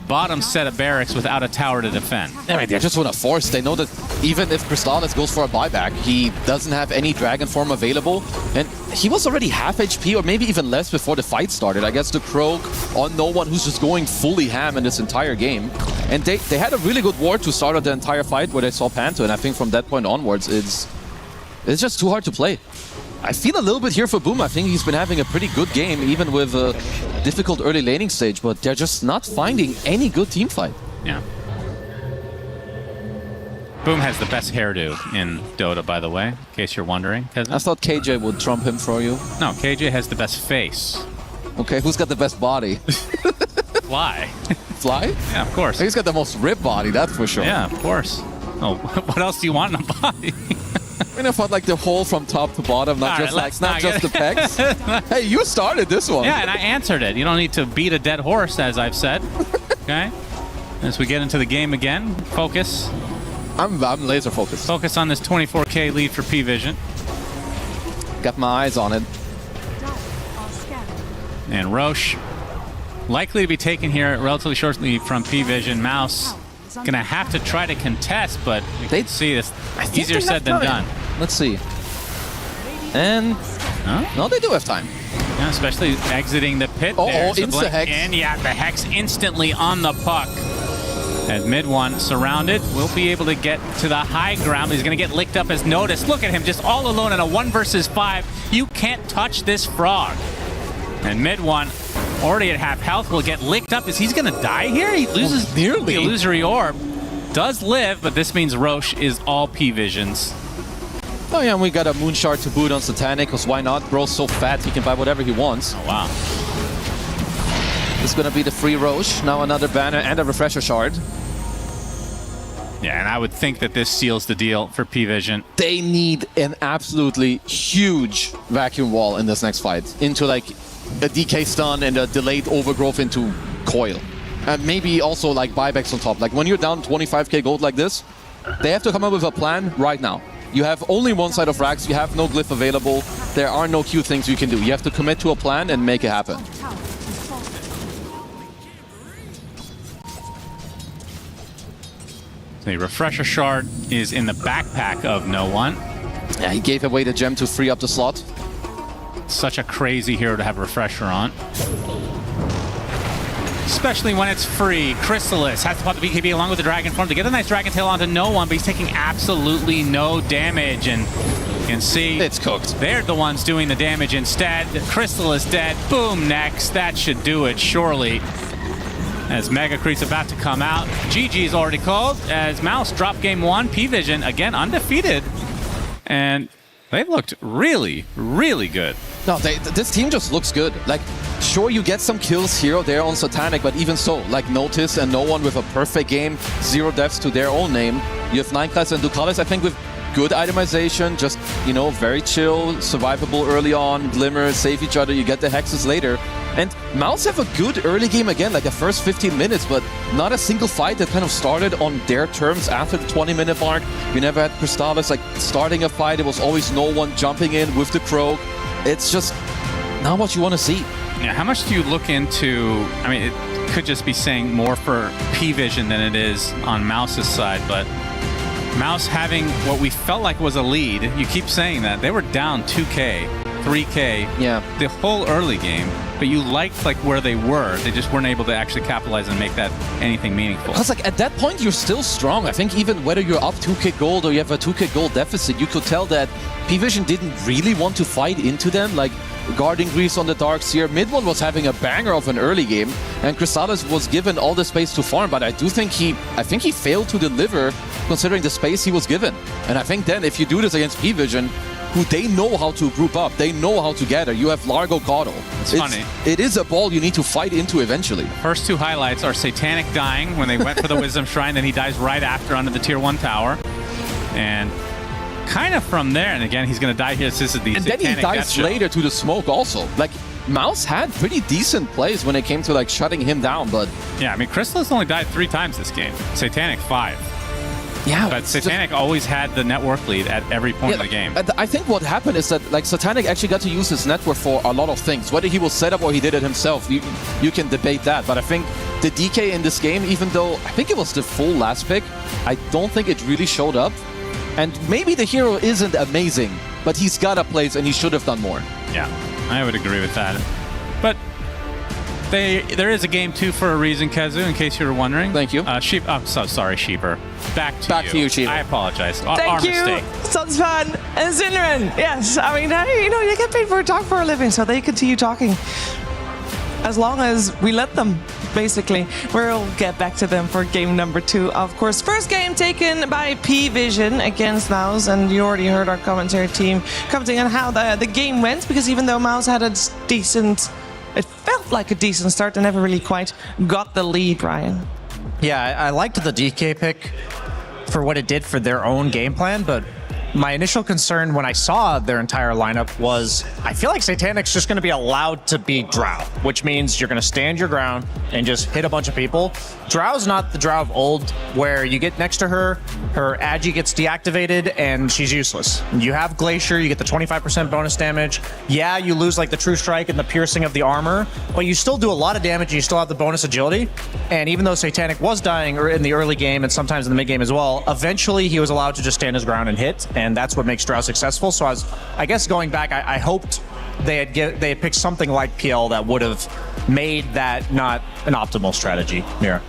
bottom set of barracks without a tower to defend. I mean, they just want to force. They know that even if Crystallis goes for a buyback, he doesn't have any Dragon form available. And he was already half HP or maybe even less before the fight started. I guess the Croak on no one who's just going fully ham in this entire game. And they had a really good ward to start out the entire fight where they saw Panto, and I think from that point onwards, it's just too hard to play. I feel a little bit here for Boom. I think he's been having a pretty good game, even with a difficult early laning stage, but they're just not finding any good team fight. Yeah. Boom has the best hairdo in Dota, by the way, in case you're wondering. I thought KJ would trump him for you. No, KJ has the best face. Okay, who's got the best body? Fly. Fly? Yeah, of course. He's got the most ripped body, that's for sure. Yeah, of course. Oh, what else do you want in a body? I mean, I thought like the whole from top to bottom, not just the pecs. Hey, you started this one. Yeah, and I answered it. You don't need to beat a dead horse, as I've said. Okay? As we get into the game again, focus. I'm laser focused. Focus on this 24K lead for P-Vision. Got my eyes on it. And Roche, likely to be taken here relatively shortly from P-Vision. Mouse gonna have to try to contest, but you can see this easier said than done. Let's see. And no, they do have time. Yeah, especially exiting the pit. Oh, there. So insta-hex. And yeah, the Hex instantly on the puck. As mid one surrounded, will be able to get to the high ground. He's going to get licked up as noticed. Look at him, just all alone in a 1 versus 5. You can't touch this frog. And mid one, already at half health, will get licked up. Is he's going to die here? He loses nearly. The illusory orb. Does live, but this means Roche is all P-Visions. Oh yeah, and we got a Moon Shard to boot on Satanic, because why not? Bro's so fat, he can buy whatever he wants. Oh, wow. This is going to be the free Roche. Now another banner and a Refresher Shard. Yeah, and I would think that this seals the deal for P-Vision. They need an absolutely huge vacuum wall in this next fight. Into like a DK stun and a delayed overgrowth into Coil. And maybe also like buybacks on top. Like when you're down 25k gold like this, they have to come up with a plan right now. You have only one side of racks, you have no glyph available, there are no Q things you can do. You have to commit to a plan and make it happen. The Refresher Shard is in the backpack of no one. Yeah, he gave away the gem to free up the slot. Such a crazy hero to have Refresher on. Especially when it's free. Chrysalis has to pop the BKB along with the Dragon Form to get a nice Dragon Tail onto no one, but he's taking absolutely no damage. And you can see it's cooked. They're the ones doing the damage instead. Chrysalis dead. Boom, next. That should do it, surely. As Mega Creep's about to come out. GG's already called as Mouse dropped game 1. P-Vision, again, undefeated. And they looked really, really good. No, this team just looks good. Like, sure, you get some kills here or there on Satanic, but even so, like Notice and no one with a perfect game, 0 deaths to their own name. You have 9class and Ducalis, I think, with good itemization, just, you know, very chill, survivable early on, Glimmer, save each other, you get the hexes later. And Mouse have a good early game again, like the first 15 minutes, but not a single fight that kind of started on their terms after the 20-minute mark. You never had Crystallis like starting a fight. It was always no one jumping in with the Croak. It's just not what you want to see. Yeah, how much do you look into, I mean, it could just be saying more for P-Vision than it is on Mouse's side, but Mouse having what we felt like was a lead, you keep saying that, they were down 2K, 3K, yeah, the whole early game, but you liked like where they were. They just weren't able to actually capitalize and make that anything meaningful. Because like at that point, you're still strong. I think even whether you're up 2k gold or you have a 2k gold deficit, you could tell that P-Vision didn't really want to fight into them. Like guarding Grease on the Darkseer, mid one was having a banger of an early game, and Chrysalis was given all the space to farm. But I think he failed to deliver considering the space he was given. And I think then if you do this against P-Vision, who they know how to group up, they know how to gather. You have Largo Caudal. It's funny. It is a ball you need to fight into eventually. First two highlights are Satanic dying when they went for the Wisdom Shrine, then he dies right after under the Tier 1 tower. And kind of from there, and again, he's going to die here. This is the and Satanic then he dies later to the smoke also. Like, Mouse had pretty decent plays when it came to like shutting him down, but... Yeah, I mean, Chrysalis only died 3 times this game. Satanic 5. Yeah, but Satanic always had the network lead at every point of the game. I think what happened is that like Satanic actually got to use his network for a lot of things. Whether he will set up or he did it himself, you can debate that. But I think the DK in this game, even though I think it was the full last pick, I don't think it really showed up. And maybe the hero isn't amazing, but he's got a place and he should have done more. Yeah, I would agree with that. But There is a game 2 for a reason, Kezu, in case you were wondering. Thank you. I'm so sorry, Sheeper. Back to Back to you, Sheeper. I apologize. Our Thank you. mistake. Sounds fun. And Zinran, yes, I mean, you get paid for talk for a living, so they continue talking. As long as we let them, basically. We'll get back to them for game number 2, of course. First game taken by P-Vision against Mouse, and you already heard our commentary team commenting on how the game went, because even though Mouse had a decent, it felt like a decent start, they never really quite got the lead, Ryan. Yeah, I liked the DK pick for what it did for their own game plan, but my initial concern when I saw their entire lineup was I feel like Satanic's just going to be allowed to be Drow, which means you're going to stand your ground and just hit a bunch of people. Drow's not the Drow of old where you get next to her Agi gets deactivated and she's useless. You have Glacier, you get the 25% bonus damage. Yeah, you lose like the True Strike and the piercing of the armor, but you still do a lot of damage and you still have the bonus agility. And even though Satanic was dying in the early game and sometimes in the mid game as well, eventually he was allowed to just stand his ground and hit. And that's what makes Drow successful. So I guess going back, I hoped they had picked something like PL that would have made that not an optimal strategy. Mira.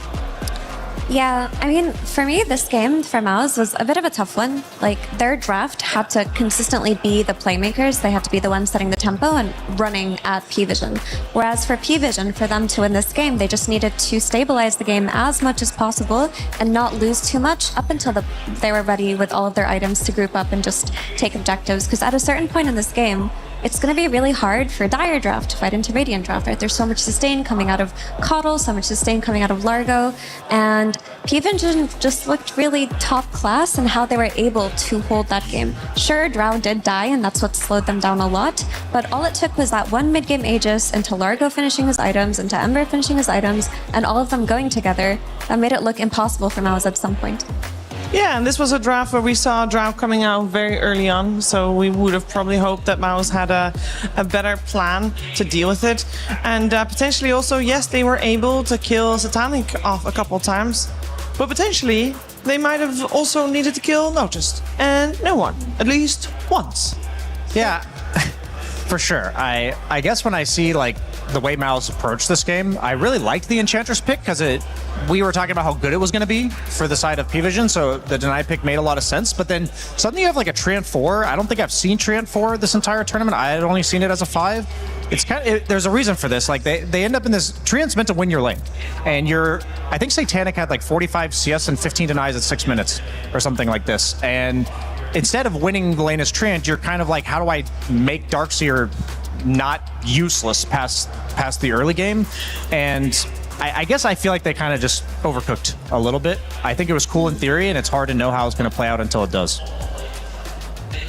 Yeah, I mean, for me, this game for Mouse was a bit of a tough one. Like, their draft had to consistently be the playmakers. They had to be the ones setting the tempo and running at P-Vision. Whereas for P-Vision, for them to win this game, they just needed to stabilize the game as much as possible and not lose too much up until they were ready with all of their items to group up and just take objectives. Because at a certain point in this game, it's going to be really hard for Dire Draft to fight into Radiant Draft, right? There's so much sustain coming out of Coddle, so much sustain coming out of Largo, and P-Vision just looked really top class in how they were able to hold that game. Sure, Drow did die, and that's what slowed them down a lot, but all it took was that one mid-game Aegis into Largo finishing his items, into Ember finishing his items, and all of them going together. That made it look impossible for Mouse at some point. Yeah, and this was a draft where we saw Drow coming out very early on, so we would have probably hoped that Mouse had a better plan to deal with it. And potentially also, yes, they were able to kill Satanic off a couple times, but potentially they might have also needed to kill Noticed, and no one, at least once. Yeah, for sure. I guess when I see like the way Mouse approached this game, I really liked the Enchantress pick because we were talking about how good it was going to be for the side of P-Vision, so the deny pick made a lot of sense. But then suddenly you have like a Treant 4. I don't think I've seen Treant 4 this entire tournament. I had only seen it as a 5. It's there's a reason for this. Like they end up in this. Treant's meant to win your lane, and I think Satanic had like 45 CS and 15 denies at 6 minutes or something like this. And instead of winning the lane as Treant, you're kind of like, how do I make Darkseer not useless past the early game? And I guess I feel like they kind of just overcooked a little bit. I think it was cool in theory, and it's hard to know how it's going to play out until it does.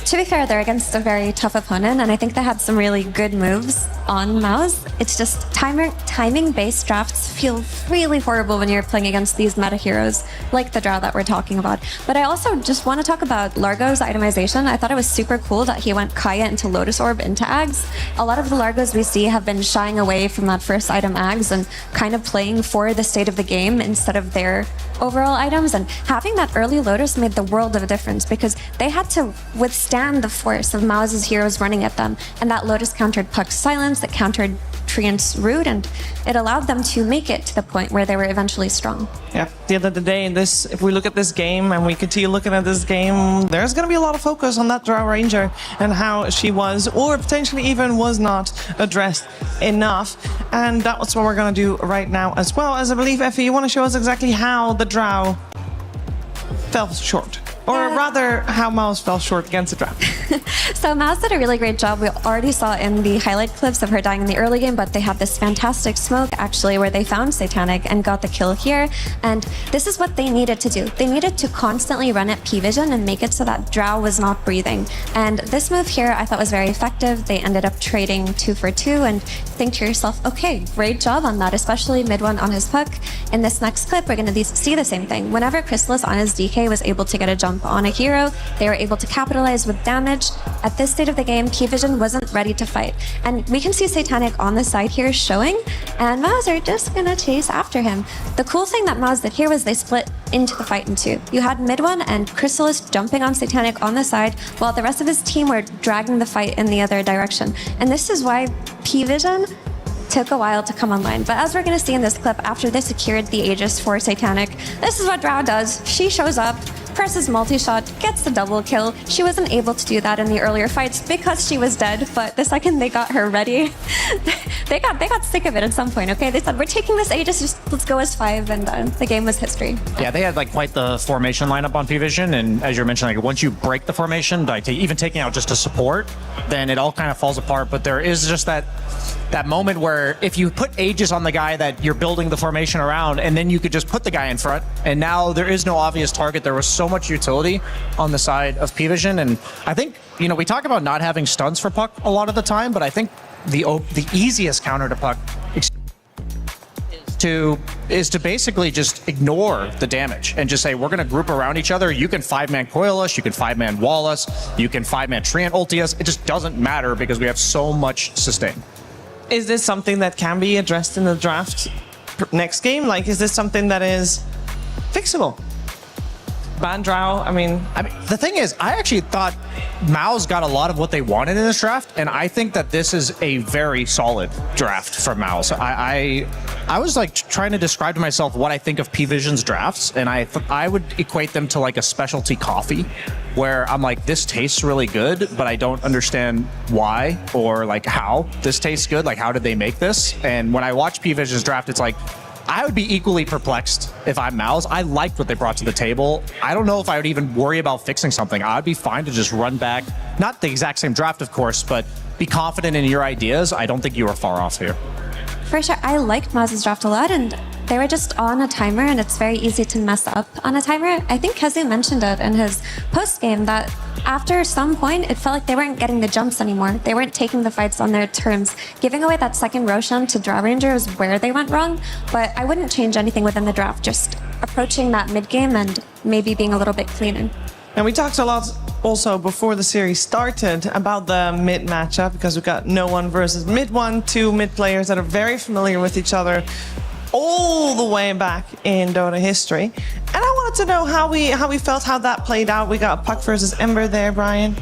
To be fair, they're against a very tough opponent, and I think they had some really good moves on Mouse. It's just timing-based drafts feel really horrible when you're playing against these meta heroes like the Drow that we're talking about. But I also just want to talk about Largo's itemization. I thought it was super cool that he went Kaya into Lotus Orb into Ags. A lot of the Largos we see have been shying away from that first item Ags and kind of playing for the state of the game instead of their overall items, and having that early Lotus made the world of a difference because they had to withstand the force of Mouse's heroes running at them, and that Lotus countered Puck's silence, it countered Treant's root, and it allowed them to make it to the point where they were eventually strong. Yeah, at the end of the day, if we look at this game and we continue looking at this game, there's going to be a lot of focus on that Drow Ranger and how she was, or potentially even was not, addressed enough. And that's what we're going to do right now as well. As I believe, Effie, you want to show us exactly how the Drow fell short. Or rather, how Mouse fell short against the Drow. So Mouse did a really great job. We already saw in the highlight clips of her dying in the early game, but they had this fantastic smoke, actually, where they found Satanic and got the kill here. And this is what they needed to do. They needed to constantly run at P-Vision and make it so that Drow was not breathing. And this move here I thought was very effective. They ended up trading 2 for 2, and think to yourself, okay, great job on that, especially mid one on his Puck. In this next clip, we're going to see the same thing. Whenever Chrysalis on his DK was able to get a jump on a hero, they were able to capitalize with damage. At this state of the game, P-Vision wasn't ready to fight. And we can see Satanic on the side here showing, and Mouse are just gonna chase after him. The cool thing that Mouse did here was they split into the fight in two. You had mid one and Chrysalis jumping on Satanic on the side, while the rest of his team were dragging the fight in the other direction. And this is why P-Vision took a while to come online. But as we're going to see in this clip, after they secured the Aegis for Satanic, this is what Drow does. She shows up, presses multi-shot, gets the double kill. She wasn't able to do that in the earlier fights because she was dead, but the second they got her ready, they got sick of it at some point, okay? They said, we're taking this Aegis, just let's go as 5, and the game was history. Yeah, they had like quite the formation lineup on P-Vision, and as you're mentioning, like, once you break the formation, like even taking out just a support, then it all kind of falls apart. But there is just that moment where if you put Aegis on the guy that you're building the formation around, and then you could just put the guy in front, and now there is no obvious target. There was so much utility on the side of P-Vision, and I think, you know, we talk about not having stuns for Puck a lot of the time, but I think the easiest counter to Puck is to basically just ignore the damage and just say, we're going to group around each other. You can 5-man coil us, you can 5-man wall us, you can 5-man treant ulti us. It just doesn't matter because we have so much sustain. Is this something that can be addressed in the draft next game? Like, is this something that is fixable? Ban Drow, I mean, the thing is, I actually thought MOUZ got a lot of what they wanted in this draft, and I think that this is a very solid draft for MOUZ. I was like trying to describe to myself what I think of P-Vision's drafts, and I would equate them to like a specialty coffee, where I'm like, this tastes really good, but I don't understand why or like how this tastes good. Like, how did they make this? And when I watch P-Vision's draft, it's like, I would be equally perplexed if I'm MOUZ. I liked what they brought to the table. I don't know if I would even worry about fixing something. I'd be fine to just run back, not the exact same draft, of course, but be confident in your ideas. I don't think you are far off here. For sure, I liked MOUZ's draft a lot, and they were just on a timer, and it's very easy to mess up on a timer. I think Kezu mentioned it in his post-game that after some point, it felt like they weren't getting the jumps anymore. They weren't taking the fights on their terms. Giving away that second Roshan to Drow Ranger is where they went wrong, but I wouldn't change anything within the draft, just approaching that mid-game and maybe being a little bit cleaner. And we talked a lot also before the series started about the mid matchup, because we got no one versus mid one, two mid players that are very familiar with each other all the way back in Dota history. And I wanted to know how we felt how that played out. We got Puck versus Ember there, Brian.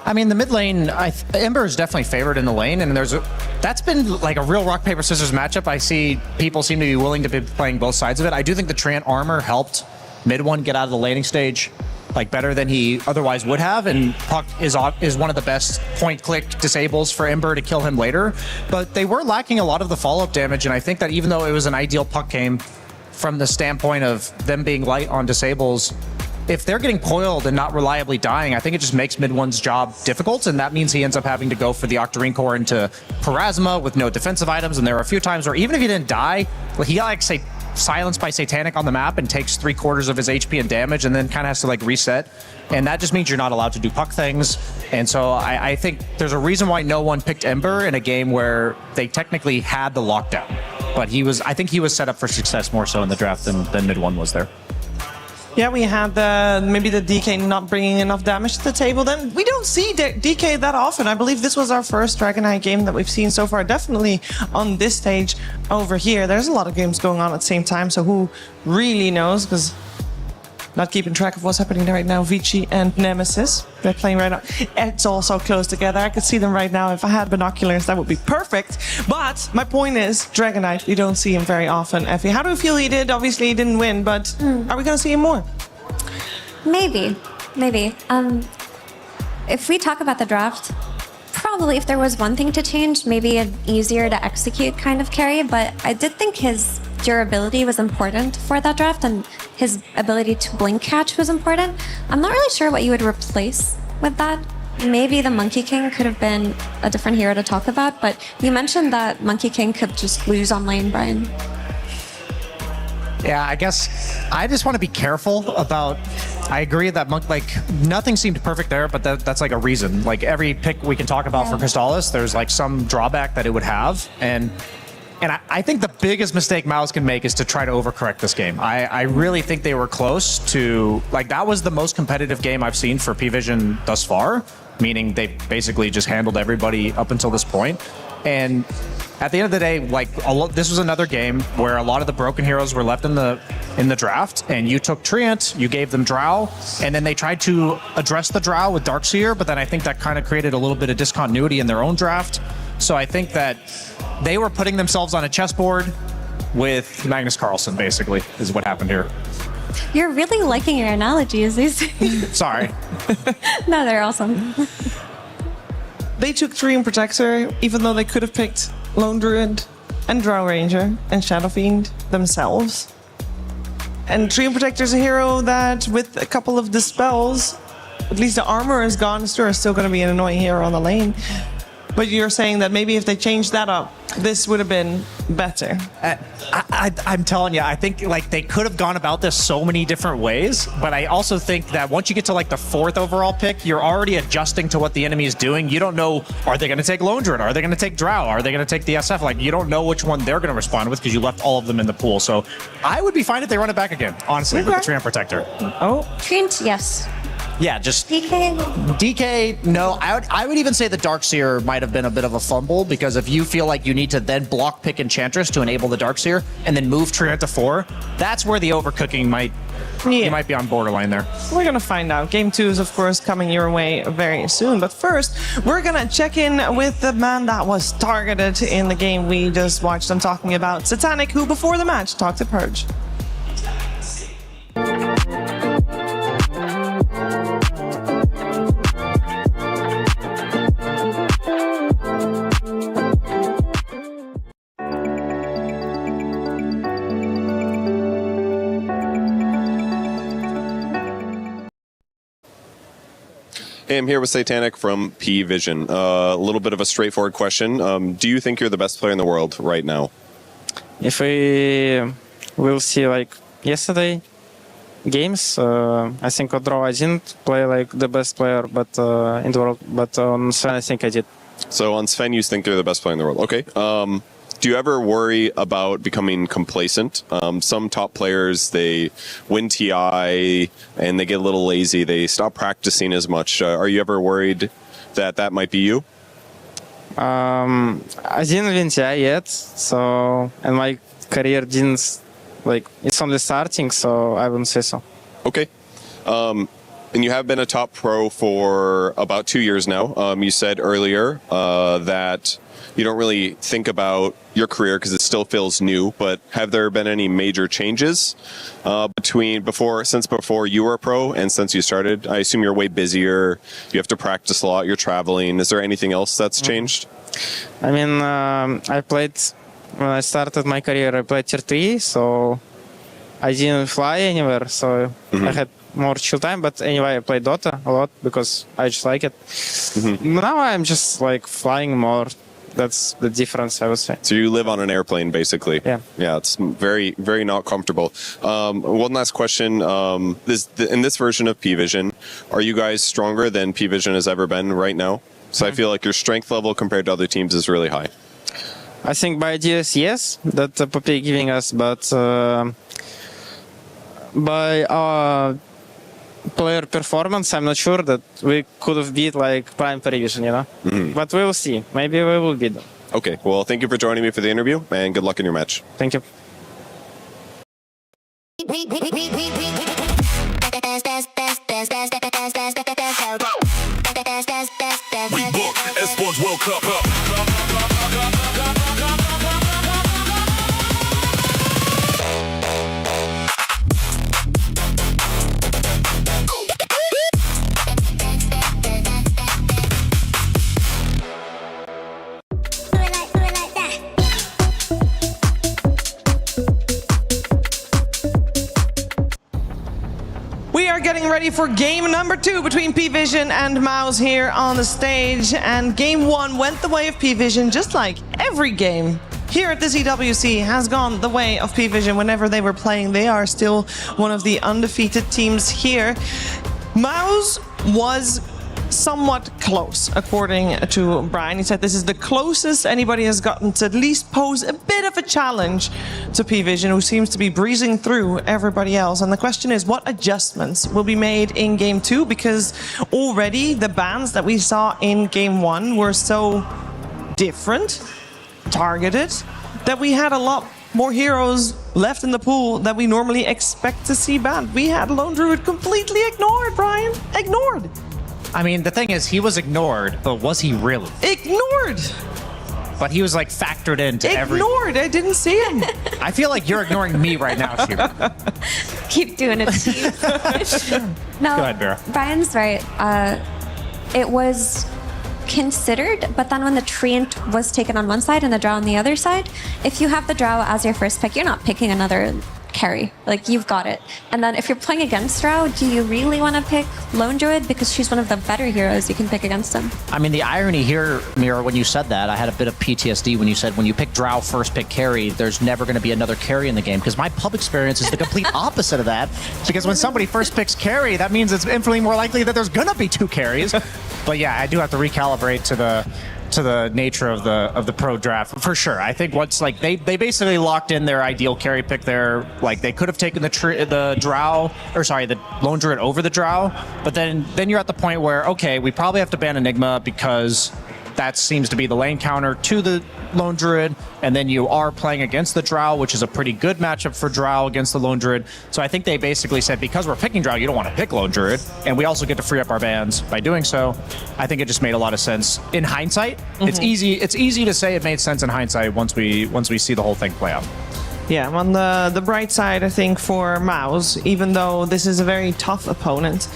I mean, the mid lane, Ember is definitely favored in the lane, and that's been like a real rock, paper, scissors matchup. I see people seem to be willing to be playing both sides of it. I do think the Trant armor helped mid one get out of the laning stage like better than he otherwise would have, and Puck is one of the best point-click disables for Ember to kill him later. But they were lacking a lot of the follow-up damage, and I think that even though it was an ideal Puck game from the standpoint of them being light on disables, if they're getting coiled and not reliably dying, I think it just makes mid one's job difficult, and that means he ends up having to go for the Octarine Core into Parasma with no defensive items. And there are a few times where even if he didn't die, he got like silenced by Satanic on the map and takes 3/4 of his HP and damage, and then kind of has to like reset. And that just means you're not allowed to do Puck things. And so I think there's a reason why no one picked Ember in a game where they technically had the lockdown. But I think he was set up for success more so in the draft than mid one was there. Yeah, we had maybe the DK not bringing enough damage to the table. Then we don't see DK that often. I believe this was our first Dragonite game that we've seen so far. Definitely on this stage over here. There's a lot of games going on at the same time, so who really knows? Because not keeping track of what's happening right now. Vici and Nemesis, they're playing right now. It's all so close together. I could see them right now. If I had binoculars, that would be perfect. But my point is, Dragonite, you don't see him very often. Effie, how do you feel he did? Obviously, he didn't win, but are we going to see him more? Maybe. If we talk about the draft, probably if there was one thing to change, maybe an easier to execute kind of carry, but I did think his durability was important for that draft, and his ability to blink catch was important. I'm not really sure what you would replace with that. Maybe the Monkey King could have been a different hero to talk about, but you mentioned that Monkey King could just lose on lane, Brian. Yeah, I guess I just want to be careful about. I agree that nothing seemed perfect there, but that's like a reason. Like every pick we can talk about for Crystallis, there's like some drawback that it would have, and I think the biggest mistake MOUZ can make is to try to overcorrect this game. I really think they were close to, like, that was the most competitive game I've seen for P-Vision thus far, meaning they basically just handled everybody up until this point. And at the end of the day, like, this was another game where a lot of the broken heroes were left in the draft, and you took Treant, you gave them Drow, and then they tried to address the Drow with Darkseer, but then I think that kind of created a little bit of discontinuity in their own draft. So I think that they were putting themselves on a chessboard with Magnus Carlsen, basically, is what happened here. You're really liking your analogies these days. Sorry. No, they're awesome. They took Dream Protector, even though they could have picked Lone Druid and Drow Ranger and Shadow Fiend themselves. And Dream Protector's a hero that, with a couple of dispels, at least the armor is gone. Still going to be an annoying hero on the lane. But you're saying that maybe if they changed that up, this would have been better. I'm telling you, I think like they could have gone about this so many different ways. But I also think that once you get to like the 4th overall pick, you're already adjusting to what the enemy is doing. You don't know, are they going to take Lone Druid? Are they going to take Drow? Are they going to take the SF? Like, you don't know which one they're going to respond with because you left all of them in the pool. So I would be fine if they run it back again, honestly, with the Treant Protector. Oh, Treant, yes. Yeah, just DK. DK, no. I would even say the Darkseer might have been a bit of a fumble, because if you feel like you need to then block pick Enchantress to enable the Darkseer and then move Treant to 4, that's where the overcooking might, you might be on borderline there. We're going to find out. Game 2 is, of course, coming your way very soon. But first, we're going to check in with the man that was targeted in the game we just watched. I'm talking about Satanic, who before the match talked to Purge. Hey, I'm here with Satanic from P Vision. A little bit of a straightforward question. Do you think you're the best player in the world right now? If we will see like yesterday games, I think on draw I didn't play like the best player, but in the world. But on Sven, I think I did. So on Sven, you think you're the best player in the world. Okay. Do you ever worry about becoming complacent? Some top players, they win TI and they get a little lazy. They stop practicing as much. Are you ever worried that that might be you? I didn't win TI yet, so and my career didn't like it's only starting, so I wouldn't say so. Okay. And you have been a top pro for about 2 years now. You said earlier that you don't really think about your career because it still feels new, but have there been any major changes since before you were a pro and since you started? I assume you're way busier, you have to practice a lot, you're traveling. Is there anything else that's changed? I mean, I played, when I started my career, I played tier 3, so I didn't fly anywhere, so I had more chill time. But anyway, I played Dota a lot because I just like it. Now I'm just like flying more. That's the difference, I would say. So you live on an airplane, basically. Yeah. Yeah, it's very, very not comfortable. One last question. In this version of P-Vision, are you guys stronger than P-Vision has ever been right now? So I feel like your strength level compared to other teams is really high. I think by ideas, yes, that Poppy giving us, but by our player performance, I'm not sure that we could have beat like Prime Prevision, you know? But we will see. Maybe we will beat them. Okay, well, thank you for joining me for the interview, and good luck in your match. Thank you. We book Esports World Cup up. We are getting ready for game number 2 between P-Vision and Mouse here on the stage. And game 1 went the way of P-Vision, just like every game here at this EWC has gone the way of P-Vision whenever they were playing. They are still one of the undefeated teams here. Mouse was somewhat close, according to Brian. He said this is the closest anybody has gotten to at least pose a bit of a challenge to P-Vision, who seems to be breezing through everybody else. And the question is, what adjustments will be made in Game 2? Because already the bans that we saw in Game 1 were so different, targeted, that we had a lot more heroes left in the pool that we normally expect to see banned. We had Lone Druid completely ignored, Brian. Ignored. I mean, the thing is, he was ignored, but was he really? Ignored! but he was like factored into Ignored. I didn't see him. I feel like you're ignoring me right now, Shiva. Keep doing it, Steve. No, Go ahead, Vera. Brian's right. It was considered, but then when the treant was taken on one side and the drow on the other side, if you have the drow as your first pick, you're not picking another carry. Like, you've got it. And then if you're playing against drow, do you really want to pick Lone Druid? Because she's one of the better heroes you can pick against him. I mean, the irony here, Mira, when you said that, I had a bit of PTSD when you said when you pick drow first pick carry, there's never going to be another carry in the game. Because my pub experience is the complete opposite of that. Because when somebody first picks carry, that means it's infinitely more likely that there's going to be 2 carries. But yeah, I do have to recalibrate to the nature of the pro draft for sure. I think once like they basically locked in their ideal carry pick there. Like they could have taken the Lone Druid over the drow, but then you're at the point where okay, we probably have to ban Enigma because that seems to be the lane counter to the Lone Druid, and then you are playing against the Drow, which is a pretty good matchup for Drow against the Lone Druid. So I think they basically said, because we're picking Drow, you don't want to pick Lone Druid, and we also get to free up our bans by doing so. I think it just made a lot of sense in hindsight. It's easy to say it made sense in hindsight once we see the whole thing play out. Yeah, on the bright side, I think for Mouse, even though this is a very tough opponent,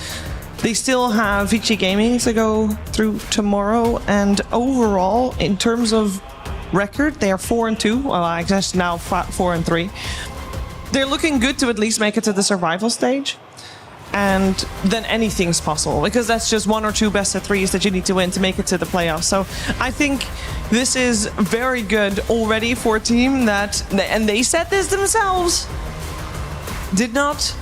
they still have Vici Gaming to go through tomorrow, and overall, in terms of record, they are 4-2. Well, I guess now 4-3. They're looking good to at least make it to the survival stage, and then anything's possible because that's just 1 or 2 best of 3s that you need to win to make it to the playoffs. So I think this is very good already for a team that, and they said this themselves, did not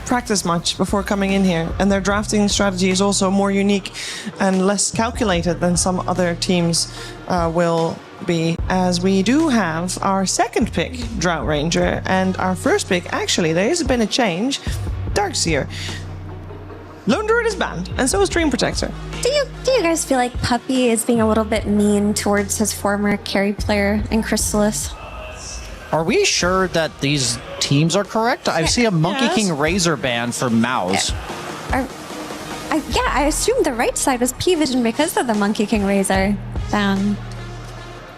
practice much before coming in here, and their drafting strategy is also more unique and less calculated than some other teams will be, as we do have our second pick, Drought Ranger, and our first pick, actually, there has been a change, Darkseer. Lone Druid is banned, and so is Dream Protector. Do you guys feel like Puppy is being a little bit mean towards his former carry player in Chrysalis? Are we sure that these teams are correct? I see a Monkey King Razor ban for Mouse. I assumed the right side was P-Vision because of the Monkey King Razor ban.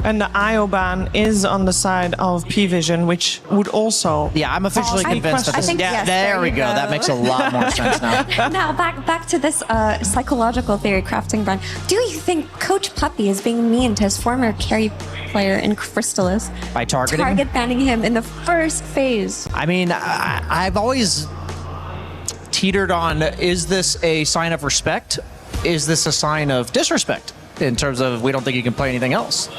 And the IO ban is on the side of P-Vision, which would also... Yeah, I'm officially convinced that this... Yes, there we go. That makes a lot more sense now. Now, back to this psychological theory crafting, Brian. Do you think Coach Puppy is being mean to his former carry player in Chrysalis? By targeting? Target banning him in the first phase. I mean, I've always teetered on, is this a sign of respect? Is this a sign of disrespect? In terms of, we don't think you can play anything else.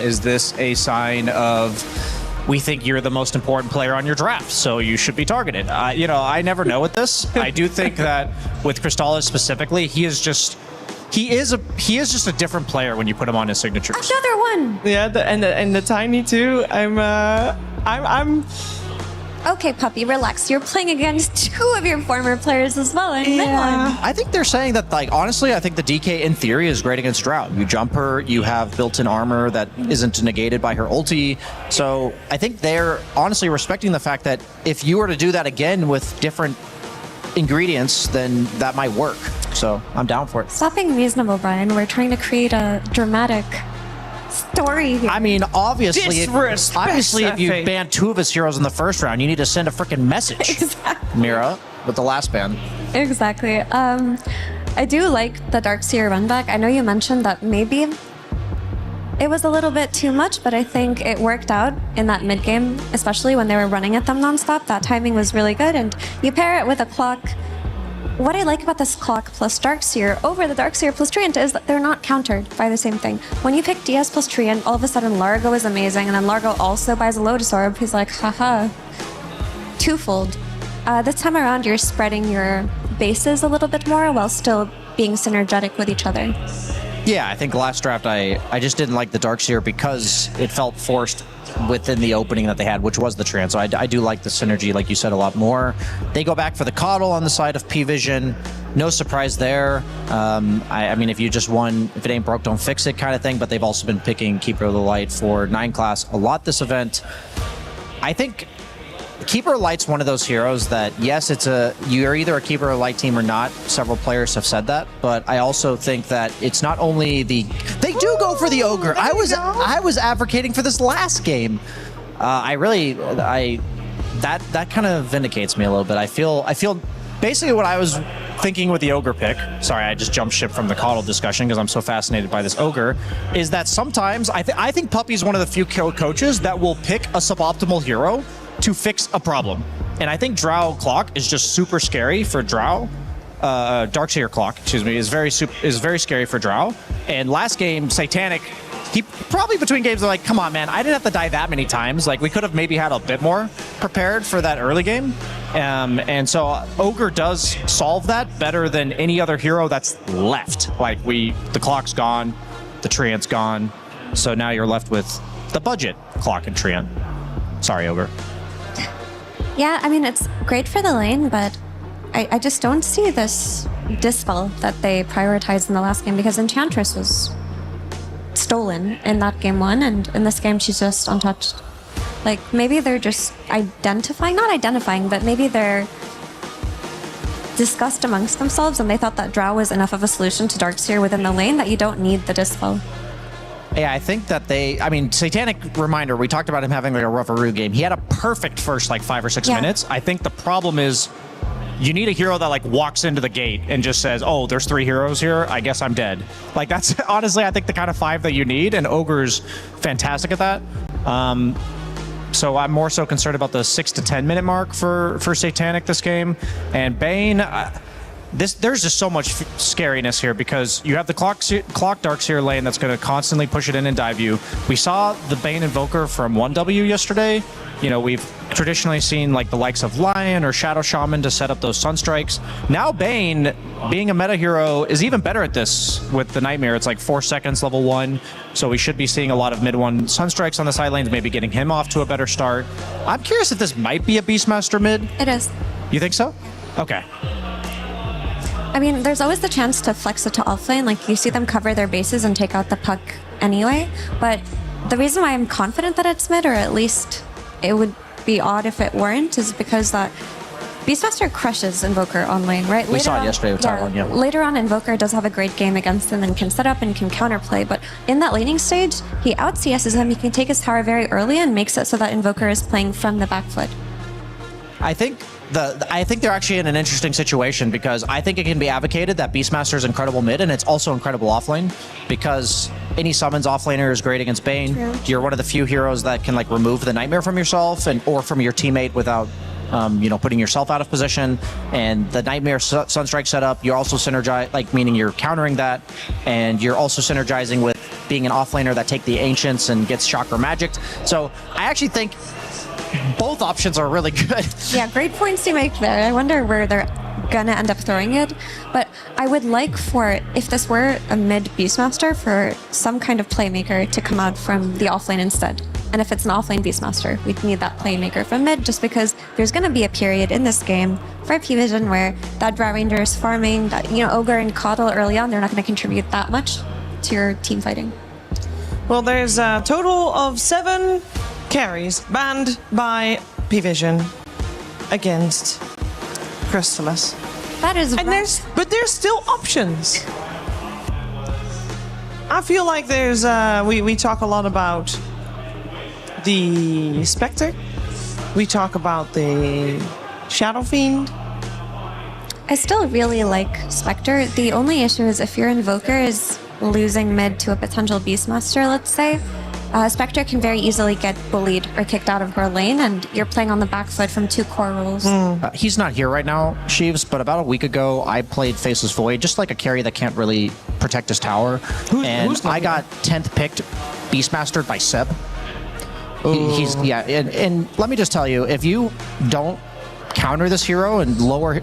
Is this a sign of, we think you're the most important player on your draft, so you should be targeted? I never know with this. I do think that with Crystallis specifically, he is just a different player when you put him on his signatures. Another one. Yeah, and the Tiny too. I'm. Okay, Puppy, relax. You're playing against 2 of your former players as well. I think they're saying that, like, honestly, I think the DK in theory is great against Drought. You jump her, you have built-in armor that isn't negated by her ulti. So I think they're honestly respecting the fact that if you were to do that again with different ingredients, then that might work. So I'm down for it. Stop being reasonable, Brian. We're trying to create a dramatic story here. I mean, obviously, if you ban 2 of his heroes in the first round, you need to send a freaking message. Exactly. Mira, with the last ban. Exactly. I do like the Darkseer run back. I know you mentioned that maybe it was a little bit too much, but I think it worked out in that mid game, especially when they were running at them nonstop. That timing was really good, and you pair it with a clock. What I like about this clock plus Darkseer over the Darkseer plus Treant is that they're not countered by the same thing. When you pick DS plus Treant, all of a sudden Largo is amazing, and then Largo also buys a Lotus Orb. He's like, haha, twofold. This time around, you're spreading your bases a little bit more while still being synergetic with each other. Yeah, I think last draft I just didn't like the Darkseer because it felt forced within the opening that they had, which was the Treant. So I do like the synergy, like you said, a lot more. They go back for the Coddle on the side of P-Vision. No surprise there. I mean, if you just won, if it ain't broke, don't fix it kind of thing, but they've also been picking Keeper of the Light for 9 class a lot this event. I think Keeper of Light's one of those heroes that, yes, you're either a Keeper of Light team or not. Several players have said that, but I also think that it's not only they do go go for the Ogre. I was advocating for this last game. That kind of vindicates me a little bit. I feel basically what I was thinking with the Ogre pick. Sorry, I just jumped ship from the Coddle discussion because I'm so fascinated by this Ogre. Is that sometimes I think Puppy's one of the few coaches that will pick a suboptimal hero to fix a problem. And I think Drow Clock is just super scary for Drow. Darkseer Clock, excuse me, is very scary for Drow. And last game, Satanic, he probably between games are like, come on, man, I didn't have to die that many times. Like, we could have maybe had a bit more prepared for that early game. And so Ogre does solve that better than any other hero that's left. Like, the Clock's gone, the Treant's gone, so now you're left with the budget Clock and Treant. Sorry, Ogre. Yeah, I mean, it's great for the lane, but I just don't see this Dispel that they prioritized in the last game, because Enchantress was stolen in that game 1, and in this game she's just untouched. Like, maybe they're just not identifying, but maybe they're discussed amongst themselves and they thought that Drow was enough of a solution to Darkseer within the lane that you don't need the Dispel. Yeah, I think that Satanic, reminder, we talked about him having like a Rougharoo game. He had a perfect first 5 or 6 minutes. I think the problem is you need a hero that walks into the gate and just says, oh, there's 3 heroes here, I guess I'm dead. That's honestly, I think, the kind of 5 that you need, and Ogre's fantastic at that. So I'm more so concerned about the 6 to 10 minute mark for Satanic this game. And Bane, there's just so much scariness here because you have the Clock Darkseer lane that's going to constantly push it in and dive you. We saw the Bane Invoker from 1W yesterday. You know, we've traditionally seen the likes of Lion or Shadow Shaman to set up those Sunstrikes. Now Bane, being a meta hero, is even better at this with the Nightmare. It's 4 seconds level 1, so we should be seeing a lot of mid 1 Sunstrikes on the side lanes, maybe getting him off to a better start. I'm curious if this might be a Beastmaster mid. It is. You think so? Okay. I mean, there's always the chance to flex it to offlane. You see them cover their bases and take out the puck anyway. But the reason why I'm confident that it's mid, or at least it would be odd if it weren't, is because that Beastmaster crushes Invoker on lane, right? We saw it yesterday with Tyrone, yeah. Later on, Invoker does have a great game against him and can set up and can counterplay, but in that laning stage, he out CS's him, he can take his tower very early and makes it so that Invoker is playing from the back foot. I think they're actually in an interesting situation because I think it can be advocated that Beastmaster is incredible mid and it's also incredible offlane because any summons offlaner is great against Bane. True. You're one of the few heroes that can remove the Nightmare from yourself or from your teammate without putting yourself out of position. And the Nightmare Sunstrike setup, you're also synergize, meaning you're countering that, and you're also synergizing with being an offlaner that take the Ancients and gets Chakra Magicked. So I actually think both options are really good. Yeah, great points to make there. I wonder where they're gonna end up throwing it. But I would like for, if this were a mid Beastmaster, for some kind of playmaker to come out from the offlane instead. And if it's an offlane Beastmaster, we'd need that playmaker from mid, just because there's gonna be a period in this game for P-Vision where that Drow Ranger is farming, that Ogre and Coddle early on, they're not gonna contribute that much to your team fighting. Well, there's a total of 7 carries banned by P-Vision against Crystallis. That is but there's still options. I feel like there's we talk a lot about the Spectre. We talk about the Shadow Fiend. I still really like Spectre. The only issue is if your Invoker is losing mid to a potential Beastmaster, let's say, Spectre can very easily get bullied or kicked out of her lane, and you're playing on the back foot from 2 core rules. He's not here right now, Sheaves, but about a week ago, I played Faceless Void, just like a carry that can't really protect his tower. I got 10th picked Beastmastered by Seb. And let me just tell you, if you don't counter this hero and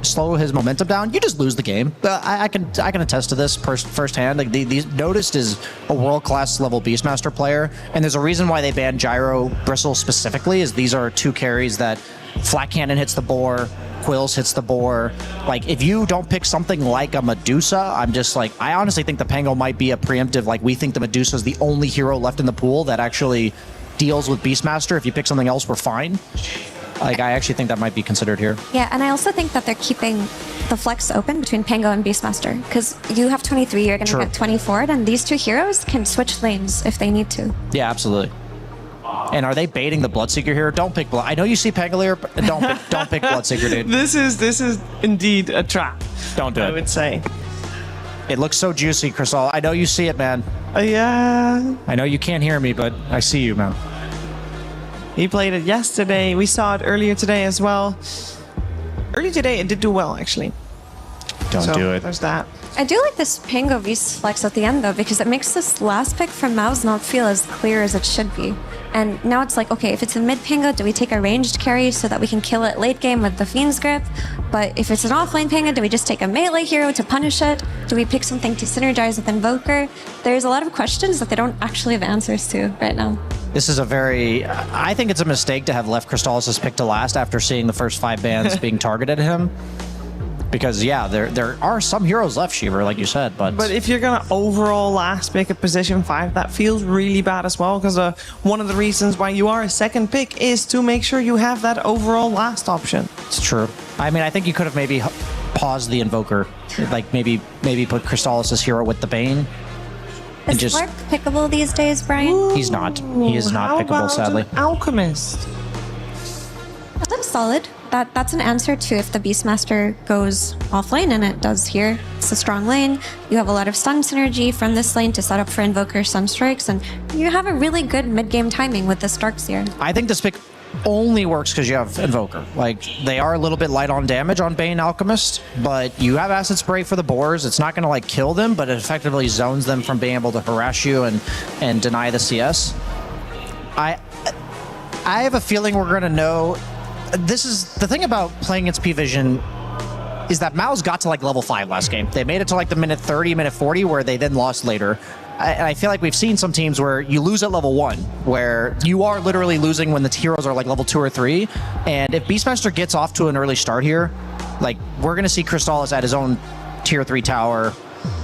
slow his momentum down, you just lose the game. I can attest to this firsthand. Noticed is a world-class level Beastmaster player, and there's a reason why they banned Gyro Bristle specifically, is these are 2 carries that Flat Cannon hits the boar, Quills hits the boar. If you don't pick something like a Medusa, I'm just I honestly think the Pango might be a preemptive, we think the Medusa is the only hero left in the pool that actually deals with Beastmaster. If you pick something else, we're fine. I actually think that might be considered here. Yeah, and I also think that they're keeping the flex open between Pango and Beastmaster. Because you have 23, you're going to get 24, and these two heroes can switch lanes if they need to. Yeah, absolutely. And are they baiting the Bloodseeker here? Don't pick Blood. I know you see Pangolier, but don't pick Bloodseeker, dude. This is indeed a trap. Don't do it. I would say. It looks so juicy, Crystal. I know you see it, man. Yeah. I know you can't hear me, but I see you, man. He played it yesterday. We saw it earlier today as well. Early today, it did do well, actually. Don't do it. There's that. I do like this Pango Beast flex at the end, though, because it makes this last pick from Mouse not feel as clear as it should be. And now it's like, okay, if it's a mid Pango, do we take a ranged carry so that we can kill it late game with the Fiend's Grip? But if it's an offlane Pango, do we just take a melee hero to punish it? Do we pick something to synergize with Invoker? There's a lot of questions that they don't actually have answers to right now. This is a very... I think it's a mistake to have left Crystallis' pick to last after seeing the first 5 bans being targeted at him. Because, yeah, there are some heroes left, Shiver, like you said, but... But if you're going to overall last pick at position 5, that feels really bad as well, because one of the reasons why you are a second pick is to make sure you have that overall last option. It's true. I mean, I think you could have maybe paused the Invoker. Like, maybe put Crystallis' hero with the Bane. Is Clark pickable these days, Brian? He's not. He is not pickable, sadly. Alchemist. That's solid. That's an answer to if the Beastmaster goes offlane, and it does here. It's a strong lane. You have a lot of stun synergy from this lane to set up for Invoker Sunstrikes, and you have a really good mid-game timing with this Darkseer. I think this pick only works because you have Invoker. Like, they are a little bit light on damage on Bane Alchemist, but you have Acid Spray for the boars. It's not going to, like, kill them, but it effectively zones them from being able to harass you and deny the CS. I have a feeling we're going to know... This is the thing about playing against P-Vision is that Mao's got to like level 5 last game. They made it to like the minute 30, minute 40, where they then lost later. And I feel like we've seen some teams where you lose at level 1, where you are literally losing when the heroes are like level 2 or 3. And if Beastmaster gets off to an early start here, like we're going to see Crystallis at his own tier 3 tower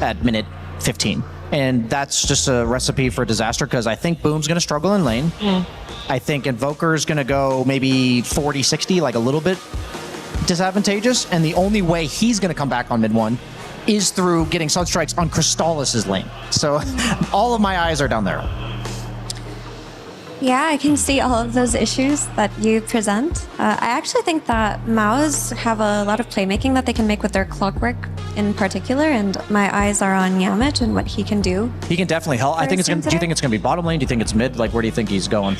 at minute 15. And that's just a recipe for disaster because I think Boom's going to struggle in lane. I think Invoker's going to go maybe 40-60, like a little bit disadvantageous. And the only way he's going to come back on mid 1 is through getting Sunstrikes on Crystallis' lane. So all of my eyes are down there. Yeah, I can see all of those issues that you present. I actually think that Maos have a lot of playmaking that they can make with their Clockwork in particular, and my eyes are on Yamit and what he can do. He can definitely help. I think it's going. Do you think it's going to be bottom lane? Do you think it's mid? Like, where do you think he's going?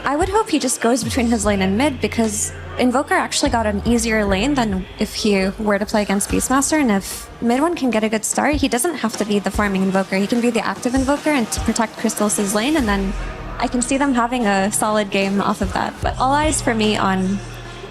I would hope he just goes between his lane and mid, because Invoker actually got an easier lane than if he were to play against Beastmaster, and if mid one can get a good start, he doesn't have to be the farming Invoker. He can be the active Invoker and to protect Crystallis' lane, and then I can see them having a solid game off of that. But all eyes for me on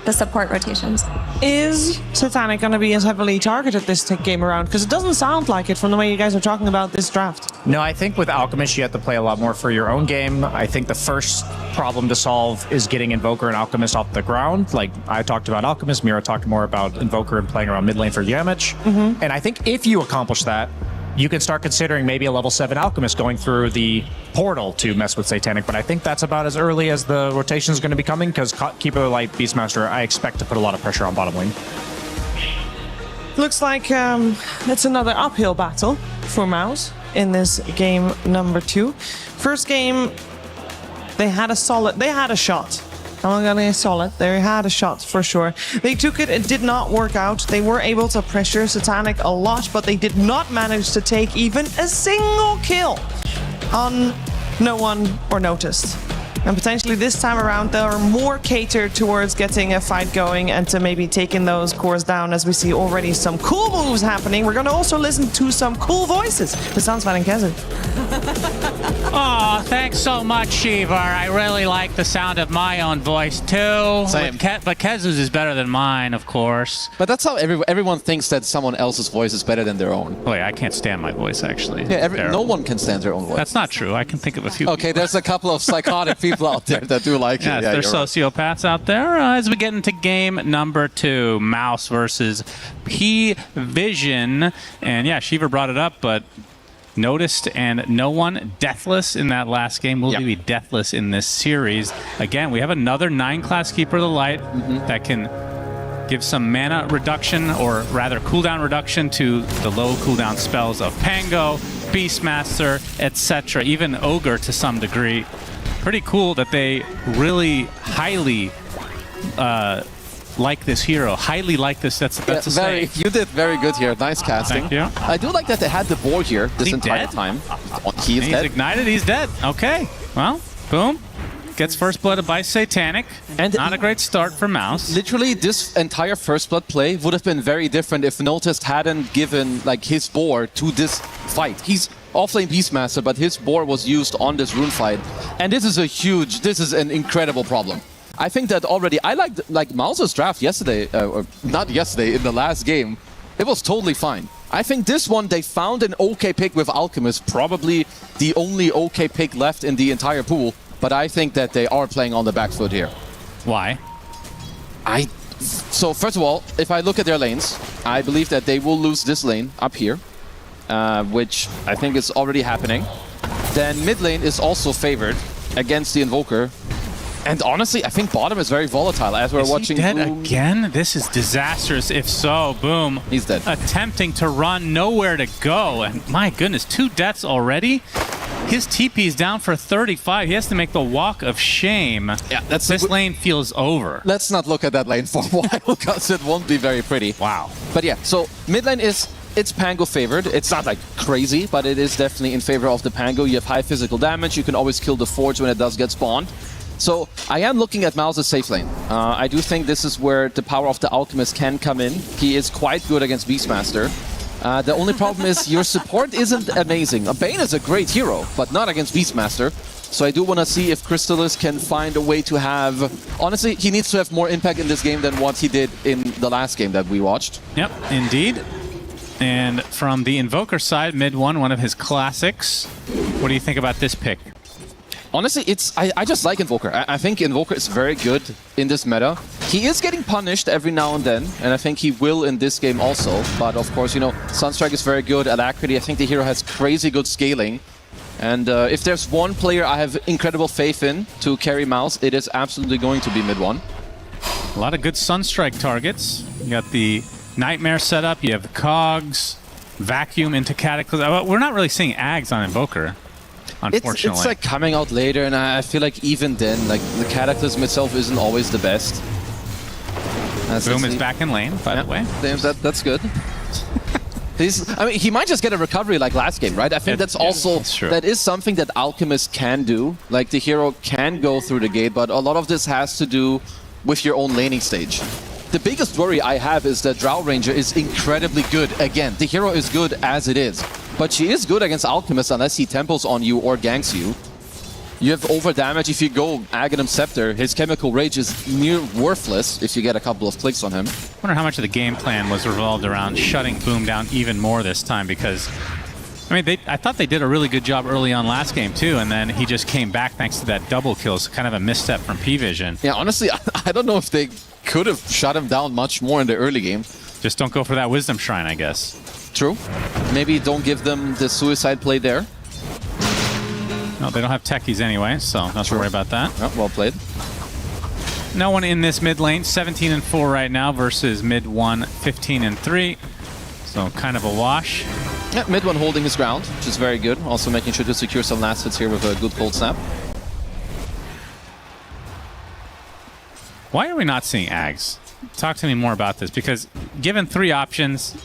the support rotations. Is Satanic going to be as heavily targeted this game around? Because it doesn't sound like it from the way you guys are talking about this draft. No, I think with Alchemist, you have to play a lot more for your own game. I think the first problem to solve is getting Invoker and Alchemist off the ground. Like, I talked about Alchemist, Mira talked more about Invoker and playing around mid lane for damage. And I think if you accomplish that, you can start considering maybe a level 7 Alchemist going through the portal to mess with Satanic, but I think that's about as early as the rotation is going to be coming, because Keeper Light Beastmaster, I expect to put a lot of pressure on bottom lane. Looks like it's another uphill battle for Mouse in this game number 2. First game, they had a shot. I'm not gonna solid. They had a shot for sure. They took it. It did not work out. They were able to pressure Satanic a lot, but they did not manage to take even a single kill on No One or Noticed. And potentially this time around, they are more catered towards getting a fight going and to maybe taking those cores down, as we see already some cool moves happening. We're going to also listen to some cool voices. It sounds fun and Kazoo. Oh, thanks so much, Shiva. I really like the sound of my own voice, too. Same. But Kezu's is better than mine, of course. But that's how everyone thinks that someone else's voice is better than their own. Oh, yeah, I can't stand my voice, actually. Yeah, no one can stand their own voice. That's not true. I can think of a few. Okay, there's a couple of psychotic people out there that do like it. Yeah, there's sociopaths out there. As we get into game number 2, Mouse versus P-Vision. And yeah, Shiva brought it up, but Noticed and No One deathless in that last game. Will be deathless in this series. Again, we have another 9-class Keeper of the Light that can Give some mana reduction, or rather cooldown reduction, to the low cooldown spells of Pango, Beastmaster, etc. Even Ogre to some degree. Pretty cool that they really highly like this hero. Highly like this. That's a say. You did very good here. Nice casting. Thank you. I do like that they had the boar here this entire time. He is He's dead. ignited. He's dead. Okay. Well, boom. Gets first blooded by Satanic. And not a great start for Mouse. Literally, this entire first blood play would have been very different if Noticed hadn't given like his boar to this fight. He's offlane Beastmaster, but his boar was used on this rune fight. And this is an incredible problem. I think that already, I liked like Mouse's draft yesterday, or not yesterday, in the last game. It was totally fine. I think this one, they found an okay pick with Alchemist, probably the only okay pick left in the entire pool. But I think that they are playing on the back foot here. Why? So first of all, if I look at their lanes, I believe that they will lose this lane up here, which I think is already happening. Then mid lane is also favored against the Invoker. And honestly, I think bottom is very volatile as we're watching. He dead Boom. again? This is disastrous. If so, Boom. He's dead. Attempting to run, nowhere to go. And my goodness, 2 deaths already? His TP is down for 35. He has to make the walk of shame. Yeah, this lane feels over. Let's not look at that lane for a while because it won't be very pretty. Wow. But yeah, so mid lane it's Pango favored. It's not like crazy, but it is definitely in favor of the Pango. You have high physical damage. You can always kill the Forge when it does get spawned. So I am looking at Mouse's safe lane. I do think this is where the power of the Alchemist can come in. He is quite good against Beastmaster. The only problem is your support isn't amazing. Bane is a great hero, but not against Beastmaster. So I do want to see if Crystallis can find a way to have... Honestly, he needs to have more impact in this game than what he did in the last game that we watched. Yep, indeed. And from the Invoker side, mid one of his classics. What do you think about this pick? Honestly, I just like Invoker. I think Invoker is very good in this meta. He is getting punished every now and then, and I think he will in this game also. But of course, you know, Sunstrike is very good. Alacrity, I think the hero has crazy good scaling. And if there's one player I have incredible faith in to carry Mouse, it is absolutely going to be mid one. A lot of good Sunstrike targets. You got the Nightmare setup, you have the Cogs, Vacuum into Cataclysm. We're not really seeing Ags on Invoker. Unfortunately. It's like coming out later, and I feel like even then, like the Cataclysm itself isn't always the best. Boom is back in lane, by the way. That's good. I mean, he might just get a recovery like last game, right? I think that's also that is something that Alchemist can do. Like the hero can go through the gate, but a lot of this has to do with your own laning stage. The biggest worry I have is that Drow Ranger is incredibly good. Again, the hero is good as it is. But she is good against Alchemist unless he temples on you or ganks you. You have over damage if you go Aghanim Scepter. His Chemical Rage is near worthless if you get a couple of clicks on him. I wonder how much of the game plan was revolved around shutting Boom down even more this time, because I mean, I thought they did a really good job early on last game too, and then he just came back thanks to that double kill. So kind of a misstep from P-Vision. Yeah, honestly, I don't know if they could have shut him down much more in the early game. Just don't go for that Wisdom Shrine, I guess. True. Maybe don't give them the suicide play there. No, they don't have techies anyway, so not to worry about that. Oh, well played. No one in this mid lane. 17-4 right now versus mid 1, 15-3. So kind of a wash. Yeah, mid one holding his ground, which is very good. Also making sure to secure some last hits here with a good cold snap. Why are we not seeing Ags? Talk to me more about this, because given 3 options,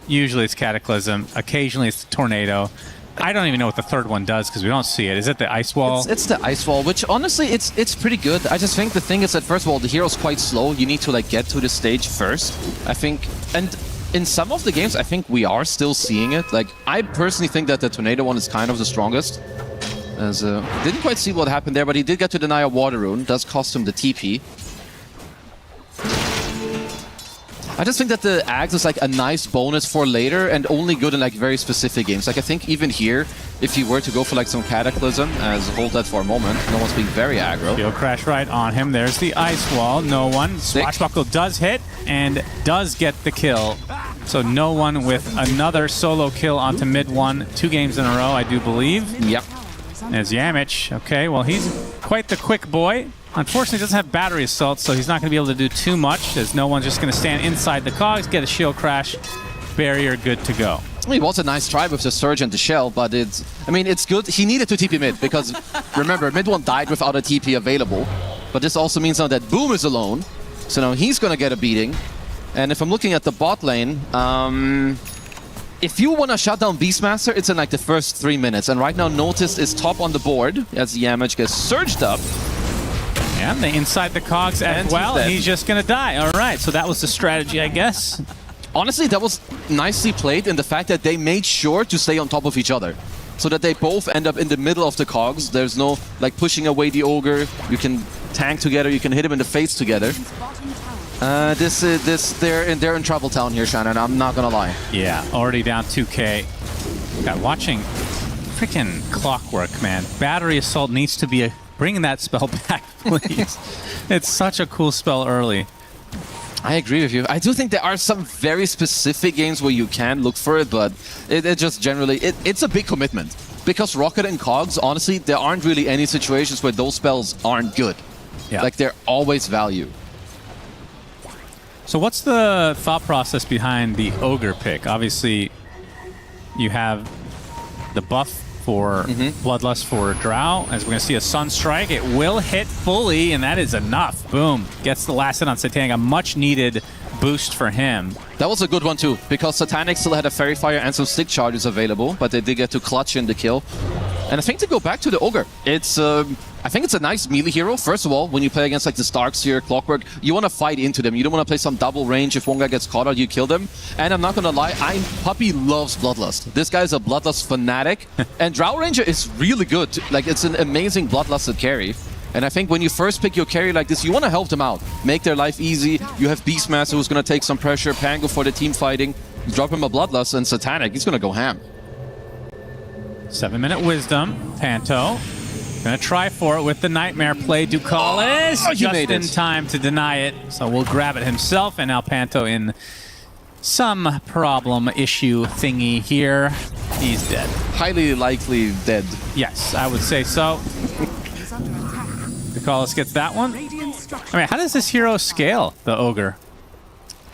usually it's Cataclysm, occasionally it's Tornado. I don't even know what the third one does because we don't see it. Is it the Ice Wall? It's the Ice Wall, which honestly, it's pretty good. I just think the thing is that first of all, the hero's quite slow. You need to like get to the stage first, I think. And in some of the games, I think we are still seeing it. Like, I personally think that the Tornado one is kind of the strongest. As didn't quite see what happened there, but he did get to deny a Water Rune. Does cost him the TP. I just think that the Ags is like a nice bonus for later and only good in like very specific games. Like I think even here, if you were to go for like some Cataclysm, as hold that for a moment, no one's being very aggro. He'll crash right on him. There's the Ice Wall. No one. Swashbuckle does hit and does get the kill. So no one with another solo kill onto mid 1, 2 games in a row, I do believe. Yep. There's Yamich. Okay, well he's quite the quick boy. Unfortunately, he doesn't have battery assault, so he's not going to be able to do too much. There's no one just going to stand inside the cogs, get a shield crash, barrier, good to go. I mean, it was a nice try with the Surge and the Shell, but it's good. He needed to TP mid because, remember, mid one died without a TP available. But this also means now that Boom is alone, so now he's going to get a beating. And if I'm looking at the bot lane, if you want to shut down Beastmaster, it's in like the first 3 minutes. And right now, Notice is top on the board as Yamage gets surged up. Yeah, they inside the cogs as well. He's just going to die. All right, so that was the strategy, I guess. Honestly, that was nicely played in the fact that they made sure to stay on top of each other. So that they both end up in the middle of the cogs. There's no like pushing away the Ogre. You can tank together, you can hit him in the face together. They're in trouble town here, Shannon. I'm not gonna lie. Yeah, already down 2K. God, watching freaking Clockwork, man. Battery Assault needs to be bringing that spell back, please. It's such a cool spell early. I agree with you. I do think there are some very specific games where you can look for it, but it just generally, it's a big commitment. Because Rocket and Cogs, honestly, there aren't really any situations where those spells aren't good. Yeah. Like, they're always value. So what's the thought process behind the Ogre pick? Obviously, you have the buff for Bloodlust for Drow. As we're going to see a Sunstrike, it will hit fully, and that is enough. Boom. Gets the last hit on Satanic. A much-needed boost for him. That was a good one, too, because Satanic still had a Fairy Fire and some Stick Charges available, but they did get to clutch in the kill. And I think to go back to the Ogre, I think it's a nice melee hero. First of all, when you play against like the Starkseer, Clockwork, you want to fight into them. You don't want to play some double range. If one guy gets caught out, you kill them. And I'm not going to lie, Puppy loves Bloodlust. This guy is a Bloodlust fanatic. And Drow Ranger is really good. Like, it's an amazing Bloodlusted carry. And I think when you first pick your carry like this, you want to help them out. Make their life easy. You have Beastmaster who's going to take some pressure. Pango for the team fighting. You drop him a Bloodlust, and Satanic, he's going to go ham. 7-minute Wisdom. Panto. Gonna try for it with the Nightmare play. Ducalis just in time to deny it. So we'll grab it himself. And now Panto in some problem issue thingy here. He's dead. Highly likely dead. Yes, I would say so. Ducalis gets that one. I mean, how does this hero scale, the Ogre?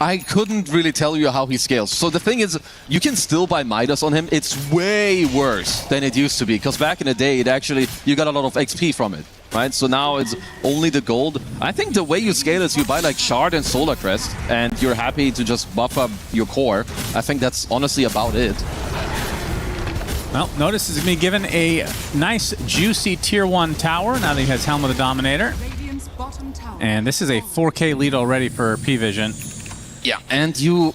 I couldn't really tell you how he scales. So the thing is, you can still buy Midas on him. It's way worse than it used to be. Because back in the day, you got a lot of XP from it, right? So now it's only the gold. I think the way you scale is you buy like Shard and Solar Crest, and you're happy to just buff up your core. I think that's honestly about it. Well, Notice is going to be given a nice, juicy Tier 1 tower now that he has Helm of the Dominator. And this is a 4K lead already for P-Vision. Yeah, and you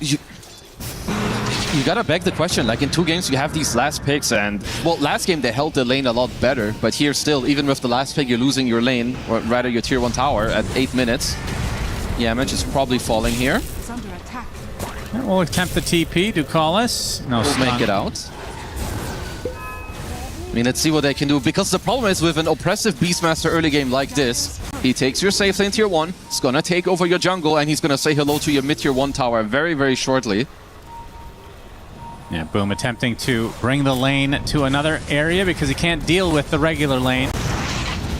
gotta beg the question, like in 2 games you have these last picks and, well, last game they held the lane a lot better, but here still, even with the last pick, you're losing your lane, or rather your Tier 1 tower at 8 minutes. Yamage is probably falling here. We'll attempt the TP, Ducalis. No, we'll make it out. I mean, let's see what they can do, because the problem is with an oppressive Beastmaster early game like this, he takes your safe lane Tier 1, he's gonna take over your jungle, and he's gonna say hello to your mid Tier 1 tower very, very shortly. Yeah, Boom attempting to bring the lane to another area because he can't deal with the regular lane.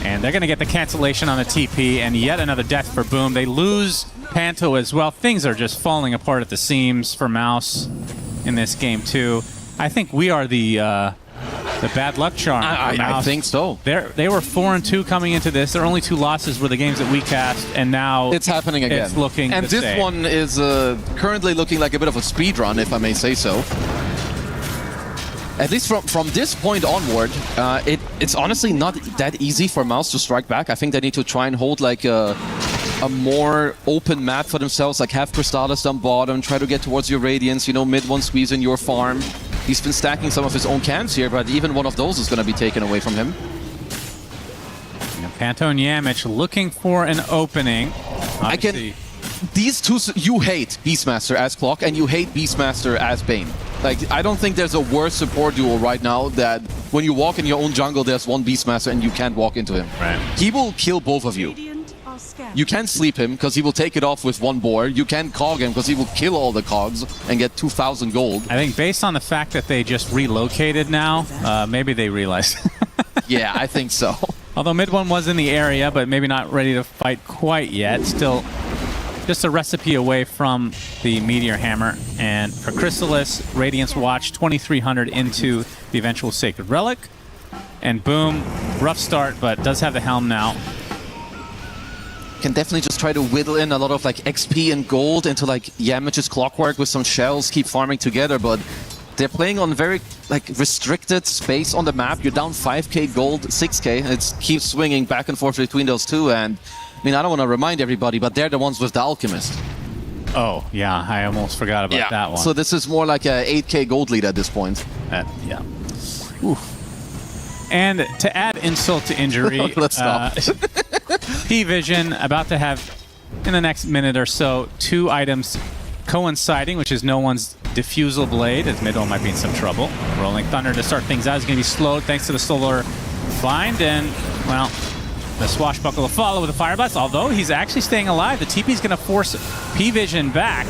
And they're gonna get the cancellation on the TP, and yet another death for Boom. They lose Panto as well. Things are just falling apart at the seams for Mouse in this game too. I think we are the bad luck charm. I think so. They were 4-2 coming into this. Their only 2 losses were the games that we cast, and now it's happening again. It's looking and the this same. one is currently looking like a bit of a speed run, if I may say so. At least from this point onward, it's honestly not that easy for Mouse to strike back. I think they need to try and hold like a more open map for themselves, like have Crystallis down bottom, try to get towards your Radiance, you know, mid one squeeze in your farm. He's been stacking some of his own camps here, but even one of those is going to be taken away from him. Panto and Yamage looking for an opening. Obviously. These two, you hate Beastmaster as Clock, and you hate Beastmaster as Bane. Like, I don't think there's a worse support duo right now that when you walk in your own jungle, there's one Beastmaster and you can't walk into him. Right. He will kill both of you. You can sleep him because he will take it off with 1 boar. You can cog him because he will kill all the cogs and get 2,000 gold. I think based on the fact that they just relocated now, maybe they realized. Yeah, I think so. Although mid one was in the area, but maybe not ready to fight quite yet. Still just a recipe away from the Meteor Hammer. And for Chrysalis, Radiance Watch 2300 into the eventual Sacred Relic. And boom, rough start, but does have the helm now. Can definitely just try to whittle in a lot of like XP and gold into like Yamage's Clockwork with some shells, keep farming together, but they're playing on very like restricted space on the map. You're down 5k gold, 6k, and it keeps swinging back and forth between those two. And I mean, I don't want to remind everybody, but they're the ones with the Alchemist. Oh, yeah, I almost forgot about that one. So this is more like a 8k gold lead at this point. Yeah. Oof. And to add insult to injury, let's stop. P-Vision about to have, in the next minute or so, 2 items coinciding, which is no one's Diffusal Blade, as Midwell might be in some trouble. Rolling Thunder to start things out is going to be slowed thanks to the Solar Bind, and, well, the Swashbuckle will follow with a Fire Blast, although he's actually staying alive. The TP is going to force P-Vision back,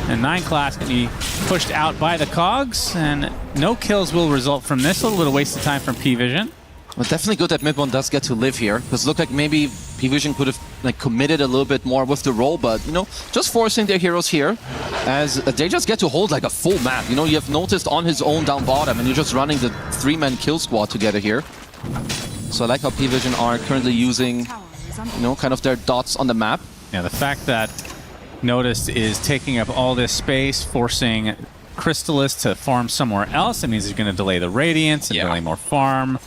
and 9 class can be pushed out by the Cogs, and no kills will result from this. A little bit of waste of time from P-Vision. Well, definitely good that Mid1 does get to live here, because it looked like maybe P-Vision could have like committed a little bit more with the role, but you know, just forcing their heroes here, as they just get to hold like a full map. You know, you have noticed on his own down bottom, and you're just running the 3-man kill squad together here. So I like how P-Vision are currently using, you know, kind of their dots on the map. Yeah, the fact that Notice is taking up all this space, forcing Chrysalis to farm somewhere else. It means he's going to delay the Radiance and delay more farm.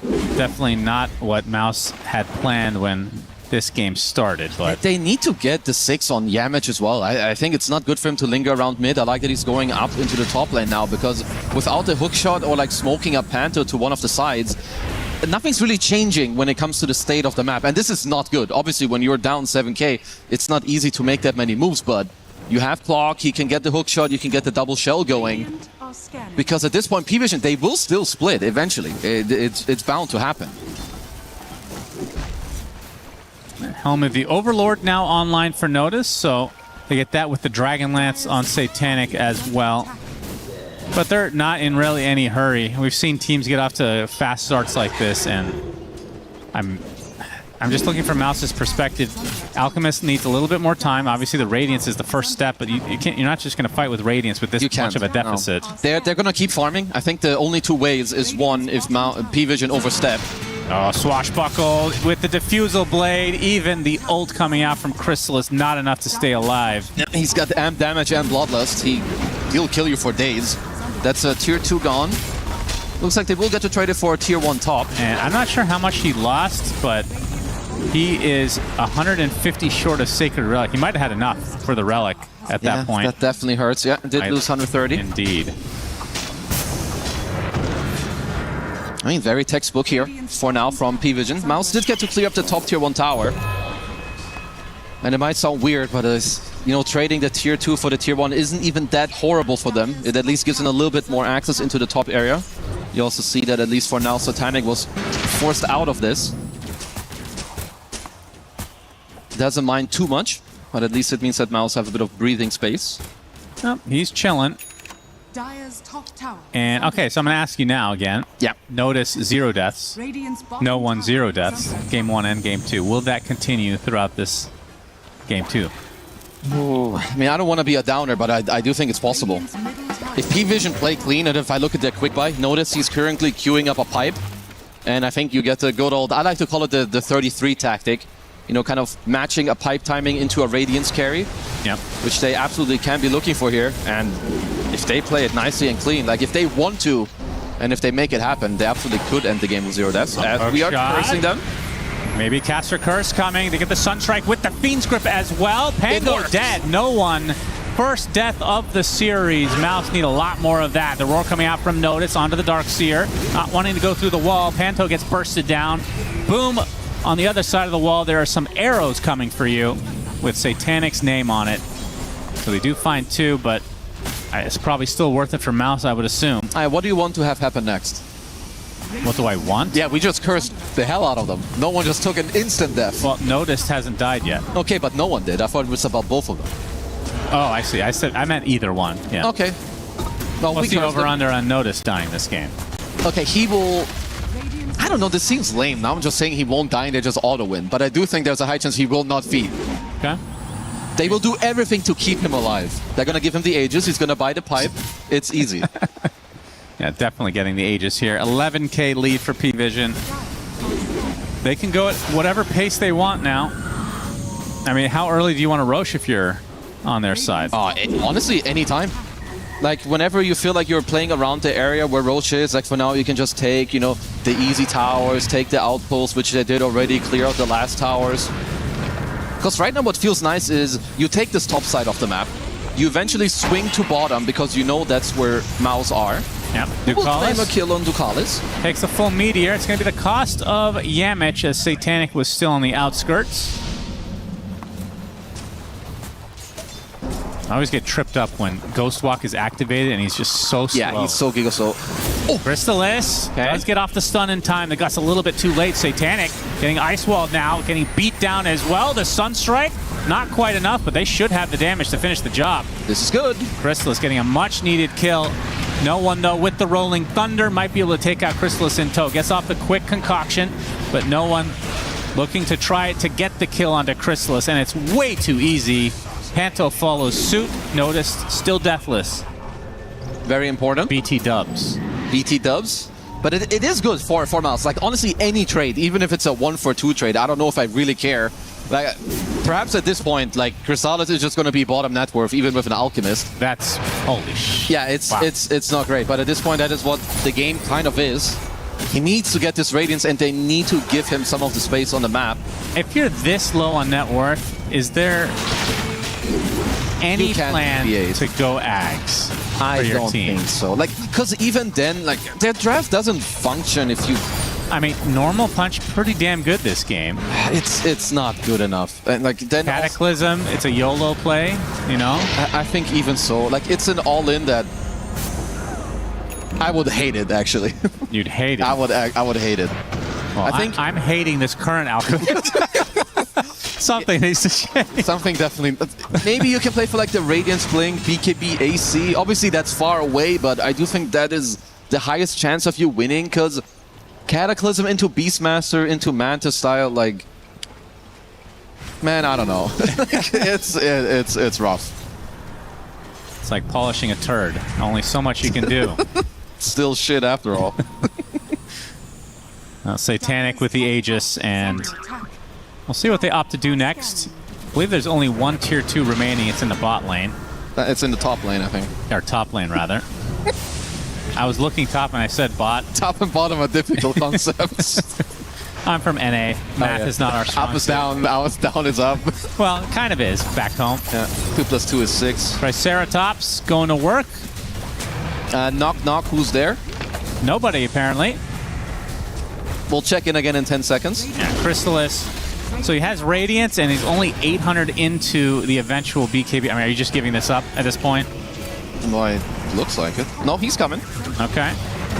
Definitely not what Mouse had planned when this game started, but they need to get the 6 on Yamage as well. I think it's not good for him to linger around mid. I like that he's going up into the top lane now, because without a hook shot or like smoking a Panther to one of the sides, nothing's really changing when it comes to the state of the map, and this is not good. Obviously, when you're down 7k, it's not easy to make that many moves, but you have Clock, he can get the hook shot, you can get the double shell going. Because at this point, P-Vision, they will still split eventually. It's bound to happen. Helm of the Overlord now online for Notice, so they get that with the Dragon Lance on Satanic as well. But they're not in really any hurry. We've seen teams get off to fast starts like this, and I'm just looking from Mouse's perspective. Alchemist needs a little bit more time. Obviously, the Radiance is the first step, but you're not just going to fight with Radiance with this much of a deficit. No. They're going to keep farming. I think the only 2 ways is, one, if P-Vision overstep. Oh, Swashbuckle with the Diffusal Blade. Even the ult coming out from Chrysalis, not enough to stay alive. Yeah, he's got the amp damage and Bloodlust. He'll kill you for days. That's a tier 2 gone. Looks like they will get to trade it for a tier 1 top. And I'm not sure how much he lost, but he is 150 short of Sacred Relic. He might have had enough for the Relic at that point. That definitely hurts. Yeah, did lose 130. Indeed. I mean, very textbook here for now from P-Vision. Mouse did get to clear up the top tier 1 tower. And it might sound weird, but you know, trading the tier 2 for the tier 1 isn't even that horrible for them. It at least gives them a little bit more access into the top area. You also see that at least for now, Satanic was forced out of this. Doesn't mind too much, but at least it means that Mouse have a bit of breathing space. Oh, he's chilling. Dire's top tower. And okay, so I'm going to ask you now again. Yeah. Notice 0 deaths. No one 0 deaths. Game 1 and Game 2. Will that continue throughout this Game 2? Ooh, I mean, I don't want to be a downer, but I do think it's possible. If P-Vision play clean, and if I look at their quick buy, notice he's currently queuing up a pipe. And I think you get the good old, I like to call it the 33 tactic. You know, kind of matching a pipe timing into a Radiance carry. Yep. Which they absolutely can be looking for here. And if they play it nicely and clean, like if they want to, and if they make it happen, they absolutely could end the game with 0 deaths. As we are cursing them. Maybe Caster Curse coming to get the Sunstrike with the Fiend's Grip as well. Pango dead. No one. First death of the series. Mouse need a lot more of that. The roar coming out from Notice onto the Darkseer. Not wanting to go through the wall. Panto gets bursted down. Boom. On the other side of the wall, there are some arrows coming for you with Satanic's name on it. So they do find 2, but it's probably still worth it for Mouse, I would assume. What do you want to have happen next? What do I want? Yeah, we just cursed the hell out of them. No one just took an instant death. Well, Noticed hasn't died yet. Okay, but no one did. I thought it was about both of them. Oh, I see. I meant either one. Yeah. Okay. Well, what's the over-under on Noticed dying this game? Okay, he will... I don't know, this seems lame. Now I'm just saying he won't die and they just auto-win. But I do think there's a high chance he will not feed. Okay. They will do everything to keep him alive. They're going to give him the Aegis. He's going to buy the pipe. It's easy. Yeah, definitely getting the Aegis here. 11K lead for P-Vision. They can go at whatever pace they want now. I mean, how early do you want to Roche if you're on their side? Honestly, anytime. Like, whenever you feel like you're playing around the area where Roche is, like for now, you can just take, you know, the easy towers, take the outposts, which they did already, clear out the last towers. Because right now what feels nice is you take this top side of the map, you eventually swing to bottom because you know that's where Maus are. Yep, We'll claim a Ducalis kill on Ducalis. takes a full meteor. It's going to be the cost of Yamich as Satanic was still on the outskirts. I always get tripped up when Ghost Walk is activated and he's just so slow. Yeah, he's so giga slow. Oh, Crystallis does get off the stun in time. The gut's a little bit too late. Satanic getting ice walled now, getting beat down as well. The Sunstrike, not quite enough, but they should have the damage to finish the job. This is good. Crystallis getting a much needed kill. No one, though, with the Rolling Thunder might be able to take out Crystallis in tow. Gets off the quick concoction, but no one looking to try to get the kill onto Crystallis, and it's way too easy. Panto follows suit. Noticed, still deathless. Very important. BT dubs. BT dubs. But it is good for Maus. Like, honestly, any trade, even if it's a 1-for-2 trade, I don't know if I really care. Like, perhaps at this point, like, Chrysalis is just going to be bottom net worth, even with an Alchemist. That's holy shit. Yeah, it's not great. But at this point, that is what the game kind of is. He needs to get this Radiance, and they need to give him some of the space on the map. If you're this low on net worth, is there any plan to go Ags for I your don't team? think so. Like, because even then, like, their draft doesn't function if you... I mean, normal punch pretty damn good this game. It's not good enough. And like then Cataclysm, it's a YOLO play, you know? I think even so. Like, it's an all-in that I would hate it, actually. You'd hate it. I would hate it. Well, I think I'm hating this current Alchemist. Something needs to change. Something definitely. Maybe you can play for like the Radiance Blink, BKB, AC. Obviously, that's far away, but I do think that is the highest chance of you winning, because Cataclysm into Beastmaster, into Manta style, like, man, I don't know. it's rough. It's like polishing a turd. Only so much you can do. Still shit after all. Satanic with the Aegis, and we'll see what they opt to do next. I believe there's only one tier 2 remaining. It's in the bot lane. It's in the top lane, I think. Or top lane, rather. I was looking top and I said bot. Top and bottom are difficult concepts. I'm from NA. Math is not our strong Up is down, down is up. Well, it kind of is back home. Yeah. 2 + 2 is 6. Triceratops going to work. Knock, knock, who's there? Nobody, apparently. We'll check in again in 10 seconds. Yeah, Crystallis. So he has Radiance, and he's only 800 into the eventual BKB. I mean, are you just giving this up at this point? Well, it looks like it. No, he's coming. Okay.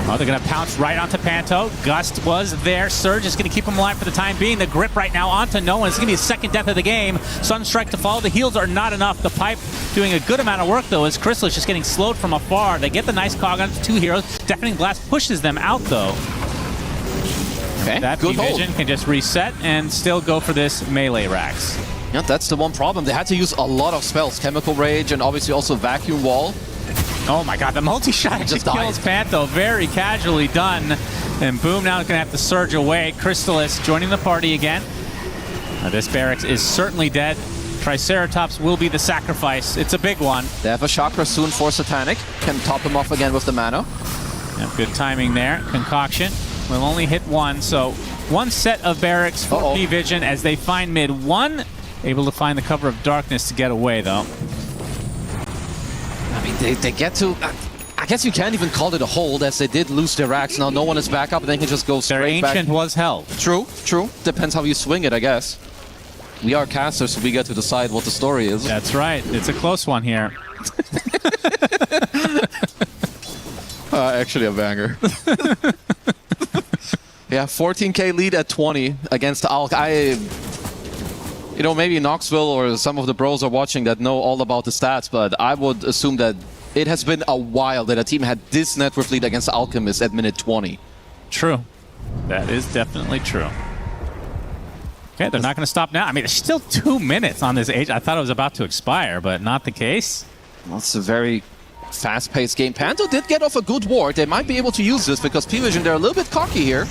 Oh, they're going to pounce right onto Panto. Gust was there. Surge is going to keep him alive for the time being. The grip right now onto no one. It's going to be the second death of the game. Sunstrike to follow. The heals are not enough. The pipe doing a good amount of work, though, as Crystallis just getting slowed from afar. They get the nice cog on 2 heroes. Deafening Blast pushes them out, though. Okay, that good P-Vision hold. can just reset and still go for this melee Rax. Yeah, that's the one problem. They had to use a lot of spells. Chemical Rage and obviously also Vacuum Wall. Oh my god, the multi-shot just kills Pantho. Very casually done. And Boom now is going to have to surge away. Crystallis joining the party again. This barracks is certainly dead. Triceratops will be the sacrifice. It's a big one. They have a Chakra soon for Satanic. Can top him off again with the mana. Yeah, good timing there. Concoction will only hit one. So one set of barracks for P-Vision as they find mid. One able to find the cover of darkness to get away, though. I mean, they get to... I guess you can't even call it a hold, as they did lose their racks. Now no one is back up, and they can just go straight back. Their Ancient was held. True, true. Depends how you swing it, I guess. We are casters, so we get to decide what the story is. That's right. It's a close one here. Actually a banger. Yeah, 14k lead at 20 against Alk. You know, maybe Knoxville or some of the bros are watching that know all about the stats, but I would assume that it has been a while that a team had this net worth lead against Alchemist at minute 20. True. That is definitely true. Okay, they're not going to stop now. I mean, there's still 2 minutes on this age. I thought it was about to expire, but not the case. Well, it's a very fast-paced game. Panto did get off a good ward. They might be able to use this because P-Vision, they're a little bit cocky here.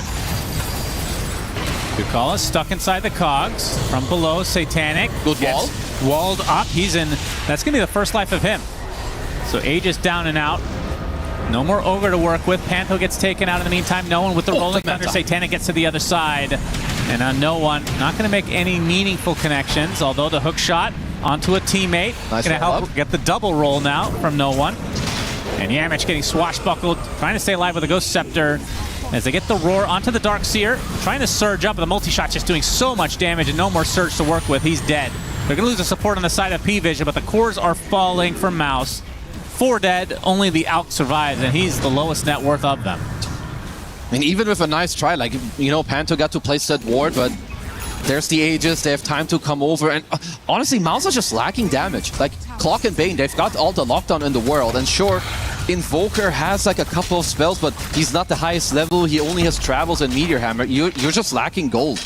Kukala stuck inside the cogs. From below, Satanic. Good wall. Walled up. He's in. That's going to be the first life of him. So Aegis down and out. No more Ogre to work with. Panto gets taken out in the meantime. No one with the rolling thunder. Satanic gets to the other side. And no one. Not going to make any meaningful connections, although the hook shot onto a teammate. Nice going to help get the double roll now from no one. And Yamich getting swashbuckled, trying to stay alive with a Ghost Scepter. As they get the roar onto the Darkseer, trying to surge up, but the multi-shot just doing so much damage and no more surge to work with. He's dead. They're going to lose the support on the side of P-Vision, but the cores are falling for Mouse. 4 dead, only the Alk survives, and he's the lowest net worth of them. I mean, even with a nice try, like, you know, Panto got to place that ward, but there's the Aegis, they have time to come over, and honestly, Mouse are just lacking damage. Like, Clock and Bane, they've got all the lockdown in the world, and sure, Invoker has like a couple of spells, but he's not the highest level, he only has Travels and Meteor Hammer. You're just lacking gold.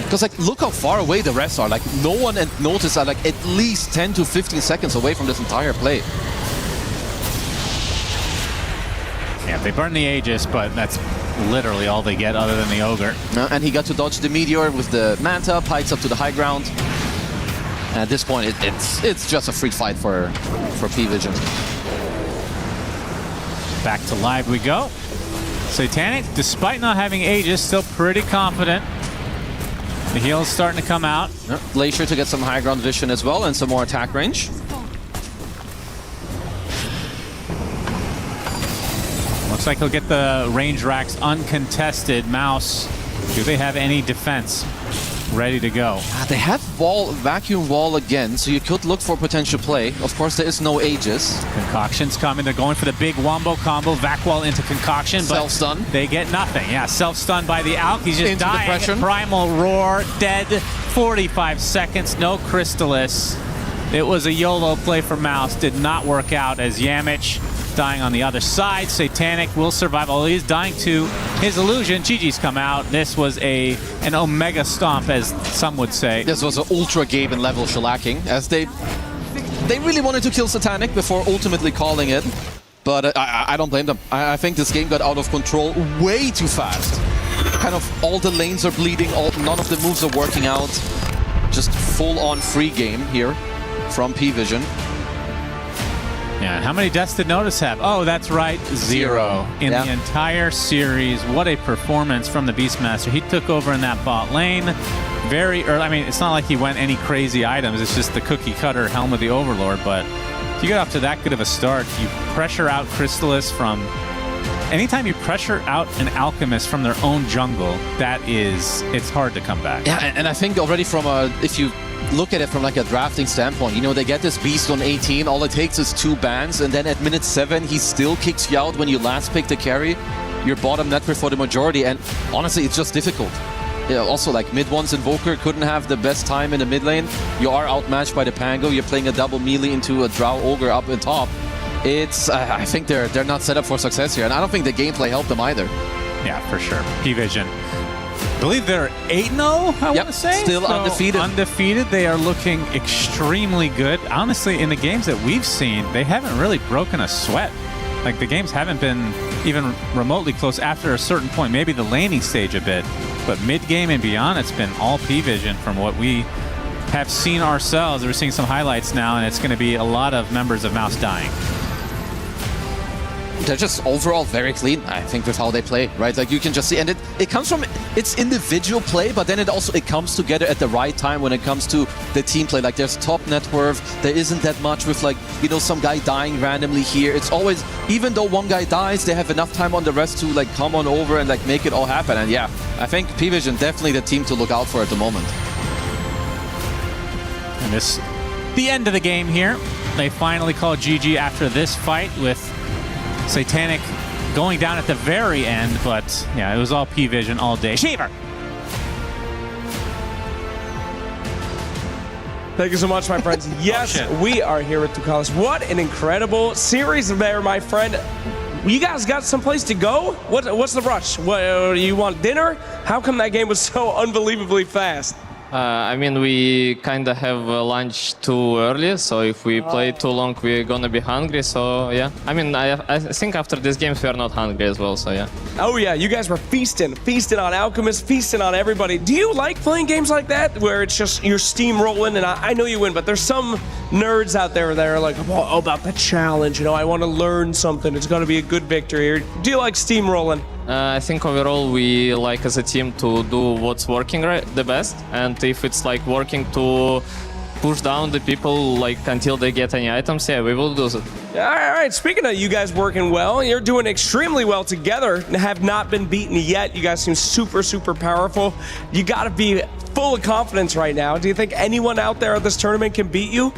Because, like, look how far away the rest are. Like, no one and Notice are, like, at least 10 to 15 seconds away from this entire play. Yeah, they burn the Aegis, but that's literally all they get other than the Ogre. And he got to dodge the Meteor with the Manta, pikes up to the high ground. And at this point, it's just a free fight for P-Vision. Back to live we go. Satanic, despite not having Aegis, still pretty confident. The heal is starting to come out. Glacier to get some high ground vision as well and some more attack range. Looks like he'll get the range racks uncontested. Mouse, do they have any defense ready to go? They have vacuum wall again, so you could look for potential play. Of course, there is no Aegis. Concoction's coming. They're going for the big wombo combo. Vac wall into Concoction, but self-stun. They get nothing. Yeah, self-stun by the Alk. He's just into dying. Depression. Primal Roar, dead. 45 seconds, no Crystallis. It was a YOLO play for Mouse. Did not work out as Yamich dying on the other side. Satanic will survive, although he's dying to his illusion. GG's come out. This was an Omega Stomp, as some would say. This was an ultra Gaben level shellacking, as they really wanted to kill Satanic before ultimately calling it. But I don't blame them. I think this game got out of control way too fast. Kind of all the lanes are bleeding, none of the moves are working out. Just full-on free game here from P-Vision. Yeah, how many deaths did Notice have? Oh, that's right, 0 in the entire series. What a performance from the Beastmaster. He took over in that bot lane very early. I mean, it's not like he went any crazy items. It's just the cookie cutter Helm of the Overlord. But if you get off to that good of a start, you pressure out Crystallis from... Anytime you pressure out an Alchemist from their own jungle, it's hard to come back. Yeah, and I think already from if you look at it from like a drafting standpoint, you know, they get this beast on 18, all it takes is 2 bans, and then at minute 7, he still kicks you out when you last pick the carry. Your bottom net for the majority, and honestly, it's just difficult. Yeah, also, like, mid-ones Invoker couldn't have the best time in the mid lane. You are outmatched by the Pango, you're playing a double melee into a Drow Ogre up in top. I think they're not set up for success here, and I don't think the gameplay helped them either. Yeah, for sure. P-Vision. I believe they're 8-0, I want to say. Still undefeated. Undefeated. They are looking extremely good. Honestly, in the games that we've seen, they haven't really broken a sweat. Like, the games haven't been even remotely close after a certain point. Maybe the laning stage a bit. But mid-game and beyond, it's been all P-Vision from what we have seen ourselves. We're seeing some highlights now, and it's going to be a lot of members of Mouse dying. They're just overall very clean, I think, with how they play, right? Like, you can just see, and it comes from its individual play, but then it comes together at the right time when it comes to the team play. Like, there's top net worth, there isn't that much with, like, you know, some guy dying randomly here. It's always, even though one guy dies, they have enough time on the rest to, like, come on over and, like, make it all happen. And yeah, I think P-Vision definitely the team to look out for at the moment. And the end of the game here. They finally call GG after this fight with Satanic going down at the very end, but yeah, it was all P-Vision all day. Shiver! Thank you so much, my friends. Yes, we are here with Tukalis. What an incredible series there, my friend. You guys got someplace to go? What's the rush? What, you want dinner? How come that game was so unbelievably fast? I mean, we kind of have lunch too early, so if we play too long, we're gonna be hungry. So yeah, I mean, I think after this game we are not hungry as well. So yeah. Oh yeah, you guys were feasting on Alchemist, feasting on everybody. Do you like playing games like that, where it's just you're steamrolling? And I know you win, but there's some nerds out there that are like, oh, about the challenge. You know, I want to learn something. It's gonna be a good victory. Or do you like steamrolling? I think overall we like as a team to do what's working the best, and if it's like working to push down the people like until they get any items, yeah, we will do it. All right, speaking of you guys working well, you're doing extremely well together and have not been beaten yet. You guys seem super, super powerful. You got to be full of confidence right now. Do you think anyone out there at this tournament can beat you?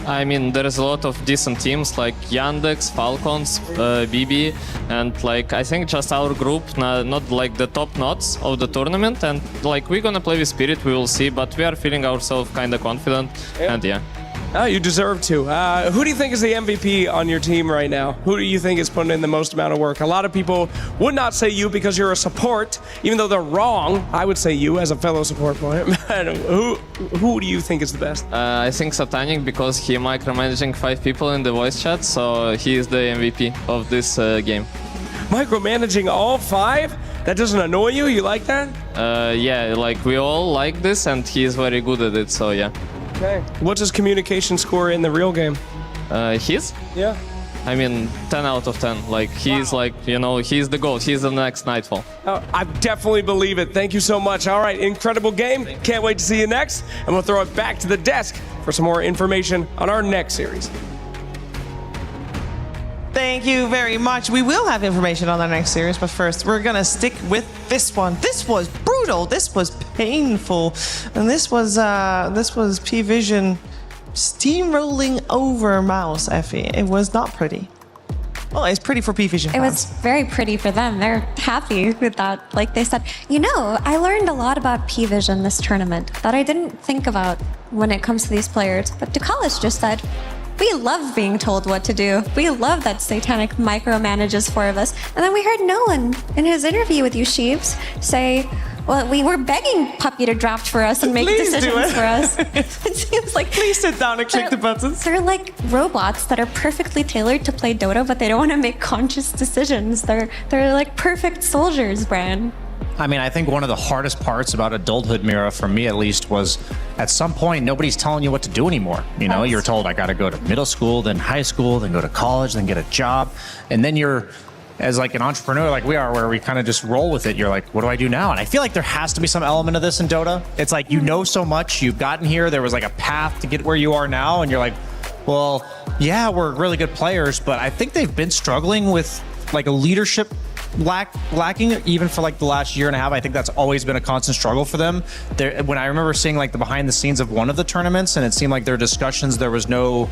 I mean, there is a lot of decent teams like Yandex, Falcons, BB, and like I think just our group, not like the top knots of the tournament. And like we're gonna play with Spirit, we will see, but we are feeling ourselves kind of confident, and yeah. Oh, you deserve to. Who do you think is the MVP on your team right now? Who do you think is putting in the most amount of work? A lot of people would not say you because you're a support, even though they're wrong. I would say you as a fellow support player. Who do you think is the best? I think Satanic because he micromanaging 5 people in the voice chat, so he is the MVP of this game. Micromanaging all 5? That doesn't annoy you? You like that? Yeah, like we all like this, and he is very good at it, so yeah. Okay. What's his communication score in the real game? His? Yeah. I mean, 10 out of 10. Like, he's like, you know, he's the GOAT. He's the next Nightfall. Oh, I definitely believe it. Thank you so much. All right, incredible game. Can't wait to see you next. And we'll throw it back to the desk for some more information on our next series. Thank you very much. We will have information on our next series, but first we're gonna stick with this one. This was brutal. This was painful, and this was P-Vision steamrolling over Mouse. Effie, it was not pretty. Well, it's pretty for P-Vision fans. It was very pretty for them. They're happy with that. Like they said, you know, I learned a lot about P-Vision this tournament that I didn't think about when it comes to these players. But Dukalis just said, we love being told what to do. We love that Satanic micromanages 4 of us. And then we heard Nolan in his interview with you, Sheeves, say, well, we were begging Puppy to draft for us and make decisions for us. It seems like... Please sit down and click the buttons. They're like robots that are perfectly tailored to play Dota, but they don't want to make conscious decisions. They're like perfect soldiers, Bran. I mean, I think one of the hardest parts about adulthood, Mira, for me at least, was at some point, nobody's telling you what to do anymore. You know, you're told I got to go to middle school, then high school, then go to college, then get a job. And then you're, as like an entrepreneur like we are, where we kind of just roll with it, you're like, what do I do now? And I feel like there has to be some element of this in Dota. It's like, you know so much, you've gotten here, there was like a path to get where you are now, and you're like, well, yeah, we're really good players, but I think they've been struggling with like a leadership lacking even for like the last year and a half. I think that's always been a constant struggle for them. When I remember seeing like the behind the scenes of one of the tournaments, and it seemed like their discussions, there was no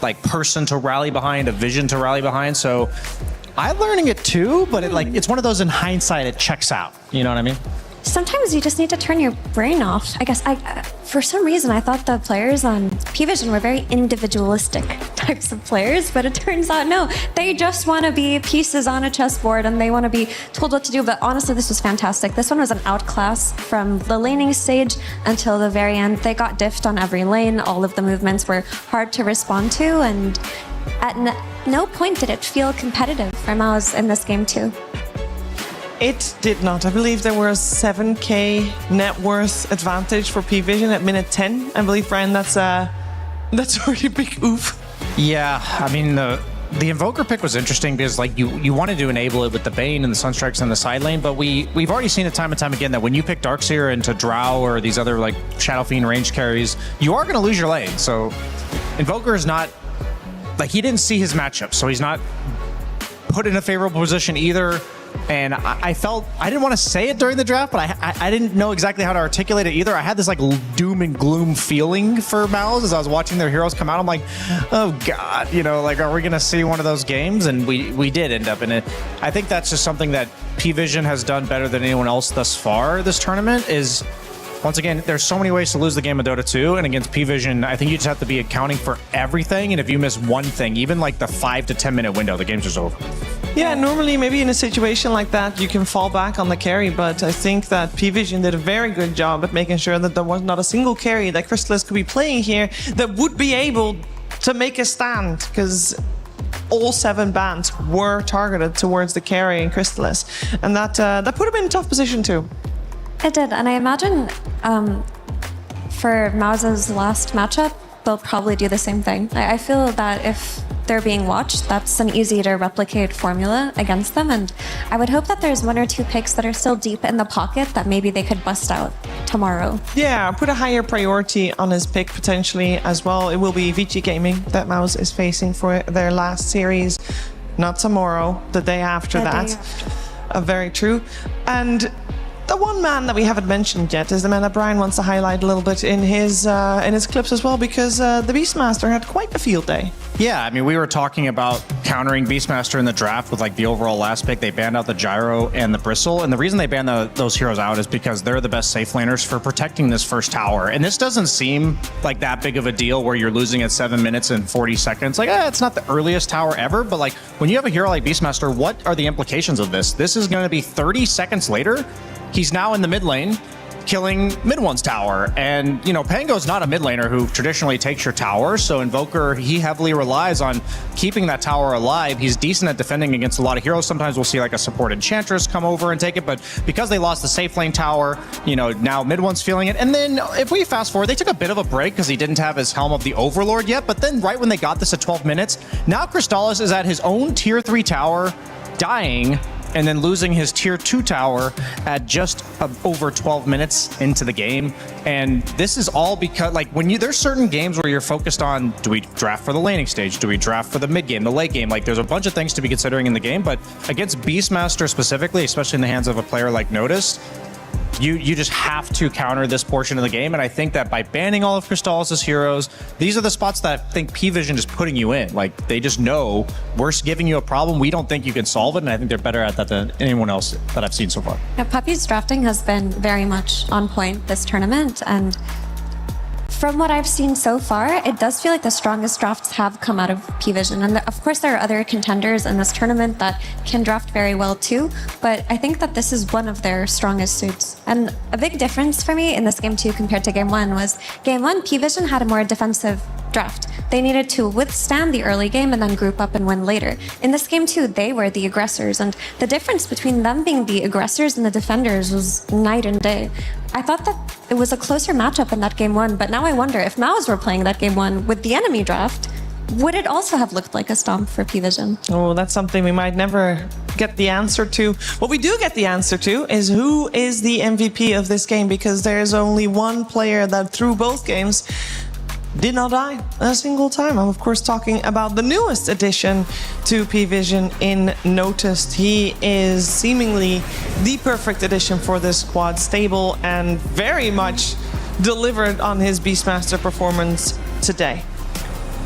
like person to rally behind, a vision to rally behind. So I'm learning it too, but it's one of those in hindsight, it checks out. You know what I mean? Sometimes you just need to turn your brain off. I guess for some reason, I thought the players on P-Vision were very individualistic types of players, but it turns out, no, they just want to be pieces on a chessboard and they want to be told what to do. But honestly, this was fantastic. This one was an outclass from the laning stage until the very end. They got diffed on every lane. All of the movements were hard to respond to, and at no point did it feel competitive for Mouse in this game too. It did not. I believe there was 7k net worth advantage for P-Vision at minute 10. I believe, Brian, that's a really big oof. Yeah, I mean, the Invoker pick was interesting because like you wanted to enable it with the Bane and the Sunstrikes in the side lane, but we've already seen it time and time again that when you pick Darkseer into Drow or these other like Shadow Fiend range carries, you are going to lose your lane. So Invoker is not, like, he didn't see his matchup, so he's not put in a favorable position either. And I felt, I didn't want to say it during the draft, but I didn't know exactly how to articulate it either. I had this like doom and gloom feeling for Mouse as I was watching their heroes come out. I'm like, oh God, you know, like, are we going to see one of those games? And we did end up in it. I think that's just something that P-Vision has done better than anyone else thus far this tournament is, once again, there's so many ways to lose the game of Dota 2, and against P-Vision, I think you just have to be accounting for everything, and if you miss one thing, even like the 5 to 10 minute window, the game's just over. Yeah, normally maybe in a situation like that you can fall back on the carry, but I think that P-Vision did a very good job at making sure that there was not a single carry that Crystallis could be playing here that would be able to make a stand, because all 7 bans were targeted towards the carry and Crystallis, and that put him in a tough position too. It did, and I imagine for Mause's last matchup, they'll probably do the same thing. I feel that if they're being watched, that's an easy to replicate formula against them, and I would hope that there's 1 or 2 picks that are still deep in the pocket that maybe they could bust out tomorrow. Yeah, put a higher priority on his pick potentially as well. It will be Vici Gaming that Mouse is facing for their last series, not tomorrow, the day after that. Very true. And the one man that we haven't mentioned yet is the man that Brian wants to highlight a little bit in his clips as well, because the Beastmaster had quite a field day. Yeah, I mean, we were talking about countering Beastmaster in the draft with like the overall last pick. They banned out the Gyro and the Bristle, and the reason they banned those heroes out is because they're the best safe laners for protecting this first tower. And this doesn't seem like that big of a deal where you're losing at 7 minutes and 40 seconds. Like, it's not the earliest tower ever, but like when you have a hero like Beastmaster, what are the implications of this? This is going to be 30 seconds later. He's now in the mid lane, killing mid one's tower. And, you know, Pango's not a mid laner who traditionally takes your tower, so Invoker, he heavily relies on keeping that tower alive. He's decent at defending against a lot of heroes. Sometimes we'll see like a support Enchantress come over and take it, but because they lost the safe lane tower, you know, now mid one's feeling it. And then if we fast forward, they took a bit of a break because he didn't have his Helm of the Overlord yet, but then right when they got this at 12 minutes, now Crystallis is at his own tier 3 tower, dying, and then losing his tier 2 tower at just over 12 minutes into the game. And this is all because, like, when there's certain games where you're focused on, do we draft for the laning stage? Do we draft for the mid game, the late game? Like, there's a bunch of things to be considering in the game, but against Beastmaster specifically, especially in the hands of a player like Notice, you just have to counter this portion of the game. And I think that by banning all of Crystallis' heroes, these are the spots that I think P-Vision is putting you in. Like, they just know we're giving you a problem. We don't think you can solve it. And I think they're better at that than anyone else that I've seen so far. Yeah, Puppy's drafting has been very much on point this tournament. And from what I've seen so far, it does feel like the strongest drafts have come out of P-Vision. And of course, there are other contenders in this tournament that can draft very well too, but I think that this is one of their strongest suits. And a big difference for me in this game 2 compared to game 1 was game 1, P-Vision had a more defensive draft. They needed to withstand the early game and then group up and win later. In this game 2, they were the aggressors, and the difference between them being the aggressors and the defenders was night and day. I thought that it was a closer matchup in that game 1, but now I wonder if Maus were playing that game 1 with the enemy draft, would it also have looked like a stomp for P-Vision? Oh, that's something we might never get the answer to. What we do get the answer to is who is the MVP of this game, because there's only one player that through both games did not die a single time. I'm of course talking about the newest addition to P-Vision in Noticed. He is seemingly the perfect addition for this squad, stable and very much delivered on his Beastmaster performance today.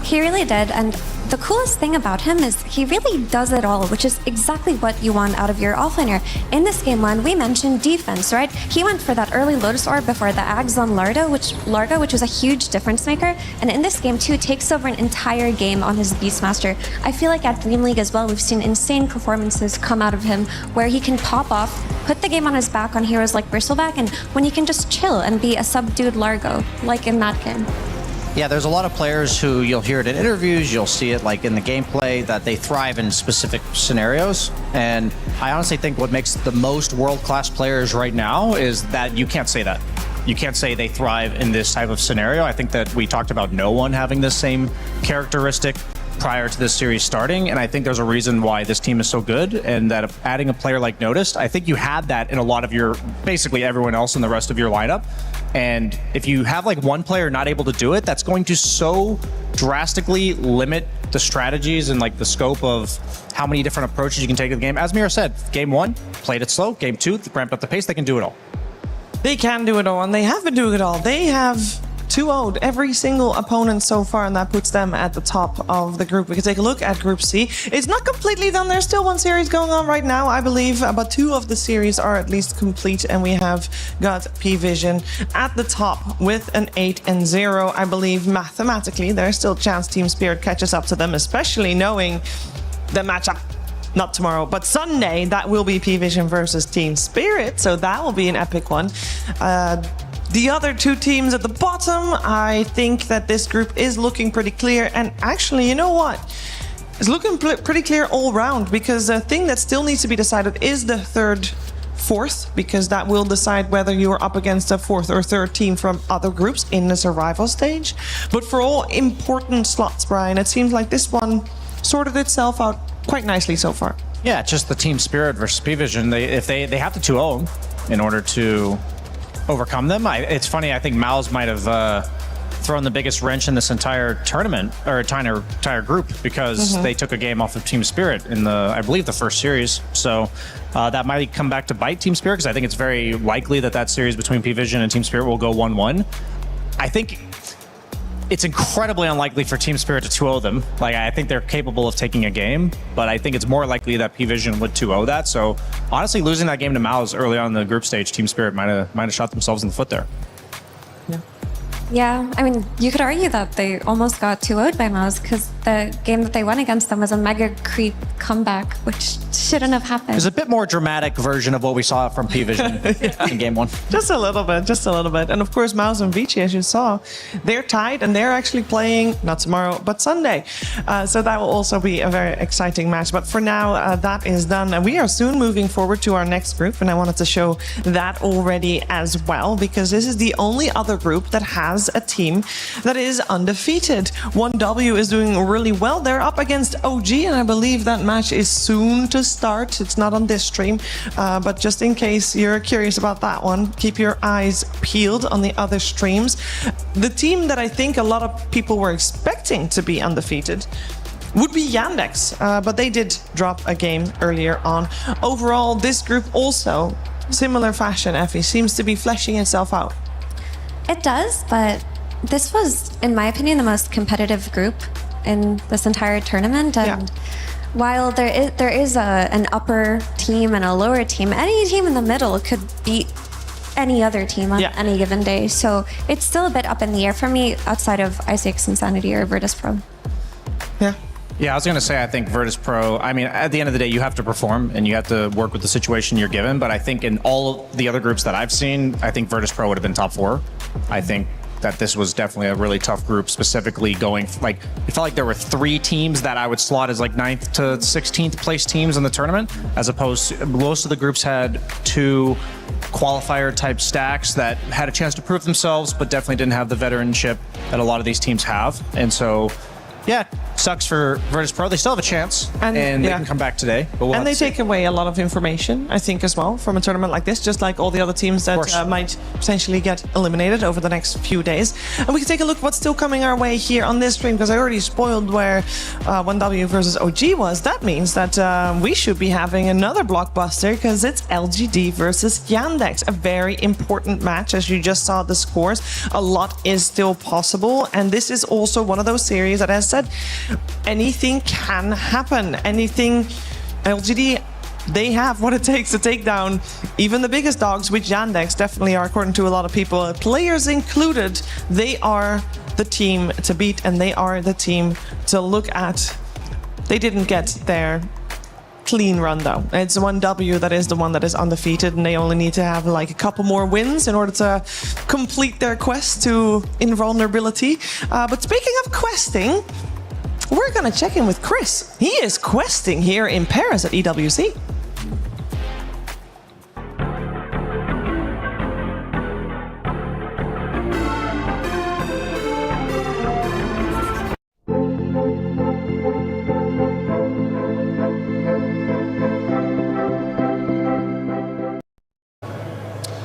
He really did, and the coolest thing about him is he really does it all, which is exactly what you want out of your offlaner. In this game 1, we mentioned defense, right? He went for that early Lotus Orb before the Ags on Largo, which was a huge difference maker, and in this game 2, takes over an entire game on his Beastmaster. I feel like at Dream League as well, we've seen insane performances come out of him, where he can pop off, put the game on his back on heroes like Bristleback, and when he can just chill and be a subdued Largo, like in that game. Yeah, there's a lot of players who you'll hear it in interviews, you'll see it like in the gameplay, that they thrive in specific scenarios. And I honestly think what makes the most world-class players right now is that you can't say that. You can't say they thrive in this type of scenario. I think that we talked about no one having the same characteristic prior to this series starting, and I think there's a reason why this team is so good, and that adding a player like Noticed, I think you had that in a lot of your, basically everyone else in the rest of your lineup. And if you have like one player not able to do it, that's going to so drastically limit the strategies and like the scope of how many different approaches you can take to the game. As Mira said, game 1, played it slow. Game 2, ramped up the pace. They can do it all. They can do it all, and they have been doing it all. They have 2-0'd every single opponent so far, and that puts them at the top of the group. We can take a look at Group C. It's not completely done. There's still one series going on right now, I believe, but 2 of the series are at least complete, and we have got P-Vision at the top with an 8-0. I believe mathematically there's still a chance Team Spirit catches up to them, especially knowing the matchup not tomorrow, but Sunday, that will be P-Vision versus Team Spirit. So that will be an epic one. The other two teams at the bottom, I think that this group is looking pretty clear. And actually, you know what? It's looking pretty clear all round, because the thing that still needs to be decided is the fourth, because that will decide whether you're up against a fourth or third team from other groups in the survival stage. But for all important slots, Brian, it seems like this one sorted itself out quite nicely so far. Yeah, just the Team Spirit versus P-Vision. They have to 2-0 in order to overcome them. It's funny, I think Mouse might have thrown the biggest wrench in this entire tournament, or entire group, because they took a game off of Team Spirit in I believe the first series. So that might come back to bite Team Spirit, because I think it's very likely that series between P-Vision and Team Spirit will go 1-1. I think it's incredibly unlikely for Team Spirit to 2-0 them. Like, I think they're capable of taking a game, but I think it's more likely that P-Vision would 2-0 that. So honestly, losing that game to Mouse early on in the group stage, Team Spirit might have shot themselves in the foot there. Yeah, I mean, you could argue that they almost got 2-0'd by Mouse, because the game that they won against them was a mega creep comeback, which shouldn't have happened. It was a bit more dramatic version of what we saw from P-Vision in game one. Just a little bit. And of course, Mouse and Vici, as you saw, they're tied, and they're actually playing not tomorrow, but Sunday. So that will also be a very exciting match. But for now, that is done. And we are soon moving forward to our next group. And I wanted to show that already as well, because this is the only other group that has a team that is undefeated. 1W is doing really well. They're up against OG, and I believe that match is soon to start. It's not on this stream, but just in case you're curious about that one, keep your eyes peeled on the other streams. The team that I think a lot of people were expecting to be undefeated would be Yandex, but they did drop a game earlier on. Overall, this group also, similar fashion, Effie, seems to be fleshing itself out. It does, but this was, in my opinion, the most competitive group in this entire tournament. And while there is an upper team and a lower team, any team in the middle could beat any other team on any given day. So it's still a bit up in the air for me outside of ICX Insanity or Virtus Pro. Yeah, I was going to say, I think Virtus Pro, I mean, at the end of the day, you have to perform and you have to work with the situation you're given. But I think in all the other groups that I've seen, I think Virtus Pro would have been top 4. I think that this was definitely a really tough group, specifically going, like, it felt like there were 3 teams that I would slot as like 9th to 16th place teams in the tournament, as opposed to most of the groups had 2 qualifier type stacks that had a chance to prove themselves, but definitely didn't have the veteranship that a lot of these teams have. And so, yeah, sucks for Virtus Pro. They still have a chance, and they can come back today. But we'll they take away a lot of information, I think, as well, from a tournament like this, just like all the other teams that might potentially get eliminated over the next few days. And we can take a look what's still coming our way here on this stream, because I already spoiled where 1W versus OG was. That means that we should be having another blockbuster, because it's LGD versus Yandex. A very important match, as you just saw the scores. A lot is still possible, and this is also one of those series that has said anything can happen. Anything. LGD, they have what it takes to take down even the biggest dogs, which Yandex definitely are, according to a lot of people, players included. They are the team to beat, and they are the team to look at. They didn't get their clean run though. It's 1W that is the one that is undefeated, and they only need to have like a couple more wins in order to complete their quest to invulnerability. But speaking of questing, we're gonna check in with Chris. He is questing here in Paris at EWC.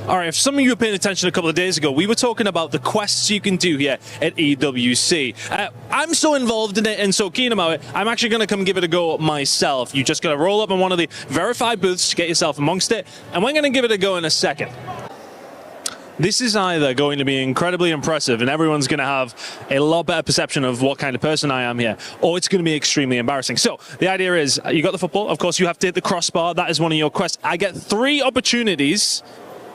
All right, if some of you were paying attention a couple of days ago, we were talking about the quests you can do here at EWC. I'm so involved in it and so keen about it, I'm actually going to come give it a go myself. You just got to roll up on one of the verified booths to get yourself amongst it, and we're going to give it a go in a second. This is either going to be incredibly impressive and everyone's going to have a lot better perception of what kind of person I am here, or it's going to be extremely embarrassing. So the idea is, you got the football, of course you have to hit the crossbar, that is one of your quests. I get 3 opportunities,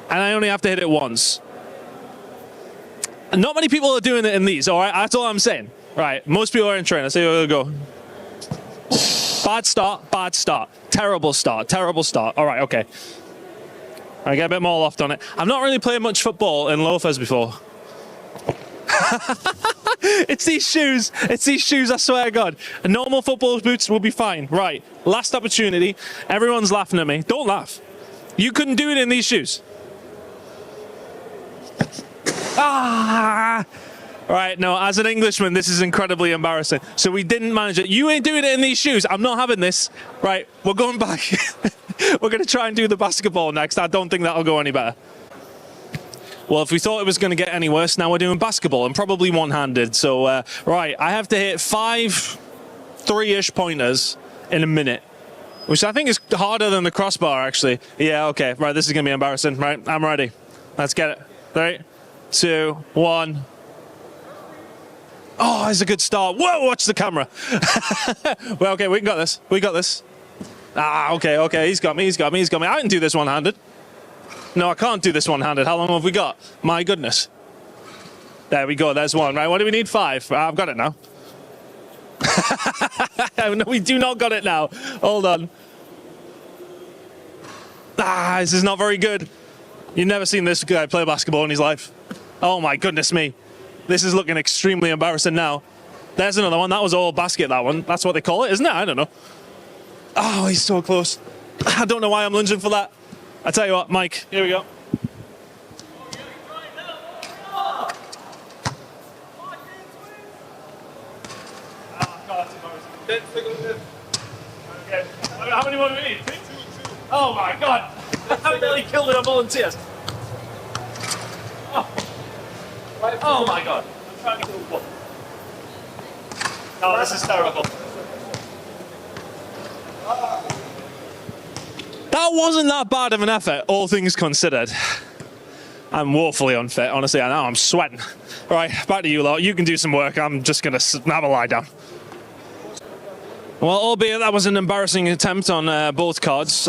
and I only have to hit it once. And not many people are doing it in these, all right? That's all I'm saying. Right, most people are in train. Let's see where we go. Bad start, bad start. Terrible start, terrible start. All right, okay. I get a bit more loft on it. I've not really played much football in loafers before. It's these shoes. It's these shoes, I swear to God. Normal football boots will be fine. Right, last opportunity. Everyone's laughing at me. Don't laugh. You couldn't do it in these shoes. Ah! Right, no, as an Englishman, this is incredibly embarrassing. So we didn't manage it. You ain't doing it in these shoes. I'm not having this. Right, we're going back. We're going to try and do the basketball next. I don't think that'll go any better. Well, if we thought it was going to get any worse, now we're doing basketball and probably one-handed. So, right, I have to hit 5 3-ish pointers in a minute, which I think is harder than the crossbar, actually. Yeah, okay. Right, this is going to be embarrassing. Right, I'm ready. Let's get it. 3, 2, 1. Oh, it's a good start. Whoa, watch the camera. Well, okay, we got this. We got this. Ah, okay, okay. He's got me. He's got me. He's got me. I can do this one-handed. No, I can't do this one-handed. How long have we got? My goodness. There we go. There's one. Right, what do we need? 5. I've got it now. No, we do not got it now. Hold on. Ah, this is not very good. You've never seen this guy play basketball in his life. Oh, my goodness me. This is looking extremely embarrassing now. There's another one. That was all basket, that one. That's what they call it, isn't it? I don't know. Oh, he's so close. I don't know why I'm lunging for that. I tell you what, Mike, here we go. Okay. How many more do we need? 2? Oh my God! I nearly killed it on volunteers. Oh my God! I'm trying to kill one. No, this is terrible. That wasn't that bad of an effort, all things considered. I'm woefully unfit, honestly. I know, I'm sweating. All right, back to you lot. You can do some work. I'm just going to have a lie down. Well, albeit that was an embarrassing attempt on both cards,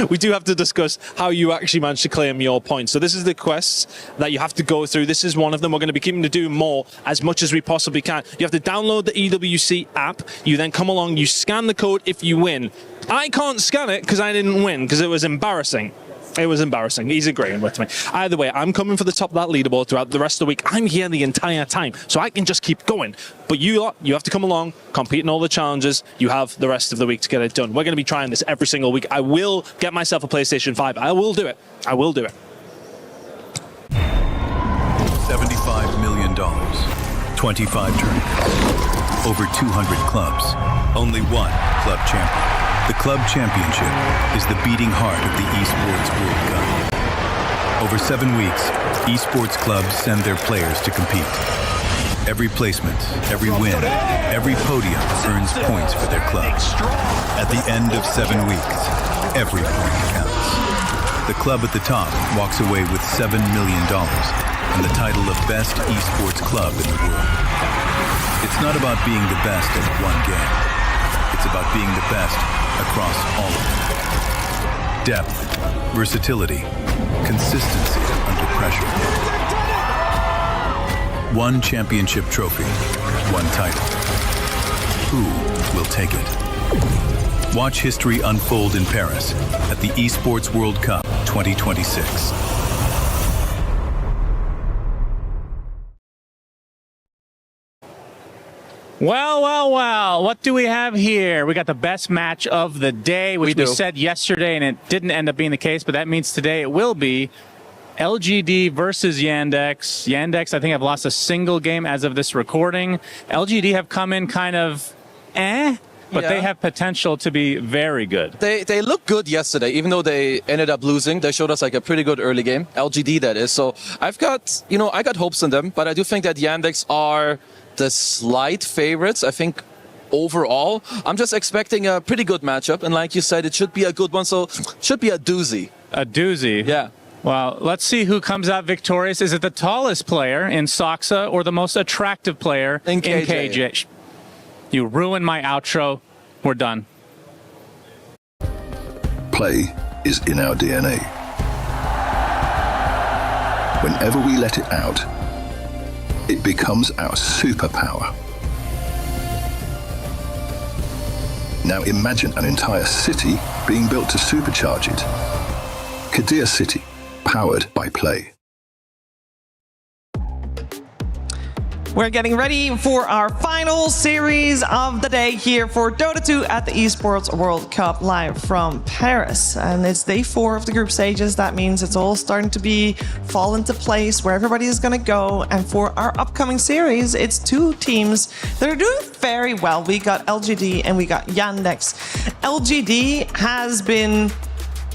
we do have to discuss how you actually managed to claim your points. So this is the quests that you have to go through. This is one of them. We're going to be keeping to do more as much as we possibly can. You have to download the EWC app. You then come along, you scan the code if you win. I can't scan it because I didn't win, because it was embarrassing. It was embarrassing. He's agreeing with me. Either way, I'm coming for the top of that leaderboard throughout the rest of the week. I'm here the entire time, so I can just keep going. But you have to come along, compete in all the challenges. You have the rest of the week to get it done. We're going to be trying this every single week. I will get myself a PlayStation 5. I will do it. I will do it. $75 million, 25 tournaments, over 200 clubs, only one club champion. The club championship is the beating heart of the Esports World Cup. Over 7 weeks, esports clubs send their players to compete. Every placement, every win, every podium earns points for their club. At the end of 7 weeks, every point counts. The club at the top walks away with $7 million and the title of Best Esports Club in the world. It's not about being the best at one game. It's about being the best across all of them. Depth, versatility, consistency under pressure. One championship trophy, one title. Who will take it? Watch history unfold in Paris at the Esports World Cup 2026. Well, well, well, what do we have here? We got the best match of the day, which we said yesterday, and it didn't end up being the case, but that means today it will be. LGD versus Yandex. Yandex, I think, have lost a single game as of this recording. LGD have come in kind of but they have potential to be very good. They looked good yesterday, even though they ended up losing. They showed us like a pretty good early game, LGD that is. So I've got, I got hopes in them, but I do think that Yandex are the slight favorites. I think overall, I'm just expecting a pretty good matchup. And like you said, it should be a good one. So it should be a doozy. A doozy? Yeah. Well, let's see who comes out victorious. Is it the tallest player in Soxa or the most attractive player in KJ? You ruined my outro. We're done. Play is in our DNA. Whenever we let it out, it becomes our superpower. Now imagine an entire city being built to supercharge it. Kadir City, powered by Play. We're getting ready for our final series of the day here for Dota 2 at the Esports World Cup live from Paris. And it's day 4 of the group stages. That means it's all starting to fall into place where everybody is going to go. And for our upcoming series, it's 2 teams that are doing very well. We got LGD and we got Yandex. LGD has been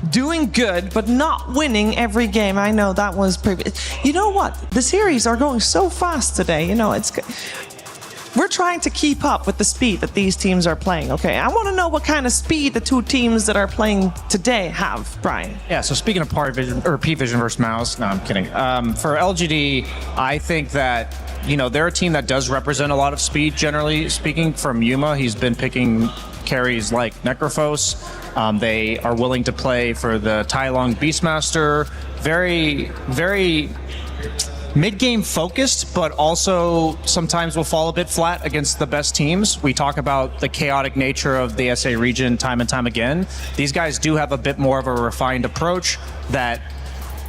doing good, but not winning every game. I know that was previous. You know what? The series are going so fast today. You know, we're trying to keep up with the speed that these teams are playing. Okay, I want to know what kind of speed the 2 teams that are playing today have, Brian. Yeah, so speaking of P-Vision versus Mouse, no, I'm kidding. For LGD, I think that, you know, they're a team that does represent a lot of speed, generally speaking. From Yuma, he's been picking carries like Necrophos. They are willing to play for the Tai Long Beastmaster. Very, very mid-game focused, but also sometimes will fall a bit flat against the best teams. We talk about the chaotic nature of the SA region time and time again. These guys do have a bit more of a refined approach that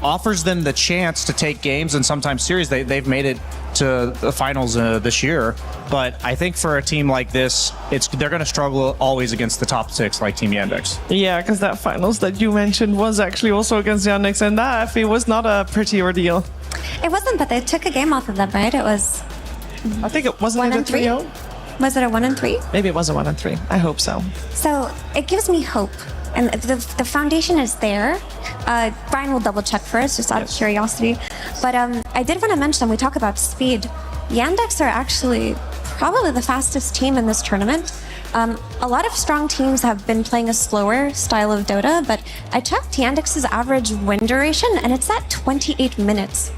offers them the chance to take games and sometimes series. They've made it to the finals this year, but I think for a team like this, they're going to struggle always against the top 6 like Team Yandex. Yeah, because that finals that you mentioned was actually also against Yandex, and that it was not a pretty ordeal. It wasn't, but they took a game off of them, right? It was. I think it wasn't a 3-0. Was it a 1-3? Maybe it was a 1-3. I hope so. So it gives me hope. And the foundation is there. Brian will double check first, just out of curiosity. But I did want to mention, we talk about speed. Yandex are actually probably the fastest team in this tournament. A lot of strong teams have been playing a slower style of Dota, but I checked Yandex's average win duration, and it's at 28 minutes.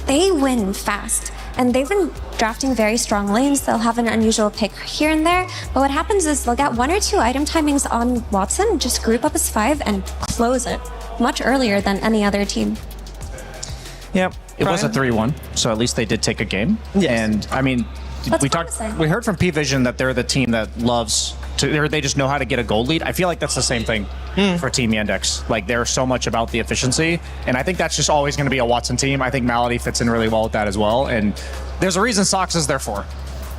They win fast. And they've been drafting very strong lanes. They'll have an unusual pick here and there. But what happens is they'll get 1 or 2 item timings on Watson, just group up as 5 and close it much earlier than any other team. Yep. It was a 3-1, so at least they did take a game. Yes. And I mean, we heard from P-Vision that they're the team that loves to, they just know how to get a gold lead. I feel like that's the same thing for Team Yandex. Like, they're so much about the efficiency, and I think that's just always going to be a Watson team. I think Malady fits in really well with that as well, and there's a reason Sox is there for.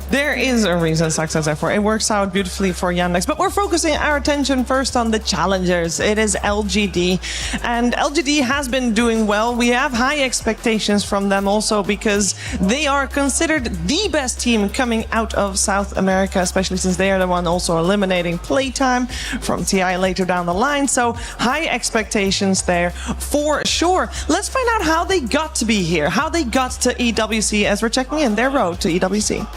There is a reason success therefore. It works out beautifully for Yandex, but we're focusing our attention first on the challengers. It is LGD, and LGD has been doing well. We have high expectations from them also because they are considered the best team coming out of South America, especially since they are the one also eliminating Playtime from TI later down the line. So high expectations there for sure. Let's find out how they got to be here, how they got to EWC as we're checking in their road to EWC.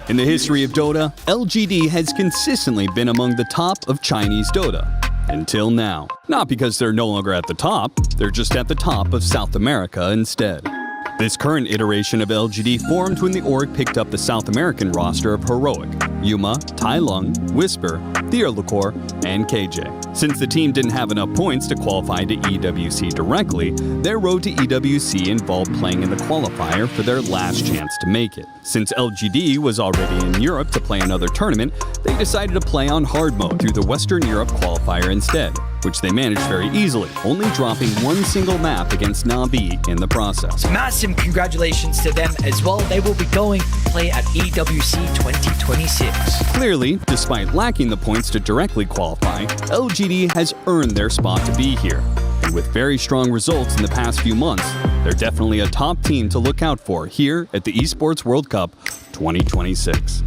In the history of Dota, LGD has consistently been among the top of Chinese Dota. Until now. Not because they're no longer at the top, they're just at the top of South America instead. This current iteration of LGD formed when the org picked up the South American roster of Heroic, Yuma, Tai Lung, Whisper, Theorlicore, and KJ. Since the team didn't have enough points to qualify to EWC directly, their road to EWC involved playing in the qualifier for their last chance to make it. Since LGD was already in Europe to play another tournament, they decided to play on hard mode through the Western Europe qualifier instead, which they managed very easily, only dropping one single map against Na'Vi in the process. Massive congratulations to them as well. They will be going to play at EWC 2026. Clearly, despite lacking the points to directly qualify, LGD has earned their spot to be here. And with very strong results in the past few months, they're definitely a top team to look out for here at the Esports World Cup 2026.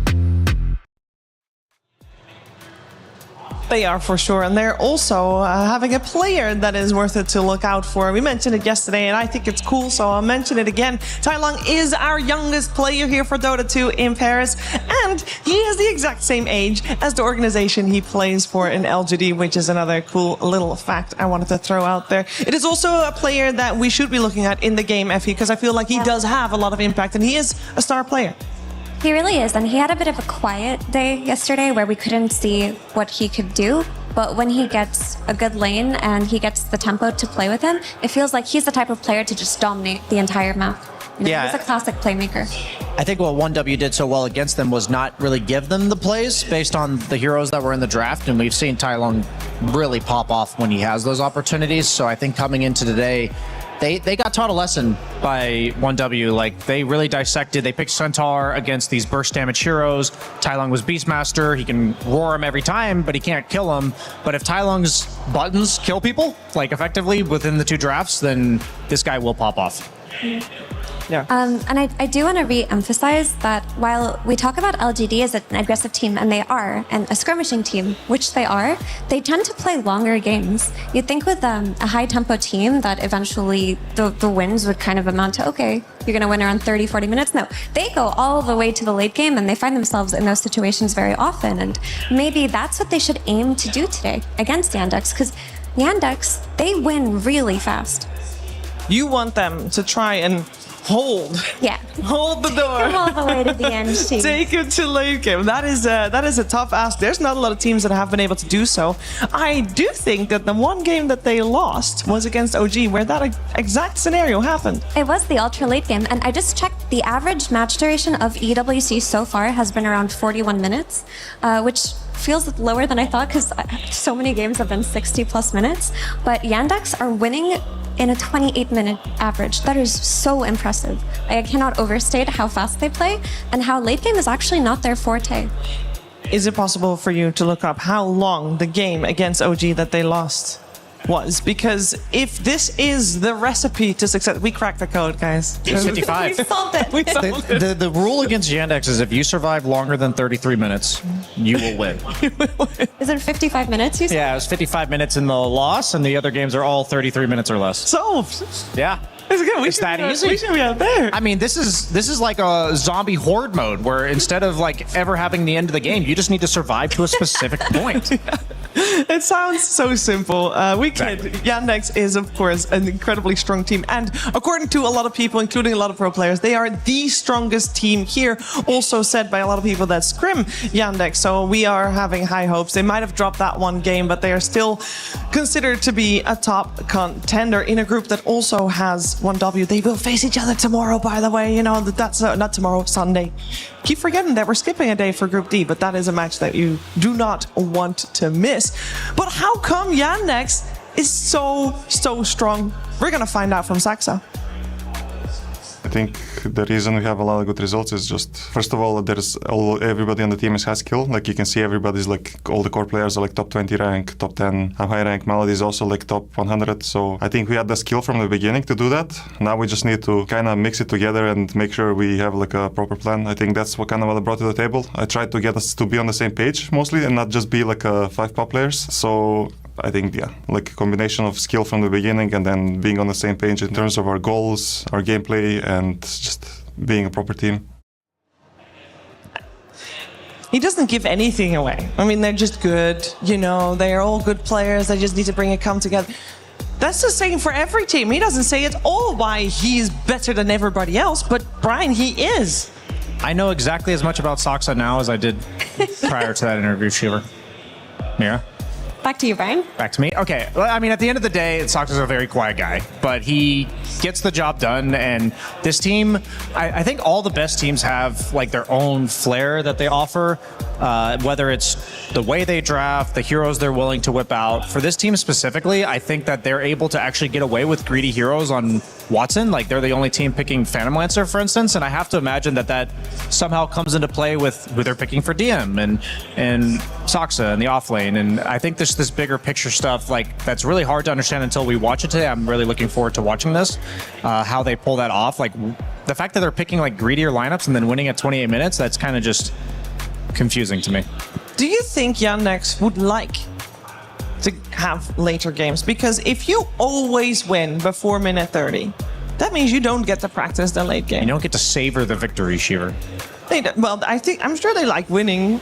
They are for sure, and they're also having a player that is worth it to look out for. We mentioned it yesterday, and I think it's cool, so I'll mention it again. Tai Lung is our youngest player here for Dota 2 in Paris, and he is the exact same age as the organization he plays for in LGD, which is another cool little fact I wanted to throw out there. It is also a player that we should be looking at in the game, Effie, because I feel like he does have a lot of impact, and he is a star player. He really is, and he had a bit of a quiet day yesterday where we couldn't see what he could do. But when he gets a good lane and he gets the tempo to play with him, it feels like he's the type of player to just dominate the entire map. You know, he's a classic playmaker. I think what 1W did so well against them was not really give them the plays based on the heroes that were in the draft, and we've seen Tai Long really pop off when he has those opportunities. So I think coming into today, they got taught a lesson by 1W. Like, they really dissected. They picked Centaur against these burst damage heroes. Tai Long was Beastmaster. He can roar him every time, but he can't kill him. But if Tai Long's buttons kill people, like, effectively within the 2 drafts, then this guy will pop off. Yeah. And I do want to re-emphasize that while we talk about LGD as an aggressive team, and they are, and a skirmishing team, which they are, they tend to play longer games. You'd think with a high-tempo team that eventually the wins would kind of amount to, okay, you're going to win around 30, 40 minutes. No, they go all the way to the late game, and they find themselves in those situations very often. And maybe that's what they should aim to do today against Yandex, because Yandex, they win really fast. You want them to try and hold the door. Take him all the way to the end, team. Take him to late game. That is a tough ask. There's not a lot of teams that have been able to do so. I do think that the one game that they lost was against OG, where that exact scenario happened. It was the ultra late game, and I just checked the average match duration of EWC so far has been around 41 minutes, which feels lower than I thought because so many games have been 60 plus minutes. But Yandex are winning in a 28-minute average. That is so impressive. I cannot overstate how fast they play and how late game is actually not their forte. Is it possible for you to look up how long the game against OG that they lost was? Because if this is the recipe to success, we cracked the code, guys. It's 55. We solved it. We solved it. The rule against Yandex is if you survive longer than 33 minutes, you will win. Is it 55 minutes, you said? Yeah, it was 55 minutes in the loss, and the other games are all 33 minutes or less. Solved. Yeah. It's good. It's that easy. We should be out there. I mean, this is like a zombie horde mode where instead of like ever having the end of the game, you just need to survive to a specific point. It sounds so simple. Yandex is, of course, an incredibly strong team. And according to a lot of people, including a lot of pro players, they are the strongest team here. Also said by a lot of people that scrim Yandex. So we are having high hopes. They might have dropped that one game, but they are still considered to be a top contender in a group that also has 1W. They will face each other tomorrow, by the way. You know, that's not tomorrow, Sunday. Keep forgetting that we're skipping a day for Group D, but that is a match that you do not want to miss. But how come Yandex is so strong? We're gonna find out from Saxa. I think the reason we have a lot of good results is just, first of all, everybody on the team has skill. Like, you can see everybody's like, all the core players are like top 20 rank, top 10. High rank Melody is also like top 100. So I think we had the skill from the beginning to do that. Now we just need to kind of mix it together and make sure we have like a proper plan. I think that's what I brought to the table. I tried to get us to be on the same page mostly and not just be like 5 pop players. So I think, like a combination of skill from the beginning and then being on the same page in terms of our goals, our gameplay, and just being a proper team. He doesn't give anything away. I mean, they're just good. You know, they are all good players. They just need to come together. That's the same for every team. He doesn't say it's all why he's better than everybody else, but Brian, he is. I know exactly as much about Saxa now as I did prior to that interview, Shiver. Mira? Back to you, Brian. Back to me? Okay. Well, I mean, at the end of the day, Saxa's a very quiet guy, but he gets the job done. And this team, I think all the best teams have like their own flair that they offer, whether it's the way they draft, the heroes they're willing to whip out. For this team specifically, I think that they're able to actually get away with greedy heroes on Watson. Like, they're the only team picking Phantom Lancer, for instance. And I have to imagine that somehow comes into play with who they're picking for DM and Saxa and the offlane. And I think this bigger picture stuff, like, that's really hard to understand until we watch it today. I'm really looking forward to watching this, how they pull that off. Like, the fact that they're picking like greedier lineups and then winning at 28 minutes, that's kind of just confusing to me. Do you think Yandex would like to have later games? Because if you always win before minute 30, that means you don't get to practice the late game. You don't get to savor the victory, Shiver. I'm sure they like winning.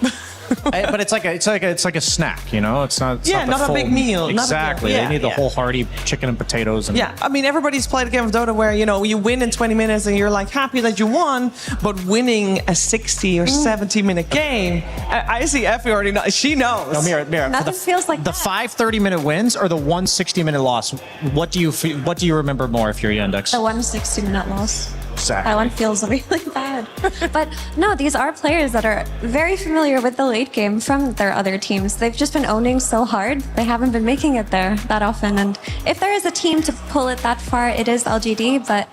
But it's like a snack, you know. It's not. Not a big meal. Exactly. They need the whole hearty chicken and potatoes. And I mean, everybody's played a game of Dota where, you know, you win in 20 minutes and you're like happy that you won, but winning a 60 or 70 minute game, I see Effie already knows. She knows. No, Mira. Nothing feels like the 5 30-minute wins or the 1 60-minute loss. What do you remember more if you're Yandex? The 1 60-minute loss. That one feels really bad. But no, these are players that are very familiar with the late game from their other teams. They've just been owning so hard. They haven't been making it there that often. And if there is a team to pull it that far, it is LGD. But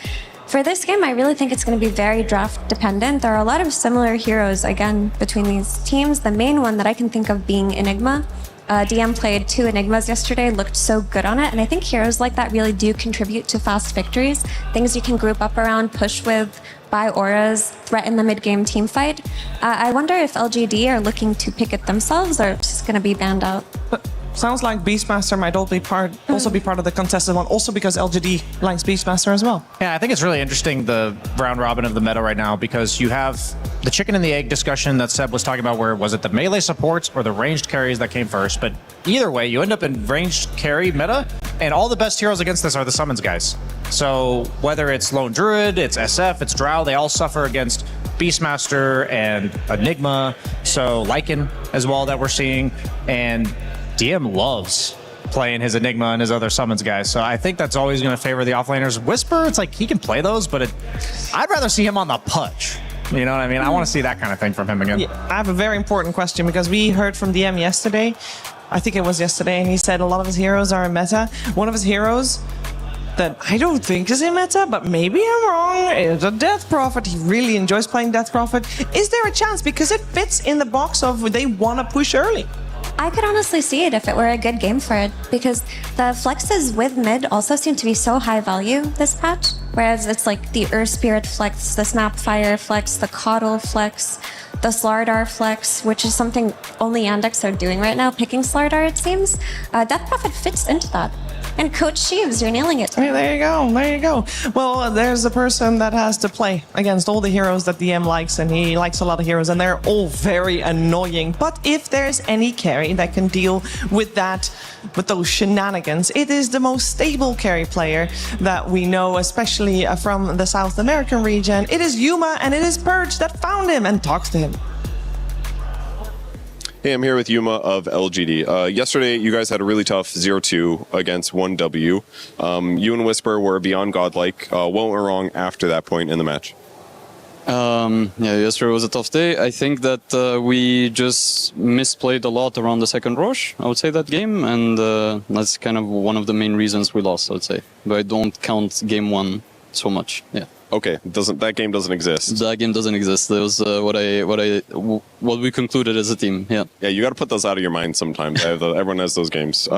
for this game, I really think it's going to be very draft dependent. There are a lot of similar heroes, again, between these teams. The main one that I can think of being Enigma. DM played 2 Enigmas yesterday, looked so good on it, and I think heroes like that really do contribute to fast victories. Things you can group up around, push with, buy auras, threaten the mid-game team fight. I wonder if LGD are looking to pick it themselves or just going to be banned out. But sounds like Beastmaster might also be part of the contested one, also because LGD likes Beastmaster as well. Yeah, I think it's really interesting, the round robin of the meta right now, because you have the chicken and the egg discussion that Seb was talking about, where was it the melee supports or the ranged carries that came first? But either way, you end up in ranged carry meta, and all the best heroes against this are the summons guys. So whether it's Lone Druid, it's SF, it's Drow, they all suffer against Beastmaster and Enigma, so Lycan as well that we're seeing, and DM loves playing his Enigma and his other summons guys, so I think that's always going to favor the offlaners. Whisper, it's like he can play those, but I'd rather see him on the Pudge. You know what I mean? I want to see that kind of thing from him again. Yeah, I have a very important question, because we heard from DM yesterday, I think it was yesterday, and he said a lot of his heroes are in meta. One of his heroes that I don't think is in meta, but maybe I'm wrong, is a Death Prophet. He really enjoys playing Death Prophet. Is there a chance? Because it fits in the box of they want to push early. I could honestly see it if it were a good game for it, because the flexes with mid also seem to be so high value this patch, whereas it's like the Earth Spirit flex, the Snapfire flex, the Coddle flex, the Slardar flex, which is something only Yandex are doing right now, picking Slardar it seems. Death Prophet fits into that. And Coach Sheaves, you're nailing it. Hey, there you go, there you go. Well, there's a person that has to play against all the heroes that DM likes, and he likes a lot of heroes, and they're all very annoying. But if there's any carry that can deal with that, with those shenanigans, it is the most stable carry player that we know, especially from the South American region. It is Yuma, and it is Purge that found him and talks to him. Hey, I'm here with Yuma of LGD. Yesterday, you guys had a really tough 0-2 against 1W. You and Whisper were beyond godlike. What went wrong after that point in the match? Yeah, yesterday was a tough day. I think that we just misplayed a lot around the second rush, I would say, that game. And that's kind of one of the main reasons we lost, I would say. But I don't count game 1 so much, yeah. Okay, that game doesn't exist. That game doesn't exist. That was what we concluded as a team. Yeah. Yeah, you got to put those out of your mind sometimes. Everyone has those games.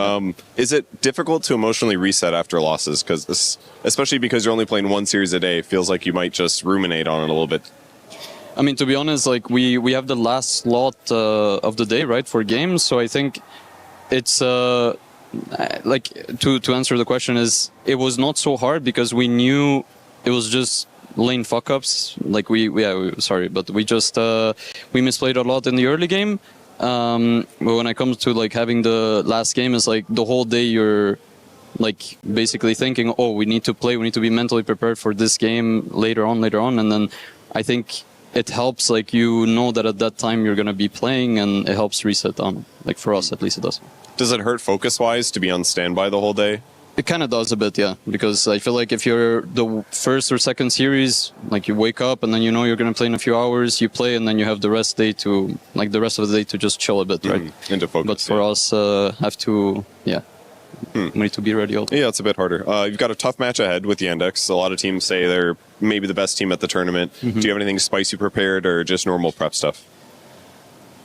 Is it difficult to emotionally reset after losses? Because especially because you're only playing 1 series a day, it feels like you might just ruminate on it a little bit. I mean, to be honest, like we have the last slot of the day, right, for games. So I think it's like to answer the question is it was not so hard because we knew. It was just lane fuck-ups. Like sorry, but we just we misplayed a lot in the early game. But when it comes to like having the last game, it's like the whole day you're like basically thinking, oh, we need to play, we need to be mentally prepared for this game later on, and then I think it helps, like you know that at that time you're gonna be playing, and it helps reset on. Like for us, at least it does. Does it hurt focus-wise to be on standby the whole day? It kind of does a bit, yeah, because I feel like if you're the first or second series, like you wake up and then you know you're going to play in a few hours, you play, and then you have the rest of the day to just chill a bit, right? Into focus. But for us, have to, we need to be ready all day. Yeah, it's a bit harder. You've got a tough match ahead with Yandex. A lot of teams say they're maybe the best team at the tournament. Mm-hmm. Do you have anything spicy prepared or just normal prep stuff?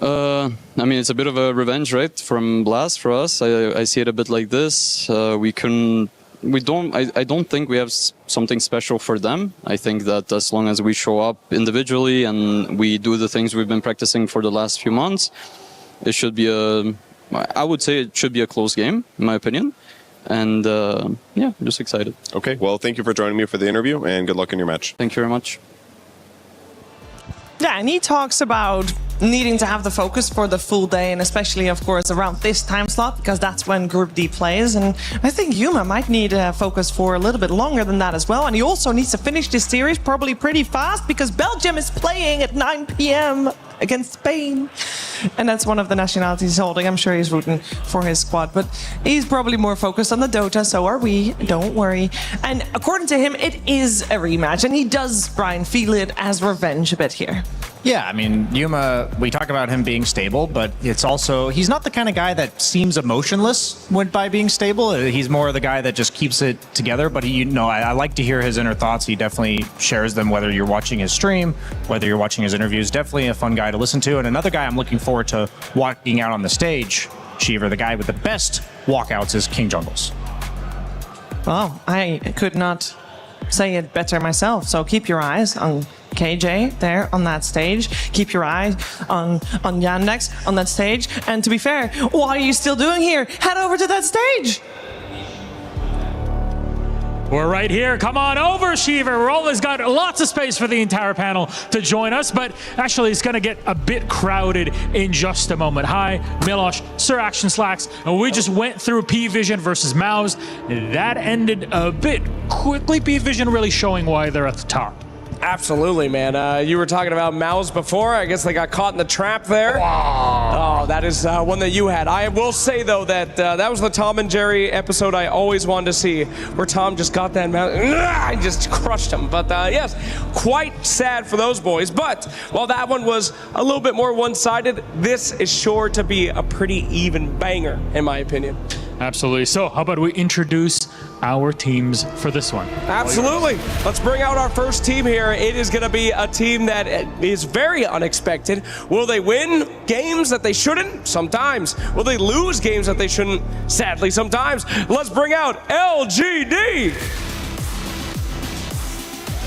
I mean, it's a bit of a revenge, right, from Blast for us. I see it a bit like this. I don't think we have something special for them. I think that as long as we show up individually and we do the things we've been practicing for the last few months, it should be I would say it should be a close game, in my opinion. And I'm just excited. Okay, well, thank you for joining me for the interview, and good luck in your match. Thank you very much. Yeah, and he talks about needing to have the focus for the full day, and especially, of course, around this time slot, because that's when Group D plays. And I think Yuma might need focus for a little bit longer than that as well. And he also needs to finish this series probably pretty fast, because Belgium is playing at 9 p.m. against Spain. And that's one of the nationalities he's holding. I'm sure he's rooting for his squad, but he's probably more focused on the Dota, so are we. Don't worry. And according to him, it is a rematch, and he does, Brian, feel it as revenge a bit here. Yeah, I mean, Yuma, we talk about him being stable, but it's also, he's not the kind of guy that seems emotionless by being stable. He's more the guy that just keeps it together, but I like to hear his inner thoughts. He definitely shares them, whether you're watching his stream, whether you're watching his interviews. Definitely a fun guy to listen to. And another guy I'm looking forward to walking out on the stage, Shiver, the guy with the best walkouts, is King Jungles. Well, I could not say it better myself, so keep your eyes on KJ there on that stage. Keep your eye on Yandex on that stage. And to be fair, what are you still doing here? Head over to that stage. We're right here. Come on over, Shiver. We're always got lots of space for the entire panel to join us, but actually it's going to get a bit crowded in just a moment. Hi, Milosh, Sir Action Slacks, and we just went through P-Vision versus Mouse. That ended a bit quickly. P-Vision really showing why they're at the top. Absolutely, man. You were talking about Mouse before. I guess they got caught in the trap there. Wow. Oh, that is one that you had. I will say, though, that that was the Tom and Jerry episode I always wanted to see, where Tom just got that mouse and just crushed him. But yes, quite sad for those boys. But while that one was a little bit more one-sided, this is sure to be a pretty even banger, in my opinion. Absolutely. So how about we introduce our teams for this one? Absolutely. Let's bring out our first team here. It is going to be a team that is very unexpected. Will they win games that they shouldn't? Sometimes. Will they lose games that they shouldn't? Sadly, sometimes. Let's bring out LGD.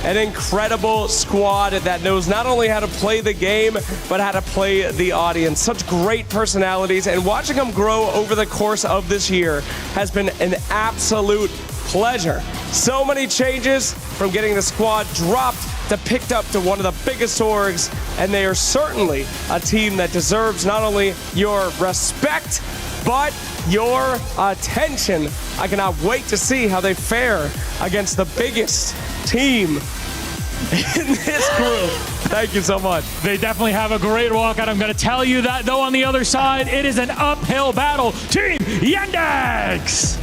An incredible squad that knows not only how to play the game, but how to play the audience. Such great personalities, and watching them grow over the course of this year has been an absolute pleasure. So many changes, from getting the squad dropped to picked up to one of the biggest orgs, and they are certainly a team that deserves not only your respect, but your attention. I cannot wait to see how they fare against the biggest team in this group. Thank you so much. They definitely have a great walkout. I'm going to tell you that, though, on the other side, it is an uphill battle. Team Yandex!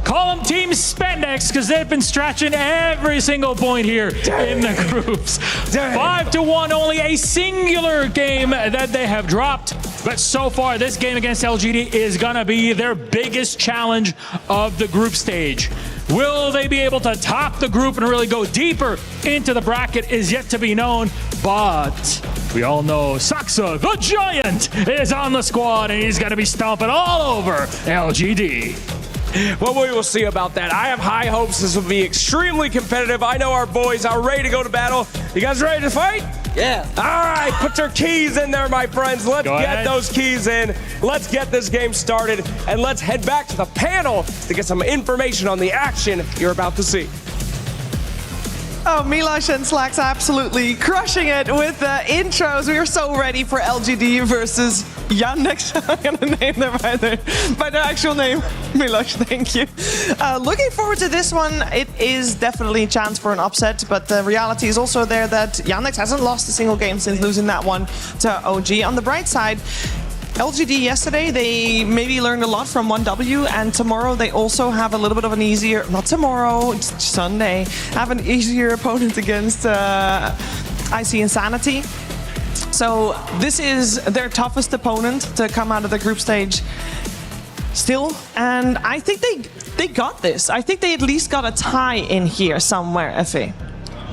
Call them Team Spandex, because they've been stretching every single point here in the groups. 5-1, only a singular game that they have dropped. But so far, this game against LGD is going to be their biggest challenge of the group stage. Will they be able to top the group and really go deeper into the bracket is yet to be known. But we all know Saksa, the Giant, is on the squad, and he's going to be stomping all over LGD. Well, we will see about that. I have high hopes this will be extremely competitive. I know our boys are ready to go to battle. You guys ready to fight? Yeah. All right, put your keys in there, my friends. Let's get those keys in. Let's get this game started, and let's head back to the panel to get some information on the action you're about to see. Oh, Milosh and Slacks absolutely crushing it with the intros. We are so ready for LGD versus Yandex. I'm going to name them by their actual name. Milosh, thank you. Looking forward to this one. It is definitely a chance for an upset, but the reality is also there that Yandex hasn't lost a single game since losing that one to OG. On the bright side, LGD yesterday, they maybe learned a lot from 1W, and tomorrow they also have a little bit of an easier, not tomorrow, it's Sunday, have an easier opponent against IC Insanity. So this is their toughest opponent to come out of the group stage still, and I think they got this. I think they at least got a tie in here somewhere, Effie.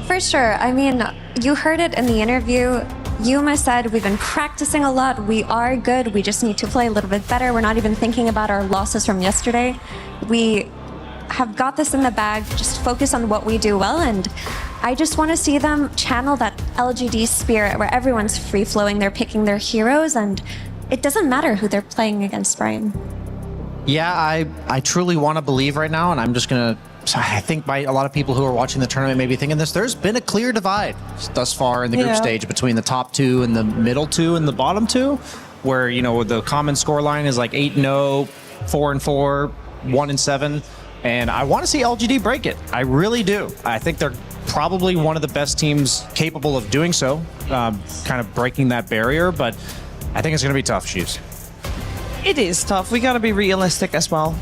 For sure. I mean, you heard it in the interview. Yuma said, we've been practicing a lot. We are good. We just need to play a little bit better. We're not even thinking about our losses from yesterday. We have got this in the bag. Just focus on what we do well. And I just want to see them channel that LGD spirit where everyone's free-flowing. They're picking their heroes, and it doesn't matter who they're playing against, Brian. Yeah, I truly want to believe right now, and I'm just going to I think by a lot of people who are watching the tournament may be thinking this, there's been a clear divide thus far in the group stage between the top two and the middle two and the bottom two, where, you know, the common score line is like 8-0, 4-4, 1-7. And I want to see LGD break it. I really do. I think they're probably one of the best teams capable of doing so, kind of breaking that barrier, but I think it's going to be tough, Chiefs. It is tough. We got to be realistic as well.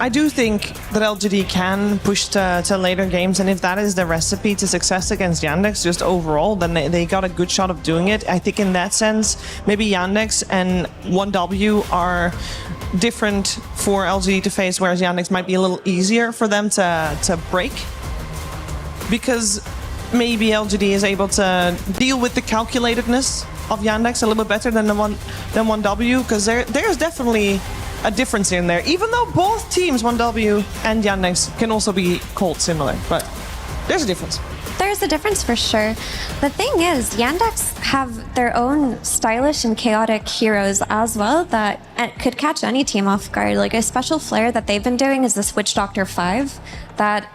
I do think that LGD can push to later games, and if that is the recipe to success against Yandex just overall, then they got a good shot of doing it. I think in that sense, maybe Yandex and 1W are different for LGD to face, whereas Yandex might be a little easier for them to break. Because maybe LGD is able to deal with the calculatedness of Yandex a little bit better than 1W, because there's definitely a difference in there, even though both teams, 1W and Yandex, can also be called similar, but there's a difference. There's a difference for sure. The thing is, Yandex have their own stylish and chaotic heroes as well that could catch any team off guard. Like a special flair that they've been doing is this Witch Doctor 5 that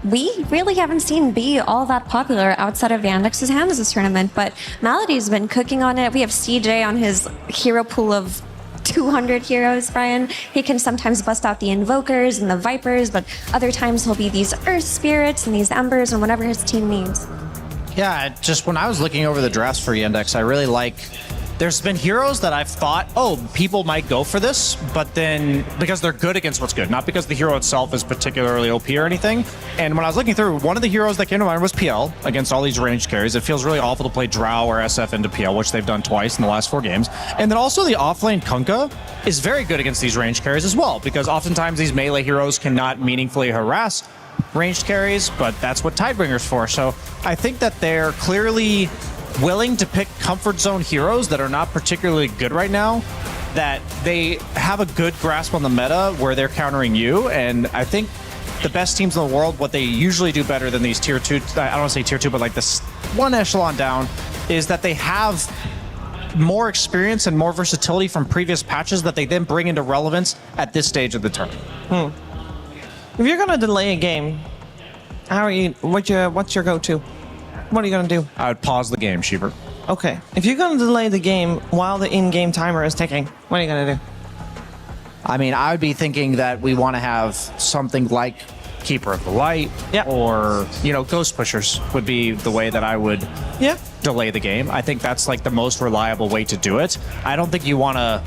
we really haven't seen be all that popular outside of Yandex's hands this tournament, but Melody's been cooking on it. We have CJ on his hero pool of 200 heroes, Brian. He can sometimes bust out the Invokers and the Vipers, but other times he'll be these Earth Spirits and these Embers and whatever his team needs. Yeah, just when I was looking over the drafts for Yandex, I really like... There's been heroes that I've thought, oh, people might go for this, but then because they're good against what's good, not because the hero itself is particularly OP or anything. And when I was looking through, one of the heroes that came to mind was PL against all these ranged carries. It feels really awful to play Drow or SF into PL, which they've done twice in the last 4 games. And then also the offlane Kunkka is very good against these ranged carries as well, because oftentimes these melee heroes cannot meaningfully harass ranged carries, but that's what Tidebringer's for. So I think that they're clearly willing to pick comfort zone heroes that are not particularly good right now, that they have a good grasp on the meta where they're countering you. And I think the best teams in the world, what they usually do better than these tier 2, I don't want to say tier 2, but like this one echelon down, is that they have more experience and more versatility from previous patches that they then bring into relevance at this stage of the tournament. If you're gonna delay a game, what's your go-to? What are you going to do? I would pause the game, Sheever. Okay. If you're going to delay the game while the in-game timer is ticking, what are you going to do? I mean, I would be thinking that we want to have something like Keeper of the Light, or, you know, Ghost Pushers would be the way that I would delay the game. I think that's like the most reliable way to do it. I don't think you want to...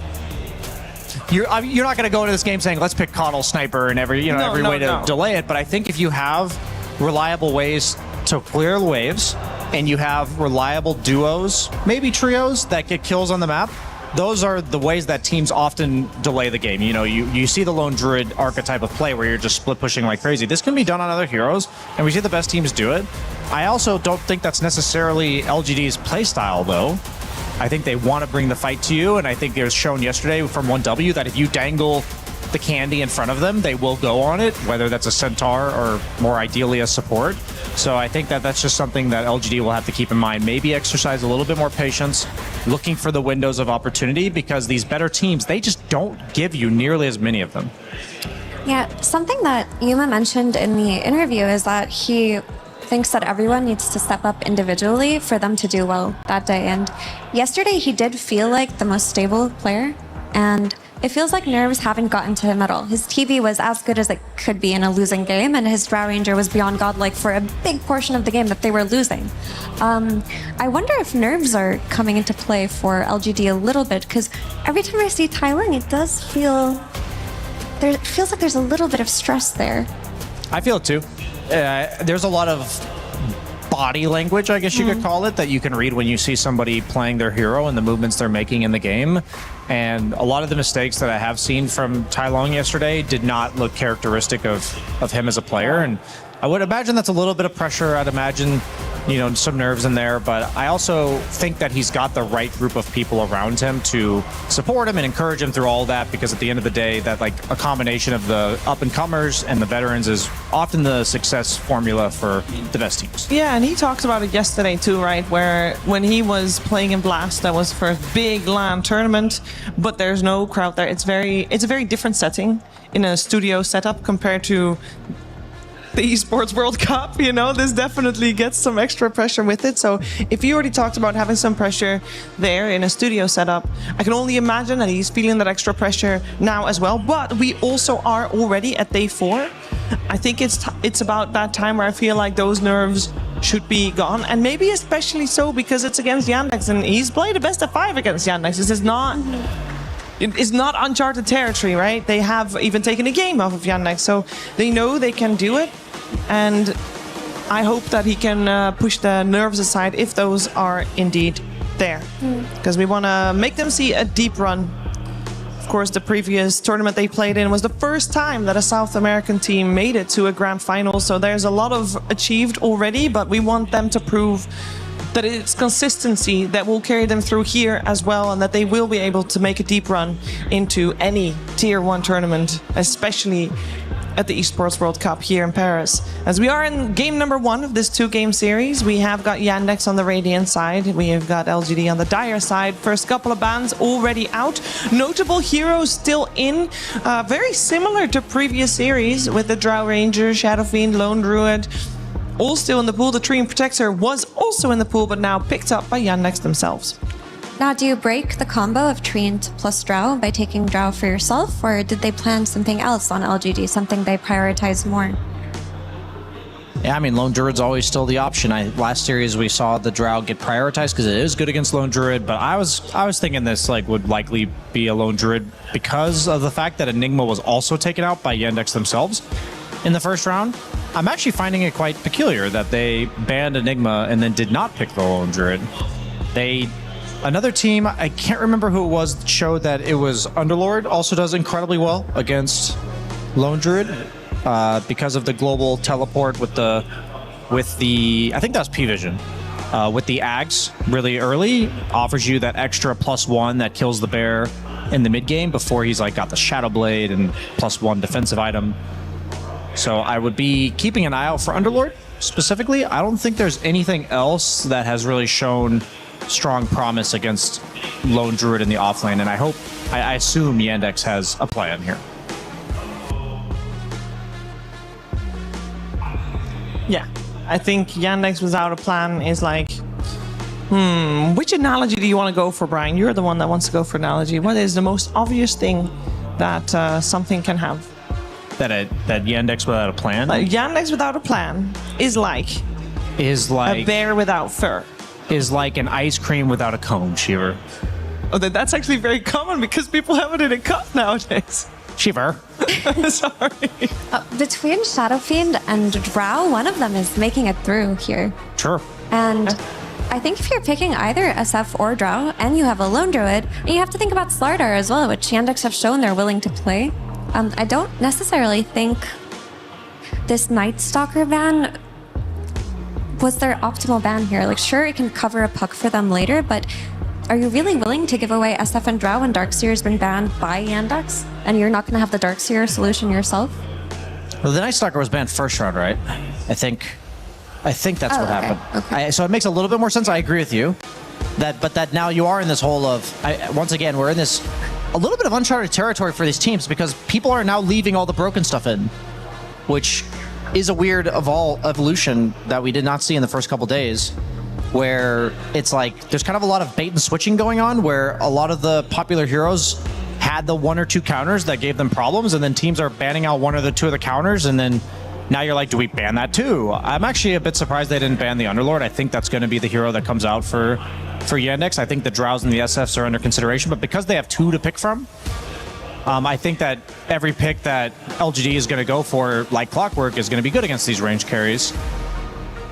You're not going to go into this game saying, let's pick Coddle, Sniper, and every way to delay it. But I think if you have reliable ways to clear the waves, and you have reliable duos, maybe trios that get kills on the map, those are the ways that teams often delay the game. You know, you see the Lone Druid archetype of play where you're just split pushing like crazy. This can be done on other heroes, and we see the best teams do it. I also don't think that's necessarily LGD's playstyle, though. I think they want to bring the fight to you, and I think it was shown yesterday from 1W that if you dangle the candy in front of them, they will go on it, whether that's a Centaur or more ideally a support. So I think that that's just something that LGD will have to keep in mind. Maybe exercise a little bit more patience, looking for the windows of opportunity, because these better teams, they just don't give you nearly as many of them. Yeah, something that Yuma mentioned in the interview is that he thinks that everyone needs to step up individually for them to do well that day. And yesterday he did feel like the most stable player, and it feels like nerves haven't gotten to him at all. His TV was as good as it could be in a losing game, and his Drow Ranger was beyond godlike for a big portion of the game that they were losing. I wonder if nerves are coming into play for LGD a little bit, because every time I see Tai Ling, it does feel... it feels like there's a little bit of stress there. I feel it too. There's a lot of body language, I guess you could call it, that you can read when you see somebody playing their hero and the movements they're making in the game. And a lot of the mistakes that I have seen from Tai Long yesterday did not look characteristic of him as a player. And I would imagine that's a little bit of pressure. I'd imagine, you know, some nerves in there. But I also think that he's got the right group of people around him to support him and encourage him through all that, because at the end of the day, that like a combination of the up-and-comers and the veterans is often the success formula for the best teams. Yeah, and he talked about it yesterday too, right? Where when he was playing in Blast, that was for a big LAN tournament, but there's no crowd there. It's a very different setting in a studio setup compared to the Esports World Cup, you know, this definitely gets some extra pressure with it. So if you already talked about having some pressure there in a studio setup, I can only imagine that he's feeling that extra pressure now as well. But we also are already at day 4. I think it's about that time where I feel like those nerves should be gone, and maybe especially so because it's against Yandex, and he's played a best of 5 against Yandex. This is not... It's not uncharted territory, right? They have even taken a game off of Yandex, so they know they can do it. And I hope that he can push the nerves aside if those are indeed there. Because we want to make them see a deep run. Of course, the previous tournament they played in was the first time that a South American team made it to a grand final. So there's a lot of achieved already, but we want them to prove that it's consistency that will carry them through here as well, and that they will be able to make a deep run into any Tier 1 tournament, especially at the Esports World Cup here in Paris. As we are in game number 1 of this 2-game series, we have got Yandex on the Radiant side, we have got LGD on the Dire side. First couple of bans already out. Notable heroes still in, very similar to previous series with the Drow Ranger, Shadow Fiend, Lone Druid, all still in the pool. The Treant Protector was also in the pool, but now picked up by Yandex themselves. Now, do you break the combo of Treant plus Drow by taking Drow for yourself, or did they plan something else on LGD, something they prioritize more? Yeah, I mean, Lone Druid's always still the option. Last series we saw the Drow get prioritized because it is good against Lone Druid, but I was thinking this would likely be a Lone Druid because of the fact that Enigma was also taken out by Yandex themselves in the first round. I'm actually finding it quite peculiar that they banned Enigma and then did not pick the Lone Druid. Another team, I can't remember who it was, showed that it was Underlord, also does incredibly well against Lone Druid because of the global teleport with the I think that's P-Vision. With the Ags really early, offers you that extra +1 that kills the bear in the mid game before he's got the Shadow Blade and +1 defensive item. So I would be keeping an eye out for Underlord specifically. I don't think there's anything else that has really shown strong promise against Lone Druid in the offlane, and I assume Yandex has a plan here. Yeah, I think Yandex without a plan is which analogy do you want to go for, Brian? You're the one that wants to go for analogy. What is the most obvious thing that something can have? That Yandex without a plan? Yandex without a plan is like a bear without fur. Is like an ice cream without a cone, Shiver. Oh, that's actually very common because people have it in a cup nowadays. Shiver. Sorry. Between Shadow Fiend and Drow, one of them is making it through here. Sure. And I think if you're picking either SF or Drow, and you have a Lone Druid, and you have to think about Slardar as well, which Yandex have shown they're willing to play. I don't necessarily think this Night Stalker ban was their optimal ban here. Sure, it can cover a puck for them later, but are you really willing to give away SF and Drow when Darkseer's been banned by Yandex, and you're not going to have the Darkseer solution yourself? Well, the Night Stalker was banned first round, right? I think that's what happened. Okay. So it makes a little bit more sense. I agree with you. But now you are in this hole of, once again, we're in this a little bit of uncharted territory for these teams because people are now leaving all the broken stuff in, which is a weird evolution that we did not see in the first couple days, where it's there's kind of a lot of bait and switching going on, where a lot of the popular heroes had the 1 or 2 counters that gave them problems, and then teams are banning out 1 or the 2 of the counters, and then now you're do we ban that too? I'm actually a bit surprised they didn't ban the Underlord. I think that's going to be the hero that comes out for Yandex. I think the Drows and the SFs are under consideration, but because they have 2 to pick from, I think that every pick that LGD is going to go for, like clockwork, is going to be good against these range carries.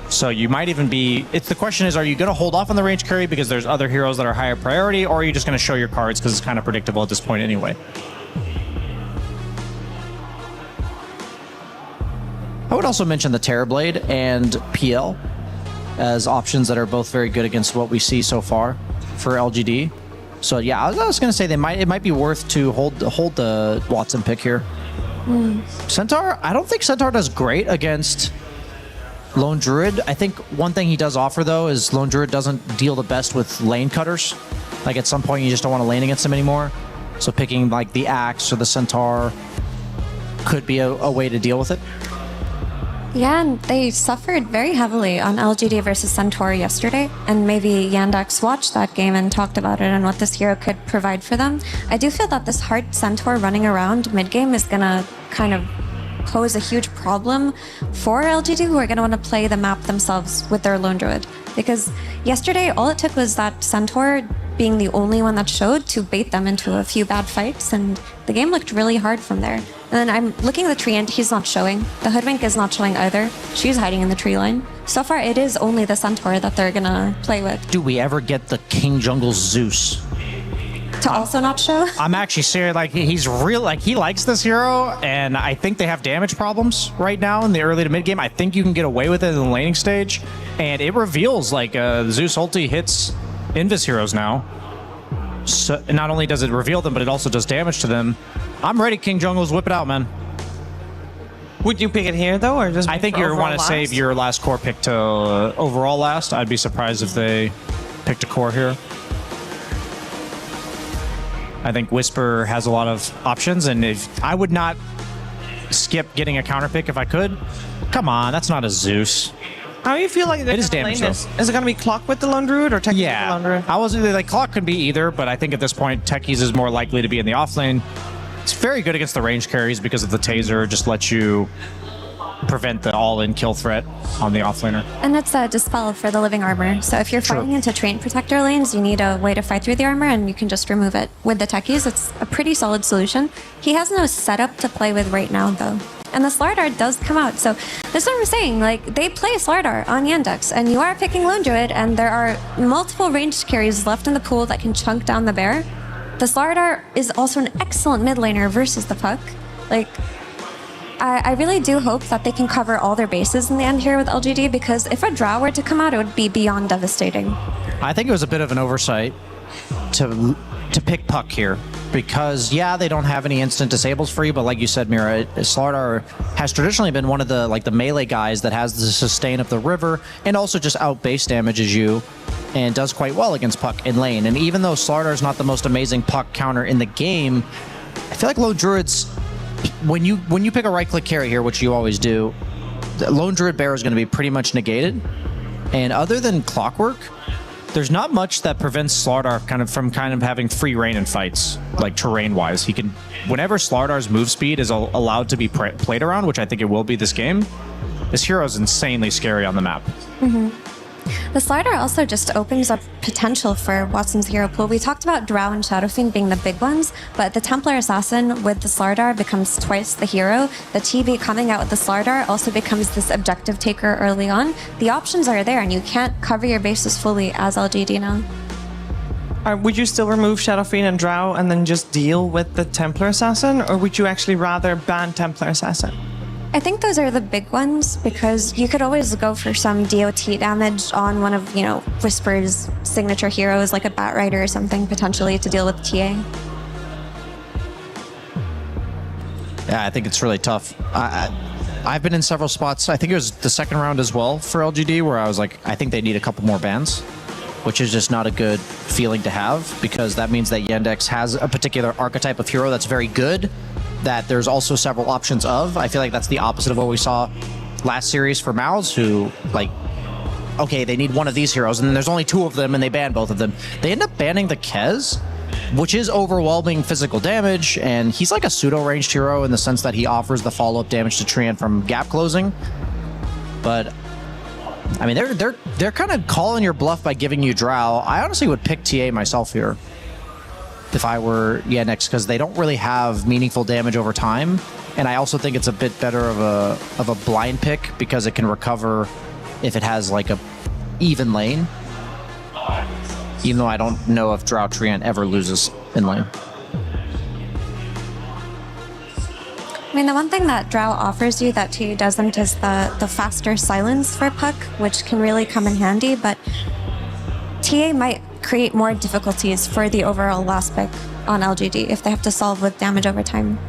So you might even be... the question is, are you going to hold off on the range carry because there's other heroes that are higher priority, or are you just going to show your cards because it's kind of predictable at this point anyway? I would also mention the Terrorblade and PL as options that are both very good against what we see so far for LGD. So yeah, I was going to say it might be worth to hold the Watson pick here. Centaur, I don't think Centaur does great against Lone Druid. I think one thing he does offer though is Lone Druid doesn't deal the best with lane cutters. At some point you just don't want to lane against him anymore. So picking the Axe or the Centaur could be a way to deal with it. Yeah, and they suffered very heavily on LGD versus Centaur yesterday, and maybe Yandex watched that game and talked about it and what this hero could provide for them. I do feel that this hard Centaur running around mid-game is gonna kind of pose a huge problem for LGD, who are gonna want to play the map themselves with their Lone Druid. Because yesterday, all it took was that Centaur being the only one that showed to bait them into a few bad fights, and the game looked really hard from there. And then I'm looking at the tree and he's not showing. The Hoodwink is not showing either. She's hiding in the tree line. So far, it is only the Centaur that they're gonna play with. Do we ever get the King Jungle Zeus? To also not show? I'm actually serious. Like, he's real. Like, he likes this hero, and I think they have damage problems right now in the early to mid game. I think you can get away with it in the laning stage, and it reveals like Zeus ulti hits Invis heroes now. So not only does it reveal them, but it also does damage to them. I'm ready, King Jungles. Whip it out, man. Would you pick it here though, or just? I think you want to save your last core pick to overall last. I'd be surprised if they picked a core here. I think Whisper has a lot of options, and if I would not skip getting a counter pick if I could. Come on, that's not a Zeus. How do you feel like it is damage though? Is it going to be Clock with the Lone Druid or Techies with the Lone Druid? I was like Clock could be either, but I think at this point Techies is more likely to be in the off lane. It's very good against the range carries because of the taser, just lets you prevent the all-in kill threat on the offlaner. And it's a dispel for the living armor. So if you're fighting into Treant Protector lanes, you need a way to fight through the armor, and you can just remove it. With the Techies, it's a pretty solid solution. He has no setup to play with right now, though. And the Slardar does come out. So that's what I'm saying. Like, they play Slardar on Yandex, and you are picking Lone Druid, and there are multiple ranged carries left in the pool that can chunk down the bear. The Slardar is also an excellent mid laner versus the Puck. Like, I really do hope that they can cover all their bases in the end here with LGD, because if a Drow were to come out, it would be beyond devastating. I think it was a bit of an oversight to pick Puck here, because yeah, they don't have any instant disables for you, but like you said, Mira, Slardar has traditionally been one of the melee guys that has the sustain of the river and also just out base damages you and does quite well against Puck in lane. And even though Slardar is not the most amazing Puck counter in the game, I feel like Lone Druid's, when you pick a right click carry here, which you always do, the Lone Druid Bear is going to be pretty much negated. And other than Clockwork, there's not much that prevents Slardar from having free reign in fights, like terrain-wise. He can, whenever Slardar's move speed is allowed to be played around, which I think it will be this game, this hero is insanely scary on the map. Mm-hmm. The Slardar also just opens up potential for Watson's hero pool. We talked about Drow and Shadowfiend being the big ones, but the Templar Assassin with the Slardar becomes twice the hero. The TV coming out with the Slardar also becomes this objective taker early on. The options are there, and you can't cover your bases fully as LGD now. Would you still remove Shadowfiend and Drow and then just deal with the Templar Assassin, or would you actually rather ban Templar Assassin? I think those are the big ones, because you could always go for some DOT damage on one of, Whisper's signature heroes, like a Bat Rider or something, potentially, to deal with TA. Yeah, I think it's really tough. I've been in several spots. I think it was the second round as well for LGD, where I was like, I think they need a couple more bans, which is just not a good feeling to have, because that means that Yandex has a particular archetype of hero that's very good, that there's also several options of. I feel like that's the opposite of what we saw last series for Mouse, who, like, okay, they need one of these heroes, and then there's only two of them, and they ban both of them. They end up banning the Kez, which is overwhelming physical damage, and he's like a pseudo-ranged hero in the sense that he offers the follow-up damage to Treant from gap closing. But, I mean, they're kind of calling your bluff by giving you Drow. I honestly would pick TA myself here if I were Yandex, because they don't really have meaningful damage over time, and I also think it's a bit better of a blind pick, because it can recover if it has like a even lane, even though I don't know if Drow Treant ever loses in lane. I mean, the one thing that Drow offers you that TA doesn't is the faster silence for Puck, which can really come in handy, but TA might create more difficulties for the overall last pick on LGD if they have to solve with damage over time.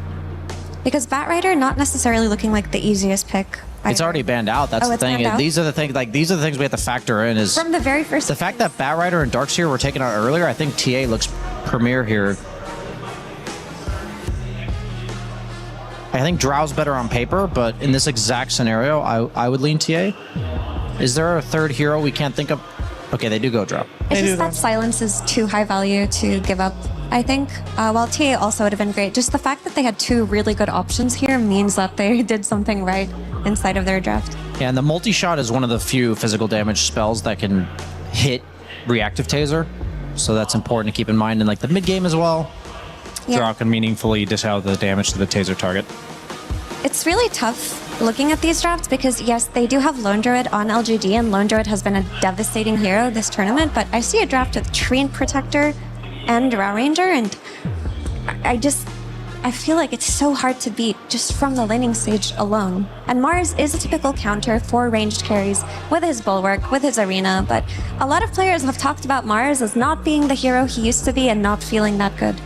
Because Bat Rider not necessarily looking like the easiest pick. It's already banned out. That's the thing. These are the things we have to factor in. Is from the very first. The fact that Bat Rider and Darkseer were taken out earlier. I think TA looks premier here. I think Drow's better on paper, but in this exact scenario, I would lean TA. Is there a third hero we can't think of? Okay, they do go Drow. It's just that silence is too high value to give up, I think. While TA also would have been great. Just the fact that they had two really good options here means that they did something right inside of their draft. Yeah, and the multi-shot is one of the few physical damage spells that can hit reactive taser. So that's important to keep in mind in like the mid-game as well. Yeah. Drow can meaningfully dish out the damage to the taser target. It's really tough looking at these drafts because, yes, they do have Lone Druid on LGD, and Lone Druid has been a devastating hero this tournament, but I see a draft with Treant Protector and Drow Ranger, and I feel like it's so hard to beat just from the laning stage alone. And Mars is a typical counter for ranged carries with his Bulwark, with his Arena, but a lot of players have talked about Mars as not being the hero he used to be and not feeling that good.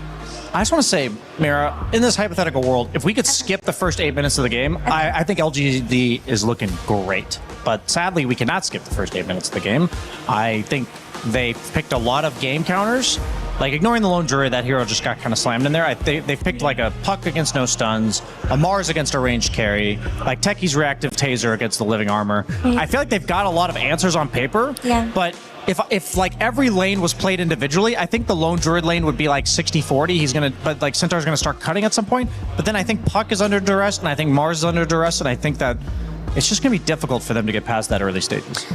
I just want to say, Mira, in this hypothetical world, if we could skip the first 8 minutes of the game, I think LGD is looking great. But sadly, we cannot skip the first 8 minutes of the game. I think they picked a lot of game counters. Like, ignoring the Lone Druid, that hero just got kind of slammed in there. They've picked, like, a Puck against no stuns, a Mars against a ranged carry, like Techie's reactive taser against the living armor. I feel like they've got a lot of answers on paper, but if like every lane was played individually, I think the Lone Druid lane would be like 60-40. But like Centaur's gonna start cutting at some point. But then I think Puck is under duress, and I think Mars is under duress, and I think that it's just gonna be difficult for them to get past that early stages.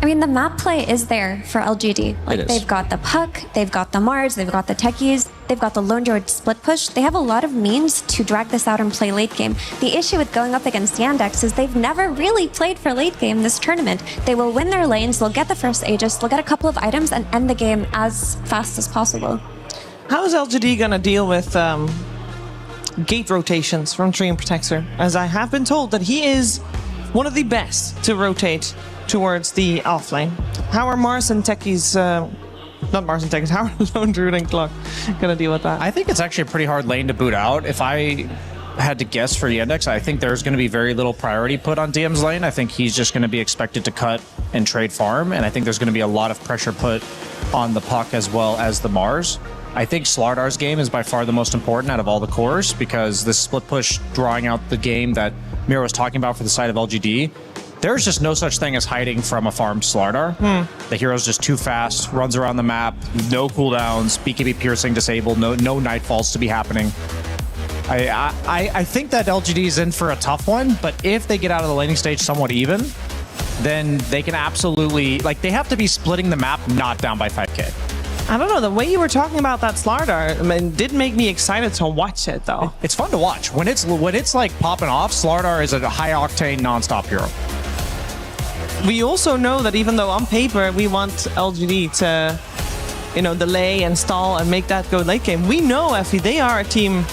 I mean, the map play is there for LGD. Like, they've got the Puck, they've got the Mars, they've got the Techies, they've got the Lone Druid split push. They have a lot of means to drag this out and play late game. The issue with going up against Yandex is they've never really played for late game this tournament. They will win their lanes, they'll get the first Aegis, they'll get a couple of items and end the game as fast as possible. How is LGD going to deal with gate rotations from Treant Protector? As I have been told that he is one of the best to rotate towards the offlane. How are Mars and Techies, not Mars and Techies, how are Lone Druid and Clock going to deal with that? I think it's actually a pretty hard lane to boot out. If I had to guess for Yandex, I think there's going to be very little priority put on DM's lane. I think he's just going to be expected to cut and trade farm, and I think there's going to be a lot of pressure put on the Puck as well as the Mars. I think Slardar's game is by far the most important out of all the cores, because this split push drawing out the game that Mira was talking about for the side of LGD, there's just no such thing as hiding from a farmed Slardar. The hero's just too fast, runs around the map, no cooldowns, BKB piercing disabled, no nightfalls to be happening. I think that LGD is in for a tough one, but if they get out of the laning stage somewhat even, then they can absolutely, like, they have to be splitting the map not down by 5k. I don't know, the way you were talking about that Slardar, I mean, did make me excited to watch it, though. It's fun to watch. When it's like popping off, Slardar is a high octane non-stop hero. We also know that even though on paper we want LGD to, delay and stall and make that go late game, we know, Effie, they are a team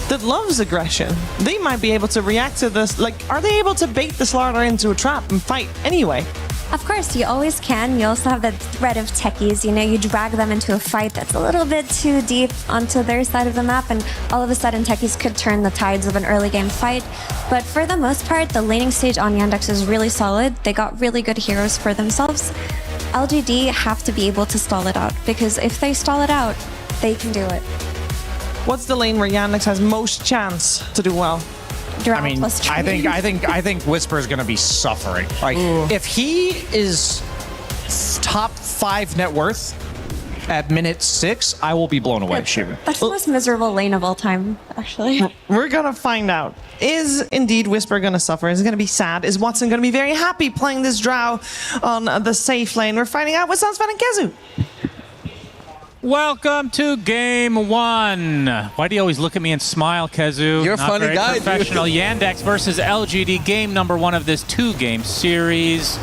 that loves aggression. They might be able to react to this. Like, are they able to bait the Slardar into a trap and fight anyway? Of course, you always can. You also have the threat of Techies. You drag them into a fight that's a little bit too deep onto their side of the map, and all of a sudden Techies could turn the tides of an early game fight. But for the most part, the laning stage on Yandex is really solid. They got really good heroes for themselves. LGD have to be able to stall it out, because if they stall it out, they can do it. What's the lane where Yandex has most chance to do well? I mean, I think Whisper is going to be suffering. Like, if he is top 5 net worth at minute 6, I will be blown away. That's the most miserable lane of all time, actually. We're going to find out. Is indeed Whisper going to suffer? Is it going to be sad? Is Watson going to be very happy playing this Drow on the safe lane? We're finding out with Sunspan and Kezu. Welcome to game 1. Why do you always look at me and smile, Kezu? You're a funny very guy, professional. dude. Yandex versus LGD, game number 1 of this 2-game series.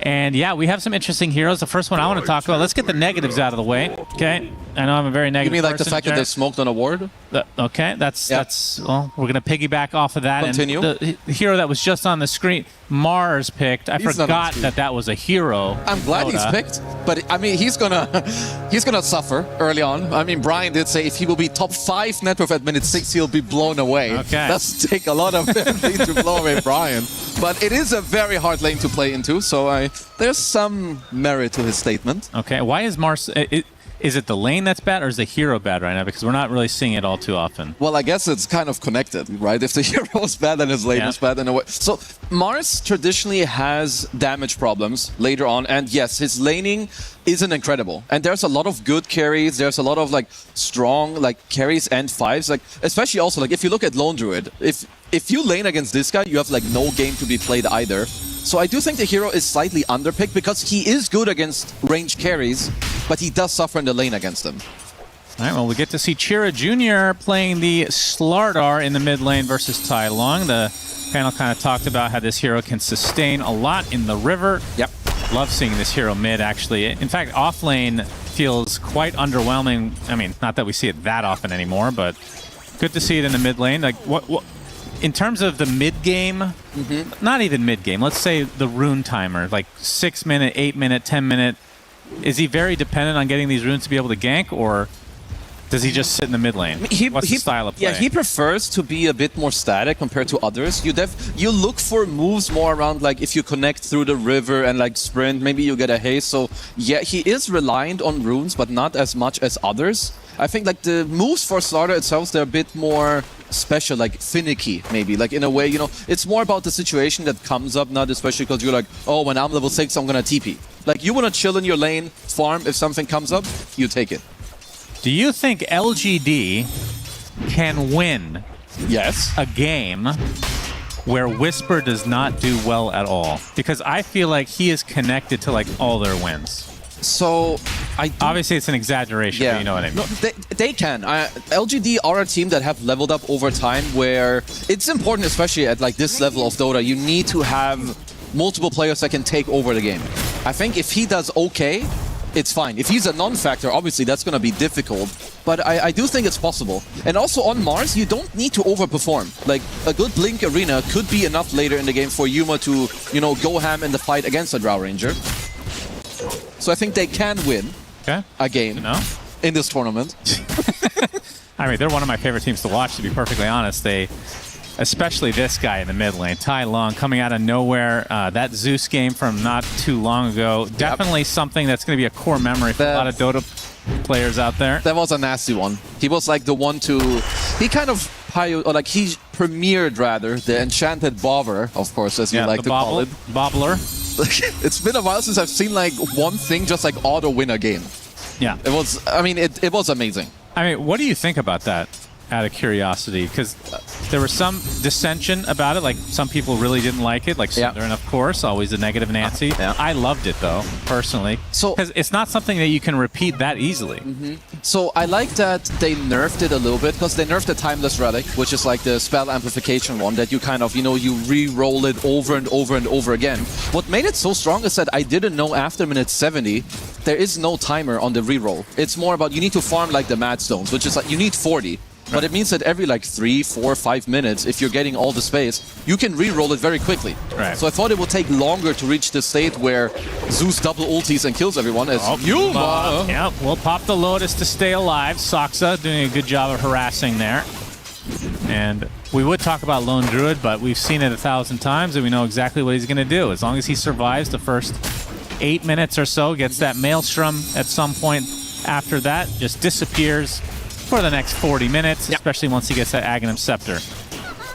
And yeah, we have some interesting heroes. The first one I want to talk about, let's get the negatives out of the way. Okay, I know I'm a very negative person. You mean like the fact that they Jared. smoked on a ward? Okay, that's well, we're gonna piggyback off of that. Continue. And the hero that was just on the screen, Mars picked. I forgot that was a hero. I'm glad he's picked, but I mean he's gonna suffer early on. I mean Brian did say if he will be top 5 net worth at minute 6, he'll be blown away. Okay, that's take a lot of energy to blow away Brian. But it is a very hard lane to play into, so there's some merit to his statement. Okay, why is Mars? Is it the lane that's bad, or is the hero bad right now? Because we're not really seeing it all too often. Well, I guess it's kind of connected, right? If the hero is bad, then his lane is bad in a way. So Mars traditionally has damage problems later on, and yes, his laning isn't incredible. And there's a lot of good carries. There's a lot of like strong like carries and fives. Like especially also like if you look at Lone Druid, if you lane against this guy, you have like no game to be played either. So I do think the hero is slightly underpicked because he is good against ranged carries, but he does suffer in the lane against them. All right, well, we get to see Chira Jr. playing the Slardar in the mid lane versus Tai Long. The panel kind of talked about how this hero can sustain a lot in the river. Yep. Love seeing this hero mid, actually. In fact, off lane feels quite underwhelming. I mean, not that we see it that often anymore, but good to see it in the mid lane. Like, what in terms of the mid game, not even mid game, let's say the rune timer, like 6 minute, 8 minute, 10 minute, is he very dependent on getting these runes to be able to gank, or does he just sit in the mid lane? What's the style of play? Yeah, he prefers to be a bit more static compared to others. You look for moves more around like if you connect through the river and like sprint, maybe you get a haste. So yeah, he is reliant on runes, but not as much as others. I think like the moves for Slardar itself, they're a bit more special, like finicky maybe. Like in a way, you know, it's more about the situation that comes up, not especially because you're like, oh, when I'm level 6, I'm gonna TP. Like you wanna chill in your lane, farm, if something comes up, you take it. Do you think LGD can win a game where Whisper does not do well at all? Because I feel like he is connected to like all their wins. So, obviously it's an exaggeration, but you know what I mean. No, they can. LGD are a team that have leveled up over time, where it's important, especially at like this level of Dota, you need to have multiple players that can take over the game. I think if he does okay, it's fine. If he's a non-factor, obviously that's going to be difficult, but I do think it's possible. And also on Mars, you don't need to overperform. Like a good Blink Arena could be enough later in the game for Yuma to, you know, go ham in the fight against a Drow Ranger. So I think they can win a game in this tournament. I mean, they're one of my favorite teams to watch, to be perfectly honest. Especially this guy in the mid lane, Tai Long, coming out of nowhere. That Zeus game from not too long ago, definitely something that's going to be a core memory for a lot of Dota players out there. That was a nasty one. He was like the one to... He kind of... he premiered, rather, the Enchanted Bobber, of course, as you like to call it. Bobbler. It's been a while since I've seen like one thing just like auto-win a game. Yeah. It was... I mean, it was amazing. I mean, what do you think about that? Out of curiosity, because there was some dissension about it. Like some people really didn't like it, like Sundarin, of course, always a negative Nancy. I loved it though, personally, because it's not something that you can repeat that easily. So I like that they nerfed it a little bit, because they nerfed the Timeless Relic, which is like the spell amplification one that you kind of, you know, you re-roll it over and over and over again. What made it so strong is that I didn't know after minute 70 there is no timer on the re-roll. It's more about you need to farm like the Mad Stones, which is like you need 40. But it means that every like 3, 4, 5 minutes, if you're getting all the space, you can re-roll it very quickly. So I thought it would take longer to reach the state where Zeus double ultis and kills everyone as Yuma. Yeah, we'll pop the Lotus to stay alive. Saksa doing a good job of harassing there. And we would talk about Lone Druid, but we've seen it 1,000 times and we know exactly what he's going to do. As long as he survives the first 8 minutes or so, gets that Maelstrom at some point after that, just disappears for the next 40 minutes, especially once he gets that Aghanim Scepter.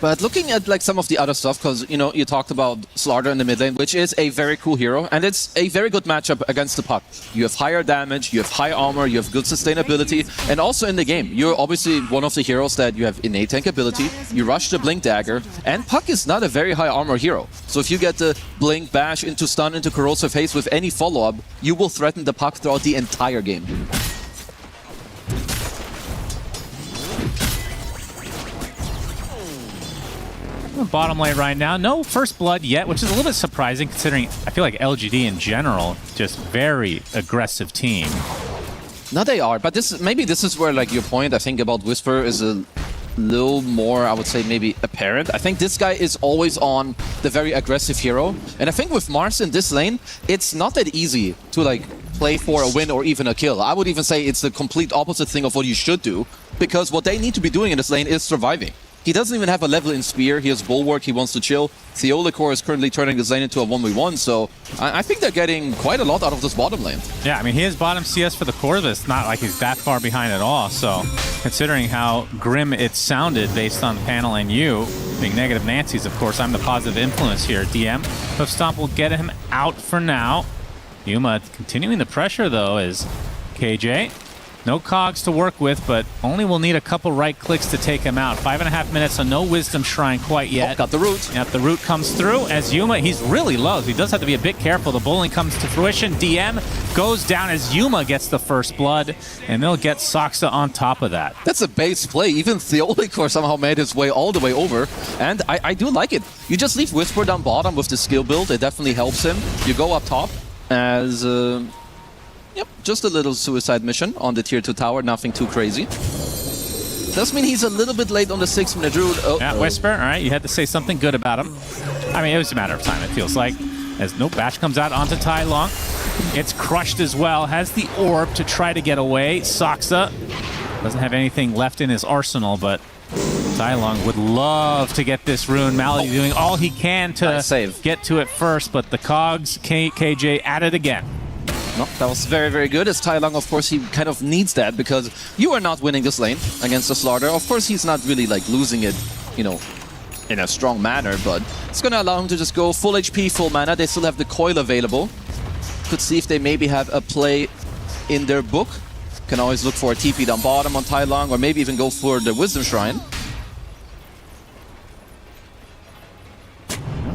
But looking at like some of the other stuff, because you know you talked about Slardar in the mid lane, which is a very cool hero, and it's a very good matchup against the Puck. You have higher damage, you have high armor, you have good sustainability, and also in the game, you're obviously one of the heroes that you have innate tank ability, you rush the Blink Dagger, and Puck is not a very high armor hero. So if you get the Blink Bash into stun, into Corrosive Haste with any follow-up, you will threaten the Puck throughout the entire game. Bottom lane right now, no first blood yet, which is a little bit surprising considering I feel like LGD in general, just very aggressive team. No, they are, but maybe this is where like your point I think about Whisper is a little more, I would say, maybe apparent. I think this guy is always on the very aggressive hero, and I think with Mars in this lane, it's not that easy to like play for a win or even a kill. I would even say it's the complete opposite thing of what you should do, because what they need to be doing in this lane is surviving. He doesn't even have a level in Spear. He has Bulwark. He wants to chill. Theolicor is currently turning this lane into a 1v1, so I think they're getting quite a lot out of this bottom lane. Yeah, I mean, he has bottom CS for the core, but it's not like he's that far behind at all. So considering how grim it sounded based on the panel and you being negative Nancy's, of course, I'm the positive influence here. DM, Hoof Stomp will get him out for now. Yuma continuing the pressure, though, is KJ. No cogs to work with, but only will need a couple right clicks to take him out. 5.5 minutes, so no Wisdom Shrine quite yet. Got the root. Yep, the root comes through as Yuma, he's really low, so he does have to be a bit careful. The bowling comes to fruition. DM goes down as Yuma gets the first blood, and they'll get Soxa on top of that. That's a base play. Even Theolicor somehow made his way all the way over, and I do like it. You just leave Whisper down bottom with the skill build. It definitely helps him. You go up top as... Yep, just a little suicide mission on the tier 2 tower, nothing too crazy. Does mean he's a little bit late on the 6-minute route. Yeah, Whisper, all right, you had to say something good about him. I mean, it was a matter of time, it feels like. As no Bash comes out onto Tai Long. It's crushed as well, has the orb to try to get away. Soxa doesn't have anything left in his arsenal, but Tai Long would love to get this rune. Malady doing all he can to get to it first, but the cogs, KJ at it again. No, that was very, very good. As Tai Long, of course, he kind of needs that because you are not winning this lane against the Slaughter. Of course, he's not really like losing it, you know, in a strong manner, but it's going to allow him to just go full HP, full mana. They still have the coil available. Could see if they maybe have a play in their book. Can always look for a TP down bottom on Tai Long, or maybe even go for the Wisdom Shrine.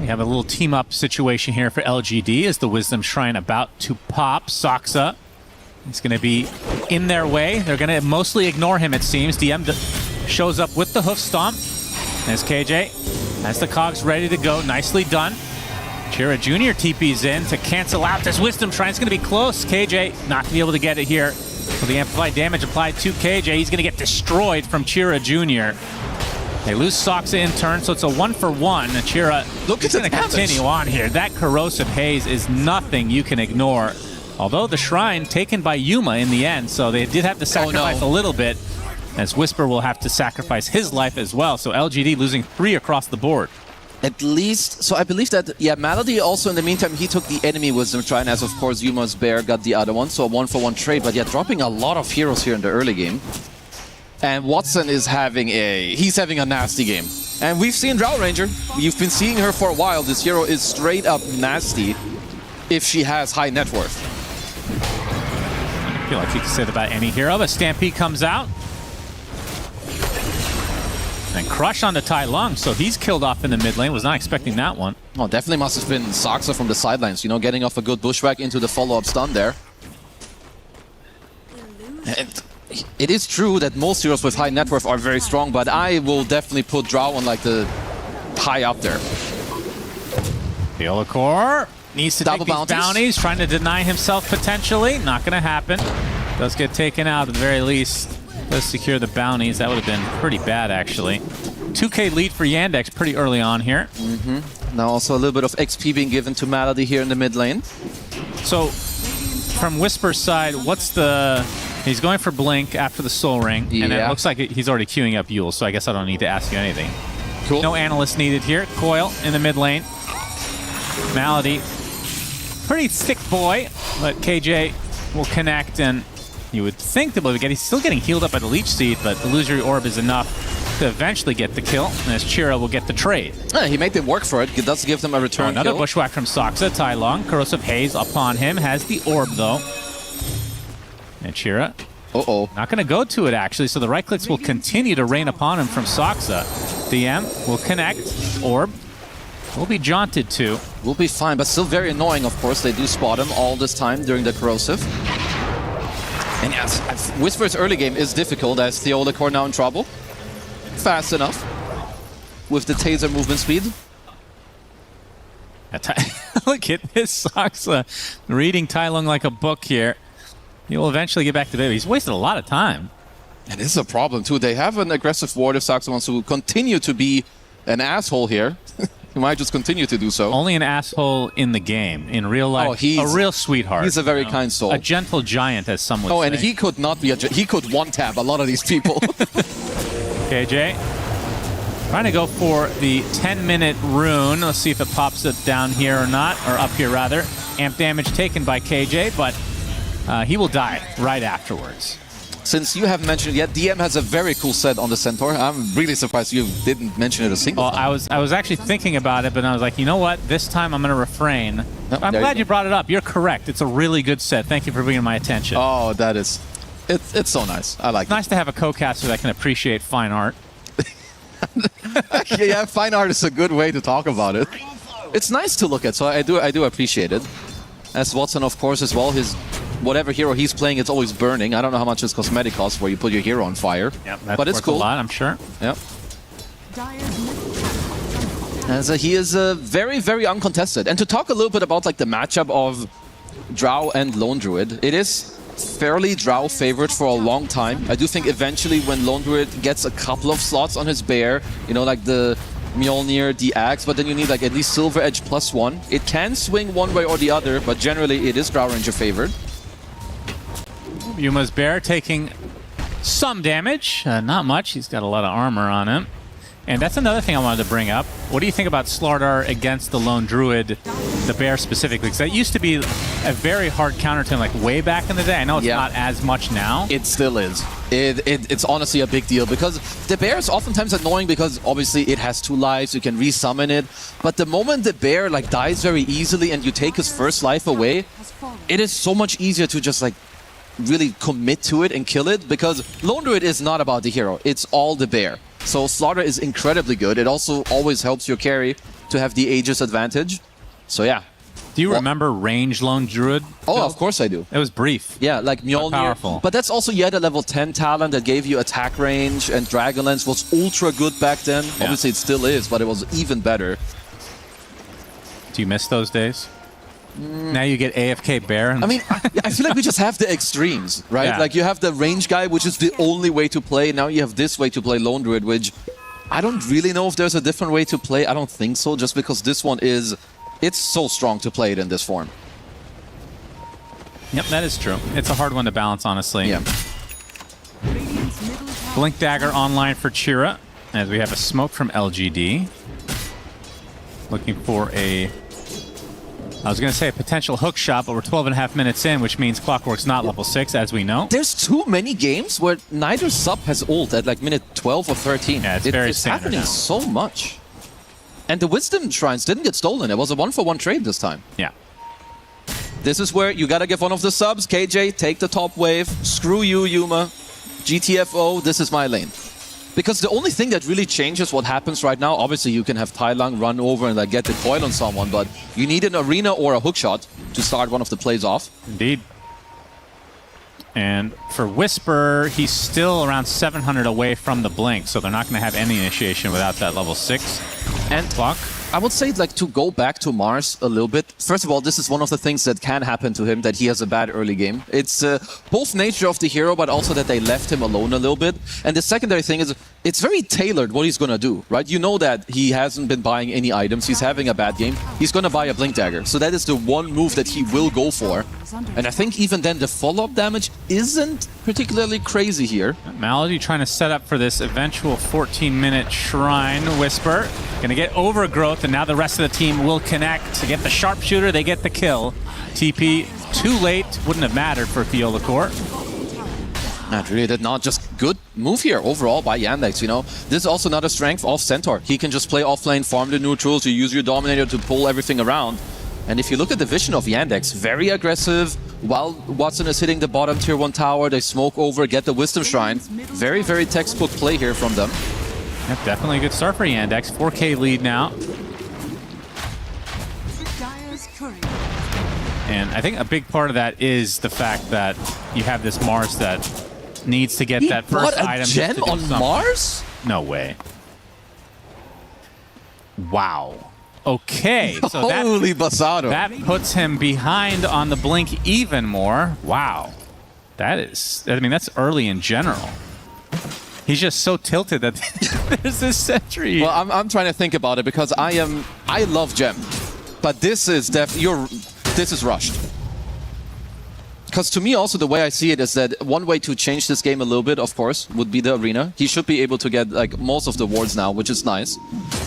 We have a little team-up situation here for LGD as the Wisdom Shrine about to pop. Soxa is going to be in their way. They're going to mostly ignore him, it seems. DM shows up with the Hoof Stomp. There's KJ. Has the cogs ready to go. Nicely done. Chira Jr. TP's in to cancel out this Wisdom Shrine. It's going to be close. KJ not going to be able to get it here. So the amplified damage applied to KJ. He's going to get destroyed from Chira Jr. They lose Soxa in turn, so it's a 1-for-1. Chira is going to continue on here. That corrosive haze is nothing you can ignore. Although the shrine taken by Yuma in the end, so they did have to sacrifice a little bit, as Whisper will have to sacrifice his life as well. So LGD losing 3 across the board. At least, so I believe that, yeah, Malady also in the meantime, he took the enemy Wisdom Shrine, as of course Yuma's Bear got the other one, so a 1-for-1 trade, but yeah, dropping a lot of heroes here in the early game. And Watson is having a nasty game. And we've seen Drow Ranger. You've been seeing her for a while. This hero is straight up nasty if she has high net worth. I feel like you can say that about any hero, but Stampede comes out. And Crush onto Tai Long, so he's killed off in the mid lane. Was not expecting that one. Oh, definitely must have been Soxa from the sidelines, you know, getting off a good bushwhack into the follow-up stun there. And it is true that most heroes with high net worth are very strong, but I will definitely put Drow on like the high up there. Theolicor needs to take these bounties, trying to deny himself potentially. Not going to happen. Does get taken out at the very least. Does secure the bounties. That would have been pretty bad, actually. 2K lead for Yandex pretty early on here. Now also a little bit of XP being given to Malady here in the mid lane. So, from Whisper's side, what's the... He's going for Blink after the Soul Ring, and it looks like he's already queuing up Yule, so I guess I don't need to ask you anything. Cool. No analyst needed here. Coil in the mid lane. Malady, pretty thick boy, but KJ will connect, and you would think that he's still getting healed up by the Leech Seed, but the Illusory Orb is enough to eventually get the kill, and as Chira will get the trade. He made them work for it. It does give them a return Another kill. bushwhack from Soxa. Tai Long, Corrosive Haze upon him, has the orb though. And Chira, not going to go to it actually, so the right clicks will continue to rain upon him from Soxa. DM will connect, orb will be jaunted to. Will be fine, but still very annoying, of course. They do spot him all this time during the corrosive. And yes, Whisper's early game is difficult as Theolicor now in trouble. Fast enough with the taser movement speed. Look at this Soxa reading Tai Long like a book here. He will eventually get back to bed. He's wasted a lot of time. And this is a problem too. They have an aggressive ward if Soxa wants to continue to be an asshole here. He might just continue to do so. Only an asshole in the game. In real life, a real sweetheart. He's a very kind soul. A gentle giant, as some would say. Oh, and he could not be he could one-tap a lot of these people. KJ Trying to go for the 10-minute rune. Let's see if it pops it down here or not, or up here rather. Amp damage taken by KJ, but he will die right afterwards. Since you haven't mentioned it yet, DM has a very cool set on the Centaur. I'm really surprised you didn't mention it a single time. I was actually thinking about it, but I was like, you know what? This time I'm going to refrain. I'm glad you brought it up. You're correct. It's a really good set. Thank you for bringing my attention. Oh, that is... It's so nice. I like it. It's nice to have a co-caster that can appreciate fine art. Yeah, fine art is a good way to talk about it. It's nice to look at, so I do appreciate it. As Watson, of course, as well, his whatever hero he's playing, it's always burning. I don't know how much his cosmetic costs where you put your hero on fire. Yep, but it's cool. A lot, I'm sure. Yep. As he is very, very uncontested. And to talk a little bit about like the matchup of Drow and Lone Druid, it is fairly Drow favored for a long time. I do think eventually when Lone Druid gets a couple of slots on his bear, you know, like the Mjolnir, the axe, but then you need like at least Silver Edge +1. It can swing one way or the other, but generally it is Drow Ranger favored. Yuma's bear taking some damage, not much. He's got a lot of armor on him. And that's another thing I wanted to bring up. What do you think about Slardar against the Lone Druid, the bear specifically? Because that used to be a very hard counter to him, like way back in the day. I know it's not as much now. It still is. It's honestly a big deal because the bear is oftentimes annoying because obviously it has 2 lives, you can resummon it. But the moment the bear like dies very easily and you take his first life away, it is so much easier to just like really commit to it and kill it because Lone Druid is not about the hero, it's all the bear. So Slaughter is incredibly good. It also always helps your carry to have the Aegis advantage. So yeah. Do you remember range Lone Druid? Oh, of course I do. It was brief. Yeah, like Mjolnir. Powerful. But that's also yet a level 10 talent that gave you attack range, and Dragonlance was ultra good back then. Yeah. Obviously it still is, but it was even better. Do you miss those days? Now you get AFK Bear. I mean, I feel like we just have the extremes, right? Yeah. Like you have the range guy, which is the only way to play. Now you have this way to play Lone Druid, which I don't really know if there's a different way to play. I don't think so, just because this one is... It's so strong to play it in this form. Yep, that is true. It's a hard one to balance, honestly. Yeah. Blink Dagger online for Chira, as we have a smoke from LGD. Looking for a... I was going to say a potential hook shot, but we're 12.5 minutes in, which means Clockwork's not level 6, as we know. There's too many games where neither sub has ult at like minute 12 or 13. Yeah, it's happening now. So much. And the Wisdom Shrines didn't get stolen. It was a 1-for-1 trade this time. Yeah. This is where you got to give one of the subs. KJ, take the top wave. Screw you, Yuma. GTFO, this is my lane. Because the only thing that really changes what happens right now, obviously you can have Tai Lung run over and like get the coil on someone, but you need an arena or a hookshot to start one of the plays off. Indeed. And for Whisper, he's still around 700 away from the blink, so they're not going to have any initiation without that level 6 and clock. I would say, like, to go back to Mars a little bit. First of all, this is one of the things that can happen to him, that he has a bad early game. It's both nature of the hero, but also that they left him alone a little bit. And the secondary thing is, it's very tailored what he's going to do, right? You know that he hasn't been buying any items. He's having a bad game. He's going to buy a Blink Dagger. So that is the one move that he will go for. And I think even then, the follow-up damage isn't particularly crazy here. Malady trying to set up for this eventual 14-minute Shrine. Whisper going to get Overgrowth, and now the rest of the team will connect. To get the Sharpshooter, they get the kill. TP too late, wouldn't have mattered for Fiola Core. That really did not. Just good move here overall by Yandex, you know. This is also not a strength of Centaur. He can just play offlane, farm the neutrals, you use your Dominator to pull everything around. And if you look at the vision of Yandex, very aggressive. While Watson is hitting the bottom tier 1 tower, they smoke over, get the Wisdom Shrine. Very, very textbook play here from them. Yep, definitely a good start for Yandex. 4K lead now. And I think a big part of that is the fact that you have this Mars that needs to get that first item. Gem on Mars? No way. Wow. Okay, so holy basado. That puts him behind on the blink even more. Wow. That is, I mean, that's early in general. He's just so tilted that there's this sentry. Well, I'm trying to think about it because I love Gem. But this is this is rushed. Because to me, also, the way I see it is that one way to change this game a little bit, of course, would be the arena. He should be able to get like most of the wards now, which is nice.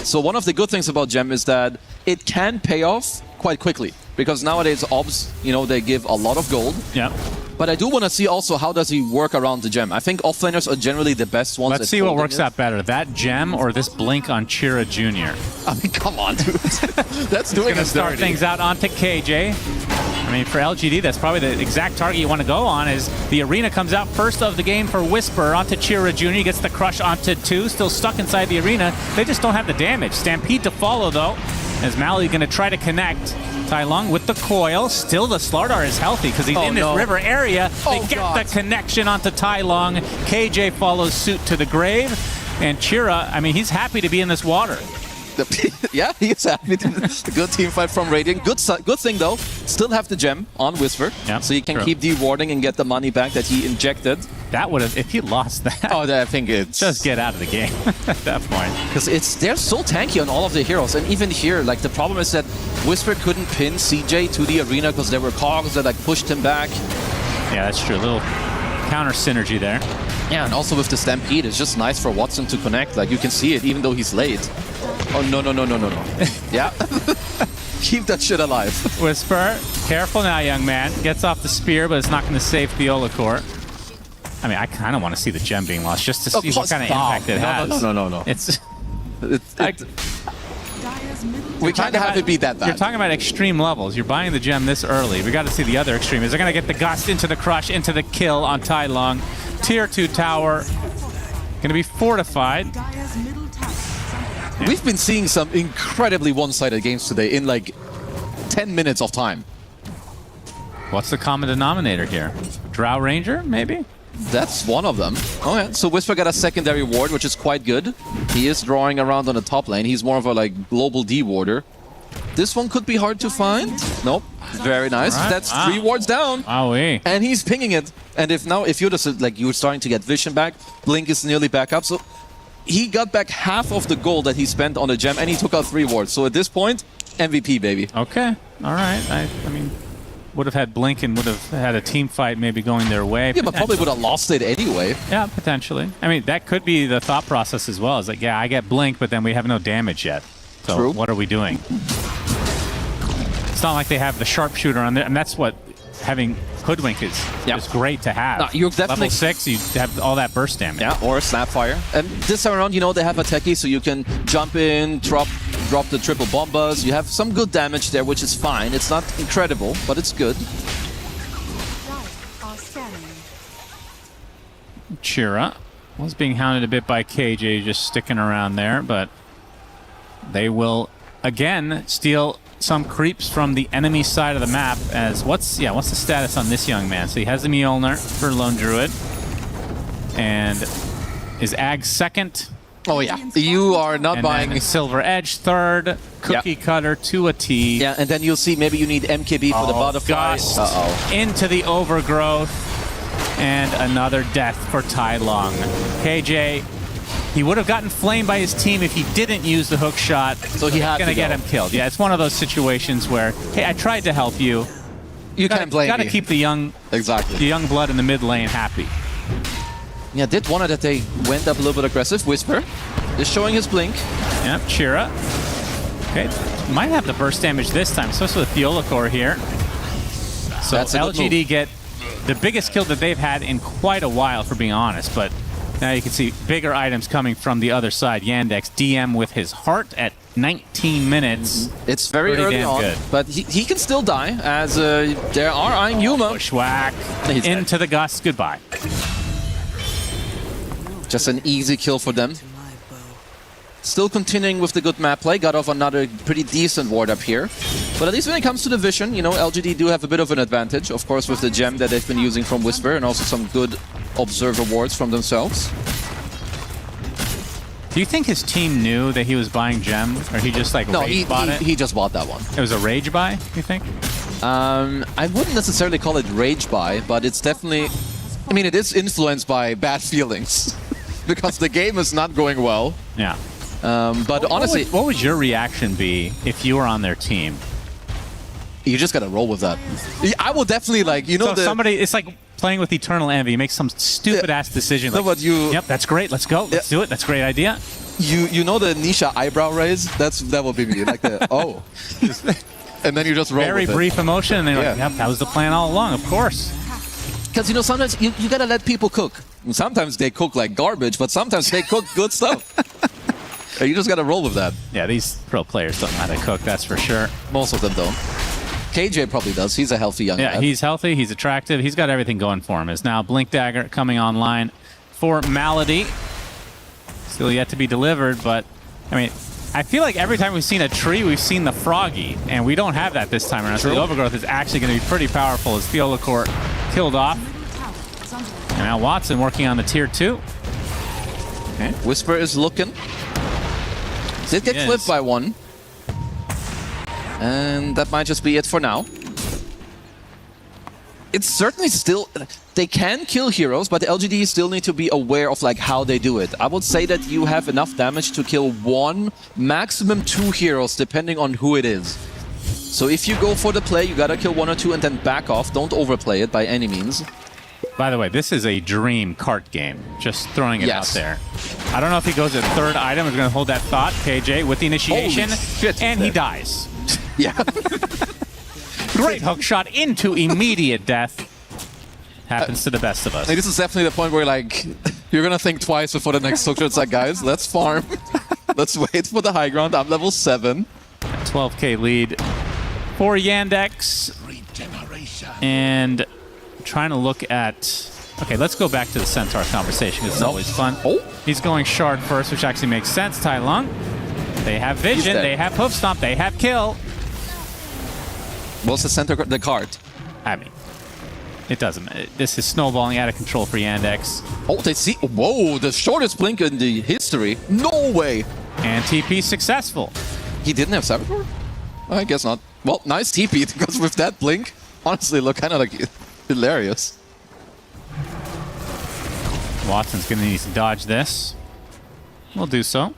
So one of the good things about Gem is that it can pay off quite quickly. Because nowadays, obs, you know, they give a lot of gold. Yeah. But I do want to see also how does he work around the gem. I think offlaners are generally the best ones. Let's see what works out better, that gem or this blink on Chira Jr. I mean, come on, dude. That's doing us dirty. Start things out onto KJ. I mean, for LGD, that's probably the exact target you want to go on. Is the arena comes out first of the game for Whisper onto Chira Jr. He gets the crush onto 2, still stuck inside the arena. They just don't have the damage. Stampede to follow though, as Mally going to try to connect. Tai Lung with the coil. Still the Slardar is healthy because he's in this river area. They get the connection onto Tai Lung. KJ follows suit to the grave. And Chira, I mean, he's happy to be in this water. Yeah, he's happy. Good team fight from Radiant. Good thing though, still have the gem on Whisper. Yep, so he can keep dewarding and get the money back that he injected. That would have, if he lost that. Oh, I think it's... Just get out of the game at that point. Because they're so tanky on all of the heroes. And even here, like the problem is that Whisper couldn't pin CJ to the arena because there were cogs that like pushed him back. Yeah, that's true. A little counter synergy there. Yeah, and also with the Stampede, it's just nice for Watson to connect. Like you can see it even though he's late. Oh, no. Yeah. Keep that shit alive. Whisper, careful now, young man. Gets off the spear, but it's not going to save Theolacor. I mean, I kind of want to see the gem being lost just to see what kind of impact it has. No. It's we kind of have to be that bad. You're talking about extreme levels. You're buying the gem this early. We got to see the other extreme. Is they're going to get the gust into the crush, into the kill on Tai Lung. Tier 2 tower. Going to be fortified. We've been seeing some incredibly one-sided games today in like 10 minutes of time. What's the common denominator here? Drow Ranger, maybe? That's one of them. Okay, so Whisper got a secondary ward, which is quite good. He is drawing around on the top lane. He's more of a like global D-warder. This one could be hard to find. Nope. Very nice. Right. That's 3 wards down. Wowee. And he's pinging it. And if you're just like you're starting to get vision back, Blink is nearly back up. So he got back half of the gold that he spent on the gem, and he took out 3 wards. So at this point, MVP, baby. Okay. All right. I mean, would have had Blink and would have had a team fight maybe going their way. Yeah, but probably would have lost it anyway. Yeah, potentially. I mean, that could be the thought process as well. Is like, yeah, I get Blink, but then we have no damage yet. So True. What are we doing? It's not like they have the sharpshooter on there, and that's what having Hoodwink is great to have. No, you're definitely... Level 6, you have all that burst damage. Yeah, or Snapfire. And this time around, you know, they have a techie, so you can jump in, drop the triple bombas. You have some good damage there, which is fine. It's not incredible, but it's good. Chira was being hounded a bit by KJ, just sticking around there, but they will again steal some creeps from the enemy side of the map. As what's the status on this young man? So he has the Mjolnir for Lone Druid, and is Ag second? Oh yeah, you are not and buying Silver Edge third, Cookie Cutter to a T. Yeah, and then you'll see maybe you need MKB for the butterfly. Into the overgrowth, and another death for Tai Lung. KJ, he would have gotten flamed by his team if he didn't use the hook shot. So he had to get him killed. Yeah, it's one of those situations where, hey, I tried to help you. You can't blame me. Got to keep the young blood in the mid lane happy. Yeah, did want that they went up a little bit aggressive. Whisper is showing his blink. Yep, Chira. Okay, might have the burst damage this time, especially with Theolacor here. So That's LGD get the biggest kill that they've had in quite a while, for being honest, but now you can see bigger items coming from the other side. Yandex DM with his heart at 19 minutes. It's very early on, good. but he can still die, as there are eyeing Yuma. Bushwhack into the gust. Goodbye. Just an easy kill for them. Still continuing with the good map play. Got off another pretty decent ward up here. But at least when it comes to the vision, you know, LGD do have a bit of an advantage. Of course, with the gem that they've been using from Whisper, and also some good observer wards from themselves. Do you think his team knew that he was buying gem, or he just like rage bought it? He just bought that one. It was a rage buy, you think? I wouldn't necessarily call it rage buy, but it's definitely... I mean, it is influenced by bad feelings. Because the game is not going well. Yeah. But honestly... What would your reaction be if you were on their team? You just gotta roll with that. I will definitely like, you know, So somebody, it's like playing with Eternal Envy. You make some stupid ass decision. No, Like, but you. yep, that's great. Let's go. Let's do it. That's a great idea. You know the Nisha eyebrow raise? That will be me. Like the oh, and then you just roll. Very with brief it. emotion, and then you're like, Yeah. yep, that was the plan all along. Of course. Because you know sometimes you gotta let people cook. Sometimes they cook like garbage, but sometimes they cook good stuff. And you just gotta roll with that. Yeah, these pro players don't know how to cook. That's for sure. Most of them don't. KJ probably does. He's a healthy young Yeah, lad. he's healthy. He's attractive. He's got everything going for him. Is now Blink Dagger coming online for Malady. Still yet to be delivered, but I mean, I feel like every time we've seen a tree, we've seen the Froggy, and we don't have that this time around. So the Overgrowth is actually going to be pretty powerful as Theolacourt killed off. And now Watson working on the tier 2. Okay. Whisper is looking. Did get clipped by one. And that might just be it for now. It's certainly still... They can kill heroes, but the LGD still need to be aware of like how they do it. I would say that you have enough damage to kill 1, maximum 2 heroes, depending on who it is. So if you go for the play, you gotta kill 1 or 2 and then back off. Don't overplay it by any means. By the way, this is a dream cart game. Just throwing it out there. I don't know if he goes at third item. Is going to hold that thought. KJ with the initiation. Holy shit. And he dies. Yeah. Great hook shot into immediate death. Happens to the best of us. Like, this is definitely the point where like you're gonna think twice before the next hook shot. It's like, guys, let's farm. Let's wait for the high ground. I'm level 7. 12k lead for Yandex. And trying to look at... Okay, let's go back to the Centaur conversation. It's always fun. Oh. He's going Shard first, which actually makes sense. Tai Lung. They have Vision. They have Hoof Stomp. They have Kill. What's the center? The card. I mean, it doesn't. This is snowballing out of control for Yandex. Oh, they see. Whoa, the shortest blink in the history. No way. And TP successful. He didn't have Saboteur? I guess not. Well, nice TP, because with that blink, honestly, look kind of like hilarious. Watson's going to need to dodge this. We'll do so.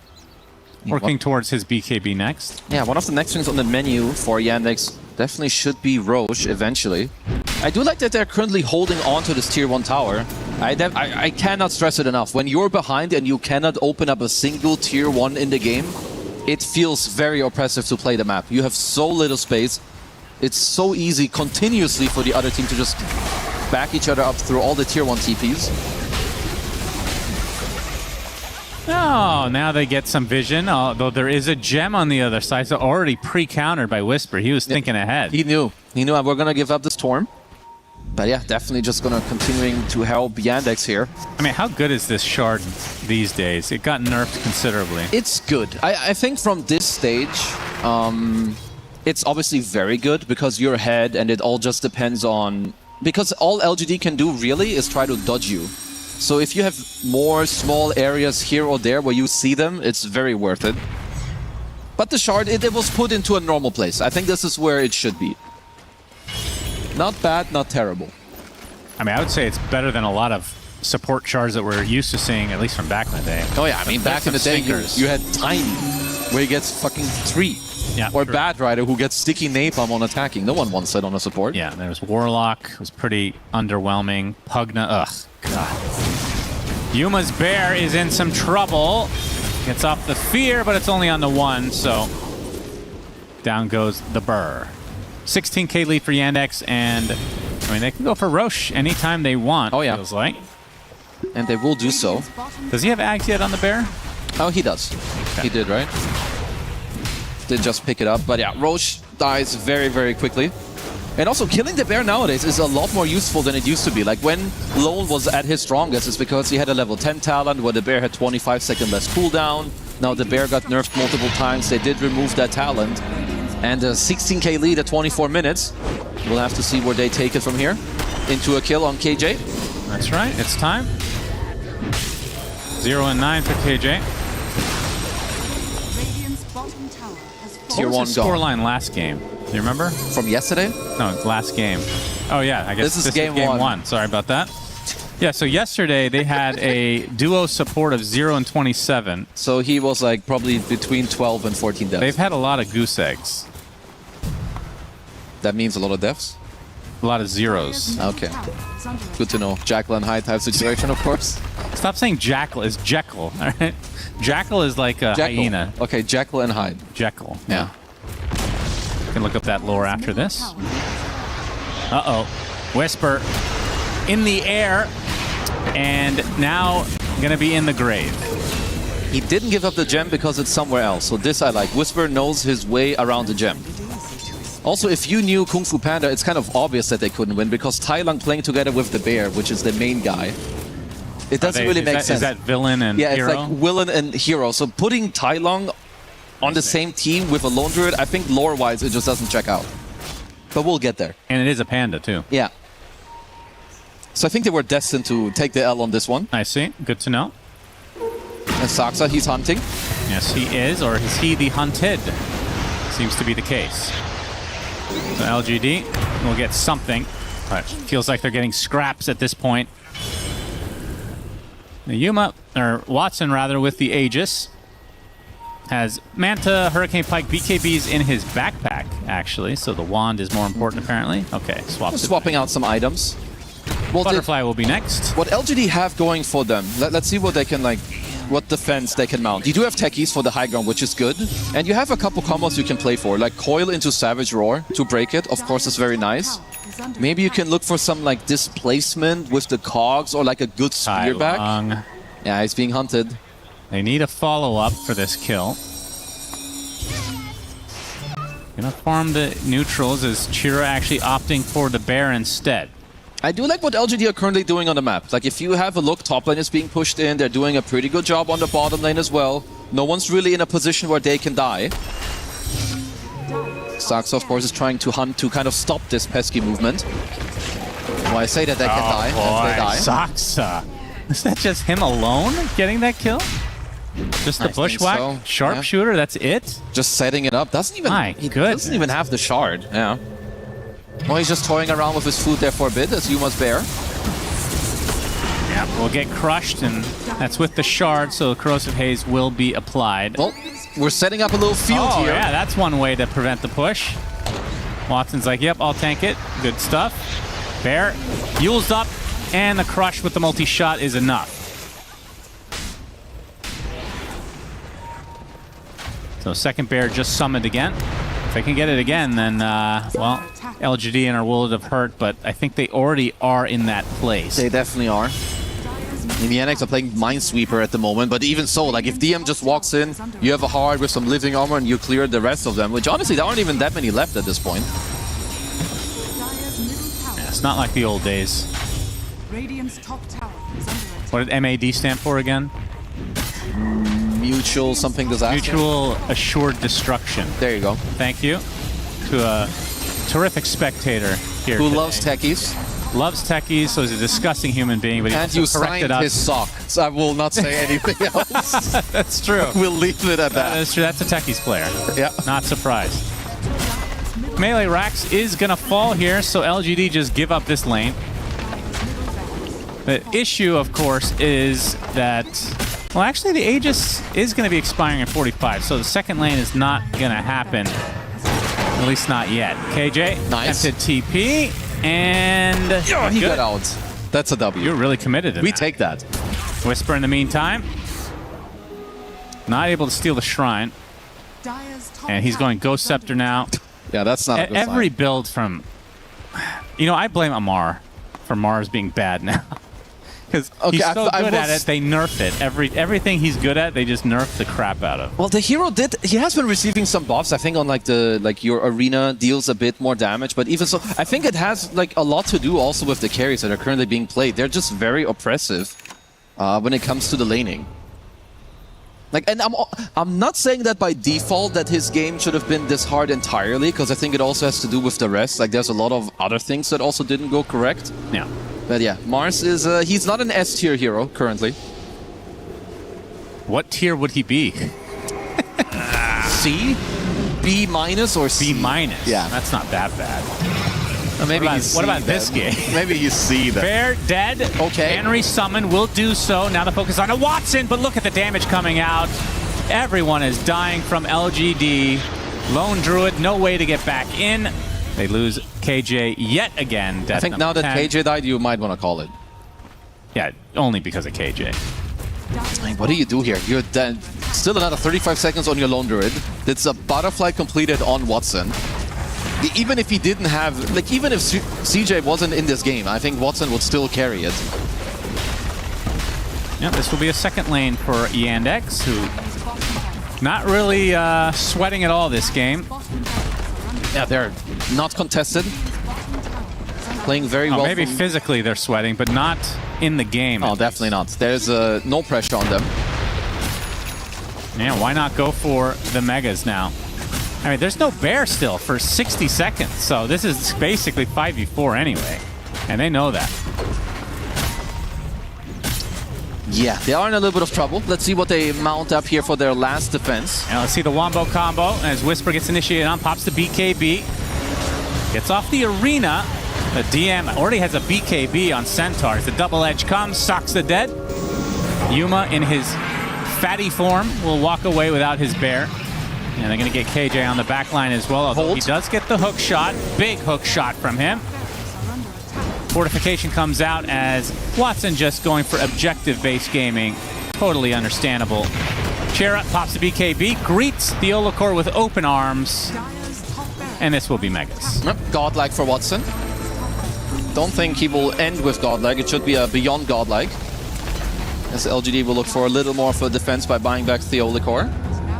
Working towards his BKB next. Yeah, one of the next things on the menu for Yandex definitely should be Roche eventually. I do like that they're currently holding on to this tier 1 tower. I cannot stress it enough. When you're behind and you cannot open up a single tier 1 in the game, it feels very oppressive to play the map. You have so little space. It's so easy continuously for the other team to just back each other up through all the tier 1 TPs. Oh, now they get some vision, although there is a gem on the other side, so already pre-countered by Whisper. He was thinking ahead. He knew we're going to give up the Storm. But yeah, definitely just going to continuing to help Yandex here. I mean, how good is this Shard these days? It got nerfed considerably. It's good. I think from this stage, it's obviously very good because you're ahead and it all just depends on... Because all LGD can do really is try to dodge you. So if you have more small areas here or there where you see them, it's very worth it. But the Shard, it was put into a normal place. I think this is where it should be. Not bad, not terrible. I mean, I would say it's better than a lot of support Shards that we're used to seeing, at least from back in the day. Oh yeah, I mean, back in the day, you had Tiny, where he gets fucking 3. Yeah, or Bad Rider, who gets sticky napalm on attacking. No one wants that on a support. Yeah, there was Warlock, it was pretty underwhelming. Pugna, ugh, God. Yuma's Bear is in some trouble. Gets off the fear, but it's only on the 1, so down goes the Burr. 16k lead for Yandex, and I mean, they can go for Roche anytime they want, feels like. And they will do so. Does he have Ags yet on the Bear? Oh, he does. Okay. He did, right? Did just pick it up. But yeah, Roche dies very, very quickly. And also, killing the Bear nowadays is a lot more useful than it used to be. Like, when Lone was at his strongest, it's because he had a level 10 talent, where the Bear had 25-second less cooldown. Now the Bear got nerfed multiple times. They did remove that talent. And a 16k lead at 24 minutes. We'll have to see where they take it from here. Into a kill on KJ. That's right, it's time. 0 and 9 for KJ. Tier 1 scoreline last game. Do you remember? From yesterday? No, last game. Oh yeah, I guess this is game 1. Sorry about that. Yeah, so yesterday they had a duo support of 0 and 27. So he was like probably between 12 and 14 deaths. They've had a lot of goose eggs. That means a lot of deaths? A lot of zeros. Okay. Good to know. Jackal and Hyde type situation, of course. Stop saying Jackal. It's Jekyll. All right. Jackal is like a hyena. Okay, Jackal and Hyde. Jekyll. Yeah. You can look up that lore after this. Uh-oh. Whisper in the air, and now gonna be in the grave. He didn't give up the gem because it's somewhere else. So this I like. Whisper knows his way around the gem. Also, if you knew Kung Fu Panda, it's kind of obvious that they couldn't win because Tai Lung playing together with the bear, which is the main guy, it doesn't really make sense. Is that villain and yeah, hero? it's like villain and hero. So putting Tai Lung on the same team with a lone druid, I think lore-wise it just doesn't check out. But we'll get there. And it is a panda too. Yeah. So I think they were destined to take the L on this one. I see. Good to know. And Saksa, he's hunting. Yes, he is, or is he the hunted? Seems to be the case. So LGD will get something, but feels like they're getting scraps at this point. The Yuma, or Watson rather, with the Aegis. Has Manta, Hurricane Pike, BKBs in his backpack, actually. So the wand is more important, apparently. Okay, swapping out some items. Well, Butterfly will be next. What LGD have going for them? Let's see what they can, like, what defense they can mount. You do have techies for the high ground, which is good. And you have a couple combos you can play for, like Coil into Savage Roar to break it. Of course, it's very nice. Maybe you can look for some, like, displacement with the cogs or, like, a good spear back. Yeah, he's being hunted. They need a follow-up for this kill. Gonna farm the neutrals as Chira actually opting for the bear instead. I do like what LGD are currently doing on the map. Like, if you have a look, top lane is being pushed in. They're doing a pretty good job on the bottom lane as well. No one's really in a position where they can die. Saxa, of course, is trying to hunt to kind of stop this pesky movement. Well, I say that they can die, and they die. Saxa. Is that just him alone getting that kill? Just the bushwhack? So. Sharpshooter, yeah. That's it? Just setting it up. Doesn't even, he doesn't even have the shard. Yeah. Well, he's just toying around with his food there for a bit, as Yuma's bear. Yeah, we'll get crushed, and that's with the shard, so Corrosive Haze will be applied. Well, we're setting up a little field here. Yeah, that's one way to prevent the push. Watson's like, yep, I'll tank it. Good stuff. Bear, Yule's up, and the crush with the multi-shot is enough. So second bear just summoned again. If they can get it again, then, well, LGD and our World have hurt, but I think they already are in that place. They definitely are. Indianics are playing Minesweeper at the moment, but even so, like, if DM just walks in, you have a hard with some living armor and you clear the rest of them, which honestly, there aren't even that many left at this point. Yeah, it's not like the old days. What did MAD stand for again? Mutual something disaster. Mutual assured destruction. There you go. Thank you to a terrific spectator here who today. loves techies. Loves techies, so he's a disgusting human being, but he and you corrected signed us. his sock, so I will not say anything else. That's true. We'll leave it at that. That's true. That's a techies player. Yeah. Not surprised. Melee Rax is going to fall here, so LGD just give up this lane. The issue, of course, is that... Well, actually, the Aegis is going to be expiring in 45, so the second lane is not going to happen. At least not yet. KJ, nice. Tempted TP, and... Oh, he got out. That's a W. You're really committed to We that. take that. Whisper in the meantime. Not able to steal the shrine. And he's going Ghost Scepter now. Yeah, that's not a good Every sign. build from... You know, I blame Amar for Mars being bad now. Because he's so good at it, they nerf it. Everything he's good at, they just nerf the crap out of. Well, the hero he has been receiving some buffs. I think on like your arena deals a bit more damage, but even so, I think it has like a lot to do also with the carries that are currently being played. They're just very oppressive when it comes to the laning. Like, and I'm not saying that by default that his game should have been this hard entirely, because I think it also has to do with the rest. Like, there's a lot of other things that also didn't go correct. Yeah. But yeah, Mars is, he's not an S tier hero currently. What tier would he be? C? B minus or C? B minus. Yeah. That's not that bad. Maybe what about this game? Maybe you see that. Bear dead. Okay. Henry summon will do so. Now the focus on a Watson, but look at the damage coming out. Everyone is dying from LGD. Lone Druid, no way to get back in. They lose KJ yet again. I think now that 10. KJ died, you might want to call it. Yeah, only because of KJ. Like, what do you do here? You're dead. Still another 35 seconds on your Lone Druid. It's a butterfly completed on Watson. Even if he didn't have, like, even if CJ wasn't in this game, I think Watson would still carry it. Yeah, this will be a second lane for Yandex, who not really sweating at all this game. Yeah, they're not contested. Playing very well. Maybe physically they're sweating, but not in the game. Oh, definitely not. There's no pressure on them. Yeah, why not go for the Megas now? I mean, there's no bear still for 60 seconds, so this is basically 5v4 anyway, and they know that. Yeah, they are in a little bit of trouble. Let's see what they mount up here for their last defense. Now let's see the Wombo combo as Whisper gets initiated on, pops the BKB. Gets off the arena. The DM already has a BKB on Centaurs. The double edge comes, socks the dead. Yuma in his fatty form will walk away without his bear. And they're going to get KJ on the back line as well, although he does get the hook shot. Big hook shot from him. Fortification comes out as Watson just going for objective-based gaming. Totally understandable. Chera pops the BKB, greets the Olacor with open arms. And this will be Megas. Yep, godlike for Watson. Don't think he will end with godlike. It should be a beyond godlike. As LGD will look for a little more for defense by buying back the Olacor.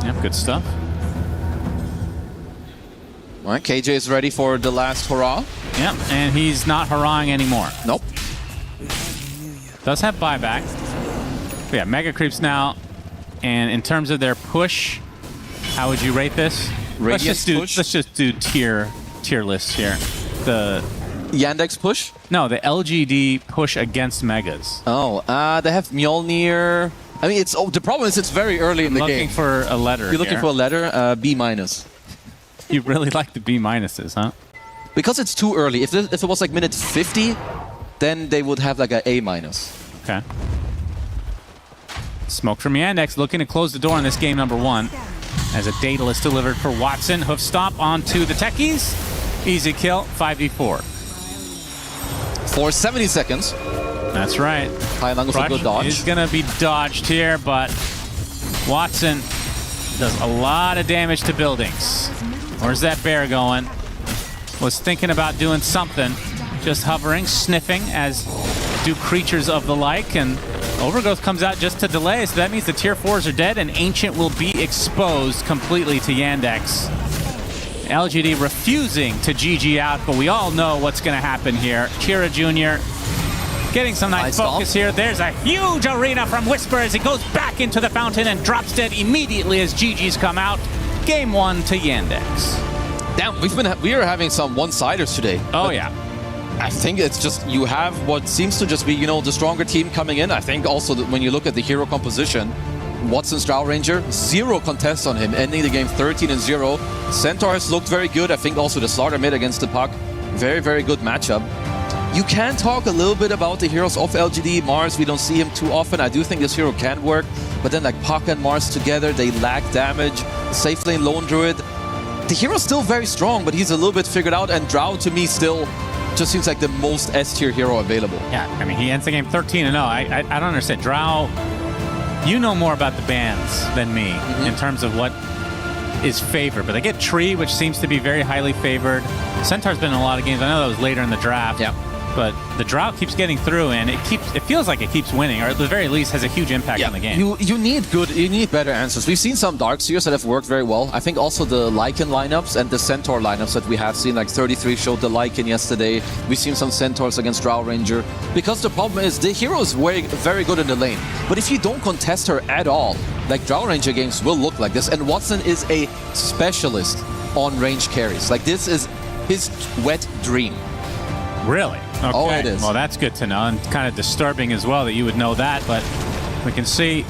Yep, good stuff. All right, KJ is ready for the last hurrah. Yep, and he's not hurrahing anymore. Nope. Does have buyback. But yeah, Mega Creeps now. And in terms of their push, how would you rate this? Let's just do tier lists here. The Yandex push? No, the LGD push against Megas. Oh, they have Mjolnir. I mean, the problem is it's very early in the game. Looking for a letter. You're looking for a letter? B-. You really like the B-minuses, huh? Because it's too early. If it was like minute 50, then they would have like an A-. Okay. Smoke from Yandex looking to close the door on this game number 1. As a Daedal is delivered for Watson. Hoof stomp onto the Techies. Easy kill, 5v4. For 70 seconds. That's right. High Langus will go dodge. Is going to be dodged here, but Watson does a lot of damage to buildings. Where's that bear going? Was thinking about doing something. Just hovering, sniffing, as do creatures of the like, and Overgrowth comes out just to delay, so that means the tier 4s are dead, and Ancient will be exposed completely to Yandex. LGD refusing to GG out, but we all know what's going to happen here. Kira Jr. getting some nice focus here. There's a huge arena from Whisper as he goes back into the fountain and drops dead immediately as GG's come out. Game 1 to Yandex. Damn, we are having some one-siders today. Oh, yeah. I think it's just you have what seems to just be, the stronger team coming in. I think also that when you look at the hero composition, Watson's Drow Ranger, 0 contests on him, ending the game 13-0. Centaur has looked very good. I think also the Slaughter mid against the Puck. Very, very good matchup. You can talk a little bit about the heroes of LGD. Mars, we don't see him too often. I do think this hero can work. But then like Puck and Mars together, they lack damage. Safe lane Lone Druid. The hero's still very strong, but he's a little bit figured out. And Drow, to me, still just seems like the most S-tier hero available. Yeah, I mean, he ends the game 13-0. I don't understand. Drow, you know more about the bans than me in terms of what is favored. But they get Tree, which seems to be very highly favored. Centaur's been in a lot of games. I know that was later in the draft. Yeah. But the Drow keeps getting through, and it feels like it keeps winning, or at the very least has a huge impact on the game. You need better answers. We've seen some Darkseers that have worked very well. I think also the Lycan lineups and the Centaur lineups that we have seen, like 33 showed the Lycan yesterday. We've seen some Centaurs against Drow Ranger. Because the problem is the hero is very good in the lane. But if you don't contest her at all, like Drow Ranger games will look like this. And Watson is a specialist on range carries. Like this is his wet dream. Really? Okay. Oh, it is. Well, that's good to know, and kind of disturbing as well that you would know that, but we can see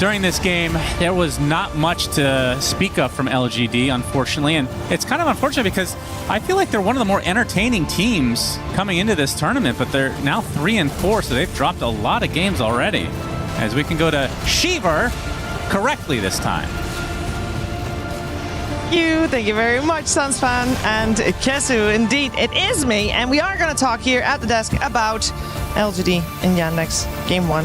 during this game, there was not much to speak of from LGD, unfortunately, and it's kind of unfortunate because I feel like they're one of the more entertaining teams coming into this tournament, but they're now 3-4, so they've dropped a lot of games already, as we can go to Shiver correctly this time. you. Thank you very much, Sunsfan and Kesu. Indeed, it is me, and we are going to talk here at the desk about LGD and Yandex Game 1.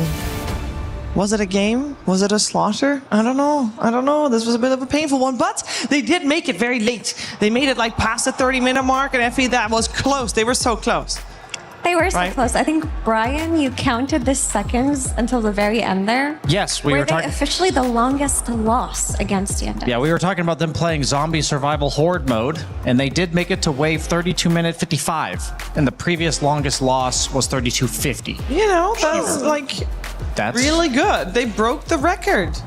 Was it a game? Was it a slaughter? I don't know. This was a bit of a painful one, but they did make it very late. They made it like past the 30-minute mark, and Effie, that was close. They were so close. They were so close. I think, Brian, you counted the seconds until the very end there. Yes, we were talking. Officially the longest loss against Yandex. Yeah, we were talking about them playing zombie survival horde mode, and they did make it to wave 32 minute 55, and the previous longest loss was 32:50. You know, that's really good. They broke the record.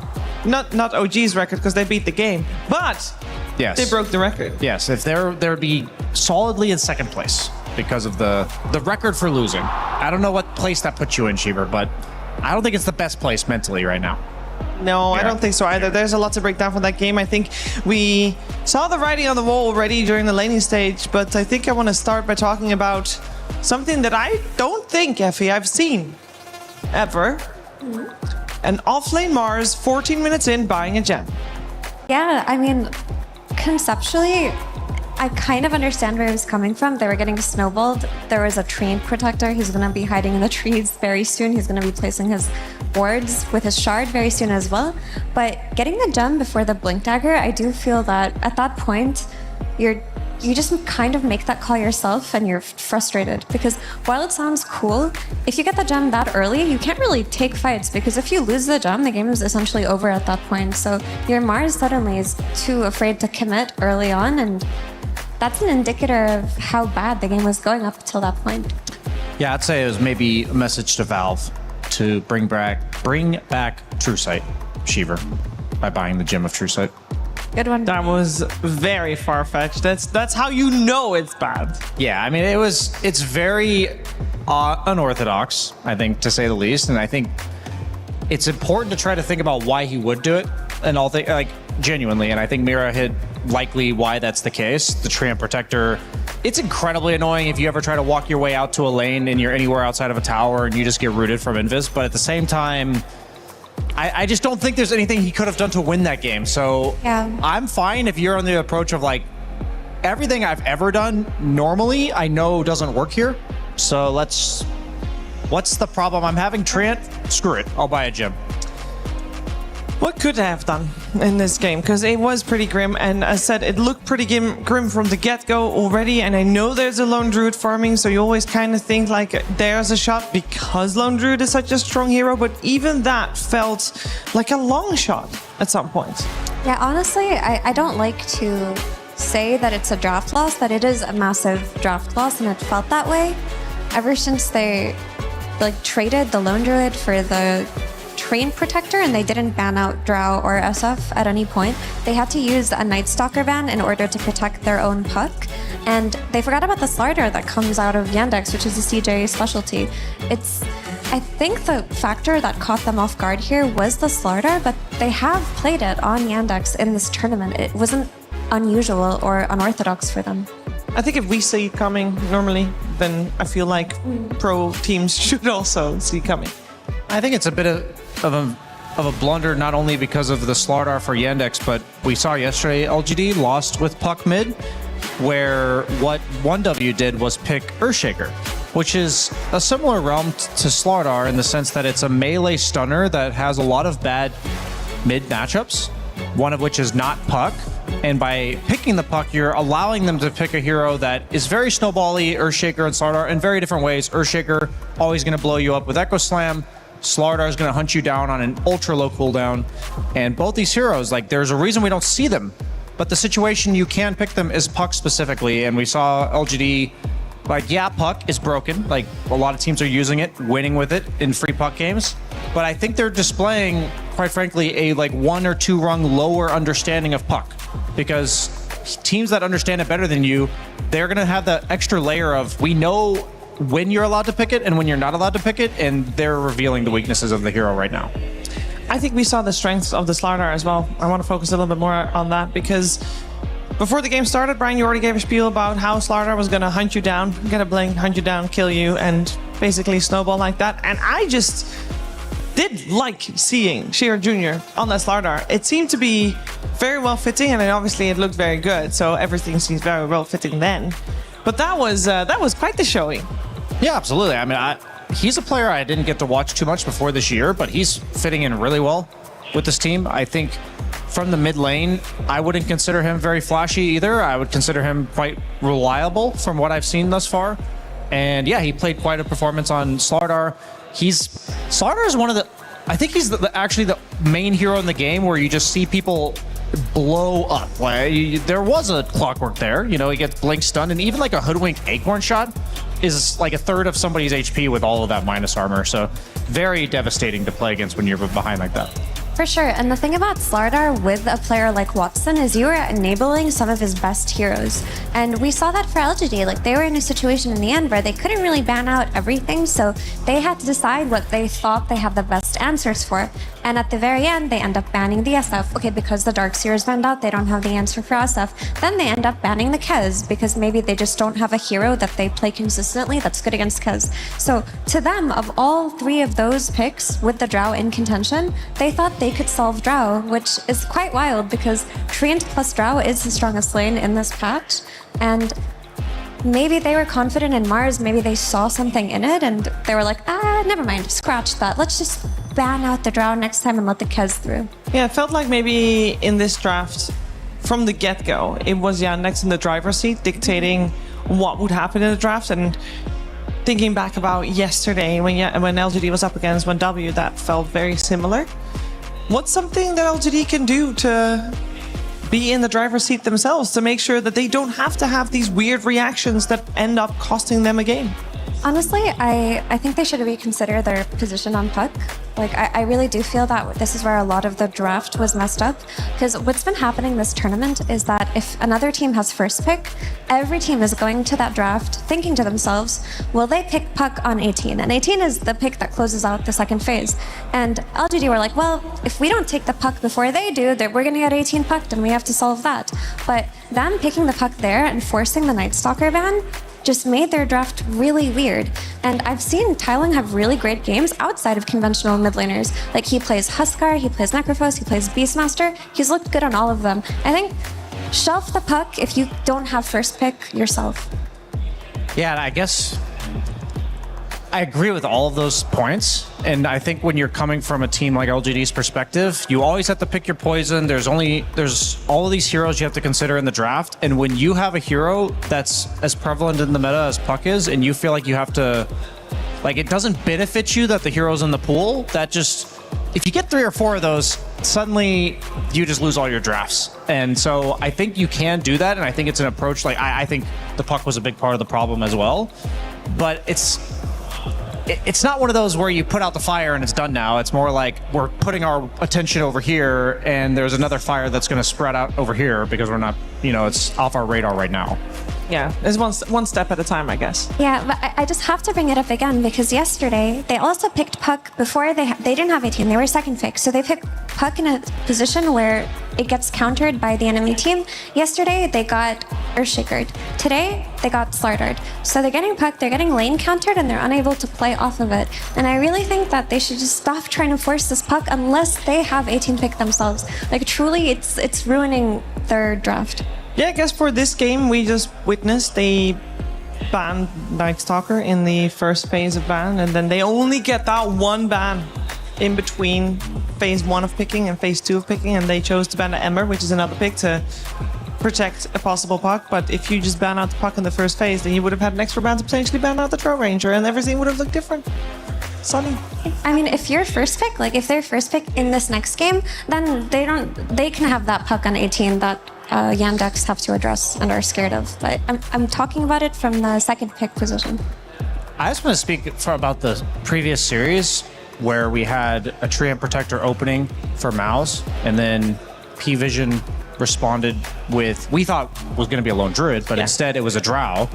Not OG's record because they beat the game, but yes, they broke the record. Yes, if they'd be solidly in second place because of the record for losing. I don't know what place that puts you in, Shiver, but I don't think it's the best place mentally right now. No, I don't think so either. There's a lot to break down from that game. I think we saw the writing on the wall already during the laning stage, but I think I want to start by talking about something that I don't think, Effie, I've seen ever. An off-lane Mars 14 minutes in buying a gem. Yeah, I mean, conceptually, I kind of understand where he was coming from. They were getting snowballed. There was a train protector. He's going to be hiding in the trees very soon. He's going to be placing his wards with his shard very soon as well. But getting the gem before the blink dagger, I do feel that at that point, you just kind of make that call yourself and you're frustrated, because while it sounds cool, if you get the gem that early, you can't really take fights, because if you lose the gem, the game is essentially over at that point. So your Mars suddenly is too afraid to commit early on, and that's an indicator of how bad the game was going up till that point. Yeah, I'd say it was maybe a message to Valve to bring back True Sight, Shiver, by buying the gem of True Sight. Good one. That was very far-fetched. That's how you know it's bad. Yeah, I mean, it's very unorthodox, I think, to say the least. And I think it's important to try to think about why he would do it, and all things, like, genuinely. And I think Mira hit likely why that's the case. The Treant Protector, it's incredibly annoying if you ever try to walk your way out to a lane and you're anywhere outside of a tower and you just get rooted from Invis. But at the same time, I just don't think there's anything he could have done to win that game. So yeah. I'm fine if you're on the approach of like, everything I've ever done normally, I know doesn't work here. So what's the problem I'm having? Treant, screw it. I'll buy a gem. What could I have done in this game? Because it was pretty grim, and as I said, it looked pretty grim from the get-go already, and I know there's a Lone Druid farming, so you always kind of think like there's a shot because Lone Druid is such a strong hero, but even that felt like a long shot at some point. Yeah, honestly, I don't like to say that it's a draft loss, but it is a massive draft loss, and it felt that way ever since they traded the Lone Druid for the Treant Protector, and they didn't ban out Drow or SF at any point. They had to use a Night Stalker ban in order to protect their own puck, and they forgot about the Slardar that comes out of Yandex, which is a CJ specialty. I think the factor that caught them off guard here was the Slardar, but they have played it on Yandex in this tournament. It wasn't unusual or unorthodox for them. I think if we see it coming normally, then I feel like pro teams should also see it coming. I think it's a bit of a blunder, not only because of the Slardar for Yandex, but we saw yesterday LGD lost with puck mid, where what 1W did was pick Earthshaker, which is a similar realm to Slardar in the sense that it's a melee stunner that has a lot of bad mid matchups, one of which is not puck. And by picking the puck, you're allowing them to pick a hero that is very snowbally, Earthshaker and Slardar, in very different ways. Earthshaker, always going to blow you up with Echo Slam. Slardar is going to hunt you down on an ultra low cooldown. And both these heroes, there's a reason we don't see them. But the situation you can pick them is puck specifically. And we saw LGD, puck is broken. A lot of teams are using it, winning with it in free puck games. But I think they're displaying, quite frankly, a 1 or 2 rung lower understanding of puck. Because teams that understand it better than you, they're going to have the extra layer of, we know when you're allowed to pick it and when you're not allowed to pick it, and they're revealing the weaknesses of the hero right now. I think we saw the strengths of the Slardar as well. I want to focus a little bit more on that, because before the game started, Brian, you already gave a spiel about how Slardar was going to hunt you down, get a blink, hunt you down, kill you, and basically snowball like that. And did like seeing Shearer Jr. on that Slardar. It seemed to be very well fitting, and then obviously it looked very good. So everything seems very well fitting then. But that was quite the showing. Yeah, absolutely. I mean, he's a player I didn't get to watch too much before this year, but he's fitting in really well with this team. I think from the mid lane, I wouldn't consider him very flashy either. I would consider him quite reliable from what I've seen thus far. And yeah, he played quite a performance on Slardar. Slardar is one of the, I think he's actually the main hero in the game where you just see people blow up. Like, there was a clockwork there. You know, he gets blink stunned, and even like a hoodwink acorn shot is like a third of somebody's HP with all of that minus armor. So very devastating to play against when you're behind like that. For sure, and the thing about Slardar with a player like Watson is you are enabling some of his best heroes. And we saw that for LGD, like they were in a situation in the end where they couldn't really ban out everything, so they had to decide what they thought they have the best answers for. And at the very end, they end up banning the SF. Okay, because the Darkseer is banned out, they don't have the answer for SF. Then they end up banning the Kez, because maybe they just don't have a hero that they play consistently that's good against Kez. So to them, of all three of those picks with the Drow in contention, they thought they could solve Drow, which is quite wild because Treant plus Drow is the strongest lane in this patch. And maybe they were confident in Mars, maybe they saw something in it and they were like, never mind, scratch that. Let's just ban out the Drow next time and let the Kez through. Yeah, it felt like maybe in this draft, from the get-go, it was Yandex in the driver's seat dictating what would happen in the draft. And thinking back about yesterday when LGD was up against 1W, that felt very similar. What's something that LGD can do to be in the driver's seat themselves to make sure that they don't have to have these weird reactions that end up costing them a game? Honestly, I think they should reconsider their position on puck. Like, I really do feel that this is where a lot of the draft was messed up. Because what's been happening this tournament is that if another team has first pick, every team is going to that draft thinking to themselves, will they pick puck on 18? And 18 is the pick that closes out the second phase. And LGD were like, well, if we don't take the puck before they do, we're going to get 18 pucked and we have to solve that. But them picking the puck there and forcing the Night Stalker ban just made their draft really weird. And I've seen Tyling have really great games outside of conventional mid laners. Like, he plays Huskar, he plays Necrophos, he plays Beastmaster. He's looked good on all of them. I think shelf the puck if you don't have first pick yourself. Yeah, and I guess I agree with all of those points. And I think when you're coming from a team like LGD's perspective, you always have to pick your poison. There's all of these heroes you have to consider in the draft. And when you have a hero that's as prevalent in the meta as Puck is, and you feel like you have to, like, it doesn't benefit you that the hero's in the pool, that just, if you get 3 or 4 of those, suddenly you just lose all your drafts. And so I think you can do that. And I think it's an approach, like, I think the Puck was a big part of the problem as well. But it's not one of those where you put out the fire and it's done now. It's more like we're putting our attention over here and there's another fire that's going to spread out over here because we're not, it's off our radar right now. Yeah, it's one step at a time, I guess. Yeah, but I just have to bring it up again because yesterday they also picked Puck before they didn't have 18. They were second pick, so they picked Puck in a position where it gets countered by the enemy team. Yesterday they got Earthshakered. Today they got Slardard. So they're getting Puck, they're getting lane countered, and they're unable to play off of it. And I really think that they should just stop trying to force this Puck unless they have 18 pick themselves. Like, truly, it's ruining their draft. Yeah, I guess for this game, we just witnessed they banned Night Stalker in the first phase of ban, and then they only get that one ban in between phase 1 of picking and phase 2 of picking, and they chose to ban the Ember, which is another pick to protect a possible Puck. But if you just ban out the Puck in the first phase, then you would have had an extra ban to potentially ban out the Drow Ranger, and everything would have looked different. Sunny. I mean, if you're first pick, like if they're first pick in this next game, then they can have that Puck on 18 that Yandex have to address and are scared of. But I'm talking about it from the second pick position. I just want to speak about the previous series where we had a Treant Protector opening for Mouse, and then P-Vision responded with, we thought was going to be a Lone Druid, but instead it was a Drow.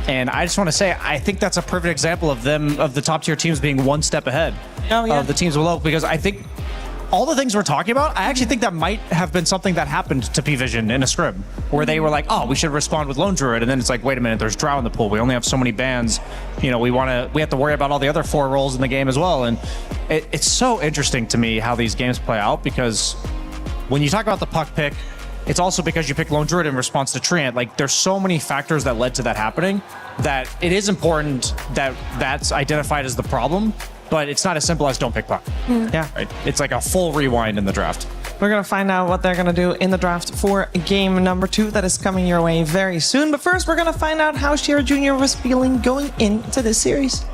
And I just want to say, I think that's a perfect example of the top tier teams being one step ahead of the teams below, because I think all the things we're talking about, I actually think that might have been something that happened to P-Vision in a scrim, where they were like, oh, we should respond with Lone Druid, and then it's like, wait a minute, there's Drow in the pool. We only have so many bans. you know, we have to worry about all the other 4 roles in the game as well. And it's so interesting to me how these games play out, because when you talk about the puck pick, it's also because you pick Lone Druid in response to Treant. Like, there's so many factors that led to that happening that it is important that that's identified as the problem, but it's not as simple as don't pick puck. Yeah. Right? It's like a full rewind in the draft. We're going to find out what they're going to do in the draft for game number 2 that is coming your way very soon. But first, we're going to find out how Shira Jr. was feeling going into this series.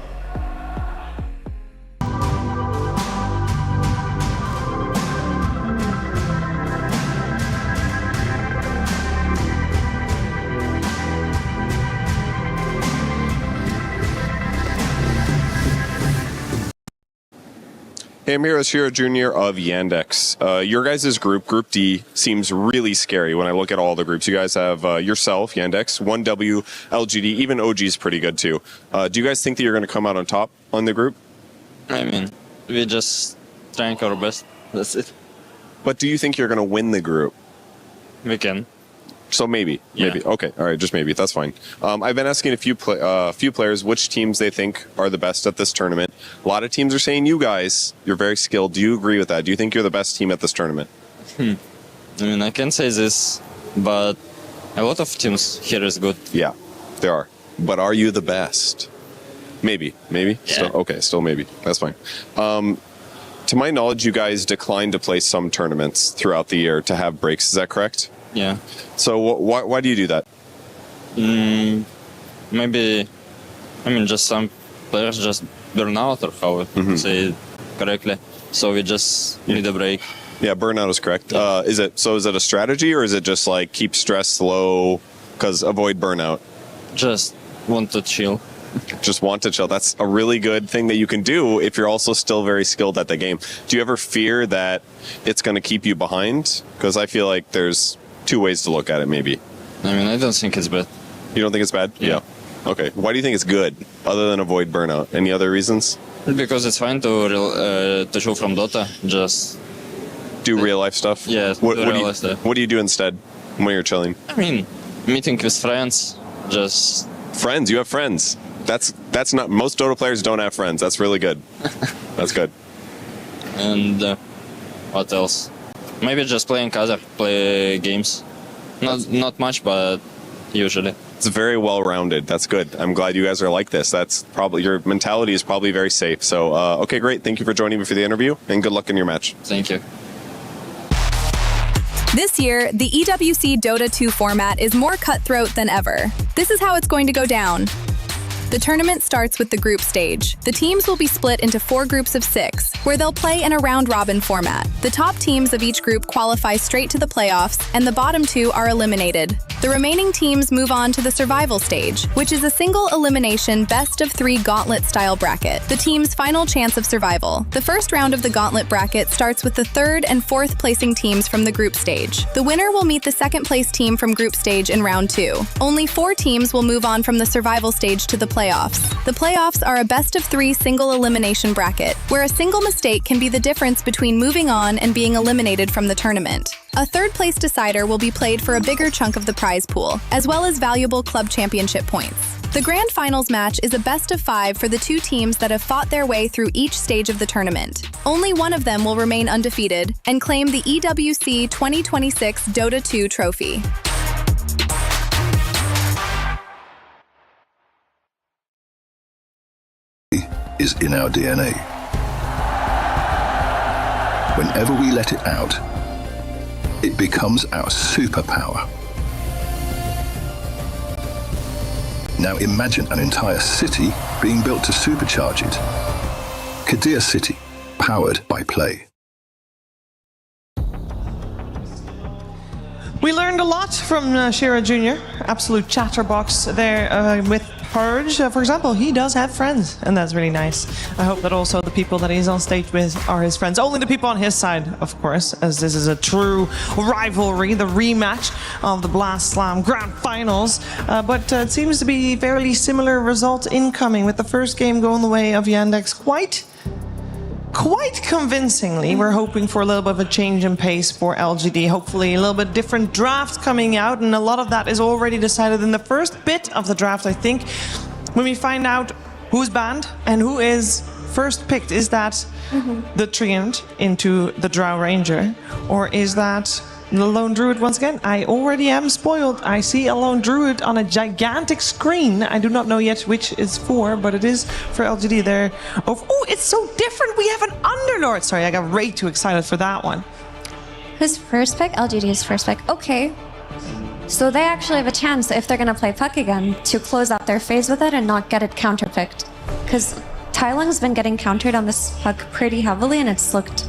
Hey, I'm here as Shira Jr. of Yandex. Your guys' group, Group D, seems really scary when I look at all the groups. You guys have yourself, Yandex, 1W, LGD, even OG's pretty good too. Do you guys think that you're going to come out on top on the group? I mean, we just trying our best. That's it. But do you think you're going to win the group? We can. So maybe. Yeah. Maybe. Okay. All right. Just maybe. That's fine. I've been asking a few players which teams they think are the best at this tournament. A lot of teams are saying you guys, you're very skilled. Do you agree with that? Do you think you're the best team at this tournament? I mean, I can say this, but a lot of teams here is good. Yeah, there are. But are you the best? Maybe. Maybe? Yeah. Still, okay, still maybe. That's fine. To my knowledge, you guys declined to play some tournaments throughout the year to have breaks. Is that correct? Yeah. So why do you do that? Maybe, I mean, just some players just burn out, or how to say it correctly. So we just need a break. Yeah, burnout is correct. Is it a strategy, or is it just like keep stress low because avoid burnout? Just want to chill. Just want to chill. That's a really good thing that you can do if you're also still very skilled at the game. Do you ever fear that it's going to keep you behind? Because I feel like there's 2 ways to look at it, maybe. I mean, I don't think it's bad. You don't think it's bad? Yeah. Okay. Why do you think it's good, other than avoid burnout? Any other reasons? Because it's fine to show from Dota. Just do real life stuff? Yeah, What do you do instead when you're chilling? I mean, meeting with friends. Just friends. You have friends. That's not, most Dota players don't have friends. That's really good. That's good. And what else? Maybe just play games. Not much, but usually. It's very well-rounded. That's good. I'm glad you guys are like this. That's probably, your mentality is probably very safe. So, okay, great. Thank you for joining me for the interview, and good luck in your match. Thank you. This year, the EWC Dota 2 format is more cutthroat than ever. This is how it's going to go down. The tournament starts with the group stage. The teams will be split into 4 groups of 6, where they'll play in a round-robin format. The top teams of each group qualify straight to the playoffs, and the bottom 2 are eliminated. The remaining teams move on to the survival stage, which is a single elimination best-of-3 gauntlet-style bracket, the team's final chance of survival. The first round of the gauntlet bracket starts with the 3rd and 4th placing teams from the group stage. The winner will meet the 2nd place team from group stage in round 2. Only 4 teams will move on from the survival stage to the playoffs. The playoffs are a best-of-3 single elimination bracket, where a single mistake can be the difference between moving on and being eliminated from the tournament. A 3rd place decider will be played for a bigger chunk of the prize pool, as well as valuable club championship points. The grand finals match is a best-of-5 for the 2 teams that have fought their way through each stage of the tournament. Only one of them will remain undefeated and claim the EWC 2026 Dota 2 trophy. Is in our DNA. Whenever we let it out, it becomes our superpower. Now imagine an entire city being built to supercharge it. Kadir City, powered by play. We learned a lot from Shira Jr. Absolute chatterbox there with Purge. For example, he does have friends, and that's really nice. I hope that also the people that he's on stage with are his friends. Only the people on his side, of course, as this is a true rivalry, the rematch of the Blast Slam Grand Finals. But it seems to be a fairly similar result incoming, with the first game going the way of Yandex quite convincingly. We're hoping for a little bit of a change in pace for LGD. Hopefully a little bit different draft coming out, and a lot of that is already decided in the first bit of the draft, I think, when we find out who's banned and who is first picked? Is that the Treant into the Drow Ranger, or is that the Lone Druid once again? I already am spoiled. I see a Lone Druid on a gigantic screen. I do not know yet which it's for, but it is for LGD there. Oh, it's so different. We have an Underlord. Sorry, I got way too excited for that one. Who's first pick? LGD's first pick. Okay. So they actually have a chance, if they're going to play Puck again, to close out their phase with it and not get it counterpicked. Because Tai Lung's been getting countered on this Puck pretty heavily, and it's looked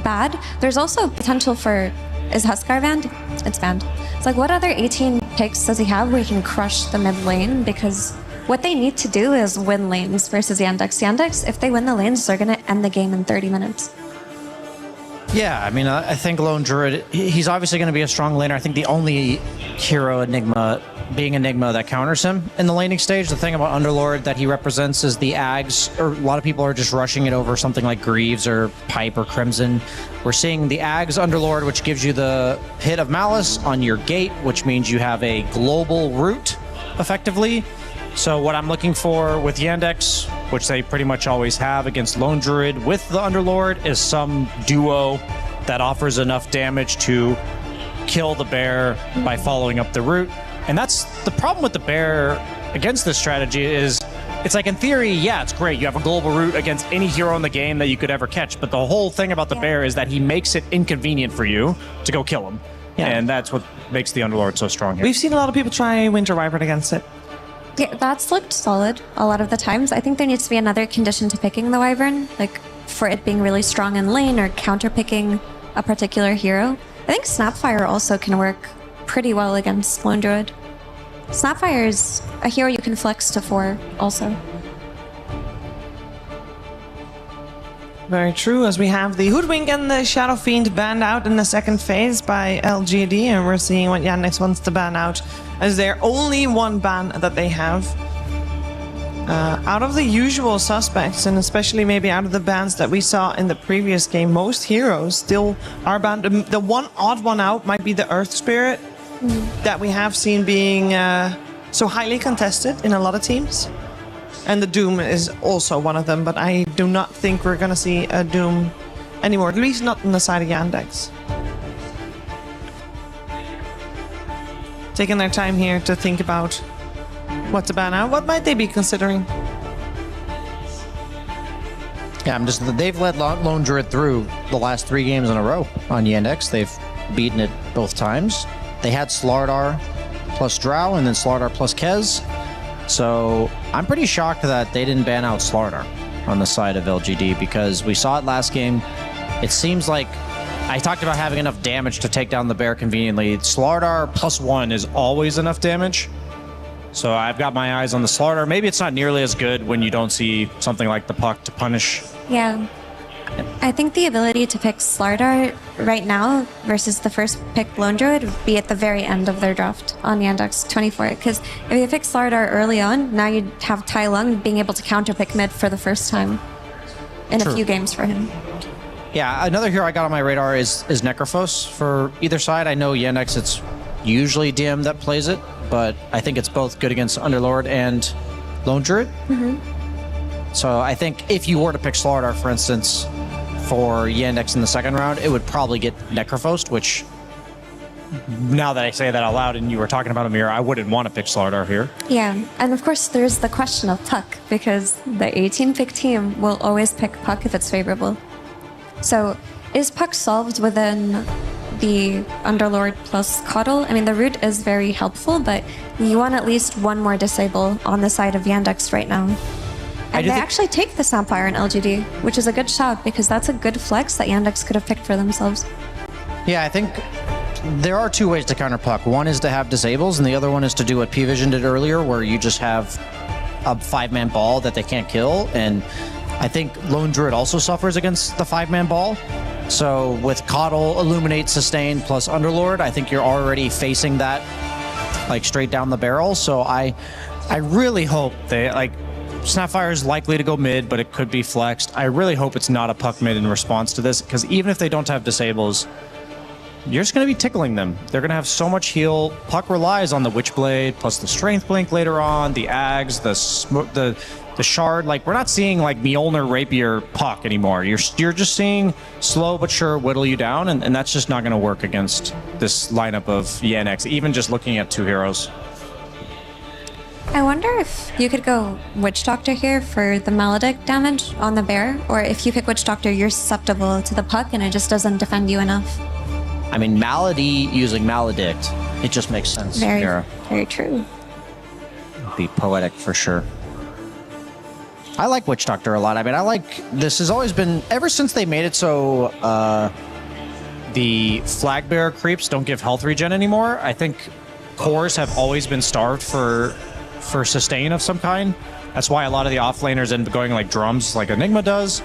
bad. There's also potential for... Is Huskar banned? It's banned. It's like, what other 18 picks does he have where he can crush the mid lane? Because what they need to do is win lanes versus Yandex. Yandex, if they win the lanes, they're going to end the game in 30 minutes. Yeah, I mean, I think Lone Druid, he's obviously going to be a strong laner. I think the only hero Enigma being Enigma that counters him in the laning stage. The thing about Underlord that he represents is the Ags, or a lot of people are just rushing it over something like Greaves or Pipe or Crimson. We're seeing the Ags Underlord, which gives you the hit of Malice on your gate, which means you have a global route, effectively. So what I'm looking for with Yandex, which they pretty much always have against Lone Druid with the Underlord, is some duo that offers enough damage to kill the bear by following up the route. And that's the problem with the bear against this strategy is, it's like in theory, yeah, it's great. You have a global route against any hero in the game that you could ever catch. But the whole thing about the bear is that he makes it inconvenient for you to go kill him. Yeah. And that's what makes the Underlord so strong here. We've seen a lot of people try Winter Wyvern against it. Yeah, that's looked solid a lot of the times. I think there needs to be another condition to picking the Wyvern, like for it being really strong in lane or counter-picking a particular hero. I think Snapfire also can work pretty well against Lone Druid. Snapfire is a hero you can flex to 4 also. Very true, as we have the Hoodwink and the Shadow Fiend banned out in the second phase by LGD, and we're seeing what Yandex wants to ban out as their only one ban that they have. Out of the usual suspects, and especially maybe out of the bans that we saw in the previous game, most heroes still are banned. The one odd one out might be the Earth Spirit, that we have seen being so highly contested in a lot of teams. And the Doom is also one of them, but I do not think we're going to see a Doom anymore, at least not on the side of Yandex. Taking their time here to think about what to ban out. What might they be considering? Yeah, they've led Lone Druid through the last 3 games in a row on Yandex. They've beaten it both times. They had Slardar plus Drow and then Slardar plus Kez. So I'm pretty shocked that they didn't ban out Slardar on the side of LGD, because we saw it last game. It seems like I talked about having enough damage to take down the bear conveniently. Slardar plus 1 is always enough damage. So I've got my eyes on the Slardar. Maybe it's not nearly as good when you don't see something like the Puck to punish. Yeah. I think the ability to pick Slardar right now versus the first pick Lone Druid would be at the very end of their draft on Yandex 24. Because if you pick Slardar early on, now you'd have Tai Lung being able to counterpick mid for the first time in a few games for him. Yeah, another hero I got on my radar is Necrophos for either side. I know Yandex, it's usually DM that plays it, but I think it's both good against Underlord and Lone Druid. So I think if you were to pick Slardar, for instance, for Yandex in the second round, it would probably get Necrophos, which, now that I say that out loud and you were talking about Amir, I wouldn't want to pick Slardar here. Yeah, and of course there's the question of Puck, because the 18-pick team will always pick Puck if it's favorable. So is Puck solved within the Underlord plus Coddle? I mean, the root is very helpful, but you want at least one more disable on the side of Yandex right now. And they actually take the Snapfire in LGD, which is a good shout, because that's a good flex that Yandex could have picked for themselves. Yeah, I think there are 2 ways to counter Puck. One is to have disables, and the other one is to do what P-Vision did earlier, where you just have a 5-man ball that they can't kill. And I think Lone Druid also suffers against the 5-man ball. So with Coddle, Illuminate, Sustain, plus Underlord, I think you're already facing that like straight down the barrel. So I really hope they, like, Snapfire is likely to go mid, but it could be flexed. I really hope it's not a Puck mid in response to this, because even if they don't have disables, you're just going to be tickling them. They're going to have so much heal. Puck relies on the Witchblade, plus the Strength Blink later on, the Ags, the the Shard. Like, we're not seeing like Mjolnir, Rapier, Puck anymore. You're just seeing slow but sure whittle you down, and that's just not going to work against this lineup of Yandex, even just looking at 2 heroes. I wonder if you could go Witch Doctor here for the Maledict damage on the bear, or if you pick Witch Doctor, you're susceptible to the Puck and it just doesn't defend you enough. I mean, Malady using Maledict, it just makes sense. Very true. Be poetic for sure. I like Witch Doctor a lot. I mean, this has always been, ever since they made it so the flag bearer creeps don't give health regen anymore, I think cores have always been starved for sustain of some kind. That's why a lot of the offlaners end up going like drums, like Enigma does,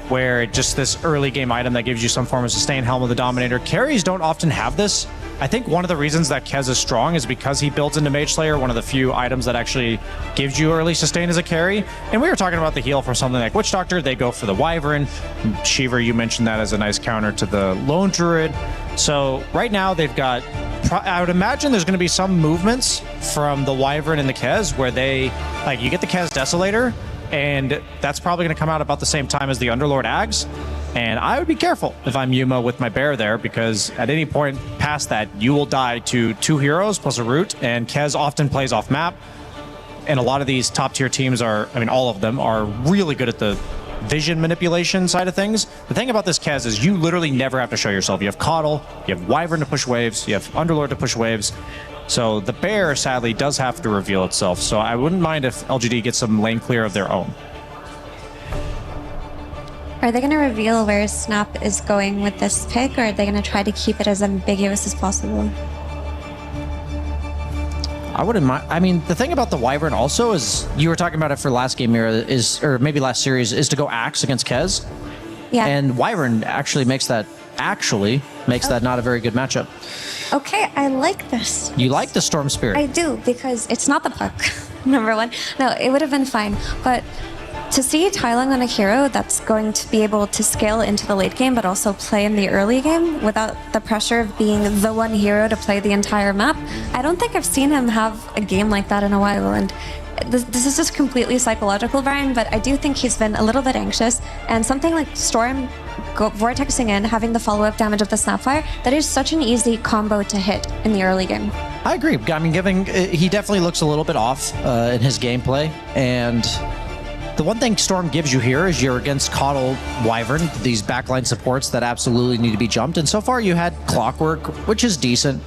where just this early game item that gives you some form of sustain. Helm of the Dominator. Carries don't often have this. I think one of the reasons that Kez is strong is because he builds into Mage Slayer, one of the few items that actually gives you early sustain as a carry. And we were talking about the heal for something like Witch Doctor. They go for the Wyvern. Shiver, you mentioned that as a nice counter to the Lone Druid. So right now they've got, I would imagine there's going to be some movements from the Wyvern and the Kez where they, like, you get the Kez Desolator, and that's probably going to come out about the same time as the Underlord Ags. And I would be careful if I'm Yuma with my bear there, because at any point past that, you will die to 2 heroes plus a root, and Kez often plays off map. And a lot of these top tier teams are, I mean, all of them are really good at the vision manipulation side of things. The thing about this Kez is you literally never have to show yourself. You have Coddle, you have Wyvern to push waves, you have Underlord to push waves. So the bear, sadly, does have to reveal itself. So I wouldn't mind if LGD gets some lane clear of their own. Are they going to reveal where Snap is going with this pick, or are they going to try to keep it as ambiguous as possible? I wouldn't mind. I mean, the thing about the Wyvern also is, you were talking about it for last game, Mira, or maybe last series, is to go Axe against Kez. Yeah. And Wyvern actually makes that not a very good matchup. Okay, I like this. You like the Storm Spirit? I do, because it's not the Puck, number one. No, it would have been fine, but to see Tylung on a hero that's going to be able to scale into the late game but also play in the early game without the pressure of being the one hero to play the entire map, I don't think I've seen him have a game like that in a while. And this is just completely psychological, Brian, but I do think he's been a little bit anxious. And something like Storm vortexing in, having the follow-up damage of the Snapfire, that is such an easy combo to hit in the early game. I agree. I mean, he definitely looks a little bit off in his gameplay, and the one thing Storm gives you here is you're against Coddle, Wyvern, these backline supports that absolutely need to be jumped. And so far you had Clockwork, which is decent,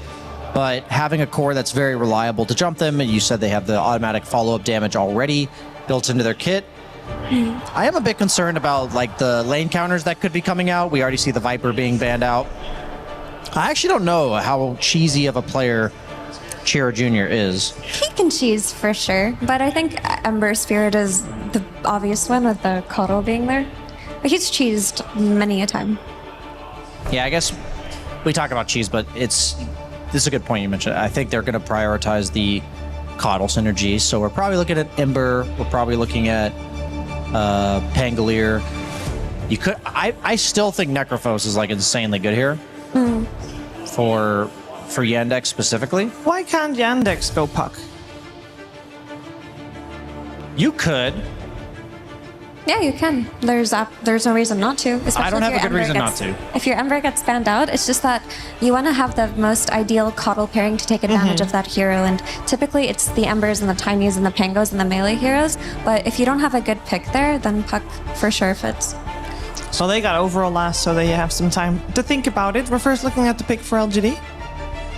but having a core that's very reliable to jump them, and you said they have the automatic follow-up damage already built into their kit. I am a bit concerned about like the lane counters that could be coming out. We already see the Viper being banned out. I actually don't know how cheesy of a player Chiro Jr. is. He can cheese for sure, but I think Ember Spirit is the obvious one with the Coddle being there. But he's cheesed many a time. Yeah, I guess we talk about cheese, but this is a good point you mentioned. I think they're going to prioritize the Coddle synergy. So we're probably looking at Ember. We're probably looking at Pangolier. I still think Necrophos is like insanely good here for Yandex specifically. Why can't Yandex go Puck? You could. Yeah, you can. There's no reason not to. I don't have a good reason not to. If your Ember gets banned out, it's just that you want to have the most ideal Coddle pairing to take advantage of that hero, and typically it's the Embers and the Tinies and the Pangos and the melee heroes, but if you don't have a good pick there, then Puck for sure fits. So they got overall last, so they have some time to think about it. We're first looking at the pick for LGD.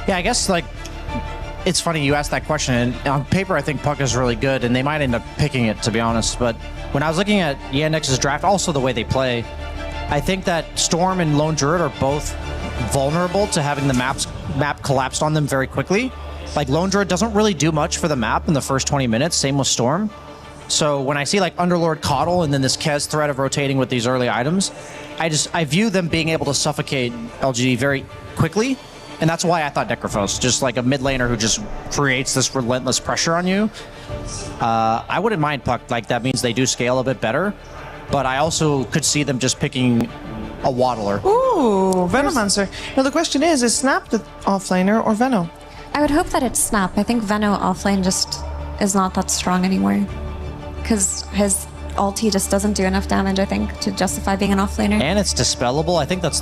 Yeah, I guess, like, it's funny you asked that question, and on paper I think Puck is really good, and they might end up picking it, to be honest, but when I was looking at Yandex's draft, also the way they play, I think that Storm and Lone Druid are both vulnerable to having the map collapsed on them very quickly. Like, Lone Druid doesn't really do much for the map in the first 20 minutes, same with Storm. So when I see like Underlord Coddle and then this Kez threat of rotating with these early items, I view them being able to suffocate LGD very quickly. And that's why I thought Necrophos, just like a mid laner who just creates this relentless pressure on you. I wouldn't mind Puck, like that means they do scale a bit better. But I also could see them just picking a Waddler. Ooh, Venomancer. Now the question is Snap the offlaner or Veno? I would hope that it's Snap. I think Veno offlane just is not that strong anymore. because his ulti just doesn't do enough damage, I think, to justify being an offlaner. And it's dispellable. I think that's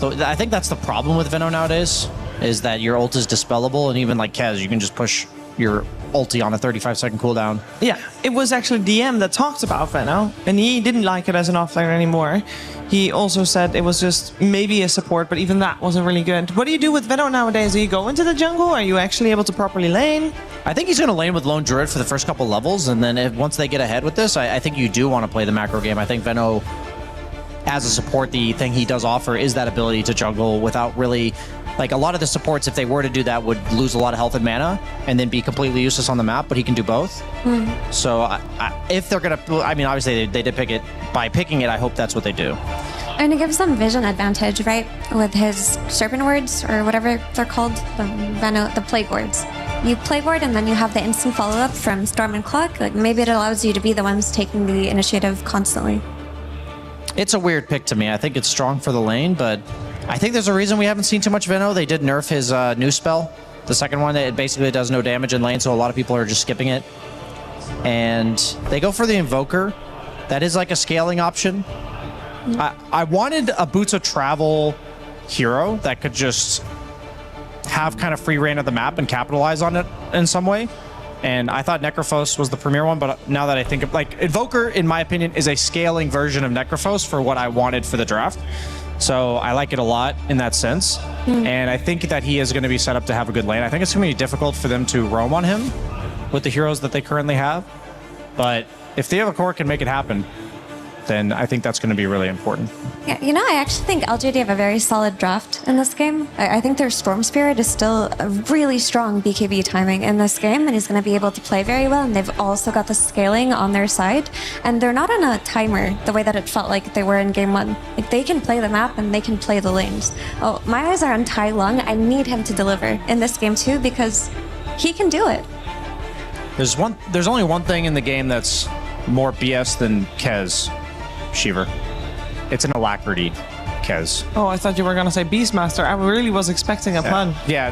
the problem with Veno nowadays, is that your ult is dispellable, and even like Kez, you can just push your ulti on a 35-second cooldown. Yeah, it was actually DM that talked about Veno, and he didn't like it as an offlaner anymore. He also said it was just maybe a support, but even that wasn't really good. What do you do with Veno nowadays? Do you go into the jungle? Are you actually able to properly lane? I think he's going to lane with Lone Druid for the first couple levels, and then once they get ahead with this, I think you do want to play the macro game. I think Veno, as a support, the thing he does offer is that ability to jungle without really... Like, a lot of the supports, if they were to do that, would lose a lot of health and mana and then be completely useless on the map, but he can do both. So if they're going to... I mean, obviously, they did pick it. By picking it, I hope that's what they do. And it gives them vision advantage, right? With his Serpent Words, or whatever they're called, the Plague Words. You Plague Ward, and then you have the instant follow-up from Storm and Clock. Like, maybe it allows you to be the ones taking the initiative constantly. It's a weird pick to me. I think it's strong for the lane, but I think there's a reason we haven't seen too much Veno. They did nerf his new spell. The second one, it basically does no damage in lane, so a lot of people are just skipping it. And they go for the Invoker. That is like a scaling option. I wanted a Boots of Travel hero that could just have kind of free reign of the map and capitalize on it in some way. And I thought Necrophos was the premier one, but now that I think of, like, Invoker, in my opinion, is a scaling version of Necrophos for what I wanted for the draft. So I like it a lot in that sense. And I think that he is going to be set up to have a good lane. I think it's going to be difficult for them to roam on him with the heroes that they currently have. But if the other core can make it happen, then I think that's going to be really important. Yeah, you know, I actually think LGD have a very solid draft in this game. I think their Storm Spirit is still a really strong BKB timing in this game, and he's going to be able to play very well, and they've also got the scaling on their side, and they're not on a timer the way that it felt like they were in Game 1. Like, they can play the map, and they can play the lanes. Oh, my eyes are on Tai Lung. I need him to deliver in this game, too, because he can do it. There's only one thing in the game that's more BS than Kez, Shiver. It's an Alacrity, Kez. Oh, I thought you were going to say Beastmaster. I really was expecting a pun. Yeah,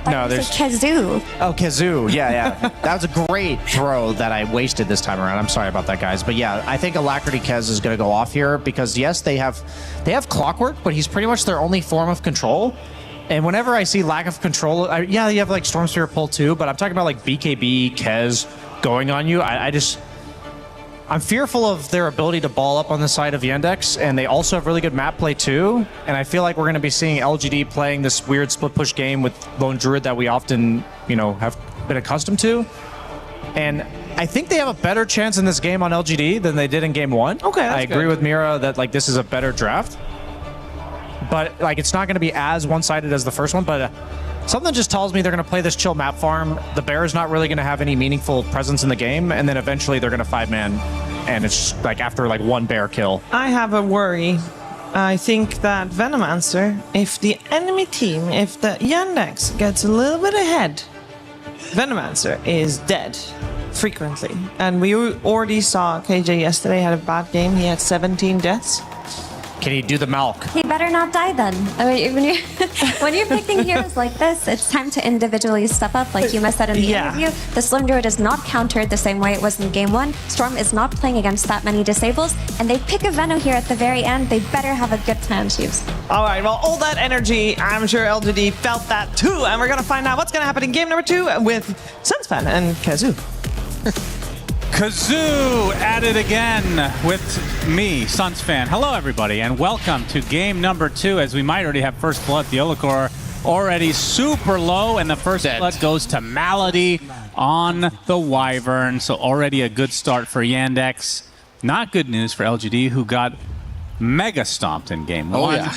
no, there's... Kazoo. Oh, Kazoo, yeah. That was a great throw that I wasted this time around. I'm sorry about that, guys. But yeah, I think Alacrity Kez is going to go off here because, yes, they have Clockwork, but he's pretty much their only form of control. And whenever I see lack of control, yeah, you have like Storm Spirit pull too, but I'm talking about like BKB, Kez going on you. I'm fearful of their ability to ball up on the side of Yandex, and they also have really good map play too. And I feel like we're going to be seeing LGD playing this weird split push game with Lone Druid that we often, have been accustomed to. And I think they have a better chance in this game on LGD than they did in Game 1. Okay, I agree with Mira that like this is a better draft. But like it's not going to be as one-sided as the first one, but something just tells me they're going to play this chill map farm. The bear is not really going to have any meaningful presence in the game, and then eventually they're going to 5-man, and it's just like after like one bear kill. I have a worry. I think that Venomancer, if the enemy team, if the Yandex gets a little bit ahead, Venomancer is dead frequently. And we already saw KJ yesterday had a bad game. He had 17 deaths. Can he do the Malk? He better not die then. I mean, when you're picking heroes like this, it's time to individually step up, like Yuma said in the interview. The Slim Druid is not countered the same way it was in Game 1. Storm is not playing against that many disables, and they pick a Veno here at the very end. They better have a good plan, Chiefs. All right, well, all that energy, I'm sure LGD felt that too, and we're going to find out what's going to happen in game number 2 with Sunspan and Kazoo. Kazoo at it again with me, Sunsfan. Hello, everybody, and welcome to game number 2, as we might already have first blood. The Olakor already super low, and the first blood goes to Malady on the Wyvern, so already a good start for Yandex. Not good news for LGD, who got mega stomped in game 1. Oh, yeah.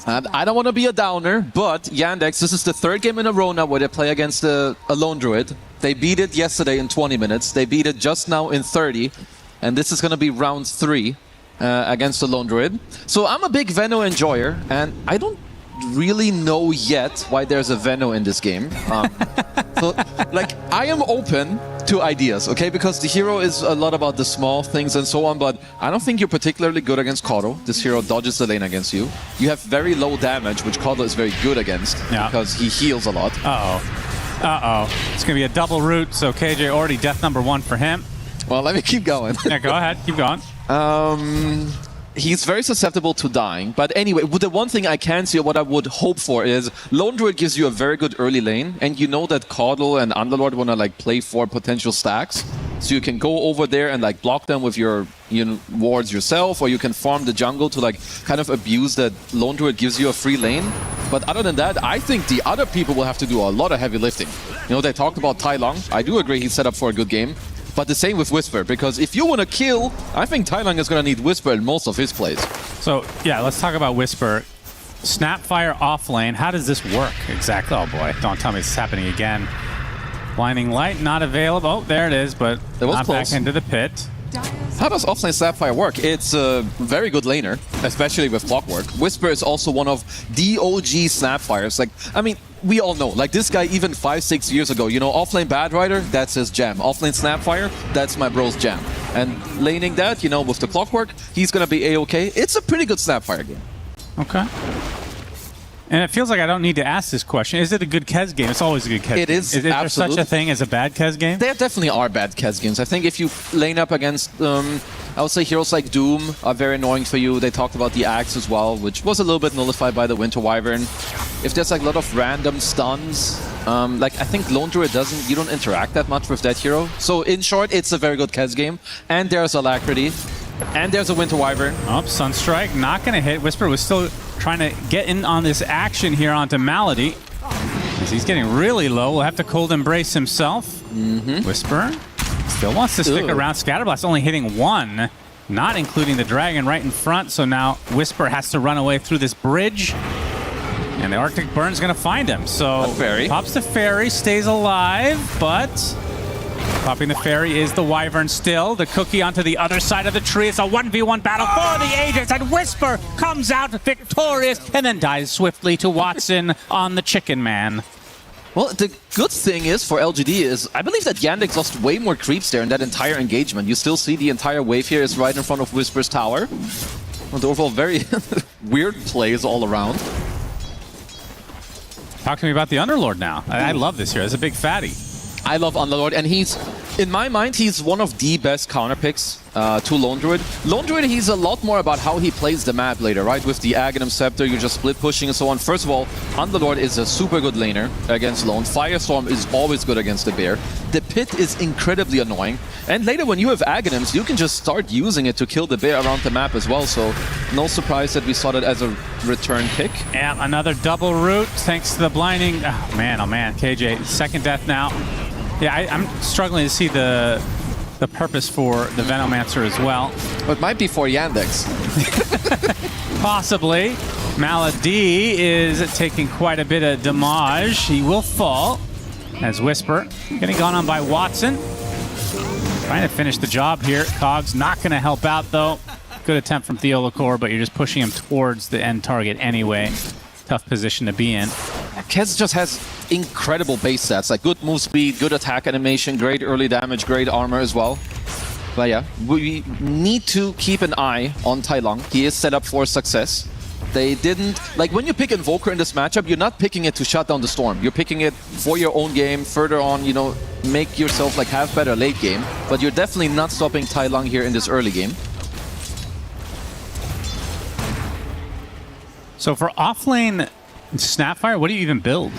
And I don't want to be a downer, but Yandex, this is the 3rd game in a row now where they play against a Lone Druid. They beat it yesterday in 20 minutes. They beat it just now in 30. And this is going to be round 3 against the Lone Druid. So I'm a big Veno enjoyer, and I don't really know yet why there's a Veno in this game. So, like, I am open to ideas, okay? Because the hero is a lot about the small things and so on, but I don't think you're particularly good against Koro. This hero dodges the lane against you. You have very low damage, which Koro is very good against because he heals a lot. Uh-oh. It's going to be a double root, so KJ already death number 1 for him. Well, let me keep going. Yeah, go ahead. Keep going. He's very susceptible to dying. But anyway, the one thing I can see, what I would hope for is Lone Druid gives you a very good early lane, and you know that Caudle and Underlord want to like play for potential stacks. So you can go over there and like block them with your wards yourself, or you can farm the jungle to like kind of abuse that Lone Druid gives you a free lane. But other than that, I think the other people will have to do a lot of heavy lifting. You know, they talked about Tai Lung. I do agree he's set up for a good game. But the same with Whisper, because if you want to kill, I think Tai Lung is going to need Whisper in most of his plays. So, yeah, let's talk about Whisper. Snapfire off lane, how does this work exactly? Oh boy, don't tell me it's happening again. Blinding Light not available. Oh, there it is, but not back into the pit. How does offlane Snapfire work? It's a very good laner, especially with Clockwork. Whisper is also one of the OG Snapfires. Like, I mean, we all know, like this guy even 5-6 years ago, you know, offlane Bad Rider, that's his jam. Offlane Snapfire, that's my bro's jam. And laning that, you know, with the Clockwork, he's gonna be A-okay. It's a pretty good Snapfire game. Okay. And it feels like I don't need to ask this question. Is it a good Kez game? It's always a good Kez game. It is, Is there absolutely. such a thing as a bad Kez game? There definitely are bad Kez games. I think if you lane up against, I would say heroes like Doom are very annoying for you. They talked about the Axe as well, which was a little bit nullified by the Winter Wyvern. If there's like a lot of random stuns, like I think Lone Druid you don't interact that much with that hero. So in short, it's a very good Kez game. And there's Alacrity. And there's a Winter Wyvern. Oh, Sunstrike not going to hit. Whisper was still trying to get in on this action here onto Malady. As he's getting really low, we'll have to Cold Embrace himself. Whisper still wants to stick around. Scatterblast only hitting one, not including the dragon right in front. So now Whisper has to run away through this bridge. And the Arctic Burn's going to find him. So pops the fairy, stays alive, but popping the fairy is the Wyvern still. The cookie onto the other side of the tree. It's a 1v1 battle for the Aegis, and Whisper comes out victorious and then dies swiftly to Watson on the Chicken Man. Well, the good thing is for LGD is I believe that Yandex lost way more creeps there in that entire engagement. You still see the entire wave here is right in front of Whisper's tower. Well, the overall very weird plays all around. Talk to me about the Underlord now. I love this here. It's a big fatty. I love Underlord, and he's, in my mind, he's one of the best counter picks to Lone Druid. Lone Druid, he's a lot more about how he plays the map later, right? With the Aghanim Scepter, you're just split pushing and so on. First of all, Underlord is a super good laner against Lone. Firestorm is always good against the Bear. The Pit is incredibly annoying. And later, when you have Aghanims, you can just start using it to kill the Bear around the map as well. So no surprise that we saw that as a return pick. Yeah, another double root thanks to the blinding. Oh man, KJ, second death now. Yeah, I'm struggling to see the purpose for the Venomancer as well. It might be for Yandex. Possibly. Malady is taking quite a bit of damage. He will fall as Whisper getting gone on by Watson. Trying to finish the job here. Cogs not going to help out though. Good attempt from Theolacor, but you're just pushing him towards the end target anyway. Tough position to be in. Kez just has incredible base stats, like good move speed, good attack animation, great early damage, great armor as well. But yeah, we need to keep an eye on Tai Lung. He is set up for success. They didn't, like when you pick Invoker in this matchup, you're not picking it to shut down the Storm. You're picking it for your own game, further on, you know, make yourself like have better late game. But you're definitely not stopping Tai Lung here in this early game. So for offlane Snapfire, what do you even build?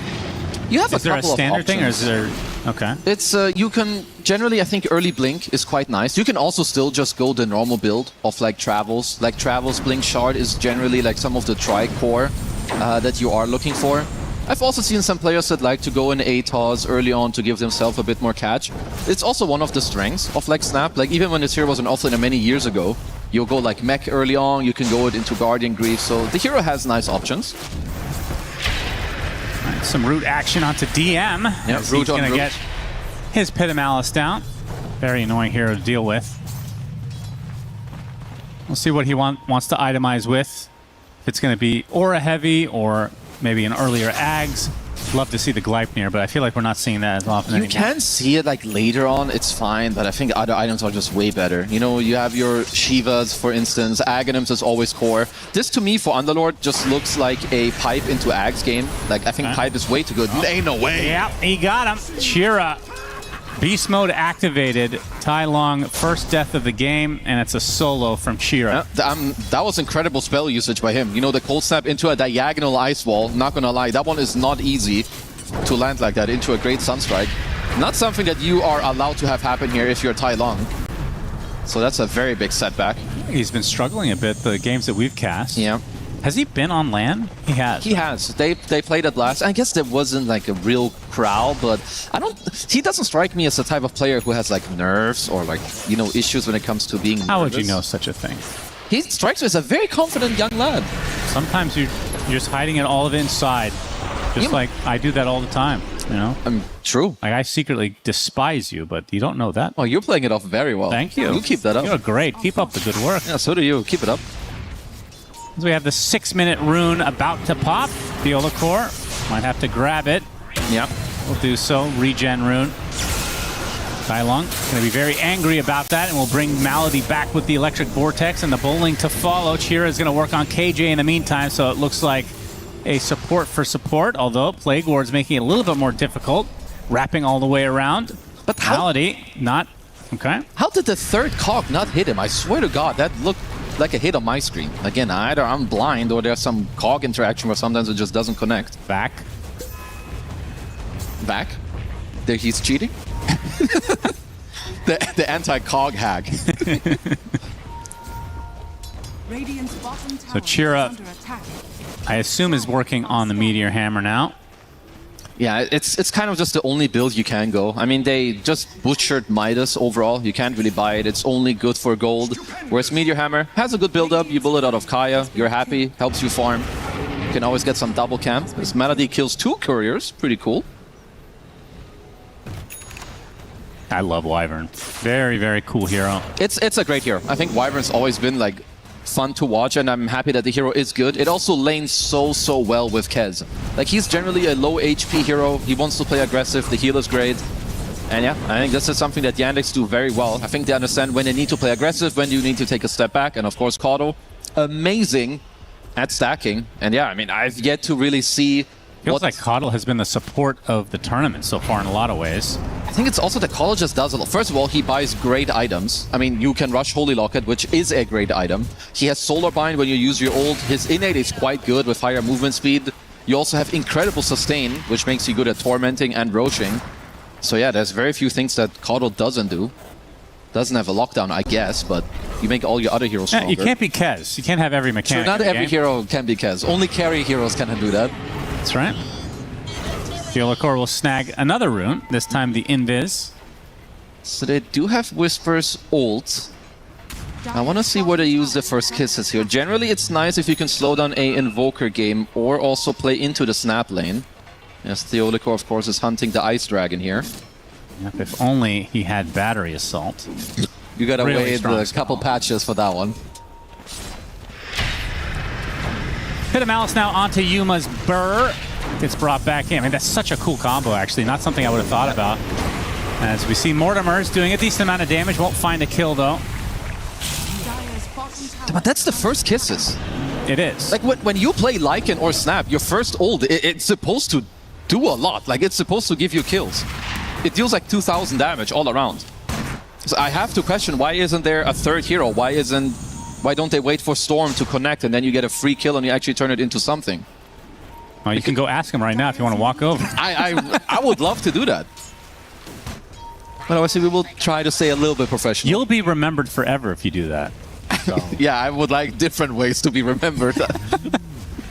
You have is a couple there a standard of thing, or options. is there? Okay. It's you can generally, I think early blink is quite nice. You can also still just go the normal build of like travels. Like travels, blink shard is generally like some of the tri-core that you are looking for. I've also seen some players that like to go in ATOS early on to give themselves a bit more catch. It's also one of the strengths of like Snap. Like even when this hero was an offlaner many years ago, you'll go like mech early on, you can go it into Guardian Grief. So the hero has nice options. All right, some root action onto DM. Yeah, as root he's on going to root. get his Pit of Malice down. Very annoying hero to deal with. We'll see what he wants to itemize with. If it's going to be Aura heavy or maybe an earlier Ags. Love to see the Gleipnir, but I feel like we're not seeing that as often You anymore. can see it like later on, it's fine, but I think other items are just way better. You know, you have your Shivas, for instance, Aghanims is always core. This to me for Underlord just looks like a pipe into Ags game. Like I think pipe is way too good. Ain't no way. Yeah, he got him. Shira Beast mode activated. Tai Long, first death of the game, and it's a solo from Chira. That was incredible spell usage by him. You know, the cold snap into a diagonal ice wall. Not gonna lie, that one is not easy to land like that into a great Sunstrike. Not something that you are allowed to have happen here if you're Tai Long. So that's a very big setback. He's been struggling a bit the games that we've cast. Yeah. Has he been on LAN? He has. He has. They played it last. I guess there wasn't like a real crowd, but he doesn't strike me as the type of player who has like nerves or like, you know, issues when it comes to being nervous. How would you know such a thing? He strikes me as a very confident young lad. Sometimes you're just hiding it all of it inside. Just like I do that all the time, you know? True. Like I secretly despise you, but you don't know that. Oh, you're playing it off very well. Thank you. You keep that up. You're great. Keep up the good work. Yeah, so do you. Keep it up. So we have the 6-minute rune about to pop. Viola Core might have to grab it. Yep. We'll do so. Regen rune. Tai Long going to be very angry about that, and we'll bring Malady back with the Electric Vortex and the bowling to follow. Chira is going to work on KJ in the meantime, so it looks like a support for support, although Plague Ward's making it a little bit more difficult, wrapping all the way around. But Malady, not... Okay. How did the third cog not hit him? I swear to God, that looked like a hit on my screen. Again, either I'm blind or there's some cog interaction where sometimes it just doesn't connect. Back. There, he's cheating? the anti-cog hack. So Chira, I assume, is working on the Meteor Hammer now. Yeah, it's kind of just the only build you can go. I mean, they just butchered Midas overall. You can't really buy it. It's only good for gold. Whereas Meteor Hammer has a good build-up. You build it out of Kaya. You're happy. Helps you farm. You can always get some double camp. This Malady kills 2 couriers. Pretty cool. I love Wyvern. Very, very cool hero. It's a great hero. I think Wyvern's always been like fun to watch, and I'm happy that the hero is good. It also lanes so well with Kez. Like, he's generally a low HP hero. He wants to play aggressive. The heal is great. And yeah, I think this is something that Yandex do very well. I think they understand when they need to play aggressive, when you need to take a step back. And of course, Kato, amazing at stacking. And yeah, I mean, I've yet to really see... Feels like Kato has been the support of the tournament so far in a lot of ways. I think it's also that Kato just does a lot. First of all, he buys great items. I mean, you can rush Holy Locket, which is a great item. He has Solar Bind when you use your ult. His innate is quite good with higher movement speed. You also have incredible sustain, which makes you good at tormenting and roaching. So yeah, there's very few things that Kato doesn't do. Doesn't have a lockdown, I guess, but you make all your other heroes stronger. You can't be Kez. You can't have every mechanic. So not every hero can be Kez. Only carry heroes can do that. That's right. Viola Core will snag another rune, this time the Invis. So they do have Whisper's ult. I want to see where they use the first kisses here. Generally, it's nice if you can slow down a Invoker game or also play into the snap lane. Yes, Theodicor, of course, is hunting the Ice Dragon here. Yep, if only he had Battery Assault. You gotta Really wait strong a couple patches for that one. Pit of Malice now onto Yuma's Burr. Gets brought back in. I mean, that's such a cool combo, actually. Not something I would have thought about. As we see Mortimer's doing a decent amount of damage. Won't find a kill, though. But that's the first kisses. It is. Like, when you play Lycan or Snap, your first ult, it's supposed to do a lot. Like, it's supposed to give you kills. It deals like 2,000 damage all around. So I have to question, why isn't there a third hero? Why don't they wait for Storm to connect and then you get a free kill and you actually turn it into something? Well, you can go ask him right now if you want to walk over. I would love to do that. But obviously we will try to stay a little bit professional. You'll be remembered forever if you do that. So. Yeah, I would like different ways to be remembered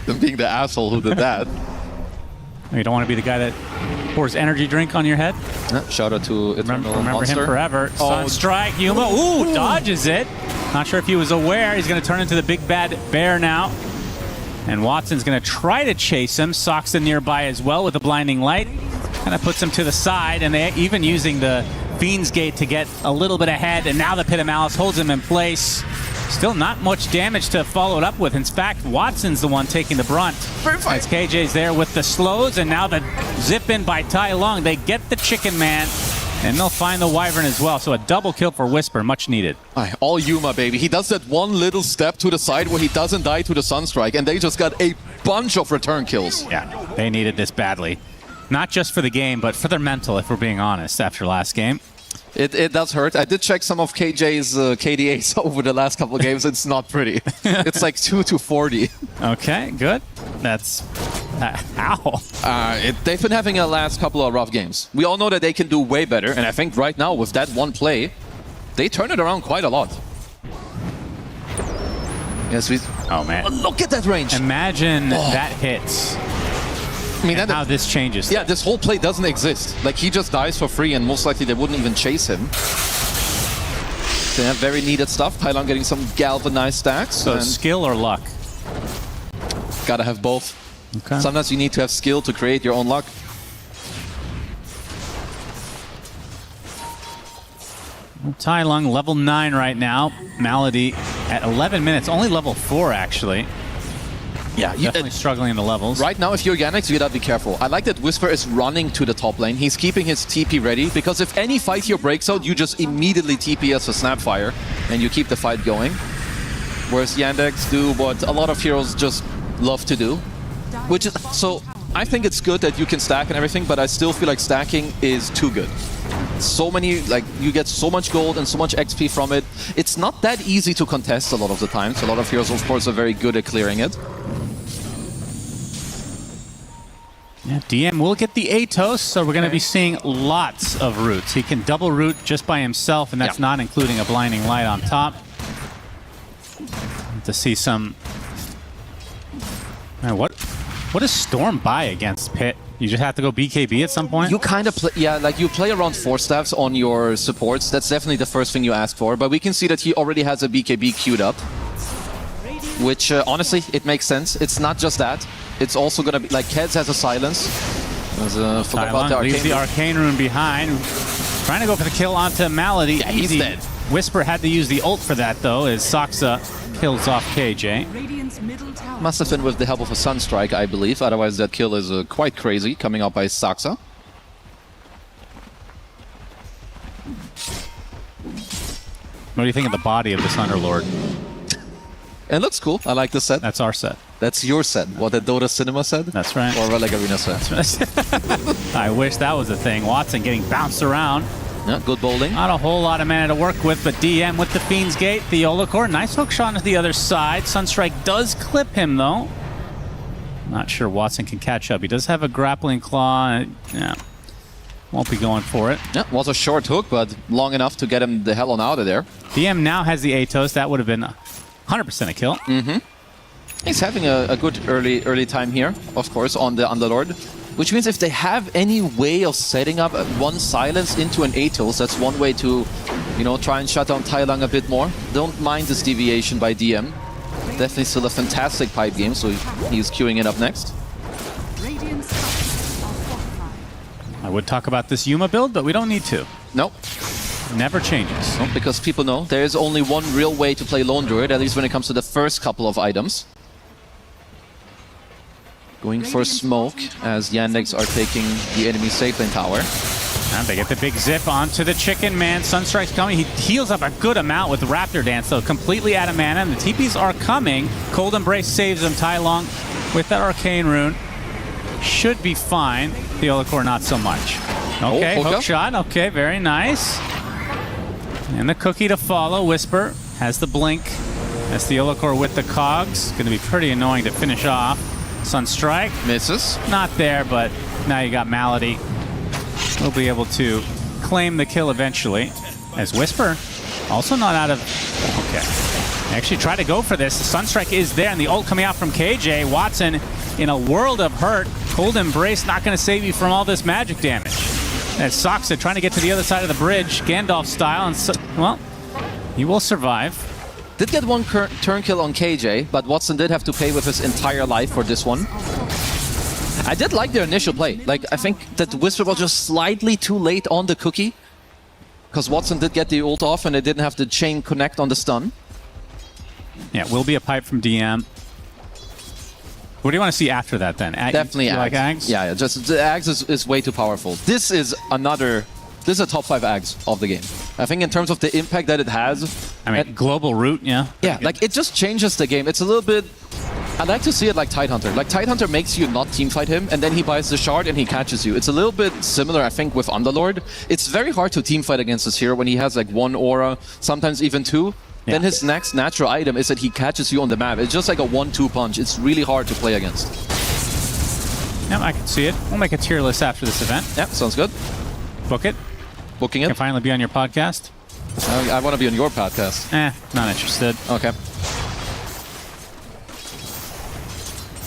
than being the asshole who did that. You don't want to be the guy that pours energy drink on your head? Shout out to Eternal Remember Monster. him forever. Sunstrike, Yuma. Ooh, dodges it. Not sure if he was aware. He's going to turn into the big bad bear now. And Watson's going to try to chase him. Soxon nearby as well with a blinding light. Kind of puts him to the side. And they even using the Fiend's Gate to get a little bit ahead. And now the Pit of Malice holds him in place. Still not much damage to follow it up with. In fact, Watson's the one taking the brunt. As KJ's there with the slows. And now the zip in by Tai Long. They get the Chicken Man. And they'll find the Wyvern as well. So a double kill for Whisper, much needed. All Yuma, baby. He does that one little step to the side where he doesn't die to the Sunstrike, and they just got a bunch of return kills. Yeah, they needed this badly. Not just for the game, but for their mental, if we're being honest, after last game. It does hurt. I did check some of KJ's KDAs over the last couple of games. It's not pretty. It's like 2-40. Okay, good. That's... Ow. They've been having a last couple of rough games. We all know that they can do way better, and I think right now, with that one play, they turn it around quite a lot. Yes, oh, man. Look at that range. Imagine that hits. I mean, how this changes. Yeah, this whole play doesn't exist. Like, he just dies for free, and most likely they wouldn't even chase him. They have very needed stuff. Pylon getting some galvanized stacks. So skill or luck? Gotta have both. Okay. Sometimes you need to have skill to create your own luck. Tai Lung, level 9 right now. Malady at 11 minutes. Only level 4, actually. Yeah, definitely struggling in the levels. Right now, if you're Yandex, you gotta be careful. I like that Whisper is running to the top lane. He's keeping his TP ready, because if any fight here breaks out, you just immediately TP as a Snapfire, and you keep the fight going. Whereas Yandex do what a lot of heroes just love to do, which is... So, I think it's good that you can stack and everything, but I still feel like stacking is too good. So many, like, you get so much gold and so much XP from it. It's not that easy to contest a lot of the times. A lot of heroes, of course, are very good at clearing it. Yeah, DM will get the Atos, so we're going to be seeing lots of roots. He can double root just by himself, and that's not including a blinding light on top. To see some... Man, what does Storm buy against Pit? You just have to go BKB at some point? You kind of play, yeah, like you play around 4 staffs on your supports. That's definitely the first thing you ask for. But we can see that he already has a BKB queued up. Which, honestly, it makes sense. It's not just that. It's also going to be, like, Keds has a silence. Forgot about the leaves the Arcane Rune behind. Trying to go for the kill onto Malady. Yeah, he's dead. Whisper had to use the ult for that, though, as Saksa kills off KJ. Must have been with the help of a Sunstrike, I believe. Otherwise, that kill is quite crazy, coming out by Saksa. What do you think of the body of this Underlord? It looks cool. I like this set. That's our set. That's your set. What the Dota Cinema said? That's right. Or Relic Arena set. I wish that was a thing. Watson getting bounced around. Yeah, good bowling. Not a whole lot of mana to work with, but DM with the Fiend's Gate. The Olakor, nice hook shot to the other side. Sunstrike does clip him, though. Not sure Watson can catch up. He does have a grappling claw. Yeah, won't be going for it. Yeah, was a short hook, but long enough to get him the hell on out of there. DM now has the Atos. That would have been 100% a kill. Mm-hmm. He's having a good early time here, of course, on the Underlord. Which means if they have any way of setting up one silence into an Atos, that's one way to, you know, try and shut down Tai Lung a bit more. Don't mind this deviation by DM. Definitely still a fantastic pipe game, so he's queuing it up next. I would talk about this Yuma build, but we don't need to. Nope. Never changes. No, because people know there is only one real way to play Lone Druid, at least when it comes to the first couple of items. Going for smoke as Yandex are taking the enemy safe lane tower. And they get the big zip onto the chicken man. Sunstrike's coming. He heals up a good amount with Raptor Dance, though. Completely out of mana. And the TPs are coming. Cold Embrace saves him. Tai Lung with that Arcane Rune should be fine. The Olakor not so much. Okay, hook shot. Okay, very nice. And the cookie to follow. Whisper has the blink. That's the Olakor with the cogs. Going to be pretty annoying to finish off. Sunstrike. Misses. Not there, but now you got Malady. We'll be able to claim the kill eventually. As Whisper, also not out of... Okay. They actually try to go for this. The Sunstrike is there, and the ult coming out from KJ. Watson in a world of hurt. Cold Embrace not going to save you from all this magic damage. As Saksa trying to get to the other side of the bridge, Gandalf style, and so, well, he will survive. Did get one turn kill on KJ, but Watson did have to pay with his entire life for this one. I did like their initial play. Like, I think that Whisper was just slightly too late on the cookie, because Watson did get the ult off and it didn't have the chain connect on the stun. Yeah, will be a pipe from DM. What do you want to see after that then? Definitely Ags. Like Ags? Yeah, just the Ags is way too powerful. This is a top 5 Ags of the game. I think in terms of the impact that it has. I mean, global root, yeah. Yeah, like it just changes the game. It's a little bit I like to see it like Tidehunter. Like Tidehunter makes you not teamfight him, and then he buys the shard and he catches you. It's a little bit similar, I think, with Underlord. It's very hard to teamfight against this hero when he has like 1 aura, sometimes even 2. Yeah. Then his next natural item is that he catches you on the map. It's just like a 1-2 punch. It's really hard to play against. Yeah, I can see it. We'll make a tier list after this event. Yeah, sounds good. Book it. Booking it. Can finally be on your podcast. I want to be on your podcast. Not interested. Okay.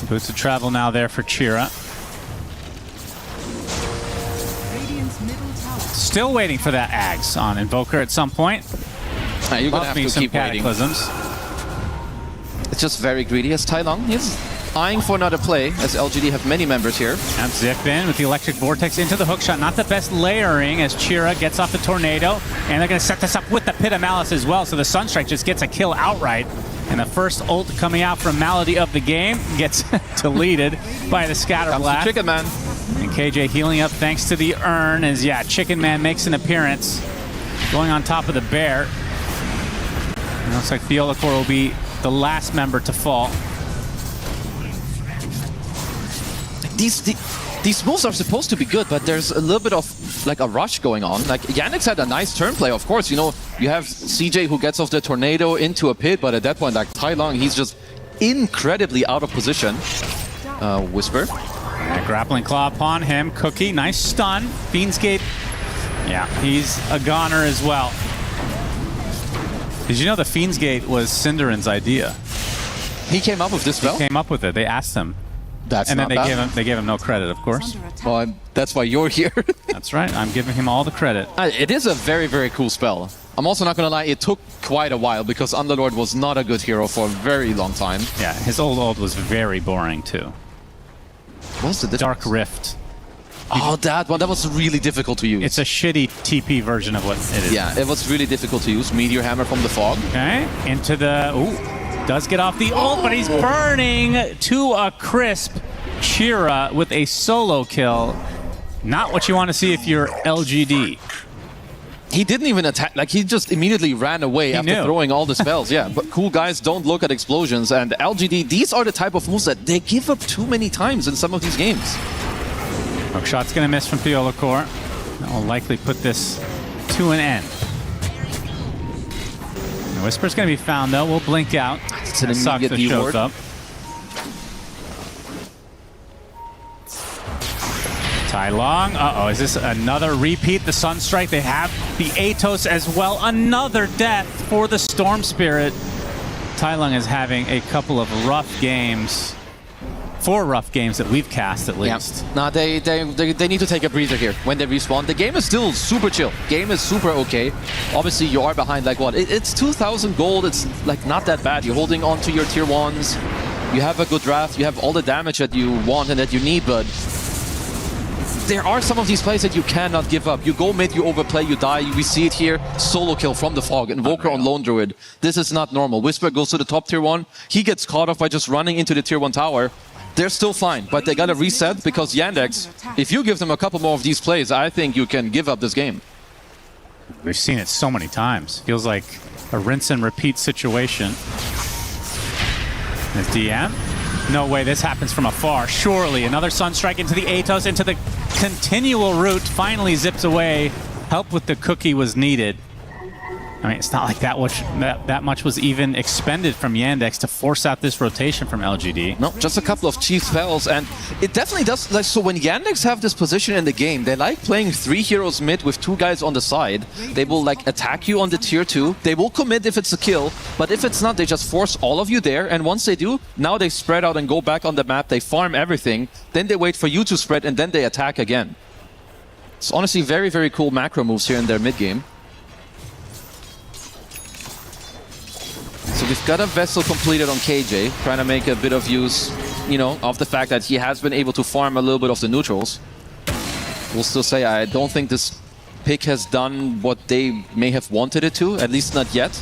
Boots of travel now there for Chira. Still waiting for that Ags on Invoker at some point. You're going to have to keep waiting. Cataclysms. It's just very greedy as Tai Long. He's eyeing for another play, as LGD have many members here. And Zip in with the Electric Vortex into the hookshot. Not the best layering as Chira gets off the Tornado. And they're going to set this up with the Pit of Malice as well. So the Sunstrike just gets a kill outright. And the first ult coming out from Malady of the game gets deleted by the Scatter Blast. Chicken Man. And KJ healing up thanks to the urn as, Chicken Man makes an appearance. Going on top of the bear. It looks like Theolacor will be the last member to fall. These moves are supposed to be good, but there's a little bit of like a rush going on. Like Yannick's had a nice turn play, of course. You know, you have CJ who gets off the tornado into a pit, but at that point, like Tai Long, he's just incredibly out of position. Whisper. Grappling claw upon him. Cookie, nice stun. Fiend's Gate. Yeah, he's a goner as well. Did you know the Fiend's Gate was Cinderin's idea? He came up with this spell? He came up with it. They asked him. That's and not then bad. they gave him no credit, of course. Well, that's why you're here. That's right. I'm giving him all the credit. It is a very, very cool spell. I'm also not going to lie, it took quite a while because Underlord was not a good hero for a very long time. Yeah, his old was very boring too. What's the difference? Dark Rift. Oh, that one. That was really difficult to use. It's a shitty TP version of what it is. Yeah, it was really difficult to use. Meteor Hammer from the fog. Okay, into the... Ooh, does get off the ult, but he's burning to a crisp. Chira with a solo kill. Not what you want to see if you're LGD. He didn't even attack. Like, he just immediately ran away after throwing all the spells. Yeah, but cool guys don't look at explosions. And LGD, these are the type of moves that they give up too many times in some of these games. Hookshot's going to miss from Theolacor. That will likely put this to an end. The Whisper's going to be found, though. We'll blink out. It's an immediate that shows reward. up. Tai Long. Uh-oh, is this another repeat? The Sunstrike, they have the Atos as well. Another death for the Storm Spirit. Tai Long is having a couple of rough games. 4 rough games that we've cast, at least. Yeah. No, they need to take a breather here when they respawn. The game is still super chill. Game is super okay. Obviously, you are behind, like, what? It's 2,000 gold. It's, like, not that bad. You're holding on to your tier 1s. You have a good draft. You have all the damage that you want and that you need, but there are some of these plays that you cannot give up. You go mid, you overplay, you die. We see it here. Solo kill from the fog. Invoker on Lone Druid. This is not normal. Whisper goes to the top tier 1. He gets caught off by just running into the tier 1 tower. They're still fine, but they gotta reset because Yandex, if you give them a couple more of these plays, I think you can give up this game. We've seen it so many times. Feels like a rinse and repeat situation. There's DM. No way this happens from afar. Surely another Sunstrike into the Atos, into the continual route. Finally zips away. Help with the cookie was needed. I mean, it's not like that much was even expended from Yandex to force out this rotation from LGD. No, just a couple of cheap spells, and it definitely does. Like, so when Yandex have this position in the game, they like playing 3 heroes mid with 2 guys on the side. They will like attack you on the tier 2. They will commit if it's a kill, but if it's not, they just force all of you there. And once they do, now they spread out and go back on the map. They farm everything. Then they wait for you to spread, and then they attack again. It's honestly very, very cool macro moves here in their mid game. So we've got a Vessel completed on KJ, trying to make a bit of use, you know, of the fact that he has been able to farm a little bit of the neutrals. We'll still say I don't think this pick has done what they may have wanted it to, at least not yet.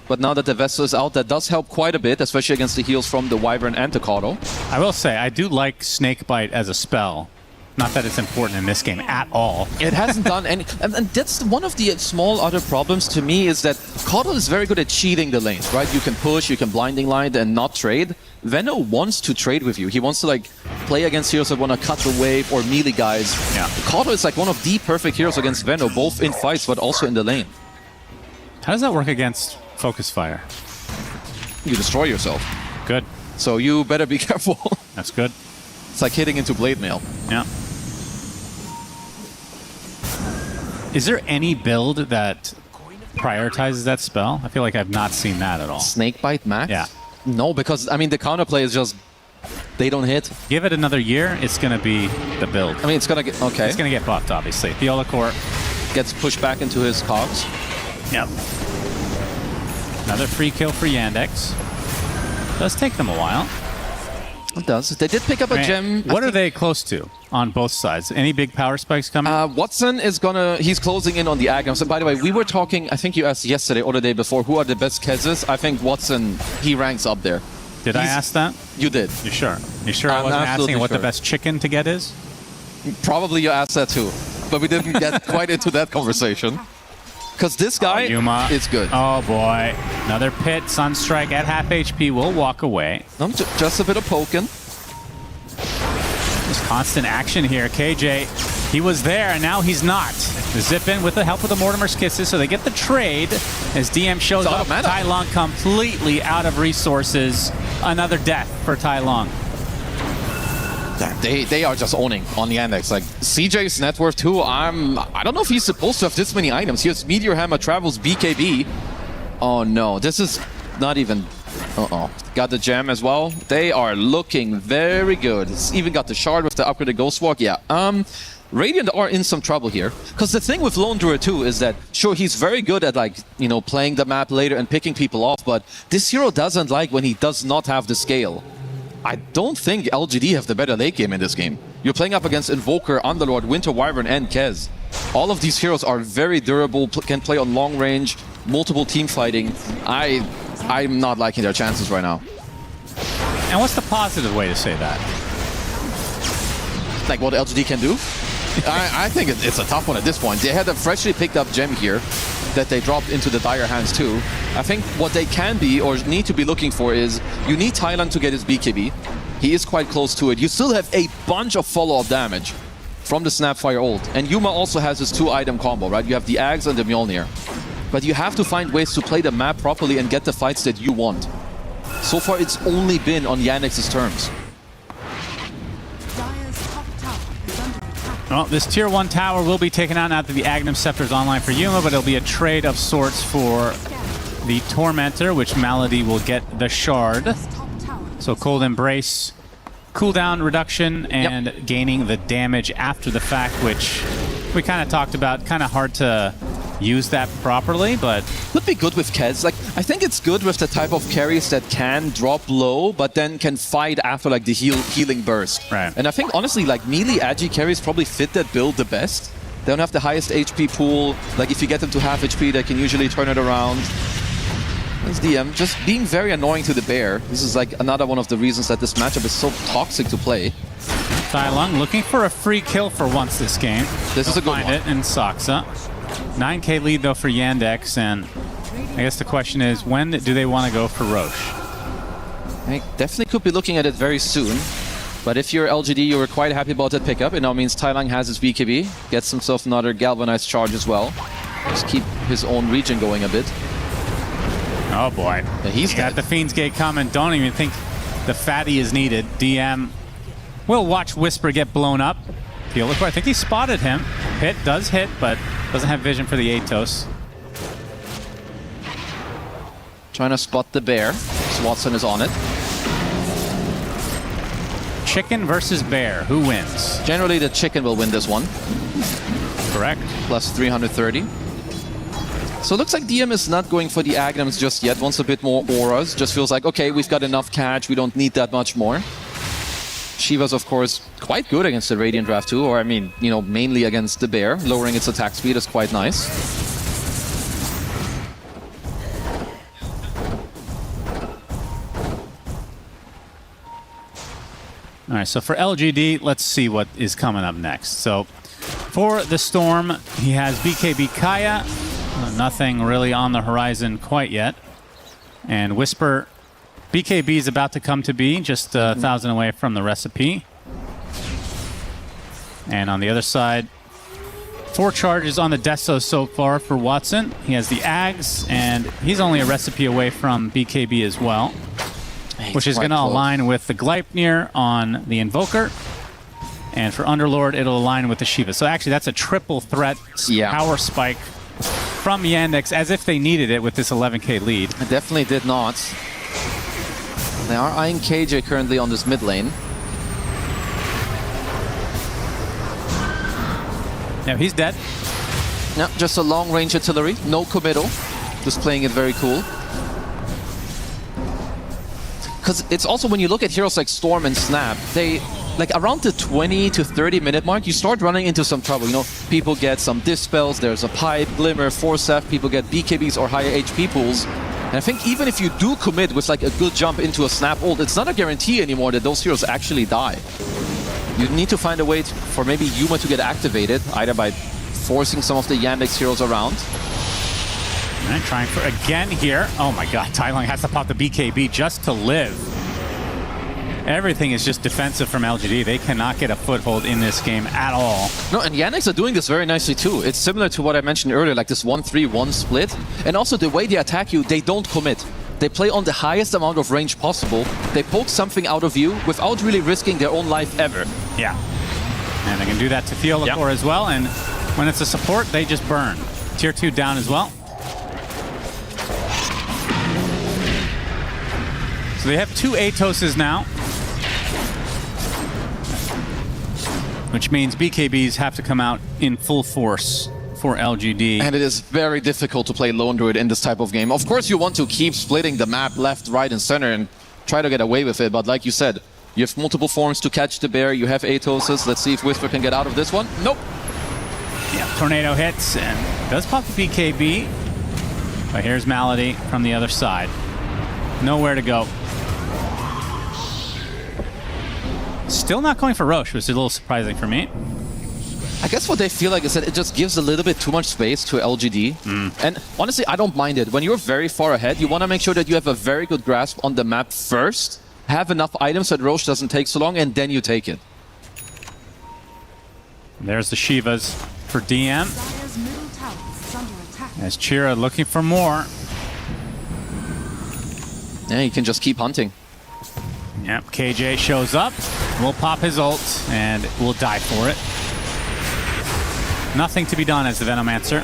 But now that the Vessel is out, that does help quite a bit, especially against the heals from the Wyvern and the Kato. I will say, I do like Snakebite as a spell. Not that it's important in this game at all. It hasn't done any... And that's one of the small other problems to me is that Coddle is very good at cheating the lanes, right? You can push, you can blinding light and not trade. Veno wants to trade with you. He wants to like play against heroes that want to cut the wave or melee guys. Yeah. Coddle is like one of the perfect heroes against Veno, both in fights but also in the lane. How does that work against Focus Fire? You destroy yourself. Good. So you better be careful. That's good. It's like hitting into Blade Mail. Yeah. Is there any build that prioritizes that spell? I feel like I've not seen that at all. Snakebite Max? Yeah. No, because, I mean, the counterplay is just... They don't hit. Give it another year, it's going to be the build. I mean, it's going to get... Okay. It's going to get buffed, obviously. Theola Core gets pushed back into his cogs. Yep. Another free kill for Yandex. Does take them a while. It does. They did pick up a gem. What are they close to on both sides? Any big power spikes coming? Watson is gonna... He's closing in on the Agams. And by the way, we were talking... I think you asked yesterday or the day before, who are the best Kezes? I think Watson, he ranks up there. Did I ask that? You did. You sure? You sure I wasn't asking what the best chicken to get is? Probably you asked that too. But we didn't get quite into that conversation. Because this guy Yuma is good. Oh boy. Another pit. Sunstrike at half HP will walk away. Just a bit of poking. Just constant action here. KJ, he was there and now he's not. The zip in with the help of the Mortimer's Kisses, so they get the trade as DM shows up. Tai Long completely out of resources. Another death for Tai Long. They are just owning on the Yandex. Like CJ's net worth too. I don't know if he's supposed to have this many items. He has Meteor Hammer, Travels, BKB. Oh no, this is not even. Got the gem as well. They are looking very good. It's even got the shard with the upgraded Ghost Walk. Yeah. Radiant are in some trouble here. Because the thing with Lone Druid too is that, sure, he's very good at like, you know, playing the map later and picking people off, but this hero doesn't like when he does not have the scale. I don't think LGD have the better late game in this game. You're playing up against Invoker, Underlord, Winter Wyvern, and Kez. All of these heroes are very durable, can play on long range, multiple team fighting. I'm not liking their chances right now. And what's the positive way to say that? Like what LGD can do? I think it's a tough one at this point. They had a freshly picked up gem here that they dropped into the dire hands too. I think what they can be or need to be looking for is you need Thailand to get his BKB. He is quite close to it. You still have a bunch of follow-up damage from the Snapfire ult. And Yuma also has his 2-item combo, right? You have the Ags and the Mjolnir. But you have to find ways to play the map properly and get the fights that you want. So far, it's only been on Yannex's terms. Well, this tier 1 tower will be taken out now that the Agnum Scepter is online for Yuma, but it'll be a trade of sorts for the Tormentor, which Malady will get the shard. So Cold Embrace, cooldown reduction, and gaining the damage after the fact, which we kind of talked about. Kind of hard to use that properly, but would be good with Kez. Like, I think it's good with the type of carries that can drop low, but then can fight after like the healing burst. Right. And I think honestly, like melee agi carries probably fit that build the best. They don't have the highest HP pool. Like if you get them to half HP, they can usually turn it around. This DM just being very annoying to the bear. This is like another one of the reasons that this matchup is so toxic to play. Tai Long looking for a free kill for once this game. This is a good find one. it in Saksa. 9k lead though for Yandex, and I guess the question is, when do they want to go for Roche? I definitely could be looking at it very soon. But if you're LGD, you were quite happy about that pickup. It now means Tai Long has his BKB, gets himself another galvanized charge as well. Just keep his own region going a bit. Oh boy. Yeah, he's got the Fiend's Gate coming. Don't even think the fatty is needed. DM will watch Whisper get blown up. I think he spotted him. Hit does hit, but doesn't have vision for the Atos. Trying to spot the bear. So Watson is on it. Chicken versus bear. Who wins? Generally, the chicken will win this one. Correct. Plus 330. So it looks like DM is not going for the Agnums just yet. Wants a bit more auras. Just feels like, okay, we've got enough catch. We don't need that much more. Shiva's, of course, quite good against the Radiant Draft too, or I mean, you know, mainly against the bear. Lowering its attack speed is quite nice. All right, so for LGD, let's see what is coming up next. So for the Storm, he has BKB Kaya. Nothing really on the horizon quite yet. And Whisper, BKB is about to come to be, just 1,000 away from the recipe. And on the other side, 4 charges on the Deso so far for Watson. He has the Ags, and he's only a recipe away from BKB as well, which is going to align with the Gleipnir on the Invoker. And for Underlord, it'll align with the Shiva. So actually, that's a triple threat power spike from Yandex, as if they needed it with this 11k lead. It definitely did not. They are eyeing KJ currently on this mid lane. Yeah, he's dead. No, just a long-range artillery, no committal. Just playing it very cool. Because it's also, when you look at heroes like Storm and Snap, they, like around the 20 to 30 minute mark, you start running into some trouble. You know, people get some dispels, there's a pipe, glimmer, force F, people get BKBs or higher HP pools. And I think even if you do commit with like a good jump into a Snap ult, it's not a guarantee anymore that those heroes actually die. You need to find a way for maybe Yuma to get activated, either by forcing some of the Yandex heroes around. All right, trying for again here. Oh my god, Tylung has to pop the BKB just to live. Everything is just defensive from LGD. They cannot get a foothold in this game at all. No, and Yandex are doing this very nicely too. It's similar to what I mentioned earlier, like this 1-3-1 split. And also the way they attack you, they don't commit. They play on the highest amount of range possible. They poke something out of you without really risking their own life ever. Yeah. And they can do that to Theolacor as well. And when it's a support, they just burn. Tier 2 down as well. So they have 2 Atoses now, which means BKBs have to come out in full force for LGD. And it is very difficult to play Lone Druid in this type of game. Of course, you want to keep splitting the map left, right, and center and try to get away with it. But like you said, you have multiple forms to catch the bear. You have Atoses. Let's see if Whisper can get out of this one. Nope. Yeah, Tornado hits and does pop the BKB. But here's Malady from the other side. Nowhere to go. Still not going for Roche, which is a little surprising for me. I guess what they feel like is that it just gives a little bit too much space to LGD. And honestly, I don't mind it. When you're very far ahead, you want to make sure that you have a very good grasp on the map first, have enough items that Roche doesn't take so long, and then you take it. There's the Shivas for DM. As Chira looking for more. Yeah, you can just keep hunting. Yep, KJ shows up, will pop his ult, and will die for it. Nothing to be done as the Venomancer.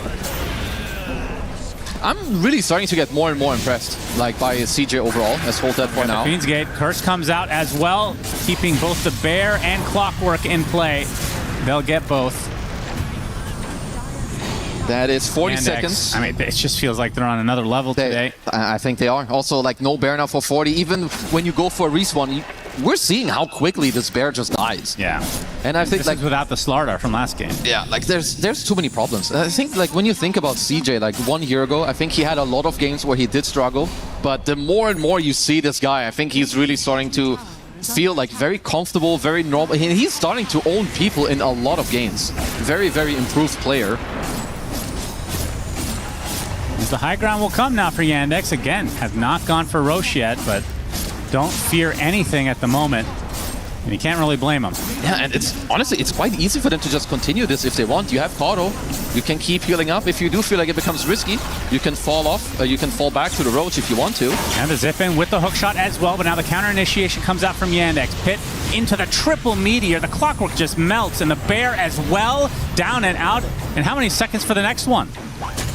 I'm really starting to get more and more impressed, like, by CJ overall. Let's hold that for now. Fiend's Gate, Curse comes out as well, keeping both the Bear and Clockwork in play. They'll get both. That is 40 Yandex, seconds. I mean, it just feels like they're on another level today. I think they are. Also, like, no bear now for 40. Even when you go for a respawn, we're seeing how quickly this bear just dies. Yeah. And I think, this like, is without the Slardar from last game. Yeah, like, there's too many problems. I think, like, when you think about CJ, like, 1 year ago, I think he had a lot of games where he did struggle. But the more and more you see this guy, I think he's really starting to feel like very comfortable, very normal. He's starting to own people in a lot of games. Very, very improved player. As the high ground will come now for Yandex. Again, have not gone for Roche yet, but don't fear anything at the moment. And you can't really blame them. Yeah, and it's honestly, it's quite easy for them to just continue this if they want. You have Kato. You can keep healing up. If you do feel like it becomes risky, you can fall off. You can fall back to the Roach if you want to. And the zip in with the hook shot as well, but now the counter initiation comes out from Yandex. Pit into the triple meteor. The Clockwork just melts, and the Bear as well, down and out. And how many seconds for the next one?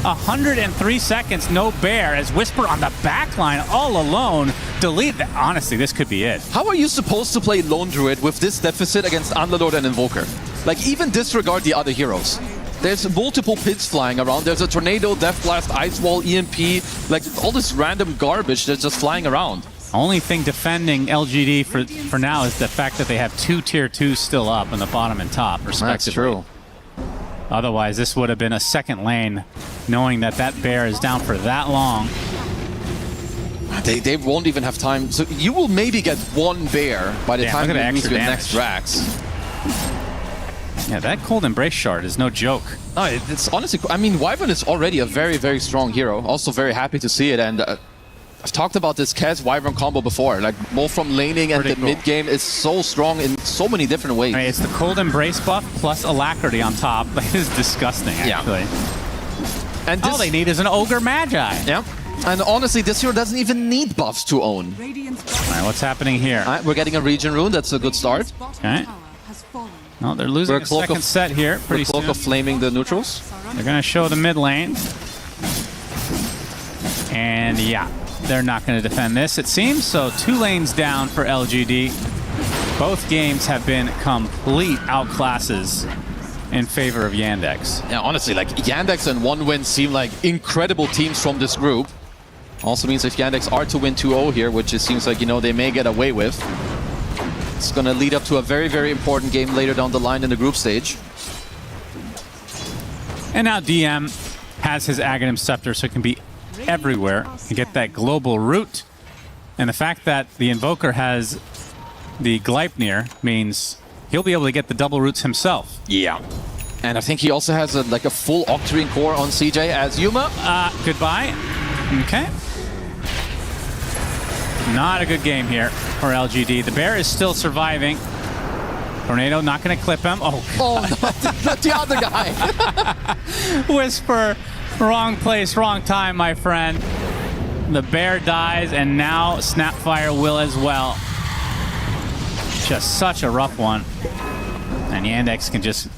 103 seconds, no Bear, as Whisper on the back line all alone. Delete that. Honestly, this could be it. How are you supposed to play Lone Druid with this deficit against Underlord and Invoker? Like, even disregard the other heroes. There's multiple pits flying around. There's a Tornado, Death Blast, Ice Wall, EMP, like all this random garbage that's just flying around. Only thing defending LGD for now is the fact that they have 2 tier 2s still up on the bottom and top, respectively. That's true. Otherwise, this would have been a second lane, knowing that that Bear is down for that long. They won't even have time. So you will maybe get one bear by the time you lose your next Rax. Yeah, that cold embrace shard is no joke. No, it's honestly, I mean, Wyvern is already a very, very strong hero. Also very happy to see it. And I've talked about this Kez-Wyvern combo before. Like, both from laning and the mid game is so strong in so many different ways. I mean, it's the cold embrace buff plus alacrity on top. That is disgusting, actually. And all they need is an Ogre Magi. Yeah. And honestly, this hero doesn't even need buffs to own. All right, what's happening here? All right, we're getting a region rune. That's a good start. Okay. No, they're losing a second set here pretty soon. Cloak of flaming the neutrals. They're going to show the mid lane. And yeah, they're not going to defend this, it seems. So 2 lanes down for LGD. Both games have been complete outclasses in favor of Yandex. Yeah, honestly, like Yandex and OneWin seem like incredible teams from this group. Also means if Yandex are to win 2-0 here, which it seems like, you know, they may get away with, it's going to lead up to a very, very important game later down the line in the group stage. And now DM has his Aghanim Scepter, so it can be everywhere and get that global root. And the fact that the Invoker has the Gleipnir means he'll be able to get the double roots himself. Yeah. And I think he also has a full Octarine core on CJ as Yuma. Goodbye. Okay. Not a good game here for LGD. The bear is still surviving. Tornado not going to clip him. Oh, no, the other guy. Whisper, wrong place, wrong time, my friend. The bear dies, and now Snapfire will as well. Just such a rough one. And Yandex can just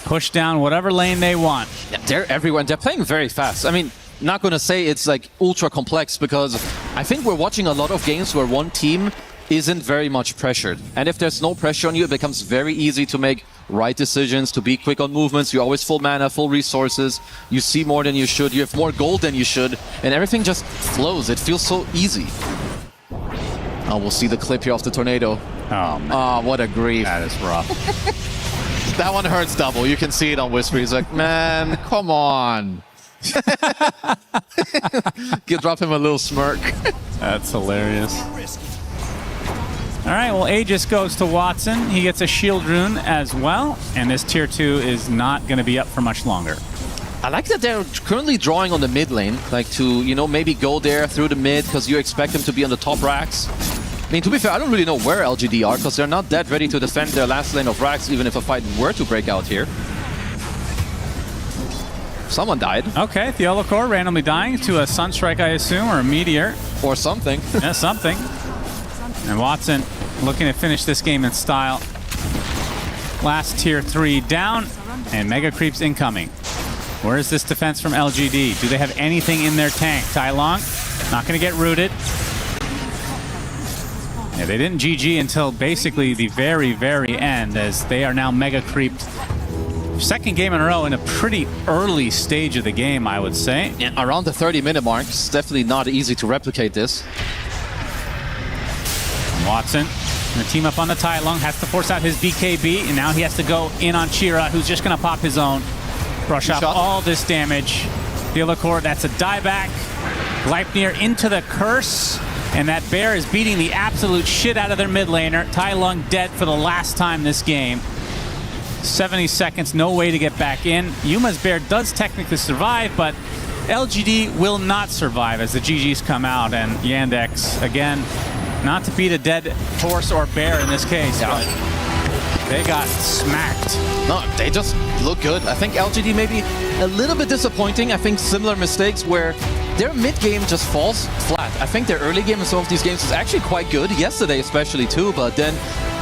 push down whatever lane they want. Yeah, they're everywhere. They're playing very fast. I mean, not going to say it's like ultra complex, because I think we're watching a lot of games where one team isn't very much pressured. And if there's no pressure on you, it becomes very easy to make right decisions, to be quick on movements. You're always full mana, full resources. You see more than you should. You have more gold than you should. And everything just flows. It feels so easy. Oh, we'll see the clip here of the tornado. Oh, man. Oh, what a grief. That is rough. That one hurts double. You can see it on Whisper. He's like, man, come on. Drop him a little smirk. That's hilarious. All right, well, Aegis goes to Watson. He gets a shield rune as well, and this tier 2 is not going to be up for much longer. I like that they're currently drawing on the mid lane, like to, you know, maybe go there through the mid, because you expect them to be on the top racks. I mean, to be fair, I don't really know where LGD are, because they're not that ready to defend their last lane of racks, even if a fight were to break out here. Someone died. Okay, Theolocor randomly dying to a Sunstrike, I assume, or a Meteor. Or something. Yeah, something. And Watson looking to finish this game in style. Last tier 3 down, and Mega Creeps incoming. Where is this defense from LGD? Do they have anything in their tank? Tai Long, not going to get rooted. Yeah, they didn't GG until basically the very, very end, as they are now Mega Creeped. Second game in a row in a pretty early stage of the game, I would say. Yeah, around the 30-minute mark. It's definitely not easy to replicate this. Watson gonna team up on the Tai Lung, has to force out his BKB, and now he has to go in on Chira, who's just gonna pop his own. Brush off all this damage. Theolocor, that's a dieback. Gleipnir into the curse, and that bear is beating the absolute shit out of their mid laner. Tai Lung dead for the last time this game. 70 seconds, no way to get back in. Yuma's bear does technically survive, but LGD will not survive as the GGs come out, and Yandex, again, not to beat a dead horse or bear in this case, but they got smacked. No, they just look good. I think LGD maybe a little bit disappointing. I think similar mistakes where their mid-game just falls flat. I think their early game in some of these games is actually quite good. Yesterday especially too, but then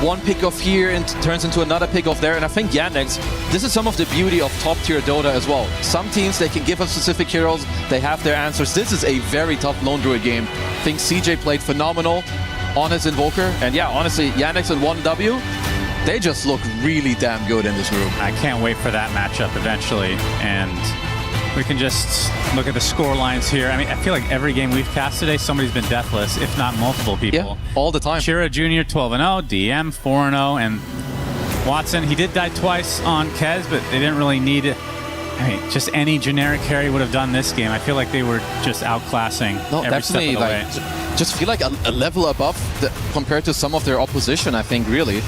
one pick-off here and turns into another pick-off there. And I think Yandex, this is some of the beauty of top-tier Dota as well. Some teams, they can give us specific heroes. They have their answers. This is a very tough Lone Druid game. I think CJ played phenomenal on his Invoker. And yeah, honestly, Yandex and 1W, they just look really damn good in this room. I can't wait for that matchup eventually. And we can just look at the score lines here. I mean, I feel like every game we've cast today, somebody's been deathless, if not multiple people. Yeah, all the time. Chira Jr. 12-0, DM 4-0, and Watson, he did die twice on Kez, but they didn't really need I mean, just any generic carry would have done this game. I feel like they were just outclassing every step of the way. Just feel like a level above compared to some of their opposition, I think, really.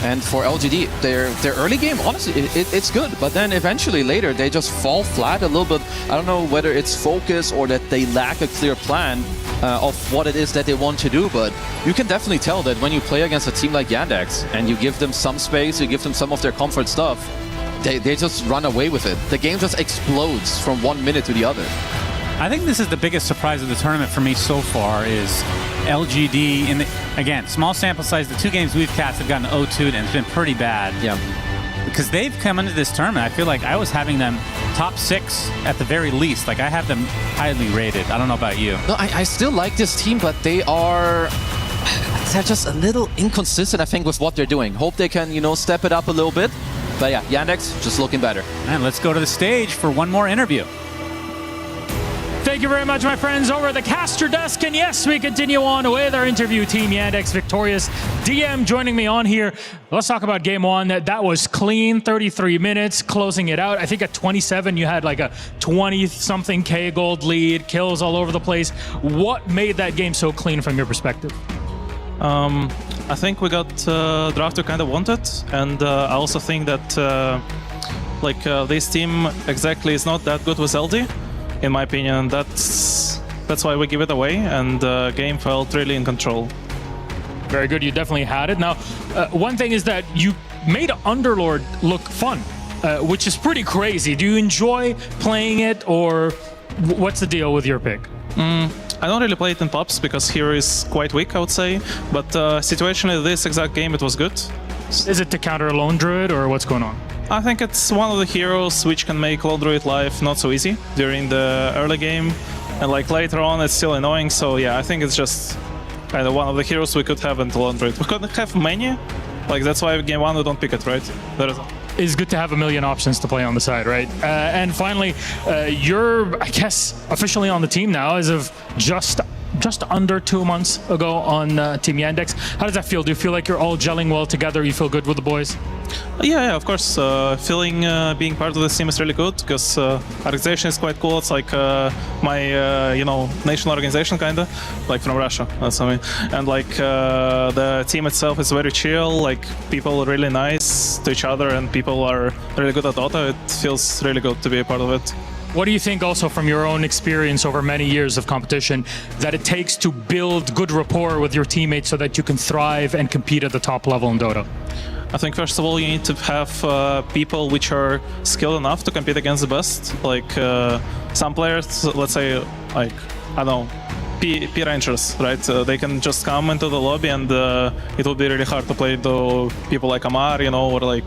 And for LGD, their early game, honestly, it's good. But then eventually later, they just fall flat a little bit. I don't know whether it's focus or that they lack a clear plan of what it is that they want to do. But you can definitely tell that when you play against a team like Yandex and you give them some space, you give them some of their comfort stuff, they just run away with it. The game just explodes from 1 minute to the other. I think this is the biggest surprise of the tournament for me so far is LGD. Again, small sample size. The 2 games we've cast have gotten 0-2'd and it's been pretty bad. Yeah. Because they've come into this tournament, I feel like I was having them top 6 at the very least. Like I have them highly rated. I don't know about you. No, I still like this team, but they're just a little inconsistent, I think, with what they're doing. Hope they can, step it up a little bit. But yeah, Yandex just looking better. And let's go to the stage for one more interview. Thank you very much, my friends, over at the caster desk. And yes, we continue on with our interview. Team Yandex victorious. DM joining me on here. Let's talk about game 1. That was clean, 33 minutes, closing it out. I think at 27, you had like a 20-something K gold lead, kills all over the place. What made that game so clean from your perspective? I think we got draft we kind of wanted. And I also think that this team exactly is not that good with LD. In my opinion, that's why we give it away, and the game felt really in control. Very good, you definitely had it. Now, one thing is that you made Underlord look fun, which is pretty crazy. Do you enjoy playing it, or what's the deal with your pick? I don't really play it in pops because hero is quite weak, I would say, but situationally this exact game it was good. Is it to counter a lone druid, or what's going on? I think it's one of the heroes which can make Lone Druid life not so easy during the early game, and later on it's still annoying, so yeah, I think it's just kind of one of the heroes we could have into Lone Druid. We couldn't have many, that's why game 1 we don't pick it, right? It's good to have a million options to play on the side, right? And finally, you're, I guess, officially on the team now as of just under 2 months ago on Team Yandex. How does that feel? Do you feel like you're all gelling well together? You feel good with the boys? Yeah, of course. Feeling being part of this team is really good because organization is quite cool. It's like my national organization kinda, from Russia. That's what I mean. And the team itself is very chill. People are really nice to each other, and people are really good at Dota. It feels really good to be a part of it. What do you think also from your own experience over many years of competition that it takes to build good rapport with your teammates so that you can thrive and compete at the top level in Dota? I think first of all you need to have people which are skilled enough to compete against the best. Some players, let's say, I don't know, P Rangers, right? They can just come into the lobby and it will be really hard to play to people like Amar, or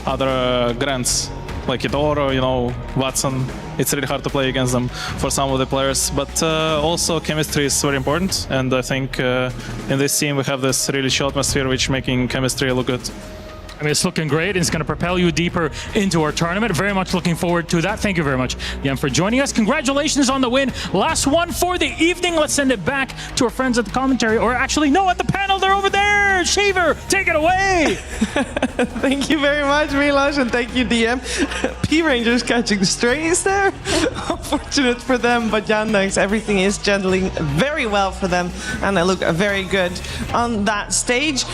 other Grants. Like Idoro, Watson, it's really hard to play against them for some of the players. But also chemistry is very important, and I think in this team we have this really chill atmosphere which making chemistry look good. I mean, it's looking great. It's going to propel you deeper into our tournament. Very much looking forward to that. Thank you very much, Jan, for joining us. Congratulations on the win. Last one for the evening. Let's send it back to our friends at the commentary, or actually, no, at the panel. They're over there. Shaver, take it away. Thank you very much, Milos, and thank you, DM. P Rangers catching strays there. Unfortunate for them, but Yandex, everything is gentling very well for them, and they look very good on that stage.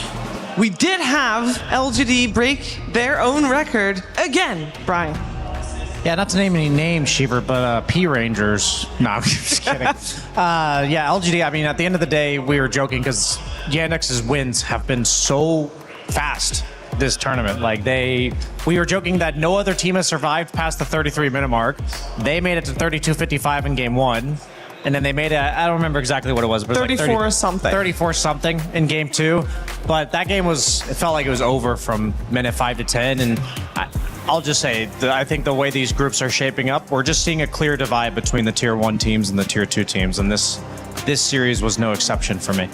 We did have LGD break their own record again, Brian. Yeah, not to name any names, Shiver, but P Rangers. No, I'm just kidding. LGD, I mean, at the end of the day, we were joking because Yandex's wins have been so fast this tournament. We were joking that no other team has survived past the 33-minute mark. They made it to 32-55 in game 1. And then they made I don't remember exactly what it was, but 34 something. 34 something in game 2. But that game it felt like it was over from minute 5 to 10. And I'll just say, I think the way these groups are shaping up, we're just seeing a clear divide between the tier 1 teams and the tier 2 teams. And this series was no exception for me.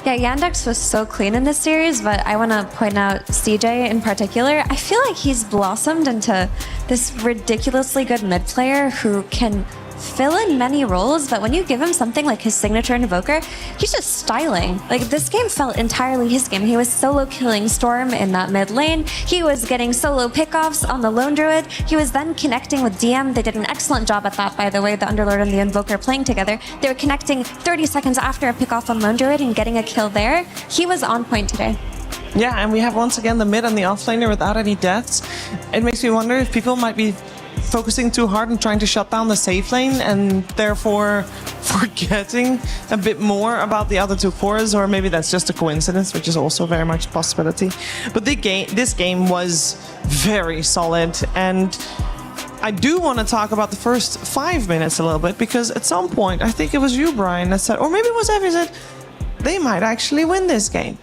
Yeah, Yandex was so clean in this series, but I want to point out CJ in particular. I feel like he's blossomed into this ridiculously good mid player who can fill in many roles, but when you give him something like his signature Invoker, he's just styling. Like, this game felt entirely his game. He was solo killing Storm in that mid lane. He was getting solo pickoffs on the Lone Druid. He was then connecting with DM. They did an excellent job at that, by the way, the Underlord and the Invoker playing together. They were connecting 30 seconds after a pickoff on Lone Druid and getting a kill there. He was on point today. Yeah, and we have once again the mid and the offlaner without any deaths. It makes me wonder if people might be focusing too hard on trying to shut down the safe lane and therefore forgetting a bit more about the other two cores, or maybe that's just a coincidence, which is also very much a possibility. But this game was very solid, and I do want to talk about the first 5 minutes a little bit, because at some point, I think it was you, Brian, that said, or maybe it was Evie, said they might actually win this game.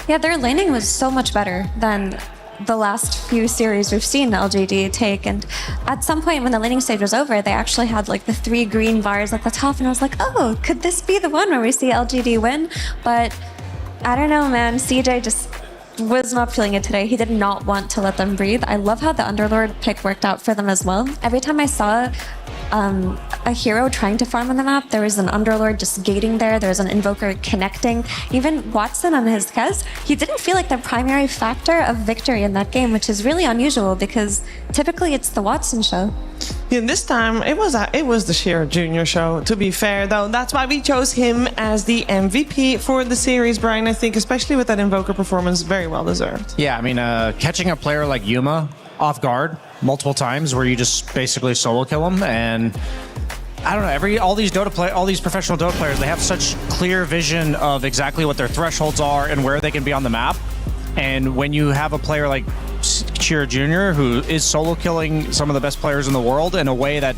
Yeah, their laning was so much better than the last few series we've seen LGD take, and at some point when the laning stage was over, they actually had like the 3 green bars at the top, and I was like, oh, could this be the one where we see LGD win? But I don't know, man. CJ just was not feeling it today. He did not want to let them breathe. I love how the Underlord pick worked out for them as well. Every time I saw a hero trying to farm on the map, there was an Underlord just gating there, there was an Invoker connecting. Even Watson on his Kez, he didn't feel like the primary factor of victory in that game, which is really unusual because typically it's the Watson show. Yeah, this time it was the Shearer Jr. show, to be fair, though. That's why we chose him as the MVP for the series, Brian. I think, especially with that Invoker performance, very well deserved. Yeah, I mean, catching a player like Yuma off guard multiple times where you just basically solo kill him, and I don't know, all these professional Dota players, they have such clear vision of exactly what their thresholds are and where they can be on the map. And when you have a player like Shearer Jr., who is solo killing some of the best players in the world in a way that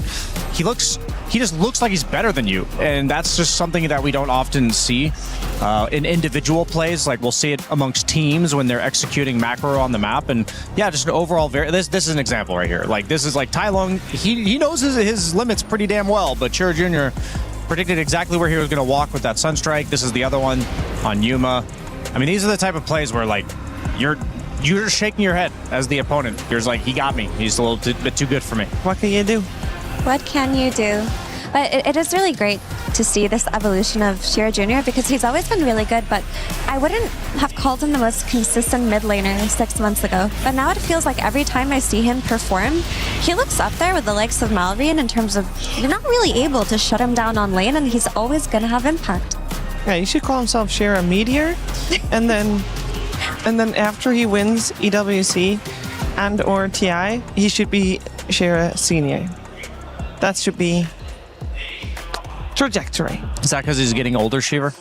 he just looks like he's better than you, and that's just something that we don't often see in individual plays. Like, we'll see it amongst teams when they're executing macro on the map, and yeah, just an overall this is an example right here. Like, this is like Tai Lung, he knows his limits pretty damn well, but Shearer Jr. predicted exactly where he was going to walk with that Sunstrike. This is the other one on Yuma. I mean, these are the type of plays where, like, you're just shaking your head as the opponent. You're just like, he got me. He's a little bit too good for me. What can you do? What can you do? But it is really great to see this evolution of Shearer Jr. because he's always been really good, but I wouldn't have called him the most consistent mid laner 6 months ago. But now it feels like every time I see him perform, he looks up there with the likes of Malvine in terms of you're not really able to shut him down on lane, and he's always going to have impact. Yeah, he should call himself Shearer Meteor, and then after he wins EWC and or TI, he should be Shearer Senior. That should be trajectory. Is that because he's getting older, Shiver?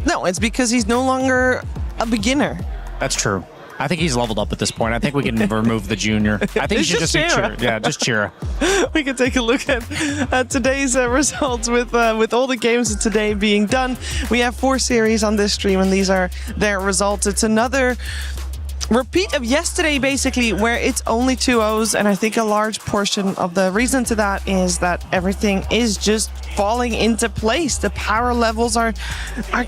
No, it's because he's no longer a beginner. That's true. I think he's leveled up at this point. I think we can remove the junior. I think he should just be Chira. Yeah, just Chira. We can take a look at today's results with all the games of today being done. We have 4 series on this stream, and these are their results. It's another repeat of yesterday, basically, where it's only 2-0s, and I think a large portion of the reason to that is that everything is just falling into place. The power levels are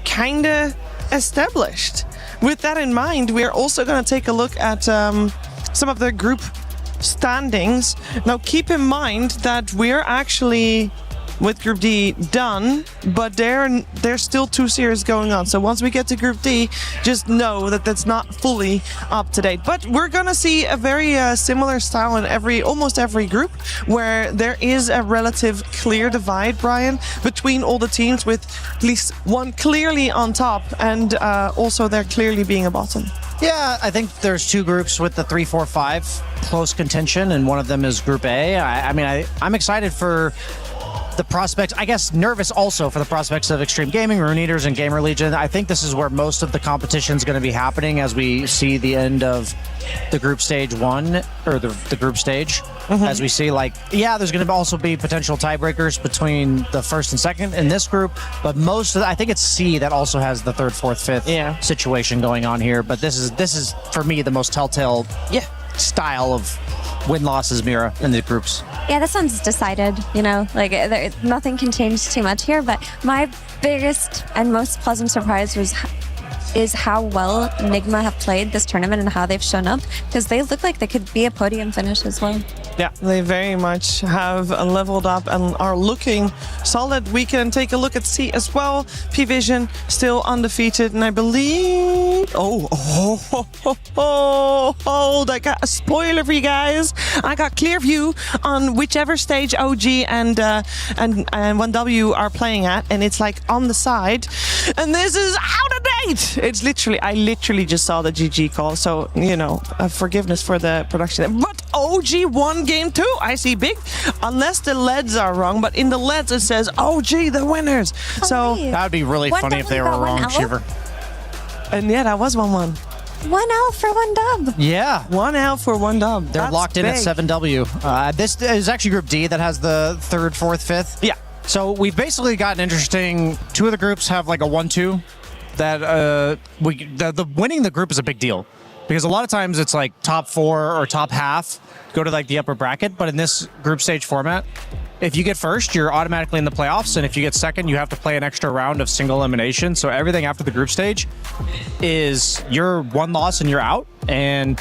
kind of established. With that in mind, we are also going to take a look at some of the group standings. Now, keep in mind that we're actually with Group D done, but there's still 2 series going on. So once we get to Group D, just know that that's not fully up to date. But we're gonna see a very similar style in almost every group, where there is a relative clear divide, Brian, between all the teams, with at least one clearly on top, and also there clearly being a bottom. Yeah, I think there's 2 groups with the 3, 4, 5 close contention, and one of them is Group A. I'm excited for the prospects, I guess nervous also for the prospects of Extreme Gaming, Rune Eaters, and Gamer Legion. I think this is where most of the competition is going to be happening as we see the end of the group stage 1, or the group stage. As we see, there's going to also be potential tiebreakers between the first and second in this group, but I think it's C that also has the 3rd, 4th, 5th situation going on here. But this is for me the most telltale style of win-losses mirror in the groups. Yeah, this one's decided, nothing can change too much here, but my biggest and most pleasant surprise was is how well Nigma have played this tournament and how they've shown up, because they look like they could be a podium finish as well. Yeah, they very much have leveled up and are looking solid. We can take a look at C as well. P-Vision still undefeated, and I believe... Hold! I got a spoiler for you guys. I got clear view on whichever stage OG and 1W are playing at, and it's like on the side. And this is out of date! It's literally... I literally just saw the GG call, so, you know, forgiveness for the production. But OG won game 2. I see big, unless the LEDs are wrong, but in the LEDs it says OG the winners. So that would be really funny if they were wrong, Shiver. And yeah, that was 1-1. 1L for 1W. Yeah. 1L for 1W. They're locked in at 7W. This is actually Group D that has the 3rd, 4th, 5th. Yeah. So we've basically got an interesting... 2 of the groups have like a 1-2 that the winning the group is a big deal. Because a lot of times it's like top 4 or top half go to like the upper bracket, but in this group stage format, if you get first, you're automatically in the playoffs, and if you get second, you have to play an extra round of single elimination. So everything after the group stage is your 1 loss and you're out, and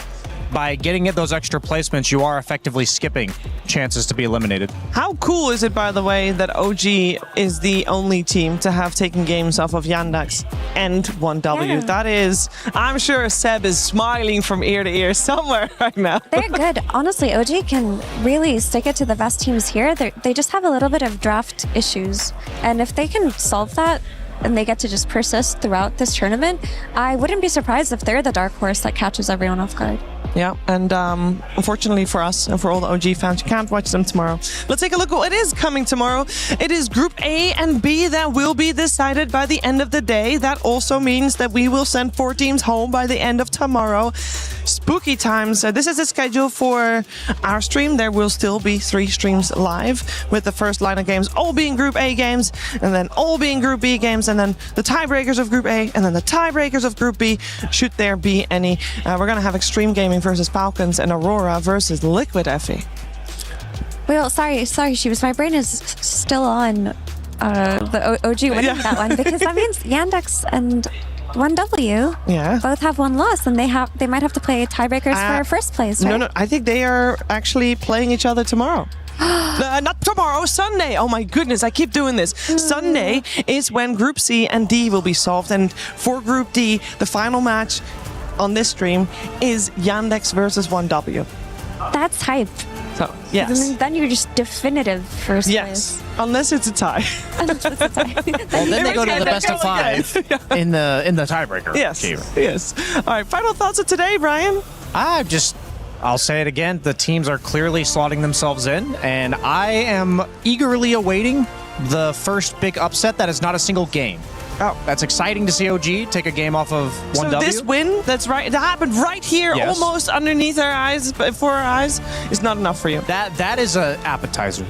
by getting those extra placements, you are effectively skipping chances to be eliminated. How cool is it, by the way, that OG is the only team to have taken games off of Yandex and 1W? Yeah. That is, I'm sure Seb is smiling from ear to ear somewhere right now. They're good. Honestly, OG can really stick it to the best teams here. They just have a little bit of draft issues. And if they can solve that, and they get to just persist throughout this tournament, I wouldn't be surprised if they're the dark horse that catches everyone off guard. Yeah, and unfortunately for us and for all the OG fans, you can't watch them tomorrow. Let's take a look at what is coming tomorrow. It is Group A and B that will be decided by the end of the day. That also means that we will send 4 teams home by the end of tomorrow. Spooky times. This is the schedule for our stream. There will still be 3 streams live, with the first line of games all being Group A games, and then all being Group B games, and then the tiebreakers of Group A, and then the tiebreakers of Group B, should there be any. We're going to have Extreme Gaming versus Falcons and Aurora versus Liquid, Effie. Well, sorry, Shivas. My brain is still on the OG winning that one, because that means Yandex and 1W both have 1 loss, and they might have to play tiebreakers for first place, right? No, I think they are actually playing each other tomorrow. Not tomorrow, Sunday. Oh my goodness, I keep doing this. Sunday is when Group C and D will be solved, and for Group D, the final match on this stream is Yandex versus 1W. That's hype. So, yes. Then you're just definitive first place. Unless it's a tie. Well, then they go to the best of 5 in the tiebreaker. Yes. All right, final thoughts of today, Brian? I'll say it again. The teams are clearly slotting themselves in, and I am eagerly awaiting the first big upset that is not a single game. Oh, that's exciting to see OG take a game off of 1W. So this win, that happened right here, almost underneath our eyes, before our eyes, is not enough for you. That is an appetizer,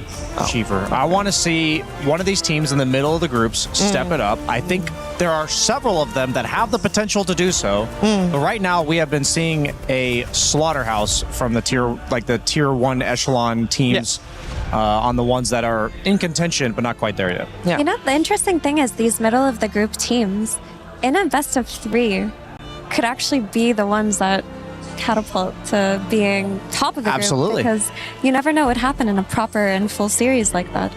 Cheever. I want to see one of these teams in the middle of the groups step it up. I think there are several of them that have the potential to do so. But right now, we have been seeing a slaughterhouse from the tier 1 echelon teams. On the ones that are in contention, but not quite there yet. Yeah. You know, the interesting thing is these middle of the group teams in a best of 3 could actually be the ones that catapult to being top of the group. Absolutely. Because you never know what happened in a proper and full series like that.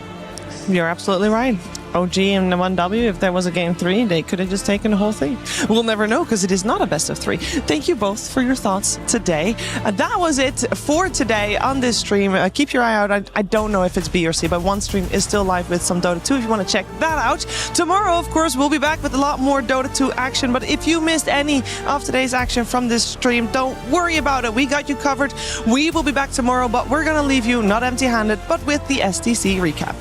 You're absolutely right. OG and 1W, if there was a game 3, they could have just taken the whole thing. We'll never know, because it is not a best of 3. Thank you both for your thoughts today. That was it for today on this stream. Keep your eye out. I don't know if it's B or C, but one stream is still live with some Dota 2 if you want to check that out. Tomorrow, of course, we'll be back with a lot more Dota 2 action, but if you missed any of today's action from this stream, don't worry about it. We got you covered. We will be back tomorrow, but we're going to leave you not empty-handed, but with the STC recap.